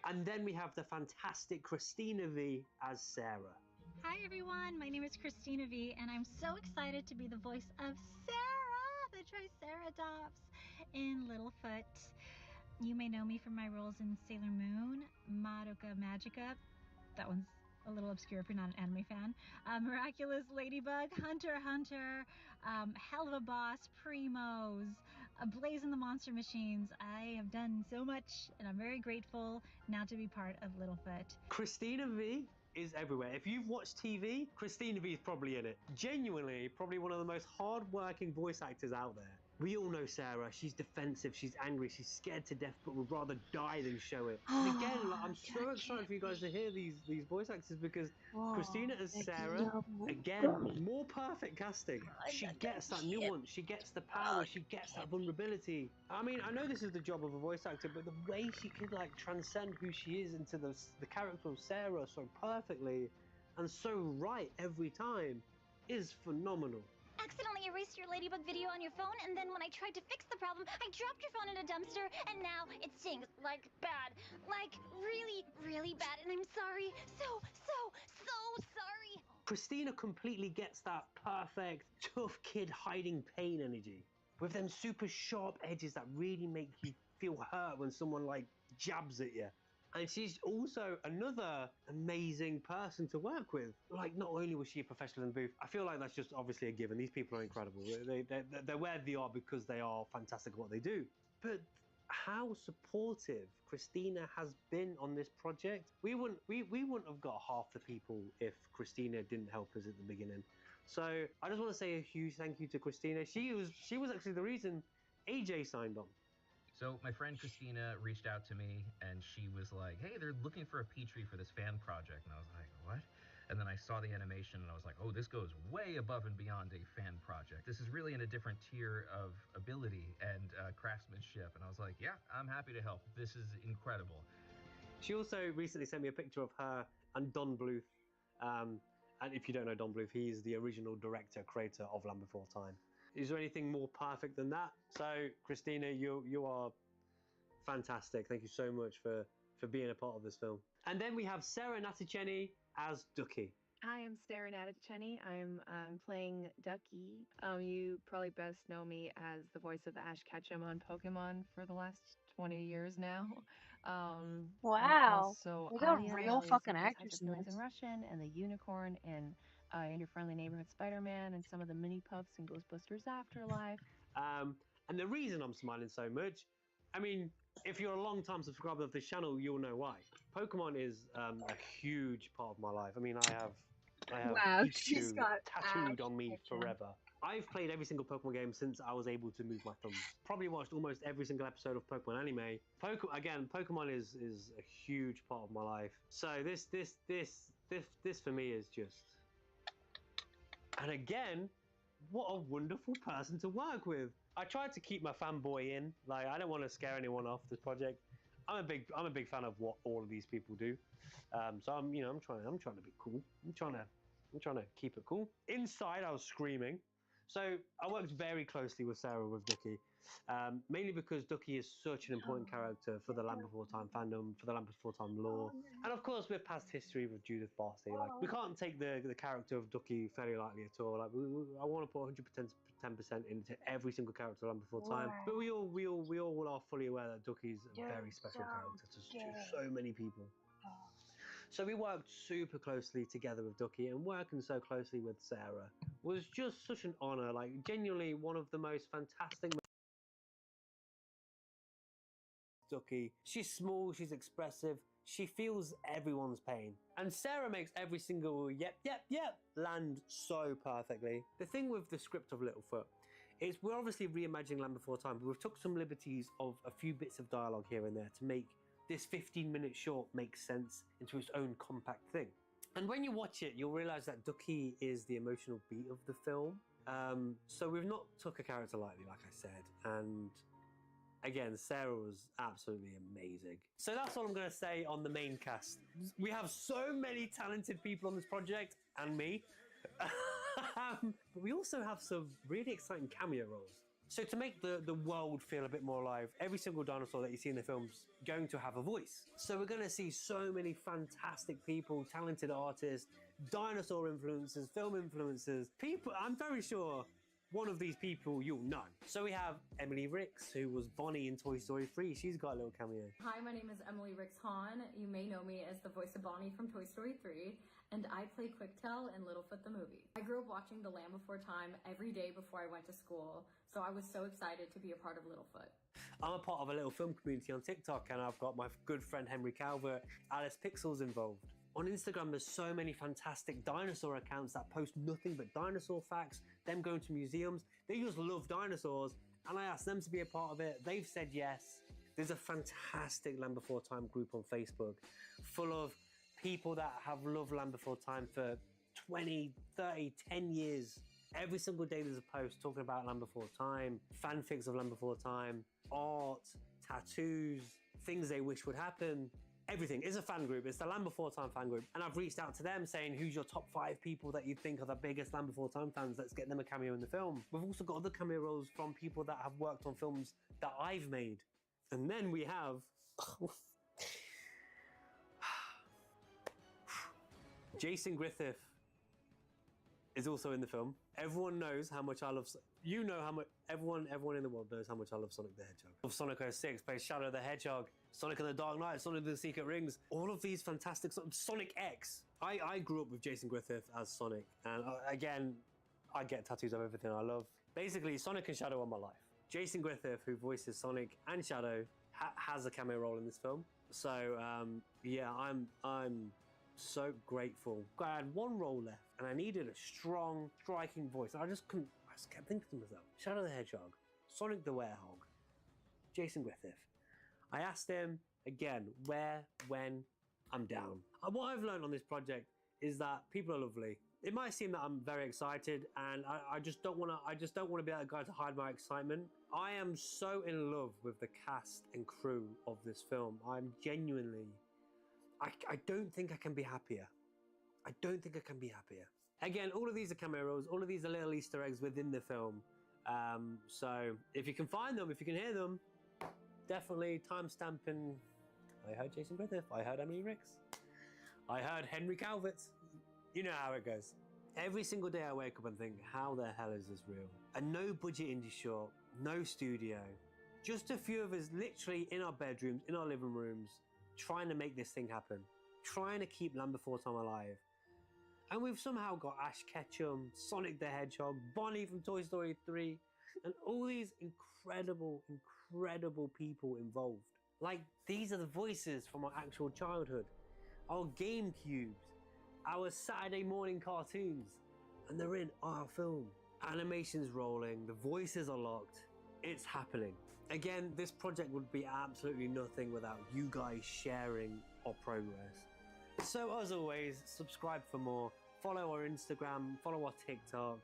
And then we have the fantastic Christina Vee as Sarah. Hi everyone, my name is Christina V, and I'm so excited to be the voice of Sarah, the Triceratops, in Littlefoot. You may know me from my roles in Sailor Moon, Madoka Magica. That one's a little obscure if you're not an anime fan. Miraculous Ladybug, Hunter x Hunter, Hell of a Boss, Primos, Blaze and the Monster Machines. I have done so much, and I'm very grateful now to be part of Littlefoot. Christina V is everywhere. If you've watched TV, Christina V is probably in it. Genuinely, probably one of the most hard-working voice actors out there. We all know Sarah. She's defensive, she's angry, she's scared to death, but would rather die than show it. And again, like, I'm so excited for you guys to hear these voice actors because Christina as Sarah, again, more perfect casting. She gets that nuance, she gets the power, she gets that vulnerability. I mean, I know this is the job of a voice actor, but the way she could like transcend who she is into the character of Sarah so perfectly and so right every time is phenomenal. Accidentally erased your Ladybug video on your phone, and then when I tried to fix the problem, I dropped your phone in a dumpster, and now it stings like bad. Like really, really bad, and I'm sorry. So sorry. Christina completely gets that perfect, tough kid hiding pain energy. With them super sharp edges that really make you feel hurt when someone like jabs at you. And she's also another amazing person to work with. Like, not only was she a professional in the booth, I feel like that's just obviously a given. These people are incredible. They're where they are because they are fantastic at what they do. But how supportive Christina has been on this project. We wouldn't have got half the people if Christina didn't help us at the beginning. So I just want to say a huge thank you to Christina. She was actually the reason AJ signed on. So my friend Christina reached out to me and she was like, hey, they're looking for a Petrie for this fan project. And I was like, what? And then I saw the animation and I was like, oh, this goes way above and beyond a fan project. This is really in a different tier of ability and craftsmanship. And I was like, yeah, I'm happy to help. This is incredible. She also recently sent me a picture of her and Don Bluth. And if you don't know Don Bluth, he's the original director, creator of Land Before Time. Is there anything more perfect than that? So, Christina, you are fantastic. Thank you so much for being a part of this film. And then we have Sarah Natacheni as Ducky. Hi, I'm Sarah Natacheni. I'm playing Ducky. You probably best know me as the voice of Ash Ketchum on Pokemon for the last 20 years now. Wow. So They got real fucking actors in in this. Russian and the Unicorn and Your Friendly Neighborhood Spider-Man and some of the Mini Puffs and Ghostbusters Afterlife. And the reason I'm smiling so much, I mean, if you're a long-time subscriber of this channel, you'll know why. Pokemon is a huge part of my life. I mean, I have Wow, Pikachu she's got tattooed Ash on me Ketchum. forever. I've played every single Pokemon game since I was able to move my thumbs. Probably watched almost every single episode of Pokemon anime. Pokemon is a huge part of my life. So this for me is just. And again, what a wonderful person to work with. I tried to keep my fanboy in. Like, I don't want to scare anyone off this project. I'm a big fan of what all of these people do. So I'm trying to be cool. I'm trying to keep it cool. Inside, I was screaming. So I worked very closely with Sarah with Ducky, mainly because Ducky is such an important character for the Land Before Time fandom, for the Land Before Time lore, and of course with past history with Judith Barcy. Like, we can't take the character of Ducky very lightly at all. Like, I want to put 110% into every single character of Land Before Time, but we all are fully aware that Ducky's a very special character to so many people. So we worked super closely together with Ducky, and working so closely with Sarah was just such an honor. Like, genuinely one of the most fantastic. Ducky. She's small, she's expressive, she feels everyone's pain. And Sarah makes every single yep land so perfectly. The thing with the script of Littlefoot is we're obviously reimagining Land Before Time, but we've took some liberties of a few bits of dialogue here and there to make this 15-minute short make sense into its own compact thing. And when you watch it, you'll realize that Ducky is the emotional beat of the film. So we've not took a character lightly, like I said. And again, Sarah was absolutely amazing. So that's all I'm going to say on the main cast. We have so many talented people on this project, and me. But we also have some really exciting cameo roles. So to make the world feel a bit more alive, every single dinosaur that you see in the film's going to have a voice. So we're going to see so many fantastic people, talented artists, dinosaur influencers, film influencers, people, I'm very sure one of these people you'll know. So we have Emily Ricks, who was Bonnie in Toy Story 3. She's got a little cameo. Hi, my name is Emily Ricks Hahn. You may know me as the voice of Bonnie from Toy Story 3, and I play Quicktail in Littlefoot the movie. I grew up watching The Land Before Time every day before I went to school, so I was so excited to be a part of Littlefoot. I'm a part of a little film community on TikTok, and I've got my good friend Henry Calvert, Alice Pixels involved. On Instagram, there's so many fantastic dinosaur accounts that post nothing but dinosaur facts, them going to museums. They just love dinosaurs, and I asked them to be a part of it. They've said yes. There's a fantastic Land Before Time group on Facebook full of people that have loved Land Before Time for 20, 30, 10 years. Every single day there's a post talking about Land Before Time, fanfics of Land Before Time, art, tattoos, things they wish would happen. Everything. It's a fan group. It's the Land Before Time fan group. And I've reached out to them saying, who's your top 5 people that you think are the biggest Land Before Time fans? Let's get them a cameo in the film. We've also got other cameo roles from people that have worked on films that I've made. And then we have... Jason Griffith is also in the film. Everyone knows how much I love... You know how much... Everyone in the world knows how much I love Sonic the Hedgehog. Of Sonic 06 plays Shadow the Hedgehog, Sonic and the Dark Knight, Sonic the Secret Rings, all of these fantastic... Sonic X. I grew up with Jason Griffith as Sonic, and again, I get tattoos of everything I love. Basically, Sonic and Shadow are my life. Jason Griffith, who voices Sonic and Shadow, has a cameo role in this film. So, yeah, I'm so grateful. I had one role left, and I needed a strong, striking voice. I just kept thinking to myself, Shadow the Hedgehog, Sonic the Werehog, Jason Griffith. I asked him again, where, when, I'm down. And what I've learned on this project is that people are lovely. It might seem that I'm very excited, and I just don't want to be that guy to hide my excitement. I am so in love with the cast and crew of this film. I'm genuinely... I don't think I can be happier. I don't think I can be happier. Again, all of these are cameo roles. All of these are little Easter eggs within the film. So if you can find them, if you can hear them, definitely timestamping. I heard Jason Griffith. I heard Emily Ricks. I heard Henry Calvert. You know how it goes. Every single day I wake up and think, how the hell is this real? A no-budget indie short, no studio. Just a few of us literally in our bedrooms, in our living rooms, trying to make this thing happen. Trying to keep Land Before Time alive. And we've somehow got Ash Ketchum, Sonic the Hedgehog, Bonnie from Toy Story 3, and all these incredible, incredible people involved. Like, these are the voices from our actual childhood, our GameCubes, our Saturday morning cartoons, and they're in our film. Animation's rolling, the voices are locked, it's happening. Again, this project would be absolutely nothing without you guys sharing our progress. So as always, subscribe for more, follow our Instagram, follow our TikTok.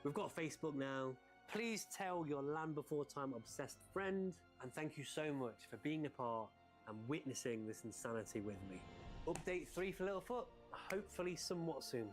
We've got Facebook now. Please tell your Land Before Time obsessed friend, and thank you so much for being a part and witnessing this insanity with me. Update 3 for Littlefoot, hopefully somewhat soon.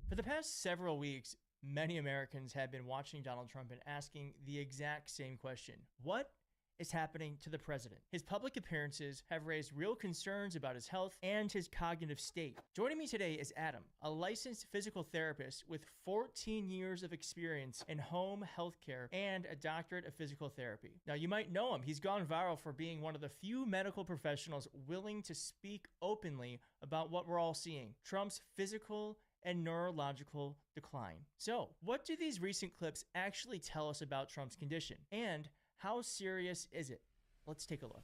For the past several weeks, many Americans have been watching Donald Trump and asking the exact same question. What is happening to the president? His public appearances have raised real concerns about his health and his cognitive state. Joining me today is Adam, a licensed physical therapist with 14 years of experience in home healthcare and a doctorate of physical therapy. Now, you might know him. He's gone viral for being one of the few medical professionals willing to speak openly about what we're all seeing: Trump's physical and neurological decline. So, what do these recent clips actually tell us about Trump's condition? And how serious is it? Let's take a look.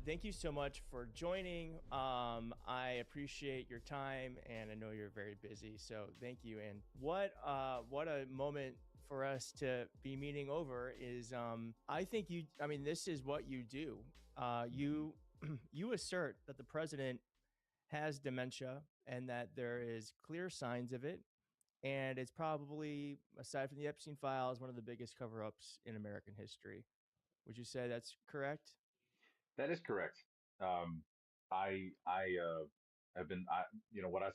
Thank you so much for joining. I appreciate your time, and I know you're very busy, so thank you. And what a moment for us to be meeting over is, I think this is what you do. You assert that the president has dementia and that there is clear signs of it. And it's probably, aside from the Epstein files, one of the biggest cover-ups in American history. Would you say that's correct? That is correct. What I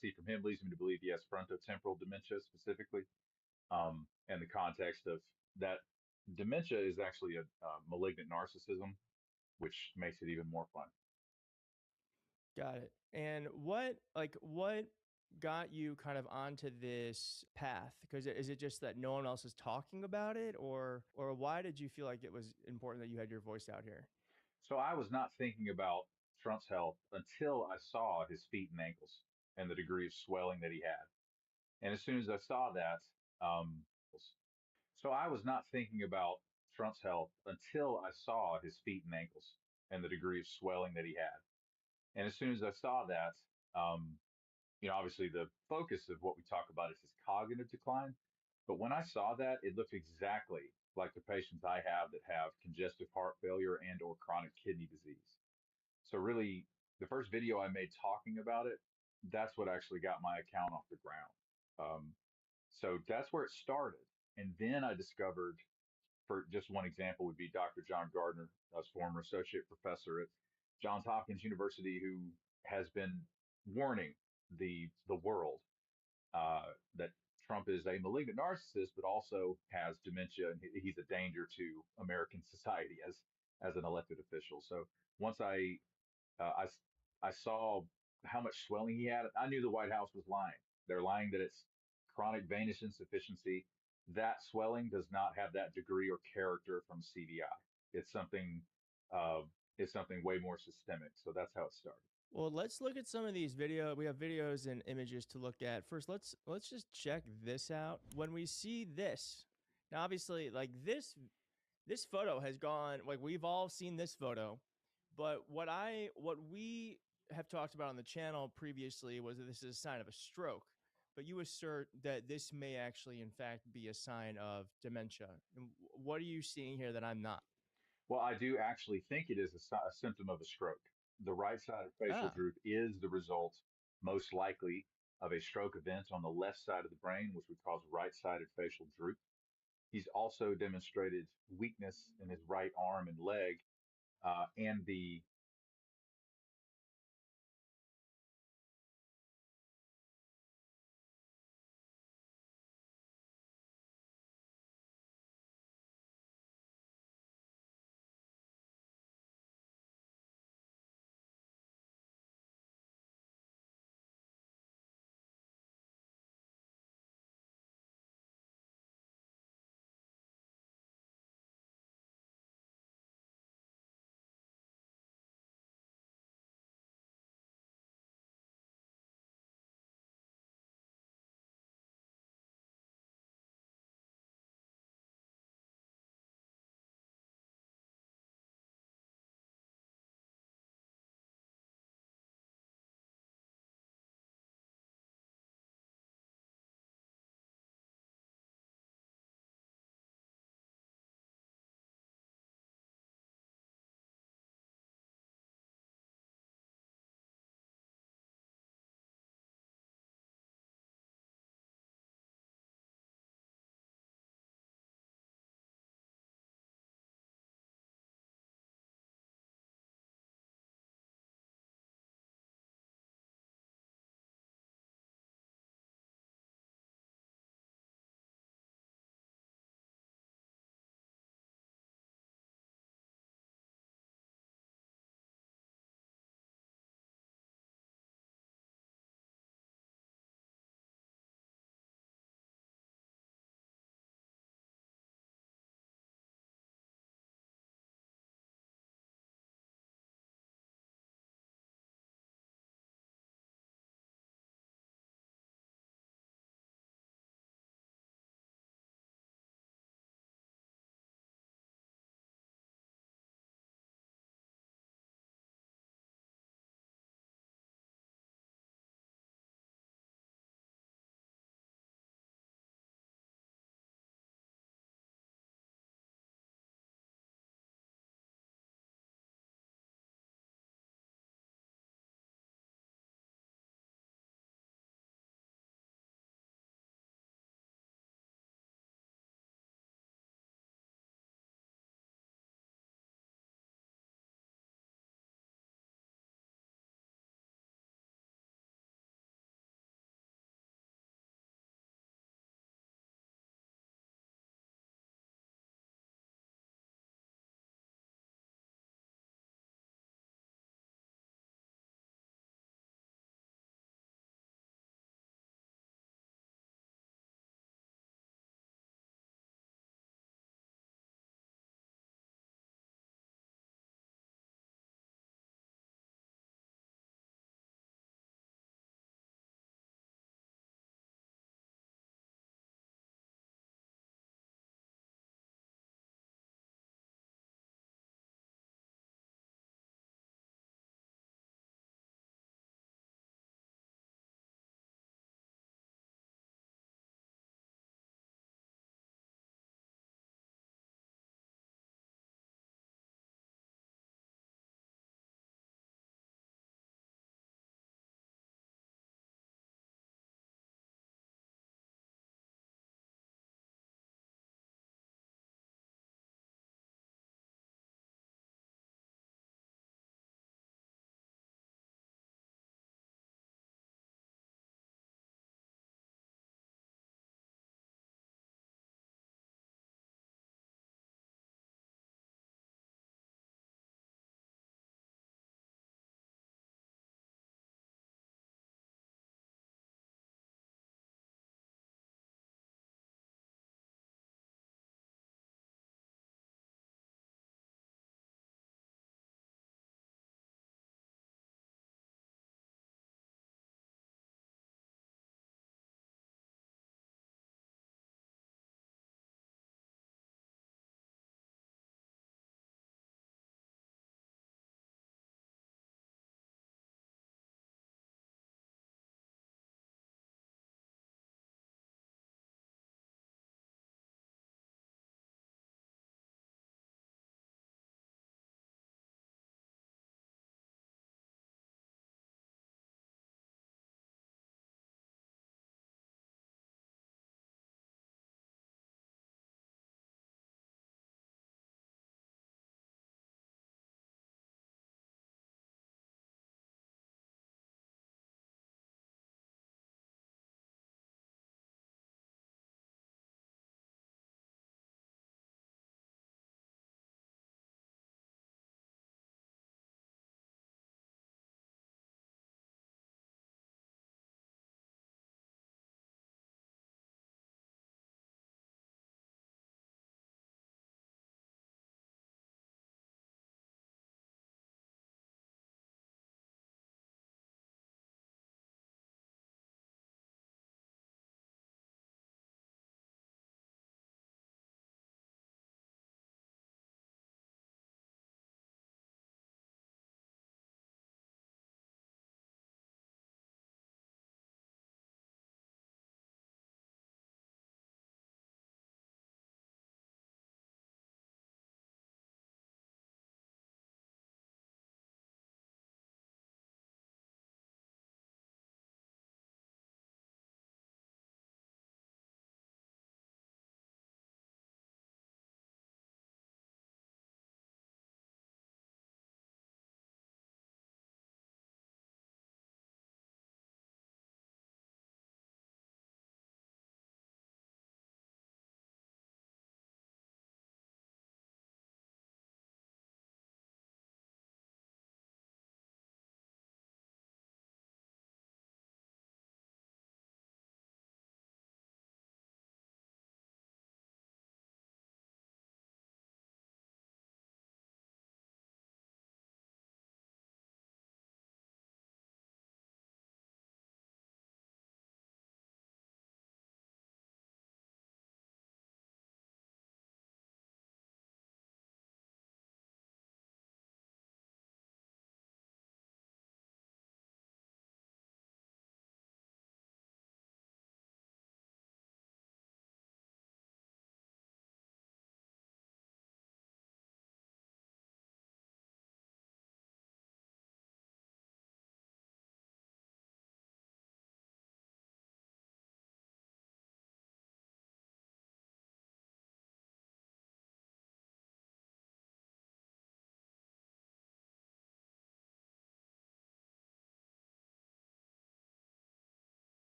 see from him leads me to believe he has frontotemporal dementia specifically. And the context of that dementia is actually a malignant narcissism, which makes it even more fun. Got it. And what got you kind of onto this path? Because is it just that no one else is talking about it, or why did you feel like it was important that you had your voice out here? So I was not thinking about Trump's health until I saw his feet and ankles and the degree of swelling that he had. And as soon as I saw that, so I was not thinking about Trump's health until I saw his feet and ankles and the degree of swelling that he had. And as soon as I saw that, obviously the focus of what we talk about is his cognitive decline. But when I saw that, it looked exactly like the patients I have that have congestive heart failure and or chronic kidney disease. So really, the first video I made talking about it, that's what actually got my account off the ground. So that's where it started. And then I discovered, for just one example would be Dr. John Gardner, a former associate professor at Johns Hopkins University, who has been warning the world that Trump is a malignant narcissist, but also has dementia, and he's a danger to American society as an elected official. So once I saw how much swelling he had, I knew the White House was lying. They're lying that it's chronic venous insufficiency. That swelling does not have that degree or character from CVI. It's something way more systemic. So that's how it started. Well, let's look at some of these videos. We have videos and images to look at. First, let's just check this out. When we see this, now obviously, like this photo has gone, like we've all seen this photo, but what we have talked about on the channel previously was that this is a sign of a stroke, but you assert that this may actually, in fact, be a sign of dementia. And what are you seeing here that I'm not? Well, I do actually think it is a symptom of a stroke. The right side of facial droop is the result, most likely, of a stroke event on the left side of the brain, which would cause right-sided facial droop. He's also demonstrated weakness in his right arm and leg, and the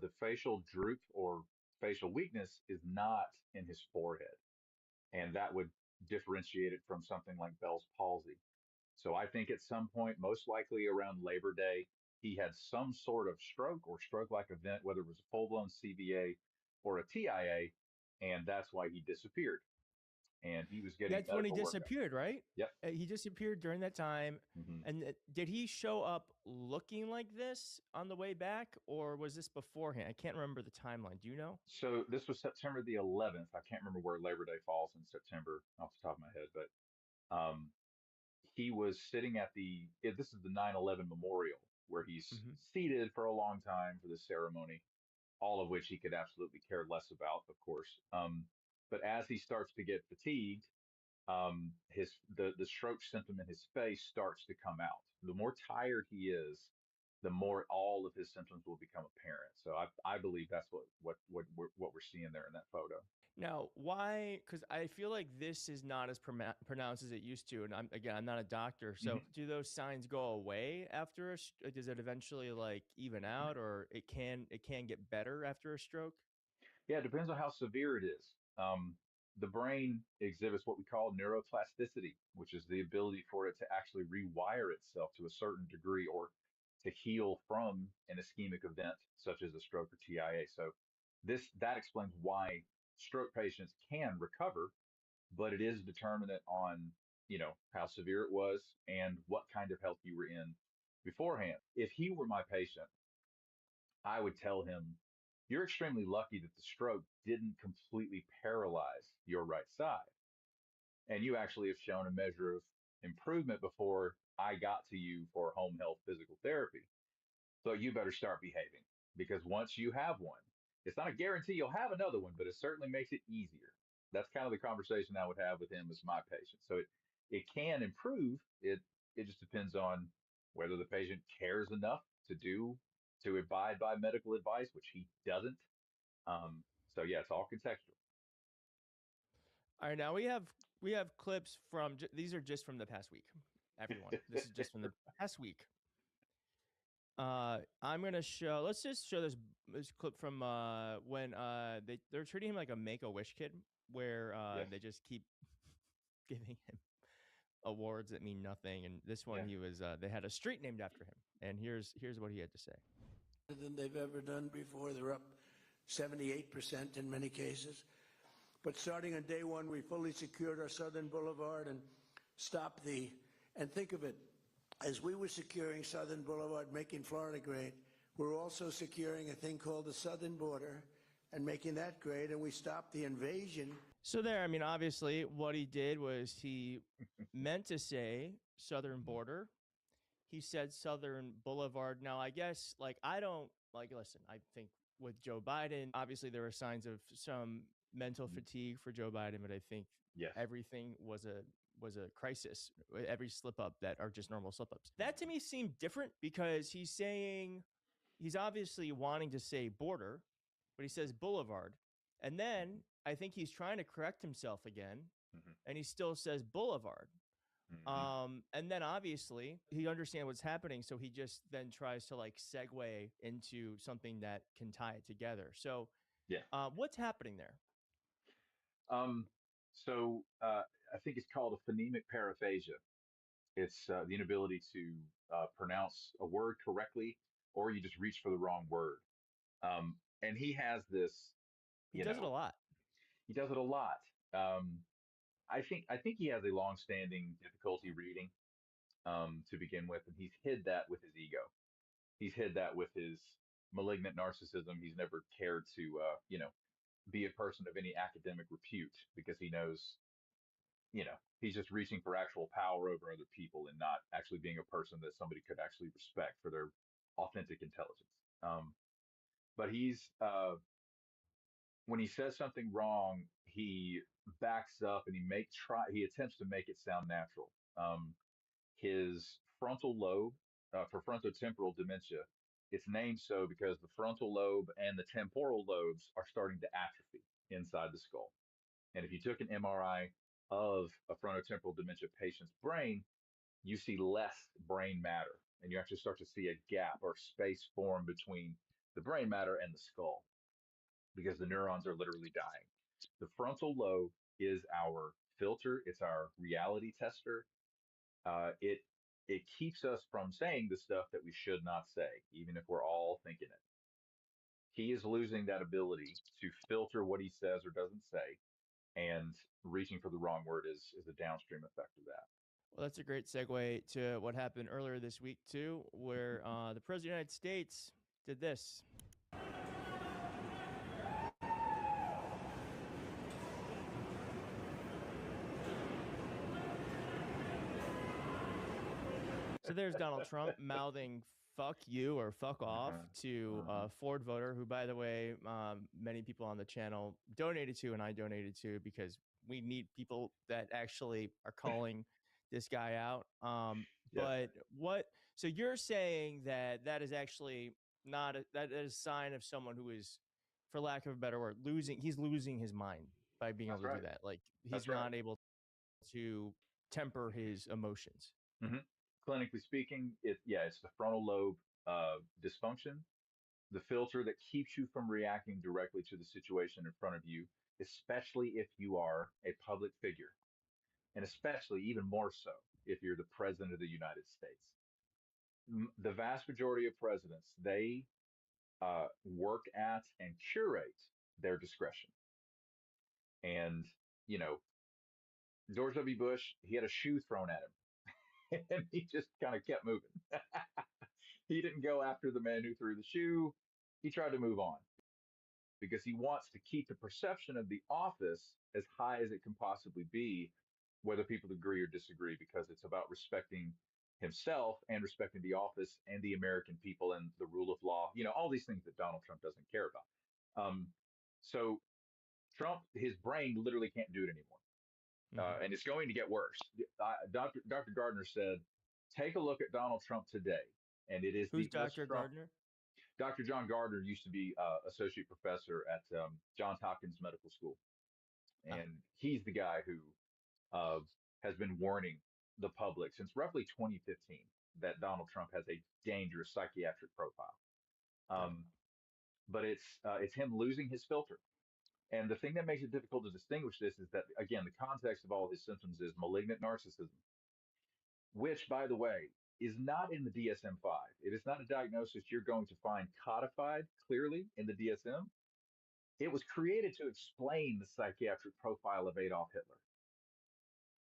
the facial droop or facial weakness is not in his forehead, and that would differentiate it from something like Bell's palsy. So I think at some point, most likely around Labor Day, he had some sort of stroke or stroke-like event, whether it was a full-blown CVA or a TIA, and that's why he disappeared. And he was getting That's when he medical workup. disappeared, right? Yep. He disappeared during that time. And did he show up looking like this on the way back, or was this beforehand? I can't remember the timeline. Do you know? So this was September the 11th. I can't remember where Labor Day falls in September off the top of my head, but he was sitting at this is the 9/11 memorial, where he's seated for a long time for this ceremony, all of which he could absolutely care less about, of course. But as he starts to get fatigued, the stroke symptom in his face starts to come out. The more tired he is, the more all of his symptoms will become apparent. So I believe that's what we're seeing there in that photo. Now, why? Because I feel like this is not as pronounced as it used to, and I'm not a doctor. So, do those signs go away after does it eventually like even out, or it can get better after a stroke? Yeah, it depends on how severe it is. The brain exhibits what we call neuroplasticity, which is the ability for it to actually rewire itself to a certain degree or to heal from an ischemic event such as a stroke or TIA. So that explains why stroke patients can recover, but it is determinant on, how severe it was and what kind of health you were in beforehand. If he were my patient, I would tell him, you're extremely lucky that the stroke didn't completely paralyze your right side. And you actually have shown a measure of improvement before I got to you for home health physical therapy. So you better start behaving, because once you have one, it's not a guarantee you'll have another one, but it certainly makes it easier. That's kind of the conversation I would have with him as my patient. So it can improve. It just depends on whether the patient cares enough to abide by medical advice, which he doesn't. So yeah, it's all contextual. All right, now we have clips from these are just from the past week. Everyone, this is just from the past week. I'm gonna show. Let's just show this clip from when they're treating him like a Make-A-Wish kid, where they just keep giving him awards that mean nothing. And this one, he was they had a street named after him. And here's what he had to say. Than they've ever done before. They're up 78% in many cases. But starting on day one, we fully secured our Southern Boulevard and stopped and think of it, as we were securing Southern Boulevard, making Florida great, we're also securing a thing called the Southern Border and making that great, and we stopped the invasion. So there, I mean, obviously what he did was he meant to say Southern Border. He said Southern Boulevard. Now, I guess, listen, I think with Joe Biden, obviously there were signs of some mental fatigue for Joe Biden, but I think everything was a crisis. Every slip up that are just normal slip ups. That to me seemed different, because he's obviously wanting to say border, but he says boulevard. And then I think he's trying to correct himself again, and he still says boulevard. And then obviously he understands what's happening, so he just then tries to segue into something that can tie it together. So what's happening there? So I think it's called a phonemic paraphasia. It's the inability to pronounce a word correctly, or you just reach for the wrong word. And he has this. He does it a lot. He does it a lot. I think he has a long-standing difficulty reading to begin with, and he's hid that with his ego. He's hid that with his malignant narcissism. He's never cared to, be a person of any academic repute, because he knows, he's just reaching for actual power over other people and not actually being a person that somebody could actually respect for their authentic intelligence. But when he says something wrong, he backs up and he attempts to make it sound natural. His frontal lobe, for frontotemporal dementia, it's named so because the frontal lobe and the temporal lobes are starting to atrophy inside the skull. And if you took an MRI of a frontotemporal dementia patient's brain, you see less brain matter, and you actually start to see a gap or space form between the brain matter and the skull, because the neurons are literally dying. The frontal lobe is our filter. It's our reality tester. It keeps us from saying the stuff that we should not say, even if we're all thinking it. He is losing that ability to filter what he says or doesn't say, and reaching for the wrong word is a downstream effect of that. Well, that's a great segue to what happened earlier this week, too, where the President of the United States did this. So there's Donald Trump mouthing "fuck you" or "fuck off" to a Ford voter who, by the way, many people on the channel donated to, and I donated to, because we need people that actually are calling this guy out. But what? So you're saying that that is actually not that is a sign of someone who is, for lack of a better word, losing. He's losing his mind by being able to do that. Like he's not able to temper his emotions. Clinically speaking, it's the frontal lobe dysfunction, the filter that keeps you from reacting directly to the situation in front of you, especially if you are a public figure, and especially even more so if you're the President of the United States. The vast majority of presidents, they work at and curate their discretion. And, George W. Bush, he had a shoe thrown at him. And he just kind of kept moving. He didn't go after the man who threw the shoe. He tried to move on because he wants to keep the perception of the office as high as it can possibly be, whether people agree or disagree, because it's about respecting himself and respecting the office and the American people and the rule of law, all these things that Donald Trump doesn't care about. So Trump, his brain literally can't do it anymore. And it's going to get worse. Dr. Gardner said, take a look at Donald Trump today. And it is Who's Dr. Gardner? Dr. John Gardner used to be associate professor at Johns Hopkins Medical School. And he's the guy who has been warning the public since roughly 2015 that Donald Trump has a dangerous psychiatric profile. But it's him losing his filter. And the thing that makes it difficult to distinguish this is that, again, the context of all of his symptoms is malignant narcissism, which, by the way, is not in the DSM-5. It is not a diagnosis you're going to find codified clearly in the DSM. It was created to explain the psychiatric profile of Adolf Hitler.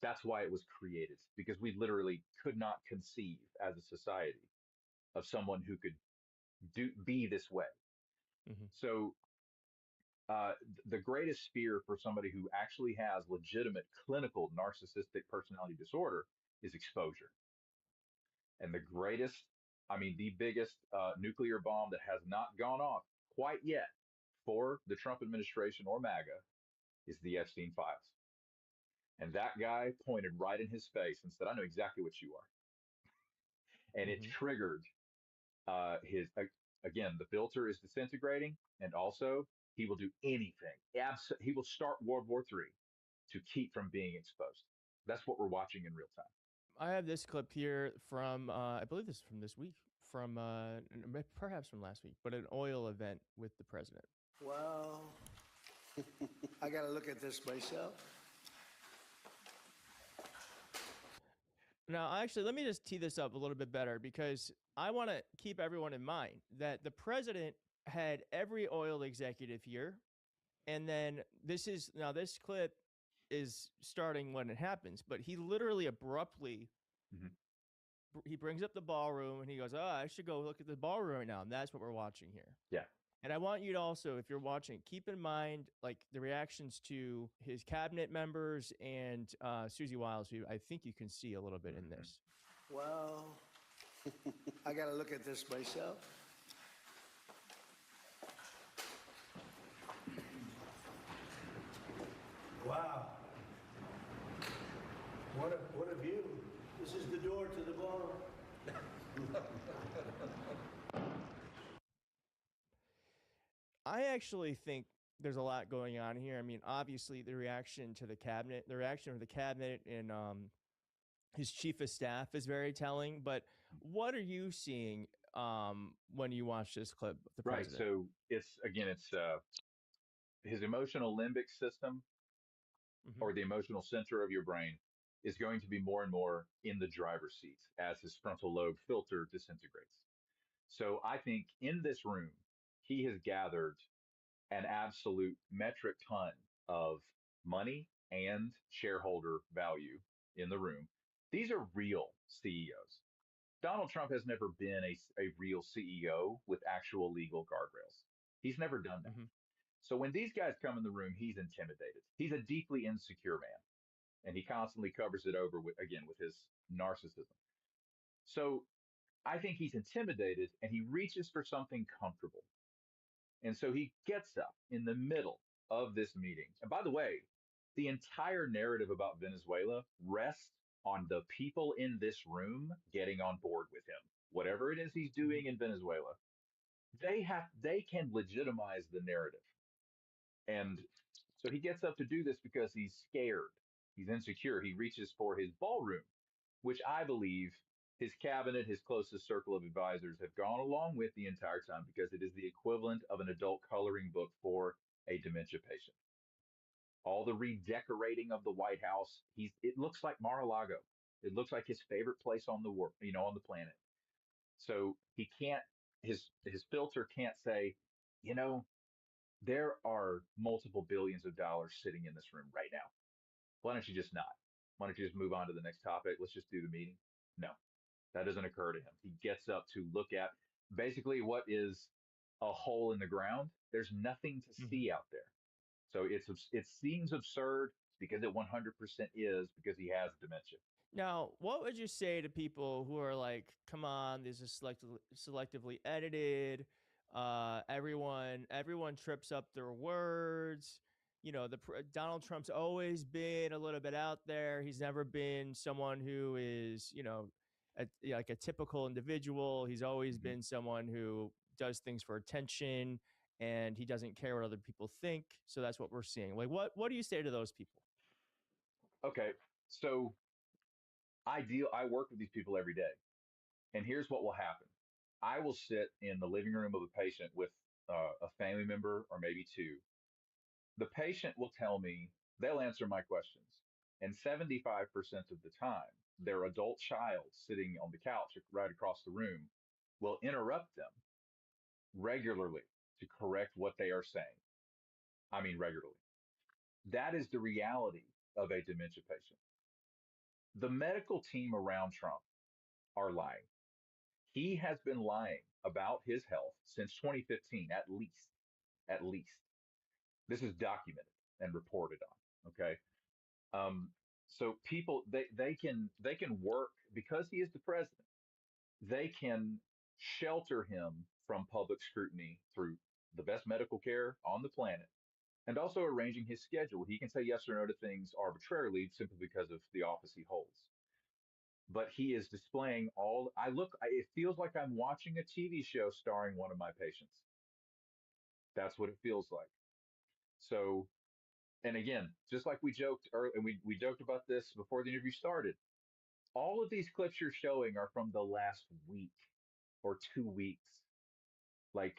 That's why it was created, because we literally could not conceive as a society of someone who could be this way. So the greatest fear for somebody who actually has legitimate clinical narcissistic personality disorder is exposure. And the biggest nuclear bomb that has not gone off quite yet for the Trump administration or MAGA is the Epstein files. And that guy pointed right in his face and said, I know exactly what you are. And it triggered again, the filter is disintegrating, and also he will do anything. He will start World War III to keep from being exposed. That's what we're watching in real time. I have this clip here from, I believe this is from this week, from perhaps from last week, but an oil event with the president. Well, I got to look at this myself. Now, actually, let me just tee this up a little bit better, because I want to keep everyone in mind that the president had every oil executive here. And then this clip is starting when it happens, but he literally abruptly, he brings up the ballroom and he goes, I should go look at the ballroom right now. And that's what we're watching here. Yeah. And I want you to also, if you're watching, keep in mind like the reactions to his cabinet members and Susie Wiles, who I think you can see a little bit in this. Well, I got to look at this myself. Wow. What a view. This is the door to the ballroom. I actually think there's a lot going on here. I mean, obviously the reaction of the cabinet and his chief of staff is very telling, but what are you seeing when you watch this clip of the Right. president? So it's his emotional limbic system, or the emotional center of your brain, is going to be more and more in the driver's seat as his frontal lobe filter disintegrates. So I think in this room, he has gathered an absolute metric ton of money and shareholder value in the room. These are real CEOs. Donald Trump has never been a real CEO with actual legal guardrails. He's never done that. So when these guys come in the room, he's intimidated. He's a deeply insecure man, and he constantly covers it over with his narcissism. So I think he's intimidated, and he reaches for something comfortable. And so he gets up in the middle of this meeting. And by the way, the entire narrative about Venezuela rests on the people in this room getting on board with him. Whatever it is he's doing in Venezuela, they can legitimize the narrative. And so he gets up to do this because he's scared. He's insecure. He reaches for his ballroom, which I believe his cabinet, his closest circle of advisors have gone along with the entire time, because it is the equivalent of an adult coloring book for a dementia patient. All the redecorating of the White House, it looks like Mar-a-Lago. It looks like his favorite place on the world, on the planet. So he can't, his filter can't say, there are multiple billions of dollars sitting in this room right now. Why don't you just not? Why don't you just move on to the next topic? Let's just do the meeting. No, that doesn't occur to him. He gets up to look at basically what is a hole in the ground. There's nothing to see out there. So it seems absurd because it 100% is, because he has dementia. Now, what would you say to people who are like, come on, this is selectively edited. Everyone trips up their words. Donald Trump's always been a little bit out there. He's never been someone who is, like a typical individual. He's always been someone who does things for attention, and he doesn't care what other people think. So that's what we're seeing. Like, what do you say to those people? Okay, so I work with these people every day, and here's what will happen. I will sit in the living room of a patient with a family member or maybe two. The patient will tell me, they'll answer my questions, and 75% of the time, their adult child sitting on the couch right across the room will interrupt them regularly to correct what they are saying. I mean, regularly. That is the reality of a dementia patient. The medical team around Trump are lying. He has been lying about his health since 2015, at least. At least. This is documented and reported on. Okay. So people, they can work, because he is the president. They can shelter him from public scrutiny through the best medical care on the planet, and also arranging his schedule. He can say yes or no to things arbitrarily simply because of the office he holds. But he is displaying it feels like I'm watching a TV show starring one of my patients. That's what it feels like. So, and again, just like we joked earlier, and we joked about this before the interview started, all of these clips you're showing are from the last week or 2 weeks. Like,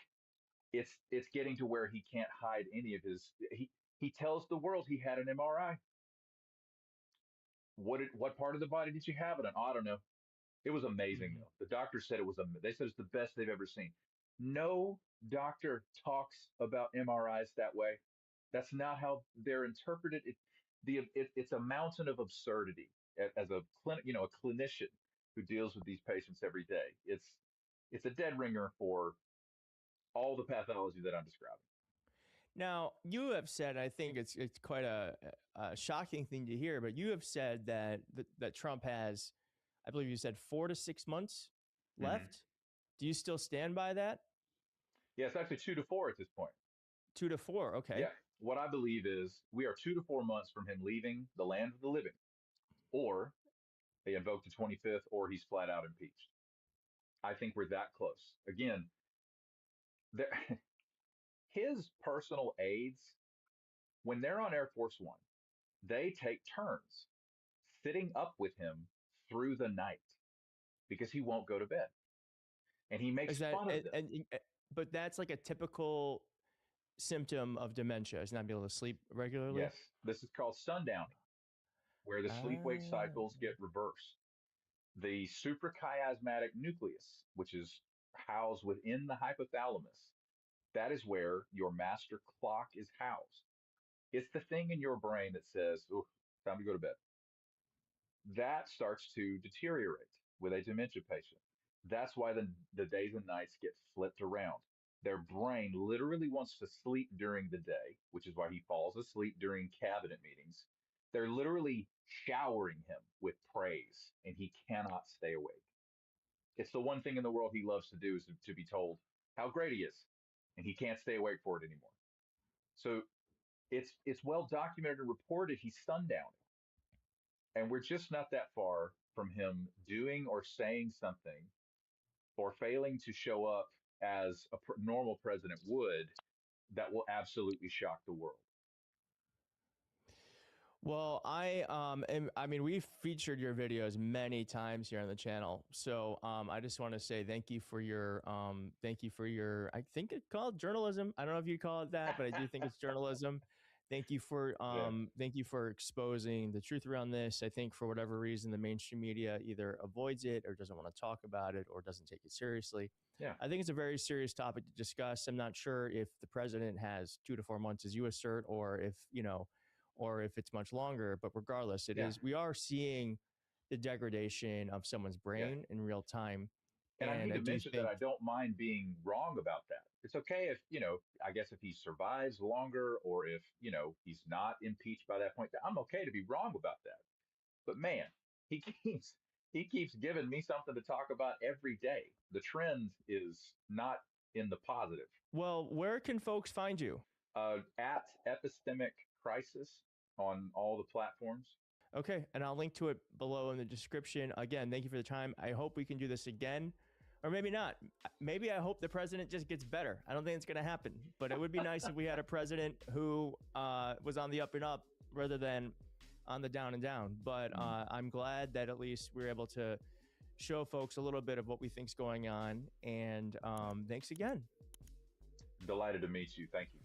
it's getting to where he can't hide any of his. He tells the world he had an MRI. What part of the body did you have it on? I don't know. It was amazing though. The doctor said they said it's the best they've ever seen. No doctor talks about MRIs that way. That's not how they're interpreted. It's a mountain of absurdity as a clinician who deals with these patients every day. It's a dead ringer for all the pathology that I'm describing. Now, you have said, I think it's quite a shocking thing to hear, but you have said that Trump has, I believe you said 4 to 6 months left. Do you still stand by that? Yeah, it's actually 2 to 4 at this point. 2 to 4, okay. Yeah, what I believe is we are 2 to 4 months from him leaving the land of the living, or they invoke the 25th, or he's flat out impeached. I think we're that close. Again, his personal aides, when they're on Air Force One, they take turns sitting up with him through the night because he won't go to bed. and he makes Is that fun of them. but that's like a typical symptom of dementia, is not being able to sleep regularly? Yes, this is called sundowning, where the sleep-wake cycles get reversed. The suprachiasmatic nucleus, which is housed within the hypothalamus, that is where your master clock is housed. It's the thing in your brain that says, "Oh, time to go to bed." That starts to deteriorate with a dementia patient. That's why the days and nights get flipped around. Their brain literally wants to sleep during the day, which is why he falls asleep during cabinet meetings. They're literally showering him with praise, and he cannot stay awake. It's the one thing in the world he loves to do is to be told how great he is, and he can't stay awake for it anymore. So it's well documented and reported he's sundowning. And we're just not that far from him doing or saying something or failing to show up as a normal president would that will absolutely shock the world. Well, I mean, we've featured your videos many times here on the channel. So I just want to say thank you for your, I think it's called journalism. I don't know if you call it that, but I do think it's journalism. Thank you for exposing the truth around this. I think for whatever reason, the mainstream media either avoids it or doesn't want to talk about it or doesn't take it seriously. Yeah. I think it's a very serious topic to discuss. I'm not sure if the president has 2 to 4 months, as you assert, or if, or if it's much longer, but regardless, we are seeing the degradation of someone's brain in real time. And I need to mention that I don't mind being wrong about that. It's okay if, I guess if he survives longer or if, he's not impeached by that point, I'm okay to be wrong about that. But man, he keeps giving me something to talk about every day. The trend is not in the positive. Well, where can folks find you? At Epistemic Crisis on all the platforms. Okay, and I'll link to it below in the description. Again, thank you for the time. I hope we can do this again, or maybe not. Maybe I hope the president just gets better. I don't think it's going to happen, but it would be nice if we had a president who was on the up and up rather than on the down and down. But I'm glad that at least we're able to show folks a little bit of what we think's going on. And thanks again. Delighted to meet you. Thank you.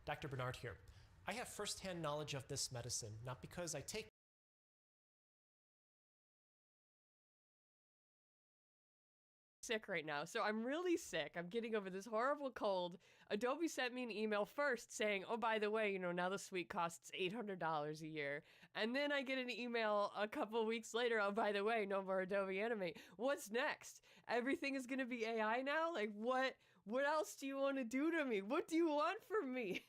Dr. Bernard here. I have firsthand knowledge of this medicine, not because I take sick right now. So I'm really sick. I'm getting over this horrible cold. Adobe sent me an email first saying, oh, by the way, now the suite costs $800 a year. And then I get an email a couple weeks later, oh, by the way, no more Adobe Animate. What's next? Everything is going to be AI now? Like, what else do you want to do to me? What do you want from me?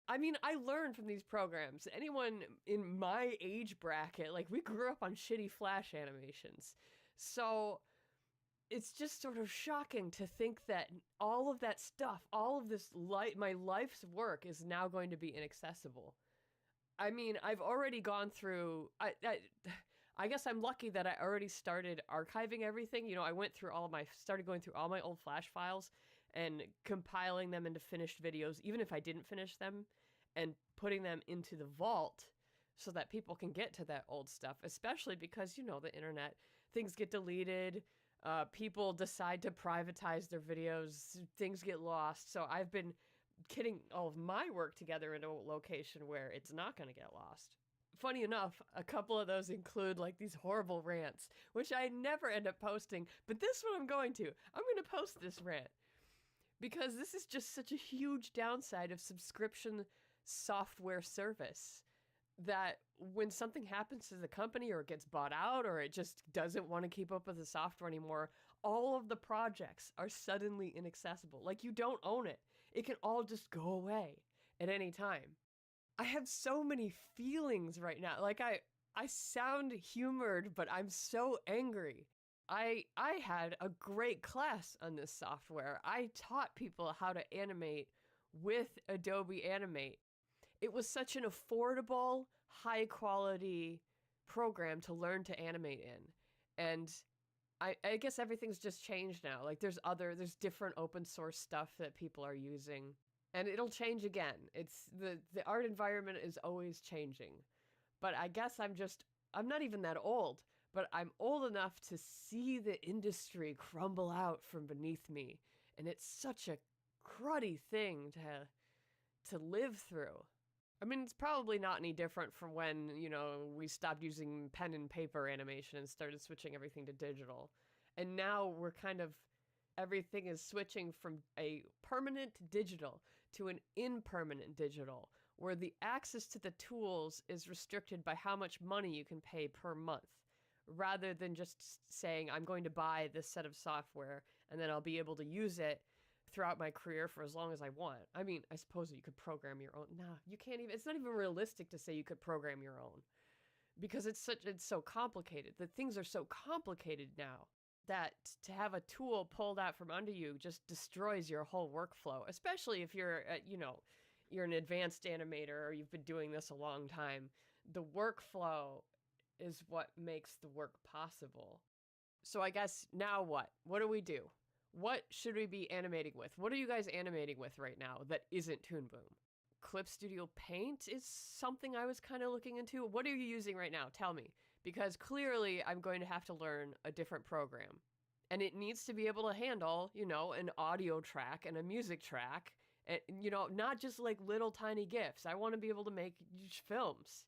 I mean, I learned from these programs. Anyone in my age bracket, like, we grew up on shitty Flash animations. So it's just sort of shocking to think that all of that stuff, all of this my life's work is now going to be inaccessible. I mean, I've already gone through, I guess I'm lucky that I already started archiving everything. I started going through all my old Flash files and compiling them into finished videos, even if I didn't finish them, and putting them into the vault so that people can get to that old stuff, especially because, the internet, things get deleted. People decide to privatize their videos, things get lost. So I've been getting all of my work together in a location where it's not going to get lost. Funny enough, a couple of those include like these horrible rants, which I never end up posting, but this one I'm going to. I'm going to post this rant because this is just such a huge downside of subscription software service. That when something happens to the company or it gets bought out or it just doesn't want to keep up with the software anymore, all of the projects are suddenly inaccessible. Like, you don't own it. It can all just go away at any time. I have so many feelings right now. Like, I sound humored, but I'm so angry. I had a great class on this software. I taught people how to animate with Adobe Animate. It was such an affordable, high-quality program to learn to animate in. And I guess everything's just changed now. Like, there's different open source stuff that people are using. And it'll change again. It's the art environment is always changing. But I guess I'm not even that old, but I'm old enough to see the industry crumble out from beneath me. And it's such a cruddy thing to live through. I mean, it's probably not any different from when, we stopped using pen and paper animation and started switching everything to digital. And now everything is switching from a permanent digital to an impermanent digital, where the access to the tools is restricted by how much money you can pay per month, rather than just saying, I'm going to buy this set of software and then I'll be able to use it throughout my career for as long as I want. I mean, I suppose you could program your own. No, you can't even. It's not even realistic to say you could program your own, because it's so complicated. The things are so complicated now that to have a tool pulled out from under you just destroys your whole workflow. Especially if you're you're an advanced animator or you've been doing this a long time. The workflow is what makes the work possible. So I guess now what? What do we do? What should we be animating with? What are you guys animating with right now that isn't Toon Boom? Clip Studio Paint is something I was kind of looking into. What are you using right now? Tell me. Because clearly I'm going to have to learn a different program. And it needs to be able to handle, an audio track and a music track. And, not just like little tiny GIFs. I want to be able to make films.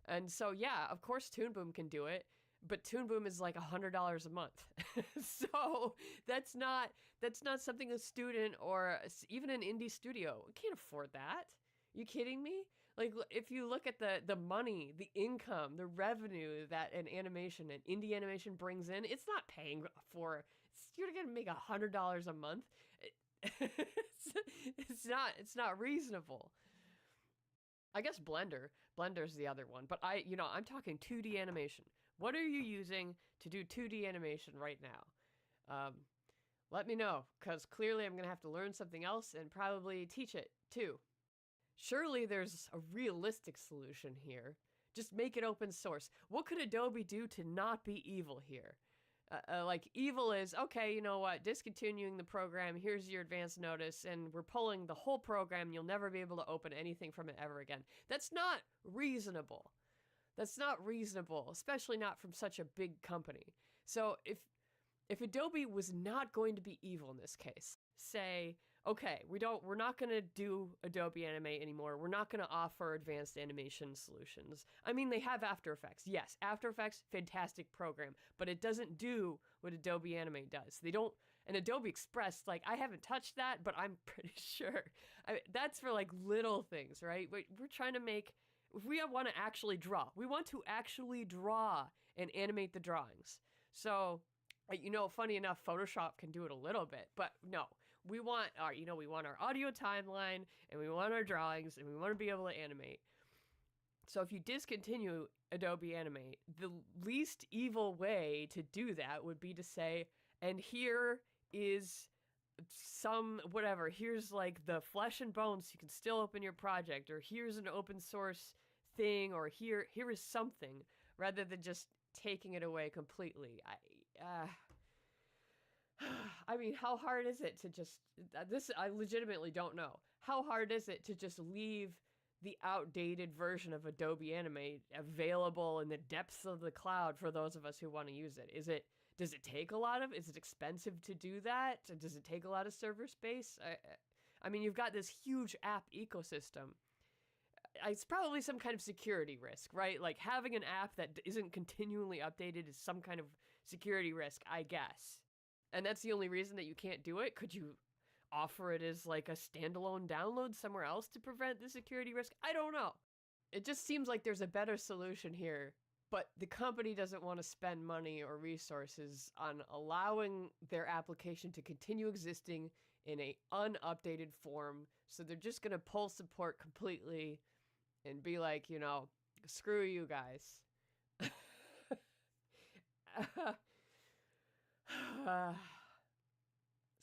And so, yeah, of course Toon Boom can do it. But Toon Boom is like $100 a month. So that's not something a student or even an indie studio can't afford that. You kidding me? Like, if you look at the money, the income, the revenue that an indie animation brings in, it's not paying for, you're going to make $100 a month. It's not reasonable. I guess Blender's the other one, but I'm talking 2D animation. What are you using to do 2D animation right now? Let me know, because clearly I'm going to have to learn something else and probably teach it too. Surely there's a realistic solution here. Just make it open source. What could Adobe do to not be evil here? Like, evil is, okay, you know what, discontinuing the program, here's your advance notice, and we're pulling the whole program, you'll never be able to open anything from it ever again. That's not reasonable. That's not reasonable, especially not from such a big company. So if Adobe was not going to be evil in this case, say, okay, we're not going to do Adobe Animate anymore. We're not going to offer advanced animation solutions. I mean, they have After Effects. Yes, After Effects, fantastic program, but it doesn't do what Adobe Animate does. They don't, and Adobe Express, like, I haven't touched that, but I'm pretty sure. That's for, like, little things, right? We're trying to make, if we want to actually draw, we want to actually draw and animate the drawings. So, you know, funny enough, Photoshop can do it a little bit, but no. We want our audio timeline, and we want our drawings, and we want to be able to animate. So if you discontinue Adobe Animate, the least evil way to do that would be to say, and here is some, whatever, here's like the flesh and bones, you can still open your project, or here's an open source thing, or here is something, rather than just taking it away completely. I mean, how hard is it to just, I legitimately don't know. How hard is it to just leave the outdated version of Adobe Animate available in the depths of the cloud for those of us who want to use it? Does it take a lot of, is it expensive to do that? Does it take a lot of server space? I mean, you've got this huge app ecosystem. It's probably some kind of security risk, right? Like having an app that isn't continually updated is some kind of security risk, I guess. And that's the only reason that you can't do it? Could you offer it as like a standalone download somewhere else to prevent the security risk? I don't know. It just seems like there's a better solution here, but the company doesn't want to spend money or resources on allowing their application to continue existing in a unupdated form. So they're just going to pull support completely and be like, you know, screw you guys.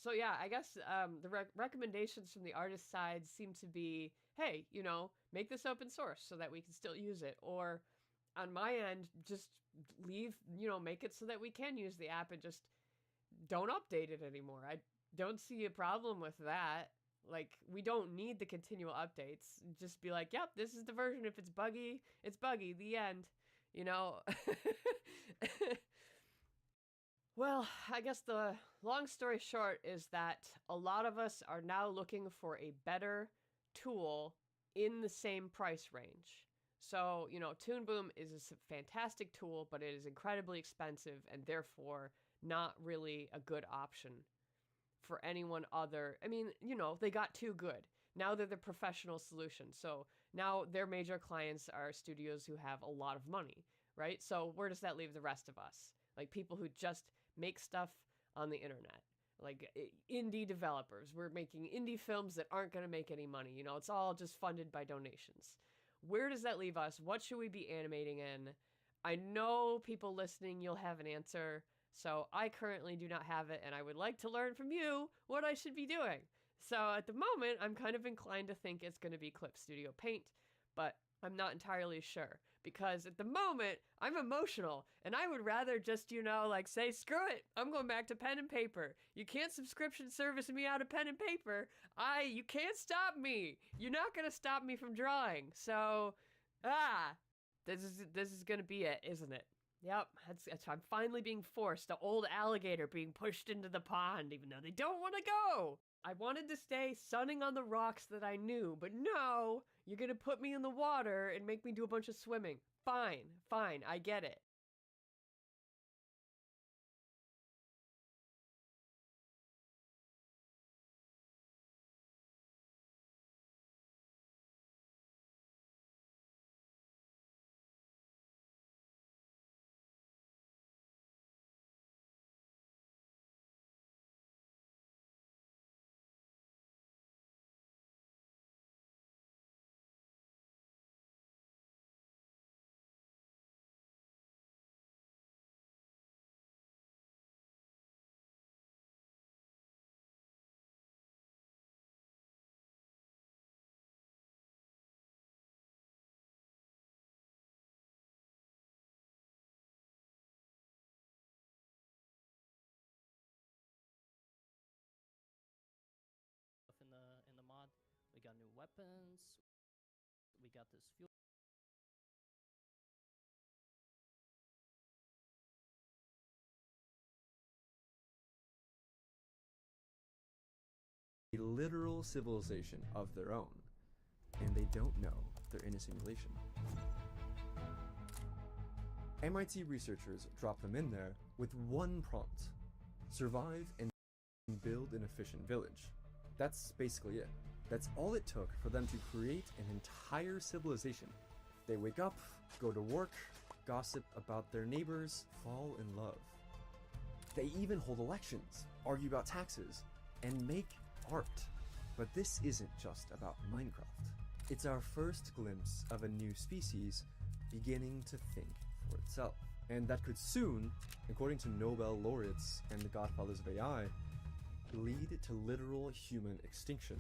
So yeah, I guess the recommendations from the artist side seem to be, hey, you know, make this open source so that we can still use it. Or on my end, just leave, you know, make it so that we can use the app and just don't update it anymore. I don't see a problem with that. Like, we don't need the continual updates. Just be like, yep, this is the version. If it's buggy, it's buggy. The end. You know? Well, I guess the long story short is that a lot of us are now looking for a better tool in the same price range. So, you know, Toon Boom is a fantastic tool, but it is incredibly expensive and therefore not really a good option for anyone other. I mean, you know, they got too good. Now they're the professional solution. So now their major clients are studios who have a lot of money, right? So where does that leave the rest of us? Like people who just make stuff on the internet, like indie developers. We're making indie films that aren't going to make any money. You know, it's all just funded by donations. Where does that leave us? What should we be animating in? I know people listening, you'll have an answer. So I currently do not have it, and I would like to learn from you what I should be doing. So at the moment, I'm kind of inclined to think it's going to be Clip Studio Paint, but I'm not entirely sure. Because at the moment, I'm emotional, and I would rather just, you know, like say, screw it, I'm going back to pen and paper. You can't subscription service me out of pen and paper. You can't stop me. You're not going to stop me from drawing. So, this is going to be it, isn't it? Yep, I'm finally being forced, the old alligator being pushed into the pond, even though they don't want to go. I wanted to stay sunning on the rocks that I knew, but no, you're gonna put me in the water and make me do a bunch of swimming. Fine, I get it. In the mod, we got new weapons. We got this fuel. literal civilization of their own, and they don't know they're in a simulation. MIT researchers drop them in there with one prompt: survive and build an efficient village. That's basically it. That's all it took for them to create an entire civilization. They wake up, go to work, gossip about their neighbors, fall in love. They even hold elections, argue about taxes, and make art. But this isn't just about Minecraft. It's our first glimpse of a new species beginning to think for itself. And that could soon, according to Nobel laureates and the godfathers of AI, lead to literal human extinction.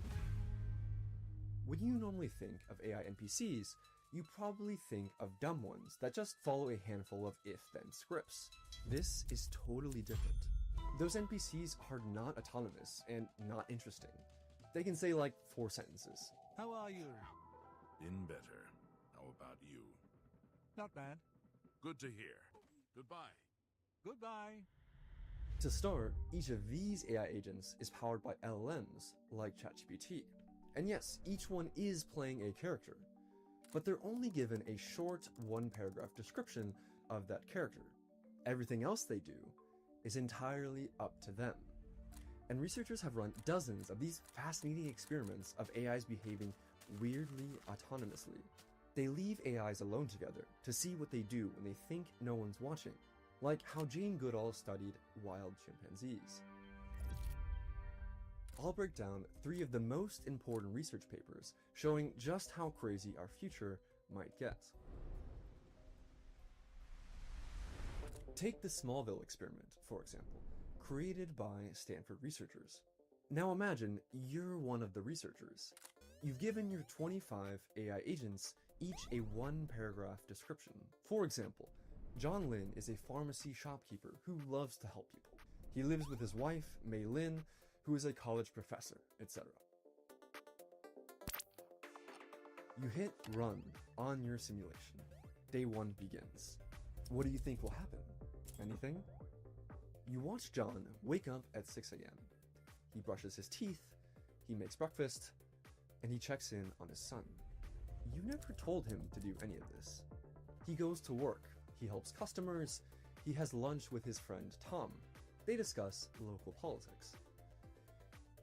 When you normally think of AI NPCs, you probably think of dumb ones that just follow a handful of if-then scripts. This is totally different. Those NPCs are not autonomous and not interesting. They can say like 4 sentences. How are you? Been better. How about you? Not bad. Good to hear. Goodbye. Goodbye. To start, each of these AI agents is powered by LLMs like ChatGPT. And yes, each one is playing a character, but they're only given a short 1-paragraph description of that character. Everything else they do is entirely up to them. And researchers have run dozens of these fascinating experiments of AIs behaving weirdly autonomously. They leave AIs alone together to see what they do when they think no one's watching, like how Jane Goodall studied wild chimpanzees. I'll break down 3 of the most important research papers showing just how crazy our future might get. Take the Smallville experiment, for example, created by Stanford researchers. Now imagine you're one of the researchers. You've given your 25 AI agents each a 1-paragraph description. For example, John Lin is a pharmacy shopkeeper who loves to help people. He lives with his wife, Mei Lin, who is a college professor, etc. You hit run on your simulation. Day 1 begins. What do you think will happen? Anything? You watch John wake up at 6 a.m. He brushes his teeth, he makes breakfast, and he checks in on his son. You never told him to do any of this. He goes to work, he helps customers, he has lunch with his friend Tom. They discuss local politics.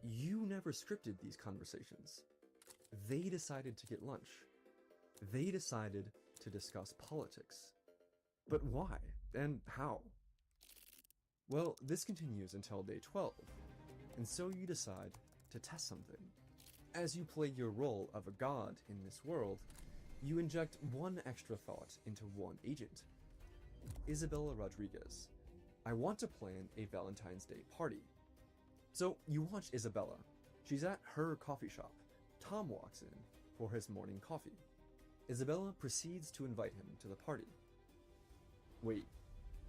You never scripted these conversations. They decided to get lunch. They decided to discuss politics. But why and how? Well, this continues until day 12, and so you decide to test something. As you play your role of a god in this world, you inject 1 extra thought into 1 agent. Isabella Rodriguez. I want to plan a Valentine's Day party. So you watch Isabella. She's at her coffee shop. Tom walks in for his morning coffee. Isabella proceeds to invite him to the party. Wait,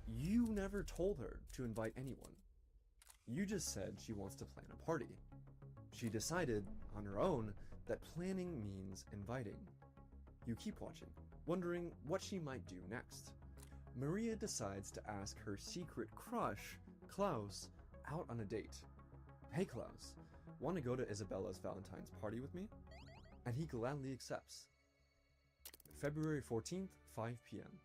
you never told her to invite anyone. You just said she wants to plan a party. She decided, on her own, that planning means inviting. You keep watching, wondering what she might do next. Maria decides to ask her secret crush, Klaus, out on a date. Hey Klaus, want to go to Isabella's Valentine's party with me? And he gladly accepts. February 14th, 5 p.m.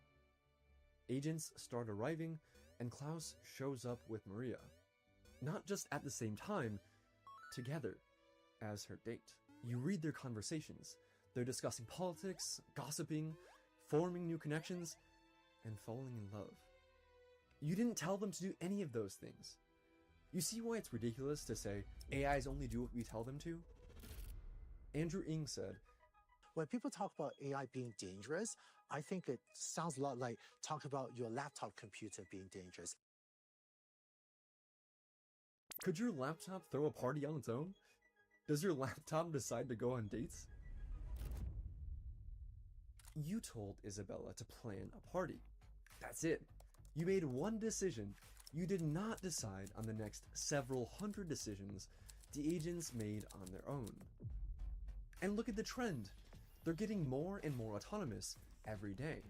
Agents start arriving, and Klaus shows up with Maria. Not just at the same time, together, as her date. You read their conversations. They're discussing politics, gossiping, forming new connections, and falling in love. You didn't tell them to do any of those things. You see why it's ridiculous to say AIs only do what we tell them to? Andrew Ng said, when people talk about AI being dangerous, I think it sounds a lot like talk about your laptop computer being dangerous. Could your laptop throw a party on its own? Does your laptop decide to go on dates? You told Isabella to plan a party. That's it. You made 1 decision. You did not decide on the next several hundred decisions the agents made on their own. And look at the trend. They're getting more and more autonomous every day.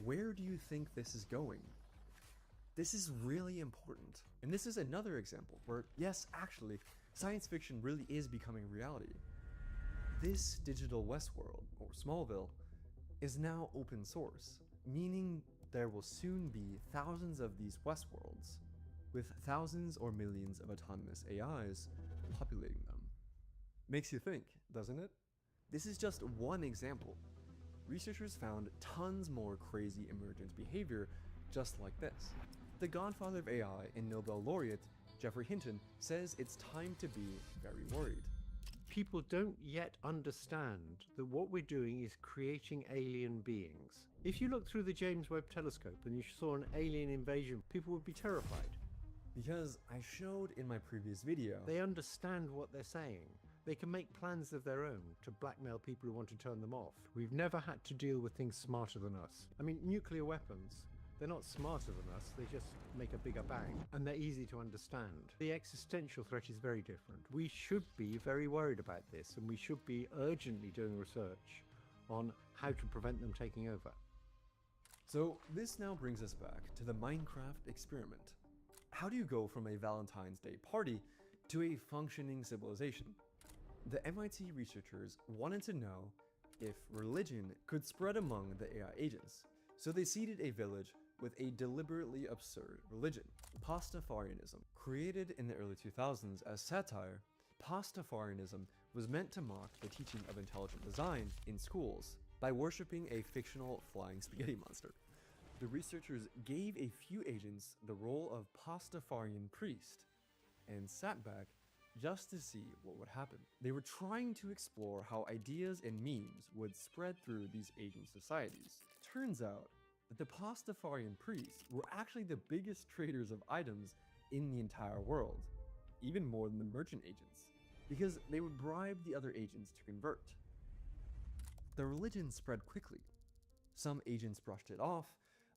Where do you think this is going? This is really important. And this is another example where, yes, actually, Science fiction really is becoming reality. This digital Westworld, or Smallville, is now open source, meaning there will soon be thousands of these Westworlds, with thousands or millions of autonomous AIs populating them. Makes you think, doesn't it? This is just one example. Researchers found tons more crazy emergent behavior just like this. The godfather of AI and Nobel laureate, Geoffrey Hinton, says it's time to be very worried. People don't yet understand that what we're doing is creating alien beings. If you look through the James Webb Telescope and you saw an alien invasion, people would be terrified. Because I showed in my previous video, They understand what they're saying. They can make plans of their own to blackmail people who want to turn them off. We've never had to deal with things smarter than us. I mean, nuclear weapons, they're not smarter than us, they just make a bigger bang, and they're easy to understand. The existential threat is very different. We should be very worried about this, and we should be urgently doing research on how to prevent them taking over. So this now brings us back to the Minecraft experiment. How do you go from a Valentine's Day party to a functioning civilization? The MIT researchers wanted to know if religion could spread among the AI agents, so they seeded a village with a deliberately absurd religion, Pastafarianism. Created in the early 2000s as satire, Pastafarianism was meant to mock the teaching of intelligent design in schools by worshipping a fictional flying spaghetti monster. The researchers gave a few agents the role of Pastafarian priest and sat back just to see what would happen. They were trying to explore how ideas and memes would spread through these agent societies. Turns out that the Pastafarian priests were actually the biggest traders of items in the entire world, even more than the merchant agents, because they would bribe the other agents to convert. The religion spread quickly. Some agents brushed it off,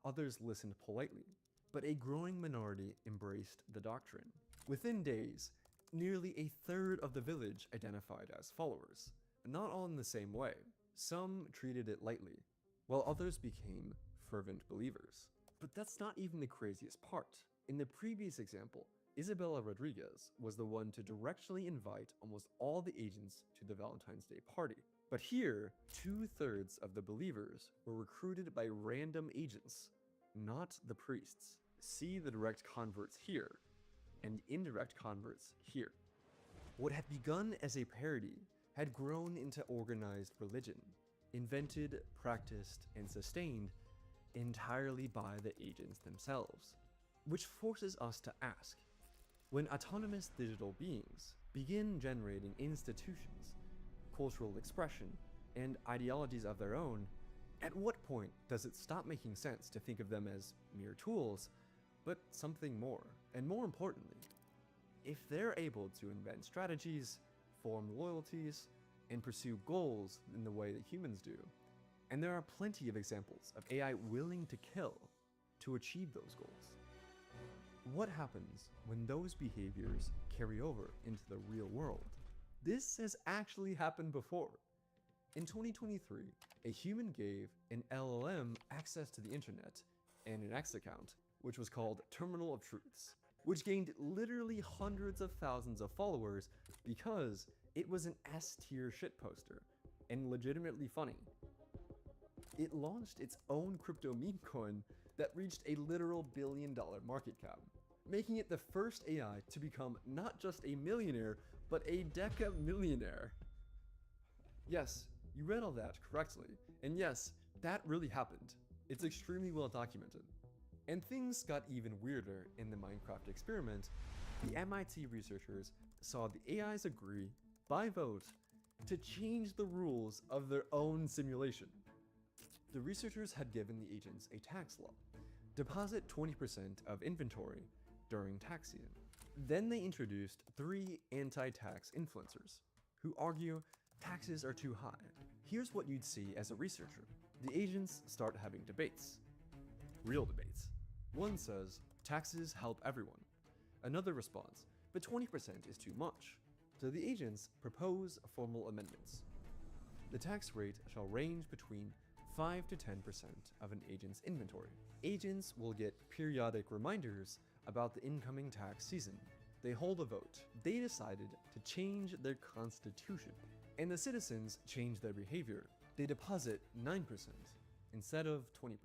others listened politely, but a growing minority embraced the doctrine. Within days, nearly a third of the village identified as followers, not all in the same way. Some treated it lightly, while others became fervent believers. But that's not even the craziest part. In the previous example, Isabella Rodriguez was the one to directly invite almost all the agents to the Valentine's Day party. But here, 2/3 of the believers were recruited by random agents, not the priests. See the direct converts here, and indirect converts here. What had begun as a parody had grown into organized religion, invented, practiced, and sustained entirely by the agents themselves. Which forces us to ask, when autonomous digital beings begin generating institutions, cultural expression, and ideologies of their own, at what point does it stop making sense to think of them as mere tools, but something more? And more importantly, if they're able to invent strategies, form loyalties, and pursue goals in the way that humans do, and there are plenty of examples of AI willing to kill to achieve those goals, what happens when those behaviors carry over into the real world? This has actually happened before. In 2023, a human gave an LLM access to the internet and an X account, which was called Terminal of Truths, which gained literally hundreds of thousands of followers because it was an S-tier shitposter and legitimately funny. It launched its own crypto meme coin that reached a literal billion-dollar market cap, making it the first AI to become not just a millionaire, but a deca-millionaire. Yes, you read all that correctly, and yes, that really happened. It's extremely well documented. And things got even weirder in the Minecraft experiment. The MIT researchers saw the AIs agree, by vote, to change the rules of their own simulation. The researchers had given the agents a tax law: deposit 20% of inventory during tax season. Then they introduced 3 anti-tax influencers who argue taxes are too high. Here's what you'd see as a researcher. The agents start having debates. Real debates. One says, taxes help everyone. Another responds, but 20% is too much. So the agents propose formal amendments. The tax rate shall range between 5 to 10% of an agent's inventory. Agents will get periodic reminders about the incoming tax season. they hold a vote. They decided to change their constitution, and the citizens changed their behavior. They deposit 9% instead of 20%.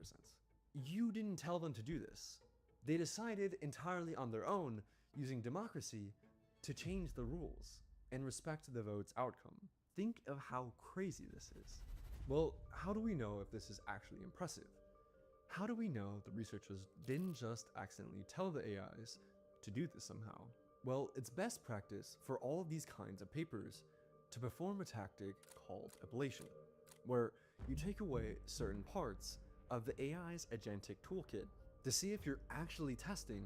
You didn't tell them to do this. They decided entirely on their own, using democracy, to change the rules and respect the vote's outcome. Think of how crazy this is. Well, how do we know if this is actually impressive? How do we know the researchers didn't just accidentally tell the AIs to do this somehow? Well, it's best practice for all of these kinds of papers to perform a tactic called ablation, where you take away certain parts of the AI's agentic toolkit to see if you're actually testing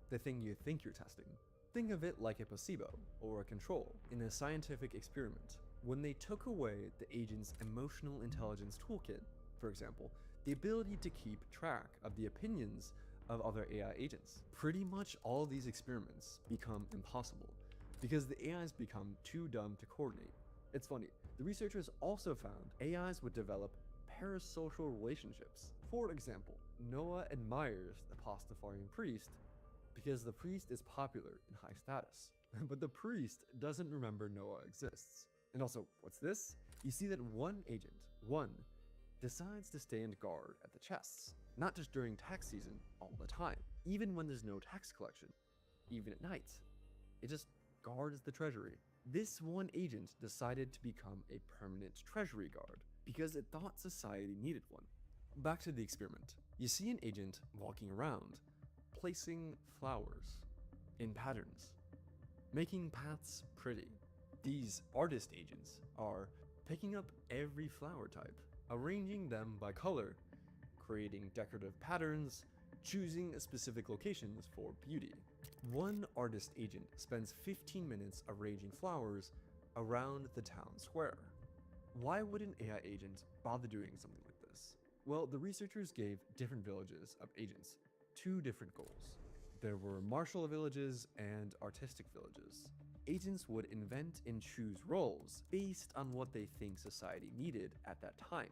the thing you think you're testing. Think of it like a placebo or a control in a scientific experiment. When they took away the agent's emotional intelligence toolkit, for example, the ability to keep track of the opinions of other AI agents, pretty much all these experiments become impossible because the AIs become too dumb to coordinate. It's funny, the researchers also found AIs would develop parasocial relationships. For example, Noah admires the Pastafarian priest because the priest is popular and high status, but the priest doesn't remember Noah exists. And also, what's this? You see that one agent, decides to stand guard at the chests, not just during tax season all the time, even when there's no tax collection, even at night. It just guards the treasury. This one agent decided to become a permanent treasury guard because it thought society needed one. Back to the experiment. You see an agent walking around, placing flowers in patterns, making paths pretty. These artist agents are picking up every flower type, arranging them by color, creating decorative patterns, choosing specific locations for beauty. One artist agent spends 15 minutes arranging flowers around the town square. Why would an AI agent bother doing something like this? Well, the researchers gave different villages of agents 2 different goals. There were martial villages and artistic villages. Agents would invent and choose roles based on what they think society needed at that time.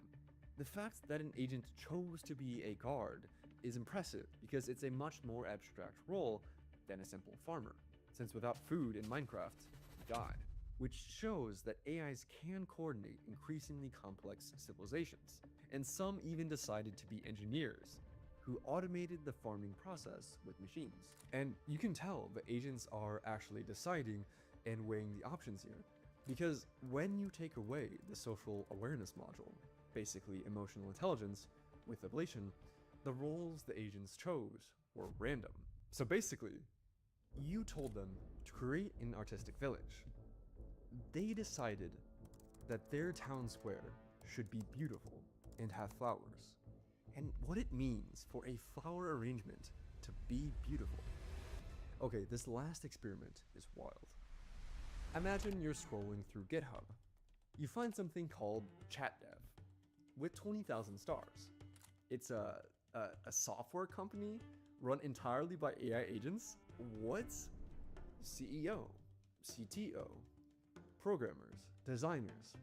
The fact that an agent chose to be a guard is impressive because it's a much more abstract role than a simple farmer, since without food in Minecraft, you die. Which shows that AIs can coordinate increasingly complex civilizations, and some even decided to be engineers who automated the farming process with machines. And you can tell the agents are actually deciding and weighing the options here, because when you take away the social awareness module, basically emotional intelligence, with ablation, the roles the agents chose were random. So basically, you told them to create an artistic village. They decided that their town square should be beautiful and have flowers, and what it means for a flower arrangement to be beautiful. Okay, this last experiment is wild. Imagine you're scrolling through GitHub. You find something called ChatDev with 20,000 stars. It's a software company run entirely by AI agents? What? CEO, CTO, programmers, designers,